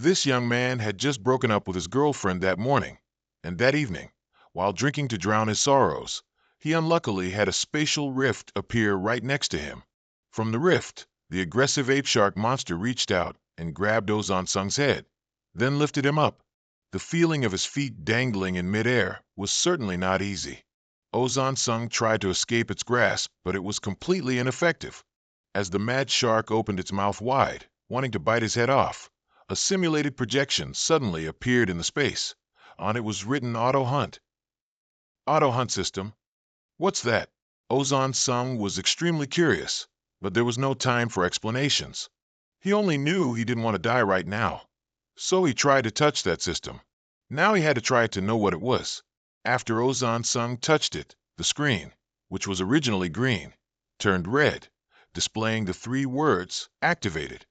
This young man had just broken up with his girlfriend that morning, and that evening, while drinking to drown his sorrows, he unluckily had a spatial rift appear right next to him. From the rift, the aggressive ape shark monster reached out and grabbed Ozan Sung's head, then lifted him up. The feeling of his feet dangling in midair was certainly not easy. Ozan Sung tried to escape its grasp, but it was completely ineffective. As the mad shark opened its mouth wide, wanting to bite his head off, a simulated projection suddenly appeared in the space. On it was written Auto Hunt. Auto Hunt System? What's that? Ozan Sung was extremely curious, but there was no time for explanations. He only knew he didn't want to die right now. So he tried to touch that system. Now he had to try to know what it was. After Ozan Sung touched it, the screen, which was originally green, turned red, displaying the three words, activated.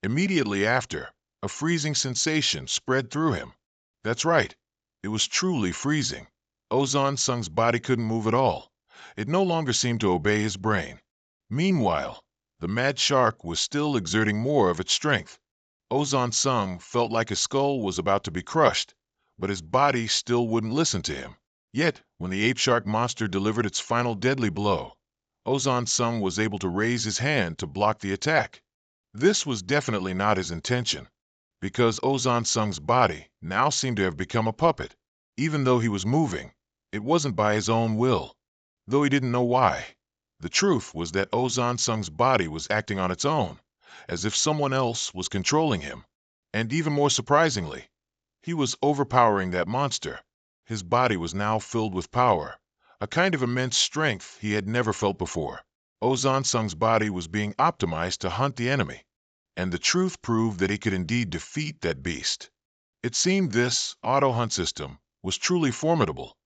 Immediately after, a freezing sensation spread through him. That's right, it was truly freezing. Ozan Sung's body couldn't move at all. It no longer seemed to obey his brain. Meanwhile, the mad shark was still exerting more of its strength. Ozan Sung felt like his skull was about to be crushed, but his body still wouldn't listen to him. Yet, when the ape shark monster delivered its final deadly blow, Ozan Sung was able to raise his hand to block the attack. This was definitely not his intention, because Ozan Sung's body now seemed to have become a puppet. Even though he was moving, it wasn't by his own will, though he didn't know why. The truth was that Ozan Sung's body was acting on its own, as if someone else was controlling him. And even more surprisingly, he was overpowering that monster. His body was now filled with power, a kind of immense strength he had never felt before. Ozan Sung's body was being optimized to hunt the enemy, and the truth proved that he could indeed defeat that beast. It seemed this auto-hunt system was truly formidable.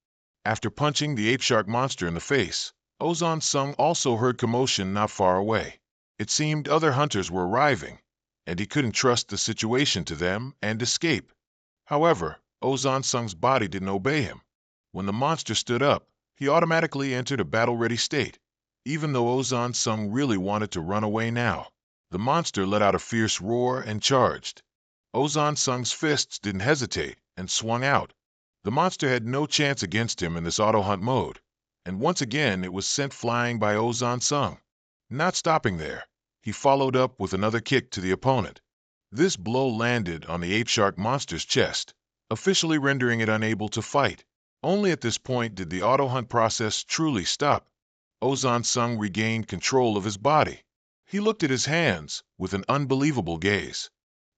After punching the ape shark monster in the face, Ozan Sung also heard commotion not far away. It seemed other hunters were arriving, and he couldn't trust the situation to them and escape. However, Ozan Sung's body didn't obey him. When the monster stood up, he automatically entered a battle-ready state, even though Ozan Sung really wanted to run away now. The monster let out a fierce roar and charged. Ozan Sung's fists didn't hesitate and swung out. The monster had no chance against him in this auto-hunt mode, and once again it was sent flying by Ozan Sung. Not stopping there, he followed up with another kick to the opponent. This blow landed on the ape shark monster's chest, officially rendering it unable to fight. Only at this point did the auto-hunt process truly stop. Ozan Sung regained control of his body. He looked at his hands with an unbelievable gaze.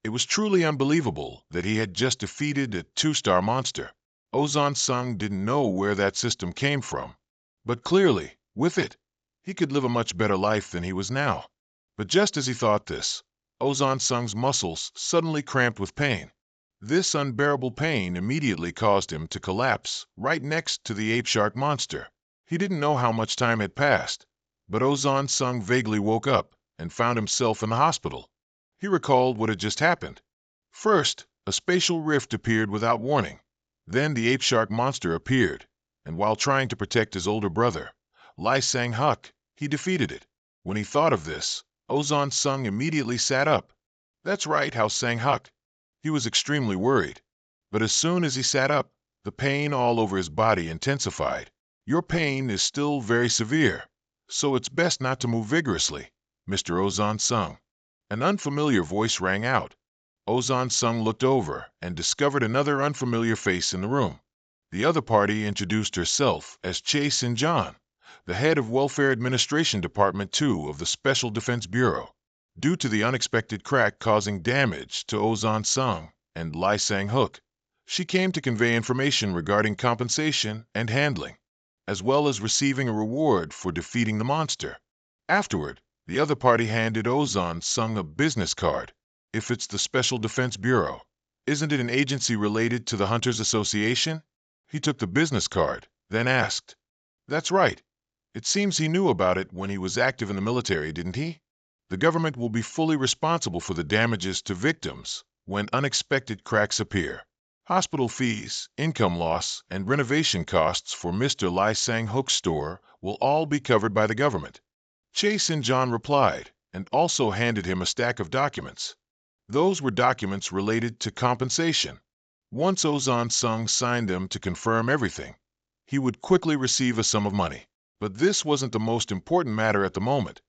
It was truly unbelievable that he had just defeated a two-star monster. Ozan Sung didn't know where that system came from, but clearly, with it, he could live a much better life than he was now. But just as he thought this, Ozan Sung's muscles suddenly cramped with pain. This unbearable pain immediately caused him to collapse right next to the ape shark monster. He didn't know how much time had passed, but Ozan Sung vaguely woke up and found himself in the hospital. He recalled what had just happened. First, a spatial rift appeared without warning. Then the ape shark monster appeared, and while trying to protect his older brother, Lai Sang-huk, he defeated it. When he thought of this, Ozan Sung immediately sat up. That's right, how Sang-huk. He was extremely worried. But as soon as he sat up, the pain all over his body intensified. Your pain is still very severe, so it's best not to move vigorously, Mr. Ozan Sung. An unfamiliar voice rang out. Ozan Sung looked over and discovered another unfamiliar face in the room. The other party introduced herself as Chae Sin-jan, the head of Welfare Administration Department 2 of the Special Defense Bureau. Due to the unexpected crack causing damage to Ozan Sung and Lai Sang-huk, she came to convey information regarding compensation and handling, as well as receiving a reward for defeating the monster. Afterward, the other party handed Ozan Sung a business card. If it's the Special Defense Bureau, isn't it an agency related to the Hunters Association? He took the business card, then asked. That's right. It seems he knew about it when he was active in the military, didn't he? The government will be fully responsible for the damages to victims when unexpected cracks appear. Hospital fees, income loss, and renovation costs for Mr. Lai Sang-huk's store will all be covered by the government. Chae Sin-jan replied, and also handed him a stack of documents. Those were documents related to compensation. Once Ozan Sung signed them to confirm everything, he would quickly receive a sum of money. But this wasn't the most important matter at the moment.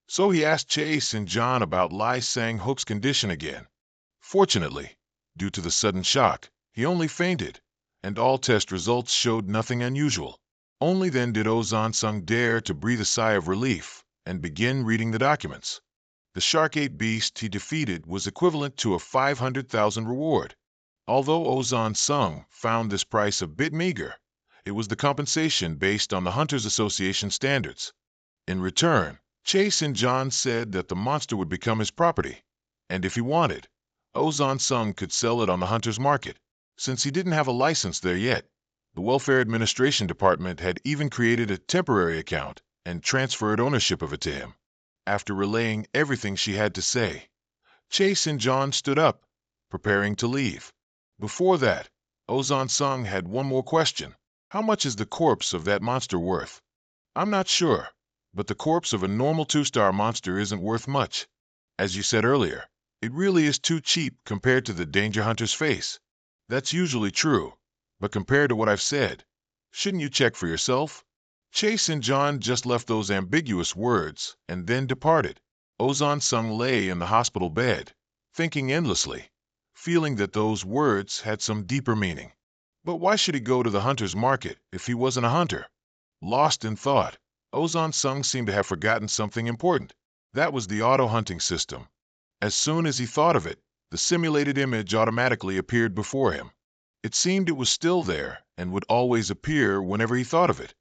So he asked Chase and John about Lai Sang-hook's condition again. Fortunately, due to the sudden shock, he only fainted, and all test results showed nothing unusual. Only then did Ozan Sung dare to breathe a sigh of relief and begin reading the documents. The Shark-8 beast he defeated was equivalent to a 500,000 reward. Although Ozan Sung found this price a bit meager, it was the compensation based on the Hunters Association standards. In return, Chase and John said that the monster would become his property, and if he wanted, Ozan Sung could sell it on the Hunters market. Since he didn't have a license there yet, the Welfare Administration Department had even created a temporary account and transferred ownership of it to him. After relaying everything she had to say, Chase and John stood up, preparing to leave. Before that, Ozan Sung had one more question. How much is the corpse of that monster worth? I'm not sure, but the corpse of a normal 2-star monster isn't worth much. As you said earlier, it really is too cheap compared to the danger hunters face. That's usually true, but compared to what I've said, shouldn't you check for yourself? Chase and John just left those ambiguous words and then departed. Ozan Sung lay in the hospital bed, thinking endlessly, feeling that those words had some deeper meaning. But why should he go to the hunter's market if he wasn't a hunter? Lost in thought, Ozan Sung seemed to have forgotten something important. That was the auto-hunting system. As soon as he thought of it, the simulated image automatically appeared before him. It seemed it was still there and would always appear whenever he thought of it.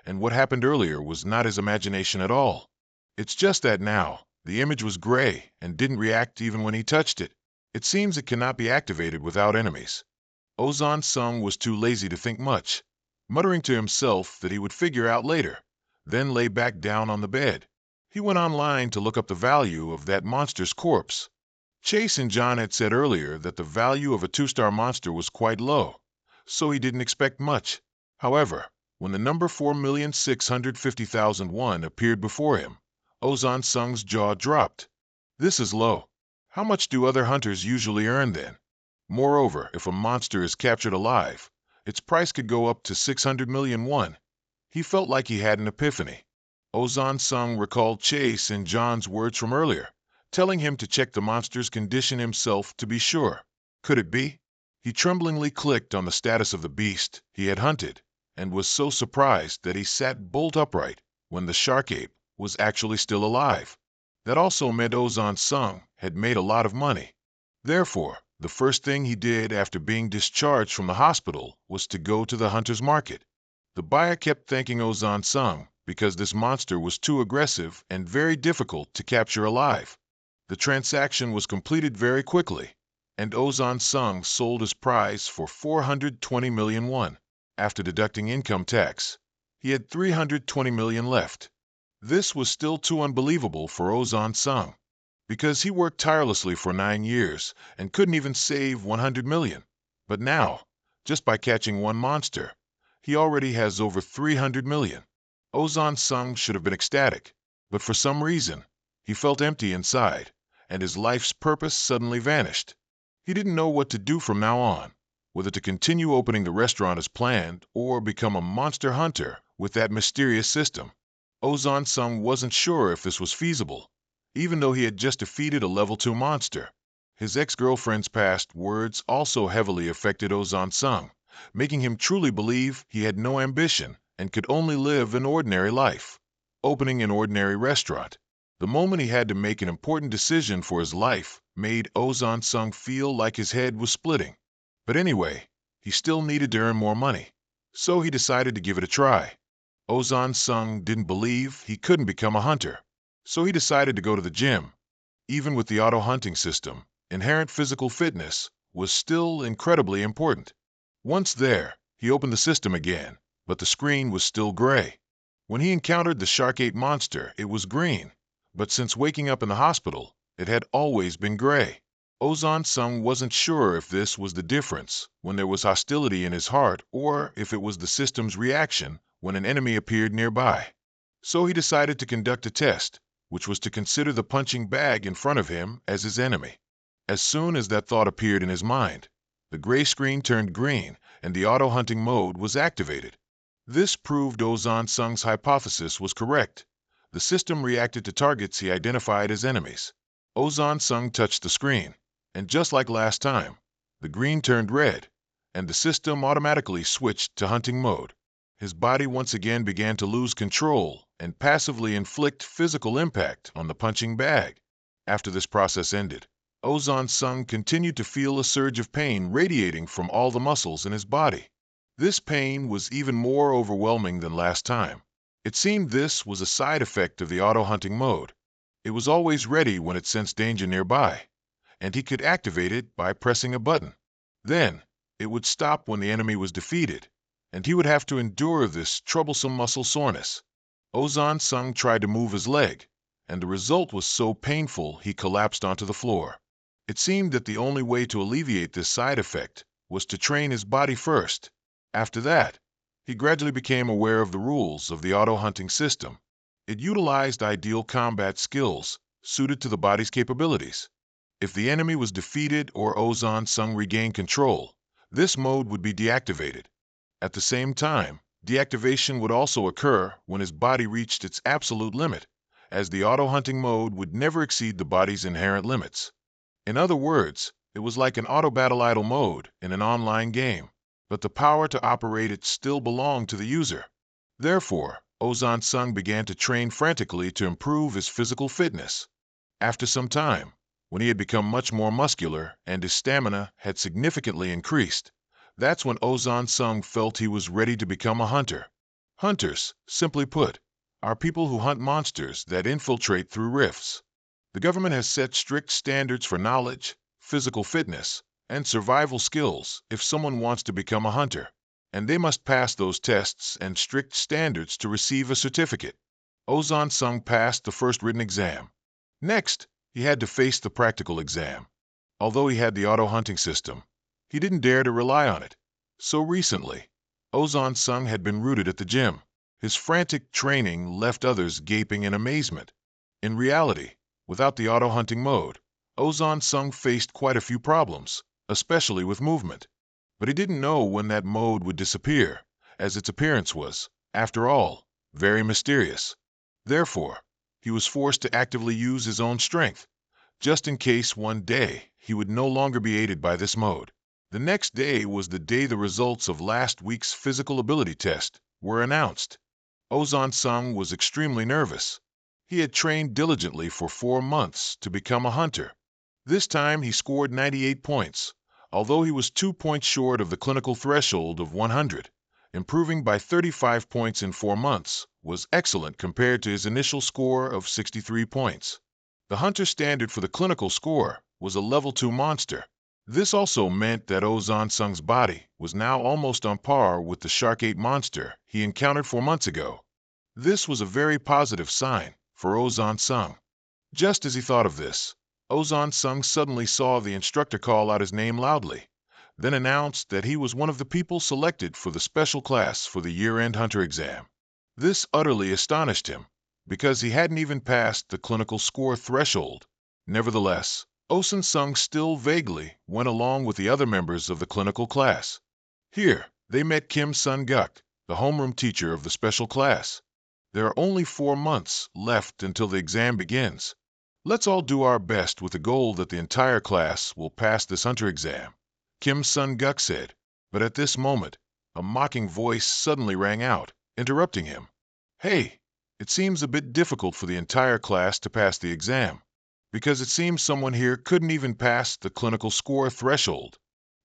And what happened earlier was not his imagination at all. It's just that now, the image was gray and didn't react even when he touched it. It seems it cannot be activated without enemies. Ozan Sung was too lazy to think much, muttering to himself that he would figure out later, then lay back down on the bed. He went online to look up the value of that monster's corpse. Chase and John had said earlier that the value of a 2-star monster was quite low, so he didn't expect much. However, when the number 4,650,001 appeared before him, Ozan Sung's jaw dropped. This is low. How much do other hunters usually earn then? Moreover, if a monster is captured alive, its price could go up to 600 million won. He felt like he had an epiphany. Ozan Sung recalled Chase and John's words from earlier, telling him to check the monster's condition himself to be sure. Could it be? He tremblingly clicked on the status of the beast he had hunted, and was so surprised that he sat bolt upright when the shark-ape was actually still alive. That also meant Ozan Sung had made a lot of money. Therefore, the first thing he did after being discharged from the hospital was to go to the hunter's market. The buyer kept thanking Ozan Sung because this monster was too aggressive and very difficult to capture alive. The transaction was completed very quickly, and Ozan Sung sold his prize for 420 million won. After deducting income tax, he had 320 million left. This was still too unbelievable for Ozan Sung, because he worked tirelessly for 9 years and couldn't even save 100 million. But now, just by catching one monster, he already has over 300 million. Ozan Sung should have been ecstatic, but for some reason, he felt empty inside, and his life's purpose suddenly vanished. He didn't know what to do from now on, whether to continue opening the restaurant as planned or become a monster hunter with that mysterious system. Ozan Sung wasn't sure if this was feasible, even though he had just defeated a level 2 monster. His ex-girlfriend's past words also heavily affected Ozan Sung, making him truly believe he had no ambition and could only live an ordinary life, opening an ordinary restaurant. The moment he had to make an important decision for his life made Ozan Sung feel like his head was splitting. But anyway, he still needed to earn more money, so he decided to give it a try. Ozan Sung didn't believe he couldn't become a hunter, so he decided to go to the gym. Even with the auto-hunting system, inherent physical fitness was still incredibly important. Once there, he opened the system again, but the screen was still gray. When he encountered the Shark-8 monster, it was green, but since waking up in the hospital, it had always been gray. Ozan Sung wasn't sure if this was the difference when there was hostility in his heart or if it was the system's reaction when an enemy appeared nearby. So he decided to conduct a test, which was to consider the punching bag in front of him as his enemy. As soon as that thought appeared in his mind, the gray screen turned green and the auto-hunting mode was activated. This proved Ozan Sung's hypothesis was correct. The system reacted to targets he identified as enemies. Ozan Sung touched the screen, and just like last time, the green turned red, and the system automatically switched to hunting mode. His body once again began to lose control and passively inflict physical impact on the punching bag. After this process ended, Ozan Sung continued to feel a surge of pain radiating from all the muscles in his body. This pain was even more overwhelming than last time. It seemed this was a side effect of the auto-hunting mode. It was always ready when it sensed danger nearby, and he could activate it by pressing a button. Then, it would stop when the enemy was defeated, and he would have to endure this troublesome muscle soreness. Ozan Sung tried to move his leg, and the result was so painful he collapsed onto the floor. It seemed that the only way to alleviate this side effect was to train his body first. After that, he gradually became aware of the rules of the auto-hunting system. It utilized ideal combat skills suited to the body's capabilities. If the enemy was defeated or Ozan Sung regained control, this mode would be deactivated. At the same time, deactivation would also occur when his body reached its absolute limit, as the auto-hunting mode would never exceed the body's inherent limits. In other words, it was like an auto-battle idle mode in an online game, but the power to operate it still belonged to the user. Therefore, Ozan Sung began to train frantically to improve his physical fitness. After some time, when he had become much more muscular and his stamina had significantly increased, that's when Ozan Sung felt he was ready to become a hunter. Hunters, simply put, are people who hunt monsters that infiltrate through rifts. The government has set strict standards for knowledge, physical fitness, and survival skills if someone wants to become a hunter, and they must pass those tests and strict standards to receive a certificate. Ozan Sung passed the first written exam. Next, he had to face the practical exam. Although he had the auto-hunting system, he didn't dare to rely on it. So recently, Ozan Sung had been rooted at the gym. His frantic training left others gaping in amazement. In reality, without the auto-hunting mode, Ozan Sung faced quite a few problems, especially with movement. But he didn't know when that mode would disappear, as its appearance was, after all, very mysterious. Therefore, he was forced to actively use his own strength, just in case one day he would no longer be aided by this mode. The next day was the day the results of last week's physical ability test were announced. Ozan Sung was extremely nervous. He had trained diligently for 4 months to become a hunter. This time he scored 98 points, although he was 2 points short of the clinical threshold of 100. Improving by 35 points in 4 months was excellent compared to his initial score of 63 points. The hunter standard for the clinical score was a level 2 monster. This also meant that Ozan Sung's body was now almost on par with the Shark 8 monster he encountered 4 months ago. This was a very positive sign for Ozan Sung. Just as he thought of this, Ozan Sung suddenly saw the instructor call out his name loudly, then announced that he was one of the people selected for the special class for the year-end hunter exam. This utterly astonished him, because he hadn't even passed the clinical score threshold. Nevertheless, Ozan Sung still vaguely went along with the other members of the clinical class. Here, they met Kim Sun-guk, the homeroom teacher of the special class. There are only 4 months left until the exam begins. Let's all do our best with the goal that the entire class will pass this hunter exam, Kim Sun-guk said. But at this moment, a mocking voice suddenly rang out, interrupting him. Hey, it seems a bit difficult for the entire class to pass the exam, because it seems someone here couldn't even pass the clinical score threshold.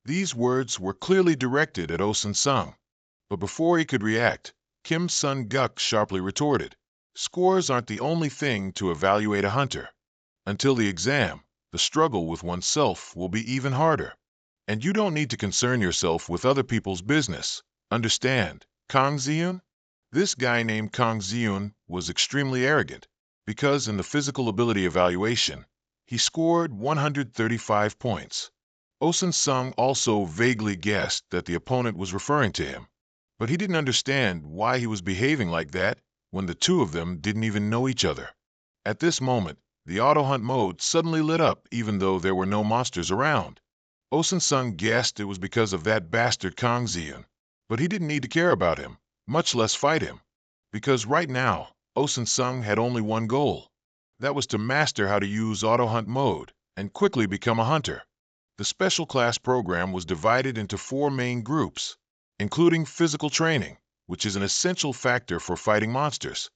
These words were clearly directed at Ozan Sung. But before he could react, Kim Sun-guk sharply retorted, "Scores aren't the only thing to evaluate a hunter. Until the exam, the struggle with oneself will be even harder. And you don't need to concern yourself with other people's business. Understand, Kang Ziun?" This guy named Kang Ziun was extremely arrogant, because in the physical ability evaluation, he scored 135 points. Ozan Sung also vaguely guessed that the opponent was referring to him, but he didn't understand why he was behaving like that when the two of them didn't even know each other. At this moment, The auto hunt mode suddenly lit up even though there were no monsters around. Osun Sung guessed it was because of that bastard Kang Ziyun. But he didn't need to care about him, much less fight him. Because right now, Osun Sung had only one goal. That was to master how to use auto hunt mode and quickly become a hunter. The special class program was divided into 4 main groups, including physical training, which is an essential factor for fighting monsters.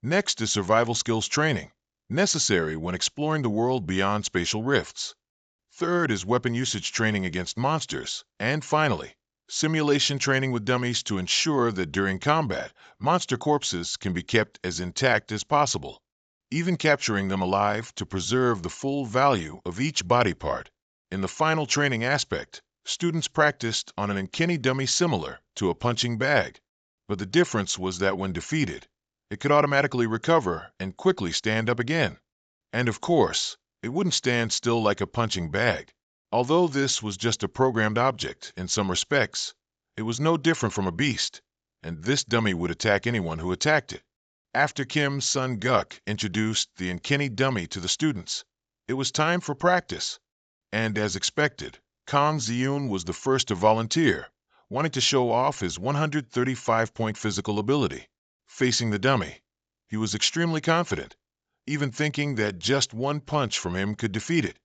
Next is survival skills training, necessary when exploring the world beyond spatial rifts. Third is weapon usage training against monsters. And finally, simulation training with dummies to ensure that during combat, monster corpses can be kept as intact as possible, even capturing them alive to preserve the full value of each body part. In the final training aspect, students practiced on an uncanny dummy similar to a punching bag, but the difference was that when defeated, it could automatically recover and quickly stand up again. And of course, it wouldn't stand still like a punching bag. Although this was just a programmed object in some respects, it was no different from a beast, and this dummy would attack anyone who attacked it. After Kim Sun-guk introduced the uncanny dummy to the students, it was time for practice. And as expected, Kang Ziyun was the first to volunteer, wanting to show off his 135-point physical ability. Facing the dummy, he was extremely confident, even thinking that just one punch from him could defeat it.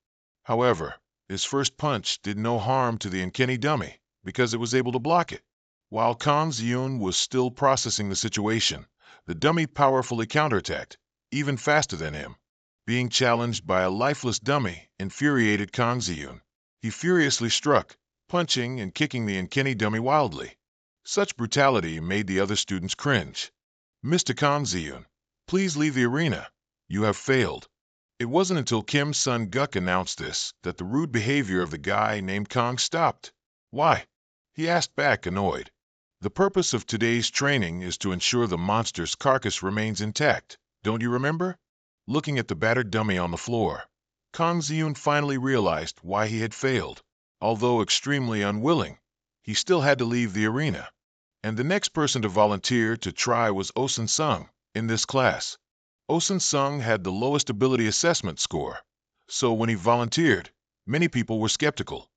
However, his first punch did no harm to the uncanny dummy because it was able to block it. While Kang Ziyun was still processing the situation, the dummy powerfully counterattacked, even faster than him. Being challenged by a lifeless dummy infuriated Kang Ziyun. He furiously struck, punching and kicking the uncanny dummy wildly. Such brutality made the other students cringe. "Mr. Kang Ziyun, please leave the arena. You have failed." It wasn't until Kim Sun-guk announced this that the rude behavior of the guy named Kang stopped. "Why?" he asked back, annoyed. "The purpose of today's training is to ensure the monster's carcass remains intact. Don't you remember?" Looking at the battered dummy on the floor, Kang Ziyun finally realized why he had failed. Although extremely unwilling, he still had to leave the arena. And the next person to volunteer to try was Osun Sung in this class. Osun Sung had the lowest ability assessment score, so when he volunteered, many people were skeptical.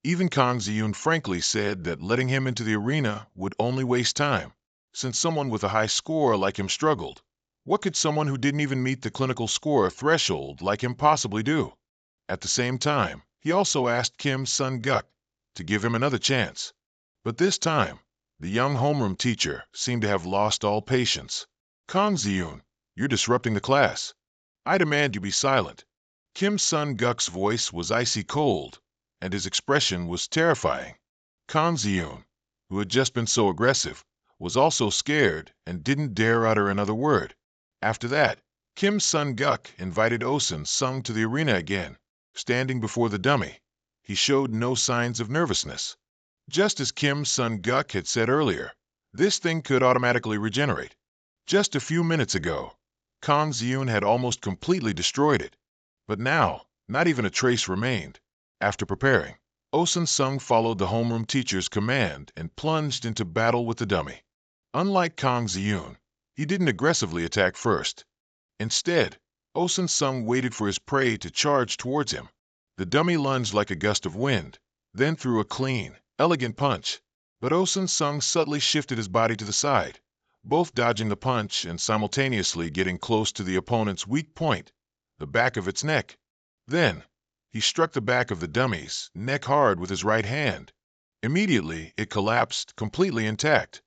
Even Kang Ziyun frankly said that letting him into the arena would only waste time, since someone with a high score like him struggled. What could someone who didn't even meet the clinical score threshold like him possibly do? At the same time, he also asked Kim Sun-guk to give him another chance. But this time, the young homeroom teacher seemed to have lost all patience. "Kang Ziyun, you're disrupting the class. I demand you be silent." Kim Sun-guk's voice was icy cold, and his expression was terrifying. Kang Ziyun, who had just been so aggressive, was also scared and didn't dare utter another word. After that, Kim Sun-guk invited Osun Sung to the arena again. Standing before the dummy, he showed no signs of nervousness. Just as Kim Sun-guk had said earlier, this thing could automatically regenerate. Just a few minutes ago, Kang Ziyun had almost completely destroyed it. But now, not even a trace remained. After preparing, Osun Sung followed the homeroom teacher's command and plunged into battle with the dummy. Unlike Kang Ziyun, he didn't aggressively attack first. Instead, Osun Sung waited for his prey to charge towards him. The dummy lunged like a gust of wind, then threw a clean, elegant punch. But Osun Sung subtly shifted his body to the side, both dodging the punch and simultaneously getting close to the opponent's weak point, the back of its neck. Then, he struck the back of the dummy's neck hard with his right hand. Immediately, it collapsed, completely intact.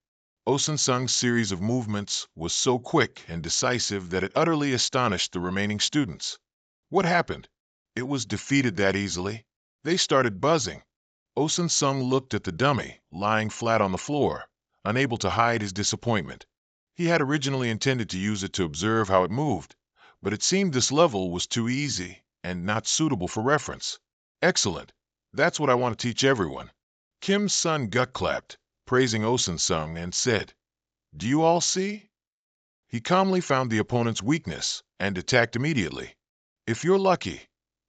Osun Sung's series of movements was so quick and decisive that it utterly astonished the remaining students. What happened? It was defeated that easily. They started buzzing. Osun Sung looked at the dummy, lying flat on the floor, unable to hide his disappointment. He had originally intended to use it to observe how it moved, but it seemed this level was too easy and not suitable for reference. "Excellent. That's what I want to teach everyone." Kim Sun-guk clapped, praising Osun Sung, and said, "Do you all see?" He calmly found the opponent's weakness and attacked immediately. If you're lucky,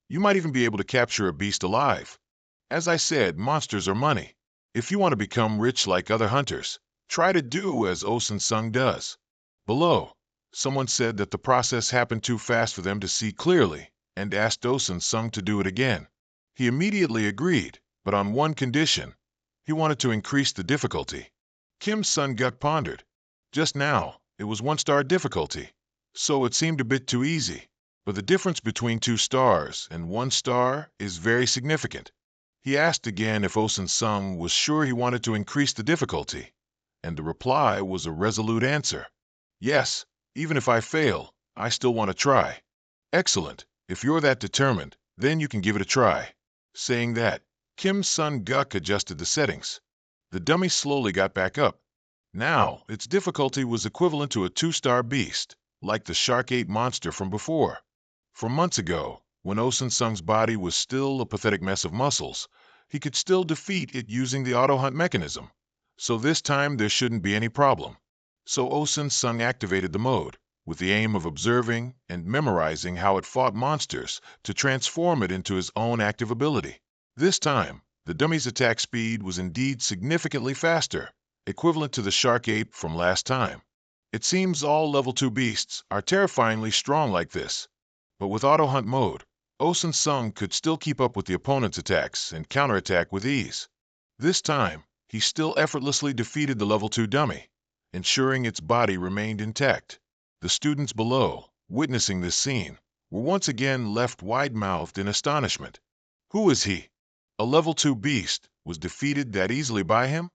you might even be able to capture a beast alive. As I said, monsters are money. If you want to become rich like other hunters, try to do as Osun Sung does. Below, Someone said that the process happened too fast for them to see clearly and asked Osun Sung to do it again. He immediately agreed, but on one condition. He wanted to increase the difficulty. Kim Sun-guk pondered. Just now, it was 1-star difficulty, so it seemed a bit too easy. But the difference between 2 stars and 1 star is very significant. He asked again if Osun Sung was sure he wanted to increase the difficulty, and the reply was a resolute answer. Yes, even if I fail, I still want to try. Excellent. If you're that determined, then you can give it a try. Saying that, Kim Sun-guk adjusted the settings. The dummy slowly got back up. Now, its difficulty was equivalent to a 2-star beast, like the Shark 8 monster from before. From months ago, when Osun Sung's body was still a pathetic mess of muscles, he could still defeat it using the auto-hunt mechanism. So this time there shouldn't be any problem. So Osun Sung activated the mode, with the aim of observing and memorizing how it fought monsters to transform it into his own active ability. This time, the dummy's attack speed was indeed significantly faster, equivalent to the Shark Ape from last time. It seems all level 2 beasts are terrifyingly strong like this. But with auto hunt mode, Osun Sung could still keep up with the opponent's attacks and counterattack with ease. This time, he still effortlessly defeated the level 2 dummy, ensuring its body remained intact. The students below, witnessing this scene, were once again left wide-mouthed in astonishment. Who is he? A level 2 beast was defeated that easily by him?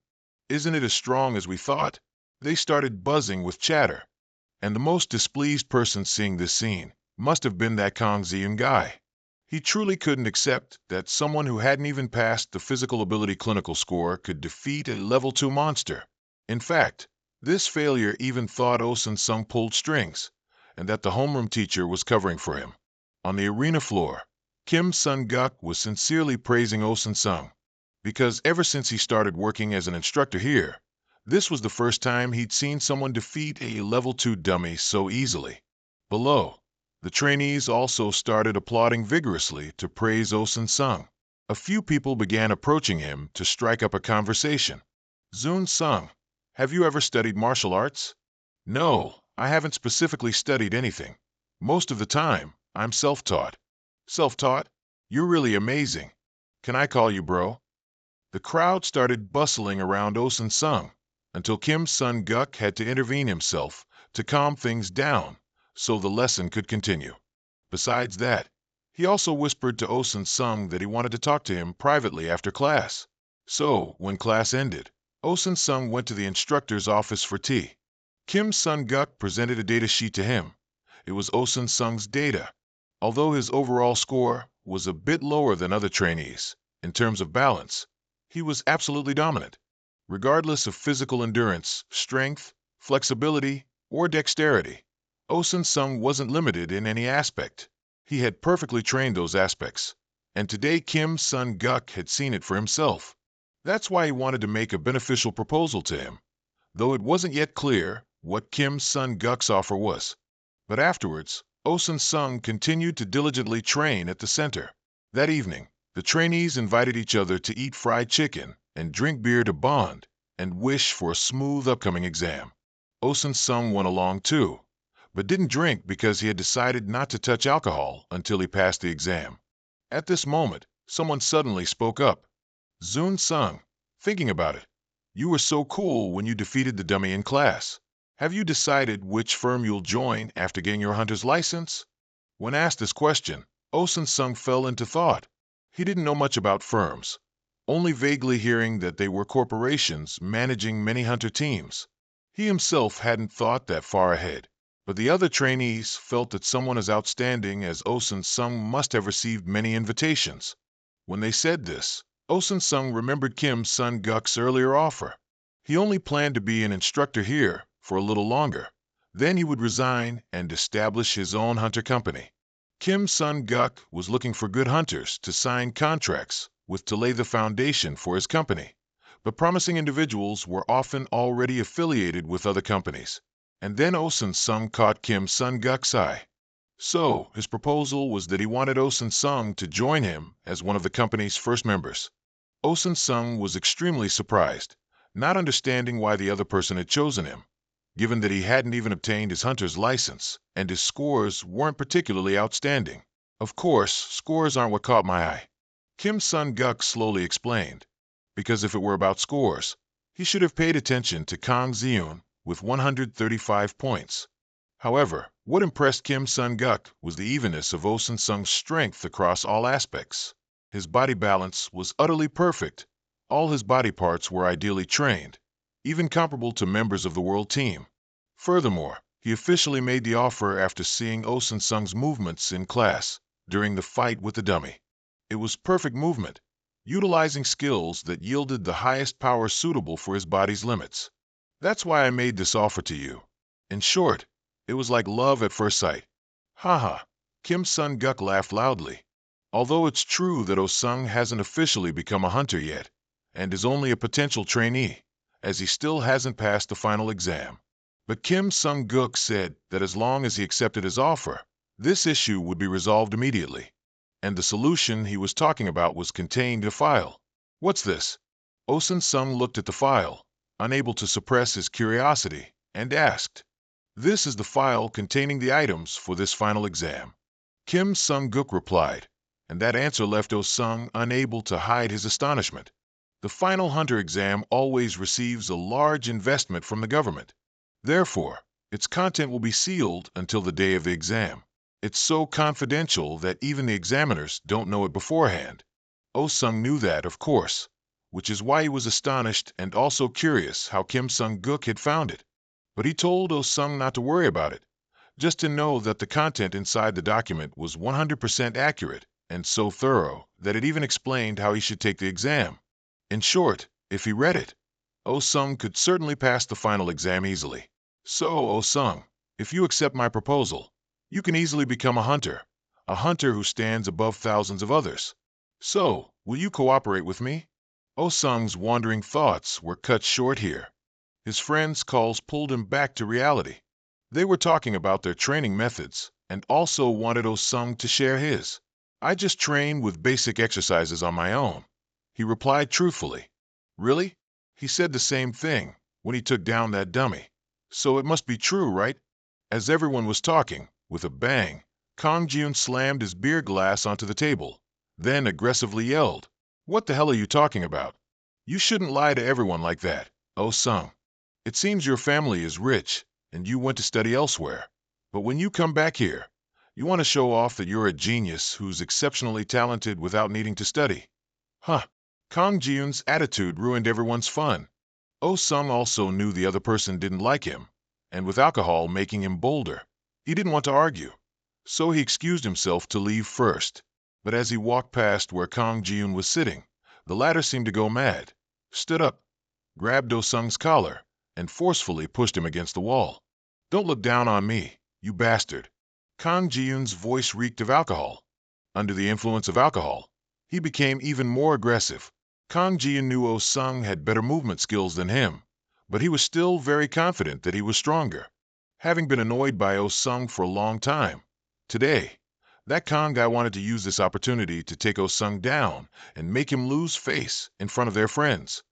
Isn't it as strong as we thought? They started buzzing with chatter. And the most displeased person seeing this scene must have been that Kang Zeun guy. He truly couldn't accept that someone who hadn't even passed the physical ability clinical score could defeat a level 2 monster. In fact, this failure even thought Osun Sung pulled strings, and that the homeroom teacher was covering for him. On the arena floor, Kim Sun-guk was sincerely praising Osun Sung, because ever since he started working as an instructor here, this was the first time he'd seen someone defeat a level 2 dummy so easily. Below, the trainees also started applauding vigorously to praise Osun Sung. A few people began approaching him to strike up a conversation. Zeun Sung, have you ever studied martial arts? No, I haven't specifically studied anything. Most of the time, I'm self-taught. Self-taught? You're really amazing. Can I call you bro? The crowd started bustling around Osun Sung until Kim Sun-guk had to intervene himself to calm things down so the lesson could continue. Besides that, he also whispered to Osun Sung that he wanted to talk to him privately after class. So, when class ended, Osun Sung went to the instructor's office for tea. Kim Sun-guk presented a data sheet to him. It was Osun Sung's data. Although his overall score was a bit lower than other trainees, in terms of balance, he was absolutely dominant. Regardless of physical endurance, strength, flexibility, or dexterity, Osun Sung wasn't limited in any aspect. He had perfectly trained those aspects, and today Kim Sun-guk had seen it for himself. That's why he wanted to make a beneficial proposal to him, though it wasn't yet clear what Kim Sun-guk's offer was. But afterwards, Osun Sung continued to diligently train at the center. That evening, the trainees invited each other to eat fried chicken and drink beer to bond and wish for a smooth upcoming exam. Osun Sung went along too, but didn't drink because he had decided not to touch alcohol until he passed the exam. At this moment, someone suddenly spoke up. Zeun Sung, thinking about it, you were so cool when you defeated the dummy in class. Have you decided which firm you'll join after getting your hunter's license? When asked this question, Osun Sung fell into thought. He didn't know much about firms, only vaguely hearing that they were corporations managing many hunter teams. He himself hadn't thought that far ahead, but the other trainees felt that someone as outstanding as Osun Sung must have received many invitations. When they said this, Osun Sung remembered Kim Sun-guk's earlier offer. He only planned to be an instructor here for a little longer. Then he would resign and establish his own hunter company. Kim Sun-guk was looking for good hunters to sign contracts with to lay the foundation for his company. But promising individuals were often already affiliated with other companies. And then Osun Sung caught Kim Sun-guk's eye. So, his proposal was that he wanted Osun Sung to join him as one of the company's first members. Osun Sung was extremely surprised, not understanding why the other person had chosen him. given that he hadn't even obtained his hunter's license, and his scores weren't particularly outstanding. Of course, scores aren't what caught my eye, Kim Sun-guk slowly explained, because if it were about scores, he should have paid attention to Kang Zeun with 135 points. However, what impressed Kim Sun-guk was the evenness of Oh Sun-sung's strength across all aspects. His body balance was utterly perfect. All his body parts were ideally trained, even comparable to members of the world team. Furthermore, he officially made the offer after seeing Oh Sun-sung's movements in class during the fight with the dummy. It was perfect movement, utilizing skills that yielded the highest power suitable for his body's limits. That's why I made this offer to you. In short, it was like love at first sight. Haha, Kim Sun-guk laughed loudly. Although it's true that Oh-sung hasn't officially become a hunter yet, and is only a potential trainee, as he still hasn't passed the final exam. But Kim Sun-guk said that as long as he accepted his offer, this issue would be resolved immediately. And the solution he was talking about was contained in a file. What's this? Oh Sun-sung looked at the file, unable to suppress his curiosity, and asked. This is the file containing the items for this final exam. Kim Sun-guk replied, and that answer left Oh-sung unable to hide his astonishment. The final hunter exam always receives a large investment from the government. Therefore, its content will be sealed until the day of the exam. It's so confidential that even the examiners don't know it beforehand. Oh-sung knew that, of course, which is why he was astonished and also curious how Kim Sun-guk had found it. But he told Oh-sung not to worry about it, just to know that the content inside the document was 100% accurate and so thorough that it even explained how he should take the exam. In short, if he read it, Oh-sung could certainly pass the final exam easily. So, Oh-sung, if you accept my proposal, you can easily become a hunter who stands above thousands of others. So, will you cooperate with me? Oh-sung's wandering thoughts were cut short here. His friend's calls pulled him back to reality. They were talking about their training methods and also wanted Oh-sung to share his. I just train with basic exercises on my own, he replied truthfully. Really? He said the same thing when he took down that dummy. So it must be true, right? As everyone was talking, with a bang, Kang Jiun slammed his beer glass onto the table, then aggressively yelled, "What the hell are you talking about? You shouldn't lie to everyone like that, Oh-sung. It seems your family is rich, and you went to study elsewhere. But when you come back here, you want to show off that you're a genius who's exceptionally talented without needing to study." Huh. Kang Jiun's attitude ruined everyone's fun. Oh-sung also knew the other person didn't like him, and with alcohol making him bolder, he didn't want to argue. So he excused himself to leave first. But as he walked past where Kang Jiun was sitting, the latter seemed to go mad, stood up, grabbed Oh-sung's collar, and forcefully pushed him against the wall. "Don't look down on me, you bastard." Kang Jiun's voice reeked of alcohol. Under the influence of alcohol, he became even more aggressive. Kang Jiun knew Oh-sung had better movement skills than him, but he was still very confident that he was stronger. Having been annoyed by Oh-sung for a long time, today, that Kang guy wanted to use this opportunity to take Oh-sung down and make him lose face in front of their friends.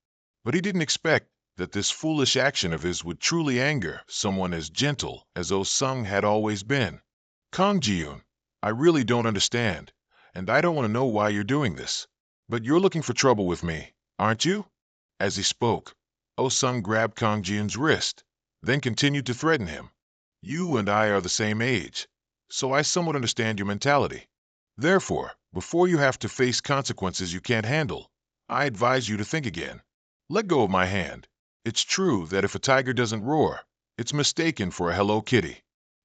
But he didn't expect that this foolish action of his would truly anger someone as gentle as Oh-sung had always been. "Kang Jiun, I really don't understand, and I don't want to know why you're doing this. But you're looking for trouble with me, aren't you?" As he spoke, Oh-sung grabbed Kang Jiun's wrist, then continued to threaten him. "You and I are the same age, so I somewhat understand your mentality. Therefore, before you have to face consequences you can't handle, I advise you to think again. Let go of my hand. It's true that if a tiger doesn't roar, it's mistaken for a Hello Kitty."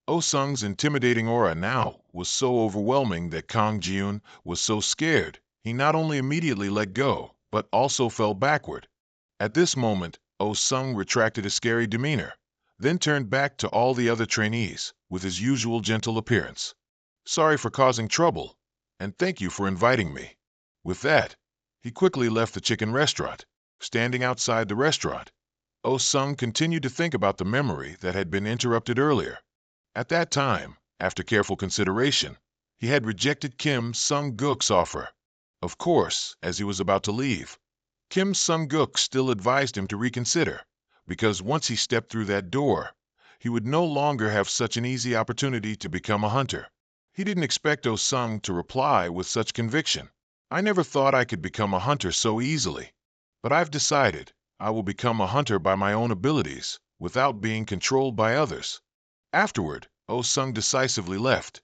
Oh-sung's intimidating aura now was so overwhelming that Kang Jiun was so scared he not only immediately let go, but also fell backward. At this moment, Oh-sung retracted his scary demeanor, then turned back to all the other trainees with his usual gentle appearance. "Sorry for causing trouble, and thank you for inviting me." With that, he quickly left the chicken restaurant. Standing outside the restaurant, Oh-sung continued to think about the memory that had been interrupted earlier. At that time, after careful consideration, he had rejected Kim Sun-guk's offer. Of course, as he was about to leave, Kim Sun-guk still advised him to reconsider, because once he stepped through that door, he would no longer have such an easy opportunity to become a hunter. He didn't expect Oh-sung to reply with such conviction. "I never thought I could become a hunter so easily. But I've decided I will become a hunter by my own abilities, without being controlled by others." Afterward, Oh-sung decisively left.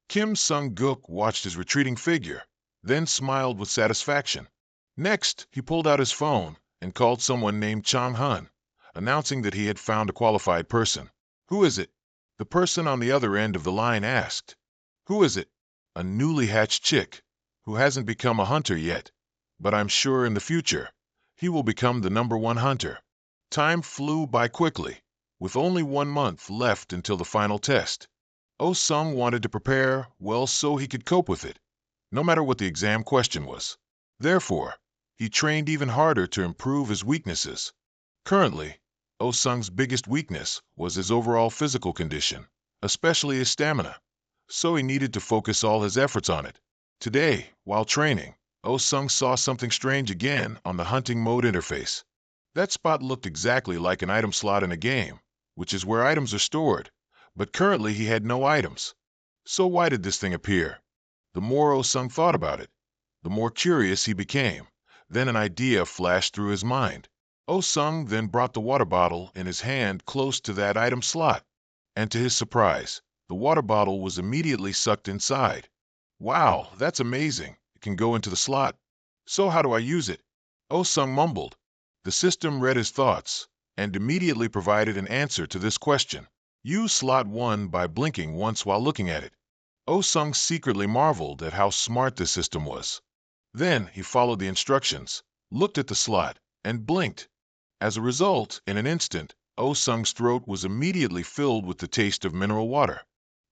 Kim Sung-guk watched his retreating figure, then smiled with satisfaction. Next, he pulled out his phone and called someone named Chang-hun, announcing that he had found a qualified person. "Who is it?" the person on the other end of the line asked. "Who is it?" "A newly hatched chick, who hasn't become a hunter yet, but I'm sure in the future, he will become the #1 hunter." Time flew by quickly, with only 1 month left until the final test. Oh-sung wanted to prepare well so he could cope with it, no matter what the exam question was. Therefore, he trained even harder to improve his weaknesses. Currently, Oh-sung's biggest weakness was his overall physical condition, especially his stamina, so he needed to focus all his efforts on it. Today, while training, Oh-sung saw something strange again on the hunting mode interface. That spot looked exactly like an item slot in a game, which is where items are stored, but currently he had no items. So why did this thing appear? The more Oh-sung thought about it, the more curious he became. Then an idea flashed through his mind. Oh-sung then brought the water bottle in his hand close to that item slot, and to his surprise, the water bottle was immediately sucked inside. "Wow, that's amazing. It can go into the slot. So how do I use it?" Oh-sung mumbled. The system read his thoughts and immediately provided an answer to this question. "Use slot 1 by blinking once while looking at it." Oh-sung secretly marveled at how smart this system was. Then he followed the instructions, looked at the slot, and blinked. As a result, in an instant, Oh-sung's throat was immediately filled with the taste of mineral water.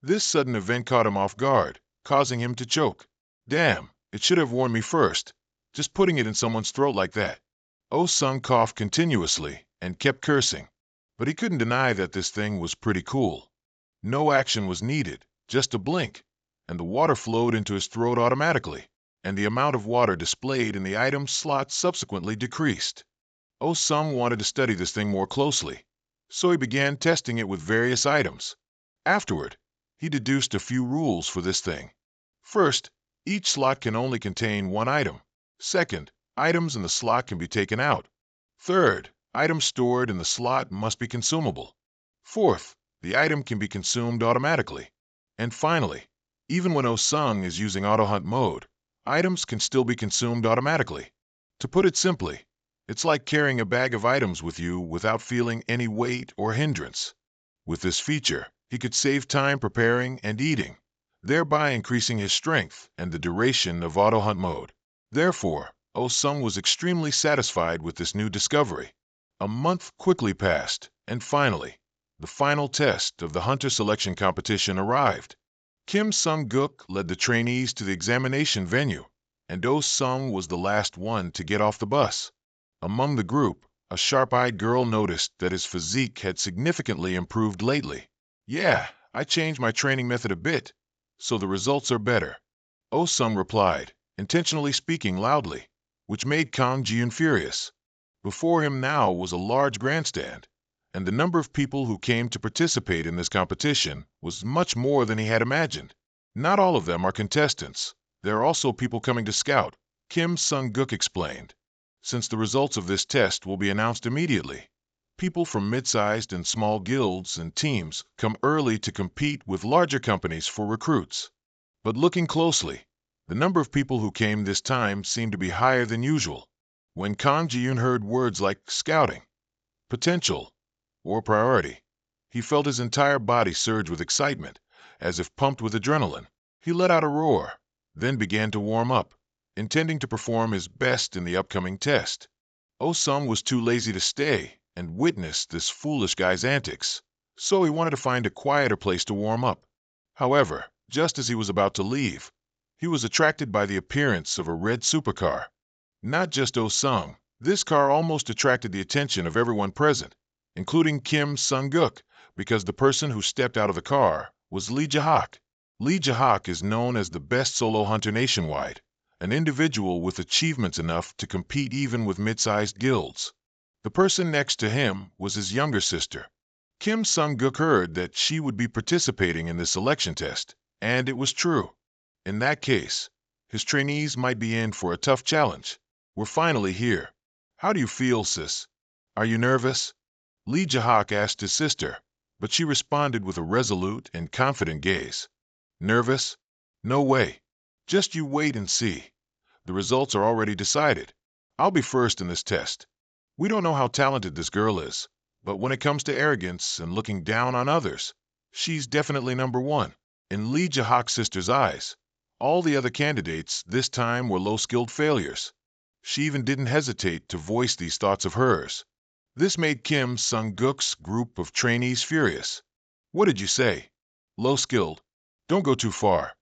This sudden event caught him off guard, causing him to choke. "Damn, it should have warned me first. Just putting it in someone's throat like that." Oh-sung coughed continuously and kept cursing, but he couldn't deny that this thing was pretty cool. No action was needed, just a blink, and the water flowed into his throat automatically, and the amount of water displayed in the item slot subsequently decreased. Oh-sung wanted to study this thing more closely, so he began testing it with various items. Afterward, he deduced a few rules for this thing. First, each slot can only contain one item. Second, items in the slot can be taken out. Third, items stored in the slot must be consumable. Fourth, the item can be consumed automatically. And finally, even when Oh-sung is using auto hunt mode, items can still be consumed automatically. To put it simply, it's like carrying a bag of items with you without feeling any weight or hindrance. With this feature, he could save time preparing and eating, thereby increasing his strength and the duration of auto hunt mode. Therefore, Oh-sung was extremely satisfied with this new discovery. A month quickly passed, and finally, the final test of the hunter selection competition arrived. Kim Sung-guk led the trainees to the examination venue, and Oh-sung was the last one to get off the bus. Among the group, a sharp-eyed girl noticed that his physique had significantly improved lately. "Yeah, I changed my training method a bit, so the results are better," Oh-sung replied, intentionally speaking loudly, which made Kang Ji-yoon furious. Before him now was a large grandstand, and the number of people who came to participate in this competition was much more than he had imagined. "Not all of them are contestants. There are also people coming to scout," Kim Sung-guk explained, "since the results of this test will be announced immediately. People from mid-sized and small guilds and teams come early to compete with larger companies for recruits." But looking closely, the number of people who came this time seemed to be higher than usual. When Kang Ji-yoon heard words like scouting, potential, or priority, he felt his entire body surge with excitement, as if pumped with adrenaline. He let out a roar, then began to warm up, intending to perform his best in the upcoming test. Oh-sung was too lazy to stay and witness this foolish guy's antics, so he wanted to find a quieter place to warm up. However, just as he was about to leave, he was attracted by the appearance of a red supercar. Not just Oh-sung, this car almost attracted the attention of everyone present, including Kim Sung-guk, because the person who stepped out of the car was Lee Ja-hak. Lee Ja-hak is known as the best solo hunter nationwide, an individual with achievements enough to compete even with mid-sized guilds. The person next to him was his younger sister, Kim Sung-guk heard that she would be participating in this selection test, and it was true. In that case, his trainees might be in for a tough challenge. We're finally here. How do you feel, sis? Are you nervous? Lee Jahak asked his sister, but she responded with a resolute and confident gaze. Nervous? No way. Just you wait and see. The results are already decided. I'll be first in this test. We don't know how talented this girl is, but when it comes to arrogance and looking down on others, she's definitely number one. In Lee Jahak's sister's eyes, all the other candidates this time were low-skilled failures. She even didn't hesitate to voice these thoughts of hers. This made Kim Sung-guk's group of trainees furious. What did you say? Low-skilled. Don't go too far.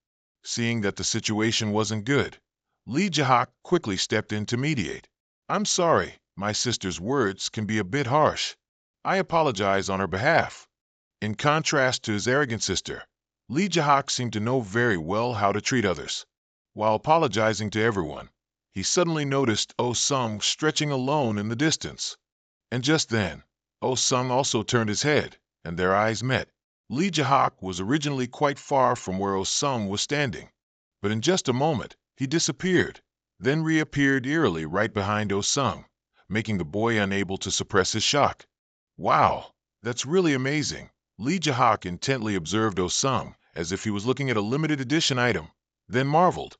Seeing that the situation wasn't good, Lee Jahak quickly stepped in to mediate. I'm sorry, my sister's words can be a bit harsh. I apologize on her behalf. In contrast to his arrogant sister, Lee Jahak seemed to know very well how to treat others. While apologizing to everyone, he suddenly noticed Oh Sung stretching alone in the distance. And just then, Oh Sung also turned his head, and their eyes met. Lee Jahak was originally quite far from where Oh Sung was standing, but in just a moment, he disappeared, then reappeared eerily right behind Oh Sung, making the boy unable to suppress his shock. Wow, that's really amazing. Lee Jahak intently observed Oh Sung as if he was looking at a limited edition item, then marveled.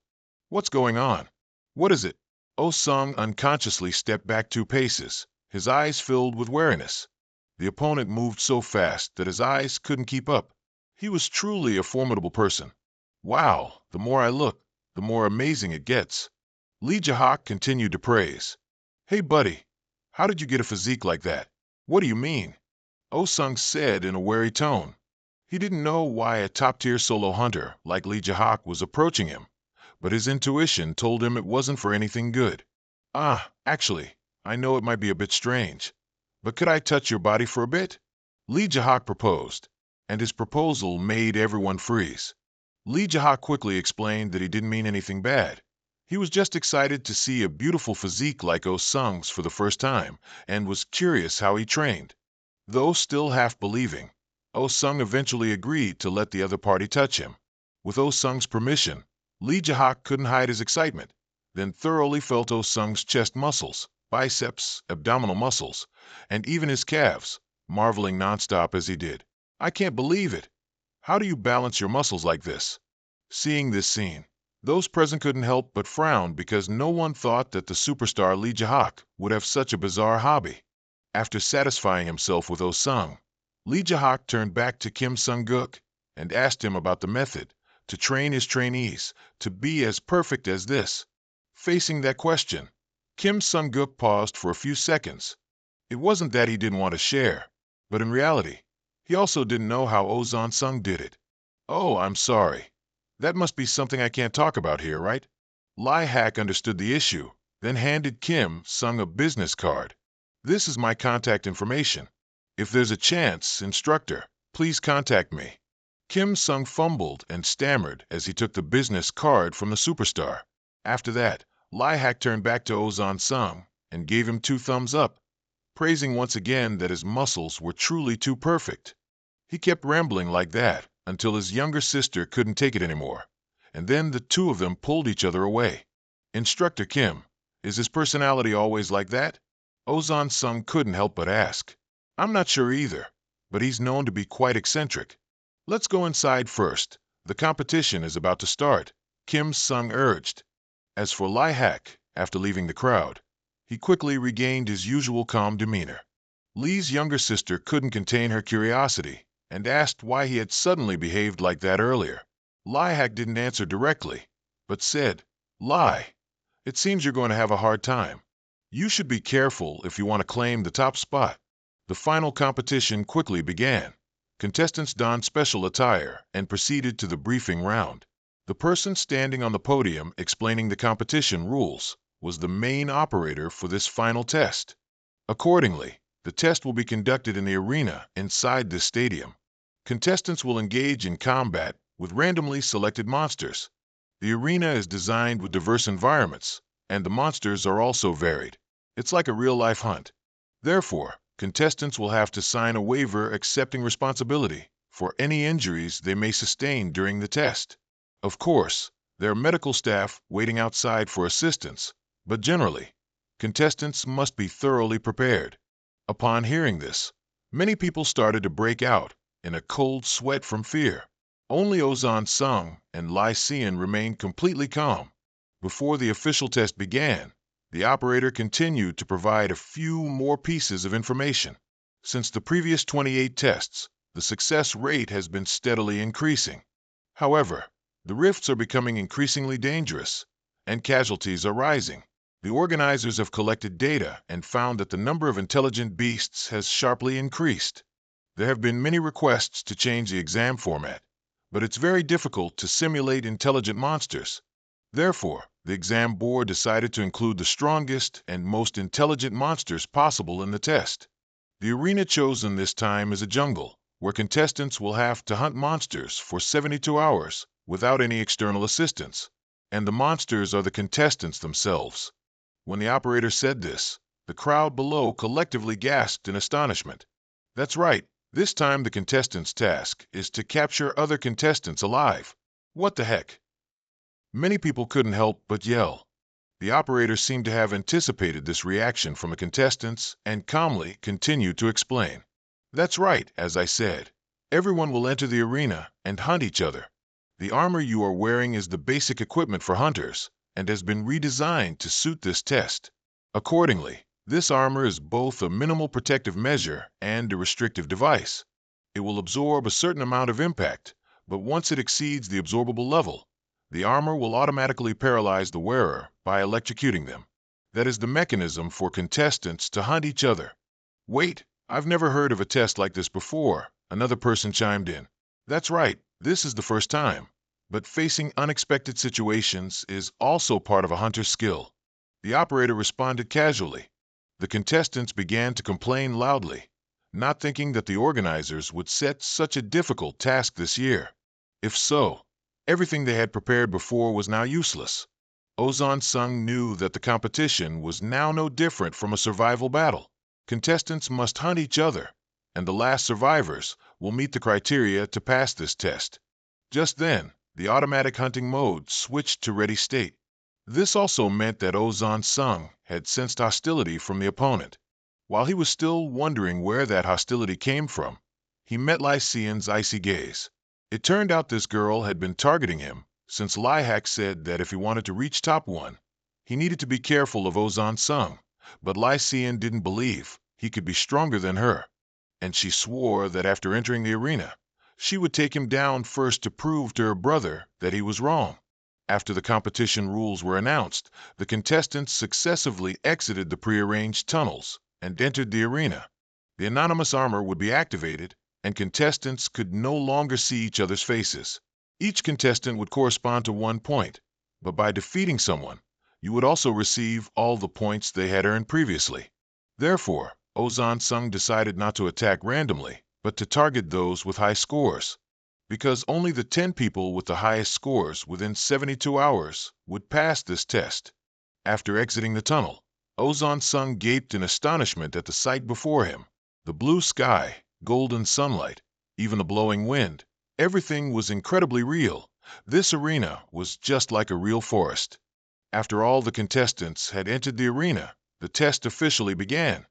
What's going on? What is it? Oh Sung unconsciously stepped back 2 paces, his eyes filled with wariness. The opponent moved so fast that his eyes couldn't keep up. He was truly a formidable person. Wow, the more I look, the more amazing it gets. Lee Jahak continued to praise. Hey buddy, how did you get a physique like that? What do you mean? Oh Sung said in a wary tone. He didn't know why a top-tier solo hunter like Lee Jahak was approaching him, but his intuition told him it wasn't for anything good. Actually, I know it might be a bit strange, but could I touch your body for a bit? Lee Jahak proposed, and his proposal made everyone freeze. Lee Jahak quickly explained that he didn't mean anything bad. He was just excited to see a beautiful physique like Oh Sung's for the first time, and was curious how he trained. Though still half believing, Oh Sung eventually agreed to let the other party touch him. With Oh Sung's permission, Lee Jahak couldn't hide his excitement, then thoroughly felt Oh Sung's chest muscles, biceps, abdominal muscles, and even his calves, marveling nonstop as he did. I can't believe it. How do you balance your muscles like this? Seeing this scene, those present couldn't help but frown because no one thought that the superstar Lee Jahak would have such a bizarre hobby. After satisfying himself with Oh Sung, Lee Jahak turned back to Kim Sung-guk and asked him about the method to train his trainees to be as perfect as this. Facing that question, Kim Sung-guk paused for a few seconds. It wasn't that he didn't want to share, but in reality, he also didn't know how Oh Sung did it. Oh, I'm sorry. That must be something I can't talk about here, right? Lai Hak understood the issue, then handed Kim Sung a business card. This is my contact information. If there's a chance, instructor, please contact me. Kim Sung fumbled and stammered as he took the business card from the superstar. After that, Lai Hak turned back to Oh Sung and gave him 2 thumbs up, praising once again that his muscles were truly too perfect. He kept rambling like that until his younger sister couldn't take it anymore, and then the 2 of them pulled each other away. Instructor Kim, is his personality always like that? Oh Sung couldn't help but ask. I'm not sure either, but he's known to be quite eccentric. Let's go inside first. The competition is about to start, Kim Sung urged. As for Lai Hak, after leaving the crowd, he quickly regained his usual calm demeanor. Lee's younger sister couldn't contain her curiosity and asked why he had suddenly behaved like that earlier. Lai Hak didn't answer directly, but said, Lai, it seems you're going to have a hard time. You should be careful if you want to claim the top spot. The final competition quickly began. Contestants donned special attire and proceeded to the briefing round. The person standing on the podium explaining the competition rules was the main operator for this final test. Accordingly, the test will be conducted in the arena inside this stadium. Contestants will engage in combat with randomly selected monsters. The arena is designed with diverse environments, and the monsters are also varied. It's like a real-life hunt. Therefore, contestants will have to sign a waiver accepting responsibility for any injuries they may sustain during the test. Of course, there are medical staff waiting outside for assistance, but generally, contestants must be thoroughly prepared. Upon hearing this, many people started to break out in a cold sweat from fear. Only Ozan Sung and Lai Xian remained completely calm. Before the official test began, the operator continued to provide a few more pieces of information. Since the previous 28 tests, the success rate has been steadily increasing. However, the rifts are becoming increasingly dangerous, and casualties are rising. The organizers have collected data and found that the number of intelligent beasts has sharply increased. There have been many requests to change the exam format, but it's very difficult to simulate intelligent monsters. Therefore, the exam board decided to include the strongest and most intelligent monsters possible in the test. The arena chosen this time is a jungle, where contestants will have to hunt monsters for 72 hours without any external assistance, and the monsters are the contestants themselves. When the operator said this, the crowd below collectively gasped in astonishment. That's right, this time the contestants' task is to capture other contestants alive. What the heck? Many people couldn't help but yell. The operator seemed to have anticipated this reaction from the contestants and calmly continued to explain. That's right, as I said. Everyone will enter the arena and hunt each other. The armor you are wearing is the basic equipment for hunters and has been redesigned to suit this test. Accordingly, this armor is both a minimal protective measure and a restrictive device. It will absorb a certain amount of impact, but once it exceeds the absorbable level, the armor will automatically paralyze the wearer by electrocuting them. That is the mechanism for contestants to hunt each other. Wait, I've never heard of a test like this before, another person chimed in. That's right, this is the first time. But facing unexpected situations is also part of a hunter's skill. The operator responded casually. The contestants began to complain loudly, not thinking that the organizers would set such a difficult task this year. If so, everything they had prepared before was now useless. Ozan Sung knew that the competition was now no different from a survival battle. Contestants must hunt each other, and the last survivors will meet the criteria to pass this test. Just then, the automatic hunting mode switched to ready state. This also meant that Ozan Sung had sensed hostility from the opponent. While he was still wondering where that hostility came from, he met Lai Xian's icy gaze. It turned out this girl had been targeting him, since Lai Hak said that if he wanted to reach top 1, he needed to be careful of Ozan Sung, but Lai Xian didn't believe he could be stronger than her, and she swore that after entering the arena, she would take him down first to prove to her brother that he was wrong. After the competition rules were announced, the contestants successively exited the prearranged tunnels and entered the arena. The anonymous armor would be activated, and contestants could no longer see each other's faces. Each contestant would correspond to 1 point, but by defeating someone, you would also receive all the points they had earned previously. Therefore, Ozan Sung decided not to attack randomly, but to target those with high scores, because only the 10 people with the highest scores within 72 hours would pass this test. After exiting the tunnel, Ozan Sung gaped in astonishment at the sight before him. The blue sky, golden sunlight, even the blowing wind, everything was incredibly real. This arena was just like a real forest. After all the contestants had entered the arena, the test officially began.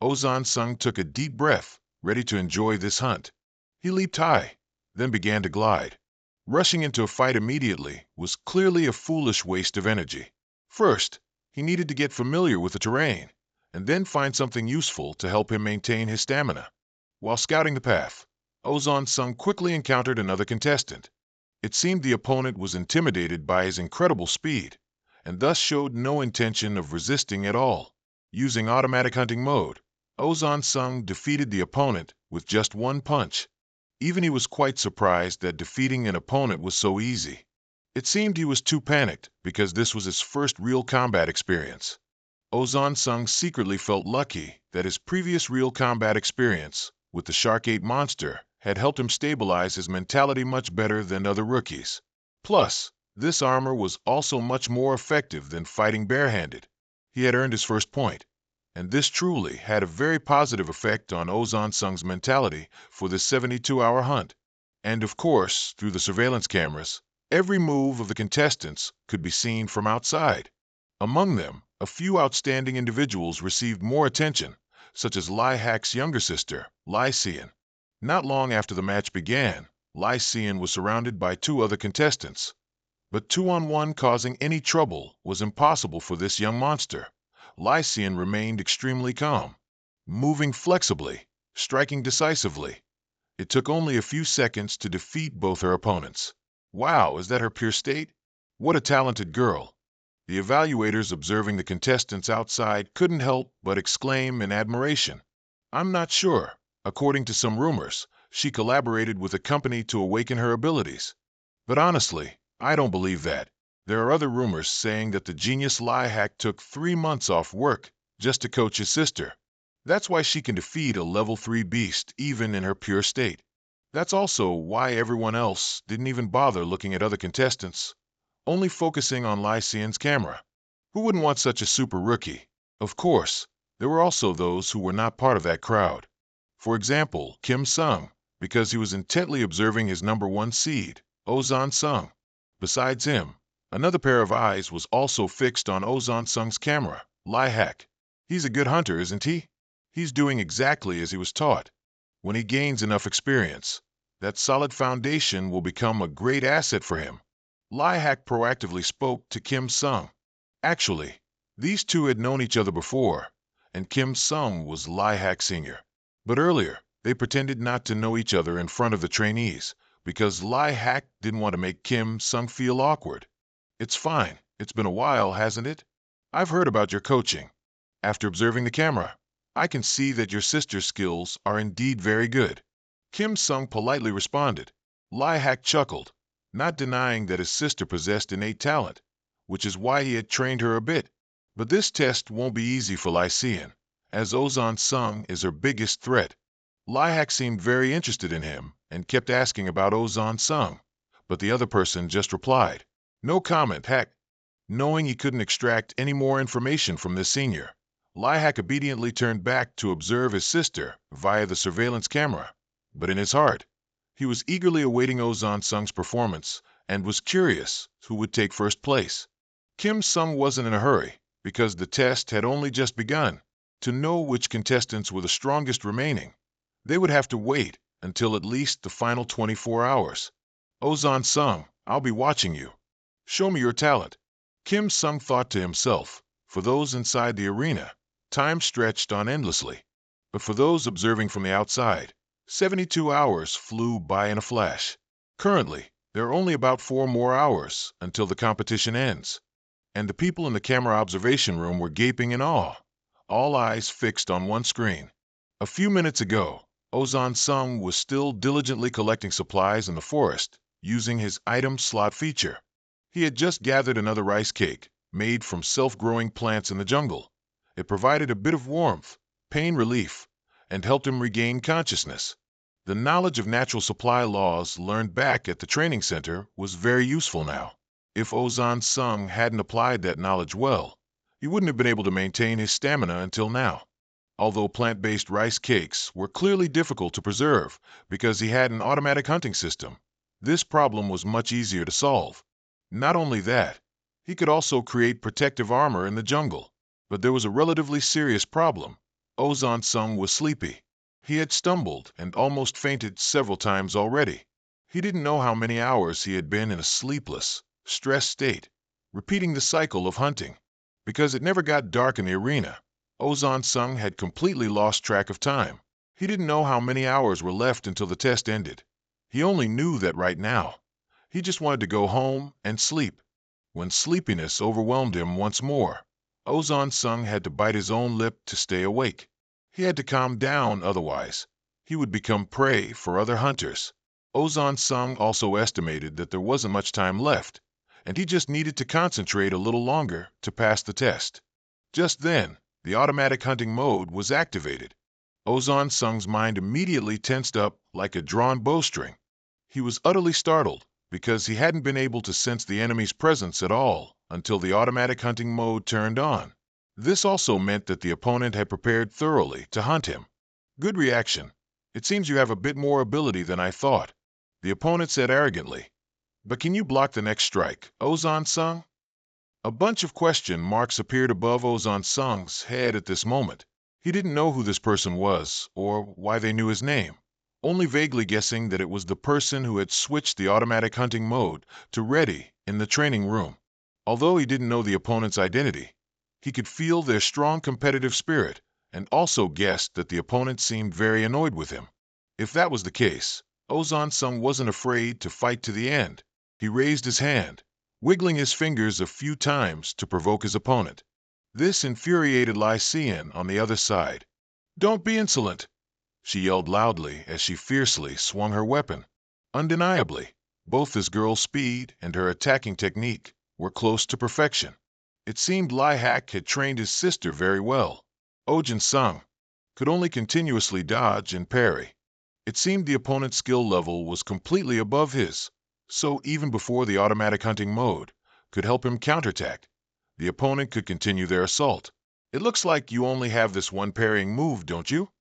Ozan Sung took a deep breath, ready to enjoy this hunt. He leaped high, then began to glide. Rushing into a fight immediately was clearly a foolish waste of energy. First, he needed to get familiar with the terrain, and then find something useful to help him maintain his stamina. While scouting the path, Ozan Sung quickly encountered another contestant. It seemed the opponent was intimidated by his incredible speed, and thus showed no intention of resisting at all. Using automatic hunting mode, Ozan Sung defeated the opponent with just 1 punch. Even he was quite surprised that defeating an opponent was so easy. It seemed he was too panicked because this was his first real combat experience. Ozan Sung secretly felt lucky that his previous real combat experience with the Shark 8 monster had helped him stabilize his mentality much better than other rookies. Plus, this armor was also much more effective than fighting barehanded. He had earned his first point. And this truly had a very positive effect on Ozan Sung's mentality for this 72-hour hunt. And of course, through the surveillance cameras, every move of the contestants could be seen from outside. Among them, a few outstanding individuals received more attention, such as Lai Hak's younger sister, Lai Xian. Not long after the match began, Lai Xian was surrounded by two other contestants. But two-on-one causing any trouble was impossible for this young monster. Lai Xian remained extremely calm, moving flexibly, striking decisively. It took only a few seconds to defeat both her opponents. Wow, is that her pure state? What a talented girl. The evaluators observing the contestants outside couldn't help but exclaim in admiration. I'm not sure. According to some rumors, she collaborated with a company to awaken her abilities. But honestly, I don't believe that. There are other rumors saying that the genius Lai Hak took 3 months off work just to coach his sister. That's why she can defeat a level 3 beast even in her pure state. That's also why everyone else didn't even bother looking at other contestants, only focusing on Lai Xian's camera. Who wouldn't want such a super rookie? Of course, there were also those who were not part of that crowd. For example, Kim Sung, because he was intently observing his number 1 seed, Ozan Sung. Besides him, another pair of eyes was also fixed on Ozan Sung's camera, Lai Hak. He's a good hunter, isn't he? He's doing exactly as he was taught. When he gains enough experience, that solid foundation will become a great asset for him. Lai Hak proactively spoke to Kim Sung. Actually, these two had known each other before, and Kim Sung was Lai Hak Sr. But earlier, they pretended not to know each other in front of the trainees because Lai Hak didn't want to make Kim Sung feel awkward. It's fine. It's been a while, hasn't it? I've heard about your coaching. After observing the camera, I can see that your sister's skills are indeed very good. Kim Sung politely responded. Lai Hak chuckled, not denying that his sister possessed innate talent, which is why he had trained her a bit. But this test won't be easy for Lai Xian, as Ozan Sung is her biggest threat. Lai Hak seemed very interested in him and kept asking about Ozan Sung, but the other person just replied, "No comment, Hak." Knowing he couldn't extract any more information from this senior, Lai Hak obediently turned back to observe his sister via the surveillance camera. But in his heart, he was eagerly awaiting Ozan Sung's performance and was curious who would take first place. Kim Sung wasn't in a hurry because the test had only just begun. To know which contestants were the strongest remaining, they would have to wait until at least the final 24 hours. Ozan Sung, I'll be watching you. Show me your talent. Kim Sung thought to himself. For those inside the arena, time stretched on endlessly. But for those observing from the outside, 72 hours flew by in a flash. Currently, there are only about 4 more hours until the competition ends, and the people in the camera observation room were gaping in awe, all eyes fixed on one screen. A few minutes ago, Ozan Sung was still diligently collecting supplies in the forest using his item slot feature. He had just gathered another rice cake made from self-growing plants in the jungle. It provided a bit of warmth, pain relief, and helped him regain consciousness. The knowledge of natural supply laws learned back at the training center was very useful now. If Ozan Sung hadn't applied that knowledge well, he wouldn't have been able to maintain his stamina until now. Although plant-based rice cakes were clearly difficult to preserve because he had an automatic hunting system, this problem was much easier to solve. Not only that, he could also create protective armor in the jungle. But there was a relatively serious problem. Ozan Sung was sleepy. He had stumbled and almost fainted several times already. He didn't know how many hours he had been in a sleepless, stressed state, repeating the cycle of hunting. Because it never got dark in the arena, Ozan Sung had completely lost track of time. He didn't know how many hours were left until the test ended. He only knew that right now, he just wanted to go home and sleep. When sleepiness overwhelmed him once more, Ozan Sung had to bite his own lip to stay awake. He had to calm down, otherwise he would become prey for other hunters. Ozan Sung also estimated that there wasn't much time left, and he just needed to concentrate a little longer to pass the test. Just then, the automatic hunting mode was activated. Ozan Sung's mind immediately tensed up like a drawn bowstring. He was utterly startled because he hadn't been able to sense the enemy's presence at all until the automatic hunting mode turned on. This also meant that the opponent had prepared thoroughly to hunt him. Good reaction. It seems you have a bit more ability than I thought, the opponent said arrogantly. But can you block the next strike, Ozan-sung? A bunch of question marks appeared above Ozan-sung's head at this moment. He didn't know who this person was, or why they knew his name, only vaguely guessing that it was the person who had switched the automatic hunting mode to ready in the training room. Although he didn't know the opponent's identity, he could feel their strong competitive spirit and also guessed that the opponent seemed very annoyed with him. If that was the case, Ozan-sung wasn't afraid to fight to the end. He raised his hand, wiggling his fingers a few times to provoke his opponent. This infuriated Lai Xian on the other side. "Don't be insolent!" she yelled loudly as she fiercely swung her weapon. Undeniably, both this girl's speed and her attacking technique were close to perfection. It seemed Lai Hak had trained his sister very well. Ojin-sung could only continuously dodge and parry. It seemed the opponent's skill level was completely above his, so even before the automatic hunting mode could help him counterattack, the opponent could continue their assault. "It looks like you only have this one parrying move, don't you?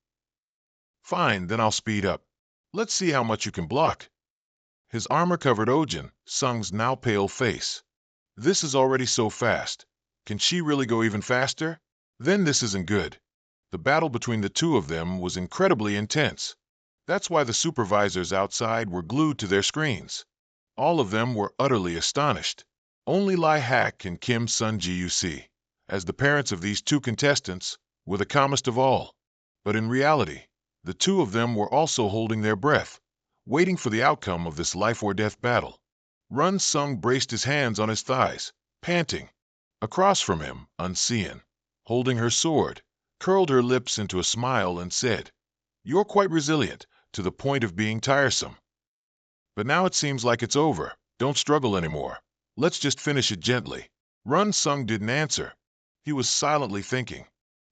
Fine, then I'll speed up. Let's see how much you can block." His armor covered Ojin-sung's now pale face. This is already so fast. Can she really go even faster? Then this isn't good. The battle between the two of them was incredibly intense. That's why the supervisors outside were glued to their screens. All of them were utterly astonished. Only Lai Hak and Kim Sun-Ji-UC, as the parents of these two contestants, were the calmest of all. But in reality, the two of them were also holding their breath, waiting for the outcome of this life-or-death battle. Run-sung braced his hands on his thighs, panting. Across from him, Unseen, holding her sword, curled her lips into a smile and said, "You're quite resilient, to the point of being tiresome. But now it seems like it's over. Don't struggle anymore. Let's just finish it gently." Run-sung didn't answer. He was silently thinking.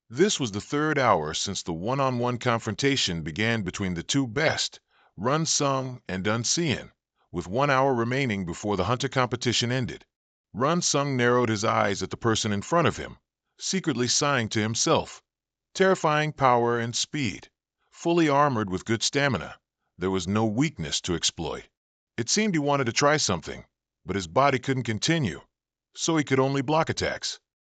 This was the third hour since the one-on-one confrontation began between the two best, Run-sung and Unseen, with 1 hour remaining before the hunter competition ended. Run-sung narrowed his eyes at the person in front of him, secretly sighing to himself. Terrifying power and speed. Fully armored with good stamina, there was no weakness to exploit. It seemed he wanted to try something, but his body couldn't continue, so he could only block attacks.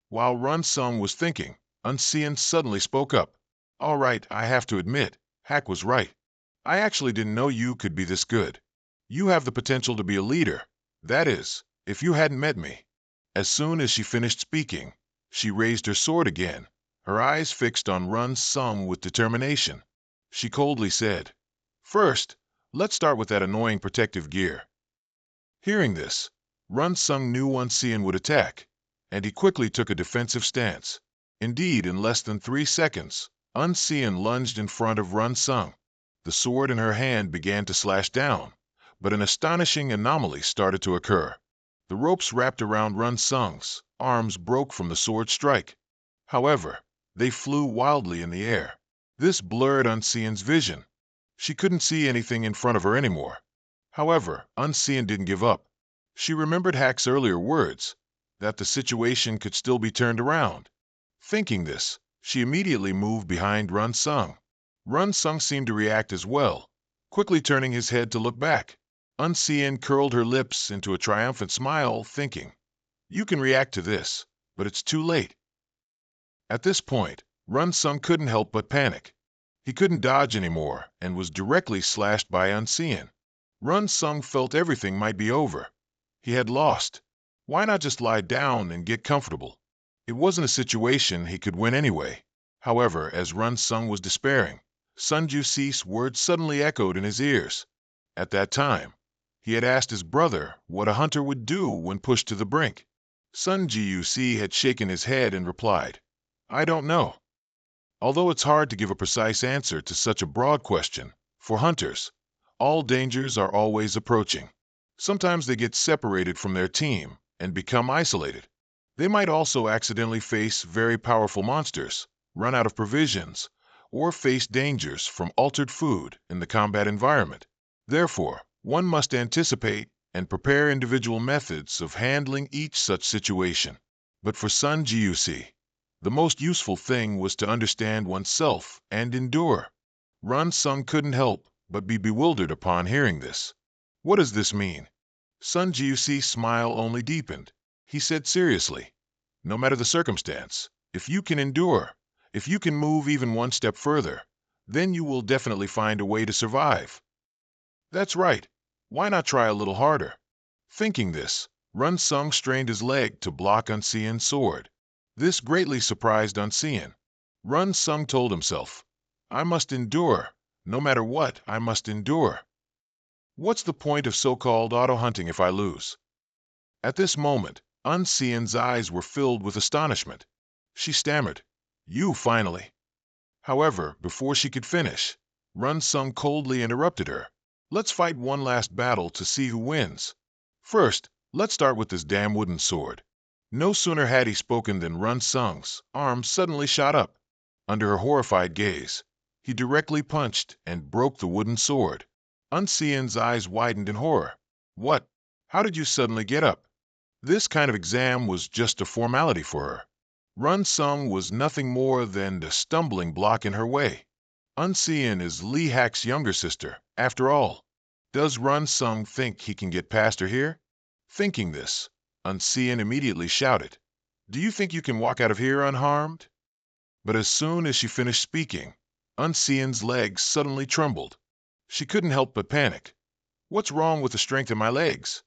While Run-sung was thinking, Unseen suddenly spoke up. "All right, I have to admit, Hak was right. I actually didn't know you could be this good. You have the potential to be a leader. That is, if you hadn't met me." As soon as she finished speaking, she raised her sword again, her eyes fixed on Run-sung with determination. She coldly said, "First, let's start with that annoying protective gear." Hearing this, Run-sung knew Unseen would attack, and he quickly took a defensive stance. Indeed, in less than 3 seconds, Unseen lunged in front of Run-sung. The sword in her hand began to slash down, but an astonishing anomaly started to occur. The ropes wrapped around Run-sung's arms broke from the sword strike. However, they flew wildly in the air. This blurred Unseen's vision. She couldn't see anything in front of her anymore. However, Unseen didn't give up. She remembered Hak's earlier words, that the situation could still be turned around. Thinking this, she immediately moved behind Run-sung. Run-sung seemed to react as well, quickly turning his head to look back. Unseen curled her lips into a triumphant smile, thinking, "You can react to this, but it's too late." At this point, Run-sung couldn't help but panic. He couldn't dodge anymore and was directly slashed by Unseen. Run-sung felt everything might be over. He had lost. Why not just lie down and get comfortable? It wasn't a situation he could win anyway. However, as Run-sung was despairing, Sun-Ju-Ce's words suddenly echoed in his ears. At that time, he had asked his brother what a hunter would do when pushed to the brink. Sun-Ji-UC had shaken his head and replied, "I don't know." Although it's hard to give a precise answer to such a broad question, for hunters, all dangers are always approaching. Sometimes they get separated from their team and become isolated. They might also accidentally face very powerful monsters, run out of provisions, or face dangers from altered food in the combat environment. Therefore, one must anticipate and prepare individual methods of handling each such situation. But for Sun-Ji-UC, The most useful thing was to understand oneself and endure. Run Sung couldn't help but be bewildered upon hearing this. What does this mean? Sun Jiuxi's smile only deepened. He said seriously, no matter the circumstance, if you can endure, if you can move even one step further, then you will definitely find a way to survive. That's right. Why not try a little harder? Thinking this, Run Sung strained his leg to block Unseen's sword. This greatly surprised Unseen. Run Sung told himself, I must endure. No matter what, I must endure. What's the point of so-called auto-hunting if I lose? At this moment, Unseen's eyes were filled with astonishment. She stammered, You finally. However, before she could finish, Run Sung coldly interrupted her. Let's fight one last battle to see who wins. First, let's start with this damn wooden sword. No sooner had he spoken than Run Sung's arm suddenly shot up. Under her horrified gaze, he directly punched and broke the wooden sword. Unseen's eyes widened in horror. What? How did you suddenly get up? This kind of exam was just a formality for her. Run Sung was nothing more than the stumbling block in her way. Unseen is Lee Hack's younger sister, after all. Does Run Sung think he can get past her here? Thinking this, Unseen immediately shouted, Do you think you can walk out of here unharmed? But as soon as she finished speaking, Unseen's legs suddenly trembled. She couldn't help but panic. What's wrong with the strength in my legs?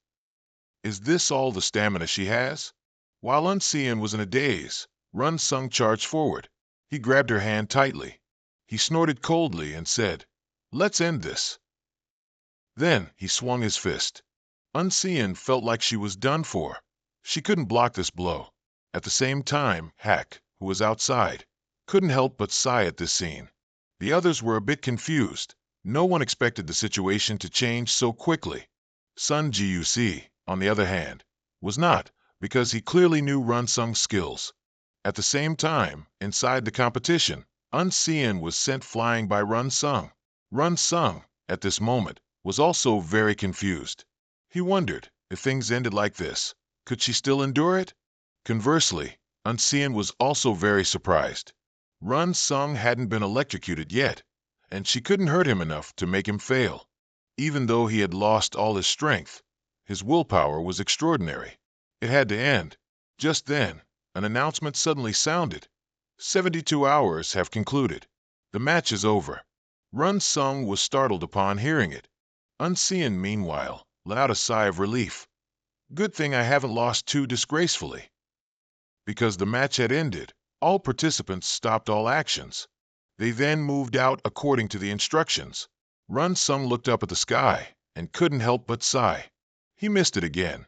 Is this all the stamina she has? While Unseen was in a daze, Run Sung charged forward. He grabbed her hand tightly. He snorted coldly and said, Let's end this. Then he swung his fist. Unseen felt like she was done for. She couldn't block this blow. At the same time, Hack, who was outside, couldn't help but sigh at this scene. The others were a bit confused. No one expected the situation to change so quickly. Sun Jiuxi, on the other hand, was not, because he clearly knew Run Sung's skills. At the same time, inside the competition, Unseen was sent flying by Run Sung. Run Sung, at this moment, was also very confused. He wondered, if things ended like this, could she still endure it? Conversely, Unseen was also very surprised. Run Sung hadn't been electrocuted yet, and she couldn't hurt him enough to make him fail. Even though he had lost all his strength, his willpower was extraordinary. It had to end. Just then, an announcement suddenly sounded. 72 hours have concluded. The match is over. Run Sung was startled upon hearing it. Unseen, meanwhile, let out a sigh of relief. Good thing I haven't lost too disgracefully. Because the match had ended, all participants stopped all actions. They then moved out according to the instructions. Run Sung looked up at the sky and couldn't help but sigh. He missed it again.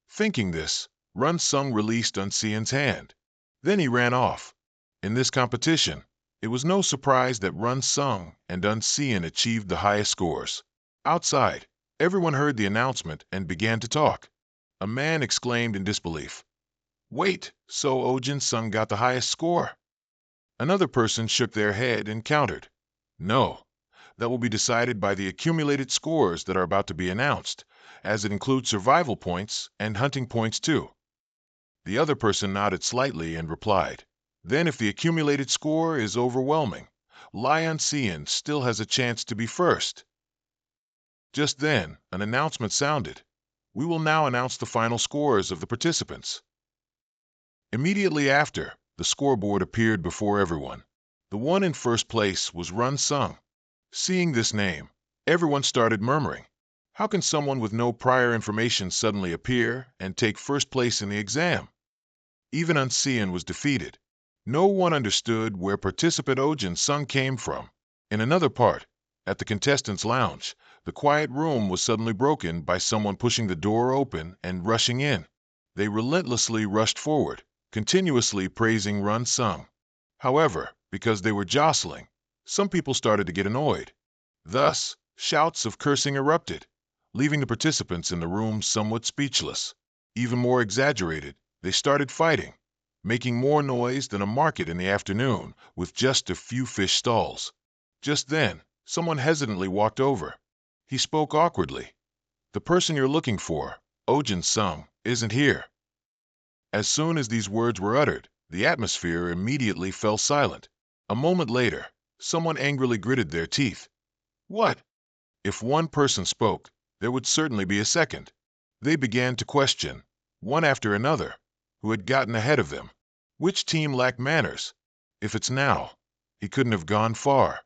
Thinking this, Run Sung released Unseen's hand. Then he ran off. In this competition, it was no surprise that Run Sung and Unseen achieved the highest scores. Outside, everyone heard the announcement and began to talk. A man exclaimed in disbelief, Wait, so Ojin Sung got the highest score? Another person shook their head and countered, No, that will be decided by the accumulated scores that are about to be announced, as it includes survival points and hunting points too. The other person nodded slightly and replied, Then if the accumulated score is overwhelming, Lion Cian still has a chance to be first. Just then, an announcement sounded. We will now announce the final scores of the participants. Immediately after, the scoreboard appeared before everyone. The one in first place was Run Sung. Seeing this name, everyone started murmuring. How can someone with no prior information suddenly appear and take first place in the exam? Even Unseen was defeated. No one understood where participant Ojin Sung came from. In another part, at the contestants' lounge, the quiet room was suddenly broken by someone pushing the door open and rushing in. They relentlessly rushed forward, continuously praising Run Sung. However, because they were jostling, some people started to get annoyed. Thus, shouts of cursing erupted, leaving the participants in the room somewhat speechless. Even more exaggerated, they started fighting, making more noise than a market in the afternoon with just a few fish stalls. Just then, someone hesitantly walked over. He spoke awkwardly. The person you're looking for, Ojin Sung, isn't here. As soon as these words were uttered, The atmosphere immediately fell silent. A moment later, someone angrily gritted their teeth. What? If one person spoke, there would certainly be a second. They began to question, one after another, who had gotten ahead of them. Which team lacked manners? If it's now, he couldn't have gone far.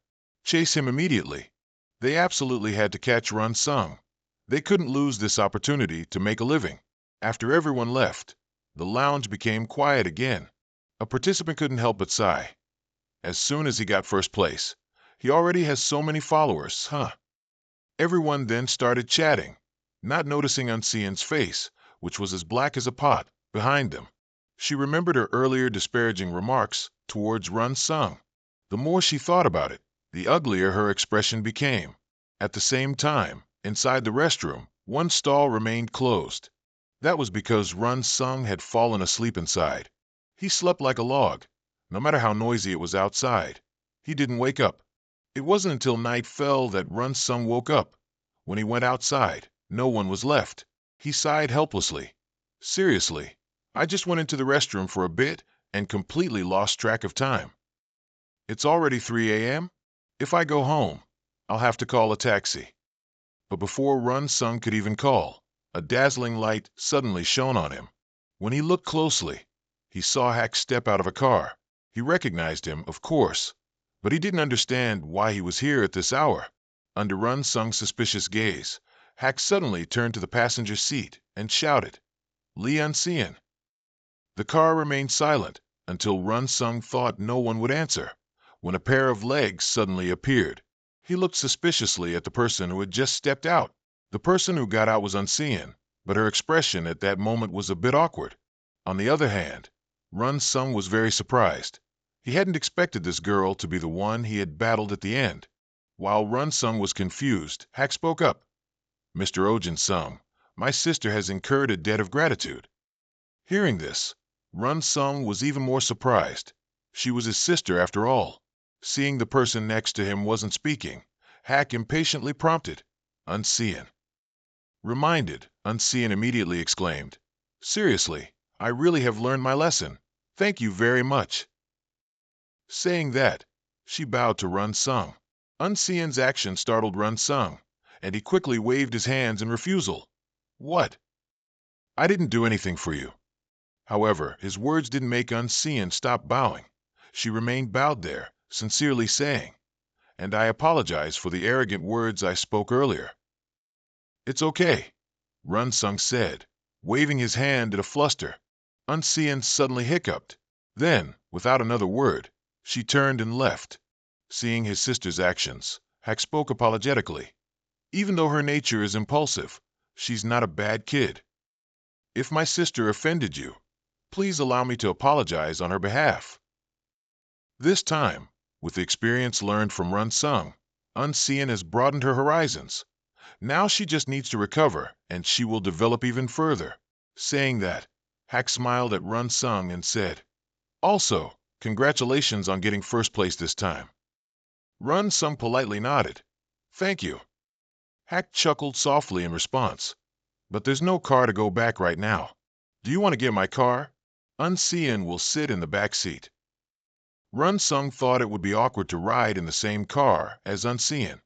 Chase him immediately. They absolutely had to catch Run Sung. They couldn't lose this opportunity to make a living. After everyone left, the lounge became quiet again. A participant couldn't help but sigh. As soon as he got first place, he already has so many followers, huh? Everyone then started chatting, not noticing Unseen's face, which was as black as a pot, behind them. She remembered her earlier disparaging remarks towards Run Sung. The more she thought about it, the uglier her expression became. At the same time, inside the restroom, one stall remained closed. That was because Run Sung had fallen asleep inside. He slept like a log, no matter how noisy it was outside. He didn't wake up. It wasn't until night fell that Run Sung woke up. When he went outside, no one was left. He sighed helplessly. Seriously, I just went into the restroom for a bit and completely lost track of time. It's already 3 a.m.? If I go home, I'll have to call a taxi. But before Run Sung could even call, a dazzling light suddenly shone on him. When he looked closely, he saw Hack step out of a car. He recognized him, of course, but he didn't understand why he was here at this hour. Under Run Sung's suspicious gaze, Hack suddenly turned to the passenger seat and shouted, "Lee Unseen." The car remained silent until Run Sung thought no one would answer, when a pair of legs suddenly appeared. He looked suspiciously at the person who had just stepped out. The person who got out was Unseen, but her expression at that moment was a bit awkward. On the other hand, Run Sung was very surprised. He hadn't expected this girl to be the one he had battled at the end. While Run Sung was confused, Hack spoke up. "Mr. Ojin Sung, my sister has incurred a debt of gratitude." Hearing this, Run Sung was even more surprised. She was his sister after all. Seeing the person next to him wasn't speaking, Hack impatiently prompted, "Unseen." Reminded, Unseen immediately exclaimed, "Seriously, I really have learned my lesson. Thank you very much." Saying that, she bowed to Run Sung. Unseen's action startled Run Sung, and he quickly waved his hands in refusal. "What? I didn't do anything for you." However, his words didn't make Unseen stop bowing. She remained bowed there, sincerely saying, "And I apologize for the arrogant words I spoke earlier." "It's okay," Run Sung said, waving his hand in a fluster. Unseen suddenly hiccuped. Then, without another word, she turned and left. Seeing his sister's actions, Hack spoke apologetically. "Even though her nature is impulsive, she's not a bad kid. If my sister offended you, please allow me to apologize on her behalf." This time, with the experience learned from Run Sung, Unseen has broadened her horizons. Now she just needs to recover, and she will develop even further. Saying that, Hack smiled at Run Sung and said, "Also, congratulations on getting first place this time." Run Sung politely nodded. "Thank you." Hack chuckled softly in response. "But there's no car to go back right now. Do you want to get my car? Unseen will sit in the back seat." Run Sung thought it would be awkward to ride in the same car as Unseen.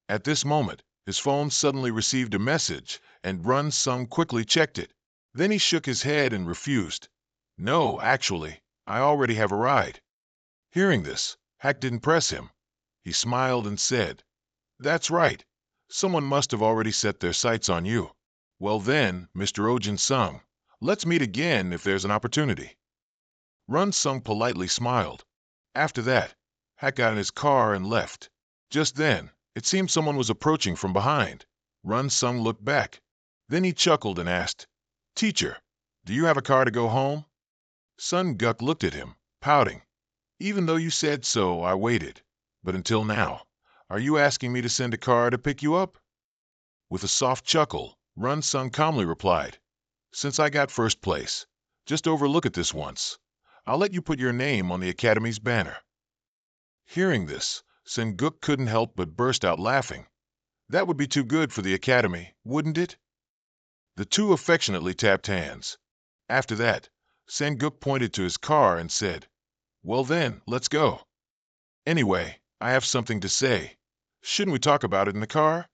At this moment, his phone suddenly received a message, and Run Sung quickly checked it. Then he shook his head and refused. "No, actually, I already have a ride." Hearing this, Hack didn't press him. He smiled and said, "That's right. Someone must have already set their sights on you. Well then, Mr. Ojin Sung, let's meet again if there's an opportunity." Run Sung politely smiled. After that, Hack got in his car and left. Just then, it seemed someone was approaching from behind. Run Sung looked back. Then he chuckled and asked, "Teacher, do you have a car to go home?" Sun Guk looked at him, pouting. "Even though you said so, I waited. But until now, are you asking me to send a car to pick you up?" With a soft chuckle, Run Sung calmly replied, "Since I got first place, just overlook it this once. I'll let you put your name on the Academy's banner." Hearing this, Sun Guk couldn't help but burst out laughing. That would be too good for the Academy, wouldn't it? The two affectionately tapped hands. After that, Sanguk pointed to his car and said, "Well then, let's go. Anyway, I have something to say. Shouldn't we talk about it in the car?"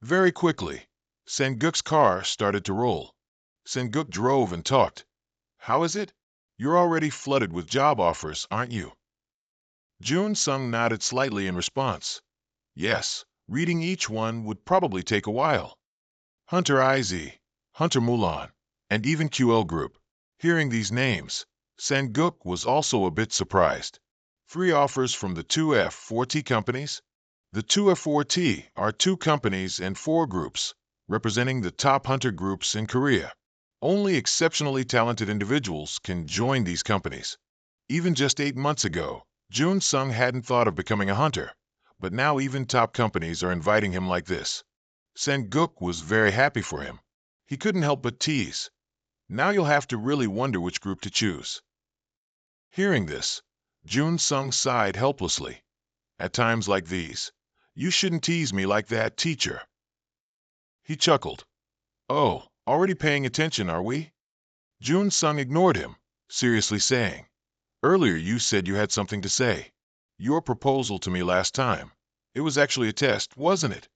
Very quickly, Sanguk's car started to roll. Sanguk drove and talked. "How is it? You're already flooded with job offers, aren't you?" Jun Sung nodded slightly in response. Yes, reading each one would probably take a while. Hunter IZ, Hunter Mulan, and even QL Group. Hearing these names, Sanguk was also a bit surprised. 3 offers from the 2F4T companies? The 2F4T are 2 companies and 4 groups, representing the top hunter groups in Korea. Only exceptionally talented individuals can join these companies. Even just 8 months ago, Jun Sung hadn't thought of becoming a hunter, but now even top companies are inviting him like this. Sanguk was very happy for him. He couldn't help but tease. Now you'll have to really wonder which group to choose. Hearing this, Jun Sung sighed helplessly. At times like these, you shouldn't tease me like that, teacher. He chuckled. Oh, already paying attention, are we? Jun Sung ignored him, seriously saying, Earlier you said you had something to say. Your proposal to me last time. It was actually a test, wasn't it?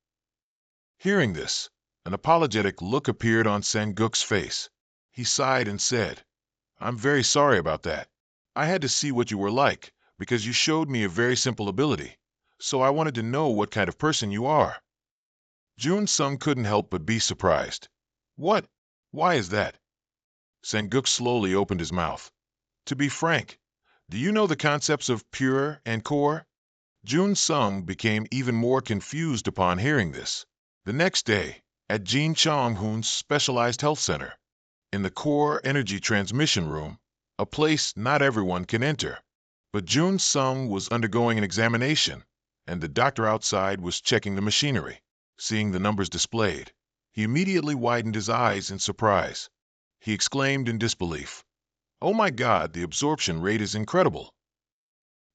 Hearing this, an apologetic look appeared on Sanguk's face. He sighed and said, I'm very sorry about that. I had to see what you were like, because you showed me a very simple ability, so I wanted to know what kind of person you are. Jun Sung couldn't help but be surprised. What? Why is that? Sanguk slowly opened his mouth. To be frank, do you know the concepts of pure and core? Jun Sung became even more confused upon hearing this. The next day, at Jin Chong-hoon's specialized health center, in the core energy transmission room, a place not everyone can enter. But Jun Sung was undergoing an examination, and the doctor outside was checking the machinery. Seeing the numbers displayed, he immediately widened his eyes in surprise. He exclaimed in disbelief, Oh my God, the absorption rate is incredible.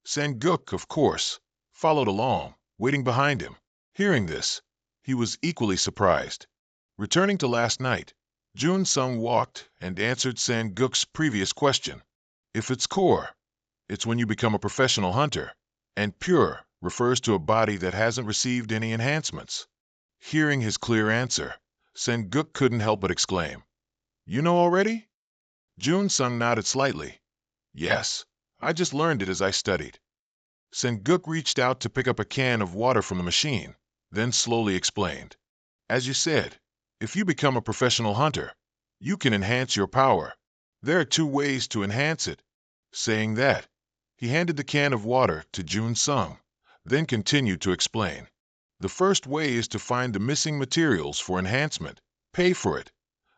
Sanguk, of course, followed along, waiting behind him. Hearing this, he was equally surprised. Returning to last night, Jun Sung walked and answered Sanguk's previous question. If it's core, it's when you become a professional hunter, and pure refers to a body that hasn't received any enhancements. Hearing his clear answer, Sanguk couldn't help but exclaim, You know already? Jun Sung nodded slightly. Yes, I just learned it as I studied. Sanguk reached out to pick up a can of water from the machine, then slowly explained. As you said, if you become a professional hunter, you can enhance your power. There are 2 ways to enhance it. Saying that, he handed the can of water to Jun Sung, then continued to explain. The first way is to find the missing materials for enhancement, pay for it.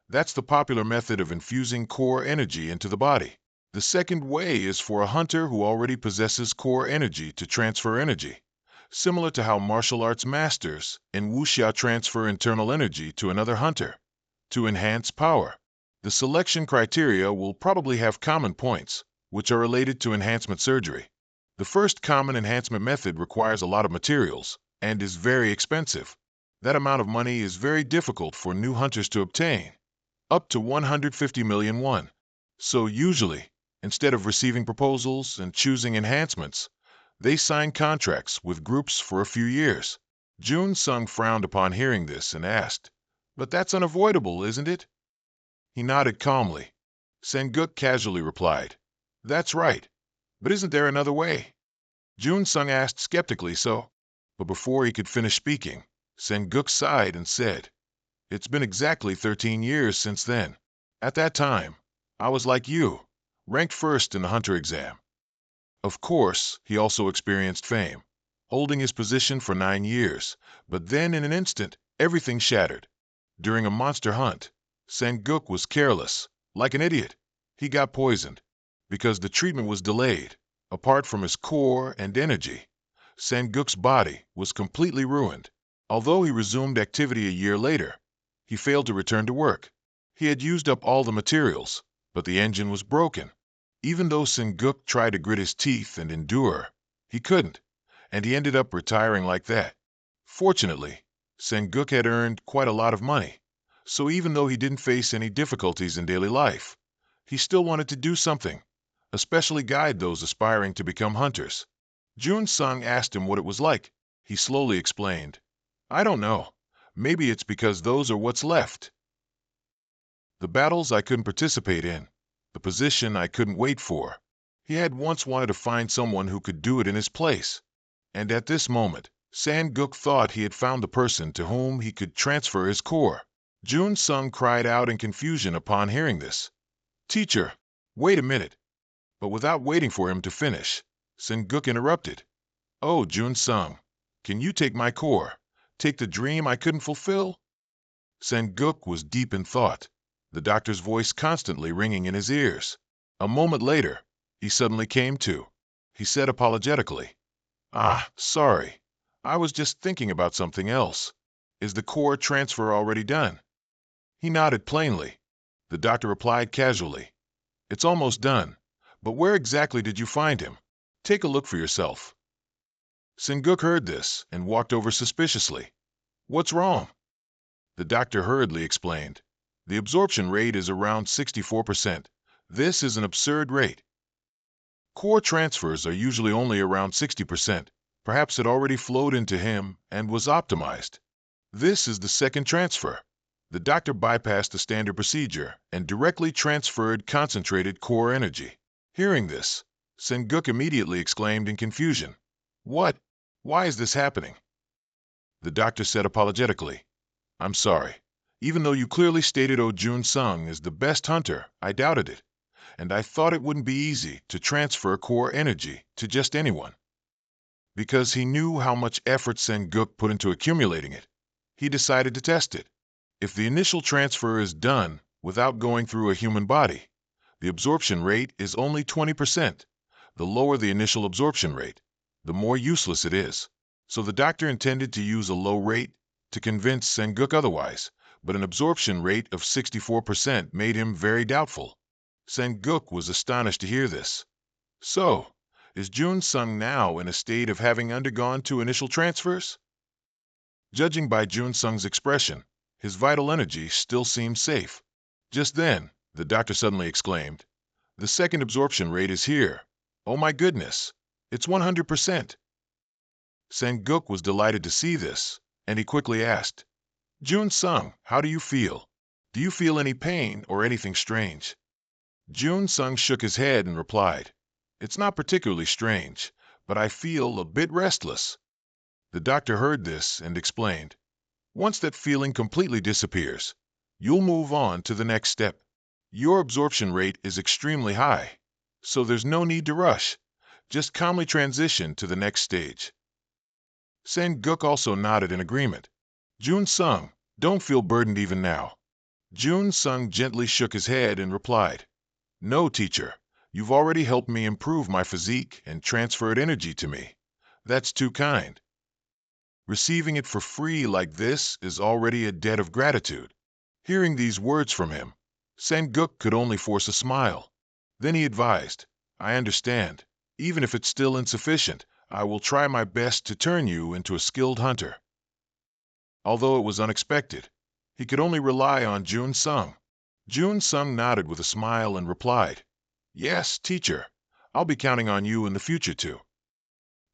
That's the popular method of infusing core energy into the body. The second way is for a hunter who already possesses core energy to transfer energy, similar to how martial arts masters in wuxia transfer internal energy to another hunter. To enhance power, the selection criteria will probably have common points, which are related to enhancement surgery. The first common enhancement method requires a lot of materials and is very expensive. That amount of money is very difficult for new hunters to obtain, up to 150 million won. So usually, instead of receiving proposals and choosing enhancements, they sign contracts with groups for a few years. Jun Sung frowned upon hearing this and asked, But that's unavoidable, isn't it? He nodded calmly. Sanguk casually replied, That's right. But isn't there another way? Jun Sung asked skeptically but before he could finish speaking, Sanguk sighed and said, It's been exactly 13 years since then. At that time, I was like you, ranked first in the hunter exam. Of course, he also experienced fame, holding his position for 9 years, but then in an instant, everything shattered. During a monster hunt, Sanguk was careless, like an idiot. He got poisoned. Because the treatment was delayed, apart from his core and energy, Sanguk's body was completely ruined. Although he resumed activity a year later, he failed to return to work. He had used up all the materials, but the engine was broken. Even though Sanguk tried to grit his teeth and endure, he couldn't, and he ended up retiring like that. Fortunately, Sanguk had earned quite a lot of money, so even though he didn't face any difficulties in daily life, he still wanted to do something, especially guide those aspiring to become hunters. Jun Sung asked him what it was like. He slowly explained, I don't know. Maybe it's because those are what's left. The battles I couldn't participate in, the position I couldn't wait for. He had once wanted to find someone who could do it in his place. And at this moment, Sang-guk thought he had found the person to whom he could transfer his core. Jun Sung cried out in confusion upon hearing this. Teacher, wait a minute. But without waiting for him to finish, Sang-guk interrupted. Oh, Jun Sung, can you take my core? Take the dream I couldn't fulfill? Sang-guk was deep in thought, the doctor's voice constantly ringing in his ears. A moment later, he suddenly came to. He said apologetically, sorry. I was just thinking about something else. Is the core transfer already done? He nodded plainly. The doctor replied casually, It's almost done. But where exactly did you find him? Take a look for yourself. Sang-guk heard this and walked over suspiciously. What's wrong? The doctor hurriedly explained. The absorption rate is around 64%. This is an absurd rate. Core transfers are usually only around 60%. Perhaps it already flowed into him and was optimized. This is the second transfer. The doctor bypassed the standard procedure and directly transferred concentrated core energy. Hearing this, Sang-guk immediately exclaimed in confusion. What? Why is this happening? The doctor said apologetically, I'm sorry. Even though you clearly stated Oh Jun Sung is the best hunter, I doubted it. And I thought it wouldn't be easy to transfer core energy to just anyone. Because he knew how much effort Sang-guk put into accumulating it, he decided to test it. If the initial transfer is done without going through a human body, the absorption rate is only 20%. The lower the initial absorption rate, the more useless it is. So the doctor intended to use a low rate to convince Sang-guk otherwise, but an absorption rate of 64% made him very doubtful. Sang-guk was astonished to hear this. So, is Jun Sung now in a state of having undergone 2 initial transfers? Judging by Jun Sung's expression, his vital energy still seemed safe. Just then, the doctor suddenly exclaimed, The second absorption rate is here. Oh my goodness, it's 100%. Sang-guk was delighted to see this, and he quickly asked, Jun Sung, how do you feel? Do you feel any pain or anything strange? Jun Sung shook his head and replied, It's not particularly strange, but I feel a bit restless. The doctor heard this and explained, Once that feeling completely disappears, you'll move on to the next step. Your absorption rate is extremely high, so there's no need to rush. Just calmly transition to the next stage. Sang-guk also nodded in agreement. Jun Sung, don't feel burdened even now. Jun Sung gently shook his head and replied, No, teacher, you've already helped me improve my physique and transferred energy to me. That's too kind. Receiving it for free like this is already a debt of gratitude. Hearing these words from him, Sang-guk could only force a smile. Then he advised, I understand. Even if it's still insufficient, I will try my best to turn you into a skilled hunter. Although it was unexpected, he could only rely on Jun Sung. Jun Sung nodded with a smile and replied, Yes, teacher, I'll be counting on you in the future too.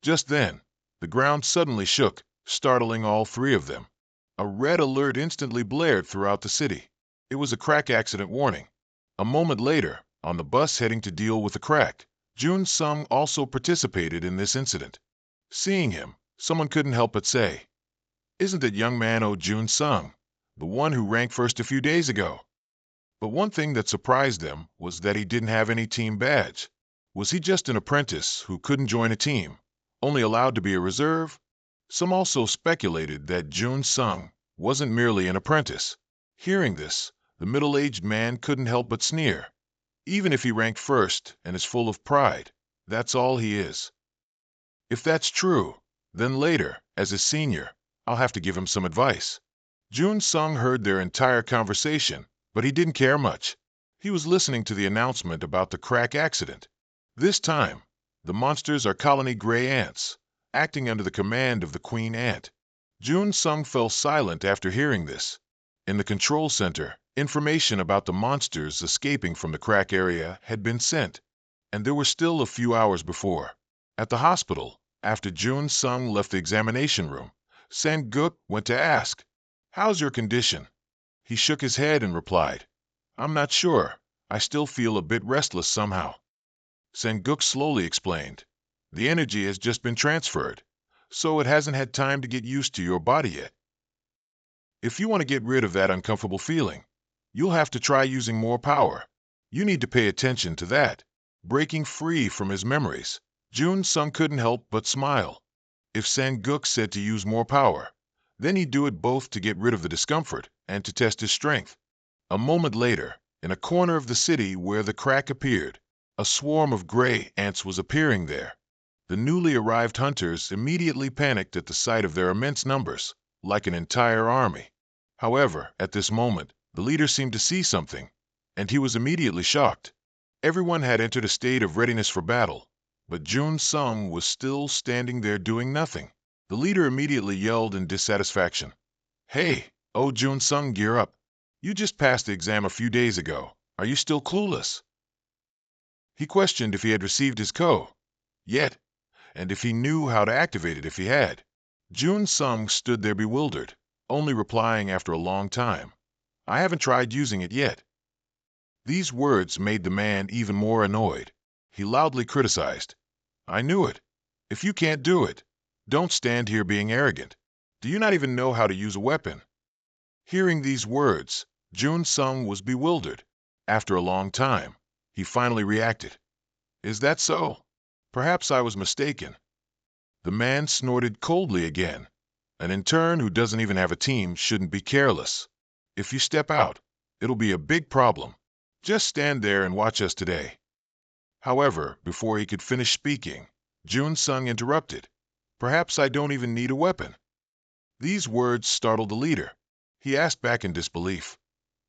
Just then, the ground suddenly shook, startling all 3 of them. A red alert instantly blared throughout the city. It was a crack accident warning. A moment later, on the bus heading to deal with the crack, Jun Sung also participated in this incident. Seeing him, someone couldn't help but say, Isn't that young man Oh Jun Sung, the one who ranked first a few days ago? But one thing that surprised them was that he didn't have any team badge. Was he just an apprentice who couldn't join a team, only allowed to be a reserve? Some also speculated that Jun Sung wasn't merely an apprentice. Hearing this, the middle-aged man couldn't help but sneer. Even if he ranked first and is full of pride, that's all he is. If that's true, then later, as a senior, I'll have to give him some advice. Jun Sung heard their entire conversation, but he didn't care much. He was listening to the announcement about the crack accident. This time, the monsters are colony gray ants, acting under the command of the queen ant. Jun Sung fell silent after hearing this. In the control center, Information about the monsters escaping from the crack area had been sent, and there were still a few hours before. At the hospital, after Jun Sung left the examination room, Sang-guk went to ask, "How's your condition?" He shook his head and replied, "I'm not sure. I still feel a bit restless somehow." Sang-guk slowly explained, "The energy has just been transferred, so it hasn't had time to get used to your body yet. If you want to get rid of that uncomfortable feeling, you'll have to try using more power. You need to pay attention to that." Breaking free from his memories, Jun Sung couldn't help but smile. If Sang-guk said to use more power, then he'd do it both to get rid of the discomfort and to test his strength. A moment later, in a corner of the city where the crack appeared, a swarm of gray ants was appearing there. The newly arrived hunters immediately panicked at the sight of their immense numbers, like an entire army. However, at this moment, the leader seemed to see something, and he was immediately shocked. Everyone had entered a state of readiness for battle, but Jun Sung was still standing there doing nothing. The leader immediately yelled in dissatisfaction, "Hey, oh Jun Sung, gear up. You just passed the exam a few days ago. Are you still clueless?" He questioned if he had received his yet, and if he knew how to activate it if he had. Jun Sung stood there bewildered, only replying after a long time, "I haven't tried using it yet." These words made the man even more annoyed. He loudly criticized, "I knew it. If you can't do it, don't stand here being arrogant. Do you not even know how to use a weapon?" Hearing these words, Jun Sung was bewildered. After a long time, he finally reacted, "Is that so? Perhaps I was mistaken." The man snorted coldly again. "An intern who doesn't even have a team shouldn't be careless. If you step out, it'll be a big problem. Just stand there and watch us today." However, before he could finish speaking, Jun Sung interrupted, "Perhaps I don't even need a weapon." These words startled the leader. He asked back in disbelief,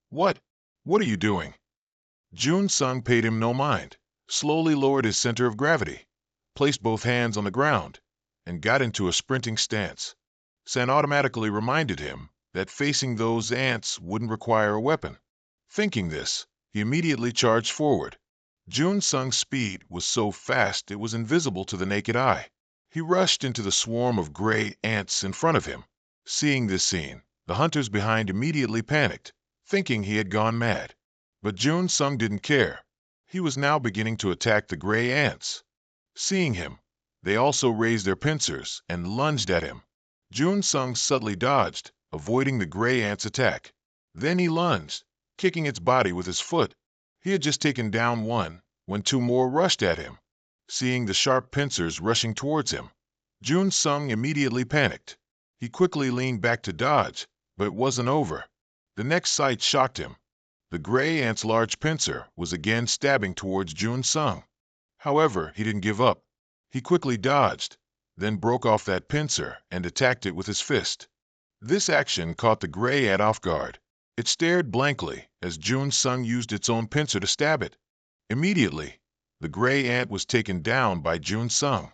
"What? What are you doing?" Jun Sung paid him no mind, slowly lowered his center of gravity, placed both hands on the ground, and got into a sprinting stance. San automatically reminded him that facing those ants wouldn't require a weapon. Thinking this, he immediately charged forward. Jun Sung's speed was so fast it was invisible to the naked eye. He rushed into the swarm of gray ants in front of him. Seeing this scene, the hunters behind immediately panicked, thinking he had gone mad. But Jun Sung didn't care. He was now beginning to attack the gray ants. Seeing him, they also raised their pincers and lunged at him. Jun Sung subtly dodged, avoiding the gray ant's attack. Then he lunged, kicking its body with his foot. He had just taken down one when two more rushed at him. Seeing the sharp pincers rushing towards him, Jun Sung immediately panicked. He quickly leaned back to dodge, but it wasn't over. The next sight shocked him. The gray ant's large pincer was again stabbing towards Jun Sung. However, he didn't give up. He quickly dodged, then broke off that pincer and attacked it with his fist. This action caught the gray ant off guard. It stared blankly as Jun Sung used its own pincer to stab it. Immediately, the gray ant was taken down by Jun Sung.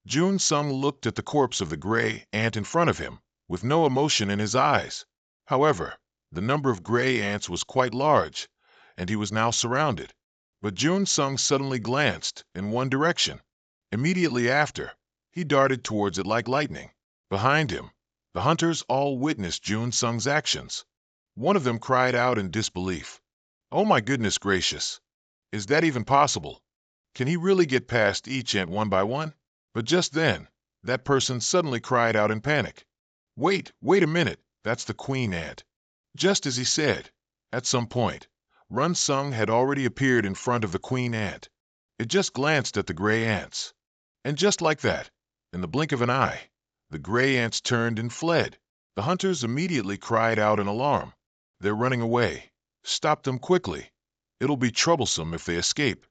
Jun Sung looked at the corpse of the gray ant in front of him, with no emotion in his eyes. However, the number of gray ants was quite large, and he was now surrounded. But Jun Sung suddenly glanced in one direction. Immediately after, he darted towards it like lightning. Behind him, the hunters all witnessed Jun Sung's actions. One of them cried out in disbelief, "Oh my goodness gracious! Is that even possible? Can he really get past each ant one by one?" But just then, that person suddenly cried out in panic, wait a minute, that's the queen ant." Just as he said, at some point, Run Sung had already appeared in front of the queen ant. It just glanced at the gray ants. And just like that, in the blink of an eye, the gray ants turned and fled. The hunters immediately cried out in alarm. "They're running away. Stop them quickly. It'll be troublesome if they escape."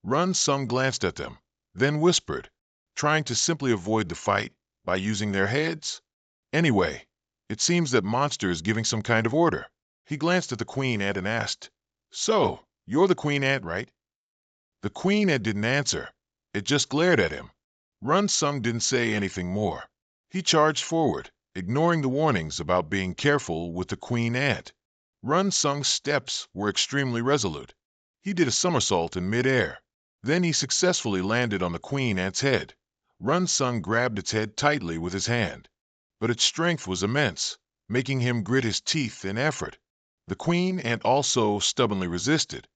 Run Sung glanced at them, then whispered, trying to simply avoid the fight by using their heads. "Anyway, it seems that Monster is giving some kind of order." He glanced at the queen ant and asked, "So, you're the queen ant, right?" The queen ant didn't answer. It just glared at him. Run Sung didn't say anything more. He charged forward, ignoring the warnings about being careful with the queen ant. Run Sung's steps were extremely resolute. He did a somersault in midair. Then he successfully landed on the queen ant's head. Run Sung grabbed its head tightly with his hand. But its strength was immense, making him grit his teeth in effort. The queen ant also stubbornly resisted.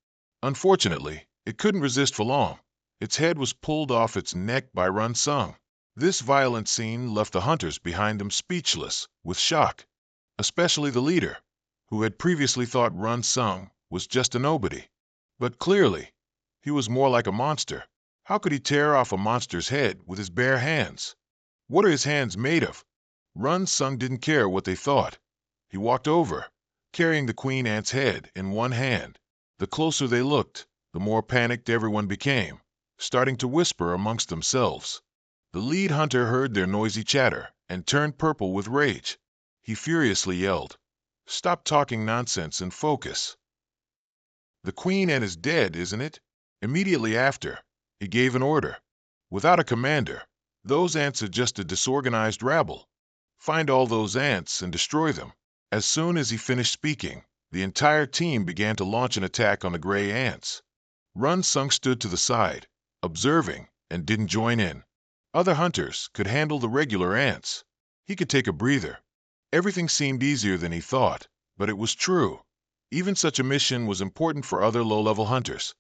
Unfortunately, it couldn't resist for long. Its head was pulled off its neck by Run Sung. This violent scene left the hunters behind them speechless with shock, especially the leader, who had previously thought Run Sung was just a nobody. But clearly, he was more like a monster. How could he tear off a monster's head with his bare hands? What are his hands made of? Run Sung didn't care what they thought. He walked over, carrying the queen ant's head in one hand. The closer they looked, the more panicked everyone became, starting to whisper amongst themselves. The lead hunter heard their noisy chatter and turned purple with rage. He furiously yelled, "Stop talking nonsense and focus. The queen ant is dead, isn't it?" Immediately after, he gave an order. "Without a commander, those ants are just a disorganized rabble. Find all those ants and destroy them." As soon as he finished speaking, the entire team began to launch an attack on the gray ants. Run Sung stood to the side, observing, and didn't join in. Other hunters could handle the regular ants. He could take a breather. Everything seemed easier than he thought, but it was true. Even such a mission was important for other low-level hunters.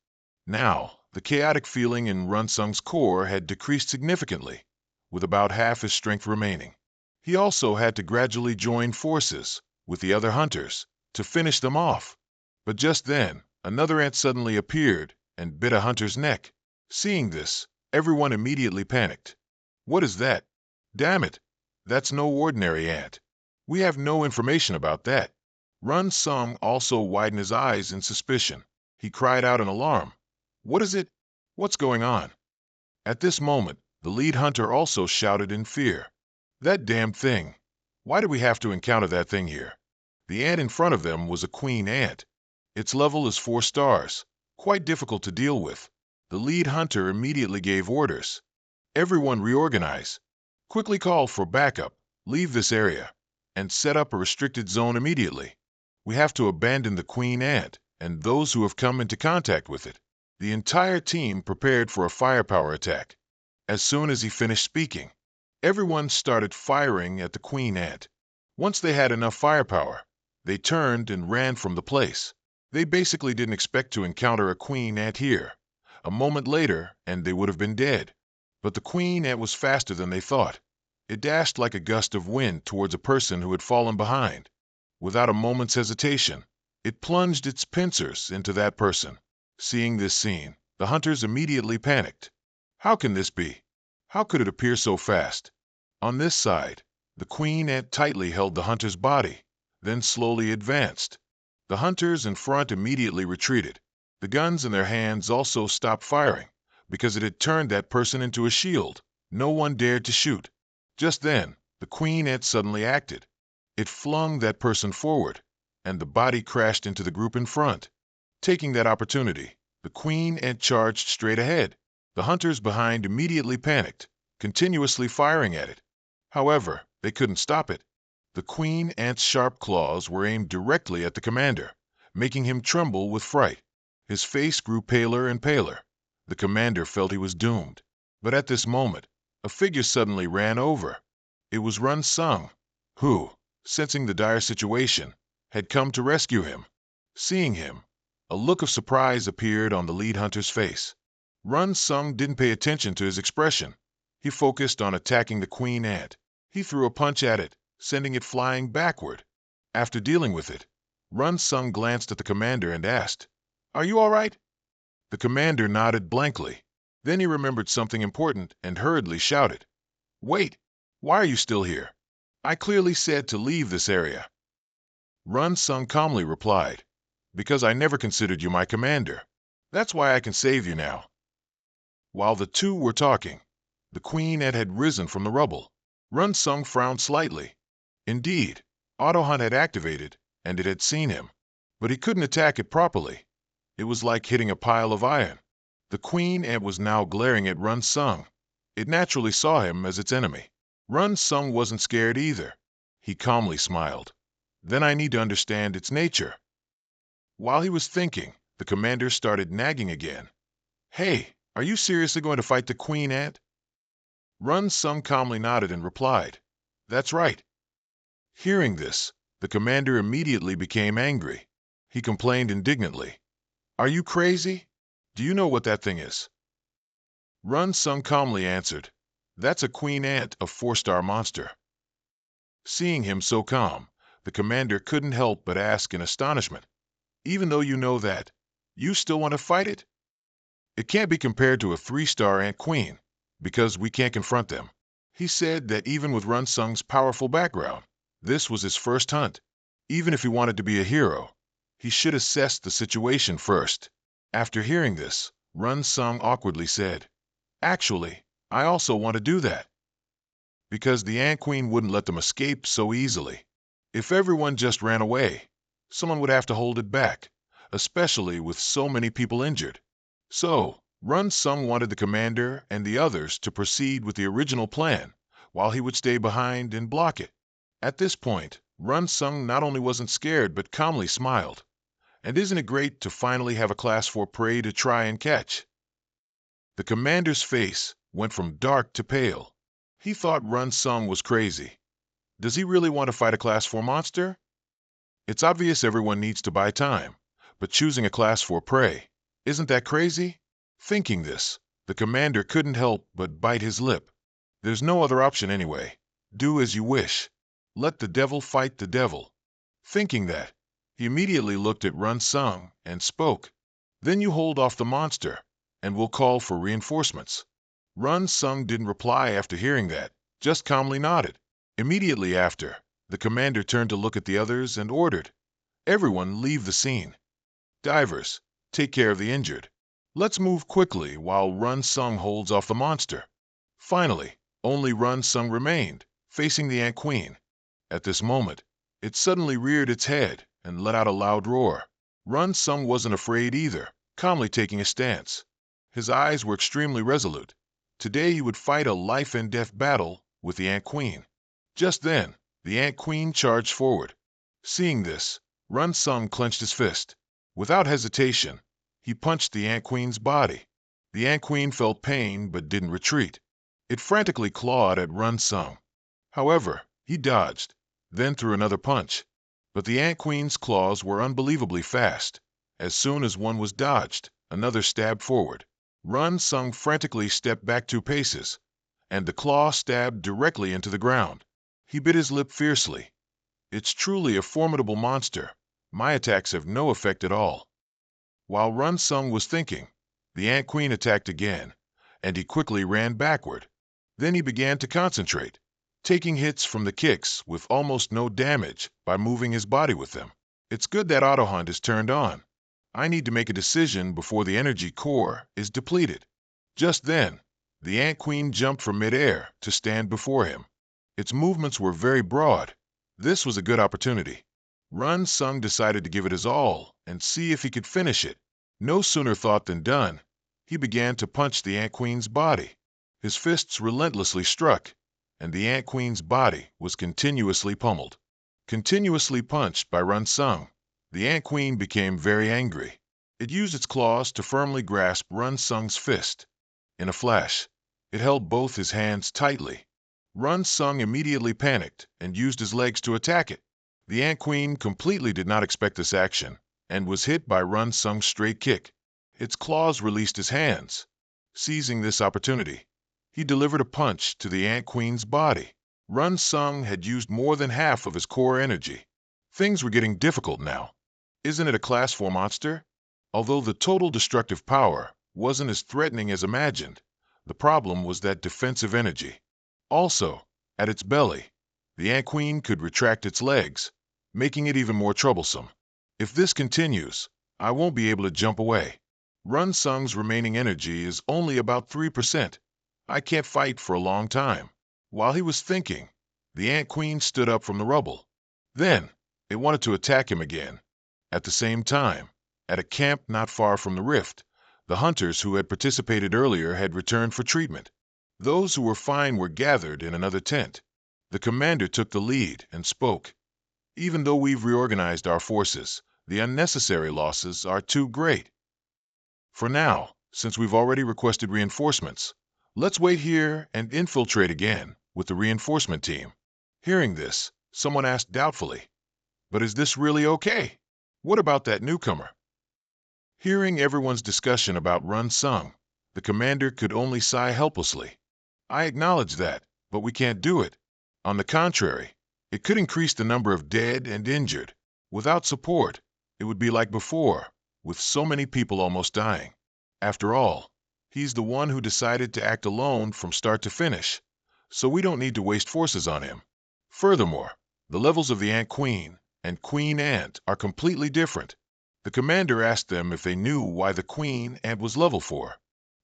Now, the chaotic feeling in Run Sung's core had decreased significantly, with about half his strength remaining. He also had to gradually join forces with the other hunters to finish them off. But just then, another ant suddenly appeared and bit a hunter's neck. Seeing this, everyone immediately panicked. "What is that? Damn it! That's no ordinary ant. We have no information about that." Run Sung also widened his eyes in suspicion. He cried out in alarm. "What is it? What's going on?" At this moment, the lead hunter also shouted in fear. "That damned thing! Why do we have to encounter that thing here?" The ant in front of them was a queen ant. Its level is 4 stars, quite difficult to deal with. The lead hunter immediately gave orders. "Everyone reorganize. Quickly call for backup, leave this area, and set up a restricted zone immediately. We have to abandon the queen ant and those who have come into contact with it." The entire team prepared for a firepower attack. As soon as he finished speaking, everyone started firing at the queen ant. Once they had enough firepower, they turned and ran from the place. They basically didn't expect to encounter a queen ant here. A moment later, and they would have been dead. But the queen ant was faster than they thought. It dashed like a gust of wind towards a person who had fallen behind. Without a moment's hesitation, it plunged its pincers into that person. Seeing this scene, the hunters immediately panicked. How can this be? How could it appear so fast? On this side, the queen ant tightly held the hunter's body, then slowly advanced. The hunters in front immediately retreated. The guns in their hands also stopped firing, because it had turned that person into a shield. No one dared to shoot. Just then, the queen ant suddenly acted. It flung that person forward, and the body crashed into the group in front. Taking that opportunity, the queen ant charged straight ahead. The hunters behind immediately panicked, continuously firing at it. However, they couldn't stop it. The queen ant's sharp claws were aimed directly at the commander, making him tremble with fright. His face grew paler and paler. The commander felt he was doomed. But at this moment, a figure suddenly ran over. It was Run Sung, who, sensing the dire situation, had come to rescue him. Seeing him, a look of surprise appeared on the lead hunter's face. Run Sung didn't pay attention to his expression. He focused on attacking the queen ant. He threw a punch at it, sending it flying backward. After dealing with it, Run Sung glanced at the commander and asked, "Are you all right?" The commander nodded blankly. Then he remembered something important and hurriedly shouted, "Wait! Why are you still here? I clearly said to leave this area." Run Sung calmly replied, "Because I never considered you my commander. That's why I can save you now." While the two were talking, the queen ant had risen from the rubble. Run Sung frowned slightly. Indeed, Auto Hunt had activated, and it had seen him. But he couldn't attack it properly. It was like hitting a pile of iron. The queen ant was now glaring at Run Sung. It naturally saw him as its enemy. Run Sung wasn't scared either. He calmly smiled. "Then I need to understand its nature. While he was thinking, the commander started nagging again. Hey, are you seriously going to fight the queen ant? Run Sung calmly nodded and replied, That's right. Hearing this, the commander immediately became angry. He complained indignantly, Are you crazy? Do you know what that thing is? Run Sung calmly answered, That's a queen ant, a 4-star monster. Seeing him so calm, the commander couldn't help but ask in astonishment, Even though you know that, you still want to fight it? It can't be compared to a 3-star ant queen, because we can't confront them. He said that even with Run Sung's powerful background, this was his first hunt. Even if he wanted to be a hero, he should assess the situation first. After hearing this, Run Sung awkwardly said, Actually, I also want to do that. Because the ant queen wouldn't let them escape so easily. If everyone just ran away, someone would have to hold it back, especially with so many people injured. So, Run Sung wanted the commander and the others to proceed with the original plan, while he would stay behind and block it. At this point, Run Sung not only wasn't scared but calmly smiled. And isn't it great to finally have a class 4 prey to try and catch? The commander's face went from dark to pale. He thought Run Sung was crazy. Does he really want to fight a class 4 monster? It's obvious everyone needs to buy time, but choosing a class 4 prey, isn't that crazy? Thinking this, the commander couldn't help but bite his lip. There's no other option anyway. Do as you wish. Let the devil fight the devil. Thinking that, he immediately looked at Run Sung and spoke. Then you hold off the monster, and we'll call for reinforcements. Run Sung didn't reply after hearing that, just calmly nodded. Immediately after, the commander turned to look at the others and ordered, Everyone leave the scene. Divers, take care of the injured. Let's move quickly while Run Sung holds off the monster. Finally, only Run Sung remained, facing the ant queen. At this moment, it suddenly reared its head and let out a loud roar. Run Sung wasn't afraid either, calmly taking a stance. His eyes were extremely resolute. Today he would fight a life-and-death battle with the ant queen. Just then, the ant queen charged forward. Seeing this, Run Sung clenched his fist. Without hesitation, he punched the ant queen's body. The ant queen felt pain but didn't retreat. It frantically clawed at Run Sung. However, he dodged, then threw another punch. But the ant queen's claws were unbelievably fast. As soon as one was dodged, another stabbed forward. Run Sung frantically stepped back 2 paces, and the claw stabbed directly into the ground. He bit his lip fiercely. It's truly a formidable monster. My attacks have no effect at all. While Run Sung was thinking, the ant queen attacked again, and he quickly ran backward. Then he began to concentrate, taking hits from the kicks with almost no damage by moving his body with them. It's good that auto hunt is turned on. I need to make a decision before the energy core is depleted. Just then, the ant queen jumped from midair to stand before him. Its movements were very broad. This was a good opportunity. Run Sung decided to give it his all and see if he could finish it. No sooner thought than done. He began to punch the ant queen's body. His fists relentlessly struck, and the ant queen's body was continuously pummeled. Continuously punched by Run Sung, the ant queen became very angry. It used its claws to firmly grasp Run Sung's fist. In a flash, it held both his hands tightly. Run Sung immediately panicked and used his legs to attack it. The ant queen completely did not expect this action and was hit by Run Sung's straight kick. Its claws released his hands. Seizing this opportunity, he delivered a punch to the ant queen's body. Run Sung had used more than half of his core energy. Things were getting difficult now. Isn't it a class 4 monster? Although the total destructive power wasn't as threatening as imagined, the problem was that defensive energy. Also, at its belly, the ant queen could retract its legs, making it even more troublesome. If this continues, I won't be able to jump away. Run Sung's remaining energy is only about 3%. I can't fight for a long time. While he was thinking, the ant queen stood up from the rubble. Then, it wanted to attack him again. At the same time, at a camp not far from the rift, the hunters who had participated earlier had returned for treatment. Those who were fine were gathered in another tent. The commander took the lead and spoke. Even though we've reorganized our forces, The unnecessary losses are too great. For now, since we've already requested reinforcements, let's wait here and infiltrate again with the reinforcement team. Hearing this, someone asked doubtfully, "But is this really okay? What about that newcomer?" Hearing everyone's discussion about Run Sung, the commander could only sigh helplessly. "I acknowledge that, but we can't do it. On the contrary, it could increase the number of dead and injured. Without support, it would be like before, with so many people almost dying. After all, he's the one who decided to act alone from start to finish, so we don't need to waste forces on him. Furthermore, the levels of the Ant Queen and Queen Ant are completely different." The commander asked them if they knew why the Queen Ant was level 4.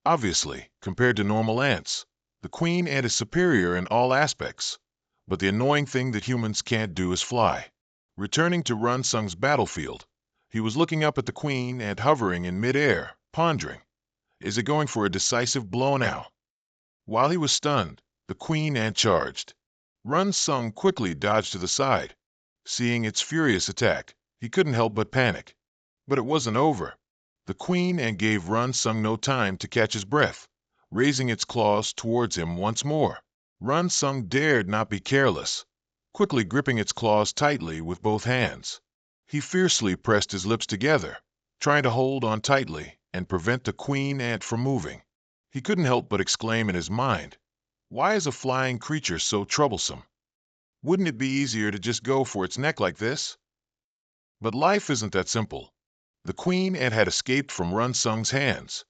Obviously, compared to normal ants, the Queen Ant is superior in all aspects, but the annoying thing that humans can't do is fly. Returning to Run Sung's battlefield, he was looking up at the Queen Ant hovering in midair, pondering, is it going for a decisive blow now? While he was stunned, the Queen Ant charged. Run Sung quickly dodged to the side. Seeing its furious attack, he couldn't help but panic. But it wasn't over. The Queen Ant gave Run Sung no time to catch his breath, raising its claws towards him once more. Run Sung dared not be careless, quickly gripping its claws tightly with both hands. He fiercely pressed his lips together, trying to hold on tightly and prevent the Queen Ant from moving. He couldn't help but exclaim in his mind, "Why is a flying creature so troublesome? Wouldn't it be easier to just go for its neck like this?" But life isn't that simple. The Queen Ant had escaped from Run Sung's hands.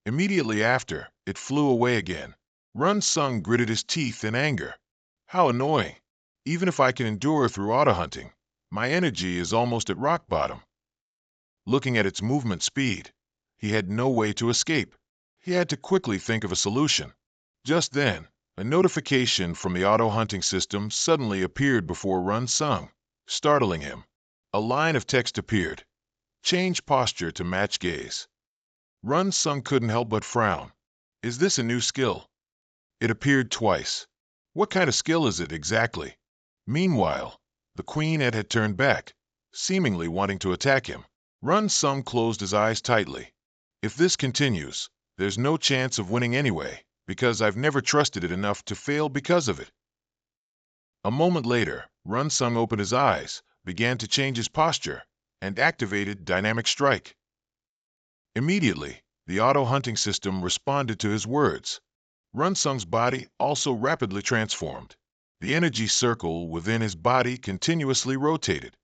Immediately after, it flew away again. Run Sung gritted his teeth in anger. "How annoying! Even if I can endure through auto-hunting, my energy is almost at rock bottom." Looking at its movement speed, he had no way to escape. He had to quickly think of a solution. Just then, a notification from the auto-hunting system suddenly appeared before Run Sung, startling him. A line of text appeared. "Change posture to match gaze." Run Sung couldn't help but frown. Is this a new skill? It appeared twice. What kind of skill is it exactly? Meanwhile, the Queen Ant had turned back, seemingly wanting to attack him. Run Sung closed his eyes tightly. If this continues, there's no chance of winning anyway, because I've never trusted it enough to fail because of it. A moment later, Run Sung opened his eyes, began to change his posture, and activated Dynamic Strike. Immediately, the auto-hunting system responded to his words. Run Sung's body also rapidly transformed. The energy circle within his body continuously rotated.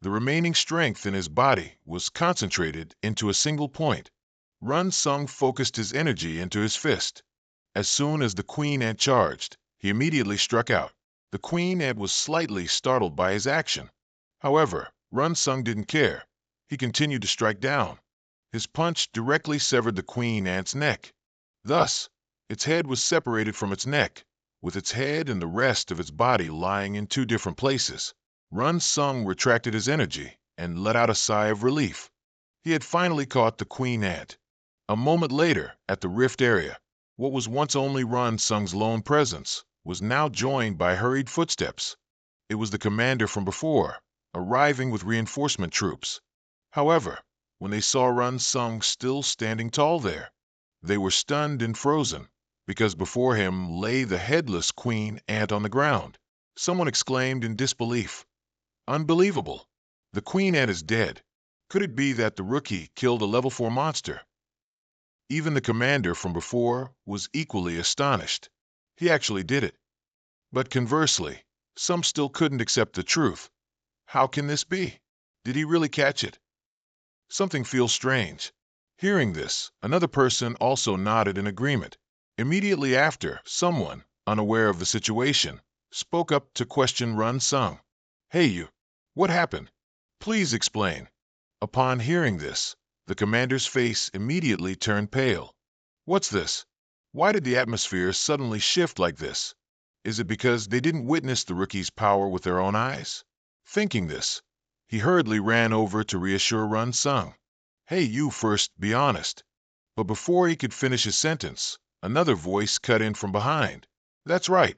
The remaining strength in his body was concentrated into a single point. Run Sung focused his energy into his fist. As soon as the Queen Ant charged, he immediately struck out. The Queen Ant was slightly startled by his action. However, Run Sung didn't care. He continued to strike down. His punch directly severed the Queen Ant's neck. Thus, its head was separated from its neck, with its head and the rest of its body lying in two different places. Run Sung retracted his energy and let out a sigh of relief. He had finally caught the Queen Ant. A moment later, at the rift area, what was once only Run Sung's lone presence was now joined by hurried footsteps. It was the commander from before, arriving with reinforcement troops. However, when they saw Run Sung still standing tall there, they were stunned and frozen, because before him lay the headless Queen Ant on the ground. Someone exclaimed in disbelief, "Unbelievable! The Queen Ant is dead. Could it be that the rookie killed a level 4 monster?" Even the commander from before was equally astonished. He actually did it. But conversely, some still couldn't accept the truth. How can this be? Did he really catch it? Something feels strange. Hearing this, another person also nodded in agreement. Immediately after, someone, unaware of the situation, spoke up to question Run Sung. "Hey you, what happened? Please explain." Upon hearing this, the commander's face immediately turned pale. "What's this? Why did the atmosphere suddenly shift like this? Is it because they didn't witness the rookie's power with their own eyes?" Thinking this, he hurriedly ran over to reassure Run Sung. "Hey, you first, be honest." But before he could finish his sentence, another voice cut in from behind. "That's right.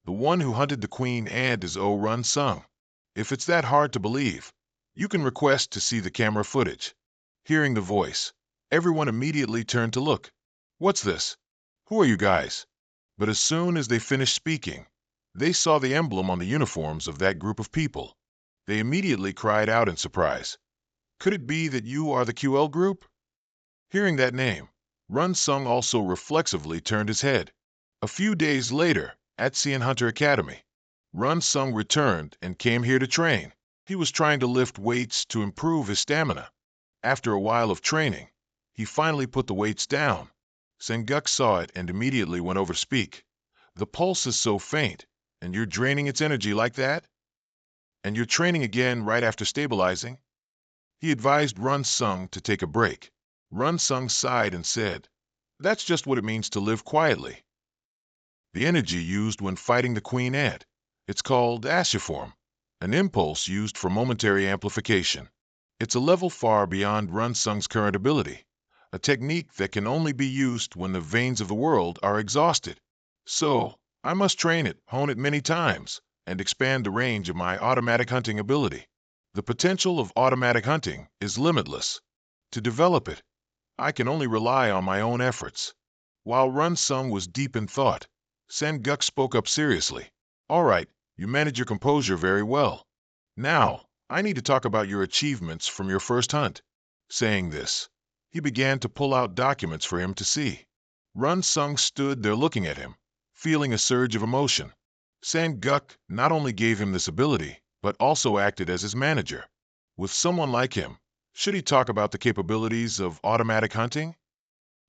The one who hunted the Queen Ant is Run Sung. If it's that hard to believe, You can request to see the camera footage. Hearing the voice, everyone immediately turned to look. What's this? Who are you guys? But as soon as they finished speaking, they saw the emblem on the uniforms of that group of people. They immediately cried out in surprise. Could it be that you are the QL group? Hearing that name, Run Sung also reflexively turned his head. A few days later, at Cian Hunter Academy, Run Sung returned and came here to train. He was trying to lift weights to improve his stamina. After a while of training, he finally put the weights down. Senguk saw it and immediately went over to speak. The pulse is so faint, and you're draining its energy like that? And you're training again right after stabilizing? He advised Run Sung to take a break. Run Sung sighed and said, That's just what it means to live quietly. The energy used when fighting the queen ant. It's called ashiform, an impulse used for momentary amplification. It's a level far beyond Run Sung's current ability, a technique that can only be used when the veins of the world are exhausted. So, I must train it, hone it many times, and expand the range of my automatic hunting ability. The potential of automatic hunting is limitless. To develop it, I can only rely on my own efforts. While Run Sung was deep in thought, Senguk spoke up seriously. All right, you manage your composure very well. Now, I need to talk about your achievements from your first hunt. Saying this, he began to pull out documents for him to see. Run Sung stood there looking at him, feeling a surge of emotion. Senguk not only gave him this ability, but also acted as his manager. With someone like him, should he talk about the capabilities of automatic hunting?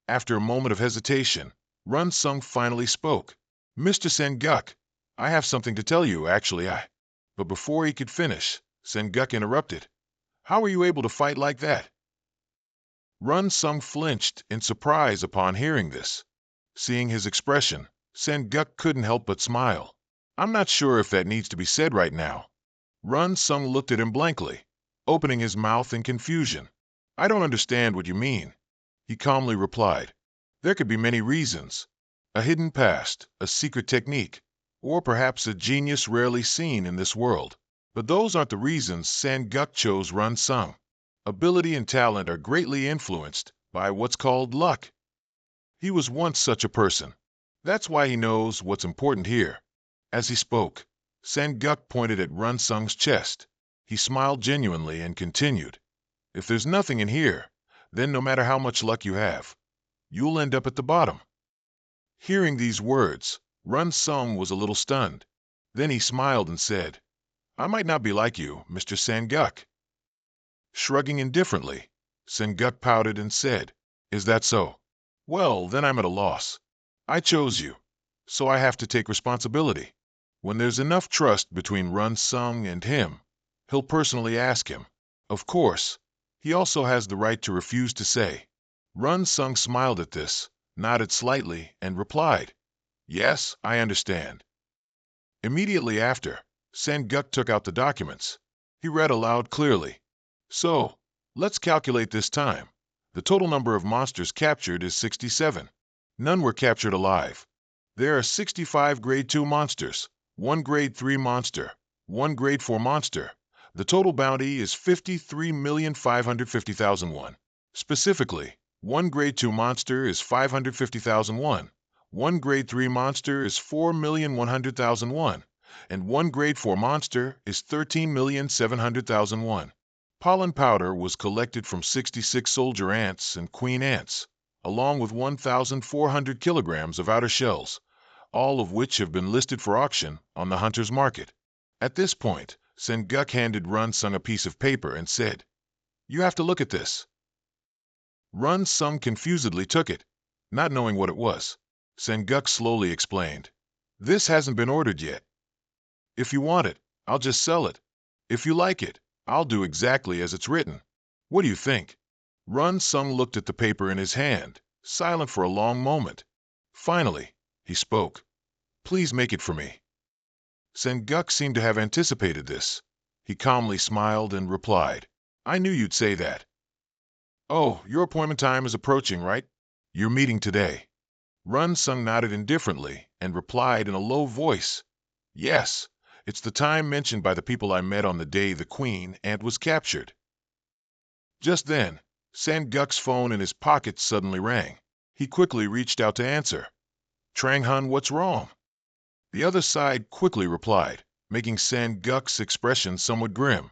After a moment of hesitation, Run Sung finally spoke. Mr. Senguk, I have something to tell you, actually. But before he could finish, Senguk interrupted. How were you able to fight like that? Run Sung flinched in surprise upon hearing this. Seeing his expression, Senguk couldn't help but smile. I'm not sure if that needs to be said right now. Run Sung looked at him blankly, opening his mouth in confusion. I don't understand what you mean. He calmly replied. There could be many reasons. A hidden past, a secret technique, or perhaps a genius rarely seen in this world. But those aren't the reasons Senguk chose Run Sung. Ability and talent are greatly influenced by what's called luck. He was once such a person. That's why he knows what's important here. As he spoke, Senguk pointed at Run Sung's chest. He smiled genuinely and continued. If there's nothing in here, then no matter how much luck you have, you'll end up at the bottom. Hearing these words, Run Sung was a little stunned. Then he smiled and said, I might not be like you, Mr. Senguk. Shrugging indifferently, Senguk pouted and said, Is that so? Well, then I'm at a loss. I chose you, so I have to take responsibility. When there's enough trust between Run Sung and him, he'll personally ask him. Of course, he also has the right to refuse to say. Run Sung smiled at this, nodded slightly, and replied, Yes, I understand. Immediately after, Senguk took out the documents. He read aloud clearly. So, let's calculate this time. The total number of monsters captured is 67. None were captured alive. There are 65 Grade 2 monsters, 1 Grade 3 monster, 1 Grade 4 monster. The total bounty is 53,550,000 won. Specifically, 1 Grade 2 monster is 550,000 won, 1 Grade 3 monster is 4,100,000 won, and 1 Grade 4 monster is 13,700,000 won. Pollen powder was collected from 66 soldier ants and queen ants, along with 1,400 kilograms of outer shells, all of which have been listed for auction on the hunter's market. At this point, Senguk handed Run Sung a piece of paper and said, You have to look at this. Run Sung confusedly took it, not knowing what it was. Senguk slowly explained, This hasn't been ordered yet. If you want it, I'll just sell it. If you like it, I'll do exactly as it's written. What do you think? Run Sung looked at the paper in his hand, silent for a long moment. Finally, he spoke. Please make it for me. Senguk seemed to have anticipated this. He calmly smiled and replied, I knew you'd say that. Oh, your appointment time is approaching, right? Your meeting today. Run Sung nodded indifferently and replied in a low voice, Yes, It's the time mentioned by the people I met on the day the Queen Ant was captured. Just then, Sang-guk's phone in his pocket suddenly rang. He quickly reached out to answer. Trang-hun, what's wrong? The other side quickly replied, making Sang-guk's expression somewhat grim.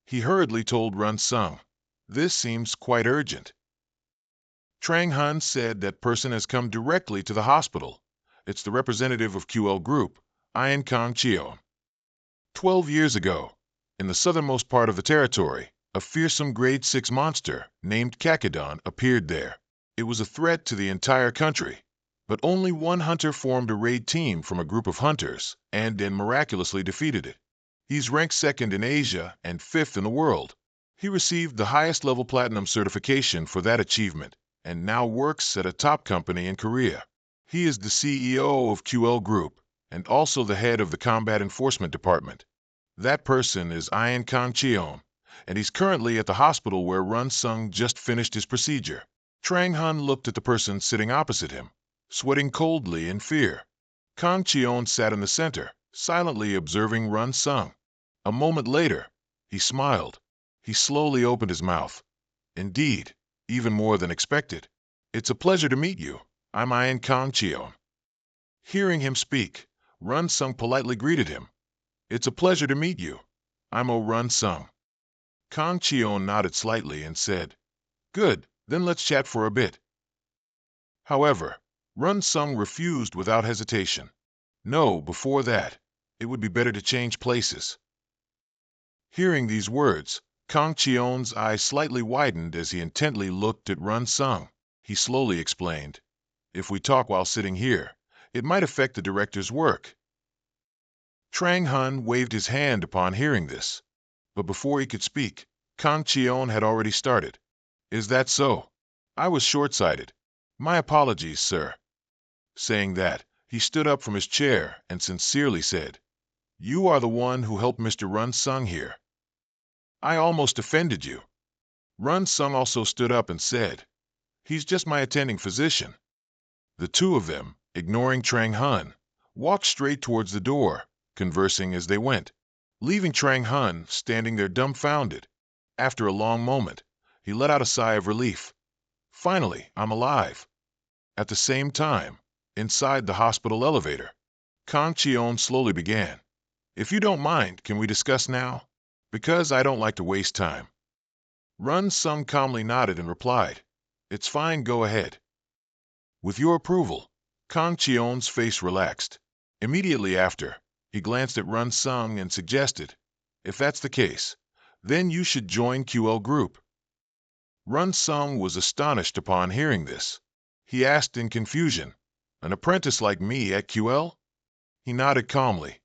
He hurriedly told Run-sung, "This seems quite urgent." Trang-hun said that person has come directly to the hospital. It's the representative of QL Group, Ian Kang-cheon. 12 years ago, in the southernmost part of the territory, a fearsome grade 6 monster named Kakadon appeared there. It was a threat to the entire country, but only one hunter formed a raid team from a group of hunters and then miraculously defeated it. He's ranked 2nd in Asia and 5th in the world. He received the highest level platinum certification for that achievement and now works at a top company in Korea. He is the CEO of QL Group and also the head of the Combat Enforcement Department. That person is Ian Kang-cheon, and he's currently at the hospital where Run-sung just finished his procedure. Trang-hun looked at the person sitting opposite him, sweating coldly in fear. Kang-cheon sat in the center, silently observing Run-sung. A moment later, he smiled. He slowly opened his mouth. Indeed, even more than expected. It's a pleasure to meet you. I'm Ian Kang-cheon. Hearing him speak, Run-sung politely greeted him. It's a pleasure to meet you. I'm Run-sung. Kang-cheon nodded slightly and said, Good, then let's chat for a bit. However, Run-sung refused without hesitation. No, before that, it would be better to change places. Hearing these words, Kang-cheon's eyes slightly widened as he intently looked at Run-sung. He slowly explained, If we talk while sitting here, it might affect the director's work. Trang-hun waved his hand upon hearing this, but before he could speak, Kang-cheon had already started. Is that so? I was short-sighted. My apologies, sir. Saying that, he stood up from his chair and sincerely said, You are the one who helped Mr. Run-sung here. I almost offended you. Run-sung also stood up and said, He's just my attending physician. The two of them, ignoring Trang-hun, walked straight towards the door, conversing as they went, leaving Trang-hun standing there dumbfounded. After a long moment, he let out a sigh of relief. Finally, I'm alive. At the same time, inside the hospital elevator, Kang-cheon slowly began. If you don't mind, can we discuss now? Because I don't like to waste time. Run-sung calmly nodded and replied, It's fine, go ahead. With your approval, Kang-cheon's face relaxed. Immediately after, he glanced at Run-sung and suggested, If that's the case, then you should join QL Group. Run-sung was astonished upon hearing this. He asked in confusion, An apprentice like me at QL? He nodded calmly.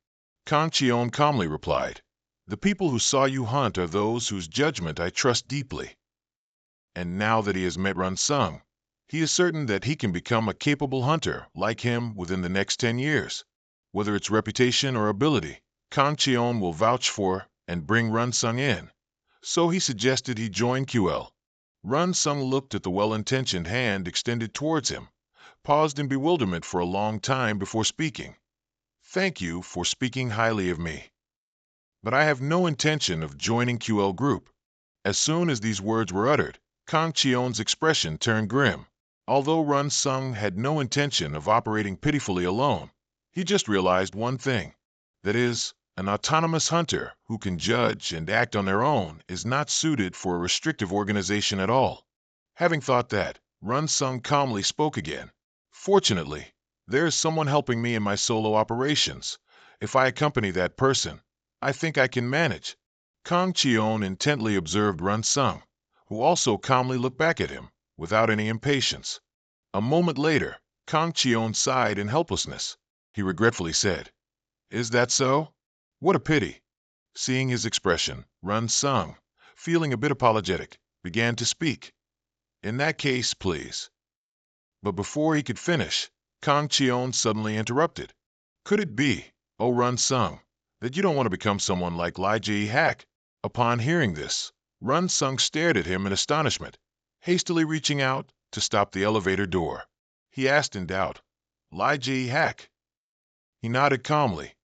Kang-cheon calmly replied, The people who saw you hunt are those whose judgment I trust deeply. And now that he has met Run-sung, he is certain that he can become a capable hunter like him within the next 10 years. Whether it's reputation or ability, Kang-cheon will vouch for and bring Run-sung in. So he suggested he join QL. Run-sung looked at the well-intentioned hand extended towards him, paused in bewilderment for a long time before speaking. Thank you for speaking highly of me. But I have no intention of joining QL Group. As soon as these words were uttered, Kang-cheon's expression turned grim. Although Run-sung had no intention of operating pitifully alone, he just realized one thing. That is, an autonomous hunter who can judge and act on their own is not suited for a restrictive organization at all. Having thought that, Run-sung calmly spoke again. Fortunately, there is someone helping me in my solo operations. If I accompany that person, I think I can manage. Kang-cheon intently observed Run-sung, who also calmly looked back at him, without any impatience. A moment later, Kang-cheon sighed in helplessness. He regretfully said, Is that so? What a pity. Seeing his expression, Run-sung, feeling a bit apologetic, began to speak. In that case, please. But before he could finish, Kang-cheon suddenly interrupted. Could it be, O Run-sung, that you don't want to become someone like Lee Jae-hak? Upon hearing this, Run-sung stared at him in astonishment, hastily reaching out to stop the elevator door. He asked in doubt, Lee Jae-hak? He nodded calmly.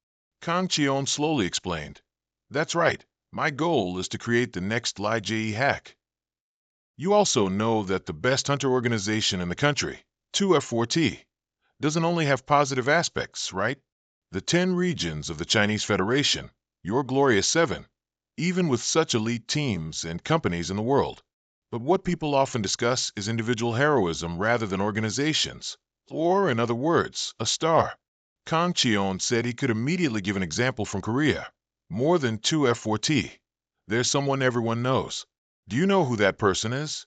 Kang Cheon slowly explained. That's right. My goal is to create the next Li Jie hack. You also know that the best hunter organization in the country, 2F4T, doesn't only have positive aspects, right? The 10 regions of the Chinese Federation, your glorious 7, even with such elite teams and companies in the world. But what people often discuss is individual heroism rather than organizations, or, in other words, a star. Kang Cheon said he could immediately give an example from Korea. More than 2F4T. There's someone everyone knows. Do you know who that person is?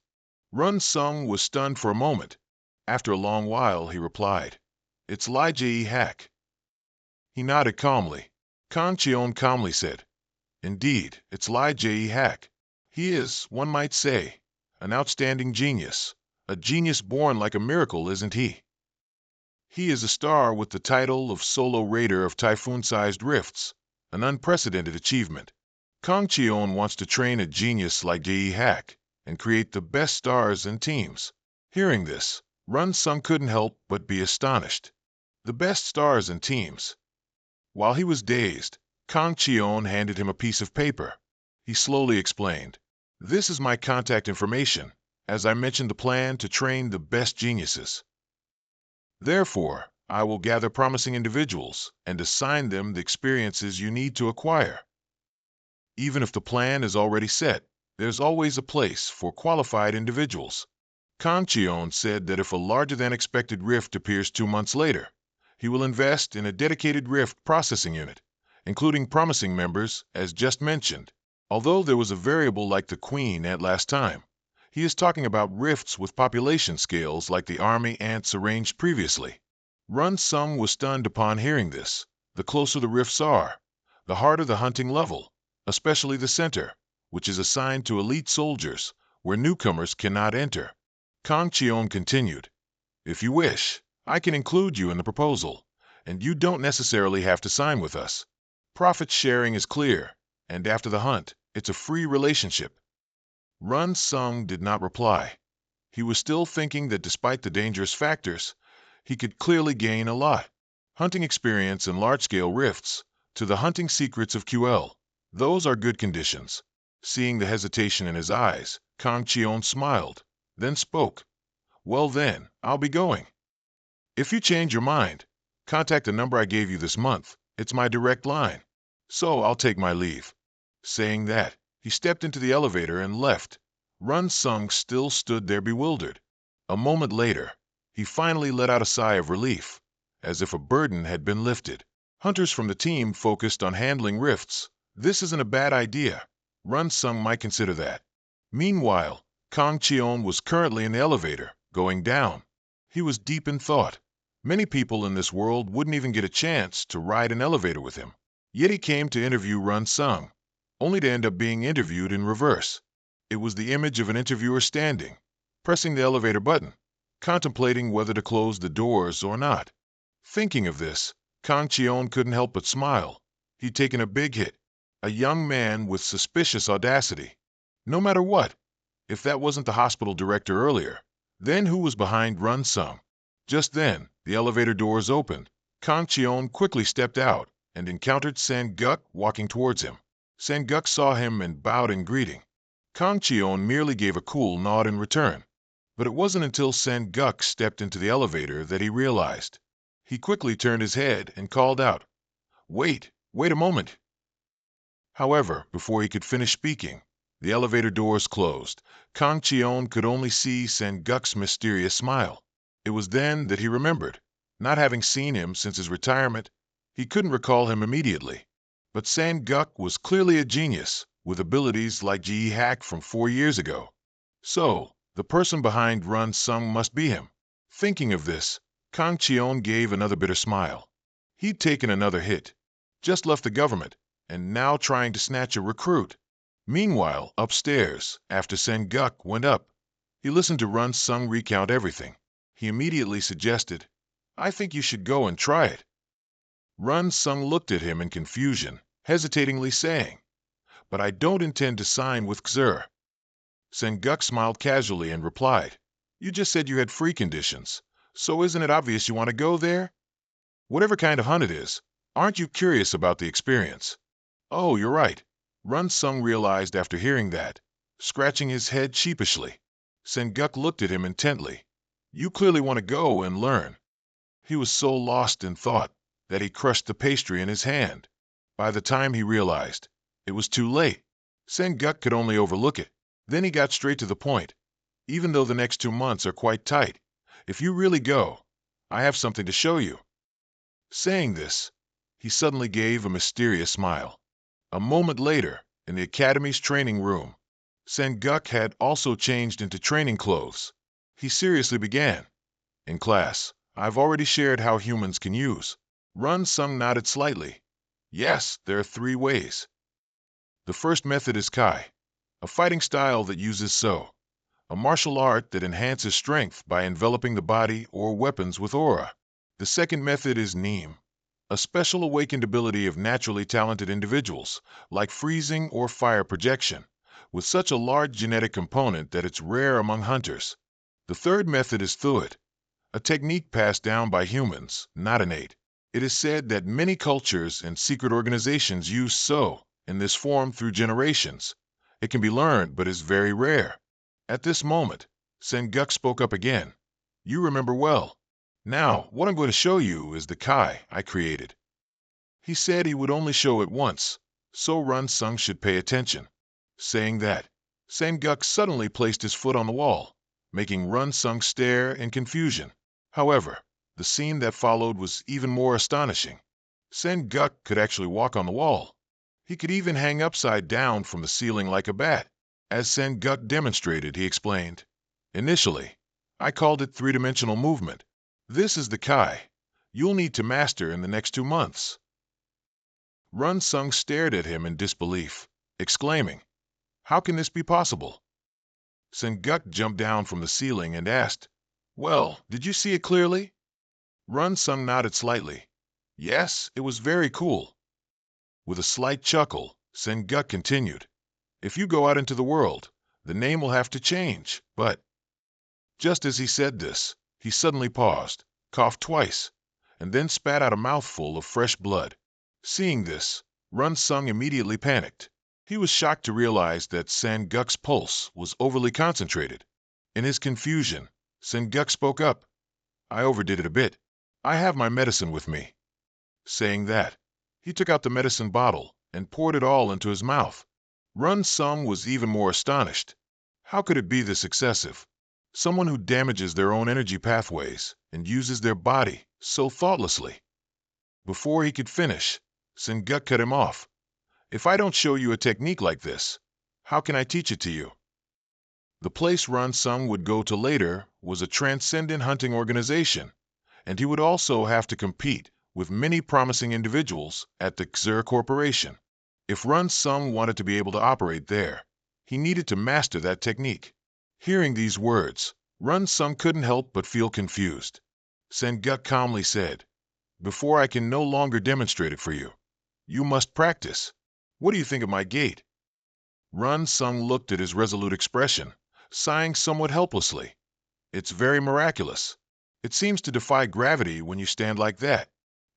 Run Sung was stunned for a moment. After a long while, he replied, It's Li Jie hack. He nodded calmly. Kang Cheon calmly said, Indeed, it's Li Jie hack. He is, one might say, an outstanding genius. A genius born like a miracle, isn't he? He is a star with the title of solo raider of typhoon-sized rifts, an unprecedented achievement. Kang Cheon wants to train a genius like Jie hack and create the best stars and teams. Hearing this, Run Sung couldn't help but be astonished. The best stars and teams. While he was dazed, Kang Cheon handed him a piece of paper. He slowly explained, This is my contact information, as I mentioned the plan to train the best geniuses. Therefore, I will gather promising individuals and assign them the experiences you need to acquire. Even if the plan is already set, there's always a place for qualified individuals. Kang Cheon said that if a larger-than-expected rift appears 2 months later, he will invest in a dedicated rift processing unit, including promising members, as just mentioned. Although there was a variable like the Queen at last time, he is talking about rifts with population scales like the army ants arranged previously. Run Sung was stunned upon hearing this. The closer the rifts are, the harder the hunting level, especially the center, which is assigned to elite soldiers, where newcomers cannot enter. Kang Cheon continued, If you wish, I can include you in the proposal, and you don't necessarily have to sign with us. Profit sharing is clear, and after the hunt, it's a free relationship. Run Sung did not reply. He was still thinking that despite the dangerous factors, he could clearly gain a lot. Hunting experience and large-scale rifts, to the hunting secrets of QL. Those are good conditions. Seeing the hesitation in his eyes, Kang Cheon smiled, then spoke. Well then, I'll be going. If you change your mind, contact the number I gave you this month. It's my direct line. So I'll take my leave. Saying that, he stepped into the elevator and left. Run Sung still stood there bewildered. A moment later, he finally let out a sigh of relief, as if a burden had been lifted. Hunters from the team focused on handling rifts. This isn't a bad idea. Run Sung might consider that. Meanwhile, Kang Cheon was currently in the elevator, going down. He was deep in thought. Many people in this world wouldn't even get a chance to ride an elevator with him. Yet he came to interview Run Sung, only to end up being interviewed in reverse. It was the image of an interviewer standing, pressing the elevator button, contemplating whether to close the doors or not. Thinking of this, Kang Cheon couldn't help but smile. He'd taken a big hit. A young man with suspicious audacity. No matter what, if that wasn't the hospital director earlier, then who was behind Run Sung? Just then, the elevator doors opened. Kang Cheon quickly stepped out and encountered Sang-guk walking towards him. Sang-guk saw him and bowed in greeting. Kang Cheon merely gave a cool nod in return. But it wasn't until Sang-guk stepped into the elevator that he realized. He quickly turned his head and called out, wait a moment. However, before he could finish speaking, the elevator doors closed. Kang Cheon could only see Sang-guk's mysterious smile. It was then that he remembered. Not having seen him since his retirement, he couldn't recall him immediately. But Sang-guk was clearly a genius, with abilities like Ji Hack from 4 years ago. So, the person behind Run Sung must be him. Thinking of this, Kang Cheon gave another bitter smile. He'd taken another hit, just left the government, and now trying to snatch a recruit. Meanwhile, upstairs, after Sang-guk went up, he listened to Run Sung recount everything. He immediately suggested, I think you should go and try it. Run Sung looked at him in confusion, hesitatingly saying, But I don't intend to sign with Xur. Sang-guk smiled casually and replied, You just said you had free conditions, so isn't it obvious you want to go there? Whatever kind of hunt it is, Aren't you curious about the experience? Oh, you're right. Run Sung realized after hearing that, scratching his head sheepishly. Sen-guk looked at him intently. You clearly want to go and learn. He was so lost in thought that he crushed the pastry in his hand. By the time he realized, it was too late. Sen-guk could only overlook it. Then he got straight to the point. Even though the next 2 months are quite tight, if you really go, I have something to show you. Saying this, he suddenly gave a mysterious smile. A moment later, in the academy's training room, Sen-guk had also changed into training clothes. He seriously began. In class, I've already shared how humans can use. Run Sung nodded slightly. Yes, there are 3 ways. The first method is Kai, a fighting style that uses So, a martial art that enhances strength by enveloping the body or weapons with aura. The second method is Neem, a special awakened ability of naturally talented individuals, like freezing or fire projection, with such a large genetic component that it's rare among hunters. The third method is Thuit, a technique passed down by humans, not innate. It is said that many cultures and secret organizations use So in this form through generations. It can be learned, but is very rare. At this moment, Sen-guk spoke up again. You remember well. Now, what I'm going to show you is the Kai I created. He said he would only show it once, so Run Sung should pay attention. Saying that, Sen-guk suddenly placed his foot on the wall, making Run Sung stare in confusion. However, the scene that followed was even more astonishing. Sen-guk could actually walk on the wall. He could even hang upside down from the ceiling like a bat. As Sen-guk demonstrated, he explained, Initially, I called it three-dimensional movement. This is the Kai you'll need to master in the next 2 months. Run Sung stared at him in disbelief, exclaiming, How can this be possible? Sen-guk jumped down from the ceiling and asked, Well, did you see it clearly? Run Sung nodded slightly. Yes, it was very cool. With a slight chuckle, Sen-guk continued, If you go out into the world, the name will have to change, but... Just as he said this, he suddenly paused, coughed twice, and then spat out a mouthful of fresh blood. Seeing this, Run Sung immediately panicked. He was shocked to realize that Sen-guk's pulse was overly concentrated. In his confusion, Sen-guk spoke up. I overdid it a bit. I have my medicine with me. Saying that, he took out the medicine bottle and poured it all into his mouth. Run Sung was even more astonished. How could it be this excessive? Someone who damages their own energy pathways and uses their body so thoughtlessly. Before he could finish, Sen-guk cut him off. If I don't show you a technique like this, how can I teach it to you? The place Run Sung would go to later was a transcendent hunting organization, and he would also have to compete with many promising individuals at the Xur Corporation. If Run Sung wanted to be able to operate there, he needed to master that technique. Hearing these words, Run Sung couldn't help but feel confused. Sen-guk calmly said, Before I can no longer demonstrate it for you, you must practice. What do you think of my gait? Run Sung looked at his resolute expression, sighing somewhat helplessly. It's very miraculous. It seems to defy gravity when you stand like that.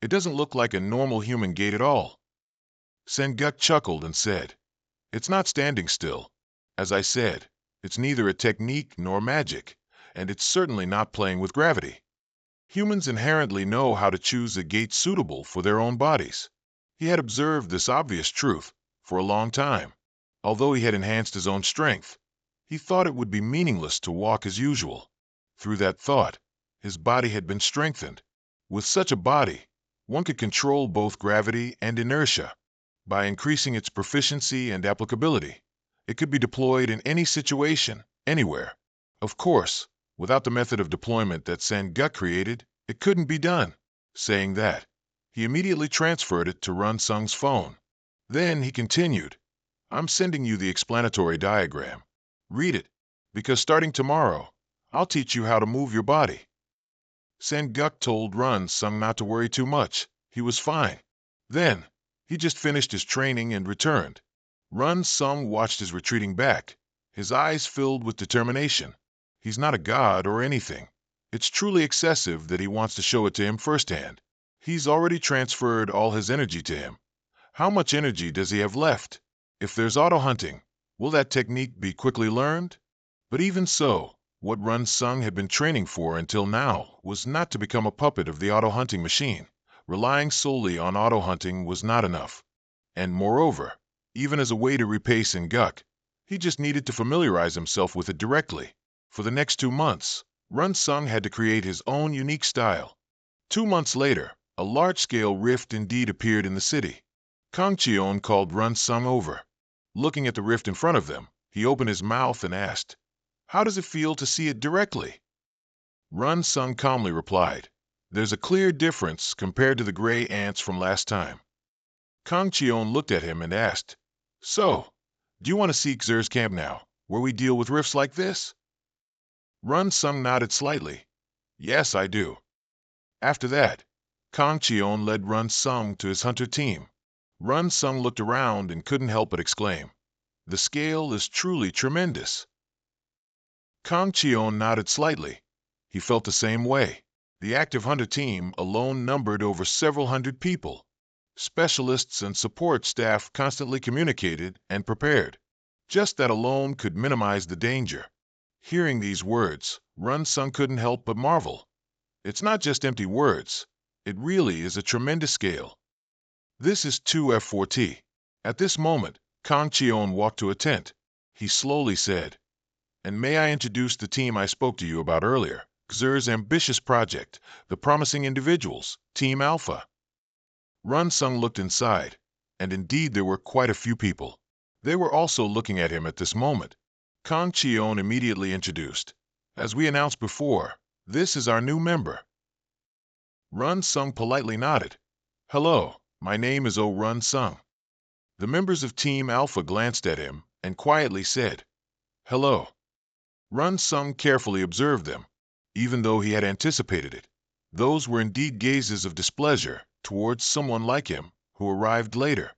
It doesn't look like a normal human gait at all. Sen-guk chuckled and said, It's not standing still. As I said, it's neither a technique nor magic, and it's certainly not playing with gravity. Humans inherently know how to choose a gait suitable for their own bodies. He had observed this obvious truth for a long time. Although he had enhanced his own strength, he thought it would be meaningless to walk as usual. Through that thought, his body had been strengthened. With such a body, one could control both gravity and inertia. By increasing its proficiency and applicability, it could be deployed in any situation, anywhere. Of course, without the method of deployment that Sen-guk created, it couldn't be done. Saying that, he immediately transferred it to Run Sung's phone. Then he continued, I'm sending you the explanatory diagram. Read it, because starting tomorrow, I'll teach you how to move your body. Sen-guk told Run Sung not to worry too much. He was fine. Then, he just finished his training and returned. Run Sung watched his retreating back, his eyes filled with determination. He's not a god or anything. It's truly excessive that he wants to show it to him firsthand. He's already transferred all his energy to him. How much energy does he have left? If there's auto-hunting, will that technique be quickly learned? But even so, what Run Sung had been training for until now was not to become a puppet of the auto-hunting machine. Relying solely on auto-hunting was not enough. And moreover, even as a way to repay Singuk, he just needed to familiarize himself with it directly. For the next 2 months, Run Sung had to create his own unique style. 2 months later, a large-scale rift indeed appeared in the city. Kang Cheon called Run Sung over. Looking at the rift in front of them, he opened his mouth and asked, "How does it feel to see it directly?" Run Sung calmly replied, "There's a clear difference compared to the gray ants from last time." Kang Cheon looked at him and asked, "So, do you want to see Xer's camp now, where we deal with rifts like this?" Run Sung nodded slightly. "Yes, I do." After that, Kang Cheon led Run Sung to his hunter team. Run Sung looked around and couldn't help but exclaim, "The scale is truly tremendous." Kang Cheon nodded slightly. He felt the same way. The active hunter team alone numbered over several hundred people. Specialists and support staff constantly communicated and prepared. Just that alone could minimize the danger. Hearing these words, Run Sung couldn't help but marvel. It's not just empty words. It really is a tremendous scale. This is 2F4T. At this moment, Kang Cheon walked to a tent. He slowly said, "And may I introduce the team I spoke to you about earlier, Xer's ambitious project, the promising individuals, Team Alpha." Run Sung looked inside, and indeed there were quite a few people. They were also looking at him at this moment. Kang Cheon immediately introduced, "As we announced before, this is our new member." Run Sung politely nodded. "Hello, my name is Run Sung." The members of Team Alpha glanced at him and quietly said, "Hello." Run Sung carefully observed them, even though he had anticipated it. Those were indeed gazes of displeasure towards someone like him who arrived later.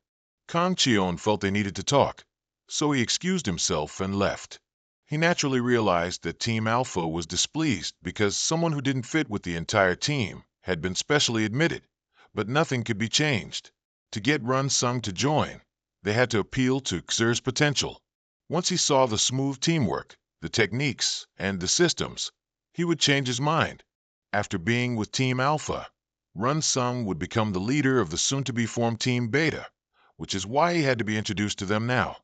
Kang Cheon felt they needed to talk, so he excused himself and left. He naturally realized that Team Alpha was displeased because someone who didn't fit with the entire team had been specially admitted, but nothing could be changed. To get Run Sung to join, they had to appeal to Xer's potential. Once he saw the smooth teamwork, the techniques, and the systems, he would change his mind. After being with Team Alpha, Run Sung would become the leader of the soon-to-be formed Team Beta, which is why he had to be introduced to them now.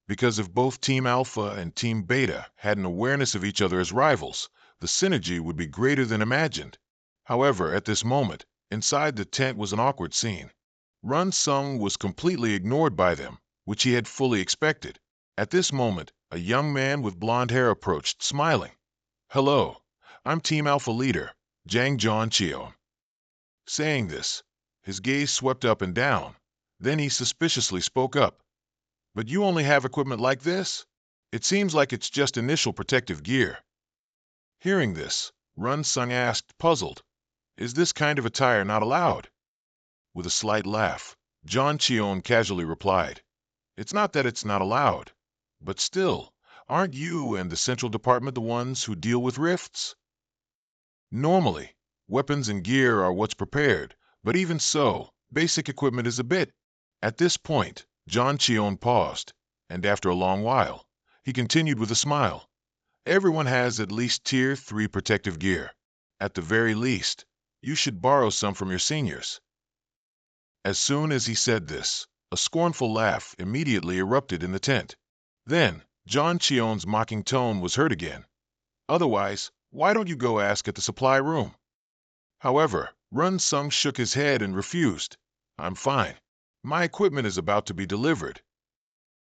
Because if both Team Alpha and Team Beta had an awareness of each other as rivals, the synergy would be greater than imagined. However, at this moment, inside the tent was an awkward scene. Run Sung was completely ignored by them, which he had fully expected. At this moment, a young man with blonde hair approached, smiling. "Hello, I'm Team Alpha leader, Jang John Cheon." Saying this, his gaze swept up and down. Then he suspiciously spoke up. "But you only have equipment like this? It seems like it's just initial protective gear." Hearing this, Run Sung asked, puzzled, "Is this kind of attire not allowed?" With a slight laugh, John Cheon casually replied, "It's not that it's not allowed, but still, aren't you and the Central Department the ones who deal with rifts? Normally, weapons and gear are what's prepared, but even so, basic equipment is a bit." At this point, John Cheon paused, and after a long while, he continued with a smile. "Everyone has at least Tier 3 protective gear. At the very least, you should borrow some from your seniors." As soon as he said this, a scornful laugh immediately erupted in the tent. Then, John Cheon's mocking tone was heard again. "Otherwise, why don't you go ask at the supply room?" However, Run Sung shook his head and refused. "I'm fine. My equipment is about to be delivered."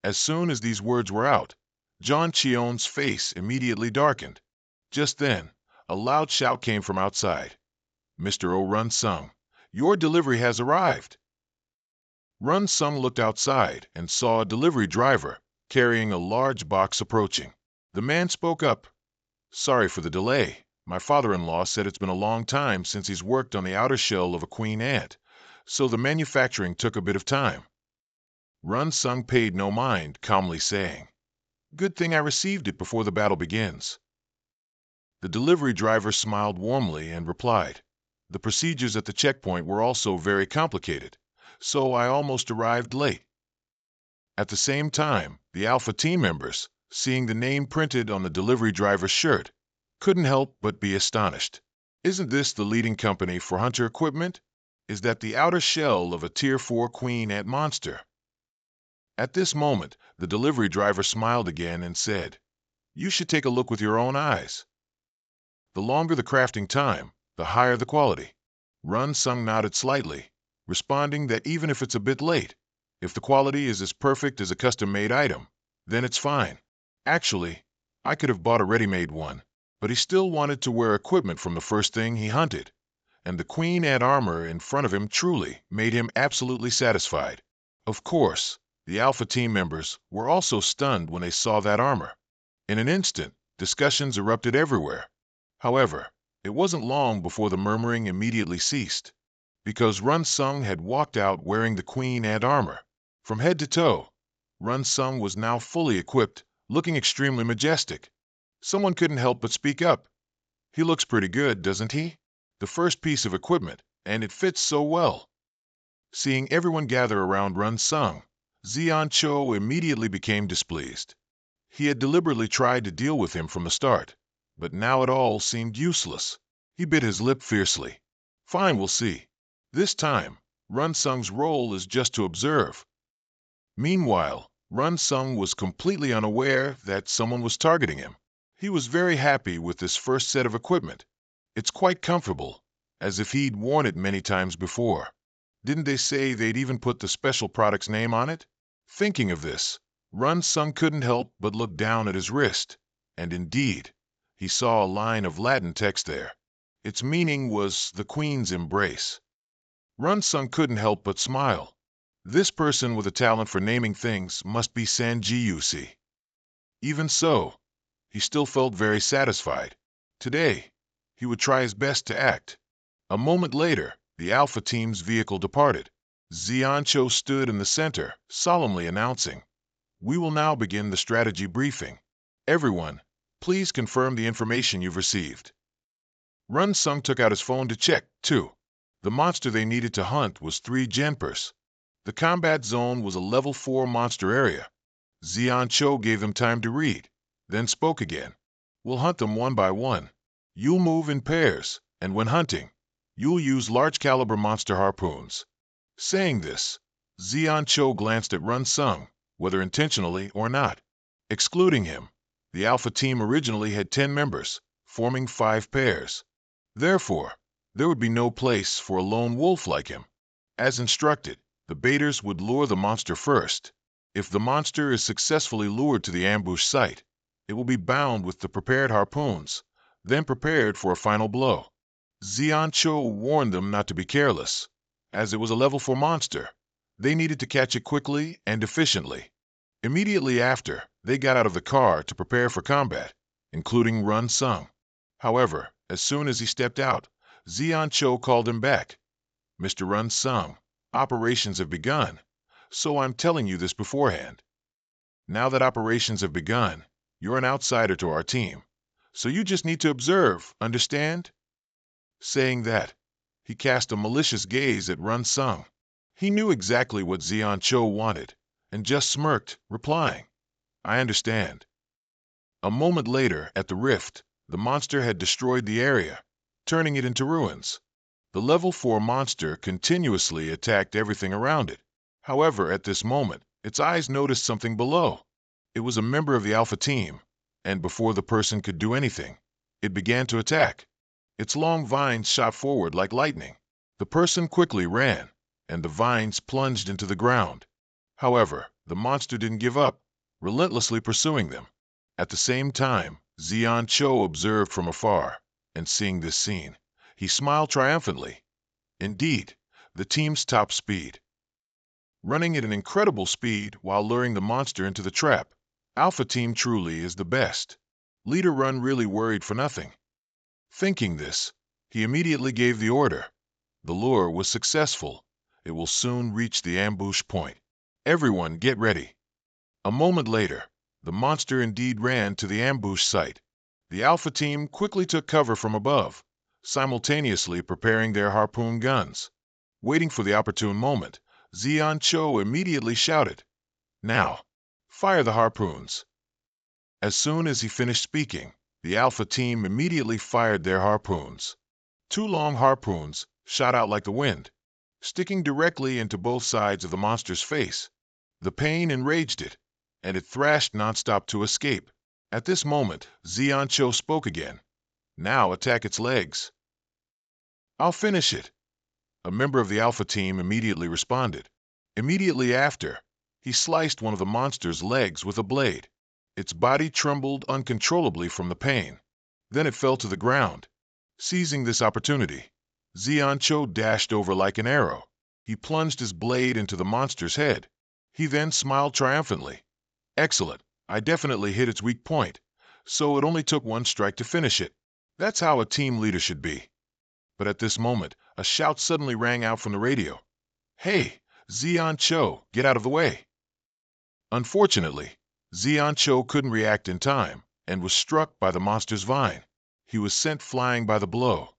As soon as these words were out, John Cheon's face immediately darkened. Just then, a loud shout came from outside. "Mr. Run Sung, your delivery has arrived." Run Sung looked outside and saw a delivery driver carrying a large box approaching. The man spoke up. "Sorry for the delay. My father-in-law said it's been a long time since he's worked on the outer shell of a queen ant, so the manufacturing took a bit of time." Run Sung paid no mind, calmly saying, "Good thing I received it before the battle begins." The delivery driver smiled warmly and replied, The procedures at the checkpoint were also very complicated, so I almost arrived late. At the same time, the Alpha team members, seeing the name printed on the delivery driver's shirt, couldn't help but be astonished. Isn't this the leading company for hunter equipment? Is that the outer shell of a Tier 4 queen ant monster? At this moment, the delivery driver smiled again and said, "You should take a look with your own eyes." The longer the crafting time, the higher the quality. Run Sung nodded slightly, responding that even if it's a bit late, if the quality is as perfect as a custom-made item, then it's fine. Actually, I could have bought a ready-made one, but he still wanted to wear equipment from the first thing he hunted, and the queen ant armor in front of him truly made him absolutely satisfied. Of course, the Alpha team members were also stunned when they saw that armor. In an instant, discussions erupted everywhere. However, it wasn't long before the murmuring immediately ceased, because Run Sung had walked out wearing the queen ant armor. From head to toe, Run Sung was now fully equipped, looking extremely majestic. Someone couldn't help but speak up. "He looks pretty good, doesn't he? The first piece of equipment, and it fits so well." Seeing everyone gather around Run Sung, Xian Cho immediately became displeased. He had deliberately tried to deal with him from the start, but now it all seemed useless. He bit his lip fiercely. "Fine, we'll see. This time, Run Sung's role is just to observe." Meanwhile, Run Sung was completely unaware that someone was targeting him. He was very happy with this first set of equipment. It's quite comfortable, as if he'd worn it many times before. Didn't they say they'd even put the special product's name on it? Thinking of this, Run Sung couldn't help but look down at his wrist, and indeed, he saw a line of Latin text there. Its meaning was the Queen's embrace. Run Sung couldn't help but smile. This person with a talent for naming things must be Sanjiusi. Even so, he still felt very satisfied. Today, he would try his best to act. A moment later, the Alpha team's vehicle departed. Xiancho stood in the center, solemnly announcing, "We will now begin the strategy briefing. Everyone, please confirm the information you've received." Run Sung took out his phone to check, too. The monster they needed to hunt was 3 Genpers. The combat zone was a level 4 monster area. Xiancho gave them time to read, then spoke again. "We'll hunt them one by one. You'll move in pairs, and when hunting, you'll use large-caliber monster harpoons." Saying this, Xiancho glanced at Run Sung, whether intentionally or not. Excluding him, the Alpha team originally had 10 members, forming 5 pairs. Therefore, there would be no place for a lone wolf like him. As instructed, the baiters would lure the monster first. If the monster is successfully lured to the ambush site, it will be bound with the prepared harpoons, then prepared for a final blow. Xiancho warned them not to be careless. As it was a level 4 monster, they needed to catch it quickly and efficiently. Immediately after, they got out of the car to prepare for combat, including Run Sung. However, as soon as he stepped out, Xiancho called him back. "Mr. Run Sung, operations have begun, so I'm telling you this beforehand. Now that operations have begun, you're an outsider to our team, so you just need to observe, understand?" Saying that, he cast a malicious gaze at Run Sung. He knew exactly what Xiancho wanted, and just smirked, replying, "I understand." A moment later, at the rift, the monster had destroyed the area, turning it into ruins. The level 4 monster continuously attacked everything around it. However, at this moment, its eyes noticed something below. It was a member of the Alpha team, and before the person could do anything, it began to attack. Its long vines shot forward like lightning. The person quickly ran, and the vines plunged into the ground. However, the monster didn't give up, relentlessly pursuing them. At the same time, Xiancho observed from afar, and seeing this scene, he smiled triumphantly. Indeed, the team's top speed. Running at an incredible speed while luring the monster into the trap, Alpha Team truly is the best. Leader Run really worried for nothing. Thinking this, he immediately gave the order. The lure was successful. It will soon reach the ambush point. Everyone get ready. A moment later, the monster indeed ran to the ambush site. The Alpha Team quickly took cover from above, simultaneously preparing their harpoon guns. Waiting for the opportune moment, Xian Cho immediately shouted, "Now, fire the harpoons." As soon as he finished speaking, the Alpha team immediately fired their harpoons. Two long harpoons shot out like the wind, sticking directly into both sides of the monster's face. The pain enraged it, and it thrashed nonstop to escape. At this moment, Xian Cho spoke again. "Now attack its legs." "I'll finish it," a member of the Alpha team immediately responded. Immediately after, he sliced one of the monster's legs with a blade. Its body trembled uncontrollably from the pain. Then it fell to the ground. Seizing this opportunity, Xian Cho dashed over like an arrow. He plunged his blade into the monster's head. He then smiled triumphantly. "Excellent. I definitely hit its weak point, so it only took one strike to finish it. That's how a team leader should be." But at this moment, a shout suddenly rang out from the radio. "Hey, Xian Cho, get out of the way." Unfortunately, Xian Cho couldn't react in time and was struck by the monster's vine. He was sent flying by the blow,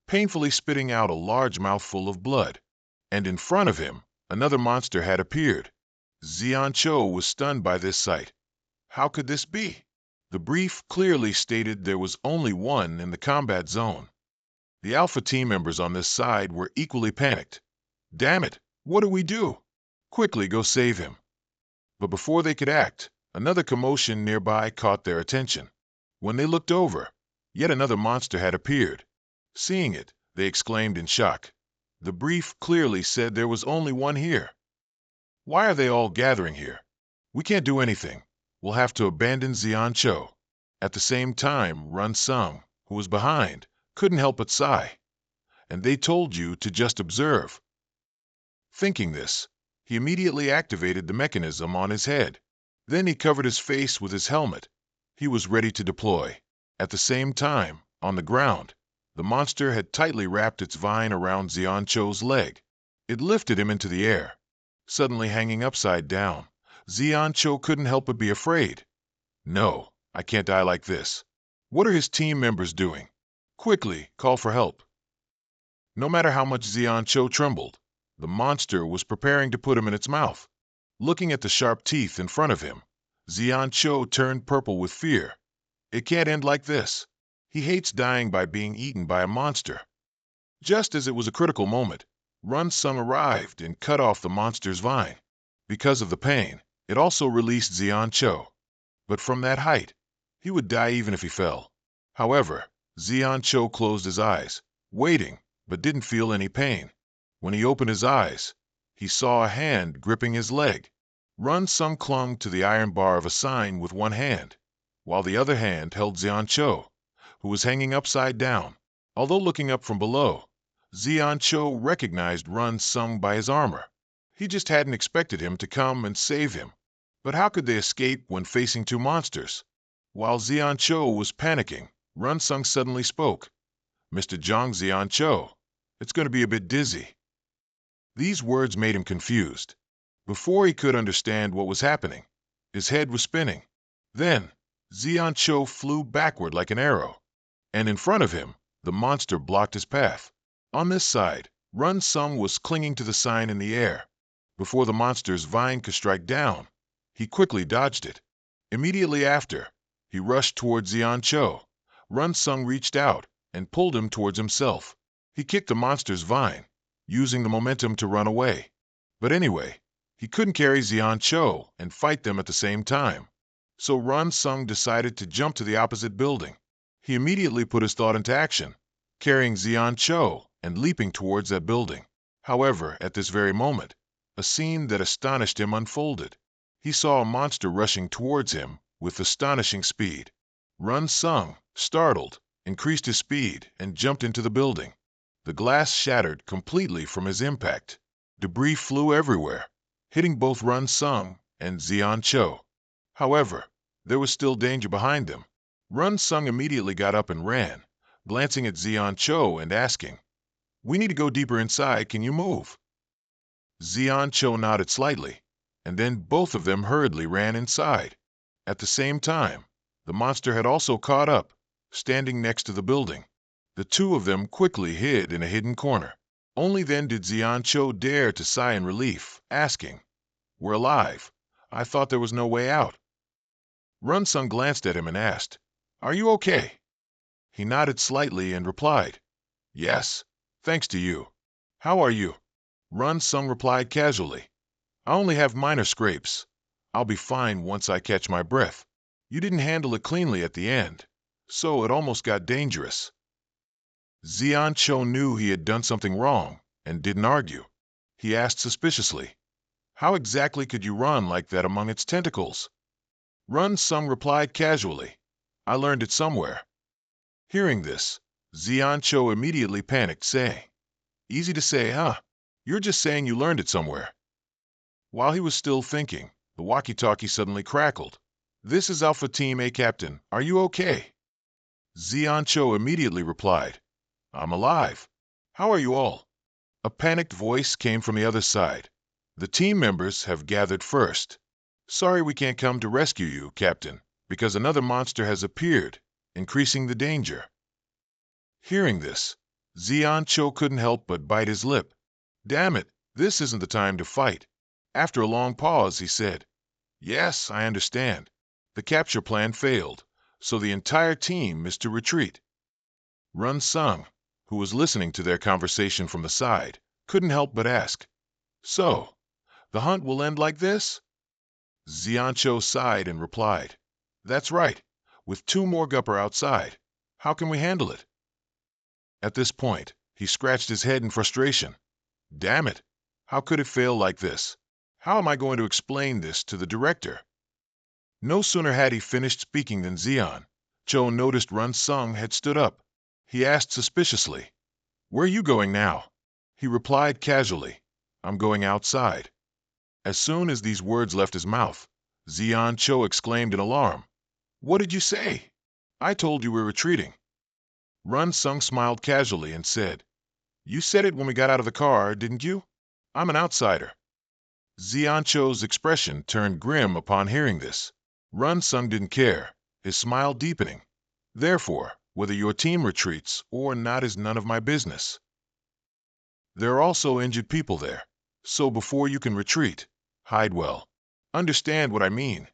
painfully spitting out a large mouthful of blood. And in front of him, another monster had appeared. Xian Cho was stunned by this sight. How could this be? The brief clearly stated there was only one in the combat zone. The Alpha team members on this side were equally panicked. "Damn it, what do we do? Quickly go save him." But before they could act, another commotion nearby caught their attention. When they looked over, yet another monster had appeared. Seeing it, they exclaimed in shock. The brief clearly said there was only one here. "Why are they all gathering here? We can't do anything. We'll have to abandon Xian Cho." At the same time, Run Sung, who was behind, couldn't help but sigh. "And they told you to just observe." Thinking this, he immediately activated the mechanism on his head. Then he covered his face with his helmet. He was ready to deploy. At the same time, on the ground, the monster had tightly wrapped its vine around Xian Cho's leg. It lifted him into the air. Suddenly hanging upside down, Xian Cho couldn't help but be afraid. "No, I can't die like this. What are his team members doing? Quickly, call for help." No matter how much Xian Cho trembled, the monster was preparing to put him in its mouth. Looking at the sharp teeth in front of him, Xian Cho turned purple with fear. It can't end like this. He hates dying by being eaten by a monster. Just as it was a critical moment, Run Sung arrived and cut off the monster's vine. Because of the pain, it also released Xian Cho. But from that height, he would die even if he fell. However, Xian Cho closed his eyes, waiting, but didn't feel any pain. When he opened his eyes, he saw a hand gripping his leg. Run Sung clung to the iron bar of a sign with one hand, while the other hand held Xian Cho, who was hanging upside down. Although looking up from below, Xian Cho recognized Run Sung by his armor. He just hadn't expected him to come and save him. But how could they escape when facing two monsters? While Xian Cho was panicking, Run Sung suddenly spoke. "Mr. Zhang Xian Cho, it's going to be a bit dizzy." These words made him confused. Before he could understand what was happening, his head was spinning. Then, Xian Cho flew backward like an arrow, and in front of him, the monster blocked his path. On this side, Run Sung was clinging to the sign in the air. Before the monster's vine could strike down, he quickly dodged it. Immediately after, he rushed towards Xian Cho. Run Sung reached out and pulled him towards himself. He kicked the monster's vine, using the momentum to run away. But anyway, he couldn't carry Xian Cho and fight them at the same time. So Run Sung decided to jump to the opposite building. He immediately put his thought into action, carrying Xian Cho and leaping towards that building. However, at this very moment, a scene that astonished him unfolded. He saw a monster rushing towards him with astonishing speed. Run Sung, startled, increased his speed and jumped into the building. The glass shattered completely from his impact. Debris flew everywhere, hitting both Run Sung and Xian Cho. However, there was still danger behind them. Run Sung immediately got up and ran, glancing at Xian Cho and asking, "We need to go deeper inside, can you move?" Xian Cho nodded slightly, and then both of them hurriedly ran inside. At the same time, the monster had also caught up, standing next to the building. The two of them quickly hid in a hidden corner. Only then did Xianqiu dare to sigh in relief, asking, "We're alive. I thought there was no way out." Runsung glanced at him and asked, "Are you okay?" He nodded slightly and replied, "Yes, thanks to you. How are you?" Runsung replied casually, "I only have minor scrapes. I'll be fine once I catch my breath. You didn't handle it cleanly at the end, so it almost got dangerous." Xianqiu knew he had done something wrong and didn't argue. He asked suspiciously, "How exactly could you run like that among its tentacles?" Runsung replied casually, "I learned it somewhere." Hearing this, Xianqiu immediately panicked, saying, "Easy to say, huh? You're just saying you learned it somewhere." While he was still thinking, the walkie-talkie suddenly crackled. "This is Alpha Team A, Captain. Are you okay?" Xianqiu immediately replied, "I'm alive. How are you all?" A panicked voice came from the other side. "The team members have gathered first. Sorry we can't come to rescue you, Captain, because another monster has appeared, increasing the danger." Hearing this, Xianqiu couldn't help but bite his lip. "Damn it, this isn't the time to fight." After a long pause, he said, "Yes, I understand. The capture plan failed, so the entire team is to retreat." Runsung, who was listening to their conversation from the side, couldn't help but ask, "So, the hunt will end like this?" Xianqiu sighed and replied, "That's right, with two more Gupper outside. How can we handle it?" At this point, he scratched his head in frustration. "Damn it, how could it fail like this? How am I going to explain this to the director?" No sooner had he finished speaking than Xianqiu noticed Runsung had stood up. He asked suspiciously, "Where are you going now?" He replied casually, "I'm going outside." As soon as these words left his mouth, Xianqiu exclaimed in alarm, "What did you say? I told you we're retreating." Runsung smiled casually and said, "You said it when we got out of the car, didn't you? I'm an outsider." Xianqiu's expression turned grim upon hearing this. Runsung didn't care, his smile deepening. "Therefore, whether your team retreats or not is none of my business. There are also injured people there, so before you can retreat, hide well. Understand what I mean?"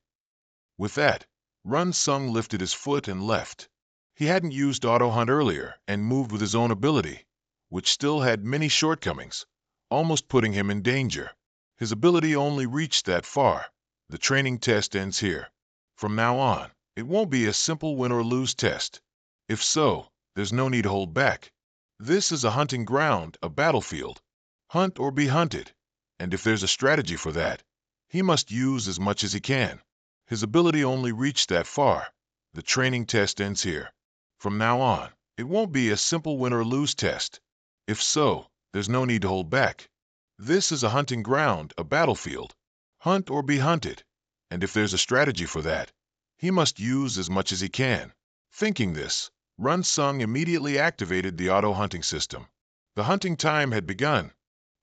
With that, Runsung lifted his foot and left. He hadn't used auto hunt earlier and moved with his own ability, which still had many shortcomings, almost putting him in danger. His ability only reached that far. The training test ends here. From now on, it won't be a simple win or lose test. If so, there's no need to hold back. This is a hunting ground, a battlefield. Hunt or be hunted. And if there's a strategy for that, he must use as much as he can. His ability only reached that far. The training test ends here. From now on, it won't be a simple win or lose test. If so, there's no need to hold back. This is a hunting ground, a battlefield. Hunt or be hunted. And if there's a strategy for that, he must use as much as he can." Thinking this, Runsung immediately activated the auto-hunting system. The hunting time had begun.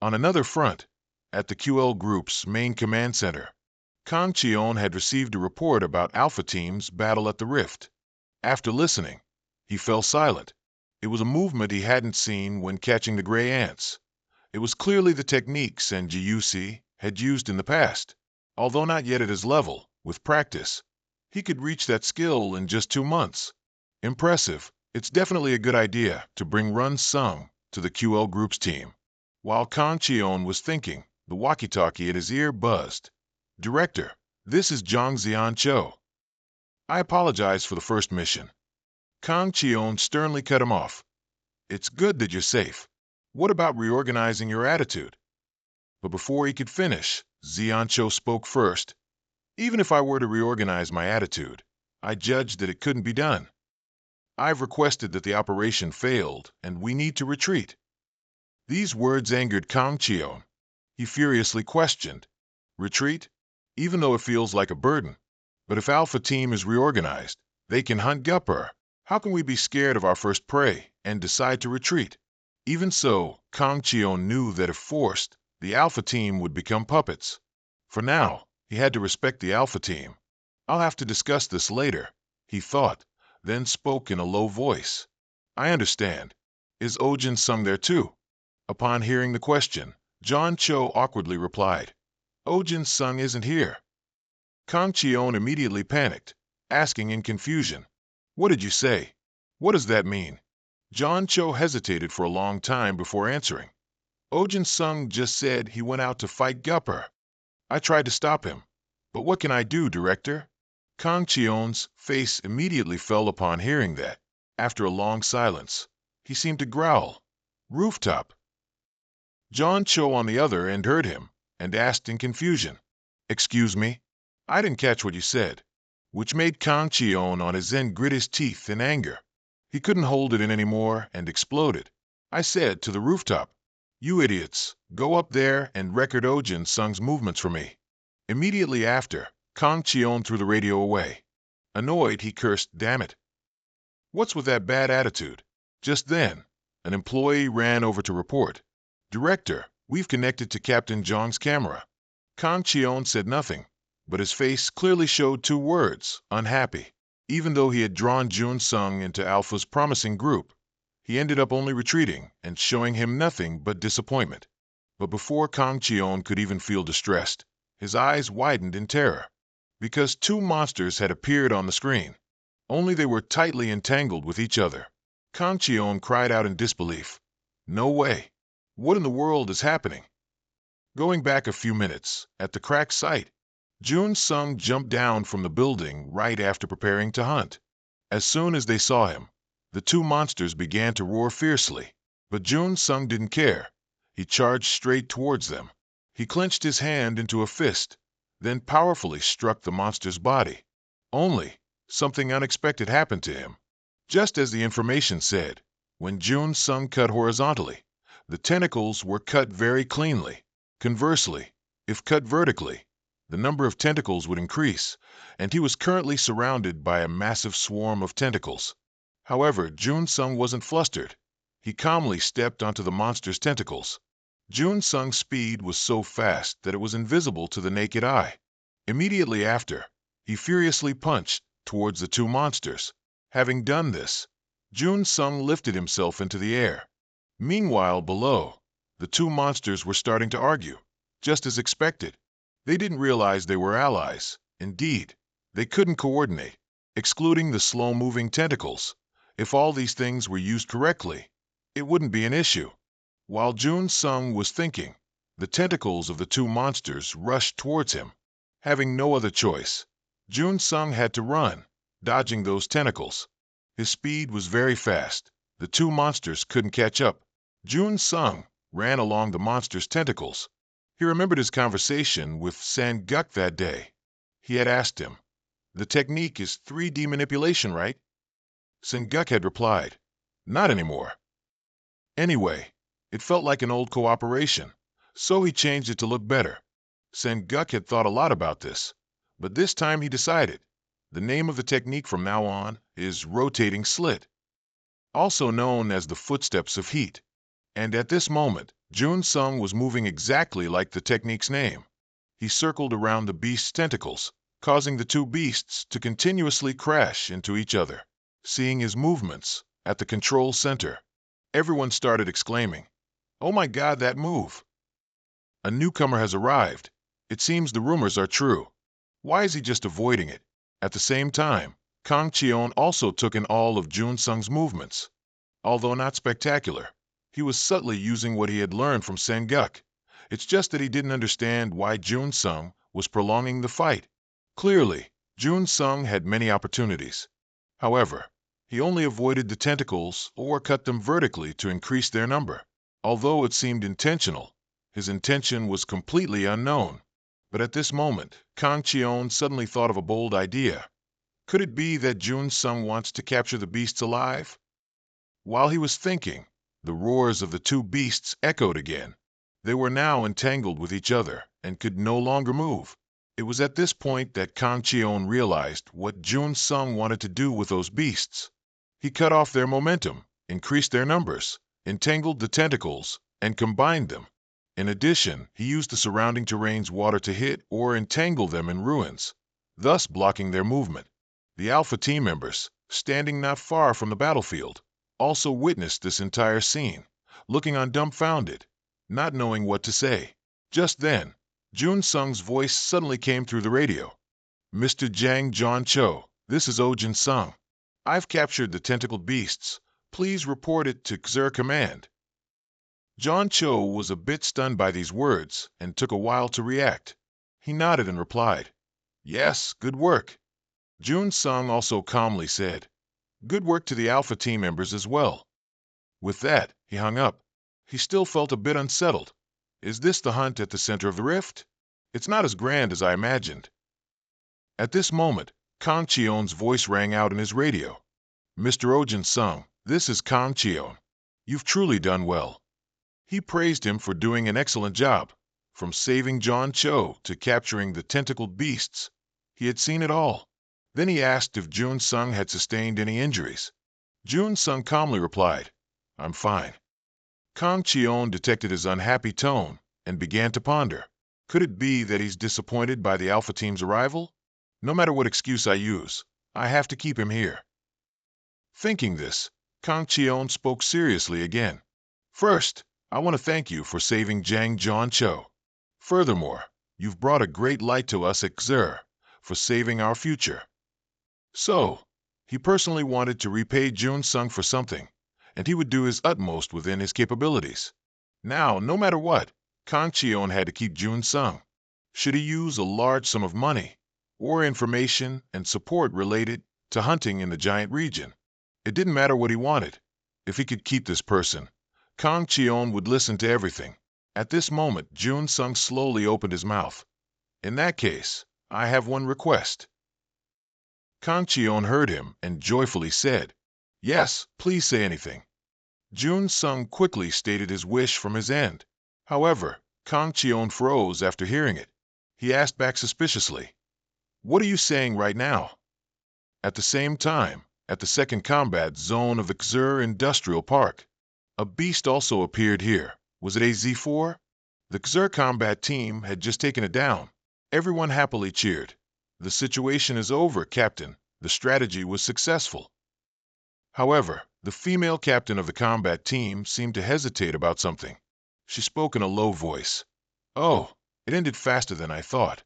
On another front, at the QL Group's main command center, Kang Cheon had received a report about Alpha Team's battle at the Rift. After listening, he fell silent. It was a movement he hadn't seen when catching the gray ants. It was clearly the techniques Jiusi had used in the past. Although not yet at his level, with practice, he could reach that skill in just 2 months. Impressive. It's definitely a good idea to bring Runsung to the QL Group's team. While Kang Cheon was thinking, the walkie-talkie at his ear buzzed. "Director, this is Zhang Xianqiu. I apologize for the first mission." Kang Cheon sternly cut him off. "It's good that you're safe. What about reorganizing your attitude?" But before he could finish, Xianqiu spoke first. "Even if I were to reorganize my attitude, I judged that it couldn't be done. I've requested that the operation failed, and we need to retreat." These words angered Kang Cheon. He furiously questioned, "Retreat? Even though it feels like a burden. But if Alpha Team is reorganized, they can hunt Gupper. How can we be scared of our first prey and decide to retreat?" Even so, Kang Cheon knew that if forced, the Alpha Team would become puppets. For now, he had to respect the Alpha Team. "I'll have to discuss this later," he thought, then spoke in a low voice. I understand. Is Ojin Sung there too? Upon hearing the question, John Cho awkwardly replied, Ojin Sung isn't here. Kang Cheon immediately panicked, asking in confusion, What did you say? What does that mean? John Cho hesitated for a long time before answering. Ojin Sung just said he went out to fight Gupper. I tried to stop him. But what can I do, Director? Kang Cheon's face immediately fell upon hearing that. After a long silence, he seemed to growl, Rooftop. John Cho on the other end heard him and asked in confusion, Excuse me? I didn't catch what you said, which made Kang Cheon on his end grit his teeth in anger. He couldn't hold it in anymore and exploded. I said to the rooftop, You idiots, go up there and record Ojin Sung's movements for me. Immediately after, Kang Cheon threw the radio away. Annoyed, he cursed, Damn it. What's with that bad attitude? Just then, an employee ran over to report, Director, we've connected to Captain Jong's camera. Kang Cheon said nothing, but his face clearly showed two words, unhappy. Even though he had drawn Jun Sung into Alpha's promising group, he ended up only retreating and showing him nothing but disappointment. But before Kang Cheon could even feel distressed, his eyes widened in terror, because two monsters had appeared on the screen. Only they were tightly entangled with each other. Kang Cheon cried out in disbelief, No way! What in the world is happening? Going back a few minutes, at the cracked site, Jun Sung jumped down from the building right after preparing to hunt. As soon as they saw him, the two monsters began to roar fiercely, but Jun Sung didn't care. He charged straight towards them. He clenched his hand into a fist, then powerfully struck the monster's body. Only, something unexpected happened to him. Just as the information said, when Jun Sung cut horizontally, the tentacles were cut very cleanly. Conversely, if cut vertically, the number of tentacles would increase, and he was currently surrounded by a massive swarm of tentacles. However, Jun Sung wasn't flustered. He calmly stepped onto the monster's tentacles. Jun Sung's speed was so fast that it was invisible to the naked eye. Immediately after, he furiously punched towards the two monsters. Having done this, Jun Sung lifted himself into the air. Meanwhile, below, the two monsters were starting to argue, just as expected. They didn't realize they were allies. Indeed, they couldn't coordinate, excluding the slow-moving tentacles. If all these things were used correctly, it wouldn't be an issue. While Jun Sung was thinking, the tentacles of the two monsters rushed towards him. Having no other choice, Jun Sung had to run, dodging those tentacles. His speed was very fast. The two monsters couldn't catch up. Jun Sung ran along the monster's tentacles. He remembered his conversation with Sang-guk that day. He had asked him, The technique is 3D manipulation, right? Sang-guk had replied, Not anymore. Anyway, it felt like an old cooperation, so he changed it to look better. Sang-guk had thought a lot about this, but this time he decided. The name of the technique from now on is rotating slit, also known as the footsteps of heat. And at this moment, Jun Sung was moving exactly like the technique's name. He circled around the beast's tentacles, causing the two beasts to continuously crash into each other. Seeing his movements at the control center, everyone started exclaiming, Oh my God, that move! A newcomer has arrived. It seems the rumors are true. Why is he just avoiding it? At the same time, Kang Cheon also took in all of Jun Sung's movements. Although not spectacular, he was subtly using what he had learned from Sang-guk. It's just that he didn't understand why Jun Sung was prolonging the fight. Clearly, Jun Sung had many opportunities. However, he only avoided the tentacles or cut them vertically to increase their number. Although it seemed intentional, his intention was completely unknown. But at this moment, Kang Cheon suddenly thought of a bold idea. Could it be that Jun Sung wants to capture the beasts alive? While he was thinking, the roars of the two beasts echoed again. They were now entangled with each other and could no longer move. It was at this point that Kang Cheon realized what Jun Sung wanted to do with those beasts. He cut off their momentum, increased their numbers, entangled the tentacles, and combined them. In addition, he used the surrounding terrain's water to hit or entangle them in ruins, thus blocking their movement. The Alpha team members, standing not far from the battlefield, also witnessed this entire scene, looking on dumbfounded, not knowing what to say. Just then, Jun Sung's voice suddenly came through the radio. Mr. Jang John Cho, this is Ojin Sung. I've captured the tentacled beasts. Please report it to Xur Command. John Cho was a bit stunned by these words and took a while to react. He nodded and replied, "Yes, good work." Jun Sung also calmly said, "Good work to the Alpha team members as well." With that, he hung up. He still felt a bit unsettled. Is this the hunt at the center of the rift? It's not as grand as I imagined. At this moment, Kang Cheon's voice rang out in his radio. "Mr. Ojin Sung, this is Kang Cheon. You've truly done well." He praised him for doing an excellent job. From saving John Cho to capturing the tentacled beasts, he had seen it all. Then he asked if Jun Sung had sustained any injuries. Jun Sung calmly replied, "I'm fine." Kang Cheon detected his unhappy tone and began to ponder. Could it be that he's disappointed by the Alpha team's arrival? No matter what excuse I use, I have to keep him here. Thinking this, Kang Cheon spoke seriously again. "First, I want to thank you for saving Jang John Cho. Furthermore, you've brought a great light to us at Xur for saving our future." So, he personally wanted to repay Jun Sung for something, and he would do his utmost within his capabilities. Now, no matter what, Kang Cheon had to keep Jun Sung. Should he use a large sum of money or information and support related to hunting in the giant region? It didn't matter what he wanted. If he could keep this person, Kang Cheon would listen to everything. At this moment, Jun Sung slowly opened his mouth. "In that case, I have one request." Kang Cheon heard him and joyfully said, "Yes, please say anything." Jun Sung quickly stated his wish from his end. However, Kang Cheon froze after hearing it. He asked back suspiciously, "What are you saying right now?" At the same time, at the second combat zone of the Xur Industrial Park, a beast also appeared here. Was it a Z4? The Xur combat team had just taken it down. Everyone happily cheered. "The situation is over, Captain. The strategy was successful." However, the female captain of the combat team seemed to hesitate about something. She spoke in a low voice. "Oh, it ended faster than I thought.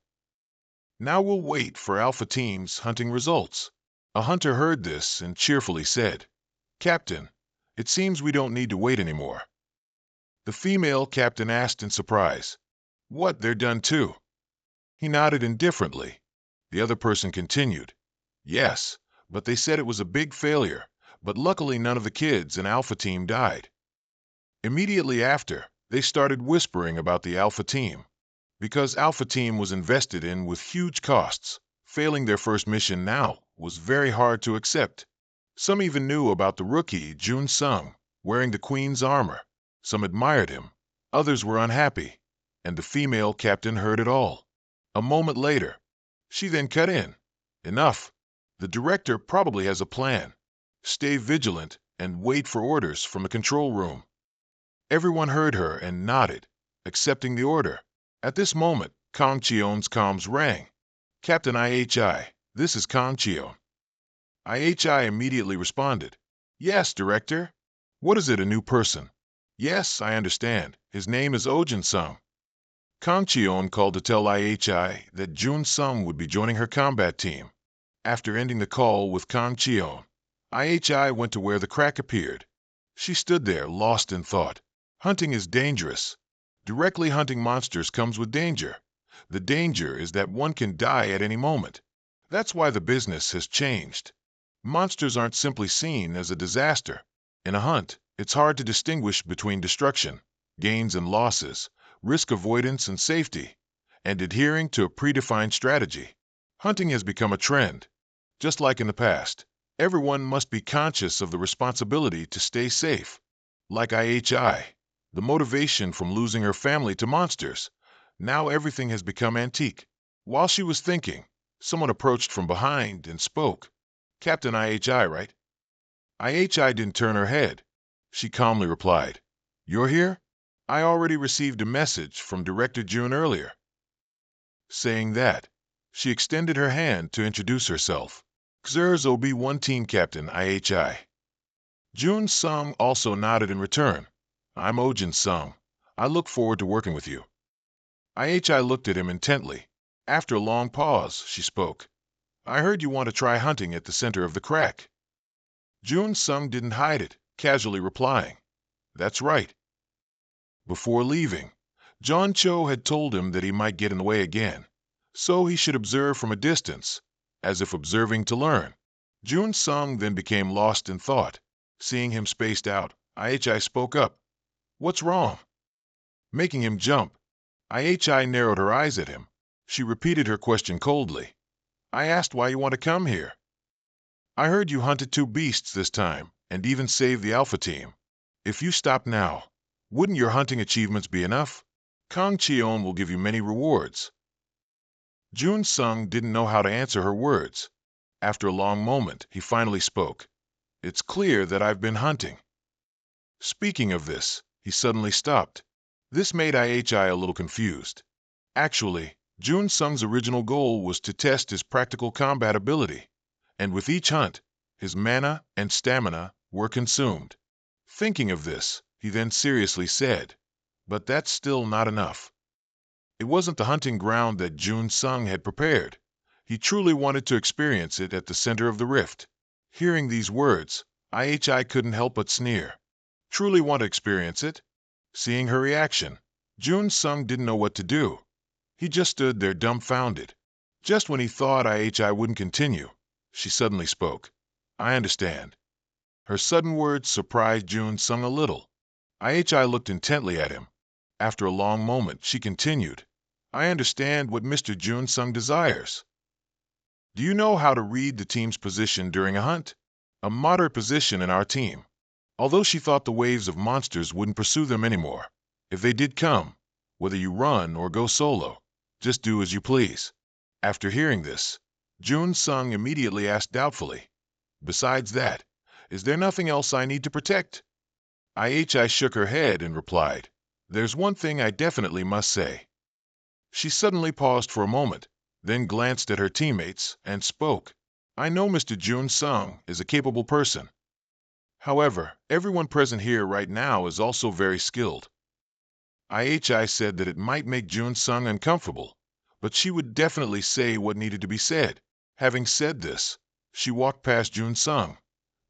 Now we'll wait for Alpha Team's hunting results." A hunter heard this and cheerfully said, "Captain, it seems we don't need to wait anymore." The female captain asked in surprise, "What, they're done too?" He nodded indifferently. The other person continued, "Yes, but they said it was a big failure, but luckily none of the kids in Alpha Team died." Immediately after, they started whispering about the Alpha Team. Because Alpha Team was invested in with huge costs, failing their first mission now was very hard to accept. Some even knew about the rookie Jun Sung wearing the Queen's armor. Some admired him, others were unhappy, and the female captain heard it all. A moment later, she then cut in. "Enough. The director probably has a plan. Stay vigilant and wait for orders from the control room." Everyone heard her and nodded, accepting the order. At this moment, Kang Cheon's comms rang. "Captain IHI, this is Kang Cheon." IHI immediately responded, "Yes, Director." "What is it, a new person?" "Yes, I understand. His name is Ojin Sung." Kang Cheon called to tell IHI that Jun Sung would be joining her combat team. After ending the call with Kang Cheon, IHI went to where the crack appeared. She stood there, lost in thought. Hunting is dangerous. Directly hunting monsters comes with danger. The danger is that one can die at any moment. That's why the business has changed. Monsters aren't simply seen as a disaster. In a hunt, it's hard to distinguish between destruction, gains and losses, risk avoidance and safety, and adhering to a predefined strategy. Hunting has become a trend. Just like in the past, everyone must be conscious of the responsibility to stay safe. Like IHI, the motivation from losing her family to monsters. Now everything has become antique. While she was thinking, someone approached from behind and spoke. "Captain IHI, right?" IHI didn't turn her head. She calmly replied, "You're here? I already received a message from Director Jun earlier." Saying that, she extended her hand to introduce herself. "Xur's OB-1 Team Captain IHI." Jun Sung also nodded in return. I'm Ojin Sung. I look forward to working with you. IHI looked at him intently. After a long pause, she spoke. I heard you want to try hunting at the center of the crack. Jun Sung didn't hide it, casually replying. That's right. Before leaving, John Cho had told him that he might get in the way again, so he should observe from a distance, as if observing to learn. Jun Sung then became lost in thought. Seeing him spaced out, IHI spoke up. What's wrong? Making him jump. IHI narrowed her eyes at him. She repeated her question coldly. I asked why you want to come here. I heard you hunted 2 beasts this time, and even saved the Alpha team. If you stop now, wouldn't your hunting achievements be enough? Kang Cheon will give you many rewards. Jun Sung didn't know how to answer her words. After a long moment, he finally spoke. It's clear that I've been hunting. Speaking of this, he suddenly stopped. This made IHI a little confused. Actually, Jun Sung's original goal was to test his practical combat ability, and with each hunt, his mana and stamina were consumed. Thinking of this, he then seriously said, but that's still not enough. It wasn't the hunting ground that Jun Sung had prepared. He truly wanted to experience it at the center of the rift. Hearing these words, IHI couldn't help but sneer. Truly want to experience it? Seeing her reaction, Jun Sung didn't know what to do. He just stood there dumbfounded. Just when he thought IHI wouldn't continue, she suddenly spoke. I understand. Her sudden words surprised Jun Sung a little. IHI looked intently at him. After a long moment, she continued. I understand what Mr. Jun Sung desires. Do you know how to read the team's position during a hunt? A moderate position in our team. Although she thought the waves of monsters wouldn't pursue them anymore. If they did come, whether you run or go solo, just do as you please. After hearing this, Jun Sung immediately asked doubtfully, besides that, is there nothing else I need to protect? IHI shook her head and replied, there's one thing I definitely must say. She suddenly paused for a moment, then glanced at her teammates and spoke. I know Mr. Jun Sung is a capable person. However, everyone present here right now is also very skilled. IHI said that it might make Jun Sung uncomfortable, but she would definitely say what needed to be said. Having said this, she walked past Jun Sung,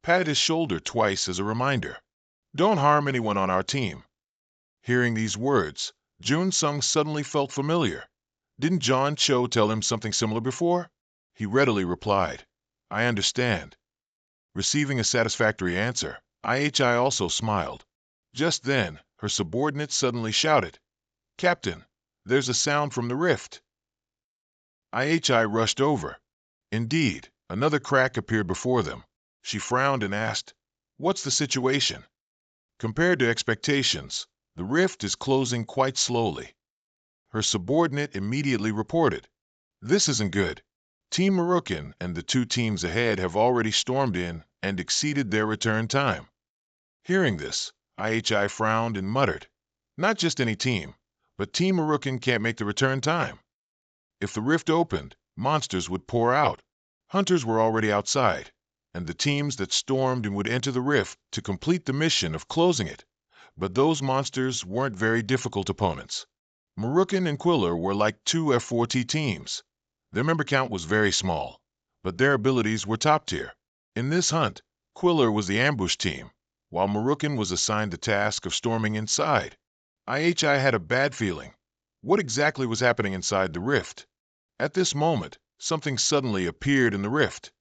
patted his shoulder twice as a reminder. Don't harm anyone on our team. Hearing these words, Jun Sung suddenly felt familiar. Didn't John Cho tell him something similar before? He readily replied, I understand. Receiving a satisfactory answer, IHI also smiled. Just then, her subordinate suddenly shouted, Captain, there's a sound from the rift. IHI rushed over. Indeed, another crack appeared before them. She frowned and asked, What's the situation? Compared to expectations, the rift is closing quite slowly. Her subordinate immediately reported, This isn't good. Team Marukan and the 2 teams ahead have already stormed in and exceeded their return time. Hearing this, IHI frowned and muttered, Not just any team, but Team Marukan can't make the return time. If the rift opened, monsters would pour out. Hunters were already outside, and the teams that stormed in would enter the rift to complete the mission of closing it. But those monsters weren't very difficult opponents. Marukan and Quiller were like 2 F4T teams. Their member count was very small, but their abilities were top tier. In this hunt, Quiller was the ambush team, while Marukan was assigned the task of storming inside. IHI had a bad feeling. What exactly was happening inside the rift? At this moment, something suddenly appeared in the rift.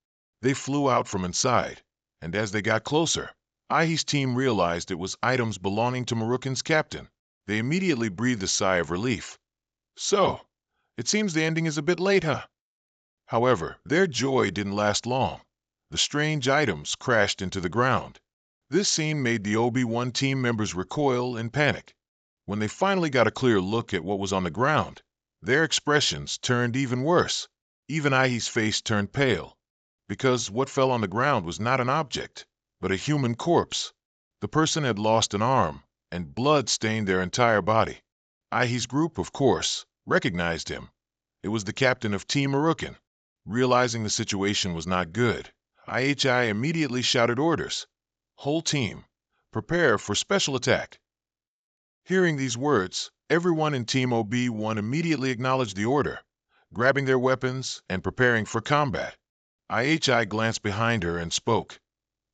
They flew out from inside, and as they got closer, IHI's team realized it was items belonging to Marukan's captain. They immediately breathed a sigh of relief. So, it seems the ending is a bit late, huh? However, their joy didn't last long. The strange items crashed into the ground. This scene made the OB1 team members recoil in panic. When they finally got a clear look at what was on the ground, their expressions turned even worse. Even IHI's face turned pale, because what fell on the ground was not an object, but a human corpse. The person had lost an arm, and blood stained their entire body. IHI's group, of course, recognized him. It was the captain of Team Marukan. Realizing the situation was not good, IHI immediately shouted orders. Whole team, prepare for special attack. Hearing these words, everyone in Team OB1 immediately acknowledged the order, grabbing their weapons and preparing for combat. IHI glanced behind her and spoke.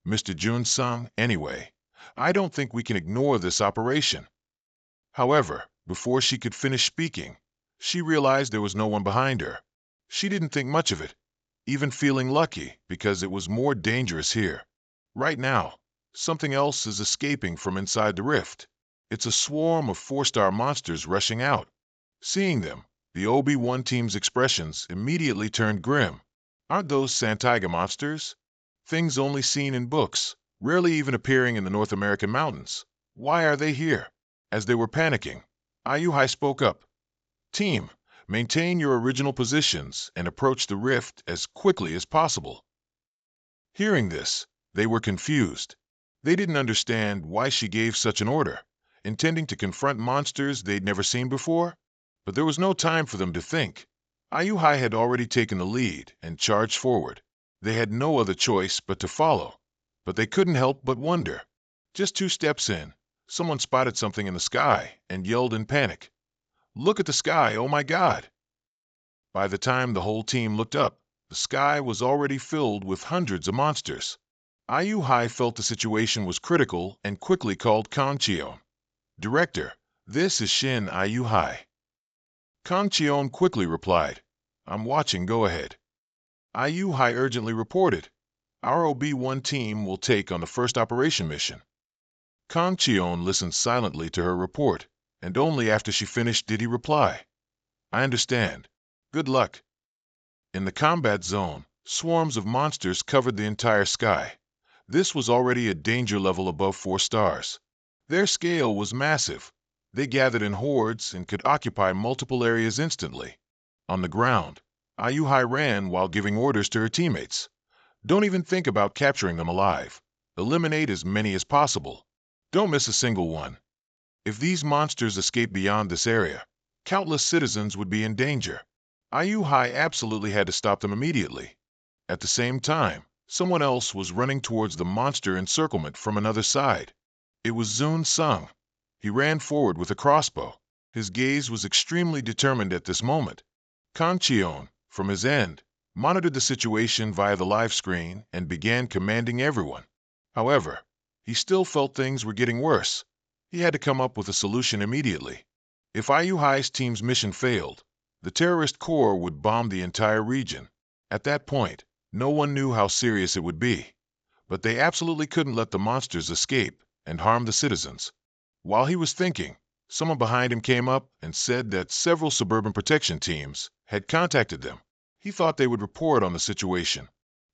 Mr. Jun-sung, anyway, I don't think we can ignore this operation. However, before she could finish speaking, she realized there was no one behind her. She didn't think much of it, even feeling lucky because it was more dangerous here. Right now, something else is escaping from inside the rift. It's a swarm of 4-star monsters rushing out. Seeing them, the OB1 team's expressions immediately turned grim. Aren't those Santaiga monsters? Things only seen in books, rarely even appearing in the North American mountains. Why are they here? As they were panicking, Ayuhai spoke up. Team, maintain your original positions and approach the rift as quickly as possible. Hearing this, they were confused. They didn't understand why she gave such an order, intending to confront monsters they'd never seen before. But there was no time for them to think. Ayuhai had already taken the lead and charged forward. They had no other choice but to follow. But they couldn't help but wonder. Just 2 steps in, someone spotted something in the sky and yelled in panic. Look at the sky, oh my God! By the time the whole team looked up, the sky was already filled with hundreds of monsters. Ayuhai felt the situation was critical and quickly called Kanchion. Director, this is Shin Ayuhai. Kanchion quickly replied, I'm watching, go ahead. Ayuhai urgently reported, our OB1 team will take on the first operation mission. Kanchion listened silently to her report, and only after she finished did he reply, I understand. Good luck. In the combat zone, swarms of monsters covered the entire sky. This was already a danger level above 4 stars. Their scale was massive. They gathered in hordes and could occupy multiple areas instantly. On the ground, Ayuhai ran while giving orders to her teammates. Don't even think about capturing them alive. Eliminate as many as possible. Don't miss a single one. If these monsters escape beyond this area, countless citizens would be in danger. Ayuhai absolutely had to stop them immediately. At the same time, someone else was running towards the monster encirclement from another side. It was Zun-sung. He ran forward with a crossbow. His gaze was extremely determined at this moment. Kanchion, from his end, monitored the situation via the live screen and began commanding everyone. However, he still felt things were getting worse. He had to come up with a solution immediately. If Ayuhai's team's mission failed, the terrorist corps would bomb the entire region. At that point, no one knew how serious it would be. But they absolutely couldn't let the monsters escape and harm the citizens. While he was thinking, someone behind him came up and said that several suburban protection teams had contacted them. He thought they would report on the situation.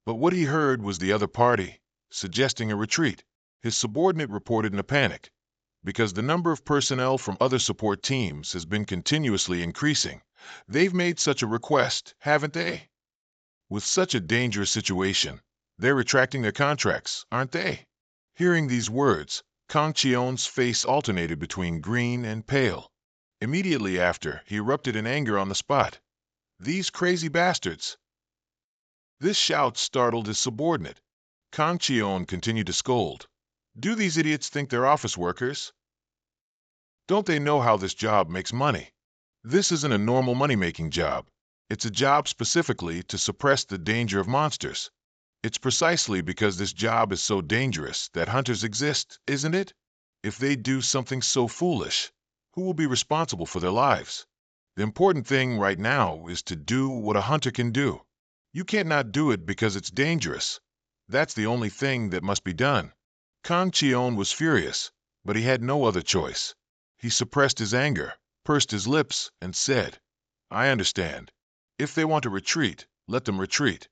But what he heard was the other party suggesting a retreat. His subordinate reported in a panic. Because the number of personnel from other support teams has been continuously increasing. They've made such a request, haven't they? With such a dangerous situation, they're retracting their contracts, aren't they? Hearing these words, Kang Cheon's face alternated between green and pale. Immediately after, he erupted in anger on the spot. These crazy bastards! This shout startled his subordinate. Kang Cheon continued to scold. Do these idiots think they're office workers? Don't they know how this job makes money? This isn't a normal money-making job. It's a job specifically to suppress the danger of monsters. It's precisely because this job is so dangerous that hunters exist, isn't it? If they do something so foolish, who will be responsible for their lives? The important thing right now is to do what a hunter can do. You can't not do it because it's dangerous. That's the only thing that must be done. Kang Cheon was furious, but he had no other choice. He suppressed his anger, pursed his lips, and said, I understand. If they want to retreat, let them retreat.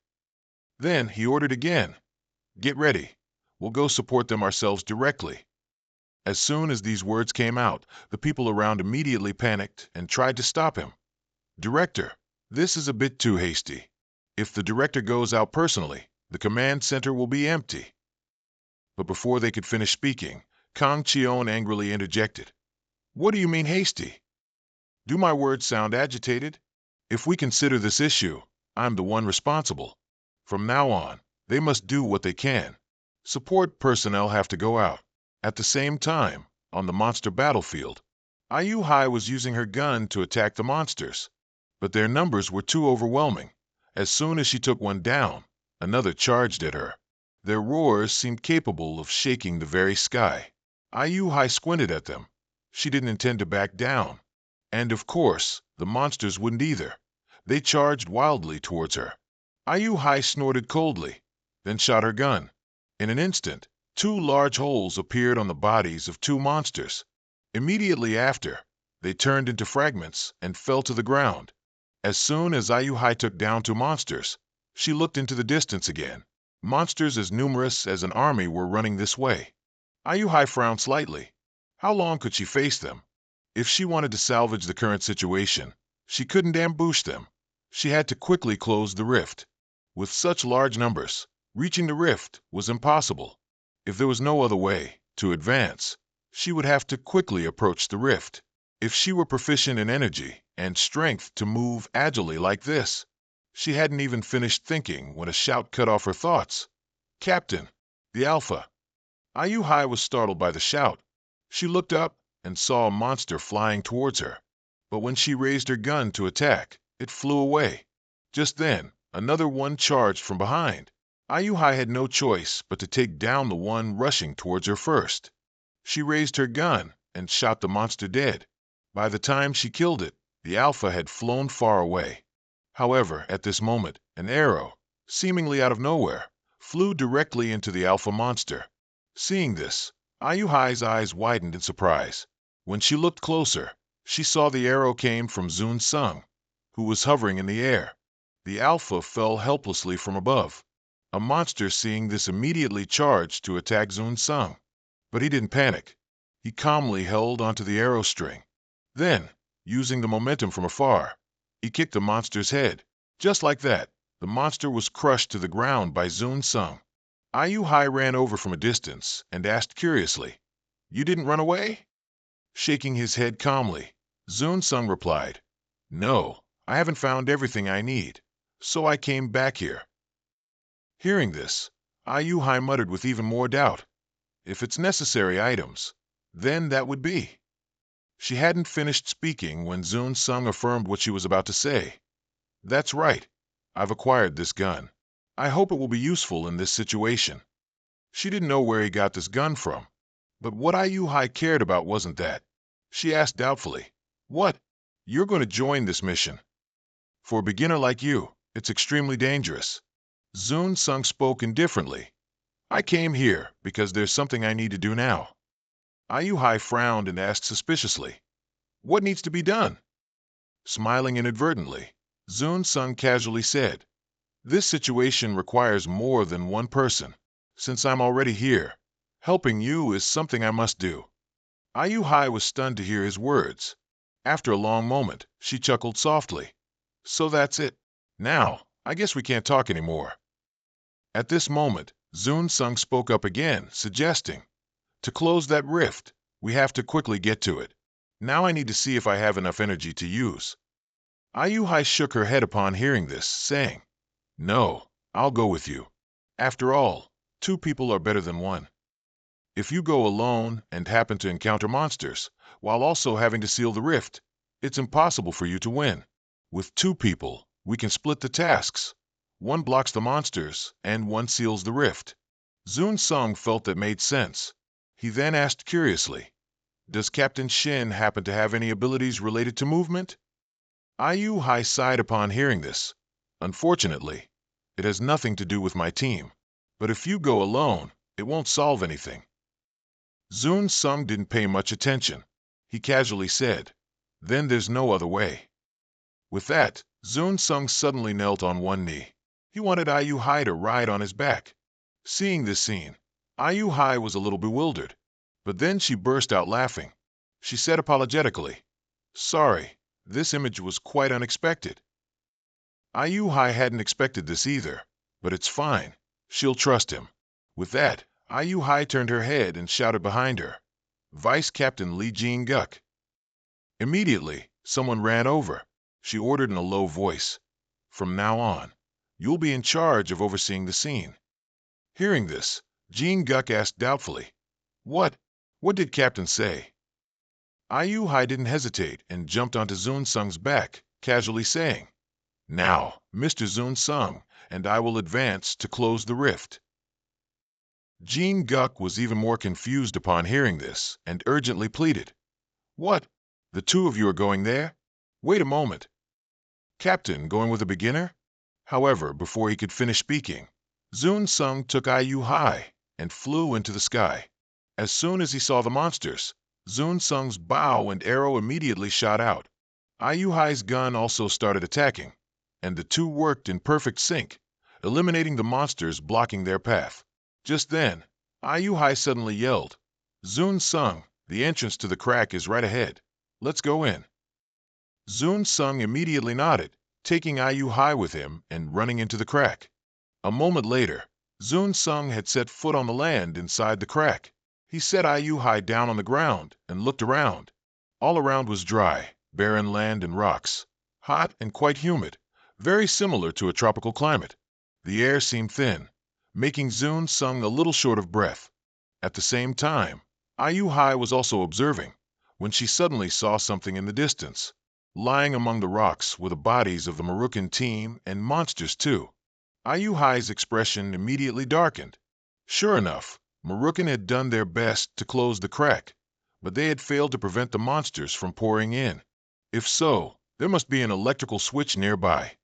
Then he ordered again, get ready. We'll go support them ourselves directly. As soon as these words came out, the people around immediately panicked and tried to stop him. Director, this is a bit too hasty. If the director goes out personally, the command center will be empty. But before they could finish speaking, Kang Cheon angrily interjected. What do you mean hasty? Do my words sound agitated? If we consider this issue, I'm the one responsible. From now on, they must do what they can. Support personnel have to go out. At the same time, on the monster battlefield, Ayu Hai was using her gun to attack the monsters, but their numbers were too overwhelming. As soon as she took one down, another charged at her. Their roars seemed capable of shaking the very sky. Ayu Hai squinted at them. She didn't intend to back down. And of course, the monsters wouldn't either. They charged wildly towards her. Ayu Hai snorted coldly, then shot her gun. In an instant, two large holes appeared on the bodies of two monsters. Immediately after, they turned into fragments and fell to the ground. As soon as Ayu Hai took down two monsters, she looked into the distance again. Monsters as numerous as an army were running this way. Ayu Hai frowned slightly. How long could she face them? If she wanted to salvage the current situation, she couldn't ambush them. She had to quickly close the rift. With such large numbers, reaching the rift was impossible. If there was no other way to advance, she would have to quickly approach the rift. If she were proficient in energy and strength to move agilely like this, she hadn't even finished thinking when a shout cut off her thoughts. Captain, the Alpha. Ayu Hai was startled by the shout. She looked up and saw a monster flying towards her. But when she raised her gun to attack, it flew away. Just then, another one charged from behind. Ayu Hai had no choice but to take down the one rushing towards her first. She raised her gun and shot the monster dead. By the time she killed it, the Alpha had flown far away. However, at this moment, an arrow, seemingly out of nowhere, flew directly into the Alpha monster. Seeing this, Ayu Hai's eyes widened in surprise. When she looked closer, she saw the arrow came from Zun Sung, who was hovering in the air. The Alpha fell helplessly from above. A monster seeing this immediately charged to attack Zun Sung. But he didn't panic. He calmly held onto the arrow string. Then, using the momentum from afar, he kicked the monster's head. Just like that, the monster was crushed to the ground by Zun Sung. Ayu Hai ran over from a distance and asked curiously, "You didn't run away?" Shaking his head calmly, Zun Sung replied, "No, I haven't found everything I need, so I came back here." Hearing this, Ayu Hai muttered with even more doubt, "If it's necessary items, then that would be." She hadn't finished speaking when Zun Sung affirmed what she was about to say. "That's right. I've acquired this gun. I hope it will be useful in this situation." She didn't know where he got this gun from, but what Ayu Hai cared about wasn't that. She asked doubtfully, "What? You're going to join this mission? For a beginner like you, it's extremely dangerous." Zun Sung spoke indifferently. "I came here because there's something I need to do now." Ayu Hai frowned and asked suspiciously, "What needs to be done?" Smiling inadvertently, Zun Sung casually said, "This situation requires more than one person. Since I'm already here, helping you is something I must do." Ayu Hai was stunned to hear his words. After a long moment, she chuckled softly. "So that's it. Now, I guess we can't talk anymore." At this moment, Zun Sung spoke up again, suggesting, "To close that rift, we have to quickly get to it. Now I need to see if I have enough energy to use." Ayu Hai shook her head upon hearing this, saying, "No, I'll go with you. After all, two people are better than one. If you go alone and happen to encounter monsters, while also having to seal the rift, it's impossible for you to win. With two people, we can split the tasks. One blocks the monsters, and one seals the rift." Zun Sung felt that made sense. He then asked curiously, "Does Captain Shin happen to have any abilities related to movement?" Ayu Hai sighed upon hearing this. "Unfortunately, it has nothing to do with my team. But if you go alone, it won't solve anything." Zun Sung didn't pay much attention. He casually said, "Then there's no other way." With that, Zun Sung suddenly knelt on one knee. He wanted Ayu Hai to ride on his back. Seeing this scene, Ayu Hai was a little bewildered, but then she burst out laughing. She said apologetically, "Sorry, this image was quite unexpected." Ayu Hai hadn't expected this either, but it's fine. She'll trust him. With that, Ayu Hai turned her head and shouted behind her, "Vice Captain Lee Jin-guk." Immediately, someone ran over. She ordered in a low voice, "From now on, you'll be in charge of overseeing the scene." Hearing this, Jean Guck asked doubtfully. What? What did Captain say? Ayu Hai didn't hesitate and jumped onto Zun Sung's back, casually saying, Now, Mr. Zun Sung, and I will advance to close the rift. Jean Guck was even more confused upon hearing this and urgently pleaded, What? The two of you are going there? Wait a moment. Captain, going with a beginner? However, before he could finish speaking, Zun Sung took Ayu Hai and flew into the sky. As soon as he saw the monsters, Zun Sung's bow and arrow immediately shot out. Ayu Hai's gun also started attacking, and the two worked in perfect sync, eliminating the monsters blocking their path. Just then, Ayu Hai suddenly yelled, Zun Sung, the entrance to the crack is right ahead. Let's go in. Zun Sung immediately nodded, taking Ayu Hai with him and running into the crack. A moment later, Zun Sung had set foot on the land inside the crack. He set Ayu Hai down on the ground and looked around. All around was dry, barren land and rocks, hot and quite humid, very similar to a tropical climate. The air seemed thin, making Zun Sung a little short of breath. At the same time, Ayu Hai was also observing, when she suddenly saw something in the distance. Lying among the rocks were the bodies of the Marukan team and monsters too. Ayu Hai's expression immediately darkened. Sure enough, Marukan had done their best to close the crack, but they had failed to prevent the monsters from pouring in. If so, there must be an electrical switch nearby.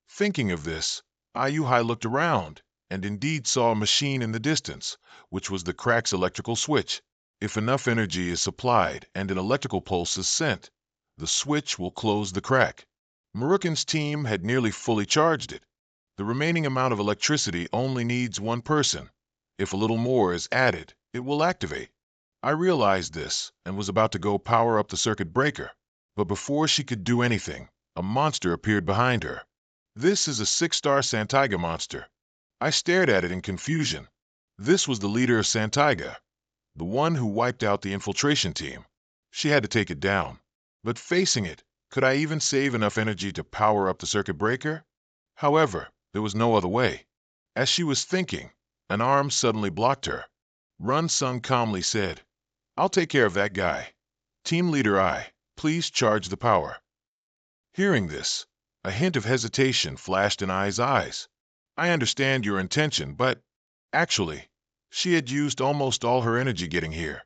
Thinking of this, Ayu Hai looked around and indeed saw a machine in the distance, which was the crack's electrical switch. If enough energy is supplied and an electrical pulse is sent, the switch will close the crack. Marukan's team had nearly fully charged it. The remaining amount of electricity only needs one person. If a little more is added, it will activate. I realized this and was about to go power up the circuit breaker, but before she could do anything, a monster appeared behind her. This is a 6-star Santaiga monster. I stared at it in confusion. This was the leader of Santaiga, the one who wiped out the infiltration team. She had to take it down. But facing it, could I even save enough energy to power up the circuit breaker? However, there was no other way. As she was thinking, an arm suddenly blocked her. Run Sung calmly said, I'll take care of that guy. Team leader I, please charge the power. Hearing this, a hint of hesitation flashed in Ai's eyes. I understand your intention, but actually, she had used almost all her energy getting here.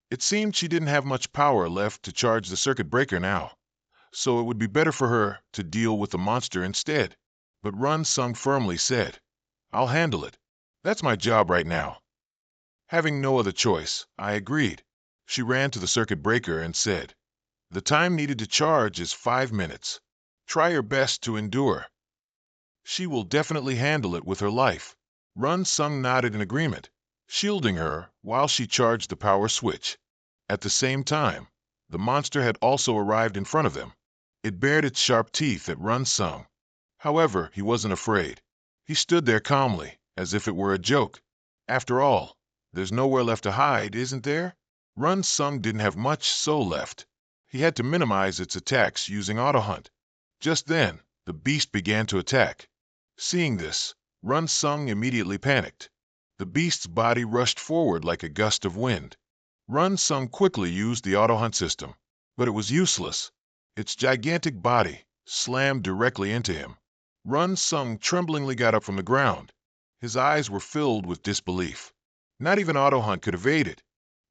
It seemed she didn't have much power left to charge the circuit breaker now, so it would be better for her to deal with the monster instead. But Run Sung firmly said, I'll handle it. That's my job right now. Having no other choice, I agreed. She ran to the circuit breaker and said, The time needed to charge is 5 minutes. Try your best to endure. She will definitely handle it with her life. Run Sung nodded in agreement, shielding her while she charged the power switch. At the same time, the monster had also arrived in front of them. It bared its sharp teeth at Run Sung. However, he wasn't afraid. He stood there calmly, as if it were a joke. After all, there's nowhere left to hide, isn't there? Run Sung didn't have much soul left. He had to minimize its attacks using auto hunt. Just then, the beast began to attack. Seeing this, Run Sung immediately panicked. The beast's body rushed forward like a gust of wind. Run Sung quickly used the auto hunt system, but it was useless. Its gigantic body slammed directly into him. Run Sung tremblingly got up from the ground. His eyes were filled with disbelief. Not even auto hunt could evade it.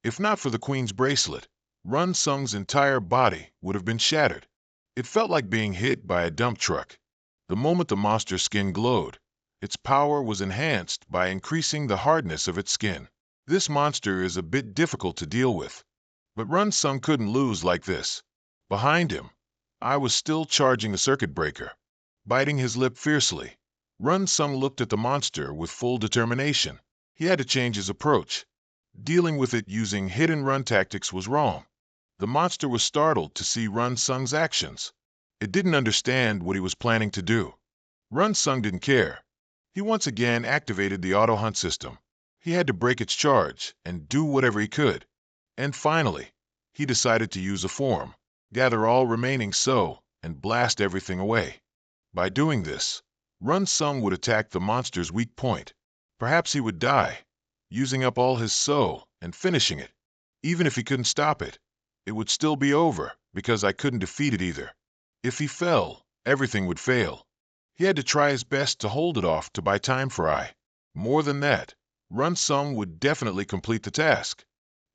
If not for the Queen's bracelet, Run Sung's entire body would have been shattered. It felt like being hit by a dump truck. The moment the monster's skin glowed, its power was enhanced by increasing the hardness of its skin. This monster is a bit difficult to deal with. But Run Sung couldn't lose like this. Behind him, I was still charging the circuit breaker. Biting his lip fiercely, Run Sung looked at the monster with full determination. He had to change his approach. Dealing with it using hit-and-run tactics was wrong. The monster was startled to see Run Sung's actions. It didn't understand what he was planning to do. Run Sung didn't care. He once again activated the auto hunt system. He had to break its charge and do whatever he could. And finally, he decided to use a form, gather all remaining so, and blast everything away. By doing this, Run Sung would attack the monster's weak point. Perhaps he would die. using up all his soul and finishing it. Even if he couldn't stop it, it would still be over because I couldn't defeat it either. If he fell, everything would fail. He had to try his best to hold it off to buy time for I. More than that, Run Sung would definitely complete the task.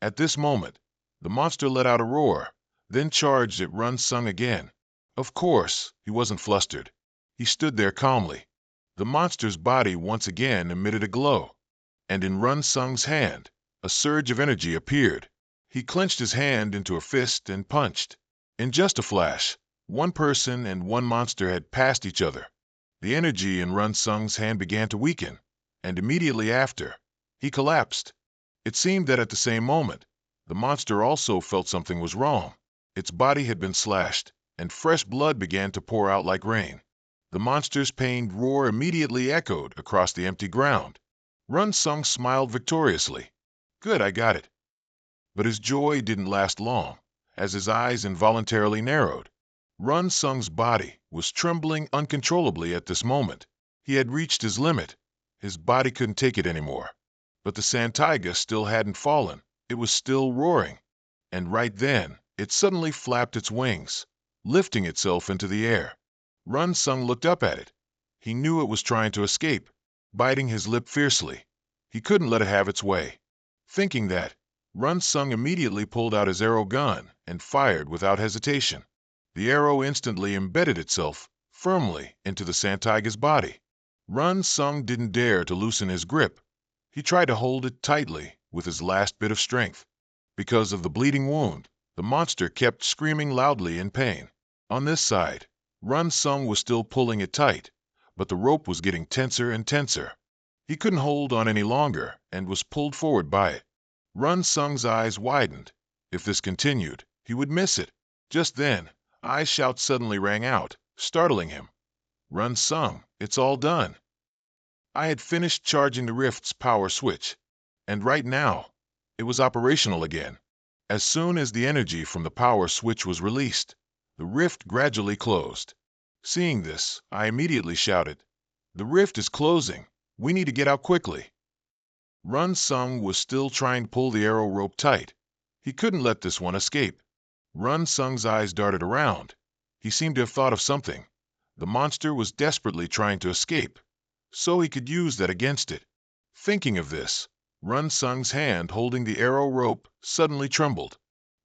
At this moment, the monster let out a roar, then charged at Run Sung again. Of course, he wasn't flustered. He stood there calmly. The monster's body once again emitted a glow, and in Run Sung's hand, a surge of energy appeared. He clenched his hand into a fist and punched. In just a flash, one person and one monster had passed each other. The energy in Run Sung's hand began to weaken, and immediately after, he collapsed. It seemed that at the same moment, the monster also felt something was wrong. Its body had been slashed, and fresh blood began to pour out like rain. The monster's pained roar immediately echoed across the empty ground. Run Sung smiled victoriously. Good, I got it. But his joy didn't last long, as his eyes involuntarily narrowed. Run Sung's body was trembling uncontrollably at this moment. He had reached his limit. His body couldn't take it anymore. But the sand taiga still hadn't fallen. It was still roaring. And right then, it suddenly flapped its wings, lifting itself into the air. Run Sung looked up at it. He knew it was trying to escape, biting his lip fiercely. He couldn't let it have its way. Thinking that, Run Sung immediately pulled out his arrow gun and fired without hesitation. The arrow instantly embedded itself firmly into the sand taiga's body. Run Sung didn't dare to loosen his grip. He tried to hold it tightly with his last bit of strength. Because of the bleeding wound, the monster kept screaming loudly in pain. On this side, Run Sung was still pulling it tight, but the rope was getting tenser and tenser. He couldn't hold on any longer and was pulled forward by it. Run Sung's eyes widened. If this continued, he would miss it. Just then, Ai's shout suddenly rang out, startling him. Run Sung, it's all done. I had finished charging the rift's power switch, and right now, it was operational again. As soon as the energy from the power switch was released, the rift gradually closed. Seeing this, I immediately shouted, "The rift is closing. We need to get out quickly." Run Sung was still trying to pull the arrow rope tight. He couldn't let this one escape. Run Sung's eyes darted around. He seemed to have thought of something. The monster was desperately trying to escape, so he could use that against it. Thinking of this, Run Sung's hand holding the arrow rope suddenly trembled.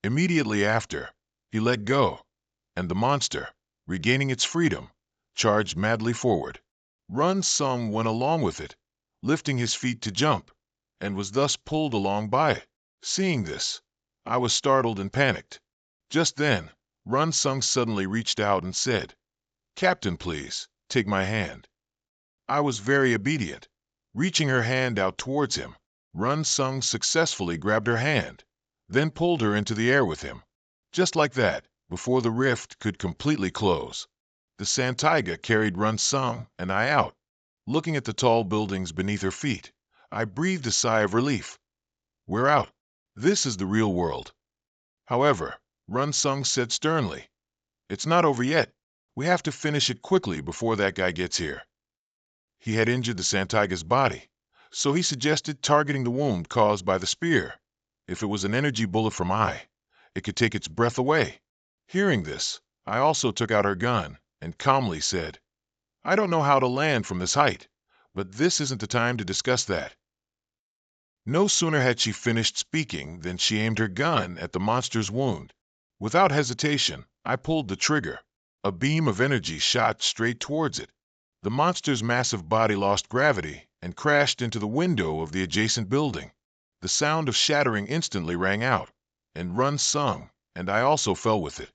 Immediately after, he let go, and the monster, regaining its freedom, charged madly forward. Run Sung went along with it, lifting his feet to jump, and was thus pulled along by it. Seeing this, I was startled and panicked. Just then, Run Sung suddenly reached out and said, "Captain, please, take my hand." I was very obedient. Reaching her hand out towards him, Run Sung successfully grabbed her hand, then pulled her into the air with him. Just like that, before the rift could completely close, the sand taiga carried Run Sung and I out. Looking at the tall buildings beneath her feet, I breathed a sigh of relief. We're out. This is the real world. However, Run Sung said sternly, "It's not over yet. We have to finish it quickly before that guy gets here." He had injured the sand taiga's body, so he suggested targeting the wound caused by the spear. If it was an energy bullet from Ai, it could take its breath away. Hearing this, I also took out her gun and calmly said, "I don't know how to land from this height, but this isn't the time to discuss that." No sooner had she finished speaking than she aimed her gun at the monster's wound. Without hesitation, I pulled the trigger. A beam of energy shot straight towards it. The monster's massive body lost gravity and crashed into the window of the adjacent building. The sound of shattering instantly rang out, and Run Sung, and I also fell with it.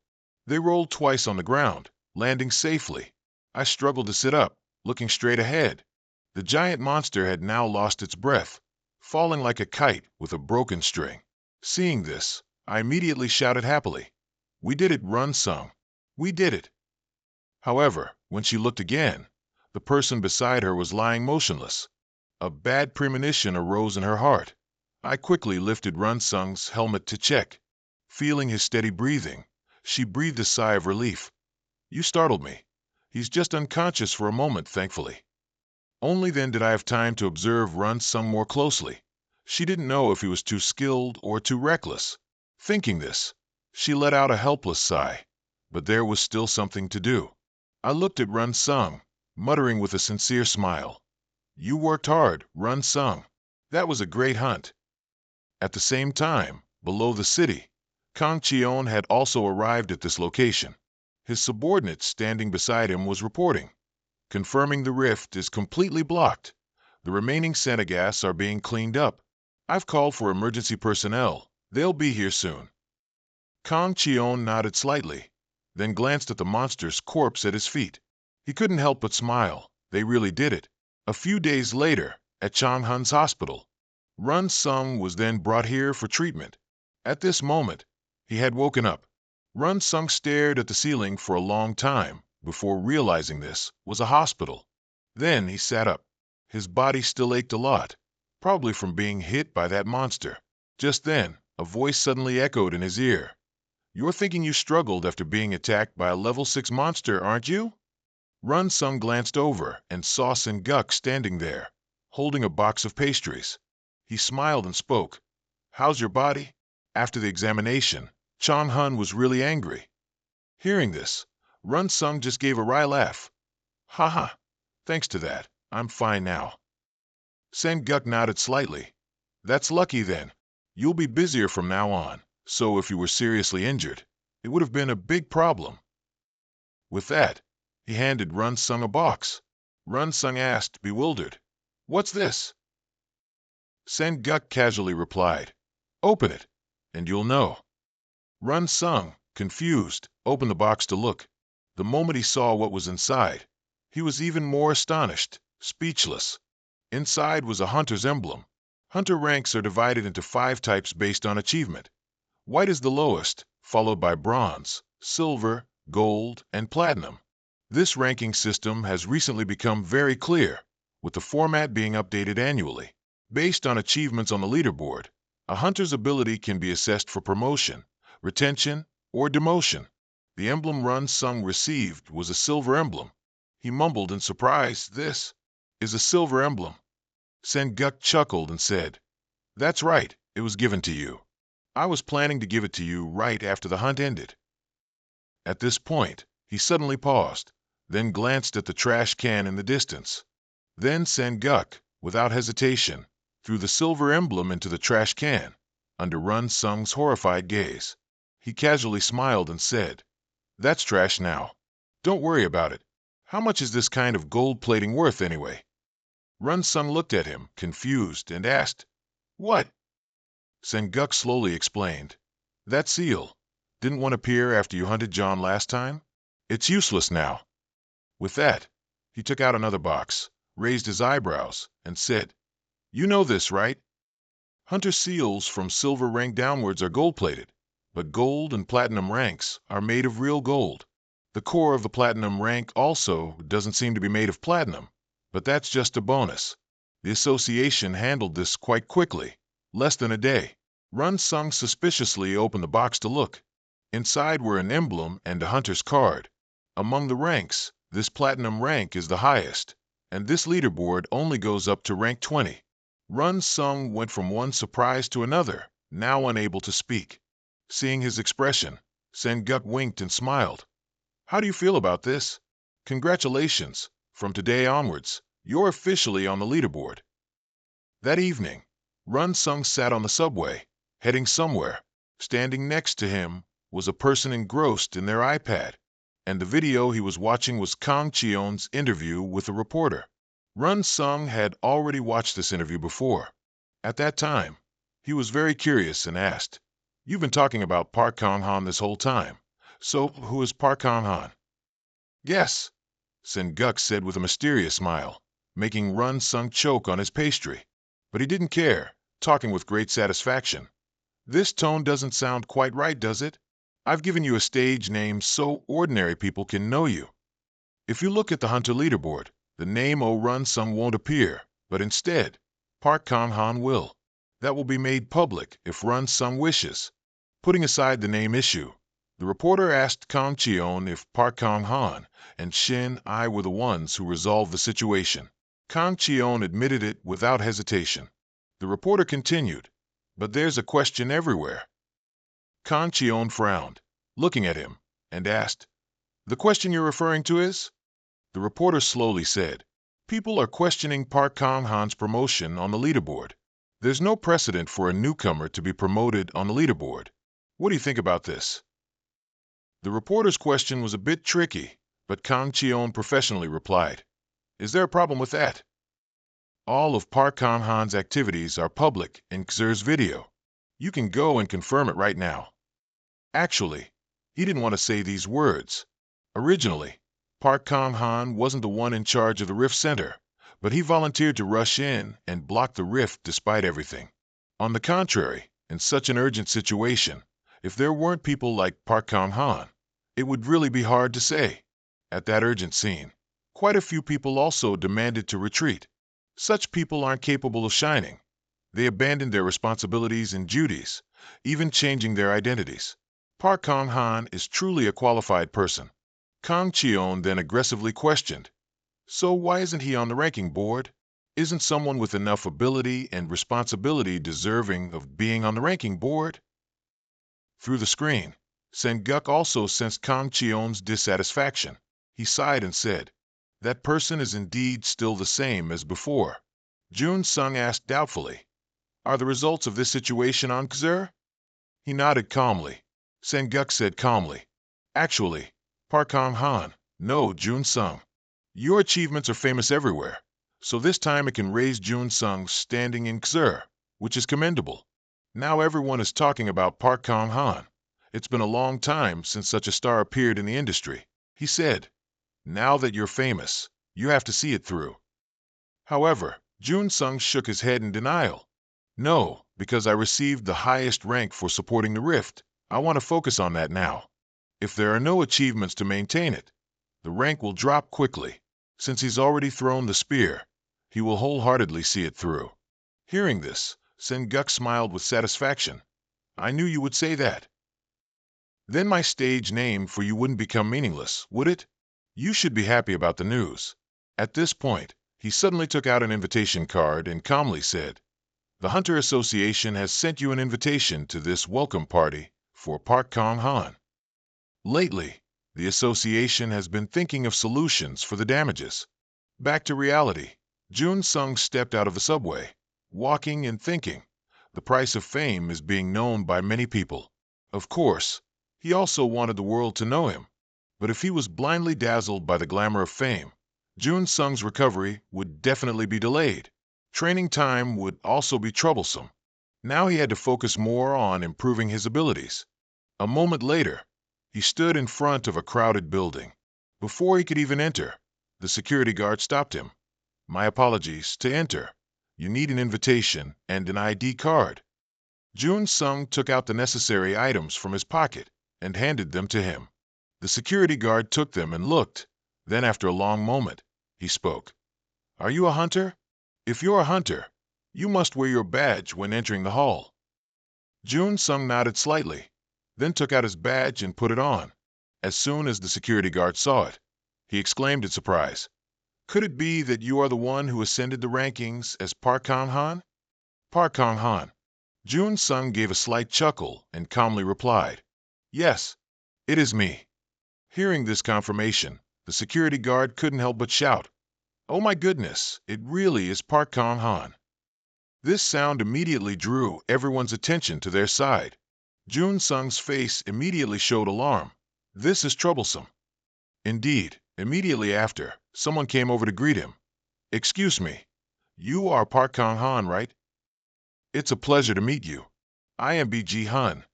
They rolled twice on the ground, landing safely. I struggled to sit up, looking straight ahead. The giant monster had now lost its breath, falling like a kite with a broken string. Seeing this, I immediately shouted happily, "We did it, Run Sung. We did it." However, when she looked again, the person beside her was lying motionless. A bad premonition arose in her heart. I quickly lifted Run Sung's helmet to check. Feeling his steady breathing, she breathed a sigh of relief. "You startled me. He's just unconscious for a moment, thankfully." Only then did I have time to observe Run Sung more closely. She didn't know if he was too skilled or too reckless. Thinking this, she let out a helpless sigh. But there was still something to do. I looked at Run Sung, muttering with a sincere smile. You worked hard, Run Sung. That was a great hunt. At the same time, below the city, Kang Cheon had also arrived at this location. His subordinate standing beside him was reporting, confirming the rift is completely blocked. The remaining Senegas are being cleaned up. I've called for emergency personnel. They'll be here soon. Kang Cheon nodded slightly, then glanced at the monster's corpse at his feet. He couldn't help but smile. They really did it. A few days later, at Changhan's hospital, Run Sung was then brought here for treatment. At this moment, he had woken up. Run Sung stared at the ceiling for a long time before realizing this was a hospital. Then he sat up. His body still ached a lot, probably from being hit by that monster. Just then, a voice suddenly echoed in his ear. You're thinking you struggled after being attacked by a level 6 monster, aren't you? Run Sung glanced over and saw Sen-guk standing there, holding a box of pastries. He smiled and spoke. How's your body? After the examination, Chang-hun was really angry. Hearing this, Run Sung just gave a wry laugh. Ha ha, thanks to that, I'm fine now. Sen-guk nodded slightly. That's lucky then. You'll be busier from now on, so if you were seriously injured, it would have been a big problem. With that, he handed Run Sung a box. Run Sung asked, bewildered, What's this? Sen-guk casually replied, Open it, and you'll know. Run Sung, confused, opened the box to look. The moment he saw what was inside, he was even more astonished, speechless. Inside was a hunter's emblem. Hunter ranks are divided into 5 types based on achievement. White is the lowest, followed by bronze, silver, gold, and platinum. This ranking system has recently become very clear, with the format being updated annually. Based on achievements on the leaderboard, a hunter's ability can be assessed for promotion, retention, or demotion. The emblem Run Sung received was a silver emblem. He mumbled in surprise, This is a silver emblem. Sen-guk chuckled and said, That's right, it was given to you. I was planning to give it to you right after the hunt ended. At this point, he suddenly paused, then glanced at the trash can in the distance. Then Sen-guk, without hesitation, threw the silver emblem into the trash can, under Run Sung's horrified gaze. He casually smiled and said, That's trash now. Don't worry about it. How much is this kind of gold plating worth anyway? Run Sung looked at him, confused, and asked, What? Sen-guk slowly explained, That seal didn't one appear after you hunted John last time? It's useless now. With that, he took out another box, raised his eyebrows, and said, You know this, right? Hunter seals from silver rank downwards are gold-plated, but gold and platinum ranks are made of real gold. The core of the platinum rank also doesn't seem to be made of platinum, but that's just a bonus. The association handled this quite quickly, less than a day. Run Sung suspiciously opened the box to look. Inside were an emblem and a hunter's card. Among the ranks, this platinum rank is the highest, and this leaderboard only goes up to rank 20. Run Sung went from one surprise to another, now unable to speak. Seeing his expression, Sen-guk winked and smiled. How do you feel about this? Congratulations. From today onwards, you're officially on the leaderboard. That evening, Run Sung sat on the subway, heading somewhere. Standing next to him was a person engrossed in their iPad, and the video he was watching was Kang Cheon's interview with a reporter. Run Sung had already watched this interview before. At that time, he was very curious and asked, You've been talking about Park Kang-han this whole time. So, who is Park Kang-han? Guess, Sen-guk said with a mysterious smile, making Run Sung choke on his pastry. But he didn't care, talking with great satisfaction. This tone doesn't sound quite right, does it? I've given you a stage name so ordinary people can know you. If you look at the Hunter leaderboard, the name O Run Sung won't appear, but instead, Park Kang-han will. That will be made public if Run Sung wishes. Putting aside the name issue, the reporter asked Kang Cheon if Park Kang-han and Shin I were the ones who resolved the situation. Kang Cheon admitted it without hesitation. The reporter continued, "But there's a question everywhere." Kan Cheon frowned, looking at him, and asked, "The question you're referring to is?" The reporter slowly said, "People are questioning Park Kang-han's promotion on the leaderboard. There's no precedent for a newcomer to be promoted on the leaderboard. What do you think about this?" The reporter's question was a bit tricky, but Kang Cheon professionally replied, "Is there a problem with that? All of Park Kang-han's activities are public in Xer's video. You can go and confirm it right now." Actually, he didn't want to say these words. Originally, Park Kang-han wasn't the one in charge of the Rift Center, but he volunteered to rush in and block the rift despite everything. On the contrary, in such an urgent situation, if there weren't people like Park Kang-han, it would really be hard to say. At that urgent scene, quite a few people also demanded to retreat. Such people aren't capable of shining. They abandoned their responsibilities and duties, even changing their identities. Park Kang-han is truly a qualified person. Kang Cheon then aggressively questioned, "So why isn't he on the ranking board? Isn't someone with enough ability and responsibility deserving of being on the ranking board?" Through the screen, Sen-guk also sensed Kang Cheon's dissatisfaction. He sighed and said, "That person is indeed still the same as before." Jun Sung asked doubtfully, "Are the results of this situation on Xer?" He nodded calmly. Sen-guk said calmly, "Actually, Park Kang-han, no, Jun Sung. Your achievements are famous everywhere, so this time it can raise Jun Sung's standing in Xer, which is commendable. Now everyone is talking about Park Kang-han. It's been a long time since such a star appeared in the industry," he said. "Now that you're famous, you have to see it through." However, Jun Sung shook his head in denial. "No, because I received the highest rank for supporting the Rift. I want to focus on that now. If there are no achievements to maintain it, the rank will drop quickly. Since he's already thrown the spear, he will wholeheartedly see it through." Hearing this, Sen-guk smiled with satisfaction. "I knew you would say that. Then my stage name for you wouldn't become meaningless, would it? You should be happy about the news." At this point, he suddenly took out an invitation card and calmly said, "The Hunter Association has sent you an invitation to this welcome party for Park Kang-han. Lately, the association has been thinking of solutions for the damages." Back to reality, Jun Sung stepped out of the subway, walking and thinking. The price of fame is being known by many people. Of course, he also wanted the world to know him. But if he was blindly dazzled by the glamour of fame, Jun Sung's recovery would definitely be delayed. Training time would also be troublesome. Now he had to focus more on improving his abilities. A moment later, he stood in front of a crowded building. Before he could even enter, the security guard stopped him. "My apologies, to enter. You need an invitation and an ID card." Jun Sung took out the necessary items from his pocket and handed them to him. The security guard took them and looked. Then after a long moment, he spoke. "Are you a hunter? If you're a hunter, you must wear your badge when entering the hall." Jun Sung nodded slightly, then took out his badge and put it on. As soon as the security guard saw it, he exclaimed in surprise, "Could it be that you are the one who ascended the rankings as Park Kang-han?" "Park Kang-han." Jun Sung gave a slight chuckle and calmly replied, "Yes, it is me." Hearing this confirmation, the security guard couldn't help but shout, "Oh my goodness, it really is Park Kang-han." This sound immediately drew everyone's attention to their side. Jun Sung's face immediately showed alarm. This is troublesome. Indeed, immediately after, someone came over to greet him. "Excuse me, you are Park Kang-han, right? It's a pleasure to meet you. I am B.G. Han."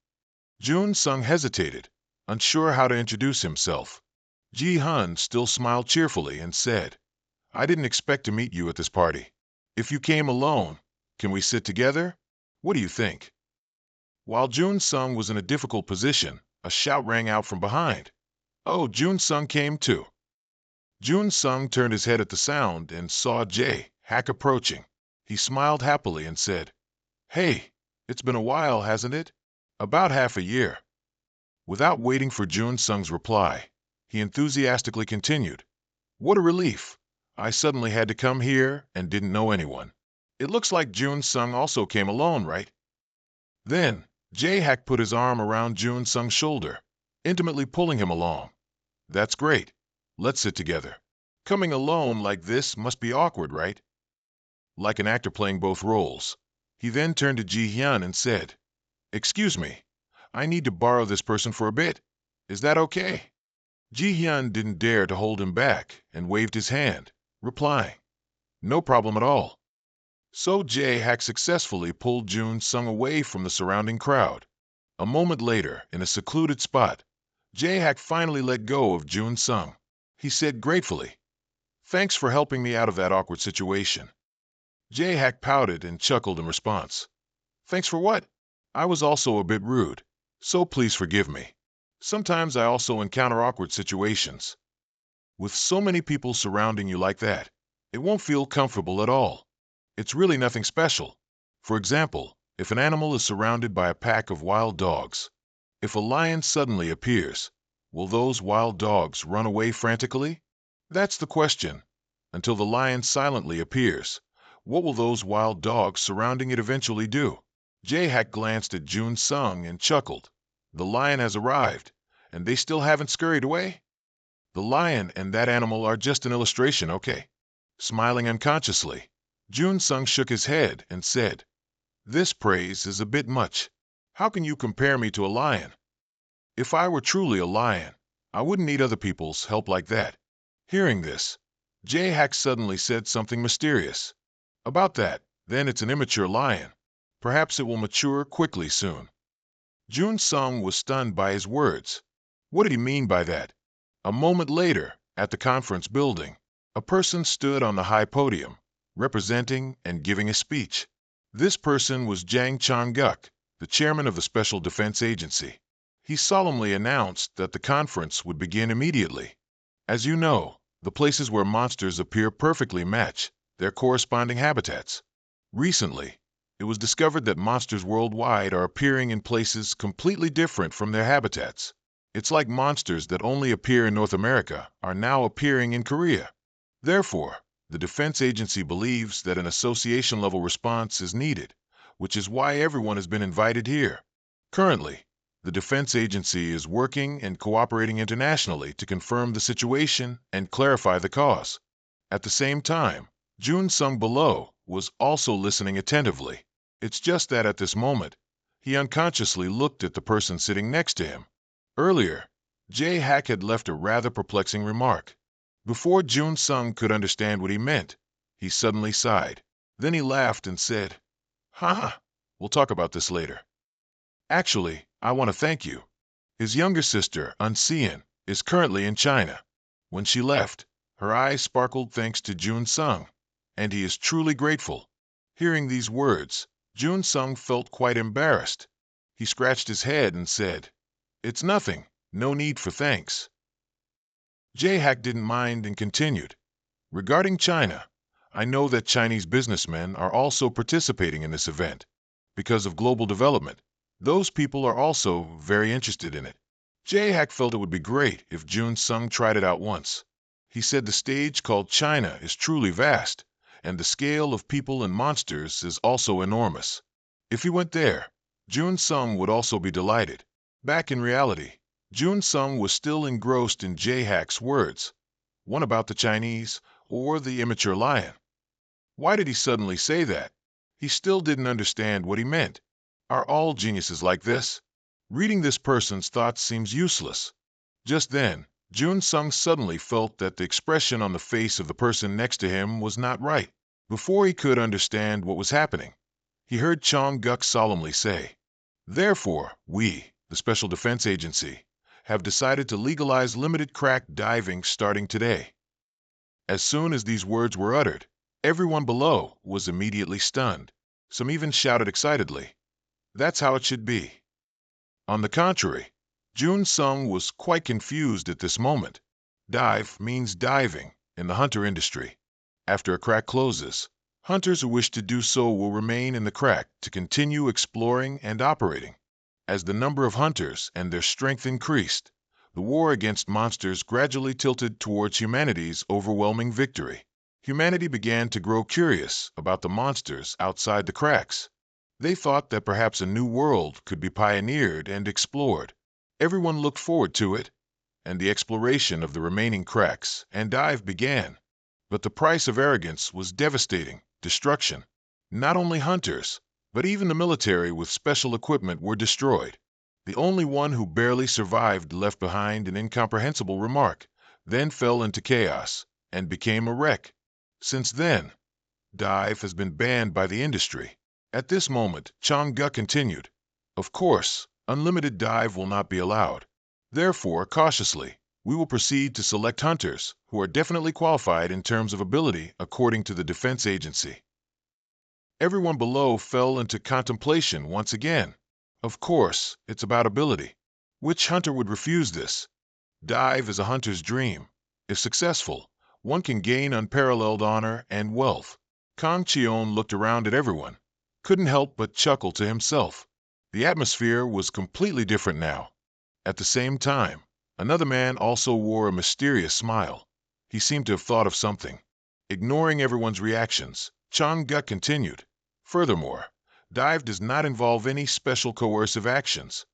Jun Sung hesitated, unsure how to introduce himself. Ji Hun still smiled cheerfully and said, "I didn't expect to meet you at this party. If you came alone, can we sit together? What do you think?" While Jun Sung was in a difficult position, a shout rang out from behind. "Oh, Jun Sung came too." Jun Sung turned his head at the sound and saw Jae Hack approaching. He smiled happily and said, "Hey, it's been a while, hasn't it?" "About half a year." Without waiting for Jun Sung's reply, he enthusiastically continued, "What a relief! I suddenly had to come here and didn't know anyone. It looks like Jun Sung also came alone, right? Then, Jae-Hak put his arm around Jun Sung's shoulder, intimately pulling him along. That's great. Let's sit together. Coming alone like this must be awkward, right? Like an actor playing both roles. He then turned to Ji-hyun and said, "Excuse me, I need to borrow this person for a bit. Is that okay?" Ji-hyun didn't dare to hold him back and waved his hand, replying, "No problem at all." So Jae-Hak successfully pulled Jun Sung away from the surrounding crowd. A moment later, in a secluded spot, Jae-Hak finally let go of Jun Sung. He said gratefully, "Thanks for helping me out of that awkward situation." Jae-Hak pouted and chuckled in response. "Thanks for what? I was also a bit rude, so please forgive me. Sometimes I also encounter awkward situations. With so many people surrounding you like that, it won't feel comfortable at all. It's really nothing special. For example, if an animal is surrounded by a pack of wild dogs, if a lion suddenly appears, will those wild dogs run away frantically? That's the question. Until the lion silently appears, what will those wild dogs surrounding it eventually do?" Jae-Hak glanced at Jun Sung and chuckled. "The lion has arrived, and they still haven't scurried away? The lion and that animal are just an illustration, okay?" Smiling unconsciously, Jun Sung shook his head and said, "This praise is a bit much. How can you compare me to a lion? If I were truly a lion, I wouldn't need other people's help like that." Hearing this, Jae-Hak suddenly said something mysterious. "About that, then it's an immature lion. Perhaps it will mature quickly soon." Jun Sung was stunned by his words. What did he mean by that? A moment later, at the conference building, a person stood on the high podium, representing and giving a speech. This person was Jang Chang-guk, the chairman of the Special Defense Agency. He solemnly announced that the conference would begin immediately. As you know, the places where monsters appear perfectly match their corresponding habitats. Recently, it was discovered that monsters worldwide are appearing in places completely different from their habitats. It's like monsters that only appear in North America are now appearing in Korea. Therefore, the Defense Agency believes that an association-level response is needed, which is why everyone has been invited here. Currently, the Defense Agency is working and cooperating internationally to confirm the situation and clarify the cause. At the same time, Jun Sung below was also listening attentively. It's just that at this moment, he unconsciously looked at the person sitting next to him. Earlier, Jae-Hak had left a rather perplexing remark. Before Jun Sung could understand what he meant, he suddenly sighed. Then he laughed and said, "Haha, we'll talk about this later. Actually, I want to thank you. His younger sister, Unseen, is currently in China. When she left, her eyes sparkled thanks to Jun Sung, and he is truly grateful." Hearing these words, Jun Sung felt quite embarrassed. He scratched his head and said, "It's nothing, no need for thanks." Jae-Hak didn't mind and continued, "Regarding China, I know that Chinese businessmen are also participating in this event. Because of global development, those people are also very interested in it." Jae-Hak felt it would be great if Jun Sung tried it out once. He said the stage called China is truly vast, and the scale of people and monsters is also enormous. If he went there, Jun Sung would also be delighted. Back in reality, Jun Sung was still engrossed in Jae-Hak's words. One about the Chinese, or the immature lion. Why did he suddenly say that? He still didn't understand what he meant. Are all geniuses like this? Reading this person's thoughts seems useless. Just then, Jun Sung suddenly felt that the expression on the face of the person next to him was not right. Before he could understand what was happening, he heard Chang-guk solemnly say, "Therefore, we, the Special Defense Agency, have decided to legalize limited crack diving starting today." As soon as these words were uttered, everyone below was immediately stunned. Some even shouted excitedly, "That's how it should be." On the contrary, Jun Sung was quite confused at this moment. Dive means diving in the hunter industry. After a crack closes, hunters who wish to do so will remain in the crack to continue exploring and operating. As the number of hunters and their strength increased, the war against monsters gradually tilted towards humanity's overwhelming victory. humanity began to grow curious about the monsters outside the cracks. They thought that perhaps a new world could be pioneered and explored. Everyone looked forward to it, and the exploration of the remaining cracks and dive began. But the price of arrogance was devastating destruction. Not only hunters, but even the military with special equipment were destroyed. The only one who barely survived left behind an incomprehensible remark, then fell into chaos and became a wreck. Since then, dive has been banned by the industry. At this moment, Chang'e continued, "Of course, unlimited dive will not be allowed. Therefore, cautiously, we will proceed to select hunters who are definitely qualified in terms of ability according to the defense agency." Everyone below fell into contemplation once again. Of course, it's about ability. Which hunter would refuse this? Dive is a hunter's dream. If successful, one can gain unparalleled honor and wealth. Kang Cheon looked around at everyone, couldn't help but chuckle to himself. The atmosphere was completely different now. At the same time, another man also wore a mysterious smile. He seemed to have thought of something. Ignoring everyone's reactions, Chang'e continued, "Furthermore, dive does not involve any special coercive actions.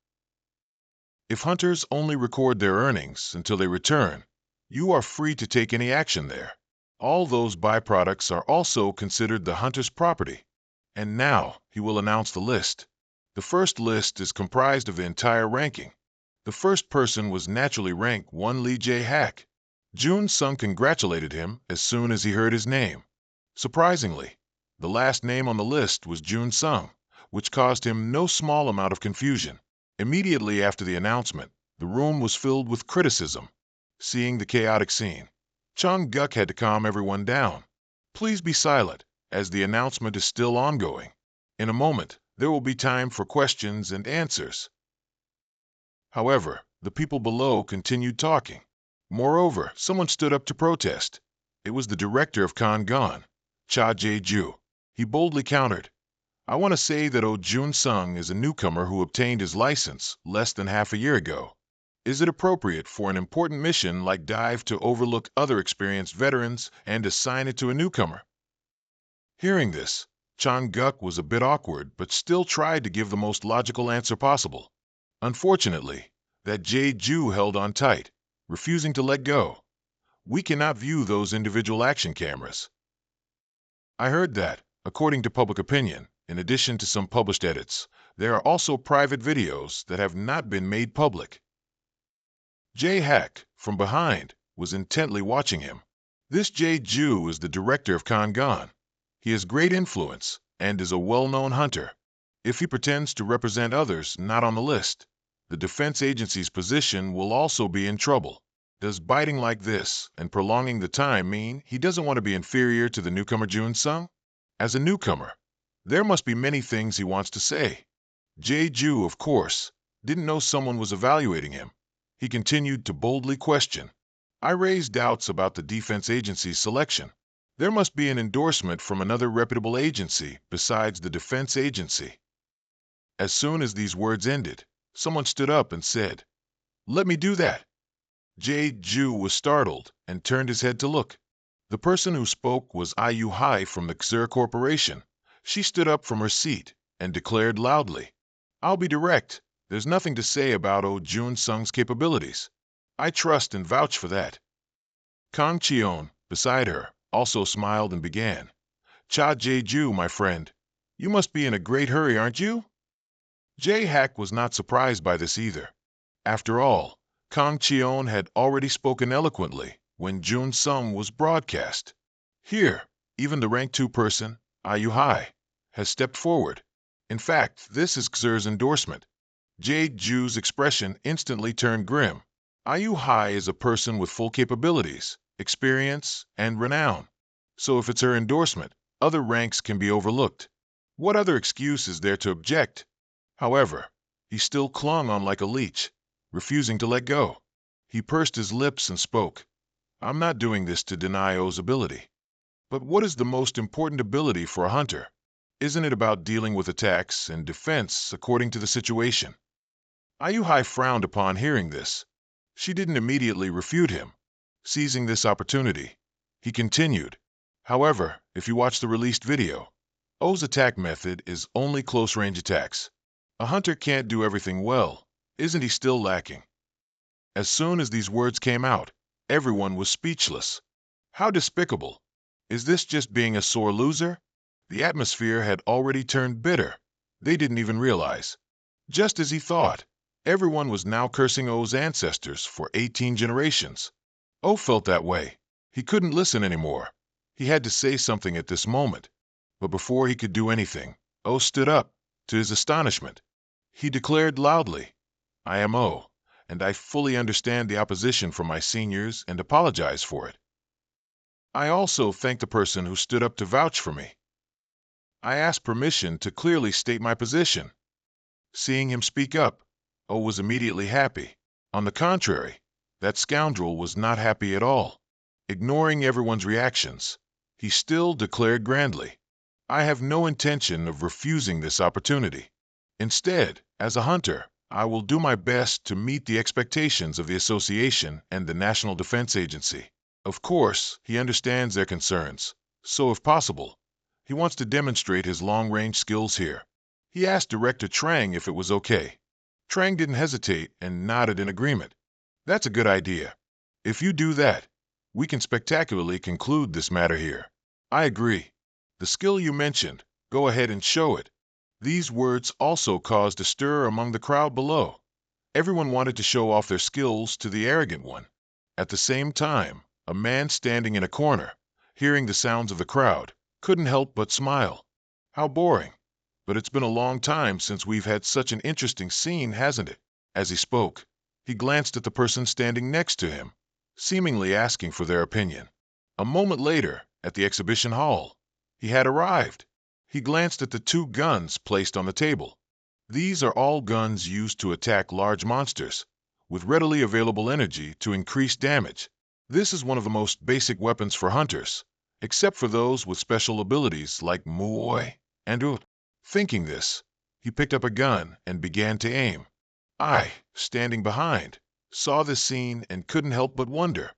If hunters only record their earnings until they return, you are free to take any action there. All those byproducts are also considered the hunter's property." And now he will announce the list. The first list is comprised of the entire ranking. The first person was naturally rank 1 Lee Jae-hak. Jun Sung congratulated him as soon as he heard his name. Surprisingly, the last name on the list was Jun Sung, which caused him no small amount of confusion. Immediately after the announcement, the room was filled with criticism. Seeing the chaotic scene, Chang'e had to calm everyone down. "Please be silent, as the announcement is still ongoing. In a moment, there will be time for questions and answers." However, the people below continued talking. Moreover, someone stood up to protest. It was the director of Kangon, Cha Jae-ju. He boldly countered, "I want to say that Oh Jun Sung is a newcomer who obtained his license less than half a year ago. Is it appropriate for an important mission like dive to overlook other experienced veterans and assign it to a newcomer?" Hearing this, Chang'e was a bit awkward but still tried to give the most logical answer possible. Unfortunately, that Jae-ju held on tight, refusing to let go. "We cannot view those individual action cameras." I heard that, according to public opinion, in addition to some published edits, there are also private videos that have not been made public. Jae-hak, from behind, was intently watching him. This Jae-ju is the director of Kangon. He has great influence and is a well-known hunter. If he pretends to represent others not on the list, the defense agency's position will also be in trouble. Does biting like this and prolonging the time mean he doesn't want to be inferior to the newcomer Jun Sung? As a newcomer, there must be many things he wants to say. Jae-ju, of course, didn't know someone was evaluating him. He continued to boldly question. "I raised doubts about the defense agency's selection. There must be an endorsement from another reputable agency besides the defense agency." As soon as these words ended, someone stood up and said, "Let me do that." Jae-ju was startled and turned his head to look. The person who spoke was Ayu Hai from the Xer Corporation. She stood up from her seat and declared loudly, "I'll be direct. There's nothing to say about Oh Jun Sung's capabilities. I trust and vouch for that." Kang Cheon, beside her, also smiled and began, "Cha Jae-ju, my friend, you must be in a great hurry, aren't you?" Jae-hak was not surprised by this either. After all, Kang Cheon had already spoken eloquently when Jun Sung was broadcast. Here, even the rank 2 person, Ayu Hai, has stepped forward. In fact, this is Xer's endorsement. Jae-ju's expression instantly turned grim. Ayu Hai is a person with full capabilities, experience, and renown. So if it's her endorsement, other ranks can be overlooked. What other excuse is there to object? However, he still clung on like a leech, refusing to let go. He pursed his lips and spoke, "I'm not doing this to deny O's ability. But what is the most important ability for a hunter? Isn't it about dealing with attacks and defense according to the situation?" Ayu Hai frowned upon hearing this. She didn't immediately refute him. Seizing this opportunity, he continued, However, if you watch the released video, O's attack method is only close-range attacks. A hunter can't do everything well. Isn't he still lacking? As soon as these words came out, everyone was speechless. How despicable. Is this just being a sore loser? The atmosphere had already turned bitter. They didn't even realize. Just as he thought, everyone was now cursing O's ancestors for 18 generations. O felt that way. He couldn't listen anymore. He had to say something at this moment. But before he could do anything, O stood up. To his astonishment, he declared loudly, "I am O, and I fully understand the opposition from my seniors and apologize for it. I also thank the person who stood up to vouch for me. I ask permission to clearly state my position." Seeing him speak up, O was immediately happy. On the contrary, that scoundrel was not happy at all. Ignoring everyone's reactions, he still declared grandly, "I have no intention of refusing this opportunity. Instead, as a hunter, I will do my best to meet the expectations of the association and the National Defense Agency." Of course, he understands their concerns, so if possible, he wants to demonstrate his long-range skills here. He asked Director Trang if it was okay. Trang didn't hesitate and nodded in agreement. "That's a good idea. If you do that, we can spectacularly conclude this matter here." "I agree. The skill you mentioned, go ahead and show it." These words also caused a stir among the crowd below. Everyone wanted to show off their skills to the arrogant one. At the same time, a man standing in a corner, hearing the sounds of the crowd, couldn't help but smile. "How boring. But it's been a long time since we've had such an interesting scene, hasn't it?" As he spoke, he glanced at the person standing next to him, seemingly asking for their opinion. A moment later, at the exhibition hall, he had arrived. He glanced at the 2 guns placed on the table. These are all guns used to attack large monsters, with readily available energy to increase damage. This is one of the most basic weapons for hunters, except for those with special abilities like Manhua and U. Thinking this, he picked up a gun and began to aim. I, standing behind, saw this scene and couldn't help but wonder.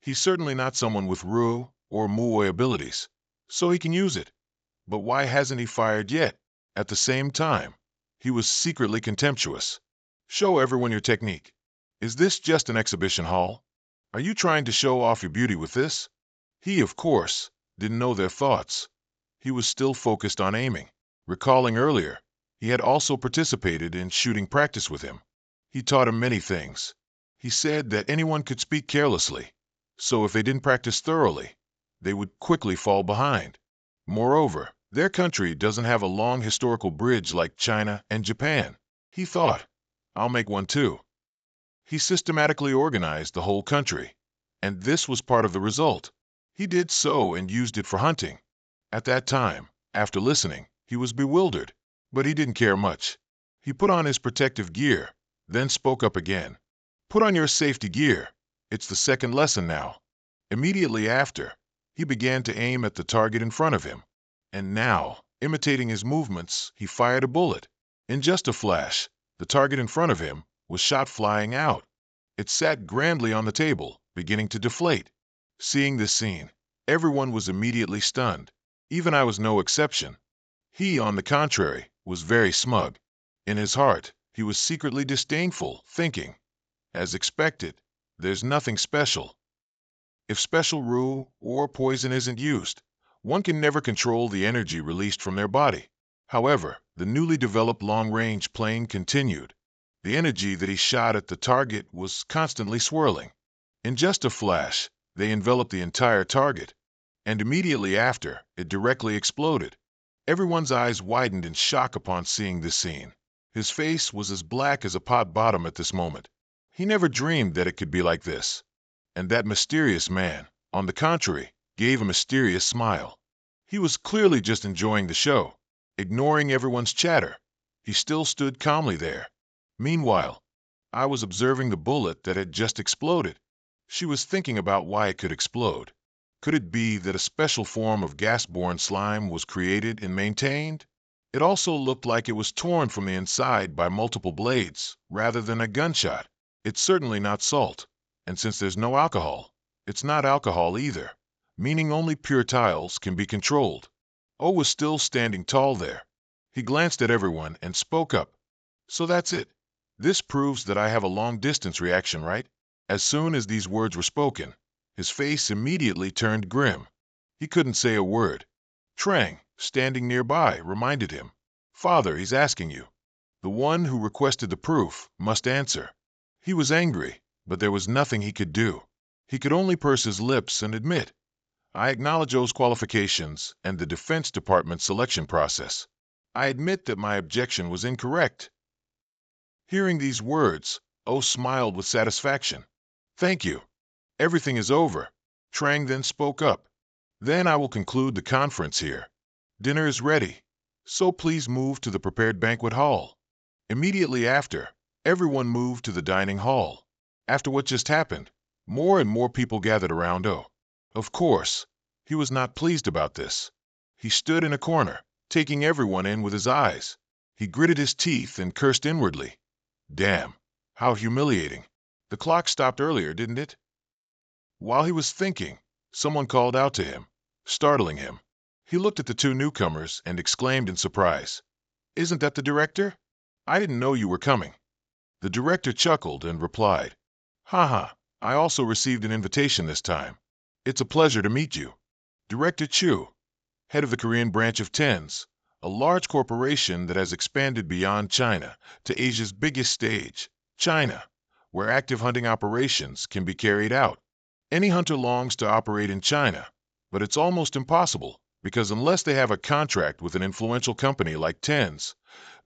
He's certainly not someone with Ru or Muay abilities, so he can use it. But why hasn't he fired yet? At the same time, he was secretly contemptuous. "Show everyone your technique. Is this just an exhibition hall? Are you trying to show off your beauty with this?" He, of course, didn't know their thoughts. He was still focused on aiming. Recalling earlier, he had also participated in shooting practice with him. He taught him many things. He said that anyone could speak carelessly, so if they didn't practice thoroughly, they would quickly fall behind. Moreover, their country doesn't have a long historical bridge like China and Japan. He thought, "I'll make one too." He systematically organized the whole country, and this was part of the result. He did so and used it for hunting. At that time, after listening, he was bewildered, but he didn't care much. He put on his protective gear, then spoke up again. "Put on your safety gear. It's the second lesson now." Immediately after, he began to aim at the target in front of him. And now, imitating his movements, he fired a bullet. In just a flash, the target in front of him was shot flying out. It sat grandly on the table, beginning to deflate. Seeing this scene, everyone was immediately stunned. Even I was no exception. He, on the contrary, was very smug. In his heart, he was secretly disdainful, thinking, as expected, there's nothing special. If special Ru or poison isn't used, one can never control the energy released from their body. However, the newly developed long-range plane continued. The energy that he shot at the target was constantly swirling. In just a flash, they enveloped the entire target, and immediately after, it directly exploded. Everyone's eyes widened in shock upon seeing this scene. His face was as black as a pot bottom at this moment. He never dreamed that it could be like this. And that mysterious man, on the contrary, gave a mysterious smile. He was clearly just enjoying the show. Ignoring everyone's chatter, he still stood calmly there. Meanwhile, I was observing the bullet that had just exploded. She was thinking about why it could explode. Could it be that a special form of gas-borne slime was created and maintained? It also looked like it was torn from the inside by multiple blades, rather than a gunshot. It's certainly not salt, and since there's no alcohol, it's not alcohol either. meaning only pure tiles can be controlled. O was still standing tall there. He glanced at everyone and spoke up. So that's it. This proves that I have a long-distance reaction, right? As soon as these words were spoken, his face immediately turned grim. He couldn't say a word. Trang, standing nearby, reminded him. Father, he's asking you. The one who requested the proof must answer. He was angry, but there was nothing he could do. He could only purse his lips and admit, I acknowledge O's qualifications and the Defense Department's selection process. I admit that my objection was incorrect. Hearing these words, O smiled with satisfaction. Thank you. Everything is over. Trang then spoke up. Then I will conclude the conference here. Dinner is ready, so please move to the prepared banquet hall. Immediately after, everyone moved to the dining hall. After what just happened, more and more people gathered around O. Of course, he was not pleased about this. He stood in a corner, taking everyone in with his eyes. He gritted his teeth and cursed inwardly. Damn, how humiliating. The clock stopped earlier, didn't it? While he was thinking, someone called out to him, startling him. He looked at the two newcomers and exclaimed in surprise, Isn't that the director? I didn't know you were coming. The director chuckled and replied, Haha, I also received an invitation this time. It's a pleasure to meet you. Director Chu, head of the Korean branch of TENS, a large corporation that has expanded beyond China to Asia's biggest stage, China, where active hunting operations can be carried out. Any hunter longs to operate in China, but it's almost impossible because unless they have a contract with an influential company like TENS,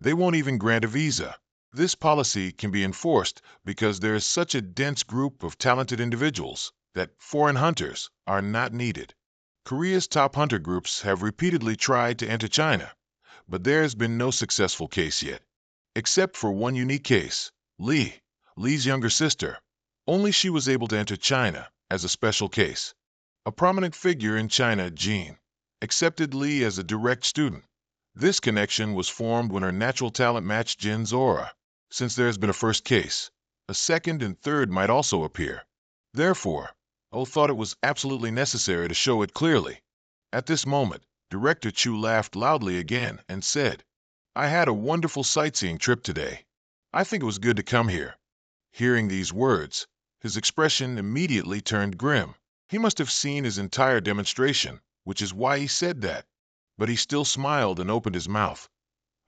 they won't even grant a visa. This policy can be enforced because there is such a dense group of talented individuals that foreign hunters are not needed. Korea's top hunter groups have repeatedly tried to enter China, but there has been no successful case yet. Except for one unique case, Lee's younger sister. Only she was able to enter China as a special case. A prominent figure in China, Jean, accepted Lee as a direct student. This connection was formed when her natural talent matched Jin's aura. Since there has been a first case, a second and third might also appear. Therefore, O thought it was absolutely necessary to show it clearly. At this moment, Director Chu laughed loudly again and said, I had a wonderful sightseeing trip today. I think it was good to come here. Hearing these words, his expression immediately turned grim. He must have seen his entire demonstration, which is why he said that. But he still smiled and opened his mouth.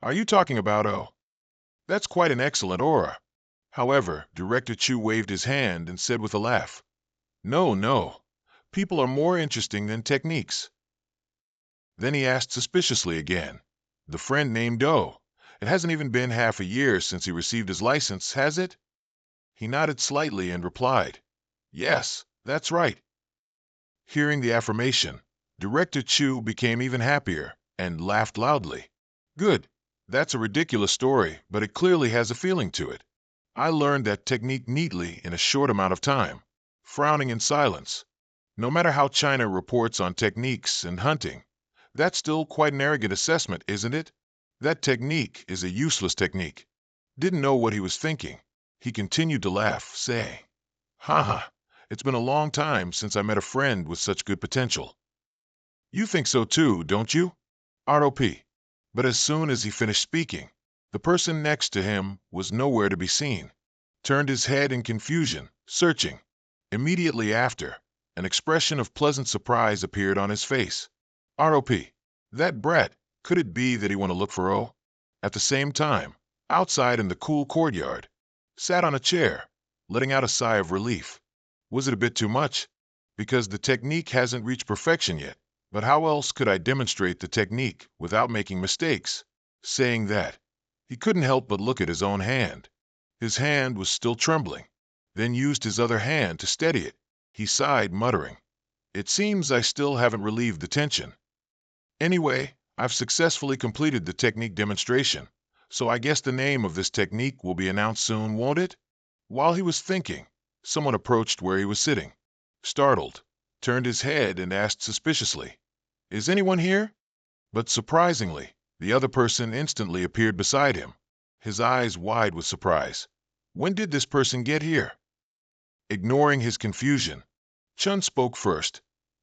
Are you talking about O? That's quite an excellent aura. However, Director Chu waved his hand and said with a laugh, No. People are more interesting than techniques. Then he asked suspiciously again, The friend named O. It hasn't even been half a year since he received his license, has it? He nodded slightly and replied, Yes, that's right. Hearing the affirmation, Director Chu became even happier and laughed loudly. Good. That's a ridiculous story, but it clearly has a feeling to it. I learned that technique neatly in a short amount of time. Frowning in silence. No matter how China reports on techniques and hunting, that's still quite an arrogant assessment, isn't it? That technique is a useless technique. Didn't know what he was thinking. He continued to laugh, saying, Haha, it's been a long time since I met a friend with such good potential. You think so too, don't you? ROP. But as soon as he finished speaking, the person next to him was nowhere to be seen. Turned his head in confusion, searching. Immediately after, an expression of pleasant surprise appeared on his face. ROP. That brat, could it be that he went to look for O? At the same time, outside in the cool courtyard, sat on a chair, letting out a sigh of relief. Was it a bit too much? Because the technique hasn't reached perfection yet. But how else could I demonstrate the technique without making mistakes? Saying that, he couldn't help but look at his own hand. His hand was still trembling, then used his other hand to steady it. He sighed, muttering, It seems I still haven't relieved the tension. Anyway, I've successfully completed the technique demonstration, so I guess the name of this technique will be announced soon, won't it? While he was thinking, someone approached where he was sitting. Startled, turned his head and asked suspiciously, Is anyone here? But surprisingly, the other person instantly appeared beside him, his eyes wide with surprise. When did this person get here? Ignoring his confusion, Chun spoke first.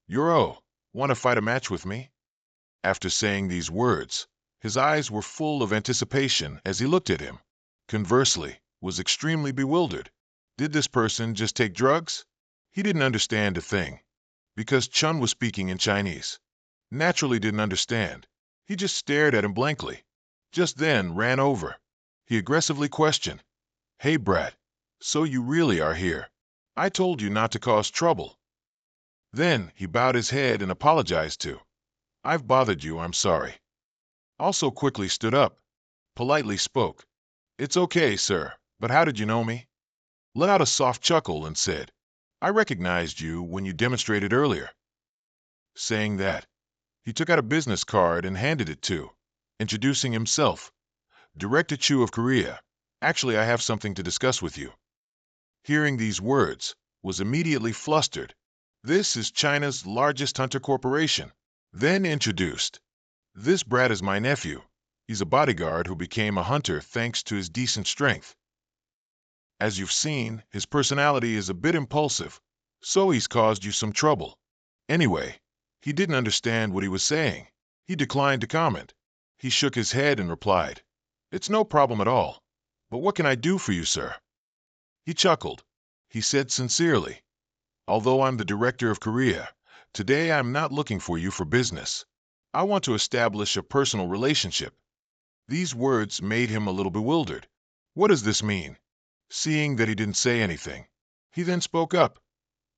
Euro, want to fight a match with me? After saying these words, his eyes were full of anticipation as he looked at him. Conversely, was extremely bewildered. Did this person just take drugs? He didn't understand a thing, because Chun was speaking in Chinese. Naturally didn't understand. He just stared at him blankly. Just then ran over. He aggressively questioned, "Hey, brat, so you really are here? I told you not to cause trouble." Then he bowed his head and apologized to. "I've bothered you, I'm sorry." Also quickly stood up, politely spoke. "It's okay, sir, but how did you know me?" Let out a soft chuckle and said, "I recognized you when you demonstrated earlier." Saying that, he took out a business card and handed it to, introducing himself. "Director Chu of Korea. Actually, I have something to discuss with you." Hearing these words, was immediately flustered. This is China's largest hunter corporation. Then introduced, "This brat is my nephew. He's a bodyguard who became a hunter thanks to his decent strength. As you've seen, his personality is a bit impulsive, so he's caused you some trouble." Anyway, he didn't understand what he was saying. He declined to comment. He shook his head and replied, "It's no problem at all. But what can I do for you, sir?" He chuckled. He said sincerely, "Although I'm the director of Korea, today I'm not looking for you for business. I want to establish a personal relationship." These words made him a little bewildered. What does this mean? Seeing that he didn't say anything, he then spoke up.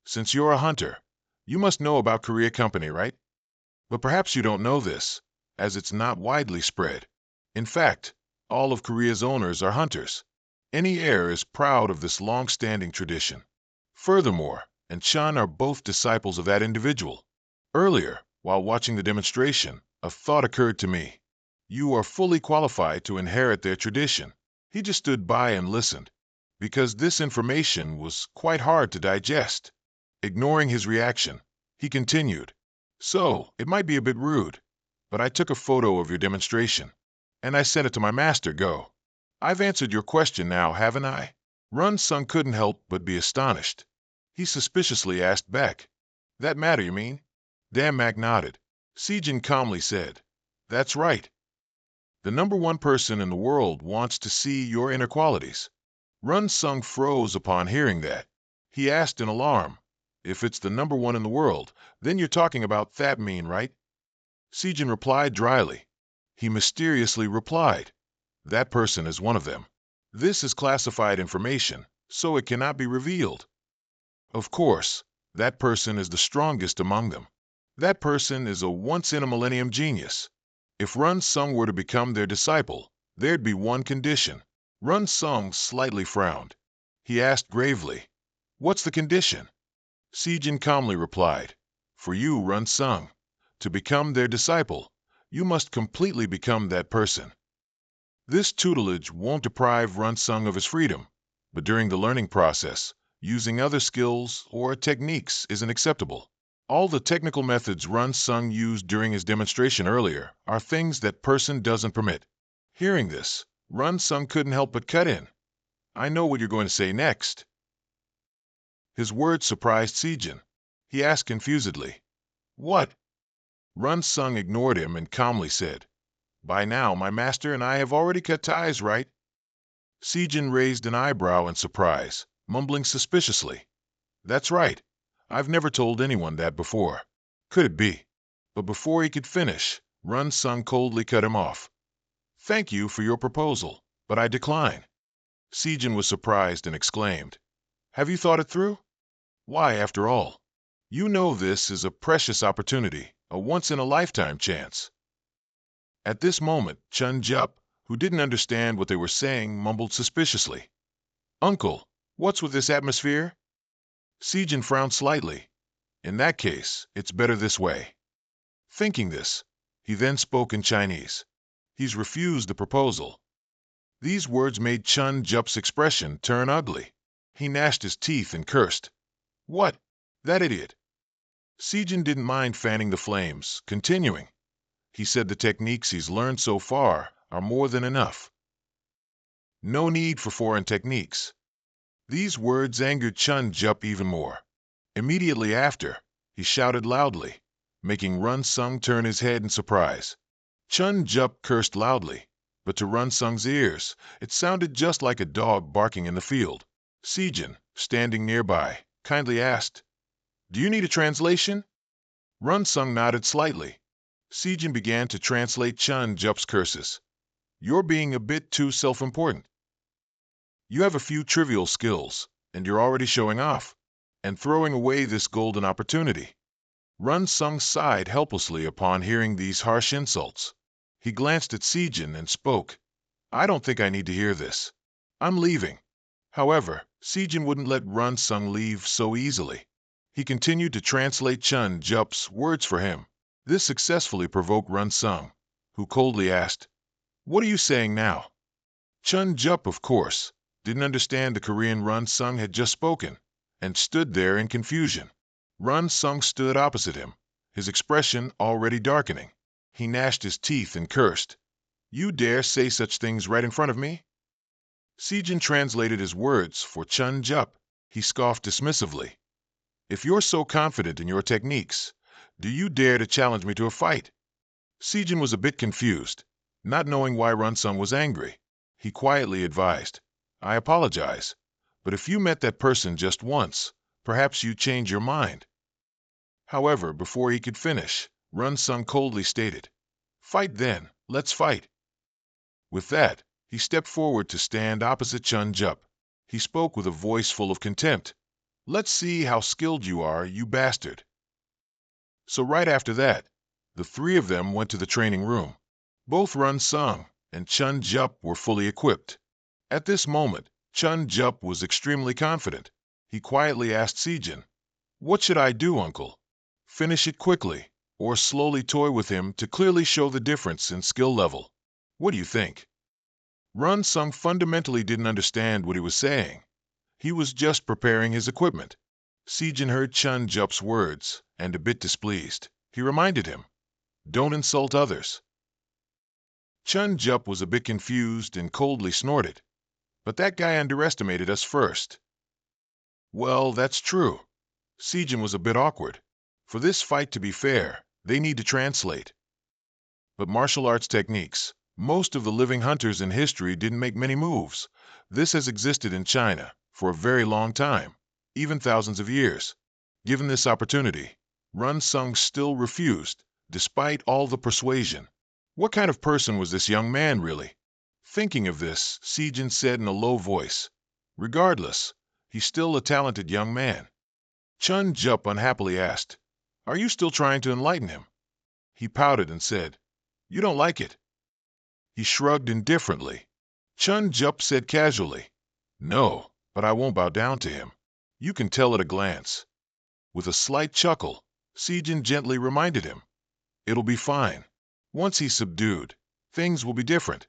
"Since you're a hunter, you must know about Korea Company, right? But perhaps you don't know this, as it's not widely spread. In fact, all of Korea's owners are hunters. Any heir is proud of this long-standing tradition. Furthermore, and Chun are both disciples of that individual. Earlier, while watching the demonstration, a thought occurred to me. You are fully qualified to inherit their tradition." He just stood by and listened, because this information was quite hard to digest. Ignoring his reaction, he continued, "So, it might be a bit rude, but I took a photo of your demonstration, and I sent it to my master, Go. I've answered your question now, haven't I?" Run Sung couldn't help but be astonished. He suspiciously asked back, "That matter, you mean?" Dan Mac nodded. Sejin calmly said, "That's right. The number one person in the world wants to see your inner qualities." Run Sung froze upon hearing that. He asked in alarm, "If it's the number one in the world, then you're talking about that mean, right?" Sejin replied dryly. He mysteriously replied, "That person is one of them. This is classified information, so it cannot be revealed. Of course, that person is the strongest among them. That person is a once-in-a-millennium genius. If Run Sung were to become their disciple, there'd be one condition." Run Sung slightly frowned. He asked gravely, "What's the condition?" Sejin calmly replied, "For you, Run Sung, to become their disciple, you must completely become that person. This tutelage won't deprive Run Sung of his freedom, but during the learning process, using other skills or techniques isn't acceptable. All the technical methods Run Sung used during his demonstration earlier are things that person doesn't permit." Hearing this, Run Sung couldn't help but cut in. "I know what you're going to say next." His words surprised Sejin. He asked confusedly, "What?" Run Sung ignored him and calmly said, "By now, my master and I have already cut ties, right?" Sejin raised an eyebrow in surprise, mumbling suspiciously, "That's right. I've never told anyone that before. Could it be?" But before he could finish, Run Sung coldly cut him off. "Thank you for your proposal, but I decline." Sejin was surprised and exclaimed, "Have you thought it through? Why, after all, you know this is a precious opportunity, a once-in-a-lifetime chance." At this moment, Chun Jup, who didn't understand what they were saying, mumbled suspiciously, "Uncle, what's with this atmosphere?" Sejin frowned slightly. "In that case, it's better this way." Thinking this, he then spoke in Chinese. "He's refused the proposal." These words made Chun Jup's expression turn ugly. He gnashed his teeth and cursed. "What? That idiot!" Sejin didn't mind fanning the flames, continuing. He said the techniques he's learned so far are more than enough. No need for foreign techniques. These words angered Chun Jup even more. Immediately after, He shouted loudly, making Run Sung turn his head in surprise. Chun Jup cursed loudly, but to Run Sung's ears, it sounded just like a dog barking in the field. Sejin, standing nearby, kindly asked, "Do you need a translation?" Run Sung nodded slightly. Sejin began to translate Chun Jup's curses. "You're being a bit too self-important. You have a few trivial skills, and you're already showing off and throwing away this golden opportunity." Run Sung sighed helplessly upon hearing these harsh insults. He glanced at Sejin and spoke, "I don't think I need to hear this. I'm leaving." However, Sejin wouldn't let Run Sung leave so easily. He continued to translate Chun Jup's words for him. This successfully provoked Run Sung, who coldly asked, "What are you saying now?" Chun Jup, of course, didn't understand the Korean Run Sung had just spoken, and stood there in confusion. Run Sung stood opposite him, his expression already darkening. He gnashed his teeth and cursed, "You dare say such things right in front of me?" Sejin translated his words for Chun Jup. He scoffed dismissively. "If you're so confident in your techniques, do you dare to challenge me to a fight?" Sejin was a bit confused, not knowing why Run Sung was angry. He quietly advised, "I apologize, but if you met that person just once, perhaps you'd change your mind." However, before he could finish, Run Sung coldly stated, "Fight then, let's fight." With that, he stepped forward to stand opposite Chun Jup. He spoke with a voice full of contempt, "Let's see how skilled you are, you bastard." So right after that, the three of them went to the training room. Both Run Sung and Chun Jup were fully equipped. At this moment, Chun Jup was extremely confident. He quietly asked Sejin, "What should I do, uncle? Finish it quickly, or slowly toy with him to clearly show the difference in skill level? What do you think?" Run Sung fundamentally didn't understand what he was saying. He was just preparing his equipment. Sejin heard Chun Jup's words, and a bit displeased. He reminded him, "Don't insult others." Chun Jup was a bit confused and coldly snorted, "But that guy underestimated us first." Well, that's true. Sejin was a bit awkward. For this fight to be fair, they need to translate. But martial arts techniques, most of the living hunters in history didn't make many moves. This has existed in China for a very long time, even thousands of years. Given this opportunity, Run Sung still refused, despite all the persuasion. What kind of person was this young man, really? Thinking of this, Sejin said in a low voice, "Regardless, he's still a talented young man." Chun Jup unhappily asked, "Are you still trying to enlighten him?" He pouted and said, "You don't like it." He shrugged indifferently. Chun Jup said casually, "No, but I won't bow down to him. You can tell at a glance." With a slight chuckle, Sejin gently reminded him, "It'll be fine. Once he's subdued, things will be different."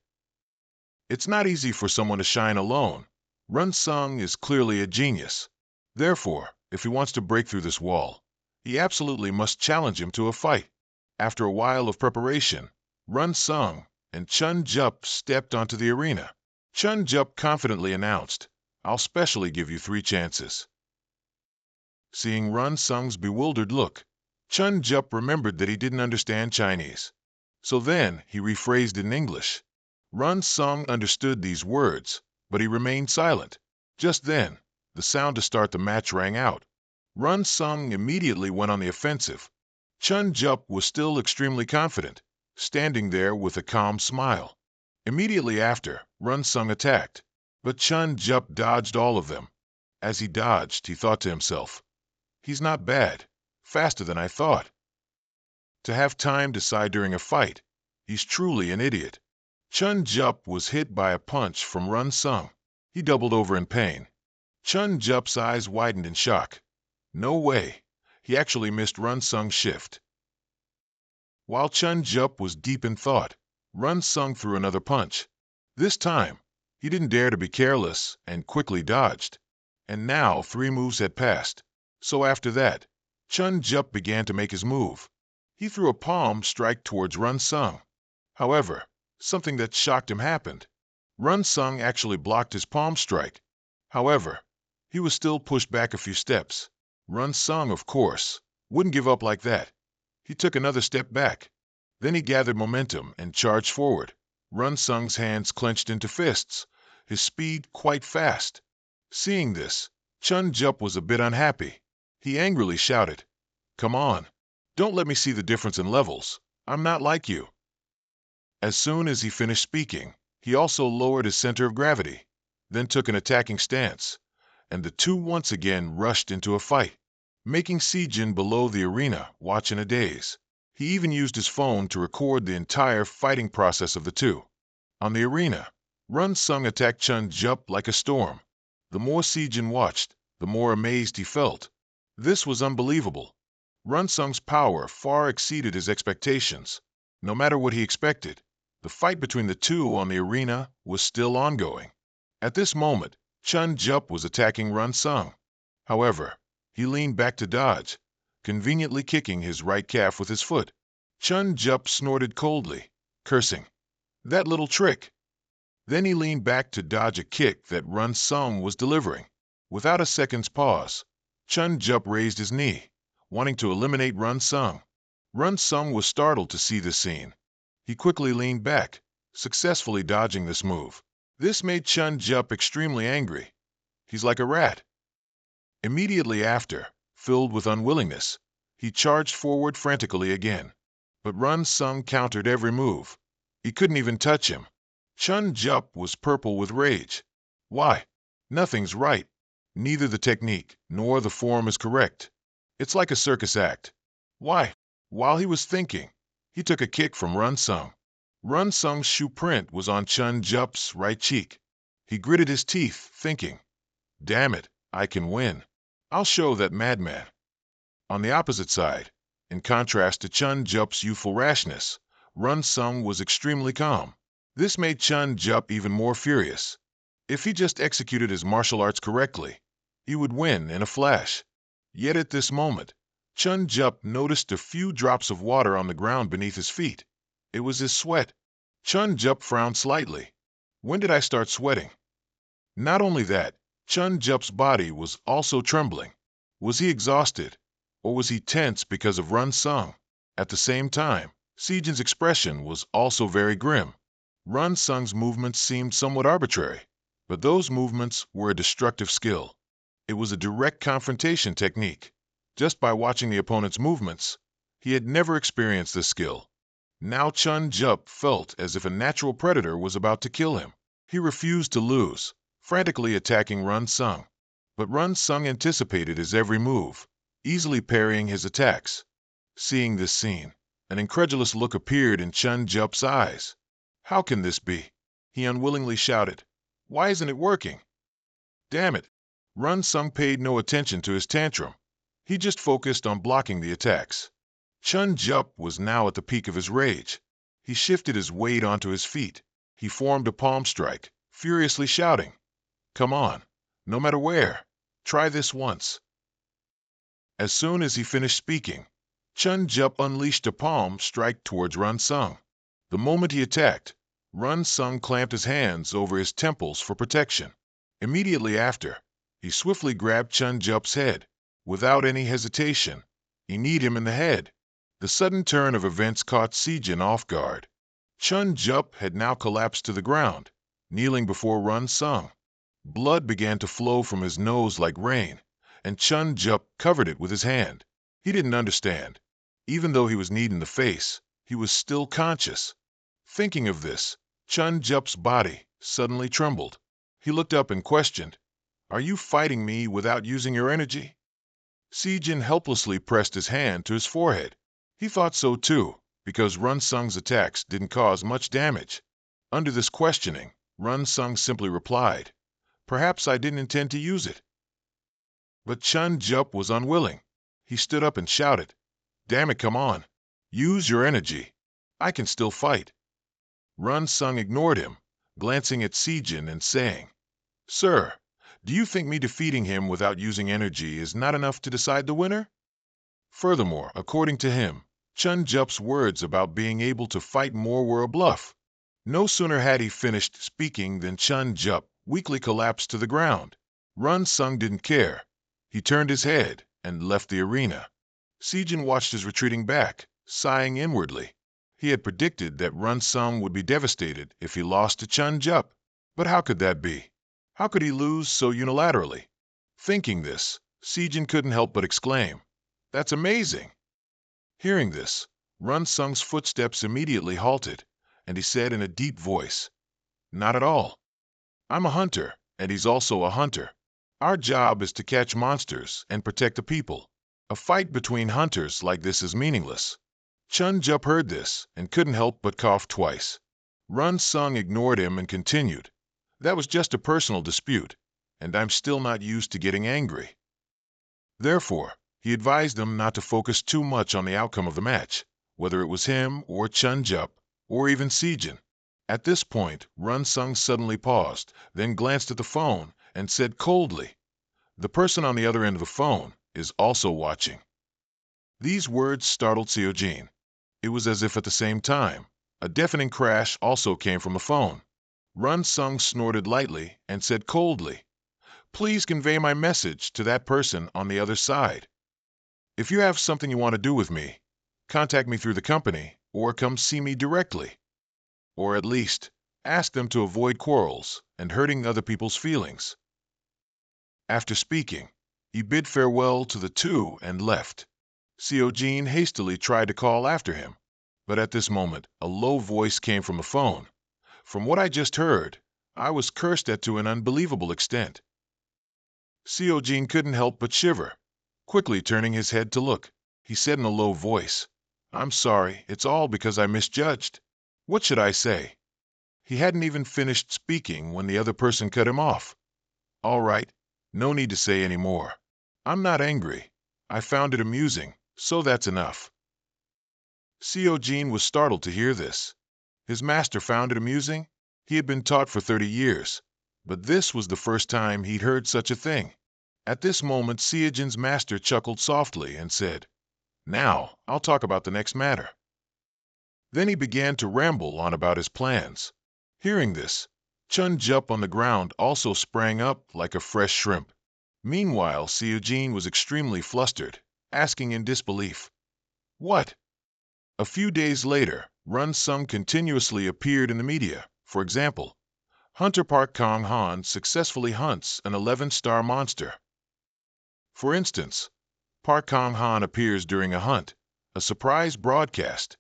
It's not easy for someone to shine alone. Run Sung is clearly a genius. Therefore, if he wants to break through this wall, he absolutely must challenge him to a fight. After a while of preparation, Run Sung and Chun Jup stepped onto the arena. Chun Jup confidently announced, "I'll specially give you 3 chances." Seeing Run Sung's bewildered look, Chun Jup remembered that he didn't understand Chinese. So then he rephrased in English. Run Sung understood these words, but he remained silent. Just then, the sound to start the match rang out. Run Sung immediately went on the offensive. Chun Jup was still extremely confident, standing there with a calm smile. Immediately after, Run Sung attacked, but Chun Jup dodged all of them. As he dodged, he thought to himself, "He's not bad, faster than I thought. To have time decide during a fight, he's truly an idiot." Chun Jup was hit by a punch from Run Sung. He doubled over in pain. Chun Jup's eyes widened in shock. No way. He actually missed Run Sung's shift. While Chun Jup was deep in thought, Run Sung threw another punch. This time, he didn't dare to be careless and quickly dodged. And now 3 moves had passed. So after that, Chun Jup began to make his move. He threw a palm strike towards Run Sung. However, something that shocked him happened. Run Sung actually blocked his palm strike. However, he was still pushed back a few steps. Run Sung, of course, wouldn't give up like that. He took another step back. Then he gathered momentum and charged forward. Run Sung's hands clenched into fists, his speed quite fast. Seeing this, Chun Jup was a bit unhappy. He angrily shouted, "Come on, don't let me see the difference in levels. I'm not like you." As soon as he finished speaking, he also lowered his center of gravity, then took an attacking stance, and the two once again rushed into a fight, making Sijin below the arena watch in a daze. He even used his phone to record the entire fighting process of the two. On the arena, Run Sung attacked Chun Jup like a storm. The more Sijin watched, the more amazed he felt. This was unbelievable. Run Sung's power far exceeded his expectations. No matter what he expected, the fight between the two on the arena was still ongoing. At this moment, Chun Jup was attacking Run Sung. However, he leaned back to dodge, conveniently kicking his right calf with his foot. Chun Jup snorted coldly, cursing, "That little trick!" Then he leaned back to dodge a kick that Run Sung was delivering. Without a second's pause, Chun Jup raised his knee, wanting to eliminate Run Sung. Run Sung was startled to see this scene. He quickly leaned back, successfully dodging this move. This made Chun Jup extremely angry. He's like a rat. Immediately after, filled with unwillingness, he charged forward frantically again. But Run Sung countered every move. He couldn't even touch him. Chun Jup was purple with rage. Why? Nothing's right. Neither the technique nor the form is correct. It's like a circus act. Why? While he was thinking, he took a kick from Run Sung. Run Sung's shoe print was on Chun Jup's right cheek. He gritted his teeth, thinking, "Damn it, I can win. I'll show that madman." On the opposite side, in contrast to Chun Jup's youthful rashness, Run Sung was extremely calm. This made Chun Jup even more furious. If he just executed his martial arts correctly, he would win in a flash. Yet at this moment, Chun Jup noticed a few drops of water on the ground beneath his feet. It was his sweat. Chun Jup frowned slightly. When did I start sweating? Not only that, Chun Jup's body was also trembling. Was he exhausted, or was he tense because of Run Sung? At the same time, Sijin's expression was also very grim. Run Sung's movements seemed somewhat arbitrary, but those movements were a destructive skill. It was a direct confrontation technique. Just by watching the opponent's movements, he had never experienced this skill. Now Chun Jup felt as if a natural predator was about to kill him. He refused to lose, frantically attacking Run Sung. But Run Sung anticipated his every move, easily parrying his attacks. Seeing this scene, an incredulous look appeared in Chun Jup's eyes. "How can this be?" he unwillingly shouted. "Why isn't it working?" Damn it! Run Sung paid no attention to his tantrum. He just focused on blocking the attacks. Chun Jup was now at the peak of his rage. He shifted his weight onto his feet. He formed a palm strike, furiously shouting, "Come on, no matter where, try this once." As soon as he finished speaking, Chun Jup unleashed a palm strike towards Run Sung. The moment he attacked, Run Sung clamped his hands over his temples for protection. Immediately after, he swiftly grabbed Chun Jup's head. Without any hesitation, he kneed him in the head. The sudden turn of events caught Sijin off guard. Chun Jup had now collapsed to the ground, kneeling before Run Sung. Blood began to flow from his nose like rain, and Chun Jup covered it with his hand. He didn't understand. Even though he was kneed in the face, he was still conscious. Thinking of this, Chun Jup's body suddenly trembled. He looked up and questioned, "Are you fighting me without using your energy?" Sijin helplessly pressed his hand to his forehead. He thought so too, because Run Sung's attacks didn't cause much damage. Under this questioning, Run Sung simply replied, "Perhaps I didn't intend to use it." But Chun Jup was unwilling. He stood up and shouted, "Damn it, come on. Use your energy. I can still fight." Run Sung ignored him, glancing at Sijin and saying, "Sir, do you think me defeating him without using energy is not enough to decide the winner?" Furthermore, according to him, Chun Jup's words about being able to fight more were a bluff. No sooner had he finished speaking than Chun Jup weakly collapsed to the ground. Run Sung didn't care. He turned his head and left the arena. Sejin watched his retreating back, sighing inwardly. He had predicted that Run Sung would be devastated if he lost to Chun Jup. But how could that be? How could he lose so unilaterally? Thinking this, Sejin couldn't help but exclaim, "That's amazing!" Hearing this, Run Sung's footsteps immediately halted, and he said in a deep voice, "Not at all. I'm a hunter, and he's also a hunter. Our job is to catch monsters and protect the people. A fight between hunters like this is meaningless." Chun Jup heard this and couldn't help but cough twice. Run Sung ignored him and continued, "That was just a personal dispute, and I'm still not used to getting angry." Therefore, he advised them not to focus too much on the outcome of the match, whether it was him or Chun Jup or even Sejin. At this point, Run Sung suddenly paused, then glanced at the phone and said coldly, "The person on the other end of the phone is also watching." These words startled Seojin. It was as if at the same time, a deafening crash also came from the phone. Run Sung snorted lightly and said coldly, "Please convey my message to that person on the other side. If you have something you want to do with me, contact me through the company or come see me directly. Or at least, ask them to avoid quarrels and hurting other people's feelings." After speaking, he bid farewell to the two and left. Seojin hastily tried to call after him, but at this moment a low voice came from the phone. "From what I just heard, I was cursed at to an unbelievable extent." Seojin couldn't help but shiver. Quickly turning his head to look, he said in a low voice, "I'm sorry, it's all because I misjudged. What should I say?" He hadn't even finished speaking when the other person cut him off. "All right, no need to say any more. I'm not angry. I found it amusing, so that's enough." Seojin was startled to hear this. His master found it amusing? He had been taught for 30 years, but this was the first time he'd heard such a thing. At this moment, Seojin's master chuckled softly and said, "Now, I'll talk about the next matter." Then he began to ramble on about his plans. Hearing this, Chun Jup on the ground also sprang up like a fresh shrimp. Meanwhile, Seojin was extremely flustered, asking in disbelief, "What?" A few days later, Run Sung continuously appeared in the media. For example, Hunter Park Kong Han successfully hunts an 11-star monster. For instance, Park Kong Han appears during a hunt, a surprise broadcast,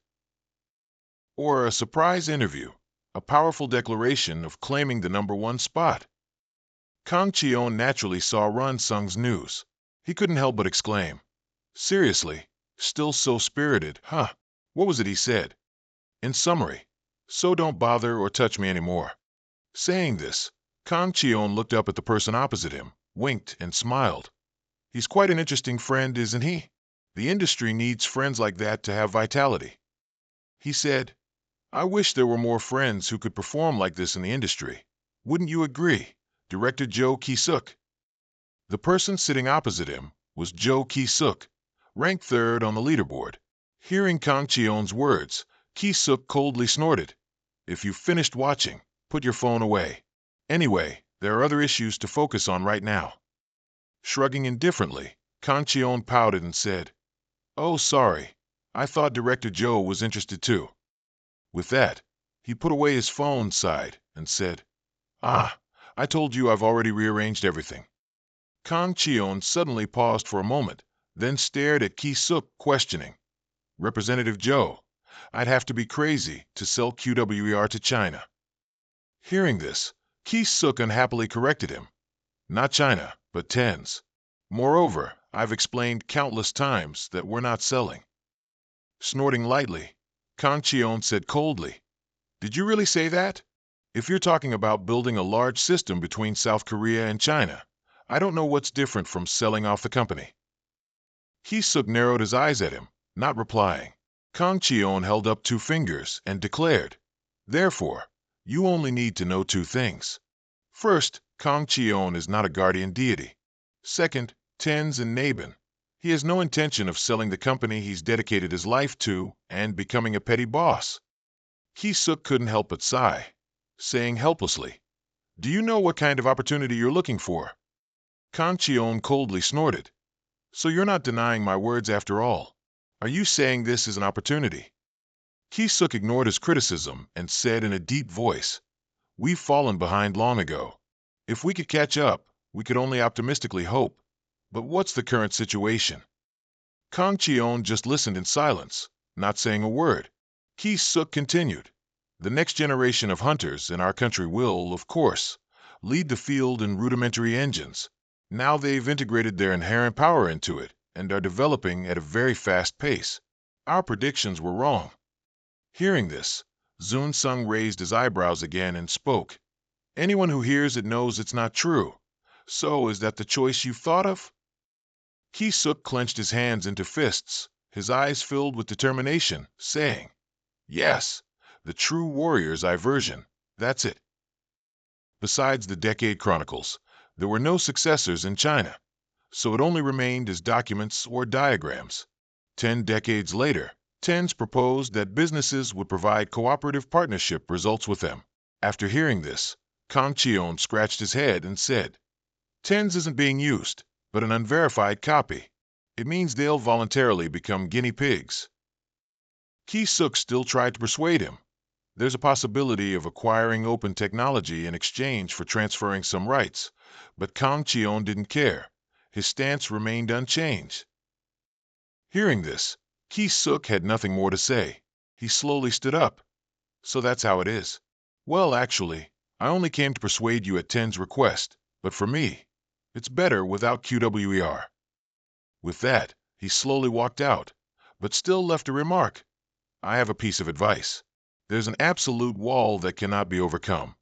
or a surprise interview, a powerful declaration of claiming the #1 spot. Kang Cheon naturally saw Run Sung's news. He couldn't help but exclaim, "Seriously? Still so spirited, huh?" What was it he said? In summary, "So don't bother or touch me anymore." Saying this, Kang Cheon looked up at the person opposite him, winked, and smiled. "He's quite an interesting friend, isn't he? The industry needs friends like that to have vitality." He said, "I wish there were more friends who could perform like this in the industry. Wouldn't you agree, Director Joe Ki-suk?" The person sitting opposite him was Joe Ki-suk, ranked 3rd on the leaderboard. Hearing Kang Cheon's words, Ki-suk coldly snorted, "If you've finished watching, put your phone away. Anyway, there are other issues to focus on right now." Shrugging indifferently, Kang Cheon pouted and said, "Oh, sorry. I thought Director Joe was interested too." With that, he put away his phone, sighed, and said, "Ah, I told you I've already rearranged everything." Kang Cheon suddenly paused for a moment, then stared at Ki-suk, questioning, "Representative Joe, I'd have to be crazy to sell QWER to China." Hearing this, Ki-suk unhappily corrected him, "Not China, but tens. Moreover, I've explained countless times that we're not selling." Snorting lightly, Kang Cheon said coldly, "Did you really say that? If you're talking about building a large system between South Korea and China, I don't know what's different from selling off the company." Ki-suk narrowed his eyes at him, not replying. Kang Cheon held up 2 fingers and declared, "Therefore, you only need to know 2 things. First, Kang Cheon is not a guardian deity. Second, Tens and Nabin. He has no intention of selling the company he's dedicated his life to and becoming a petty boss." Ki-suk couldn't help but sigh, saying helplessly, "Do you know what kind of opportunity you're looking for?" Kang Cheon coldly snorted, So you're not denying my words after all. Are you saying this is an opportunity? Ki-suk ignored his criticism and said in a deep voice, "We've fallen behind long ago. If we could catch up, we could only optimistically hope. But what's the current situation?" Kang Cheon just listened in silence, not saying a word. Ki-suk continued, "The next generation of hunters in our country will, of course, lead the field in rudimentary engines. Now they've integrated their inherent power into it and are developing at a very fast pace. Our predictions were wrong." Hearing this, Zun Sung raised his eyebrows again and spoke. "Anyone who hears it knows it's not true. So is that the choice you've thought of?" Ki-suk clenched his hands into fists, his eyes filled with determination, saying, "Yes, the true warrior's eye version. That's it." Besides the Decade Chronicles, there were no successors in China, so it only remained as documents or diagrams. 10 decades later, TENS proposed that businesses would provide cooperative partnership results with them. After hearing this, Kang Cheon scratched his head and said, "TENS isn't being used, but an unverified copy. It means they'll voluntarily become guinea pigs." Ki-suk still tried to persuade him. There's a possibility of acquiring open technology in exchange for transferring some rights, but Kang Cheon didn't care. His stance remained unchanged. Hearing this, Ki-suk had nothing more to say. He slowly stood up. "So that's how it is. Well, actually, I only came to persuade you at Ten's request, but for me, it's better without QWER." With that, he slowly walked out, but still left a remark. "I have a piece of advice. There's an absolute wall that cannot be overcome.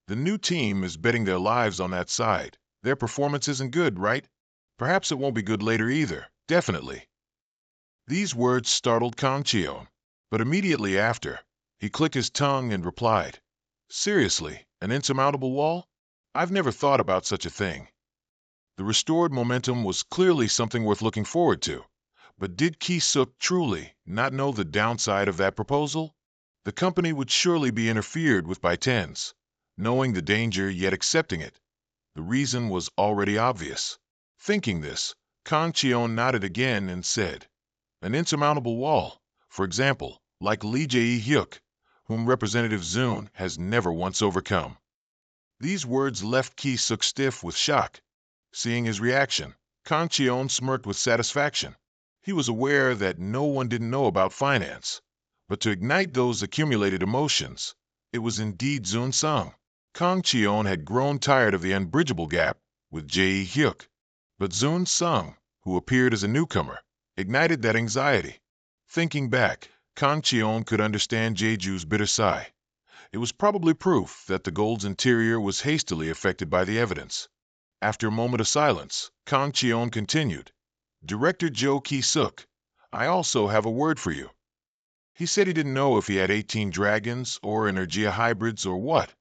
The new team is betting their lives on that side. Their performance isn't good, right? Perhaps it won't be good later either, definitely." These words startled Kang Cheon, but immediately after, he clicked his tongue and replied, "Seriously, an insurmountable wall? I've never thought about such a thing." The restored momentum was clearly something worth looking forward to, but did Ki-suk truly not know the downside of that proposal? The company would surely be interfered with by TENS, knowing the danger yet accepting it. The reason was already obvious. Thinking this, Kang Cheon nodded again and said, "An insurmountable wall, for example, like Lee Jae-hyuk, whom Representative Zun has never once overcome." These words left Ki-suk stiff with shock. Seeing his reaction, Kang Cheon smirked with satisfaction. He was aware that no one didn't know about finance, but to ignite those accumulated emotions, it was indeed Zun Sung. Kang Cheon had grown tired of the unbridgeable gap with Jae-hyuk, but Zun Sung, who appeared as a newcomer, ignited that anxiety. Thinking back, Kang Cheon could understand Jeju's bitter sigh. It was probably proof that the gold's interior was hastily affected by the evidence. After a moment of silence, Kang Cheon continued, "Director Joe Ki-suk, I also have a word for you." He said he didn't know if he had 18 dragons or Energia hybrids or what,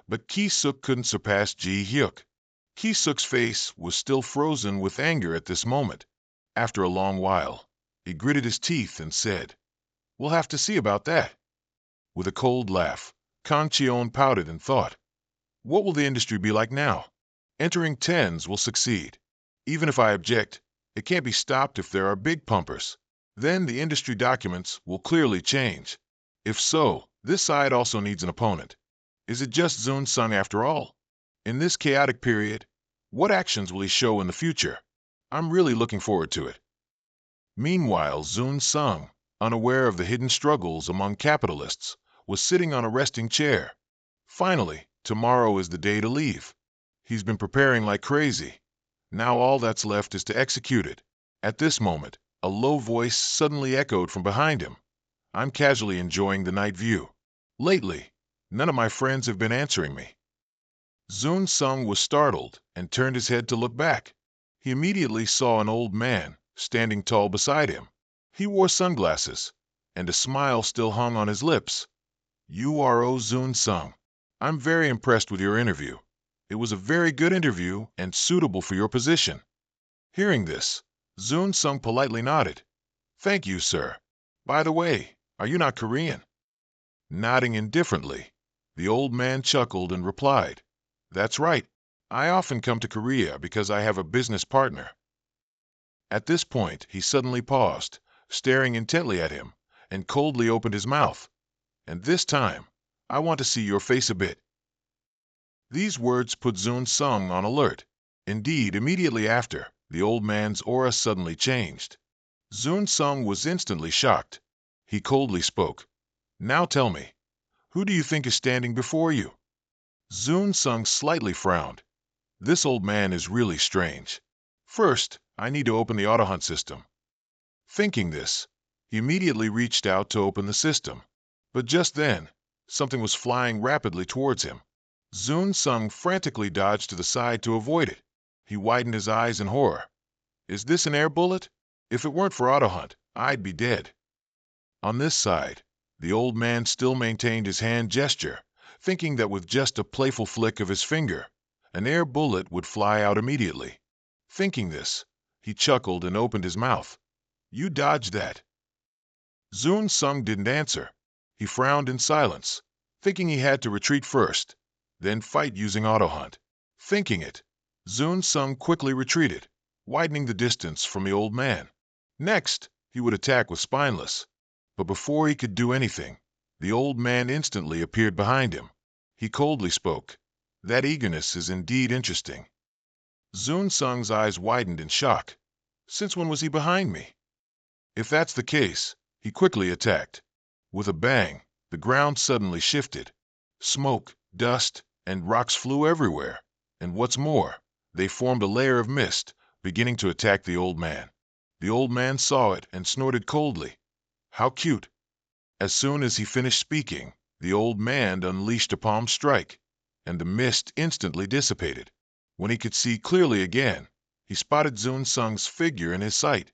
but Ki-suk couldn't surpass Ji-hyuk. Ki-suk's face was still frozen with anger at this moment. After a long while, he gritted his teeth and said, "We'll have to see about that." With a cold laugh, Kang Cheon pouted and thought, "What will the industry be like now? Entering TENS will succeed. Even if I object, it can't be stopped if there are big pumpers. Then the industry documents will clearly change. If so, this side also needs an opponent. Is it just Zun Sung after all? In this chaotic period, what actions will he show in the future? I'm really looking forward to it." Meanwhile, Zun Sung, unaware of the hidden struggles among capitalists, was sitting on a resting chair. Finally, tomorrow is the day to leave. He's been preparing like crazy. Now all that's left is to execute it. At this moment, a low voice suddenly echoed from behind him. "I'm casually enjoying the night view. Lately, none of my friends have been answering me." Zun Sung was startled and turned his head to look back. He immediately saw an old man standing tall beside him. He wore sunglasses, and a smile still hung on his lips. "You are Zun Sung. I'm very impressed with your interview. It was a very good interview and suitable for your position." Hearing this, Zun Sung politely nodded. "Thank you, sir. By the way, are you not Korean?" Nodding indifferently, the old man chuckled and replied, "That's right. I often come to Korea because I have a business partner." At this point, he suddenly paused, staring intently at him, and coldly opened his mouth. And this time, I want to see your face a bit. These words put Zun Sung on alert. Indeed, immediately after, the old man's aura suddenly changed. Zun Sung was instantly shocked. He coldly spoke. Now tell me, who do you think is standing before you? Zun Sung slightly frowned. This old man is really strange. First, I need to open the auto-hunt system. Thinking this, he immediately reached out to open the system. But just then, something was flying rapidly towards him. Zun Sung frantically dodged to the side to avoid it. He widened his eyes in horror. Is this an air bullet? If it weren't for auto-hunt, I'd be dead. On this side, the old man still maintained his hand gesture, thinking that with just a playful flick of his finger, an air bullet would fly out immediately. Thinking this, he chuckled and opened his mouth. You dodged that. Zun Sung didn't answer. He frowned in silence, thinking he had to retreat first, then fight using auto-hunt. Thinking it, Zun Sung quickly retreated, widening the distance from the old man. Next, he would attack with spineless. But before he could do anything, the old man instantly appeared behind him. He coldly spoke. That eagerness is indeed interesting. Zun Sung's eyes widened in shock. Since when was he behind me? If that's the case, he quickly attacked. With a bang, the ground suddenly shifted. Smoke, dust, and rocks flew everywhere. And what's more, they formed a layer of mist, beginning to attack the old man. The old man saw it and snorted coldly. How cute. As soon as he finished speaking, the old man unleashed a palm strike, and the mist instantly dissipated. When he could see clearly again, he spotted Zun Sung's figure in his sight.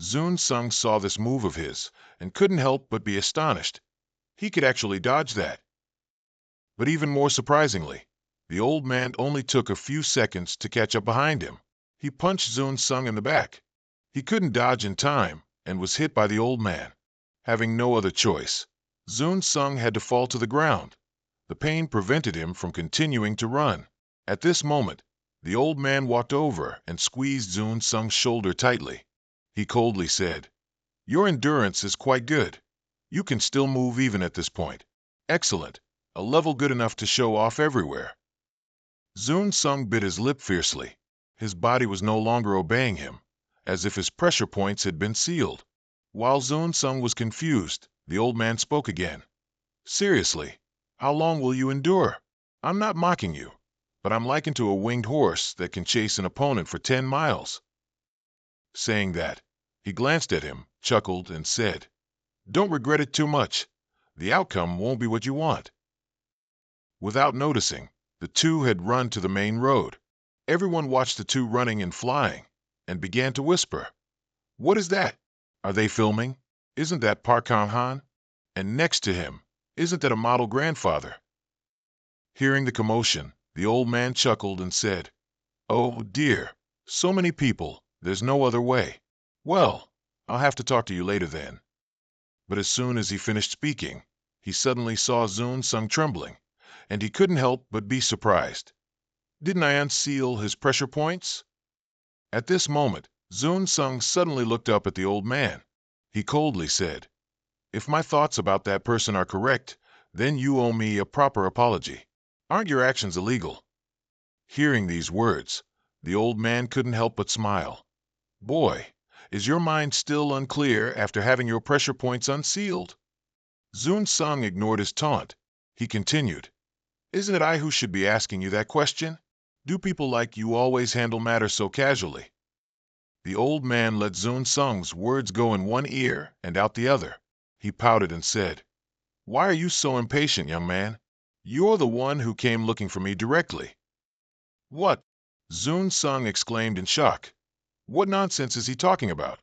Zun Sung saw this move of his and couldn't help but be astonished. He could actually dodge that. But even more surprisingly, the old man only took a few seconds to catch up behind him. He punched Zun Sung in the back. He couldn't dodge in time and was hit by the old man. Having no other choice, Zun Sung had to fall to the ground. The pain prevented him from continuing to run. At this moment, the old man walked over and squeezed Zun Sung's shoulder tightly. He coldly said, Your endurance is quite good. You can still move even at this point. Excellent. A level good enough to show off everywhere. Zun Sung bit his lip fiercely. His body was no longer obeying him, as if his pressure points had been sealed. While Zun Sung was confused, the old man spoke again. Seriously, how long will you endure? I'm not mocking you, but I'm likened to a winged horse that can chase an opponent for 10 miles. Saying that, he glanced at him, chuckled, and said, Don't regret it too much. The outcome won't be what you want. Without noticing, the two had run to the main road. Everyone watched the two running and flying, and began to whisper. What is that? Are they filming? Isn't that Park Han? And next to him, isn't that a model grandfather? Hearing the commotion, the old man chuckled and said, Oh dear, so many people, there's no other way. Well, I'll have to talk to you later then. But as soon as he finished speaking, he suddenly saw Zun Sung trembling, and he couldn't help but be surprised. Didn't I unseal his pressure points? At this moment, Zun Sung suddenly looked up at the old man. He coldly said, If my thoughts about that person are correct, then you owe me a proper apology. Aren't your actions illegal? Hearing these words, the old man couldn't help but smile. Boy, is your mind still unclear after having your pressure points unsealed? Zun Sung ignored his taunt. He continued, Isn't it I who should be asking you that question? Do people like you always handle matters so casually? The old man let Zun Sung's words go in one ear and out the other. He pouted and said, Why are you so impatient, young man? You're the one who came looking for me directly. What? Zun Sung exclaimed in shock. What nonsense is he talking about?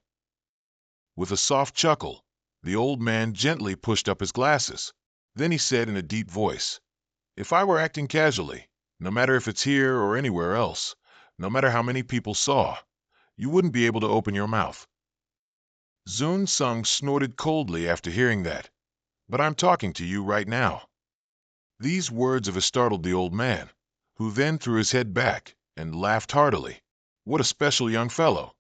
With a soft chuckle, the old man gently pushed up his glasses. Then he said in a deep voice, If I were acting casually, no matter if it's here or anywhere else, no matter how many people saw, you wouldn't be able to open your mouth. Zun Sung snorted coldly after hearing that. But I'm talking to you right now. These words of his startled the old man, who then threw his head back and laughed heartily. What a special young fellow.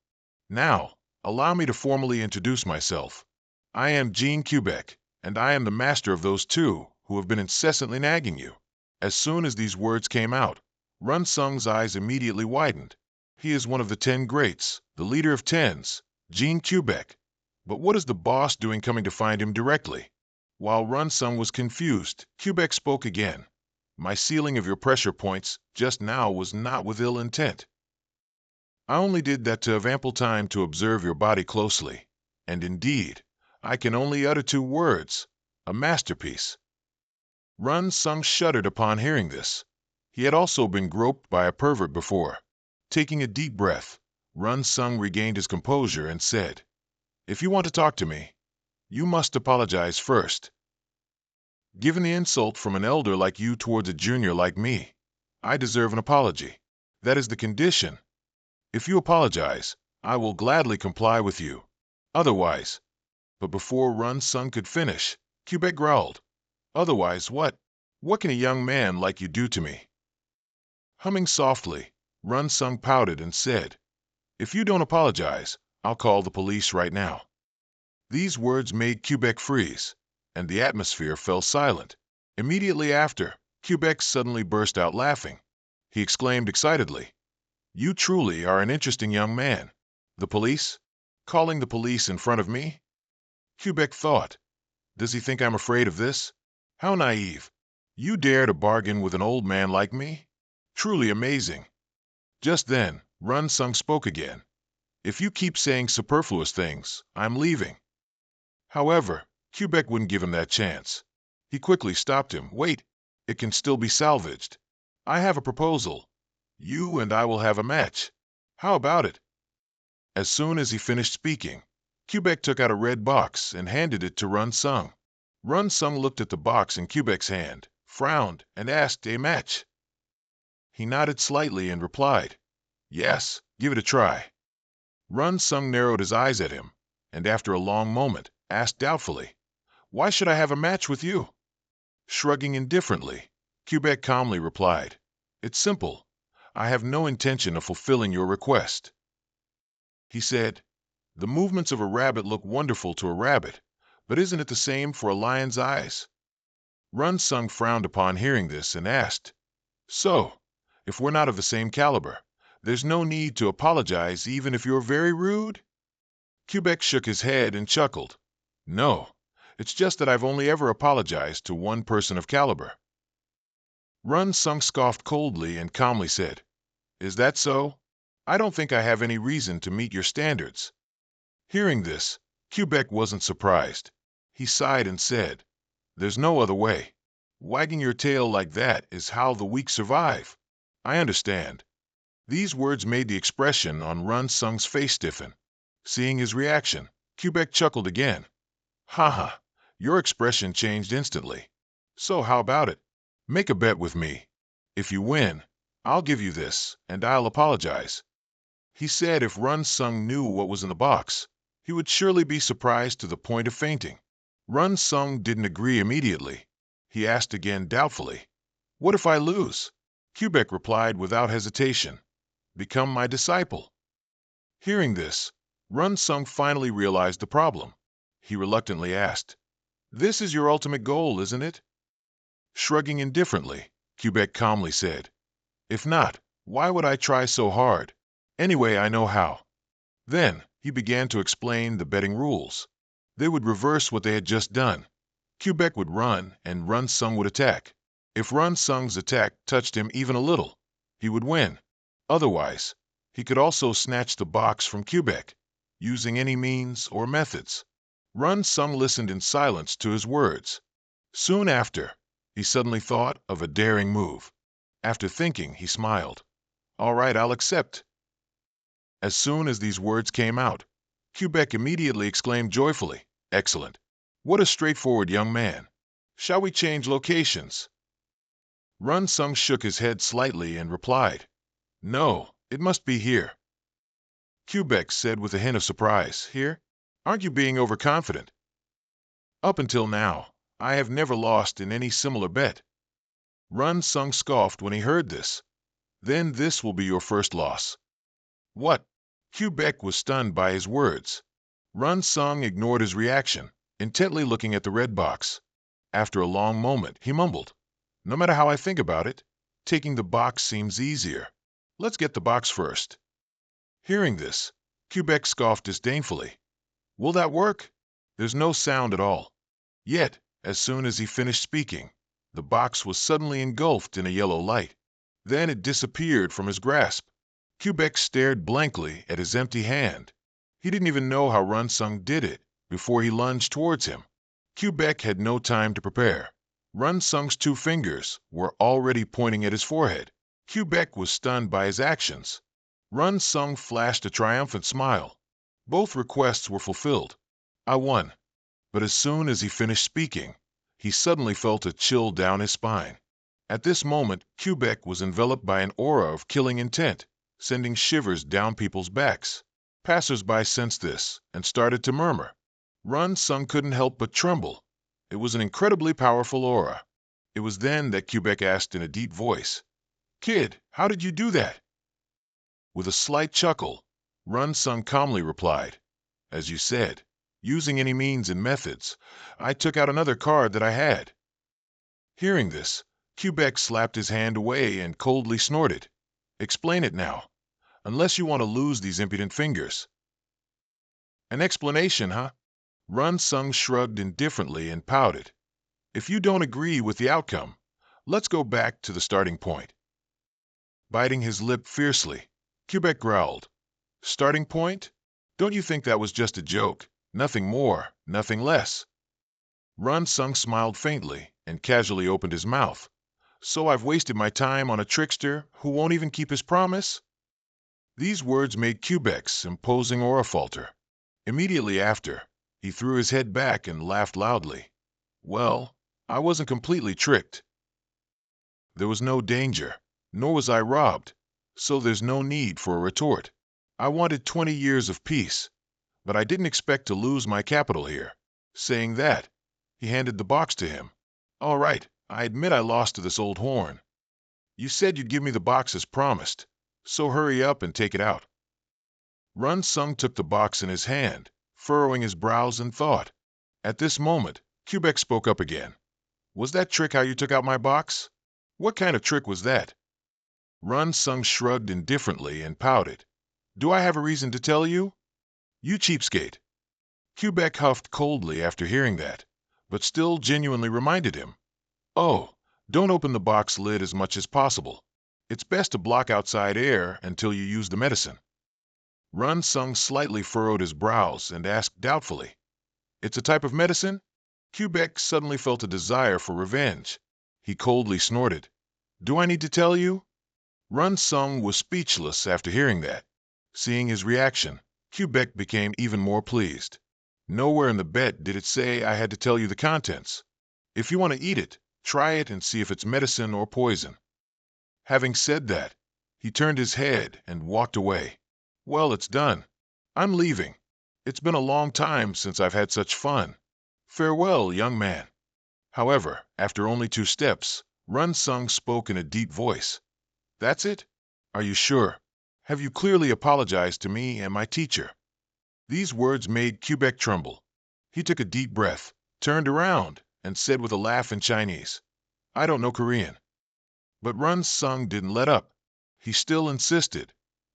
Now, allow me to formally introduce myself. I am Gene Quebec, and I am the master of those two who have been incessantly nagging you. As soon as these words came out, Run Sung's eyes immediately widened. He is one of the 10 greats, the leader of tens, Gene Quebec. But what is the boss doing coming to find him directly? While Run Sung was confused, Quebec spoke again. My sealing of your pressure points just now was not with ill intent. I only did that to have ample time to observe your body closely. And indeed, I can only utter 2 words, a masterpiece. Run Sung shuddered upon hearing this. He had also been groped by a pervert before. Taking a deep breath, Run Sung regained his composure and said, "If you want to talk to me, you must apologize first. Given the insult from an elder like you towards a junior like me, I deserve an apology. That is the condition. If you apologize, I will gladly comply with you. Otherwise—" But before Run Sung could finish, Quebec growled, "Otherwise what? What can a young man like you do to me?" Humming softly, Run Sung pouted and said, "If you don't apologize, I'll call the police right now." These words made Quebec freeze, and the atmosphere fell silent. Immediately after, Quebec suddenly burst out laughing. He exclaimed excitedly, "You truly are an interesting young man. The police? Calling the police in front of me?" Quebec thought, "Does he think I'm afraid of this? How naive. You dare to bargain with an old man like me? Truly amazing." Just then, Run Sung spoke again. "If you keep saying superfluous things, I'm leaving." However, Quebec wouldn't give him that chance. He quickly stopped him. "Wait, it can still be salvaged. I have a proposal. You and I will have a match. How about it?" As soon as he finished speaking, Quebec took out a red box and handed it to Run Sung. Run Sung looked at the box in Quebec's hand, frowned, and asked, "A match?" He nodded slightly and replied, "Yes, give it a try." Run Sung narrowed his eyes at him, and after a long moment, asked doubtfully, "Why should I have a match with you?" Shrugging indifferently, Quebec calmly replied, "It's simple. I have no intention of fulfilling your request." He said, "The movements of a rabbit look wonderful to a rabbit, but isn't it the same for a lion's eyes?" Run Sung frowned upon hearing this and asked, "So, if we're not of the same caliber, there's no need to apologize even if you're very rude?" Quebec shook his head and chuckled. "No, it's just that I've only ever apologized to one person of caliber." Run Sung scoffed coldly and calmly said, "Is that so? I don't think I have any reason to meet your standards." Hearing this, Quebec wasn't surprised. He sighed and said, "There's no other way. Wagging your tail like that is how the weak survive. I understand." These words made the expression on Run Sung's face stiffen. Seeing his reaction, Quebec chuckled again. "Ha ha, your expression changed instantly. So how about it? Make a bet with me. If you win, I'll give you this, and I'll apologize." He said if Run Sung knew what was in the box, he would surely be surprised to the point of fainting. Run Sung didn't agree immediately. He asked again doubtfully, "What if I lose?" Quebec replied without hesitation, "Become my disciple." Hearing this, Run Sung finally realized the problem. He reluctantly asked, "This is your ultimate goal, isn't it?" Shrugging indifferently, Quebec calmly said, "If not, why would I try so hard? Anyway, I know how." Then he began to explain the betting rules. They would reverse what they had just done. Quebec would run, and Run Sung would attack. If Run Sung's attack touched him even a little, he would win. Otherwise, he could also snatch the box from Quebec, using any means or methods. Run Sung listened in silence to his words. Soon after, he suddenly thought of a daring move. After thinking, he smiled. "All right, I'll accept." As soon as these words came out, Quebec immediately exclaimed joyfully, "Excellent! What a straightforward young man! Shall we change locations?" Run Sung shook his head slightly and replied, "No, it must be here." Quebec said with a hint of surprise, "Here? Aren't you being overconfident?" "Up until now, I have never lost in any similar bet." Run Sung scoffed when he heard this. "Then this will be your first loss." "What? Beck was stunned by his words. Run Sung ignored his reaction, intently looking at the red box. After a long moment, he mumbled, "No matter how I think about it, taking the box seems easier. Let's get the box first." Hearing this, Beck scoffed disdainfully. "Will that work? There's no sound at all." Yet, as soon as he finished speaking, the box was suddenly engulfed in a yellow light. Then it disappeared from his grasp. Beck stared blankly at his empty hand. He didn't even know how Run Sung did it before he lunged towards him. Beck had no time to prepare. Run Sung's two fingers were already pointing at his forehead. Beck was stunned by his actions. Run Sung flashed a triumphant smile. Both requests were fulfilled. "I won." But as soon as he finished speaking, he suddenly felt a chill down his spine. At this moment, Beck was enveloped by an aura of killing intent, sending shivers down people's backs. Passers-by sensed this and started to murmur. Run Sung couldn't help but tremble. It was an incredibly powerful aura. It was then that Beck asked in a deep voice, "Kid, how did you do that?" With a slight chuckle, Run Sung calmly replied, "As you said, using any means and methods, I took out another card that I had." Hearing this, Beck slapped his hand away and coldly snorted, "Explain it now, unless you want to lose these impudent fingers." "An explanation, huh?" Run Sung shrugged indifferently and pouted. "If you don't agree with the outcome, let's go back to the starting point." Biting his lip fiercely, Beck growled, "Starting point? Don't you think that was just a joke? Nothing more, nothing less." Run Sung smiled faintly and casually opened his mouth. "So I've wasted my time on a trickster who won't even keep his promise?" These words made Beck's imposing aura falter. Immediately after, he threw his head back and laughed loudly. "Well, I wasn't completely tricked. There was no danger, nor was I robbed, so there's no need for a retort. I wanted 20 years of peace, but I didn't expect to lose my capital here." Saying that, he handed the box to him. "All right, I admit I lost to this old horn. You said you'd give me the box as promised, so hurry up and take it out." Run Sung took the box in his hand, furrowing his brows in thought. At this moment, Beck spoke up again. "Was that trick how you took out my box? What kind of trick was that?" Run Sung shrugged indifferently and pouted. "Do I have a reason to tell you? You cheapskate." Beck huffed coldly after hearing that, but still genuinely reminded him, "Oh, don't open the box lid as much as possible. It's best to block outside air until you use the medicine." Run Sung slightly furrowed his brows and asked doubtfully, "It's a type of medicine?" Beck suddenly felt a desire for revenge. He coldly snorted, "Do I need to tell you?" Run Sung was speechless after hearing that. Seeing his reaction, Beck became even more pleased. "Nowhere in the bet did it say I had to tell you the contents. If you want to eat it, try it and see if it's medicine or poison." Having said that, he turned his head and walked away. "Well, it's done. I'm leaving. It's been a long time since I've had such fun. Farewell, young man." However, after only 2 steps, Run Sung spoke in a deep voice. "That's it? Are you sure? Have you clearly apologized to me and my teacher?" These words made Beck tremble. He took a deep breath, turned around, and said with a laugh in Chinese, "I don't know Korean." But Run Sung didn't let up. He still insisted,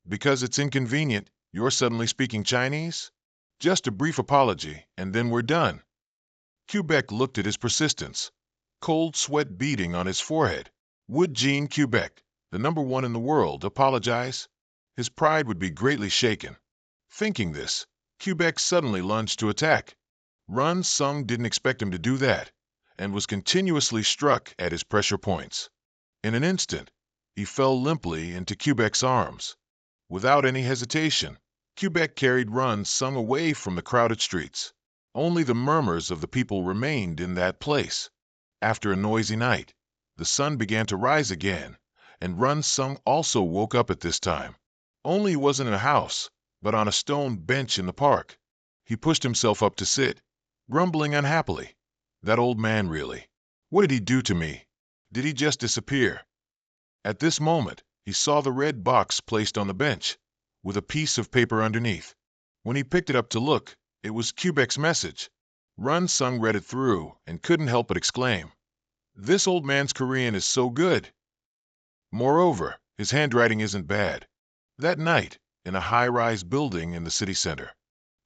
"Because it's inconvenient, you're suddenly speaking Chinese? Just a brief apology, and then we're done." Beck looked at his persistence, cold sweat beading on his forehead. Would Gene Beck, the #1 in the world, apologize? His pride would be greatly shaken. Thinking this, Beck suddenly lunged to attack. Run Sung didn't expect him to do that, and was continuously struck at his pressure points. In an instant, he fell limply into Beck's arms. Without any hesitation, Beck carried Run Sung away from the crowded streets. Only the murmurs of the people remained in that place. After a noisy night, the sun began to rise again, and Run Sung also woke up at this time. Only he wasn't in a house, but on a stone bench in the park. He pushed himself up to sit, grumbling unhappily. "That old man, really. What did he do to me? Did he just disappear?" At this moment, he saw the red box placed on the bench. with a piece of paper underneath. When he picked it up to look, it was Quebec's message. Run Sung read it through and couldn't help but exclaim, "This old man's Korean is so good." Moreover, his handwriting isn't bad. That night, in a high-rise building in the city center,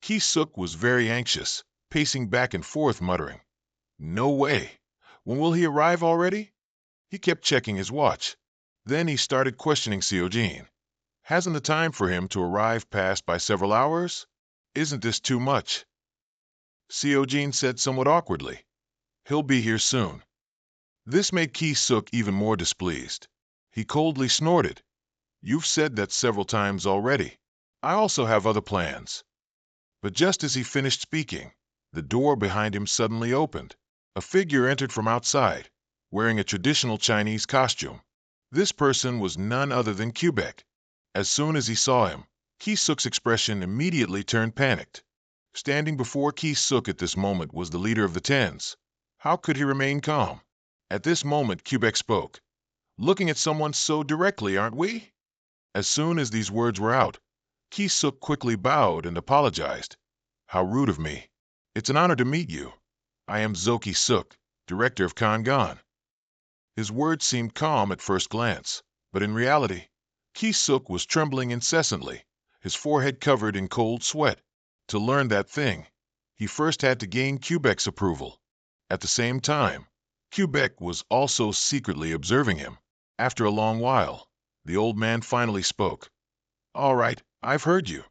Ki-suk was very anxious, pacing back and forth muttering, "No way. When will he arrive already?" He kept checking his watch. Then he started questioning Seo-jin. Hasn't the time for him to arrive passed by several hours? Isn't this too much? Seo-jin said somewhat awkwardly, "He'll be here soon." This made Ki-suk even more displeased. He coldly snorted, "You've said that several times already. I also have other plans." But just as he finished speaking, the door behind him suddenly opened. A figure entered from outside, wearing a traditional Chinese costume. This person was none other than Quebec. As soon as he saw him, Ki-suk's expression immediately turned panicked. Standing before Ki-suk at this moment was the leader of the Tens. How could he remain calm? At this moment, Quebec spoke. "Looking at someone so directly, aren't we?" As soon as these words were out, Ki-suk quickly bowed and apologized. "How rude of me. It's an honor to meet you. I am Zoki Suk, director of Kangan." His words seemed calm at first glance, but in reality, Ki-suk was trembling incessantly, his forehead covered in cold sweat. To learn that thing, he first had to gain Quebec's approval. At the same time, Quebec was also secretly observing him. After a long while, the old man finally spoke. "All right, I've heard you."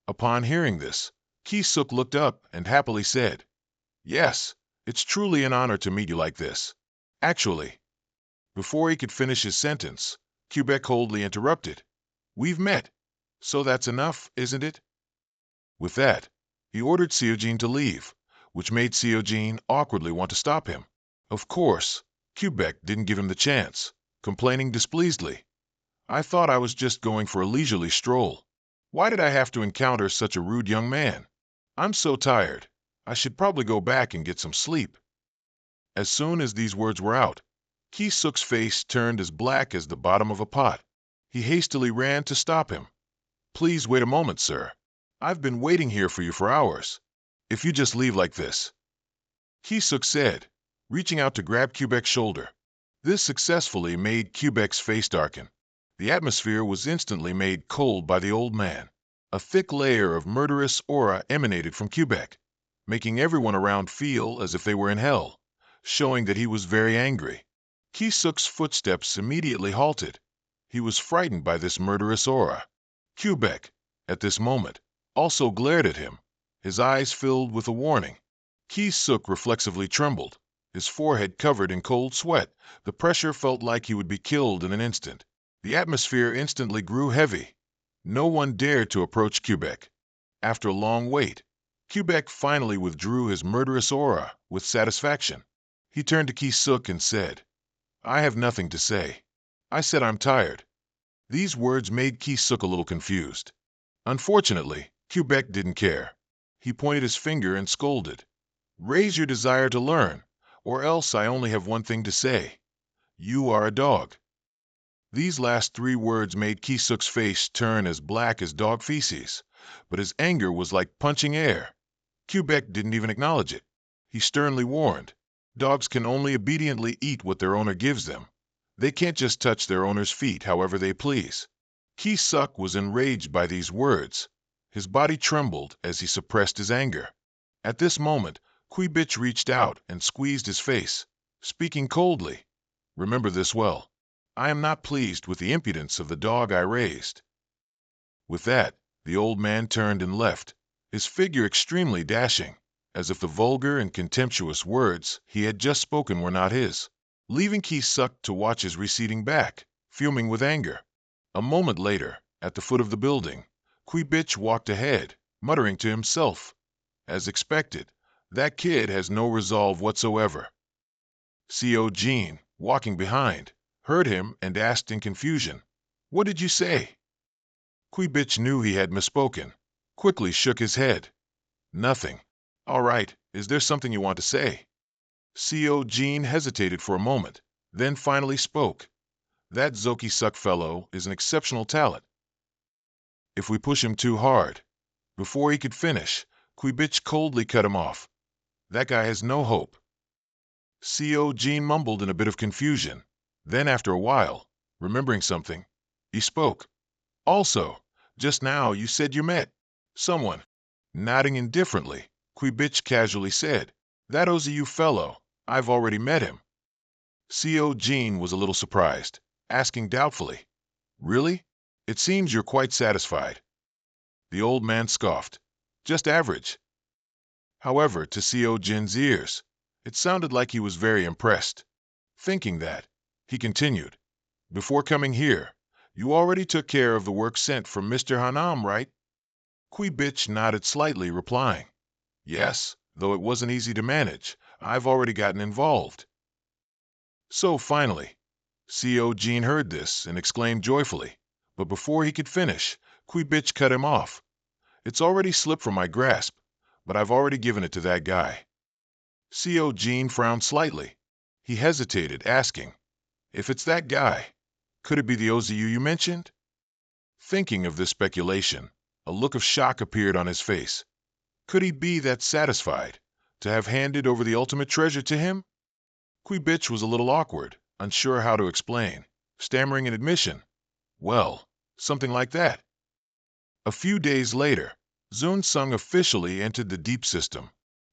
Upon hearing this, Ki-suk looked up and happily said, "Yes, it's truly an honor to meet you like this. Actually," before he could finish his sentence, Quebec coldly interrupted, "We've met, so that's enough, isn't it?" With that, he ordered Seo-jin to leave, which made Seo-jin awkwardly want to stop him. Of course, Quebec didn't give him the chance, complaining displeasedly, "I thought I was just going for a leisurely stroll. Why did I have to encounter such a rude young man? I'm so tired. I should probably go back and get some sleep." As soon as these words were out, Ki-suk's face turned as black as the bottom of a pot. He hastily ran to stop him. "Please wait a moment, sir. I've been waiting here for you for hours. If you just leave like this," Ki-suk said, reaching out to grab Quebec's shoulder. This successfully made Quebec's face darken. The atmosphere was instantly made cold by the old man. A thick layer of murderous aura emanated from Quebec, making everyone around feel as if they were in hell, showing that he was very angry. Ki-suk's footsteps immediately halted. He was frightened by this murderous aura. Quebec, at this moment, also glared at him, his eyes filled with a warning. Ki-suk reflexively trembled, his forehead covered in cold sweat. The pressure felt like he would be killed in an instant. The atmosphere instantly grew heavy. No one dared to approach Quebec. After a long wait, Quebec finally withdrew his murderous aura with satisfaction. He turned to Ki-suk and said, "I have nothing to say. I said I'm tired." These words made Ki-suk a little confused. Unfortunately, Quebec didn't care. He pointed his finger and scolded, "Raise your desire to learn, or else I only have one thing to say. You are a dog." These last three words made Ki-suk's face turn as black as dog feces, but his anger was like punching air. Quebec didn't even acknowledge it. He sternly warned, "Dogs can only obediently eat what their owner gives them. They can't just touch their owner's feet however they please." Ki-suk was enraged by these words. His body trembled as he suppressed his anger. At this moment, Quebec reached out and squeezed his face, speaking coldly, "Remember this well. I am not pleased with the impudence of the dog I raised." With that, the old man turned and left, his figure extremely dashing, as if the vulgar and contemptuous words he had just spoken were not his, leaving Ki-suk to watch his receding back, fuming with anger. A moment later, at the foot of the building, Quebec walked ahead, muttering to himself, "As expected, that kid has no resolve whatsoever." Seo-jin, walking behind, heard him and asked in confusion, "What did you say?" Quebec knew he had misspoken, quickly shook his head. "Nothing." "All right, is there something you want to say?" Seo-jin hesitated for a moment, then finally spoke. "That Zoki Suk fellow is an exceptional talent." if we push him too hard. Before he could finish, Quibich coldly cut him off. That guy has no hope. CO Jean mumbled in a bit of confusion. Then after a while, remembering something, he spoke. Also, just now you said you met someone. Nodding indifferently, Quibich casually said, That OZU fellow, I've already met him. CO Jean was a little surprised, asking doubtfully, Really? It seems you're quite satisfied. The old man scoffed. Just average. However, to CO Jin's ears, it sounded like he was very impressed. Thinking that, he continued, Before coming here, you already took care of the work sent from Mr. Hanam, right? Quibich nodded slightly, replying, Yes, though it wasn't easy to manage. I've already gotten involved. So finally, CO Jean heard this and exclaimed joyfully, but before he could finish, Quibich cut him off. It's already slipped from my grasp, but I've already given it to that guy. CO Jean frowned slightly. He hesitated, asking, If it's that guy, could it be the OZU you mentioned? Thinking of this speculation, a look of shock appeared on his face. Could he be that satisfied to have handed over the ultimate treasure to him? Quibich was a little awkward, unsure how to explain, stammering an admission. Well, something like that. A few days later, Zun Sung officially entered the Deep System.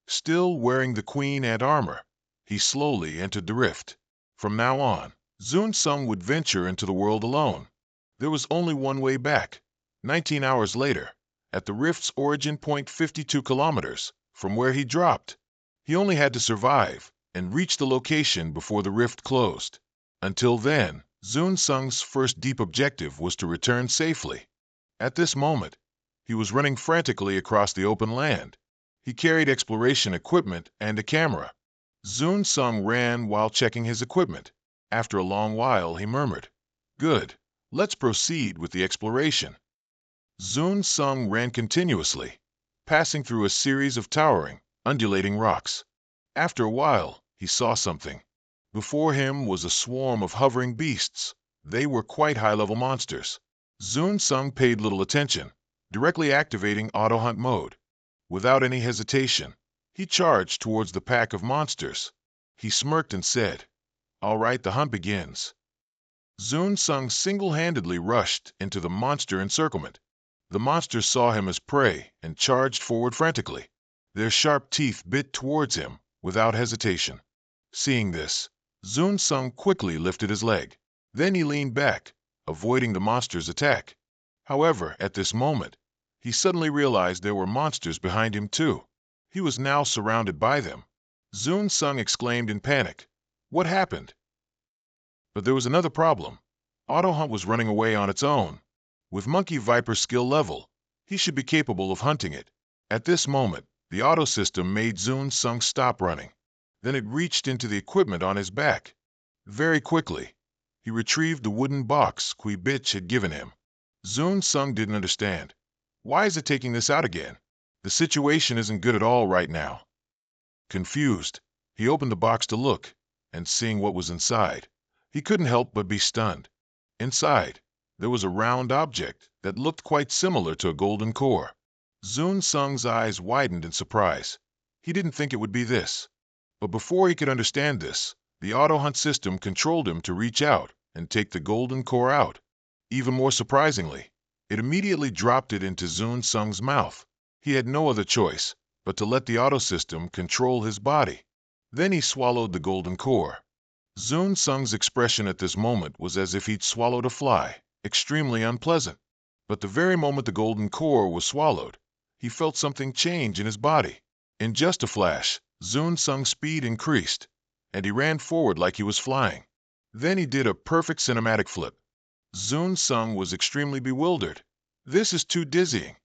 Still wearing the Queen Ant armor, he slowly entered the rift. From now on, Zun Sung would venture into the world alone. There was only one way back. 19 hours later, at the rift's origin point 52 kilometers from where he dropped, he only had to survive and reach the location before the rift closed. Until then, Zun Sung's first deep objective was to return safely. At this moment, he was running frantically across the open land. He carried exploration equipment and a camera. Zun Sung ran while checking his equipment. After a long while, he murmured, Good, let's proceed with the exploration. Zun Sung ran continuously, passing through a series of towering, undulating rocks. After a while, he saw something. Before him was a swarm of hovering beasts. They were quite high-level monsters. Zun Sung paid little attention, directly activating auto hunt mode. Without any hesitation, he charged towards the pack of monsters. He smirked and said, All right, the hunt begins. Zun Sung single-handedly rushed into the monster encirclement. The monsters saw him as prey and charged forward frantically. Their sharp teeth bit towards him without hesitation. Seeing this, Zun Sung quickly lifted his leg. Then he leaned back, avoiding the monster's attack. However, at this moment, he suddenly realized there were monsters behind him too. He was now surrounded by them. Zun Sung exclaimed in panic, What happened? But there was another problem. Auto Hunt was running away on its own. With Monkey Viper's skill level, he should be capable of hunting it. At this moment, the auto system made Zun Sung stop running. Then it reached into the equipment on his back. Very quickly, he retrieved the wooden box Quibich had given him. Zun Sung didn't understand. Why is it taking this out again? The situation isn't good at all right now. Confused, he opened the box to look, and seeing what was inside, he couldn't help but be stunned. Inside, there was a round object that looked quite similar to a golden core. Zun Sung's eyes widened in surprise. He didn't think it would be this. But before he could understand this, the auto hunt system controlled him to reach out and take the golden core out. Even more surprisingly, it immediately dropped it into Zun Sung's mouth. He had no other choice but to let the auto system control his body. Then he swallowed the golden core. Zun Sung's expression at this moment was as if he'd swallowed a fly, extremely unpleasant. But the very moment the golden core was swallowed, he felt something change in his body. In just a flash, Zun Sung's speed increased, and he ran forward like he was flying. Then he did a perfect cinematic flip. Zun Sung was extremely bewildered. This is too dizzying.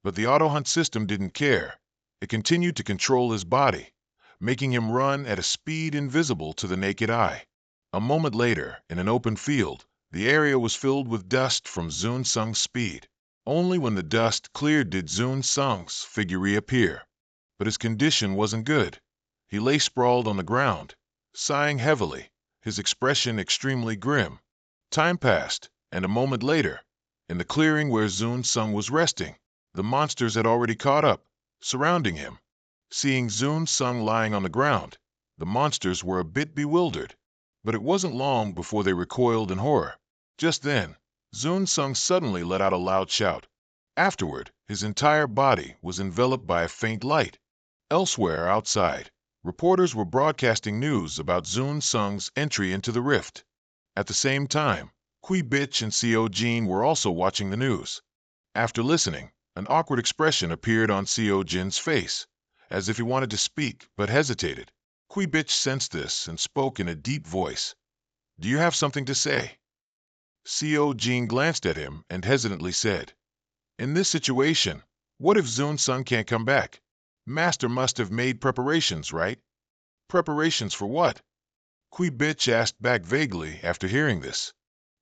But the auto hunt system didn't care. It continued to control his body, making him run at a speed invisible to the naked eye. A moment later, in an open field, the area was filled with dust from Zun Sung's speed. Only when the dust cleared did Zun Sung's figure reappear. But his condition wasn't good. He lay sprawled on the ground, sighing heavily, his expression extremely grim. Time passed, and a moment later, In the clearing where Zun Sung was resting, the monsters had already caught up, surrounding him. Seeing Zun Sung lying on the ground, the monsters were a bit bewildered, but it wasn't long before they recoiled in horror. Just then, Zun Sung suddenly let out a loud shout. Afterward, his entire body was enveloped by a faint light. Elsewhere outside, reporters were broadcasting news about Zun Sung's entry into the rift. At the same time, Kui Bitch and Seo Jin were also watching the news. After listening, an awkward expression appeared on Seo Jin's face, as if he wanted to speak but hesitated. Kui Bitch sensed this and spoke in a deep voice. "Do you have something to say?" Seo Jin glanced at him and hesitantly said, "In this situation, what if Zun Sung can't come back? Master must have made preparations, right?" "Preparations for what?" Kui Bitch asked back vaguely after hearing this.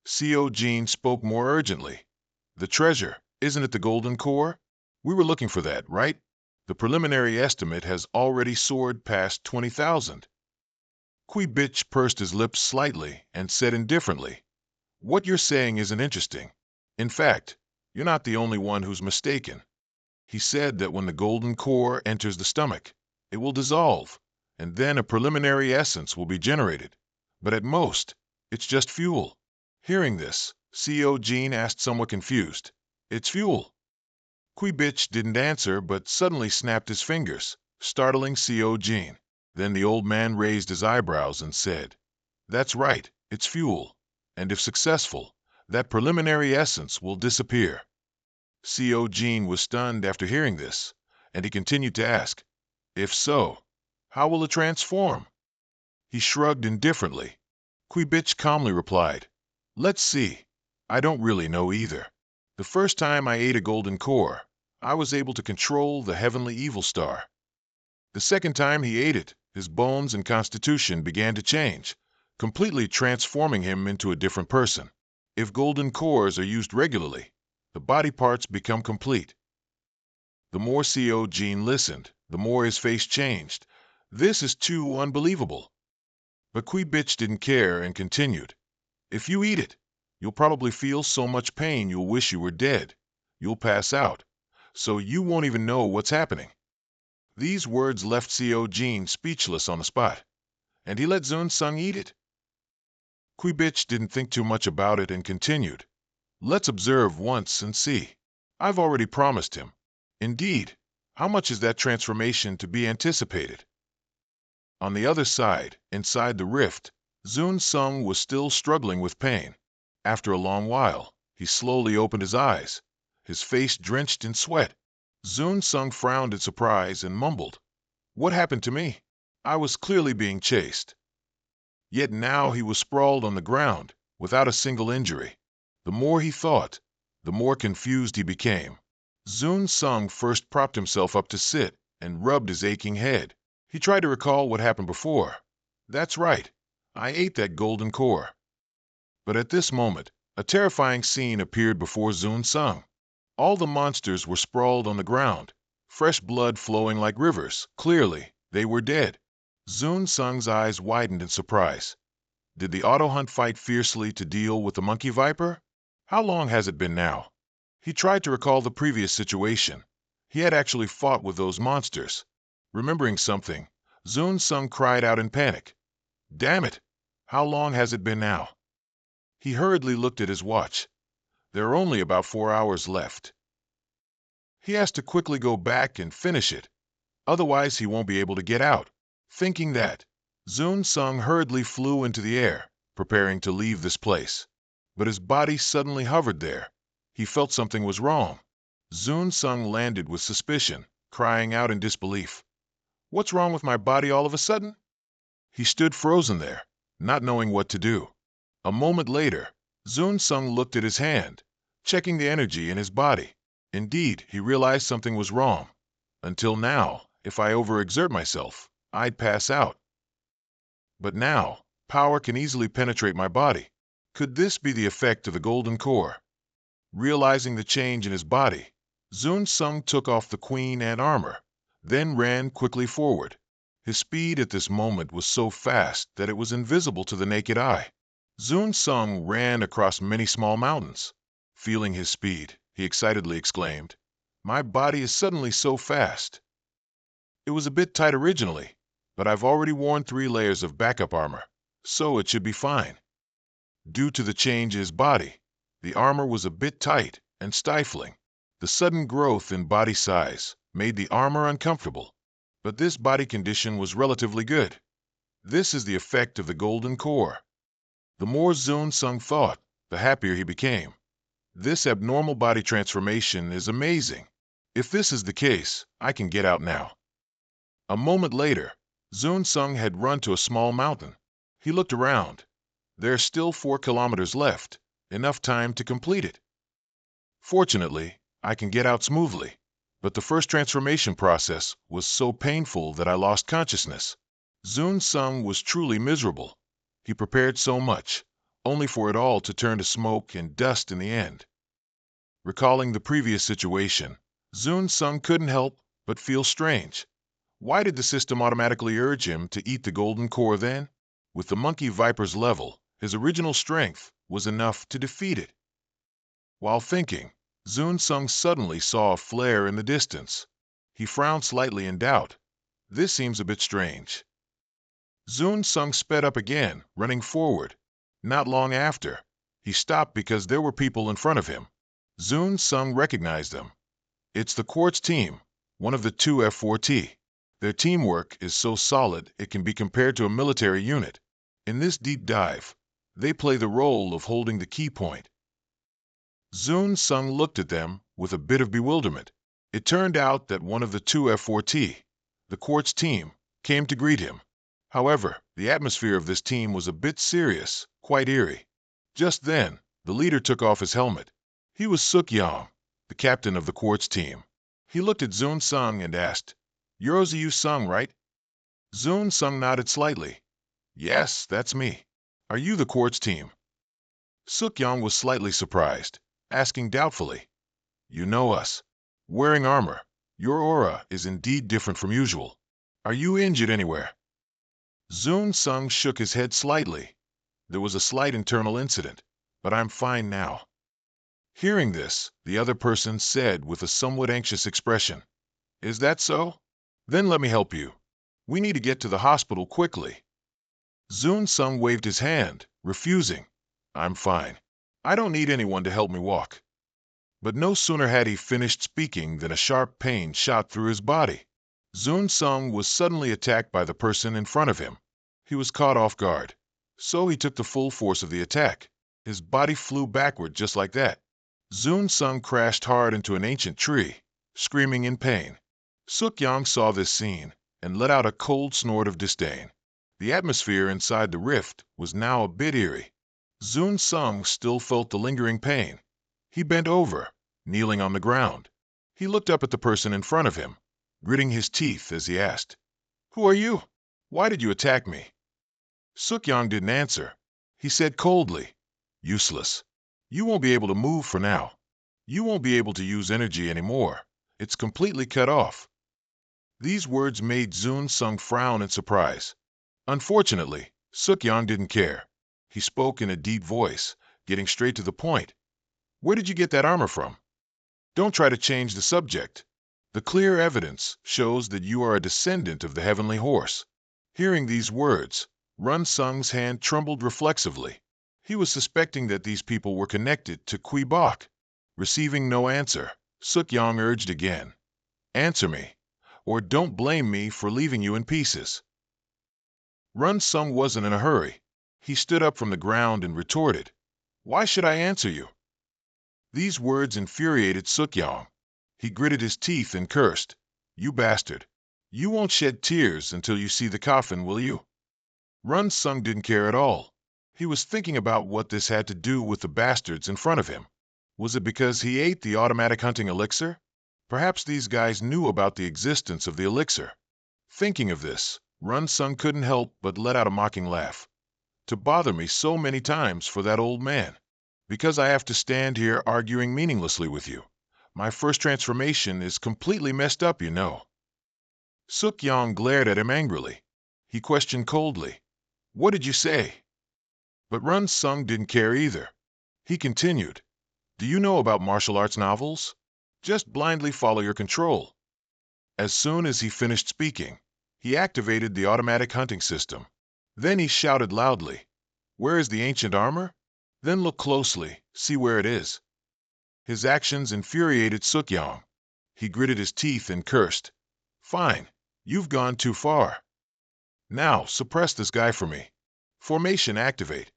Seo Jin spoke more urgently. "The treasure, isn't it the golden core? We were looking for that, right? The preliminary estimate has already soared past 20,000. Kui Bitch pursed his lips slightly and said indifferently, "What you're saying isn't interesting. In fact, you're not the only one who's mistaken. He said that when the golden core enters the stomach, it will dissolve, and then a preliminary essence will be generated. But at most, it's just fuel." Hearing this, Seo Jin asked somewhat confused, "It's fuel?" Kui Bitch didn't answer but suddenly snapped his fingers, startling Seo Jin. Then the old man raised his eyebrows and said, "That's right, it's fuel. And if successful, that preliminary essence will disappear." Seo Jin was stunned after hearing this, and he continued to ask, "If so, how will it transform?" He shrugged indifferently. Kui Bitch calmly replied, "Let's see. I don't really know either. The first time I ate a golden core, I was able to control the heavenly evil star. The second time he ate it, his bones and constitution began to change, completely transforming him into a different person. If golden cores are used regularly, the body parts become complete." The more Seo Jin listened, the more his face changed. "This is too unbelievable." But Kui Bitch didn't care and continued, "If you eat it, you'll probably feel so much pain you'll wish you were dead. You'll pass out, so you won't even know what's happening." These words left Seo Jin speechless on the spot, and he let Zun Sung eat it. Kui Bitch didn't think too much about it and continued, "Let's observe once and see. I've already promised him. Indeed, how much is that transformation to be anticipated?" On the other side, inside the rift, Zun Sung was still struggling with pain. After a long while, he slowly opened his eyes, his face drenched in sweat. Zun Sung frowned in surprise and mumbled, "What happened to me? I was clearly being chased." Yet now he was sprawled on the ground, without a single injury. The more he thought, the more confused he became. Zun Sung first propped himself up to sit and rubbed his aching head. He tried to recall what happened before. "That's right, I ate that golden core." But at this moment, a terrifying scene appeared before Zun Sung. All the monsters were sprawled on the ground, fresh blood flowing like rivers. Clearly, they were dead. Zun Sung's eyes widened in surprise. Did the auto hunt fight fiercely to deal with the monkey viper? How long has it been now? He tried to recall the previous situation. He had actually fought with those monsters. Remembering something, Zun Sung cried out in panic, "Damn it! How long has it been now?" He hurriedly looked at his watch. There are only about 4 hours left. He has to quickly go back and finish it. Otherwise, he won't be able to get out. Thinking that, Zun Sung hurriedly flew into the air, preparing to leave this place. But his body suddenly hovered there. He felt something was wrong. Zun Sung landed with suspicion, crying out in disbelief, "What's wrong with my body all of a sudden?" He stood frozen there, not knowing what to do. A moment later, Zun Sung looked at his hand, checking the energy in his body. Indeed, he realized something was wrong. Until now, if I overexert myself, I'd pass out. But now, power can easily penetrate my body. Could this be the effect of the golden core? Realizing the change in his body, Zun Sung took off the queen and armor, then ran quickly forward. His speed at this moment was so fast that it was invisible to the naked eye. Zun Sung ran across many small mountains. Feeling his speed, he excitedly exclaimed, "My body is suddenly so fast. It was a bit tight originally, but I've already worn 3 layers of backup armor, so it should be fine." Due to the change in his body, the armor was a bit tight and stifling. The sudden growth in body size made the armor uncomfortable, but this body condition was relatively good. This is the effect of the golden core. The more Zun Sung thought, the happier he became. This abnormal body transformation is amazing. If this is the case, I can get out now. A moment later, Zun Sung had run to a small mountain. He looked around. There are still 4 kilometers left, enough time to complete it. Fortunately, I can get out smoothly, but the first transformation process was so painful that I lost consciousness. Zun Sung was truly miserable. He prepared so much, only for it all to turn to smoke and dust in the end. Recalling the previous situation, Zun Sung couldn't help but feel strange. Why did the system automatically urge him to eat the golden core then? With the monkey viper's level, his original strength was enough to defeat it. While thinking, Zun Sung suddenly saw a flare in the distance. He frowned slightly in doubt. This seems a bit strange. Zun Sung sped up again, running forward. Not long after, he stopped because there were people in front of him. Zun Sung recognized them. It's the Quartz team, one of the 2 F4T. Their teamwork is so solid it can be compared to a military unit. In this deep dive, they play the role of holding the key point. Zun Sung looked at them with a bit of bewilderment. It turned out that one of the 2 F4T, the Quartz team, came to greet him. However, the atmosphere of this team was a bit serious, quite eerie. Just then, the leader took off his helmet. He was Suk-Yang, the captain of the Quartz team. He looked at Zun Sung and asked, "You're Yu Sung, right?" Zun Sung nodded slightly. "Yes, that's me. Are you the Quartz team?" Suk-Yang was slightly surprised, asking doubtfully, "You know us. Wearing armor, your aura is indeed different from usual. Are you injured anywhere?" Zun Sung shook his head slightly. "There was a slight internal incident, but I'm fine now." Hearing this, the other person said with a somewhat anxious expression, "Is that so? Then let me help you. We need to get to the hospital quickly." Zun Sung waved his hand, refusing. "I'm fine. I don't need anyone to help me walk." But no sooner had he finished speaking than a sharp pain shot through his body. Zun Sung was suddenly attacked by the person in front of him. He was caught off guard, so he took the full force of the attack. His body flew backward just like that. Zun Sung crashed hard into an ancient tree, screaming in pain. Suk-Yang saw this scene and let out a cold snort of disdain. The atmosphere inside the rift was now a bit eerie. Zun Sung still felt the lingering pain. He bent over, kneeling on the ground. He looked up at the person in front of him, gritting his teeth as he asked, "Who are you? Why did you attack me?" Suk-Yang didn't answer. He said coldly, "Useless. You won't be able to move for now. You won't be able to use energy anymore. It's completely cut off." These words made Zun Sung frown in surprise. Unfortunately, Suk-Yang didn't care. He spoke in a deep voice, getting straight to the point. "Where did you get that armor from? Don't try to change the subject. The clear evidence shows that you are a descendant of the heavenly horse." Hearing these words, Run Sung's hand trembled reflexively. He was suspecting that these people were connected to Kui Bok. Receiving no answer, Suk-Yang urged again, "Answer me, or don't blame me for leaving you in pieces." Run Sung wasn't in a hurry. He stood up from the ground and retorted, "Why should I answer you?" These words infuriated Suk-Yang. He gritted his teeth and cursed, "You bastard. You won't shed tears until you see the coffin, will you?" Run Sung didn't care at all. He was thinking about what this had to do with the bastards in front of him. Was it because he ate the automatic hunting elixir? Perhaps these guys knew about the existence of the elixir. Thinking of this, Run Sung couldn't help but let out a mocking laugh. "To bother me so many times for that old man. Because I have to stand here arguing meaninglessly with you. My first transformation is completely messed up, you know." Suk-Yang glared at him angrily. He questioned coldly, "What did you say?" But Run Sung didn't care either. He continued, Do you know about martial arts novels? Just blindly follow your control. As soon as he finished speaking, he activated the automatic hunting system. Then he shouted loudly, "Where is the ancient armor? Then look closely, see where it is." His actions infuriated Suk-yong. He gritted his teeth and cursed, "Fine, you've gone too far. Now suppress this guy for me. Formation activate."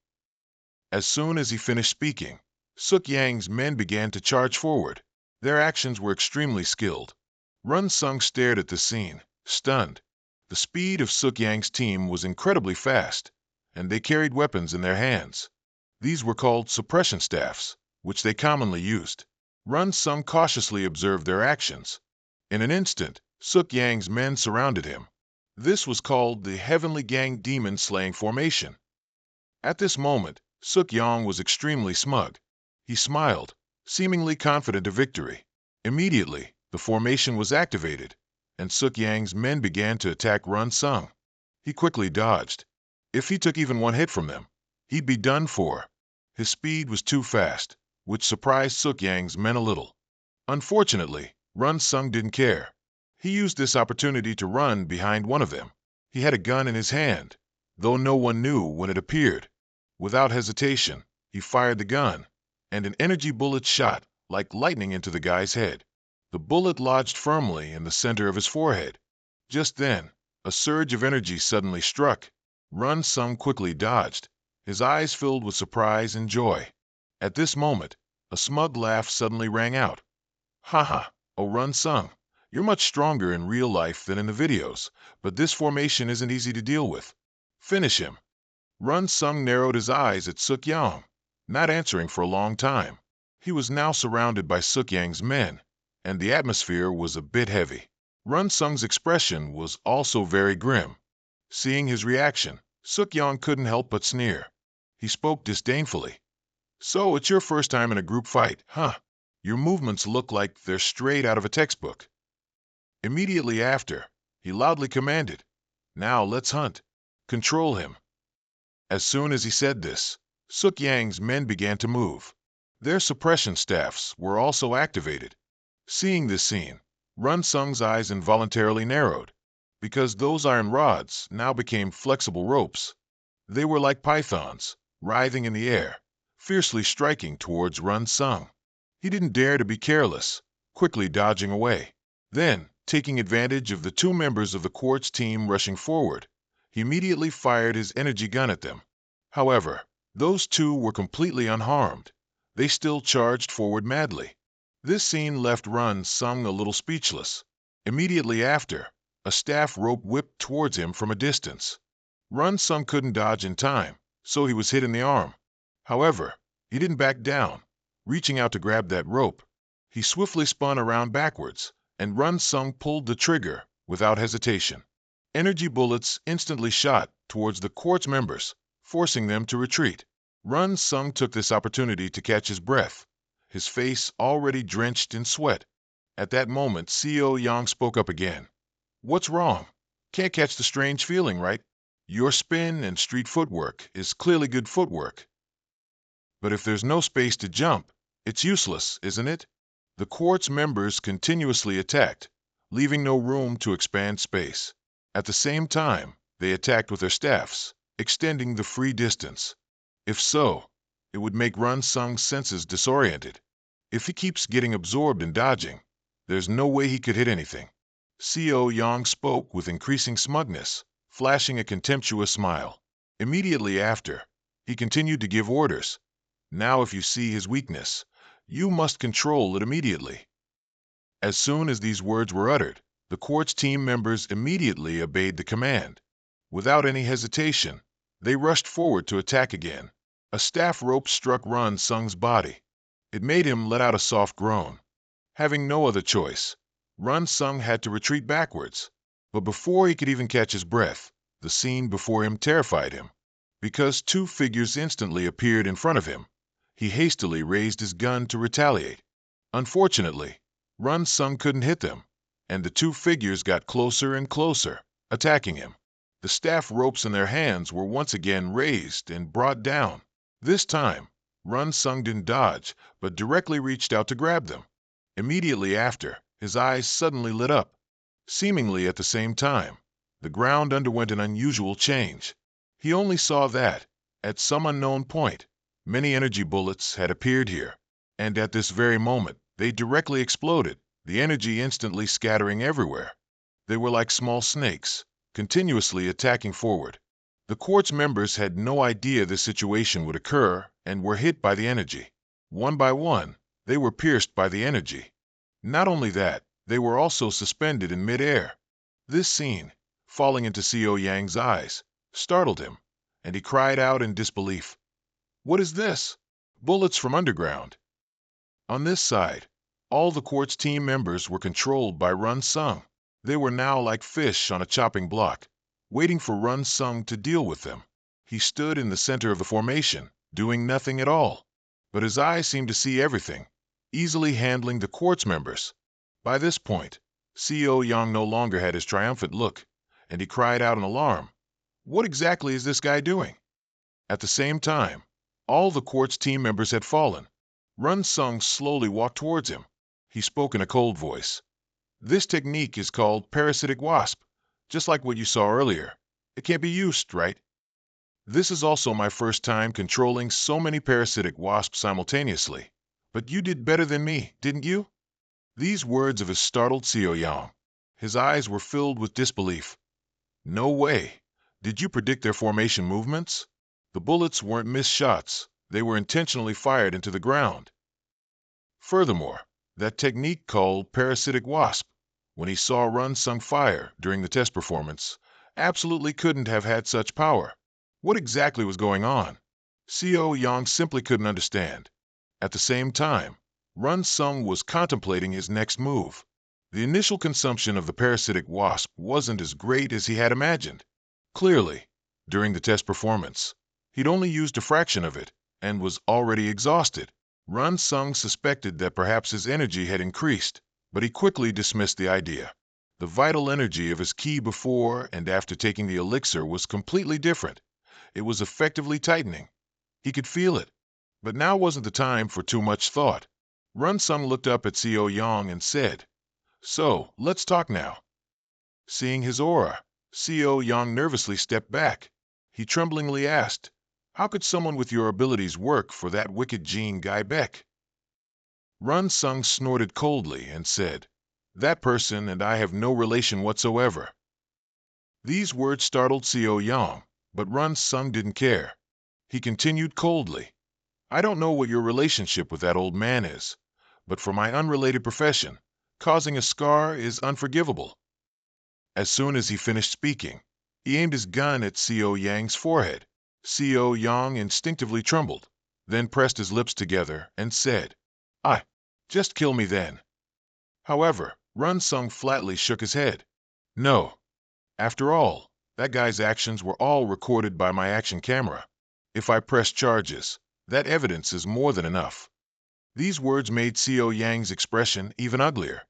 As soon as he finished speaking, Suk-yang's men began to charge forward. Their actions were extremely skilled. Run Sung stared at the scene, stunned. The speed of Suk-yang's team was incredibly fast, and they carried weapons in their hands. These were called suppression staffs, which they commonly used. Run Sung cautiously observed their actions. In an instant, Suk-yang's men surrounded him. This was called the Heavenly Gang Demon Slaying Formation. At this moment, Suk-yong was extremely smug. He smiled, seemingly confident of victory. Immediately, the formation was activated, and Suk-yang's men began to attack Run Sung. He quickly dodged. If he took even one hit from them, he'd be done for. His speed was too fast, which surprised Suk-yang's men a little. Unfortunately, Run Sung didn't care. He used this opportunity to run behind one of them. He had a gun in his hand, though no one knew when it appeared. Without hesitation, he fired the gun, and an energy bullet shot like lightning into the guy's head. The bullet lodged firmly in the center of his forehead. Just then, a surge of energy suddenly struck. Run Sung quickly dodged, his eyes filled with surprise and joy. At this moment, a smug laugh suddenly rang out. "Ha ha, oh Run Sung, you're much stronger in real life than in the videos, but this formation isn't easy to deal with. Finish him." Run Sung narrowed his eyes at Suk-yong, not answering for a long time. He was now surrounded by Suk-yang's men, and the atmosphere was a bit heavy. Run Sung's expression was also very grim. Seeing his reaction, Suk-yong couldn't help but sneer. He spoke disdainfully. "So it's your first time in a group fight, huh? Your movements look like they're straight out of a textbook." Immediately after, he loudly commanded, "Now let's hunt. Control him." As soon as he said this, Suk-yang's men began to move. Their suppression staffs were also activated. Seeing this scene, Run Sung's eyes involuntarily narrowed, because those iron rods now became flexible ropes. They were like pythons, writhing in the air, fiercely striking towards Run Sung. He didn't dare to be careless, quickly dodging away. Then, taking advantage of the two members of the quartz team rushing forward, he immediately fired his energy gun at them. However, those two were completely unharmed. They still charged forward madly. This scene left Run Sung a little speechless. Immediately after, a staff rope whipped towards him from a distance. Run Sung couldn't dodge in time, so he was hit in the arm. However, he didn't back down. Reaching out to grab that rope, he swiftly spun around backwards, and Run Sung pulled the trigger without hesitation. Energy bullets instantly shot towards the quartz members, forcing them to retreat. Run Sung took this opportunity to catch his breath, his face already drenched in sweat. At that moment, Co Yang spoke up again. "What's wrong? Can't catch the strange feeling, right? Your spin and street footwork is clearly good footwork. But if there's no space to jump, it's useless, isn't it?" The quartz members continuously attacked, leaving no room to expand space. At the same time, they attacked with their staffs, extending the free distance. If so, it would make Run Sung's senses disoriented. If he keeps getting absorbed in dodging, there's no way he could hit anything. Co Yang spoke with increasing smugness, flashing a contemptuous smile. Immediately after, he continued to give orders. "Now if you see his weakness, you must control it immediately." As soon as these words were uttered, the quartz team members immediately obeyed the command. Without any hesitation, they rushed forward to attack again. A staff rope struck Run Sung's body. It made him let out a soft groan. Having no other choice, Run Sung had to retreat backwards. But before he could even catch his breath, the scene before him terrified him. Because two figures instantly appeared in front of him, he hastily raised his gun to retaliate. Unfortunately, Run Sung couldn't hit them, and the two figures got closer and closer, attacking him. The staff ropes in their hands were once again raised and brought down. This time, Run Sung didn't dodge, but directly reached out to grab them. Immediately after, his eyes suddenly lit up. Seemingly at the same time, the ground underwent an unusual change. He only saw that, at some unknown point, many energy bullets had appeared here, and at this very moment, they directly exploded, the energy instantly scattering everywhere. They were like small snakes, continuously attacking forward. The Quartz members had no idea this situation would occur and were hit by the energy. One by one, they were pierced by the energy. Not only that, they were also suspended in midair. This scene, falling into Seo Yang's eyes, startled him, and he cried out in disbelief. What is this? Bullets from underground. On this side, all the Quartz team members were controlled by Run Sung. They were now like fish on a chopping block, waiting for Run Sung to deal with them. He stood in the center of the formation, doing nothing at all. But his eyes seemed to see everything, easily handling the Quartz members. By this point, Seo Yang no longer had his triumphant look, and he cried out in alarm. What exactly is this guy doing? At the same time, all the Quartz team members had fallen. Run Sung slowly walked towards him. He spoke in a cold voice. This technique is called parasitic wasp, just like what you saw earlier. It can't be used, right? This is also my first time controlling so many parasitic wasps simultaneously. But you did better than me, didn't you? These words of his startled Seo Yang. His eyes were filled with disbelief. No way. Did you predict their formation movements? The bullets weren't missed shots. They were intentionally fired into the ground. Furthermore, that technique called parasitic wasp, when he saw Run Sung fire during the test performance, absolutely couldn't have had such power. What exactly was going on? Seo Yang simply couldn't understand. At the same time, Run Sung was contemplating his next move. The initial consumption of the parasitic wasp wasn't as great as he had imagined. Clearly, during the test performance, he'd only used a fraction of it and was already exhausted. Run Sung suspected that perhaps his energy had increased, but he quickly dismissed the idea. The vital energy of his ki before and after taking the elixir was completely different. It was effectively tightening. He could feel it. But now wasn't the time for too much thought. Run Sung looked up at Seo Yang and said, So, let's talk now. Seeing his aura, Seo Yang nervously stepped back. He tremblingly asked, How could someone with your abilities work for that wicked Jean Guy Beck? Run Sung snorted coldly and said, That person and I have no relation whatsoever. These words startled Seo Yang, but Run Sung didn't care. He continued coldly, I don't know what your relationship with that old man is, but for my unrelated profession, causing a scar is unforgivable. As soon as he finished speaking, he aimed his gun at Seo Yang's forehead. Seo Yang instinctively trembled, then pressed his lips together and said, just kill me then. However, Run Sung flatly shook his head. No. After all, that guy's actions were all recorded by my action camera. If I press charges, that evidence is more than enough. These words made Seo Yang's expression even uglier.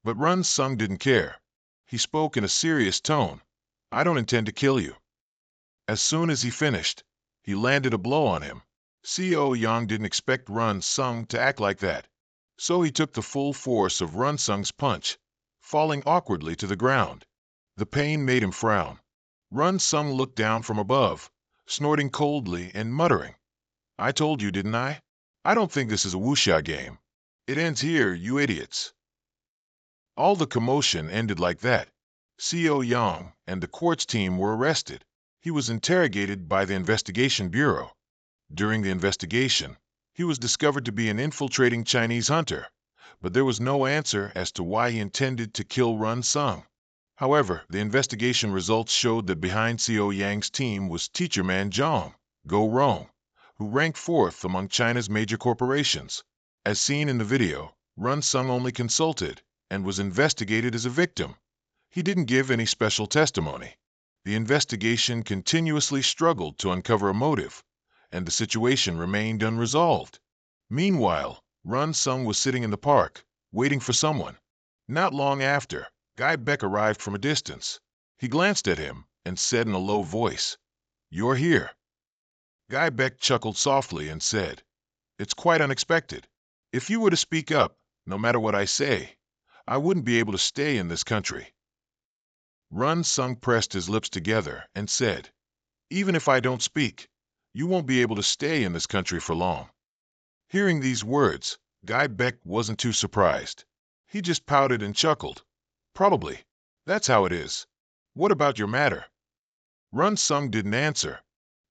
But Run Sung didn't care. He spoke in a serious tone. I don't intend to kill you. As soon as he finished, he landed a blow on him. Seo Yang didn't expect Run Sung to act like that, so he took the full force of Run Sung's punch, falling awkwardly to the ground. The pain made him frown. Run Sung looked down from above, snorting coldly and muttering, I told you, didn't I? I don't think this is a wuxia game. It ends here, you idiots. All the commotion ended like that. Seo Yang and the Quartz team were arrested. He was interrogated by the Investigation Bureau. During the investigation, he was discovered to be an infiltrating Chinese hunter, but there was no answer as to why he intended to kill Run Sung. However, the investigation results showed that behind Seo Yang's team was Teacher Man Zhang, Go Rong, who ranked 4th among China's major corporations. As seen in the video, Run Sung only consulted and was investigated as a victim. He didn't give any special testimony. The investigation continuously struggled to uncover a motive, and the situation remained unresolved. Meanwhile, Run Sung was sitting in the park, waiting for someone. Not long after, Guy Beck arrived from a distance. He glanced at him and said in a low voice, You're here. Guy Beck chuckled softly and said, It's quite unexpected. If you were to speak up, no matter what I say, I wouldn't be able to stay in this country." Run Sung pressed his lips together and said, "Even if I don't speak, you won't be able to stay in this country for long." Hearing these words, Guy Beck wasn't too surprised. He just pouted and chuckled. "Probably. That's how it is. What about your matter?" Run Sung didn't answer.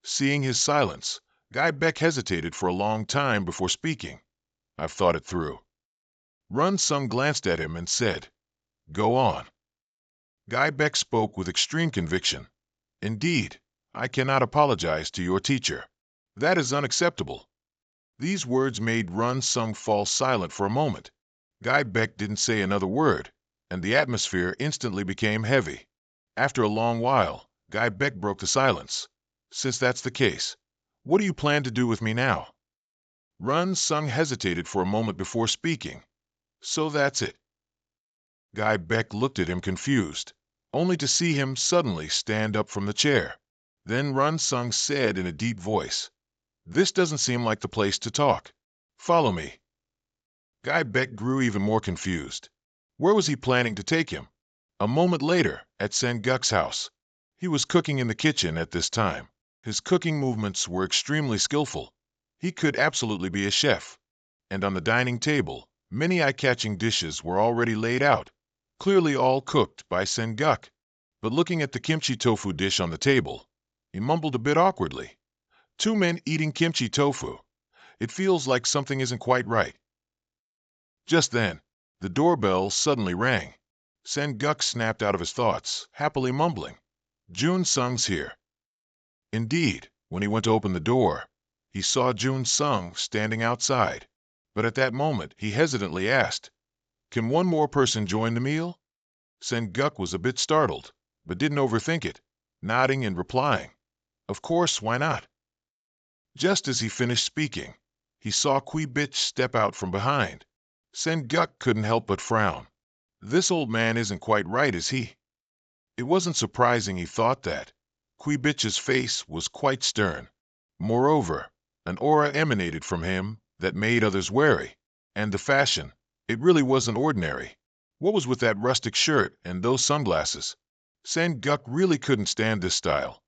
Seeing his silence, Guy Beck hesitated for a long time before speaking. "I've thought it through." Run Sung glanced at him and said, "Go on." Guy Beck spoke with extreme conviction. "Indeed, I cannot apologize to your teacher. That is unacceptable." These words made Run Sung fall silent for a moment. Guy Beck didn't say another word, and the atmosphere instantly became heavy. After a long while, Guy Beck broke the silence. "Since that's the case, what do you plan to do with me now?" Run Sung hesitated for a moment before speaking. "So that's it." Guy Beck looked at him confused, only to see him suddenly stand up from the chair. Then Run Sung said in a deep voice, "This doesn't seem like the place to talk. Follow me." Guy Beck grew even more confused. Where was he planning to take him? A moment later, at Sen Guk's house. He was cooking in the kitchen at this time. His cooking movements were extremely skillful. He could absolutely be a chef. And on the dining table, many eye-catching dishes were already laid out, clearly all cooked by Sen Guk. But looking at the kimchi tofu dish on the table, he mumbled a bit awkwardly. "Two men eating kimchi tofu. It feels like something isn't quite right." Just then, the doorbell suddenly rang. Sen Guk snapped out of his thoughts, happily mumbling, "Jun Sung's here." Indeed, when he went to open the door, he saw Jun Sung standing outside. But at that moment, he hesitantly asked, "Can one more person join the meal?" Sen Guk was a bit startled, but didn't overthink it, nodding and replying, "Of course, why not?" Just as he finished speaking, he saw Kui Bitch step out from behind. Sen Guk couldn't help but frown. This old man isn't quite right, is he? It wasn't surprising he thought that. Kui Bitch's face was quite stern. Moreover, an aura emanated from him that made others wary. And the fashion, it really wasn't ordinary. What was with that rustic shirt and those sunglasses? Sen Guk really couldn't stand this style.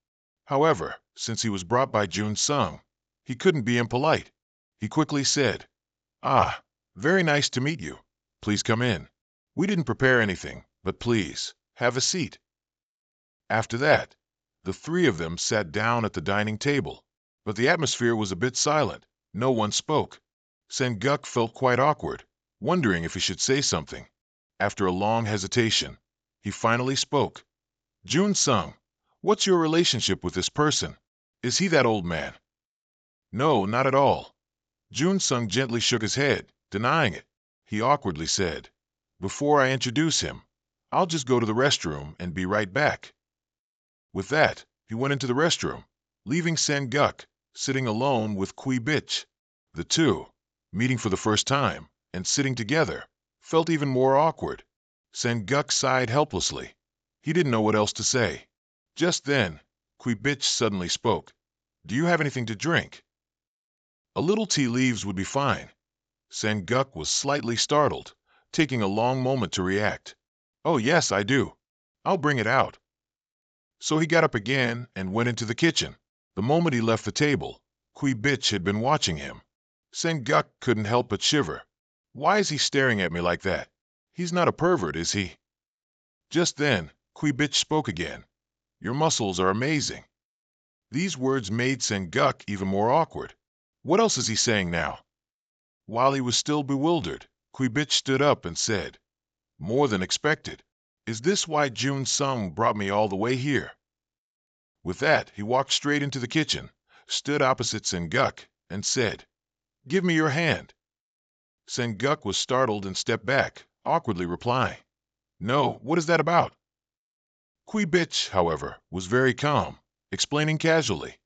However, since he was brought by Jun Sung, he couldn't be impolite. He quickly said, "Ah, very nice to meet you. Please come in. We didn't prepare anything, but please, have a seat." After that, the three of them sat down at the dining table, but the atmosphere was a bit silent. No one spoke. Sen Guk felt quite awkward, wondering if he should say something. After a long hesitation, he finally spoke. "Jun Sung, what's your relationship with this person? Is he that old man?" "No, not at all." Jun Sung gently shook his head, denying it. He awkwardly said, "Before I introduce him, I'll just go to the restroom and be right back." With that, he went into the restroom, leaving Sen Guk sitting alone with Kui Bitch. The two, meeting for the first time and sitting together, felt even more awkward. Sen Guk sighed helplessly. He didn't know what else to say. Just then, Kui Bitch suddenly spoke. "Do you have anything to drink?" "A little tea leaves would be fine." Sen Guk was slightly startled, taking a long moment to react. "Oh yes, I do. I'll bring it out." So he got up again and went into the kitchen. The moment he left the table, Kui Bitch had been watching him. Sen Guk couldn't help but shiver. Why is he staring at me like that? He's not a pervert, is he? Just then, Kui Bitch spoke again. "Your muscles are amazing." These words made Sen Guk even more awkward. What else is he saying now? While he was still bewildered, Kui Bitch stood up and said, "More than expected. Is this why Jun Sung brought me all the way here?" With that, he walked straight into the kitchen, stood opposite Sen Guk, and said, "Give me your hand." Sen Guk was startled and stepped back, awkwardly replying, "No, what is that about?" Kui Bitch, however, was very calm, explaining casually,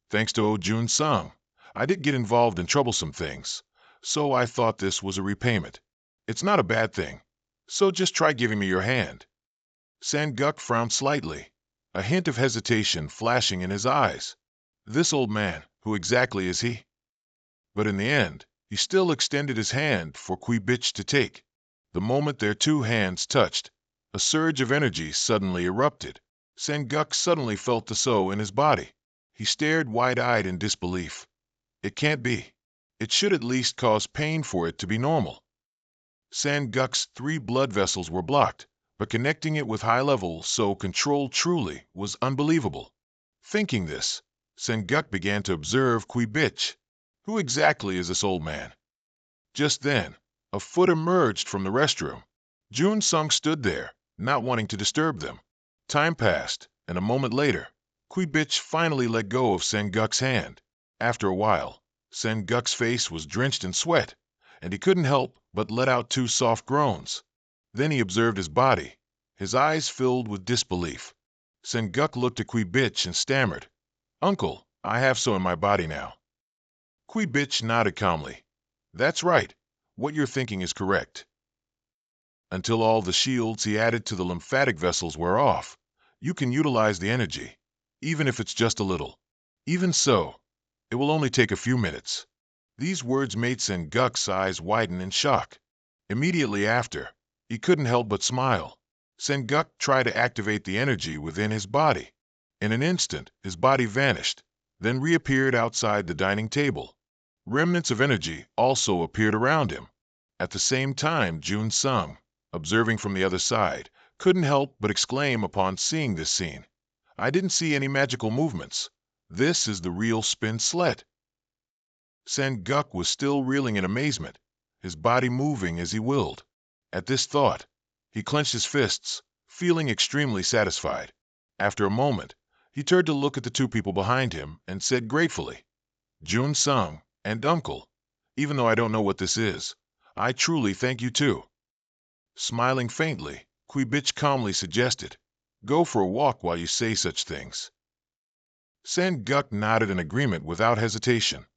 "Thanks to old Jun Sung, I did get involved in troublesome things, so I thought this was a repayment. It's not a bad thing, so just try giving me your hand." Sen Guk frowned slightly, a hint of hesitation flashing in his eyes. This old man, who exactly is he? But in the end, he still extended his hand for Quibich to take. The moment their two hands touched, a surge of energy suddenly erupted. Sen'guk suddenly felt the so in his body. He stared wide-eyed in disbelief. It can't be. It should at least cause pain for it to be normal. Sen'guk's 3 blood vessels were blocked, but connecting it with high-level so control truly was unbelievable. Thinking this, Sen'guk began to observe Quibich. Who exactly is this old man? Just then, a foot emerged from the restroom. Jun Sung stood there, not wanting to disturb them. Time passed, and a moment later, Quibich finally let go of Sen'guk's hand. After a while, Sen'guk's face was drenched in sweat, and he couldn't help but let out 2 soft groans. Then he observed his body. His eyes filled with disbelief. Sen'guk looked at Quibich and stammered, "Uncle, I have so in my body now." Quibich nodded calmly. "That's right. What you're thinking is correct. Until all the shields he added to the lymphatic vessels wear off, you can utilize the energy, even if it's just a little. Even so, it will only take a few minutes." These words made Sen'guk's eyes widen in shock. Immediately after, he couldn't help but smile. Sen'guk tried to activate the energy within his body. In an instant, his body vanished, then reappeared outside the dining table. Remnants of energy also appeared around him. At the same time, Jun Sung, observing from the other side, couldn't help but exclaim upon seeing this scene. "I didn't see any magical movements. This is the real spin slet." Sen'guk was still reeling in amazement, his body moving as he willed. At this thought, he clenched his fists, feeling extremely satisfied. After a moment, he turned to look at the 2 people behind him and said gratefully, "Jun Sung and Uncle, even though I don't know what this is, I truly thank you too." Smiling faintly, Quibich calmly suggested, "Go for a walk while you say such things." Sen'guk nodded in agreement without hesitation.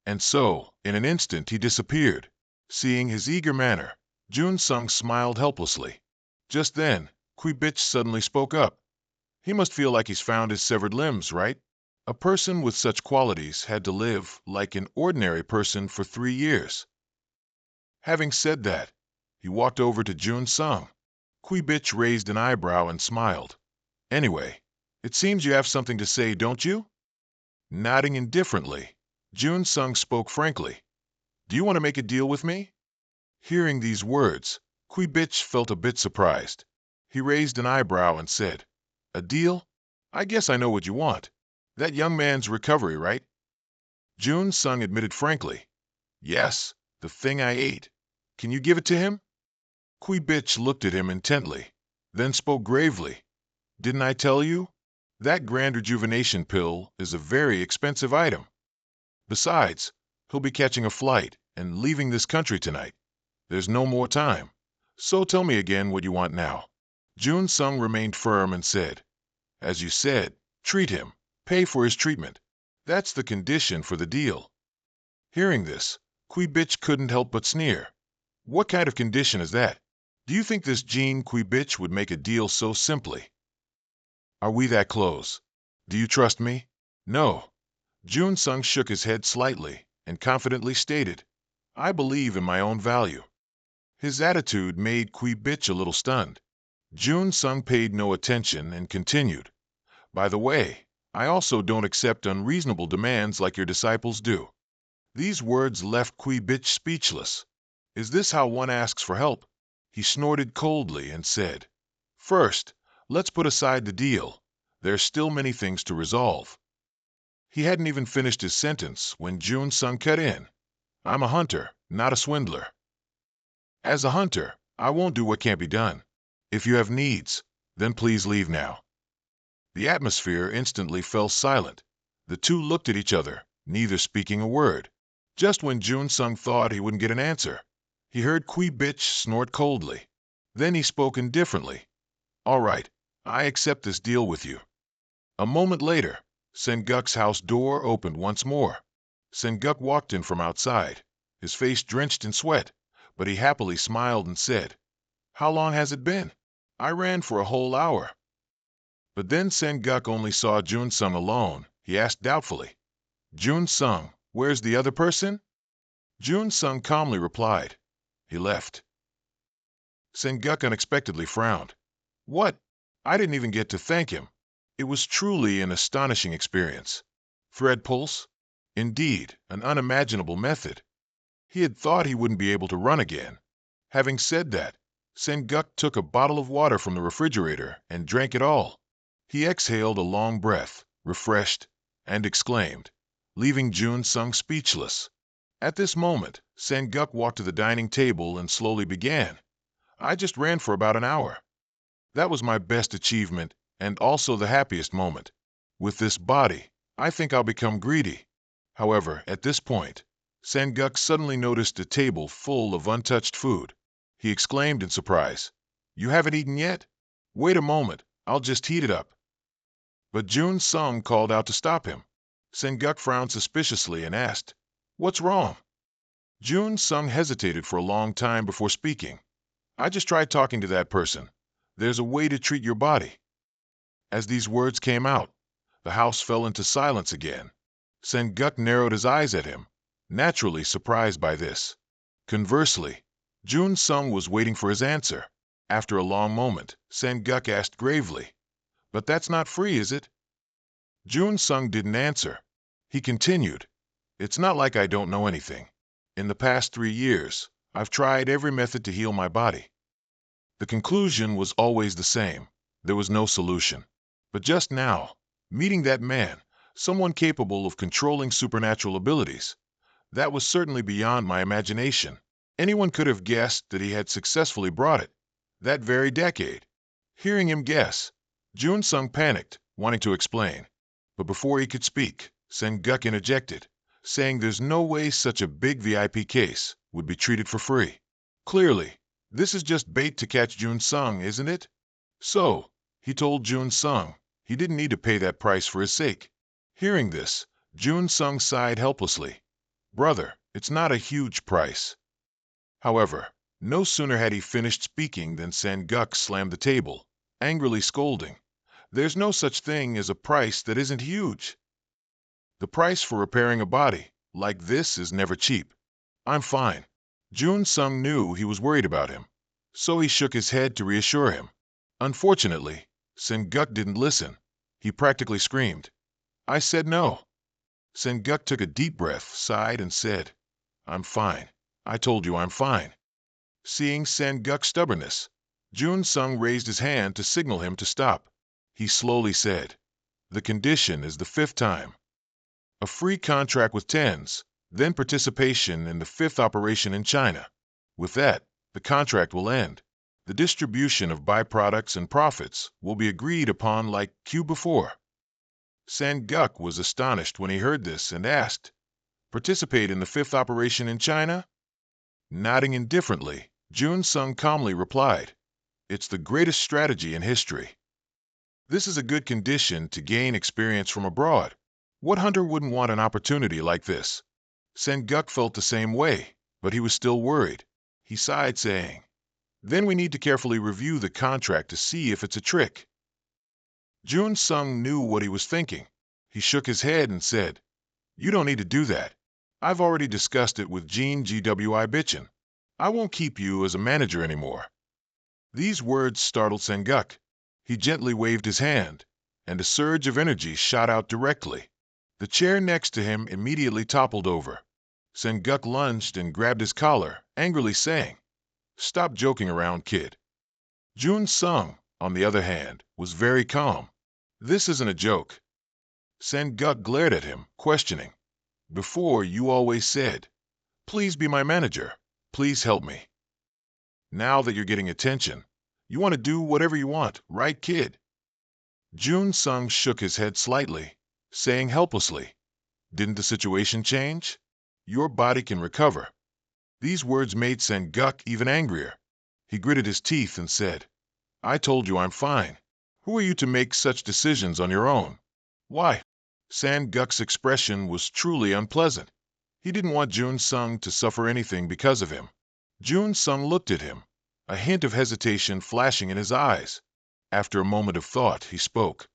And so, in an instant, he disappeared. Seeing his eager manner, Jun Sung smiled helplessly. Just then, Quibich suddenly spoke up. "He must feel like he's found his severed limbs, right? A person with such qualities had to live like an ordinary person for 3 years." Having said that, he walked over to Jun Sung. Quibich raised an eyebrow and smiled. "Anyway, it seems you have something to say, don't you?" Nodding indifferently, Jun Sung spoke frankly. "Do you want to make a deal with me?" Hearing these words, Quibich felt a bit surprised. He raised an eyebrow and said, "A deal? I guess I know what you want. That young man's recovery, right?" Jun Sung admitted frankly, "Yes, the thing I ate. Can you give it to him?" Quibich looked at him intently, then spoke gravely. "Didn't I tell you? That grand rejuvenation pill is a very expensive item. Besides, he'll be catching a flight and leaving this country tonight. There's no more time. So tell me again what you want now." Jun Sung remained firm and said, "As you said, treat him, pay for his treatment. That's the condition for the deal." Hearing this, Quibich couldn't help but sneer. "What kind of condition is that? Do you think this Jean Quibich would make a deal so simply? Are we that close? Do you trust me?" "No." Jun Sung shook his head slightly and confidently stated, "I believe in my own value." His attitude made Quibich a little stunned. Jun Sung paid no attention and continued, "By the way, I also don't accept unreasonable demands like your disciples do." These words left Quibich speechless. Is this how one asks for help? He snorted coldly and said, "First, let's put aside the deal. There's still many things to resolve." He hadn't even finished his sentence when Jun Sung cut in. "I'm a hunter, not a swindler. As a hunter, I won't do what can't be done. If you have needs, then please leave now." The atmosphere instantly fell silent. The 2 looked at each other, neither speaking a word. Just when Jun Sung thought he wouldn't get an answer, he heard Quibich snort coldly. Then he spoke indifferently, "All right, I accept this deal with you." A moment later, Sen'guk's house door opened once more. Sen'guk walked in from outside, his face drenched in sweat, but he happily smiled and said, "How long has it been? I ran for a whole hour." But then Sen'guk only saw Jun Sung alone. He asked doubtfully, "Jun Sung, where's the other person?" Jun Sung calmly replied. He left. Sen-guk unexpectedly frowned. What? I didn't even get to thank him. It was truly an astonishing experience. Thread pulse? Indeed, an unimaginable method. He had thought he wouldn't be able to run again. Having said that, Sen-guk took a bottle of water from the refrigerator and drank it all. He exhaled a long breath, refreshed, and exclaimed, leaving Jun Sung speechless. At this moment, Sen-guk walked to the dining table and slowly began. I just ran for about an hour. That was my best achievement and also the happiest moment. With this body, I think I'll become greedy. However, at this point, Sen-guk suddenly noticed a table full of untouched food. He exclaimed in surprise, You haven't eaten yet? Wait a moment, I'll just heat it up. But Jun Sung called out to stop him. Sen-guk frowned suspiciously and asked, What's wrong? Jun Sung hesitated for a long time before speaking. I just tried talking to that person. There's a way to treat your body. As these words came out, the house fell into silence again. Sen-guk narrowed his eyes at him, naturally surprised by this. Conversely, Jun Sung was waiting for his answer. After a long moment, Sen-guk asked gravely, But that's not free, is it? Jun Sung didn't answer. He continued, It's not like I don't know anything. In the past 3 years, I've tried every method to heal my body. The conclusion was always the same. There was no solution. But just now, meeting that man, someone capable of controlling supernatural abilities, that was certainly beyond my imagination. Anyone could have guessed that he had successfully brought it, that very decade. Hearing him guess, Jun Sung panicked, wanting to explain. But before he could speak, Sen-guk interjected, saying there's no way such a big VIP case would be treated for free. Clearly, this is just bait to catch Jun Sung, isn't it? So, he told Jun Sung he didn't need to pay that price for his sake. Hearing this, Jun Sung sighed helplessly. Brother, it's not a huge price. However, no sooner had he finished speaking than Sen-guk slammed the table, angrily scolding. There's no such thing as a price that isn't huge. The price for repairing a body like this is never cheap. I'm fine. Jun Sung knew he was worried about him, so he shook his head to reassure him. Unfortunately, Sen-guk didn't listen. He practically screamed. I said no. Sen-guk took a deep breath, sighed, and said, I'm fine. I told you I'm fine. Seeing Sen-guk's stubbornness, Jun Sung raised his hand to signal him to stop. He slowly said, The condition is the 5th time. A free contract with TENS, then participation in the 5th operation in China. With that, the contract will end. The distribution of byproducts and profits will be agreed upon like Q before. Sen-guk was astonished when he heard this and asked, Participate in the 5th operation in China? Nodding indifferently, Jun Sung calmly replied, It's the greatest strategy in history. This is a good condition to gain experience from abroad. What hunter wouldn't want an opportunity like this? Sen-guk felt the same way, but he was still worried. He sighed, saying, Then we need to carefully review the contract to see if it's a trick. Jun Sung knew what he was thinking. He shook his head and said, You don't need to do that. I've already discussed it with Jean Gwi Bitchin. I won't keep you as a manager anymore. These words startled Sen-guk. He gently waved his hand, and a surge of energy shot out directly. The chair next to him immediately toppled over. Sen-guk lunged and grabbed his collar, angrily saying, Stop joking around, kid. Jun Sung, on the other hand, was very calm. This isn't a joke. Sen-guk glared at him, questioning. Before, you always said, Please be my manager. Please help me. Now that you're getting attention, you want to do whatever you want, right, kid? Jun Sung shook his head slightly, saying helplessly, Didn't the situation change? Your body can recover. These words made Sen-guk even angrier. He gritted his teeth and said, I told you I'm fine. Who are you to make such decisions on your own? Why? Sen-guk's expression was truly unpleasant. He didn't want Jun Sung to suffer anything because of him. Jun Sung looked at him, a hint of hesitation flashing in his eyes. After a moment of thought, he spoke.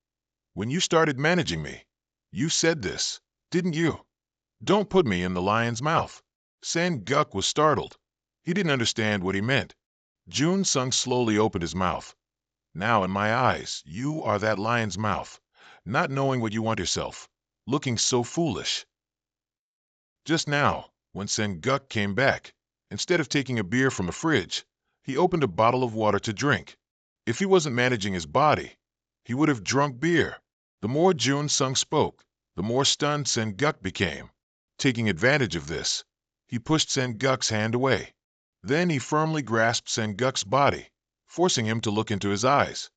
When you started managing me, you said this, didn't you? Don't put me in the lion's mouth. San Guk was startled. He didn't understand what he meant. Jun Sung slowly opened his mouth. Now in my eyes, you are that lion's mouth, not knowing what you want yourself, looking so foolish. Just now, when Sen Guk came back, instead of taking a beer from the fridge, he opened a bottle of water to drink. If he wasn't managing his body, he would have drunk beer. The more Jun Sung spoke, the more stunned Sen Guk became. Taking advantage of this, he pushed Sen Guk's hand away. Then he firmly grasped Sen Guk's body, forcing him to look into his eyes.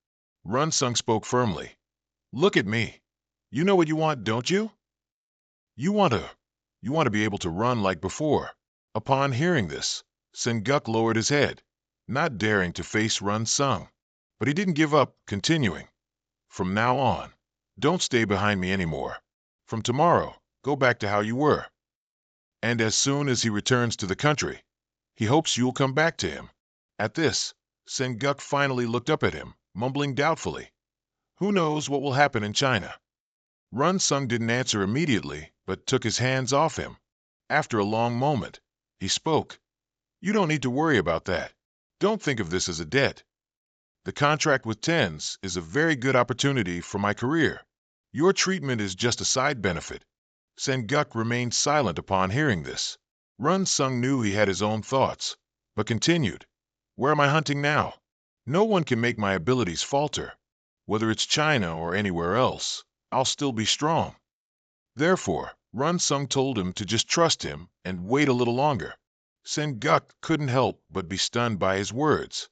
Run Sung spoke firmly. Look at me. You know what you want, don't you? You want to be able to run like before. Upon hearing this, Sen Guk lowered his head, not daring to face Run Sung. But he didn't give up, continuing. From now on, don't stay behind me anymore. From tomorrow, go back to how you were. And as soon as he returns to the country, he hopes you'll come back to him. At this, Sen Guk finally looked up at him, mumbling doubtfully. Who knows what will happen in China? Run Sung didn't answer immediately, but took his hands off him. After a long moment, he spoke. You don't need to worry about that. Don't think of this as a debt. The contract with TENS is a very good opportunity for my career. Your treatment is just a side benefit. Sen Guk remained silent upon hearing this. Run Sung knew he had his own thoughts, but continued. Where am I hunting now? No one can make my abilities falter. Whether it's China or anywhere else, I'll still be strong. Therefore, Run Sung told him to just trust him and wait a little longer. Sen Guk couldn't help but be stunned by his words.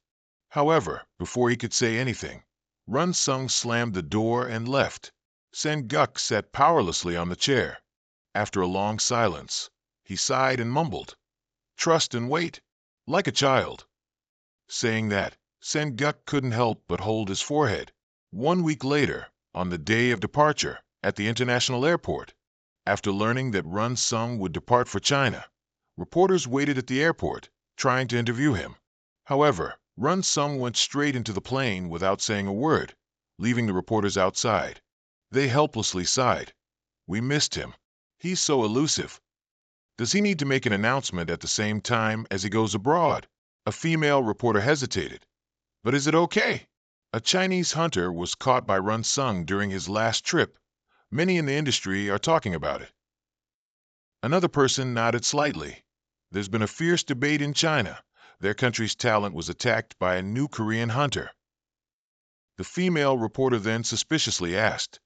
However, before he could say anything, Run Sung slammed the door and left. Sen Guk sat powerlessly on the chair. After a long silence, he sighed and mumbled, Trust and wait, like a child. Saying that, Sen Guk couldn't help but hold his forehead. 1 week later, on the day of departure, at the international airport, after learning that Run Sung would depart for China, reporters waited at the airport, trying to interview him. However, Run Sung went straight into the plane without saying a word, leaving the reporters outside. They helplessly sighed. We missed him. He's so elusive. Does he need to make an announcement at the same time as he goes abroad? A female reporter hesitated. But is it okay? A Chinese hunter was caught by Run Sung during his last trip. Many in the industry are talking about it. Another person nodded slightly. There's been a fierce debate in China. Their country's talent was attacked by a new Korean hunter. The female reporter then suspiciously asked,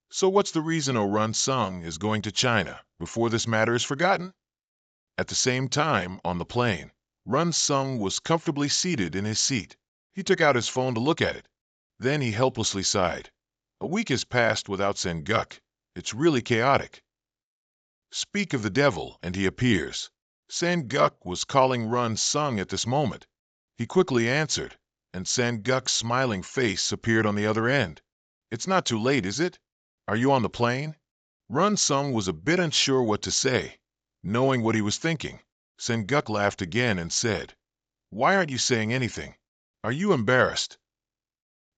So what's the reason Run Sung is going to China before this matter is forgotten? At the same time, on the plane, Run Sung was comfortably seated in his seat. He took out his phone to look at it. Then he helplessly sighed. A week has passed without Sen Guk. It's really chaotic. Speak of the devil, and he appears. Sen Guk was calling Run Sung at this moment. He quickly answered, and Sen Guk's smiling face appeared on the other end. It's not too late, is it? Are you on the plane? Run Sung was a bit unsure what to say. Knowing what he was thinking, Sen Guk laughed again and said, Why aren't you saying anything? Are you embarrassed?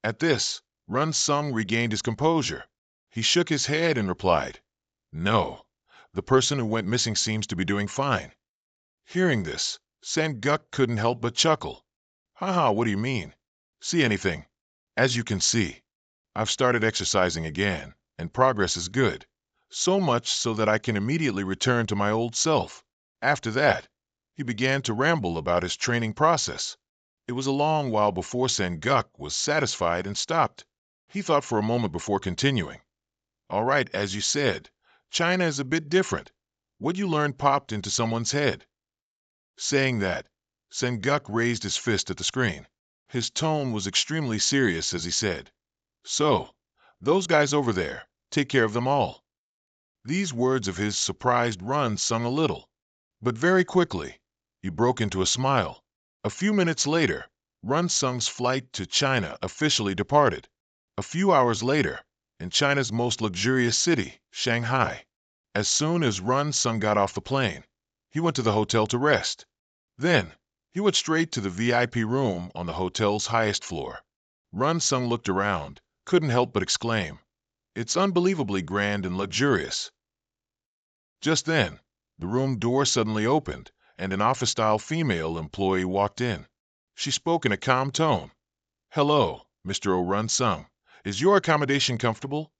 At this, Run Sung regained his composure. He shook his head and replied, No, the person who went missing seems to be doing fine. Hearing this, Sen Guk couldn't help but chuckle. Haha, what do you mean? See anything? As you can see, I've started exercising again, and progress is good. So much so that I can immediately return to my old self. After that, he began to ramble about his training process. It was a long while before Sen Guk was satisfied and stopped. He thought for a moment before continuing. All right, as you said, China is a bit different. What you learned popped into someone's head. Saying that, Sen Guk raised his fist at the screen. His tone was extremely serious as he said, So, those guys over there, take care of them all. These words of his surprised Run Sung a little, but very quickly, he broke into a smile. A few minutes later, Run Sung's flight to China officially departed. A few hours later, in China's most luxurious city, Shanghai. As soon as Run Sung got off the plane, he went to the hotel to rest. Then, he went straight to the VIP room on the hotel's highest floor. Run Sung looked around, couldn't help but exclaim, It's unbelievably grand and luxurious. Just then, the room door suddenly opened, and an office-style female employee walked in. She spoke in a calm tone. "Hello, Mr. O'Run-sung. Is your accommodation comfortable?"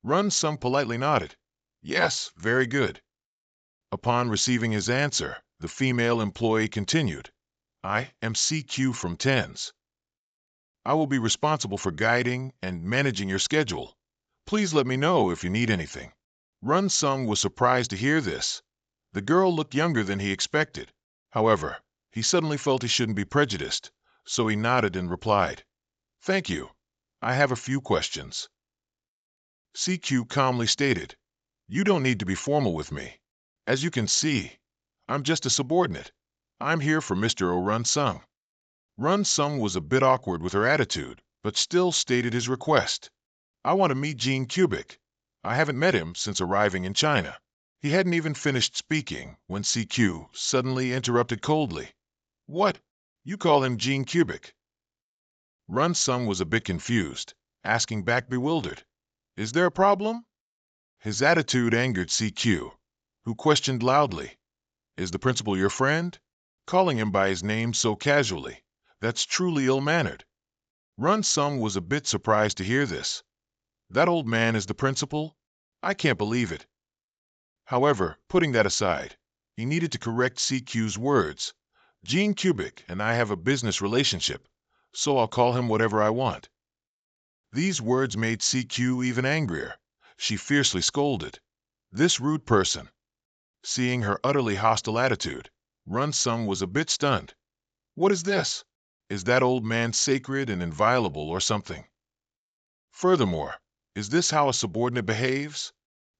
Run-sung politely nodded. "Yes, very good." Upon receiving his answer, the female employee continued. "I am CQ from TENS. I will be responsible for guiding and managing your schedule. Please let me know if you need anything." Run-sung was surprised to hear this. The girl looked younger than he expected. However, he suddenly felt he shouldn't be prejudiced, so he nodded and replied, "Thank you. I have a few questions." CQ calmly stated, "You don't need to be formal with me. As you can see, I'm just a subordinate. I'm here for Mr. O'Run-sung." Run-sung was a bit awkward with her attitude, but still stated his request. "I want to meet Gene Cubic. I haven't met him since arriving in China." He hadn't even finished speaking when CQ suddenly interrupted coldly. "What? You call him Gene Cubic?" Run-sung was a bit confused, asking back bewildered, "Is there a problem?" His attitude angered CQ, who questioned loudly, "Is the principal your friend? Calling him by his name so casually, that's truly ill-mannered." Run-sung was a bit surprised to hear this. "That old man is the principal? I can't believe it." However, putting that aside, he needed to correct CQ's words. "Gene Cubic and I have a business relationship, so I'll call him whatever I want." These words made CQ even angrier. She fiercely scolded, "This rude person." Seeing her utterly hostile attitude, Run-sung was a bit stunned. "What is this? Is that old man sacred and inviolable or something? Furthermore, is this how a subordinate behaves?"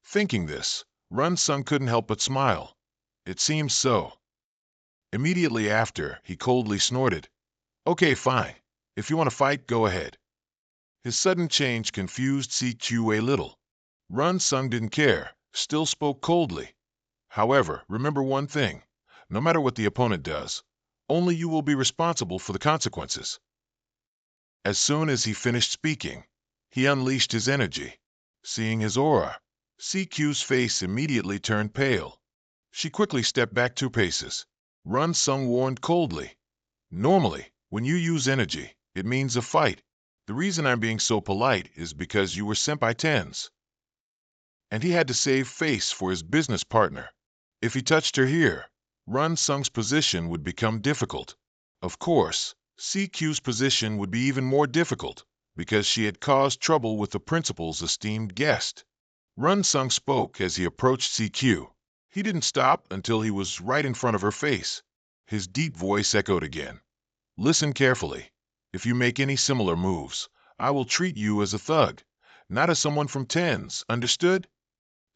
Thinking this, Run-sung couldn't help but smile. It seems so. Immediately after, he coldly snorted, "Okay, fine. If you want to fight, go ahead." His sudden change confused CQ a little. Run-sung didn't care, still spoke coldly. "However, remember one thing. No matter what the opponent does, only you will be responsible for the consequences." As soon as he finished speaking, he unleashed his energy. Seeing his aura, CQ's face immediately turned pale. She quickly stepped back 2 paces. Run-sung warned coldly, "Normally, when you use energy, it means a fight. The reason I'm being so polite is because you were sent by TENS." And he had to save face for his business partner. If he touched her here, Run-sung's position would become difficult. Of course, CQ's position would be even more difficult because she had caused trouble with the principal's esteemed guest. Run-sung spoke as he approached CQ. He didn't stop until he was right in front of her face. His deep voice echoed again. "Listen carefully. If you make any similar moves, I will treat you as a thug, not as someone from TENS, understood?"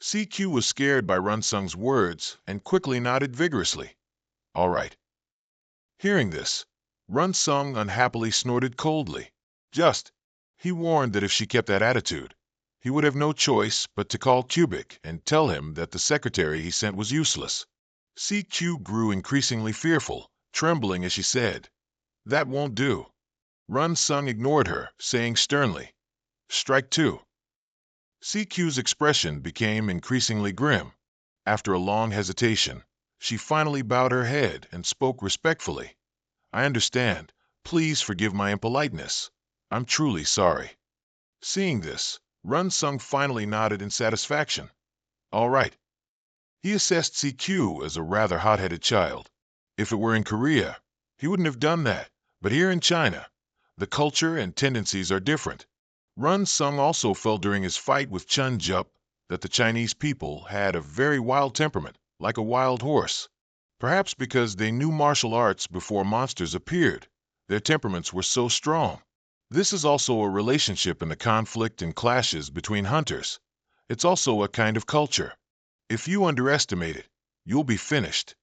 CQ was scared by Run-sung's words and quickly nodded vigorously. "All right." Hearing this, Run-sung unhappily snorted coldly. "Just." He warned that if she kept that attitude, he would have no choice but to call Cubic and tell him that the secretary he sent was useless. CQ grew increasingly fearful, trembling as she said, "That won't do." Run-sung ignored her, saying sternly, "Strike 2." CQ's expression became increasingly grim. After a long hesitation, she finally bowed her head and spoke respectfully. "I understand. Please forgive my impoliteness. I'm truly sorry." Seeing this, Run-sung finally nodded in satisfaction. "All right." He assessed CQ as a rather hot-headed child. If it were in Korea, he wouldn't have done that, but here in China, the culture and tendencies are different. Run-sung also felt during his fight with Chun-jup that the Chinese people had a very wild temperament, like a wild horse. Perhaps because they knew martial arts before monsters appeared, their temperaments were so strong. This is also a relationship in the conflict and clashes between hunters. It's also a kind of culture. If you underestimate it, you'll be finished.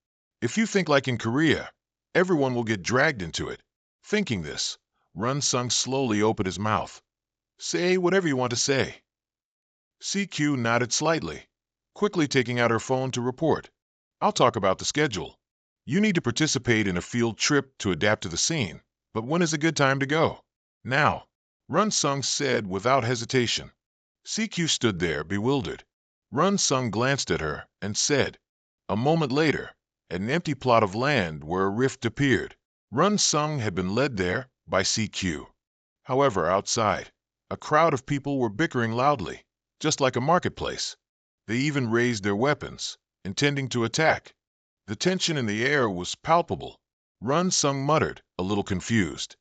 If you think like in Korea, everyone will get dragged into it. Thinking this, Run-sung slowly opened his mouth. "Say whatever you want to say." CQ nodded slightly, quickly taking out her phone to report. "I'll talk about the schedule. You need to participate in a field trip to adapt to the scene, but when is a good time to go?" "Now," Run-sung said without hesitation. CQ stood there, bewildered. Run-sung glanced at her and said, "A moment later," at an empty plot of land where a rift appeared. Run Sung had been led there by CQ. However, outside, a crowd of people were bickering loudly, just like a marketplace. They even raised their weapons, intending to attack. The tension in the air was palpable. Run Sung muttered, a little confused.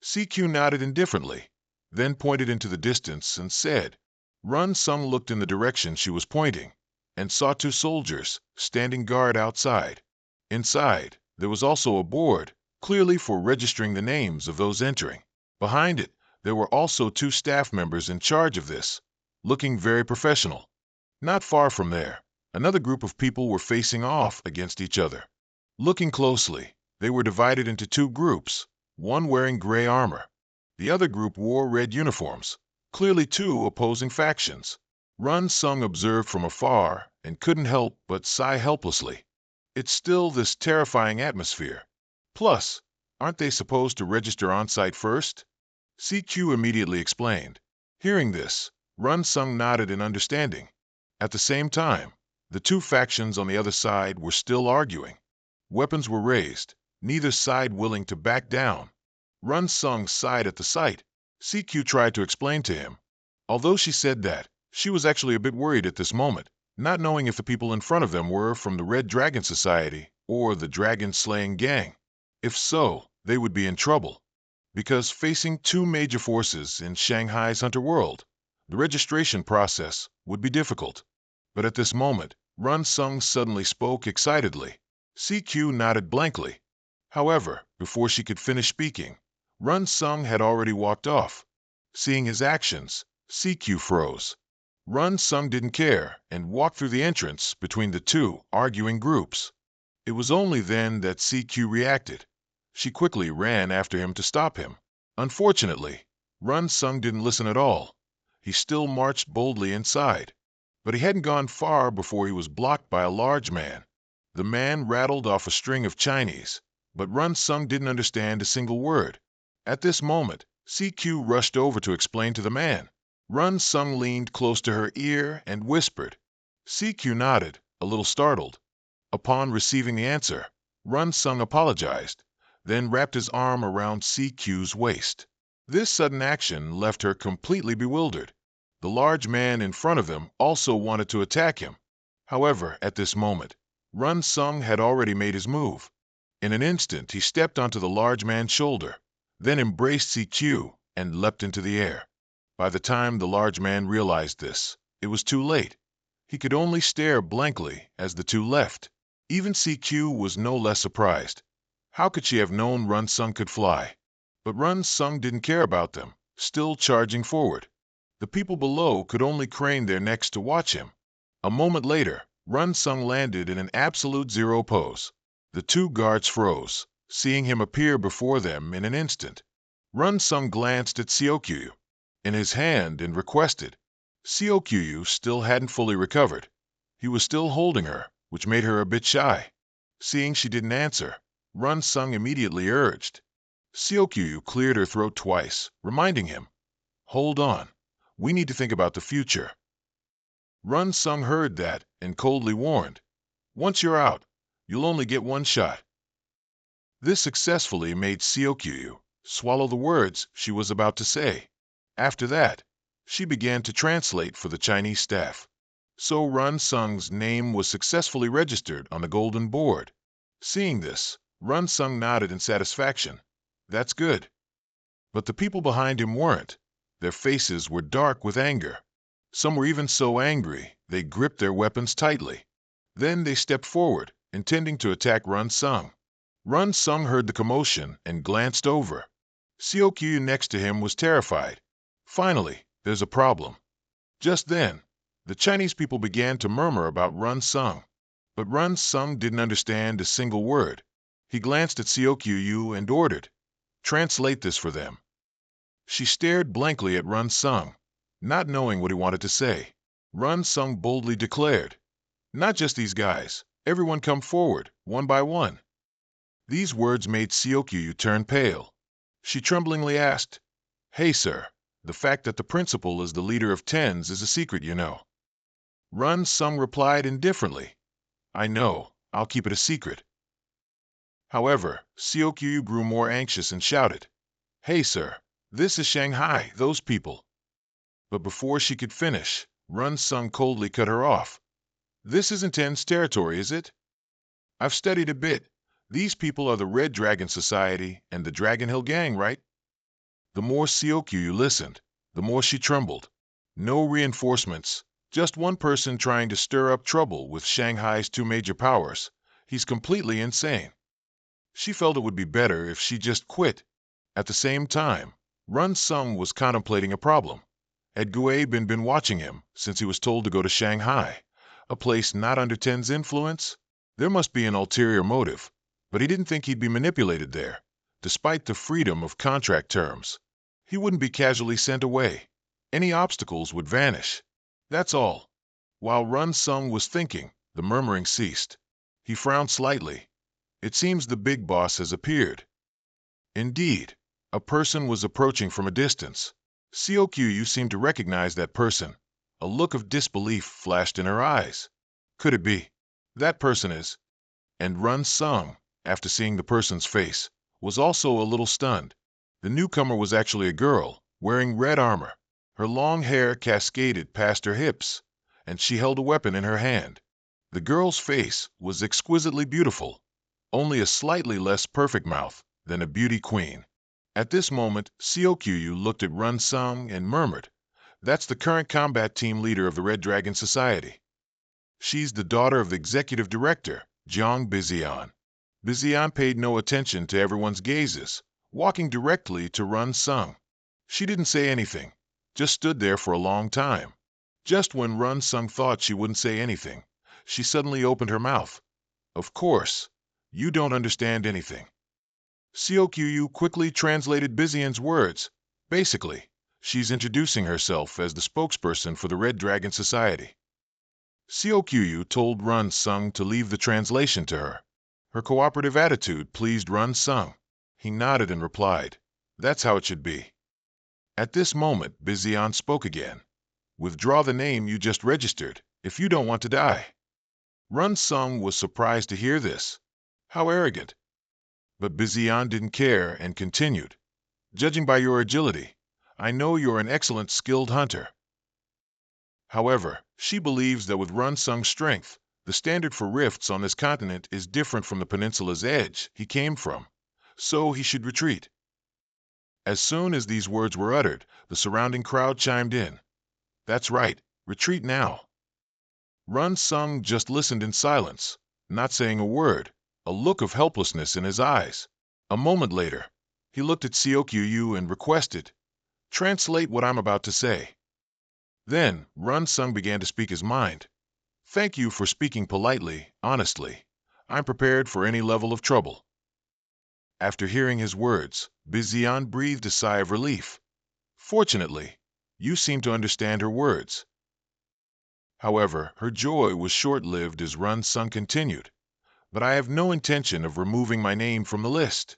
CQ nodded indifferently, then pointed into the distance and said. Run Sung looked in the direction she was pointing and saw two soldiers standing guard outside. Inside, there was also a board, clearly for registering the names of those entering. Behind it, there were also two staff members in charge of this, looking very professional. Not far from there, another group of people were facing off against each other. Looking closely, they were divided into two groups, one wearing gray armor. The other group wore red uniforms, clearly two opposing factions. Run Sung observed from afar and couldn't help but sigh helplessly. It's still this terrifying atmosphere. Plus, aren't they supposed to register on-site first? CQ immediately explained. Hearing this, Run Sung nodded in understanding. At the same time, the two factions on the other side were still arguing. Weapons were raised, neither side willing to back down. Run Sung sighed at the sight. CQ tried to explain to him. Although she said that, she was actually a bit worried at this moment, not knowing if the people in front of them were from the Red Dragon Society or the Dragon-Slaying Gang. If so, they would be in trouble. Because facing two major forces in Shanghai's Hunter World, the registration process would be difficult. But at this moment, Run Sung suddenly spoke excitedly. CQ nodded blankly. However, before she could finish speaking, Run Sung had already walked off. Seeing his actions, CQ froze. Run Sung didn't care and walked through the entrance between the two arguing groups. It was only then that CQ reacted. She quickly ran after him to stop him. Unfortunately, Run Sung didn't listen at all. He still marched boldly inside. But he hadn't gone far before he was blocked by a large man. The man rattled off a string of Chinese, but Run Sung didn't understand a single word. At this moment, CQ rushed over to explain to the man. Run Sung leaned close to her ear and whispered. CQ nodded, a little startled. Upon receiving the answer, Run Sung apologized, then wrapped his arm around CQ's waist. This sudden action left her completely bewildered. The large man in front of them also wanted to attack him. However, at this moment, Run Sung had already made his move. In an instant, he stepped onto the large man's shoulder, then embraced CQ and leapt into the air. By the time the large man realized this, it was too late. He could only stare blankly as the two left. Even CQ was no less surprised. How could she have known Run Sung could fly? But Run Sung didn't care about them, still charging forward. The people below could only crane their necks to watch him. A moment later, Run Sung landed in an absolute zero pose. The two guards froze, seeing him appear before them in an instant. Run Sung glanced at Seokyu in his hand and requested. Seokyu still hadn't fully recovered. He was still holding her, which made her a bit shy. Seeing she didn't answer, Run Sung immediately urged. Seokyu cleared her throat twice, reminding him, "Hold on. We need to think about the future." Run Sung heard that and coldly warned, "Once you're out, you'll only get one shot." This successfully made Seokyu swallow the words she was about to say. After that, she began to translate for the Chinese staff. So Run Sung's name was successfully registered on the golden board. Seeing this, Run Sung nodded in satisfaction. That's good. But the people behind him weren't. Their faces were dark with anger. Some were even so angry they gripped their weapons tightly. Then they stepped forward, intending to attack Run Sung. Run Sung heard the commotion and glanced over. Seokyu next to him was terrified. Finally, there's a problem. Just then, the Chinese people began to murmur about Run Sung. But Run Sung didn't understand a single word. He glanced at Seokyu and ordered, "Translate this for them." She stared blankly at Run Sung, not knowing what he wanted to say. Run Sung boldly declared, "Not just these guys. Everyone come forward, one by one." These words made Seokyu turn pale. She tremblingly asked, "Hey, sir, the fact that the principal is the leader of tens is a secret, you know." Run Sung replied indifferently, "I know. I'll keep it a secret." However, Xiao grew more anxious and shouted, "Hey, sir, this is Shanghai, those people." But before she could finish, Run Sung coldly cut her off. "This isn't Ten's territory, is it? I've studied a bit. These people are the Red Dragon Society and the Dragon Hill Gang, right?" The more Xiao listened, the more she trembled. No reinforcements, just one person trying to stir up trouble with Shanghai's two major powers. He's completely insane. She felt it would be better if she just quit. At the same time, Run Sung was contemplating a problem. Had Gue been watching him since he was told to go to Shanghai, a place not under Ten's influence? There must be an ulterior motive, but he didn't think he'd be manipulated there, despite the freedom of contract terms. He wouldn't be casually sent away. Any obstacles would vanish. That's all. While Run Sung was thinking, the murmuring ceased. He frowned slightly. It seems the big boss has appeared. Indeed, a person was approaching from a distance. Xiao seemed to recognize that person. A look of disbelief flashed in her eyes. Could it be? That person is... And Run Sung, after seeing the person's face, was also a little stunned. The newcomer was actually a girl, wearing red armor. Her long hair cascaded past her hips, and she held a weapon in her hand. The girl's face was exquisitely beautiful, only a slightly less perfect mouth than a beauty queen. At this moment, Xiao looked at Run Sung and murmured, "That's the current combat team leader of the Red Dragon Society. She's the daughter of the executive director, Jiang Bizian." Bizian paid no attention to everyone's gazes, walking directly to Run Sung. She didn't say anything, just stood there for a long time. Just when Run Sung thought she wouldn't say anything, she suddenly opened her mouth. "Of course, you don't understand anything." Xiao quickly translated Bizian's words. Basically, she's introducing herself as the spokesperson for the Red Dragon Society. Xiao told Run Sung to leave the translation to her. Her cooperative attitude pleased Run Sung. He nodded and replied, "That's how it should be." At this moment, Bizian spoke again. "Withdraw the name you just registered, if you don't want to die." Run Sung was surprised to hear this. How arrogant. But Bizian didn't care and continued, "Judging by your agility, I know you're an excellent skilled hunter." However, she believes that with Run Sung's strength, the standard for rifts on this continent is different from the peninsula's edge he came from, so he should retreat. As soon as these words were uttered, the surrounding crowd chimed in. "That's right, retreat now." Run Sung just listened in silence, not saying a word, a look of helplessness in his eyes. A moment later, he looked at Xiao and requested, "Translate what I'm about to say." Then, Run Sung began to speak his mind. "Thank you for speaking politely, honestly. I'm prepared for any level of trouble." After hearing his words, Bizian breathed a sigh of relief. "Fortunately, you seem to understand her words." However, her joy was short-lived as Run Sung continued, "But I have no intention of removing my name from the list."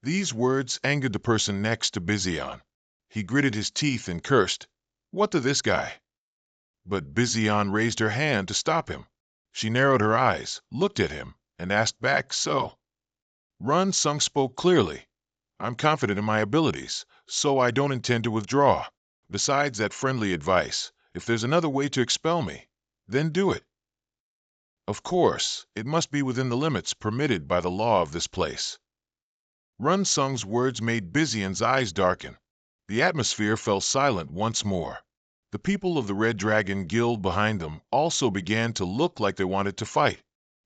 These words angered the person next to Bizian. He gritted his teeth and cursed, "What to this guy?" But Bizian raised her hand to stop him. She narrowed her eyes, looked at him, and asked back, "So?" Run Sung spoke clearly. "I'm confident in my abilities, so I don't intend to withdraw. Besides that friendly advice, if there's another way to expel me, then do it. Of course, it must be within the limits permitted by the law of this place." Run Sung's words made Bizian's eyes darken. The atmosphere fell silent once more. The people of the Red Dragon Guild behind them also began to look like they wanted to fight.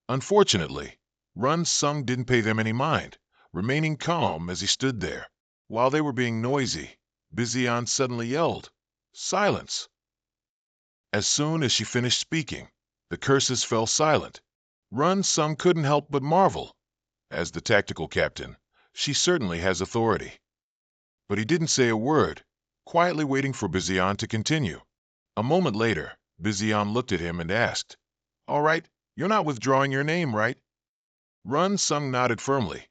Unfortunately, Run Sung didn't pay them any mind, remaining calm as he stood there. While they were being noisy, Bizian suddenly yelled, "Silence!" As soon as she finished speaking, the curses fell silent. Run Sung couldn't help but marvel. As the tactical captain, she certainly has authority. But he didn't say a word, quietly waiting for Bizian to continue. A moment later, Bizian looked at him and asked, "All right, you're not withdrawing your name, right?" Run Sung nodded firmly.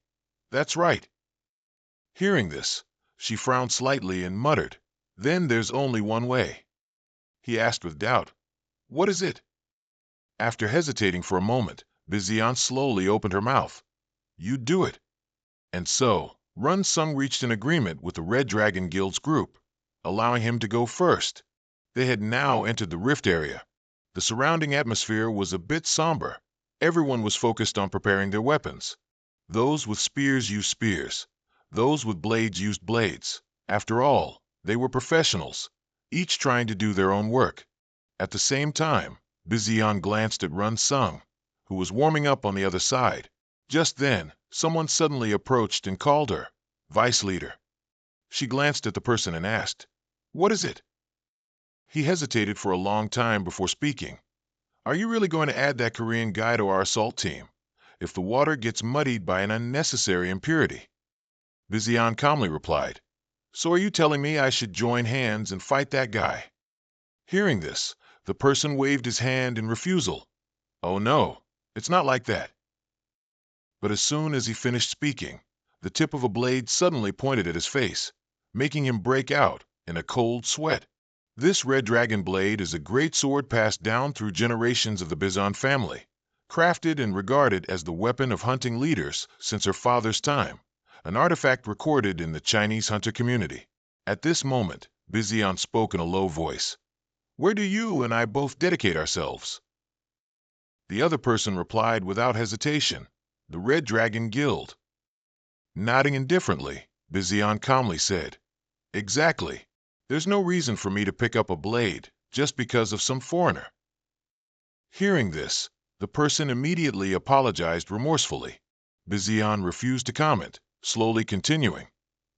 "That's right." Hearing this, she frowned slightly and muttered, "Then there's only one way." He asked with doubt, "What is it?" After hesitating for a moment, Bizian slowly opened her mouth. You do it. And so, Run Sung reached an agreement with the Red Dragon Guild's group, allowing him to go first. They had now entered the rift area. The surrounding atmosphere was a bit somber. Everyone was focused on preparing their weapons. Those with spears used spears. Those with blades used blades. After all, they were professionals, each trying to do their own work. At the same time, Bizian glanced at Run Sung, who was warming up on the other side. Just then, someone suddenly approached and called her, "Vice Leader." She glanced at the person and asked, "What is it?" He hesitated for a long time before speaking. "Are you really going to add that Korean guy to our assault team? If the water gets muddied by an unnecessary impurity?" Bizian calmly replied, "So are you telling me I should join hands and fight that guy?" Hearing this, the person waved his hand in refusal. "Oh no, it's not like that." But as soon as he finished speaking, the tip of a blade suddenly pointed at his face, making him break out in a cold sweat. This red dragon blade is a great sword passed down through generations of the Bizan family, crafted and regarded as the weapon of hunting leaders since her father's time, an artifact recorded in the Chinese hunter community. At this moment, Bizian spoke in a low voice. "Where do you and I both dedicate ourselves?" The other person replied without hesitation, "The Red Dragon Guild." Nodding indifferently, Bizian calmly said, "Exactly. There's no reason for me to pick up a blade just because of some foreigner." Hearing this, the person immediately apologized remorsefully. Bizian refused to comment, slowly continuing,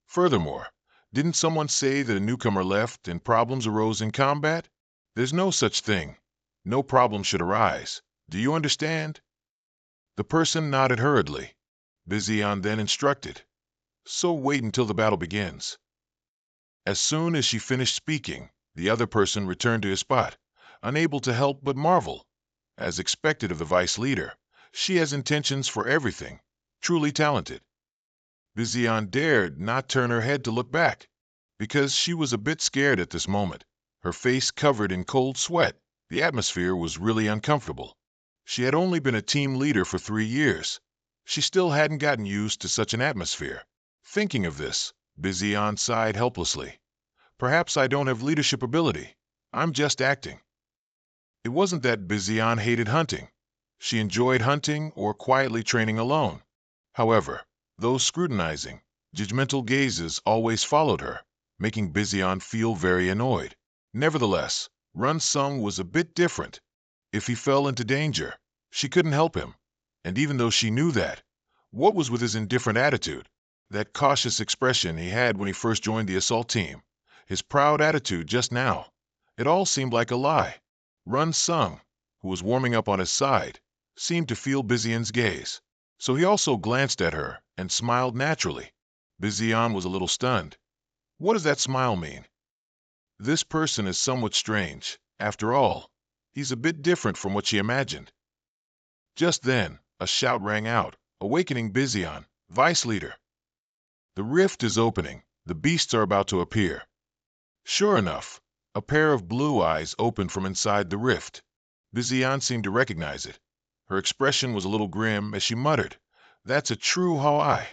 "Furthermore, didn't someone say that a newcomer left and problems arose in combat? There's no such thing. No problem should arise. Do you understand?" The person nodded hurriedly. Bizian then instructed, "So wait until the battle begins." As soon as she finished speaking, the other person returned to his spot, unable to help but marvel. As expected of the vice leader, she has intentions for everything, truly talented. Bizian dared not turn her head to look back, because she was a bit scared at this moment. Her face covered in cold sweat, the atmosphere was really uncomfortable. She had only been a team leader for 3 years. She still hadn't gotten used to such an atmosphere. Thinking of this, Bizian sighed helplessly. "Perhaps I don't have leadership ability. I'm just acting." It wasn't that Bizian hated hunting. She enjoyed hunting or quietly training alone. However, those scrutinizing, judgmental gazes always followed her, making Bizian feel very annoyed. Nevertheless, Run Sung was a bit different. If he fell into danger, she couldn't help him. And even though she knew that, what was with his indifferent attitude? That cautious expression he had when he first joined the assault team? His proud attitude just now? It all seemed like a lie. Run Sung, who was warming up on his side, seemed to feel Bizian's gaze. So he also glanced at her and smiled naturally. Bizian was a little stunned. What does that smile mean? This person is somewhat strange. After all, he's a bit different from what she imagined. Just then, a shout rang out, awakening Bizian, "Vice Leader!" The rift is opening. The beasts are about to appear. Sure enough, a pair of blue eyes opened from inside the rift. Bizian seemed to recognize it. Her expression was a little grim as she muttered, "That's a true Hawaii."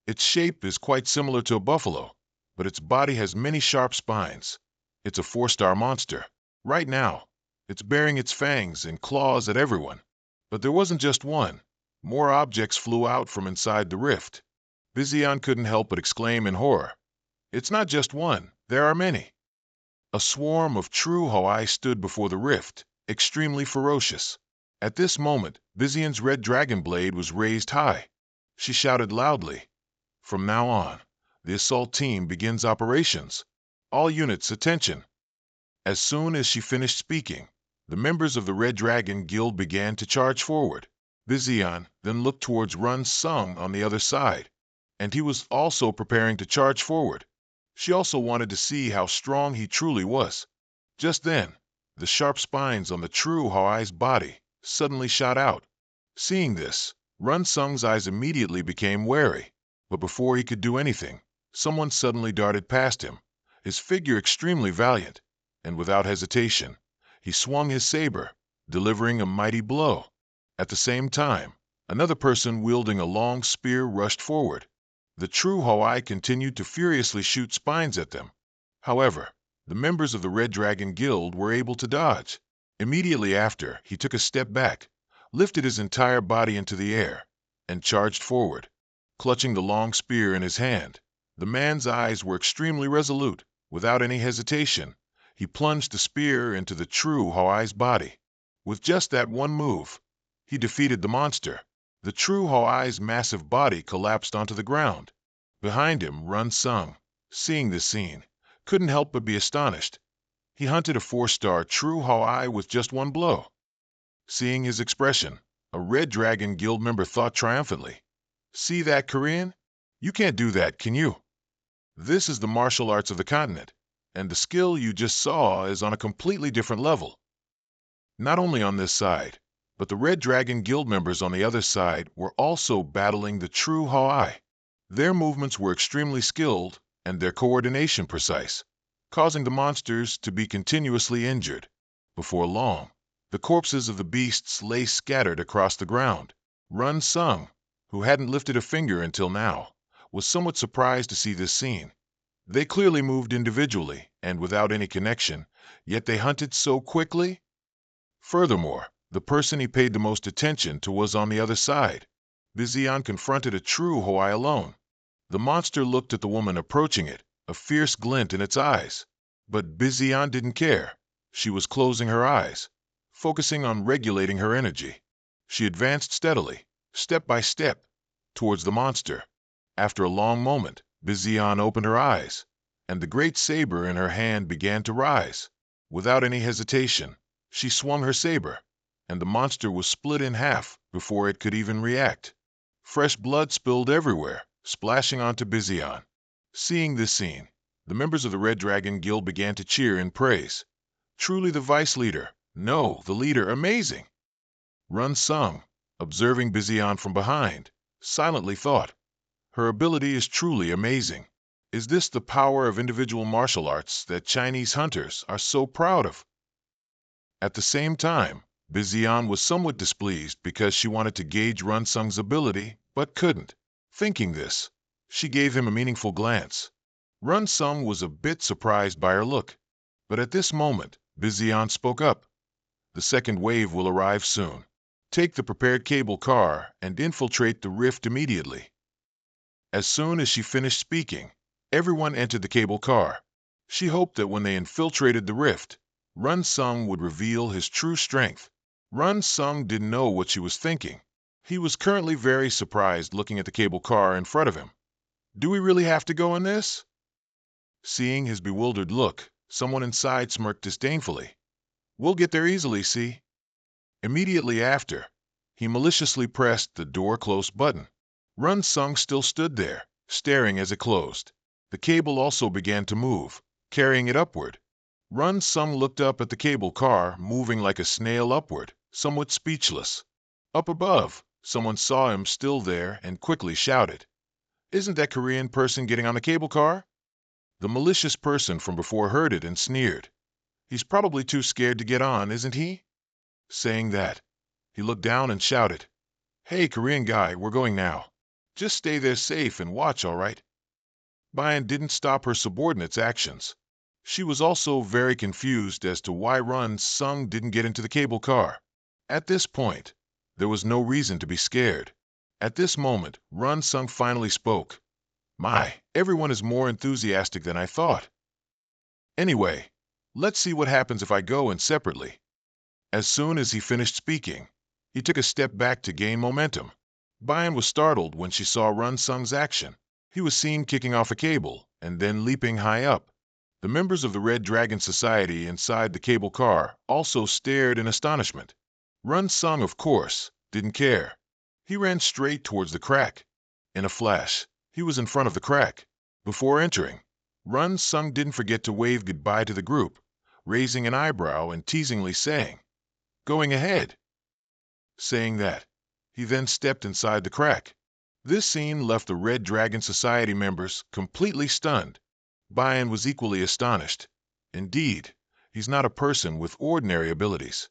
Its shape is quite similar to a buffalo, but its body has many sharp spines. It's a 4-star monster. Right now, it's baring its fangs and claws at everyone. But there wasn't just one. More objects flew out from inside the rift. Bizian couldn't help but exclaim in horror, "It's not just one, there are many." A swarm of true Hawaii stood before the rift, extremely ferocious. At this moment, Bizian's red dragon blade was raised high. She shouted loudly, "From now on, the assault team begins operations. All units, attention." As soon as she finished speaking, the members of the Red Dragon Guild began to charge forward. Bizian then looked towards Run Sung on the other side, and he was also preparing to charge forward. She also wanted to see how strong he truly was. Just then, the sharp spines on the true Hawaii's body suddenly shot out. Seeing this, Run Sung's eyes immediately became wary. But before he could do anything, someone suddenly darted past him, his figure extremely valiant, and without hesitation, he swung his saber, delivering a mighty blow. At the same time, Another person wielding a long spear rushed forward. The true Hawaii continued to furiously shoot spines at them. However, the members of the Red Dragon Guild were able to dodge. Immediately after, he took a step back, lifted his entire body into the air, and charged forward, clutching the long spear in his hand. The man's eyes were extremely resolute. Without any hesitation, he plunged the spear into the true Hawaii's body. With just that one move, he defeated the monster. The true Hawaii's massive body collapsed onto the ground. Behind him, Run Sung, seeing this scene, couldn't help but be astonished. He hunted a 4-star true Hawaii with just one blow. Seeing his expression, a Red Dragon Guild member thought triumphantly, "See that, Korean? You can't do that, can you? This is the martial arts of the continent, and the skill you just saw is on a completely different level." Not only on this side, but the Red Dragon Guild members on the other side were also battling the true Hawaii. Their movements were extremely skilled and their coordination precise, causing the monsters to be continuously injured. Before long, the corpses of the beasts lay scattered across the ground. Run Sung, who hadn't lifted a finger until now, was somewhat surprised to see this scene. They clearly moved individually and without any connection, yet they hunted so quickly. Furthermore, the person he paid the most attention to was on the other side. Bizian confronted a true Hawaii alone. The monster looked at the woman approaching it, a fierce glint in its eyes. But Bizian didn't care. She was closing her eyes, focusing on regulating her energy. She advanced steadily, step by step, towards the monster. After a long moment, Bizian opened her eyes, and the great saber in her hand began to rise. Without any hesitation, she swung her saber, and the monster was split in half before it could even react. Fresh blood spilled everywhere, splashing onto Bizian. Seeing this scene, the members of the Red Dragon Guild began to cheer in praise. Truly the vice leader. No, the leader. Amazing. Run Sung, observing Bizian from behind, silently thought, her ability is truly amazing. Is this the power of individual martial arts that Chinese hunters are so proud of? At the same time, Bizian was somewhat displeased because she wanted to gauge Run Sung's ability, but couldn't. Thinking this, she gave him a meaningful glance. Run Sung was a bit surprised by her look, but at this moment, Bizian spoke up. "The second wave will arrive soon. Take the prepared cable car and infiltrate the rift immediately." As soon as she finished speaking, everyone entered the cable car. She hoped that when they infiltrated the rift, Run Sung would reveal his true strength. Run Sung didn't know what she was thinking. He was currently very surprised looking at the cable car in front of him. "Do we really have to go in this?" Seeing his bewildered look, someone inside smirked disdainfully. "We'll get there easily, see?" Immediately after, he maliciously pressed the door close button. Run Sung still stood there, staring as it closed. The cable also began to move, carrying it upward. Run Sung looked up at the cable car, moving like a snail upward, somewhat speechless. Up above, someone saw him still there and quickly shouted, "Isn't that Korean person getting on the cable car?" The malicious person from before heard it and sneered. "He's probably too scared to get on, isn't he?" Saying that, he looked down and shouted, "Hey, Korean guy, we're going now. Just stay there safe and watch, all right?" Bayan didn't stop her subordinate's actions. She was also very confused as to why Run Sung didn't get into the cable car. At this point, there was no reason to be scared. At this moment, Run Sung finally spoke. "My, everyone is more enthusiastic than I thought. Anyway, let's see what happens if I go in separately." As soon as he finished speaking, he took a step back to gain momentum. Bayan was startled when she saw Run Sung's action. He was seen kicking off a cable and then leaping high up. The members of the Red Dragon Society inside the cable car also stared in astonishment. Run Sung, of course, didn't care. He ran straight towards the crack. In a flash, he was in front of the crack. Before entering, Run Sung didn't forget to wave goodbye to the group, raising an eyebrow and teasingly saying, "Going ahead." Saying that, he then stepped inside the crack. This scene left the Red Dragon Society members completely stunned. Bayan was equally astonished. Indeed, he's not a person with ordinary abilities.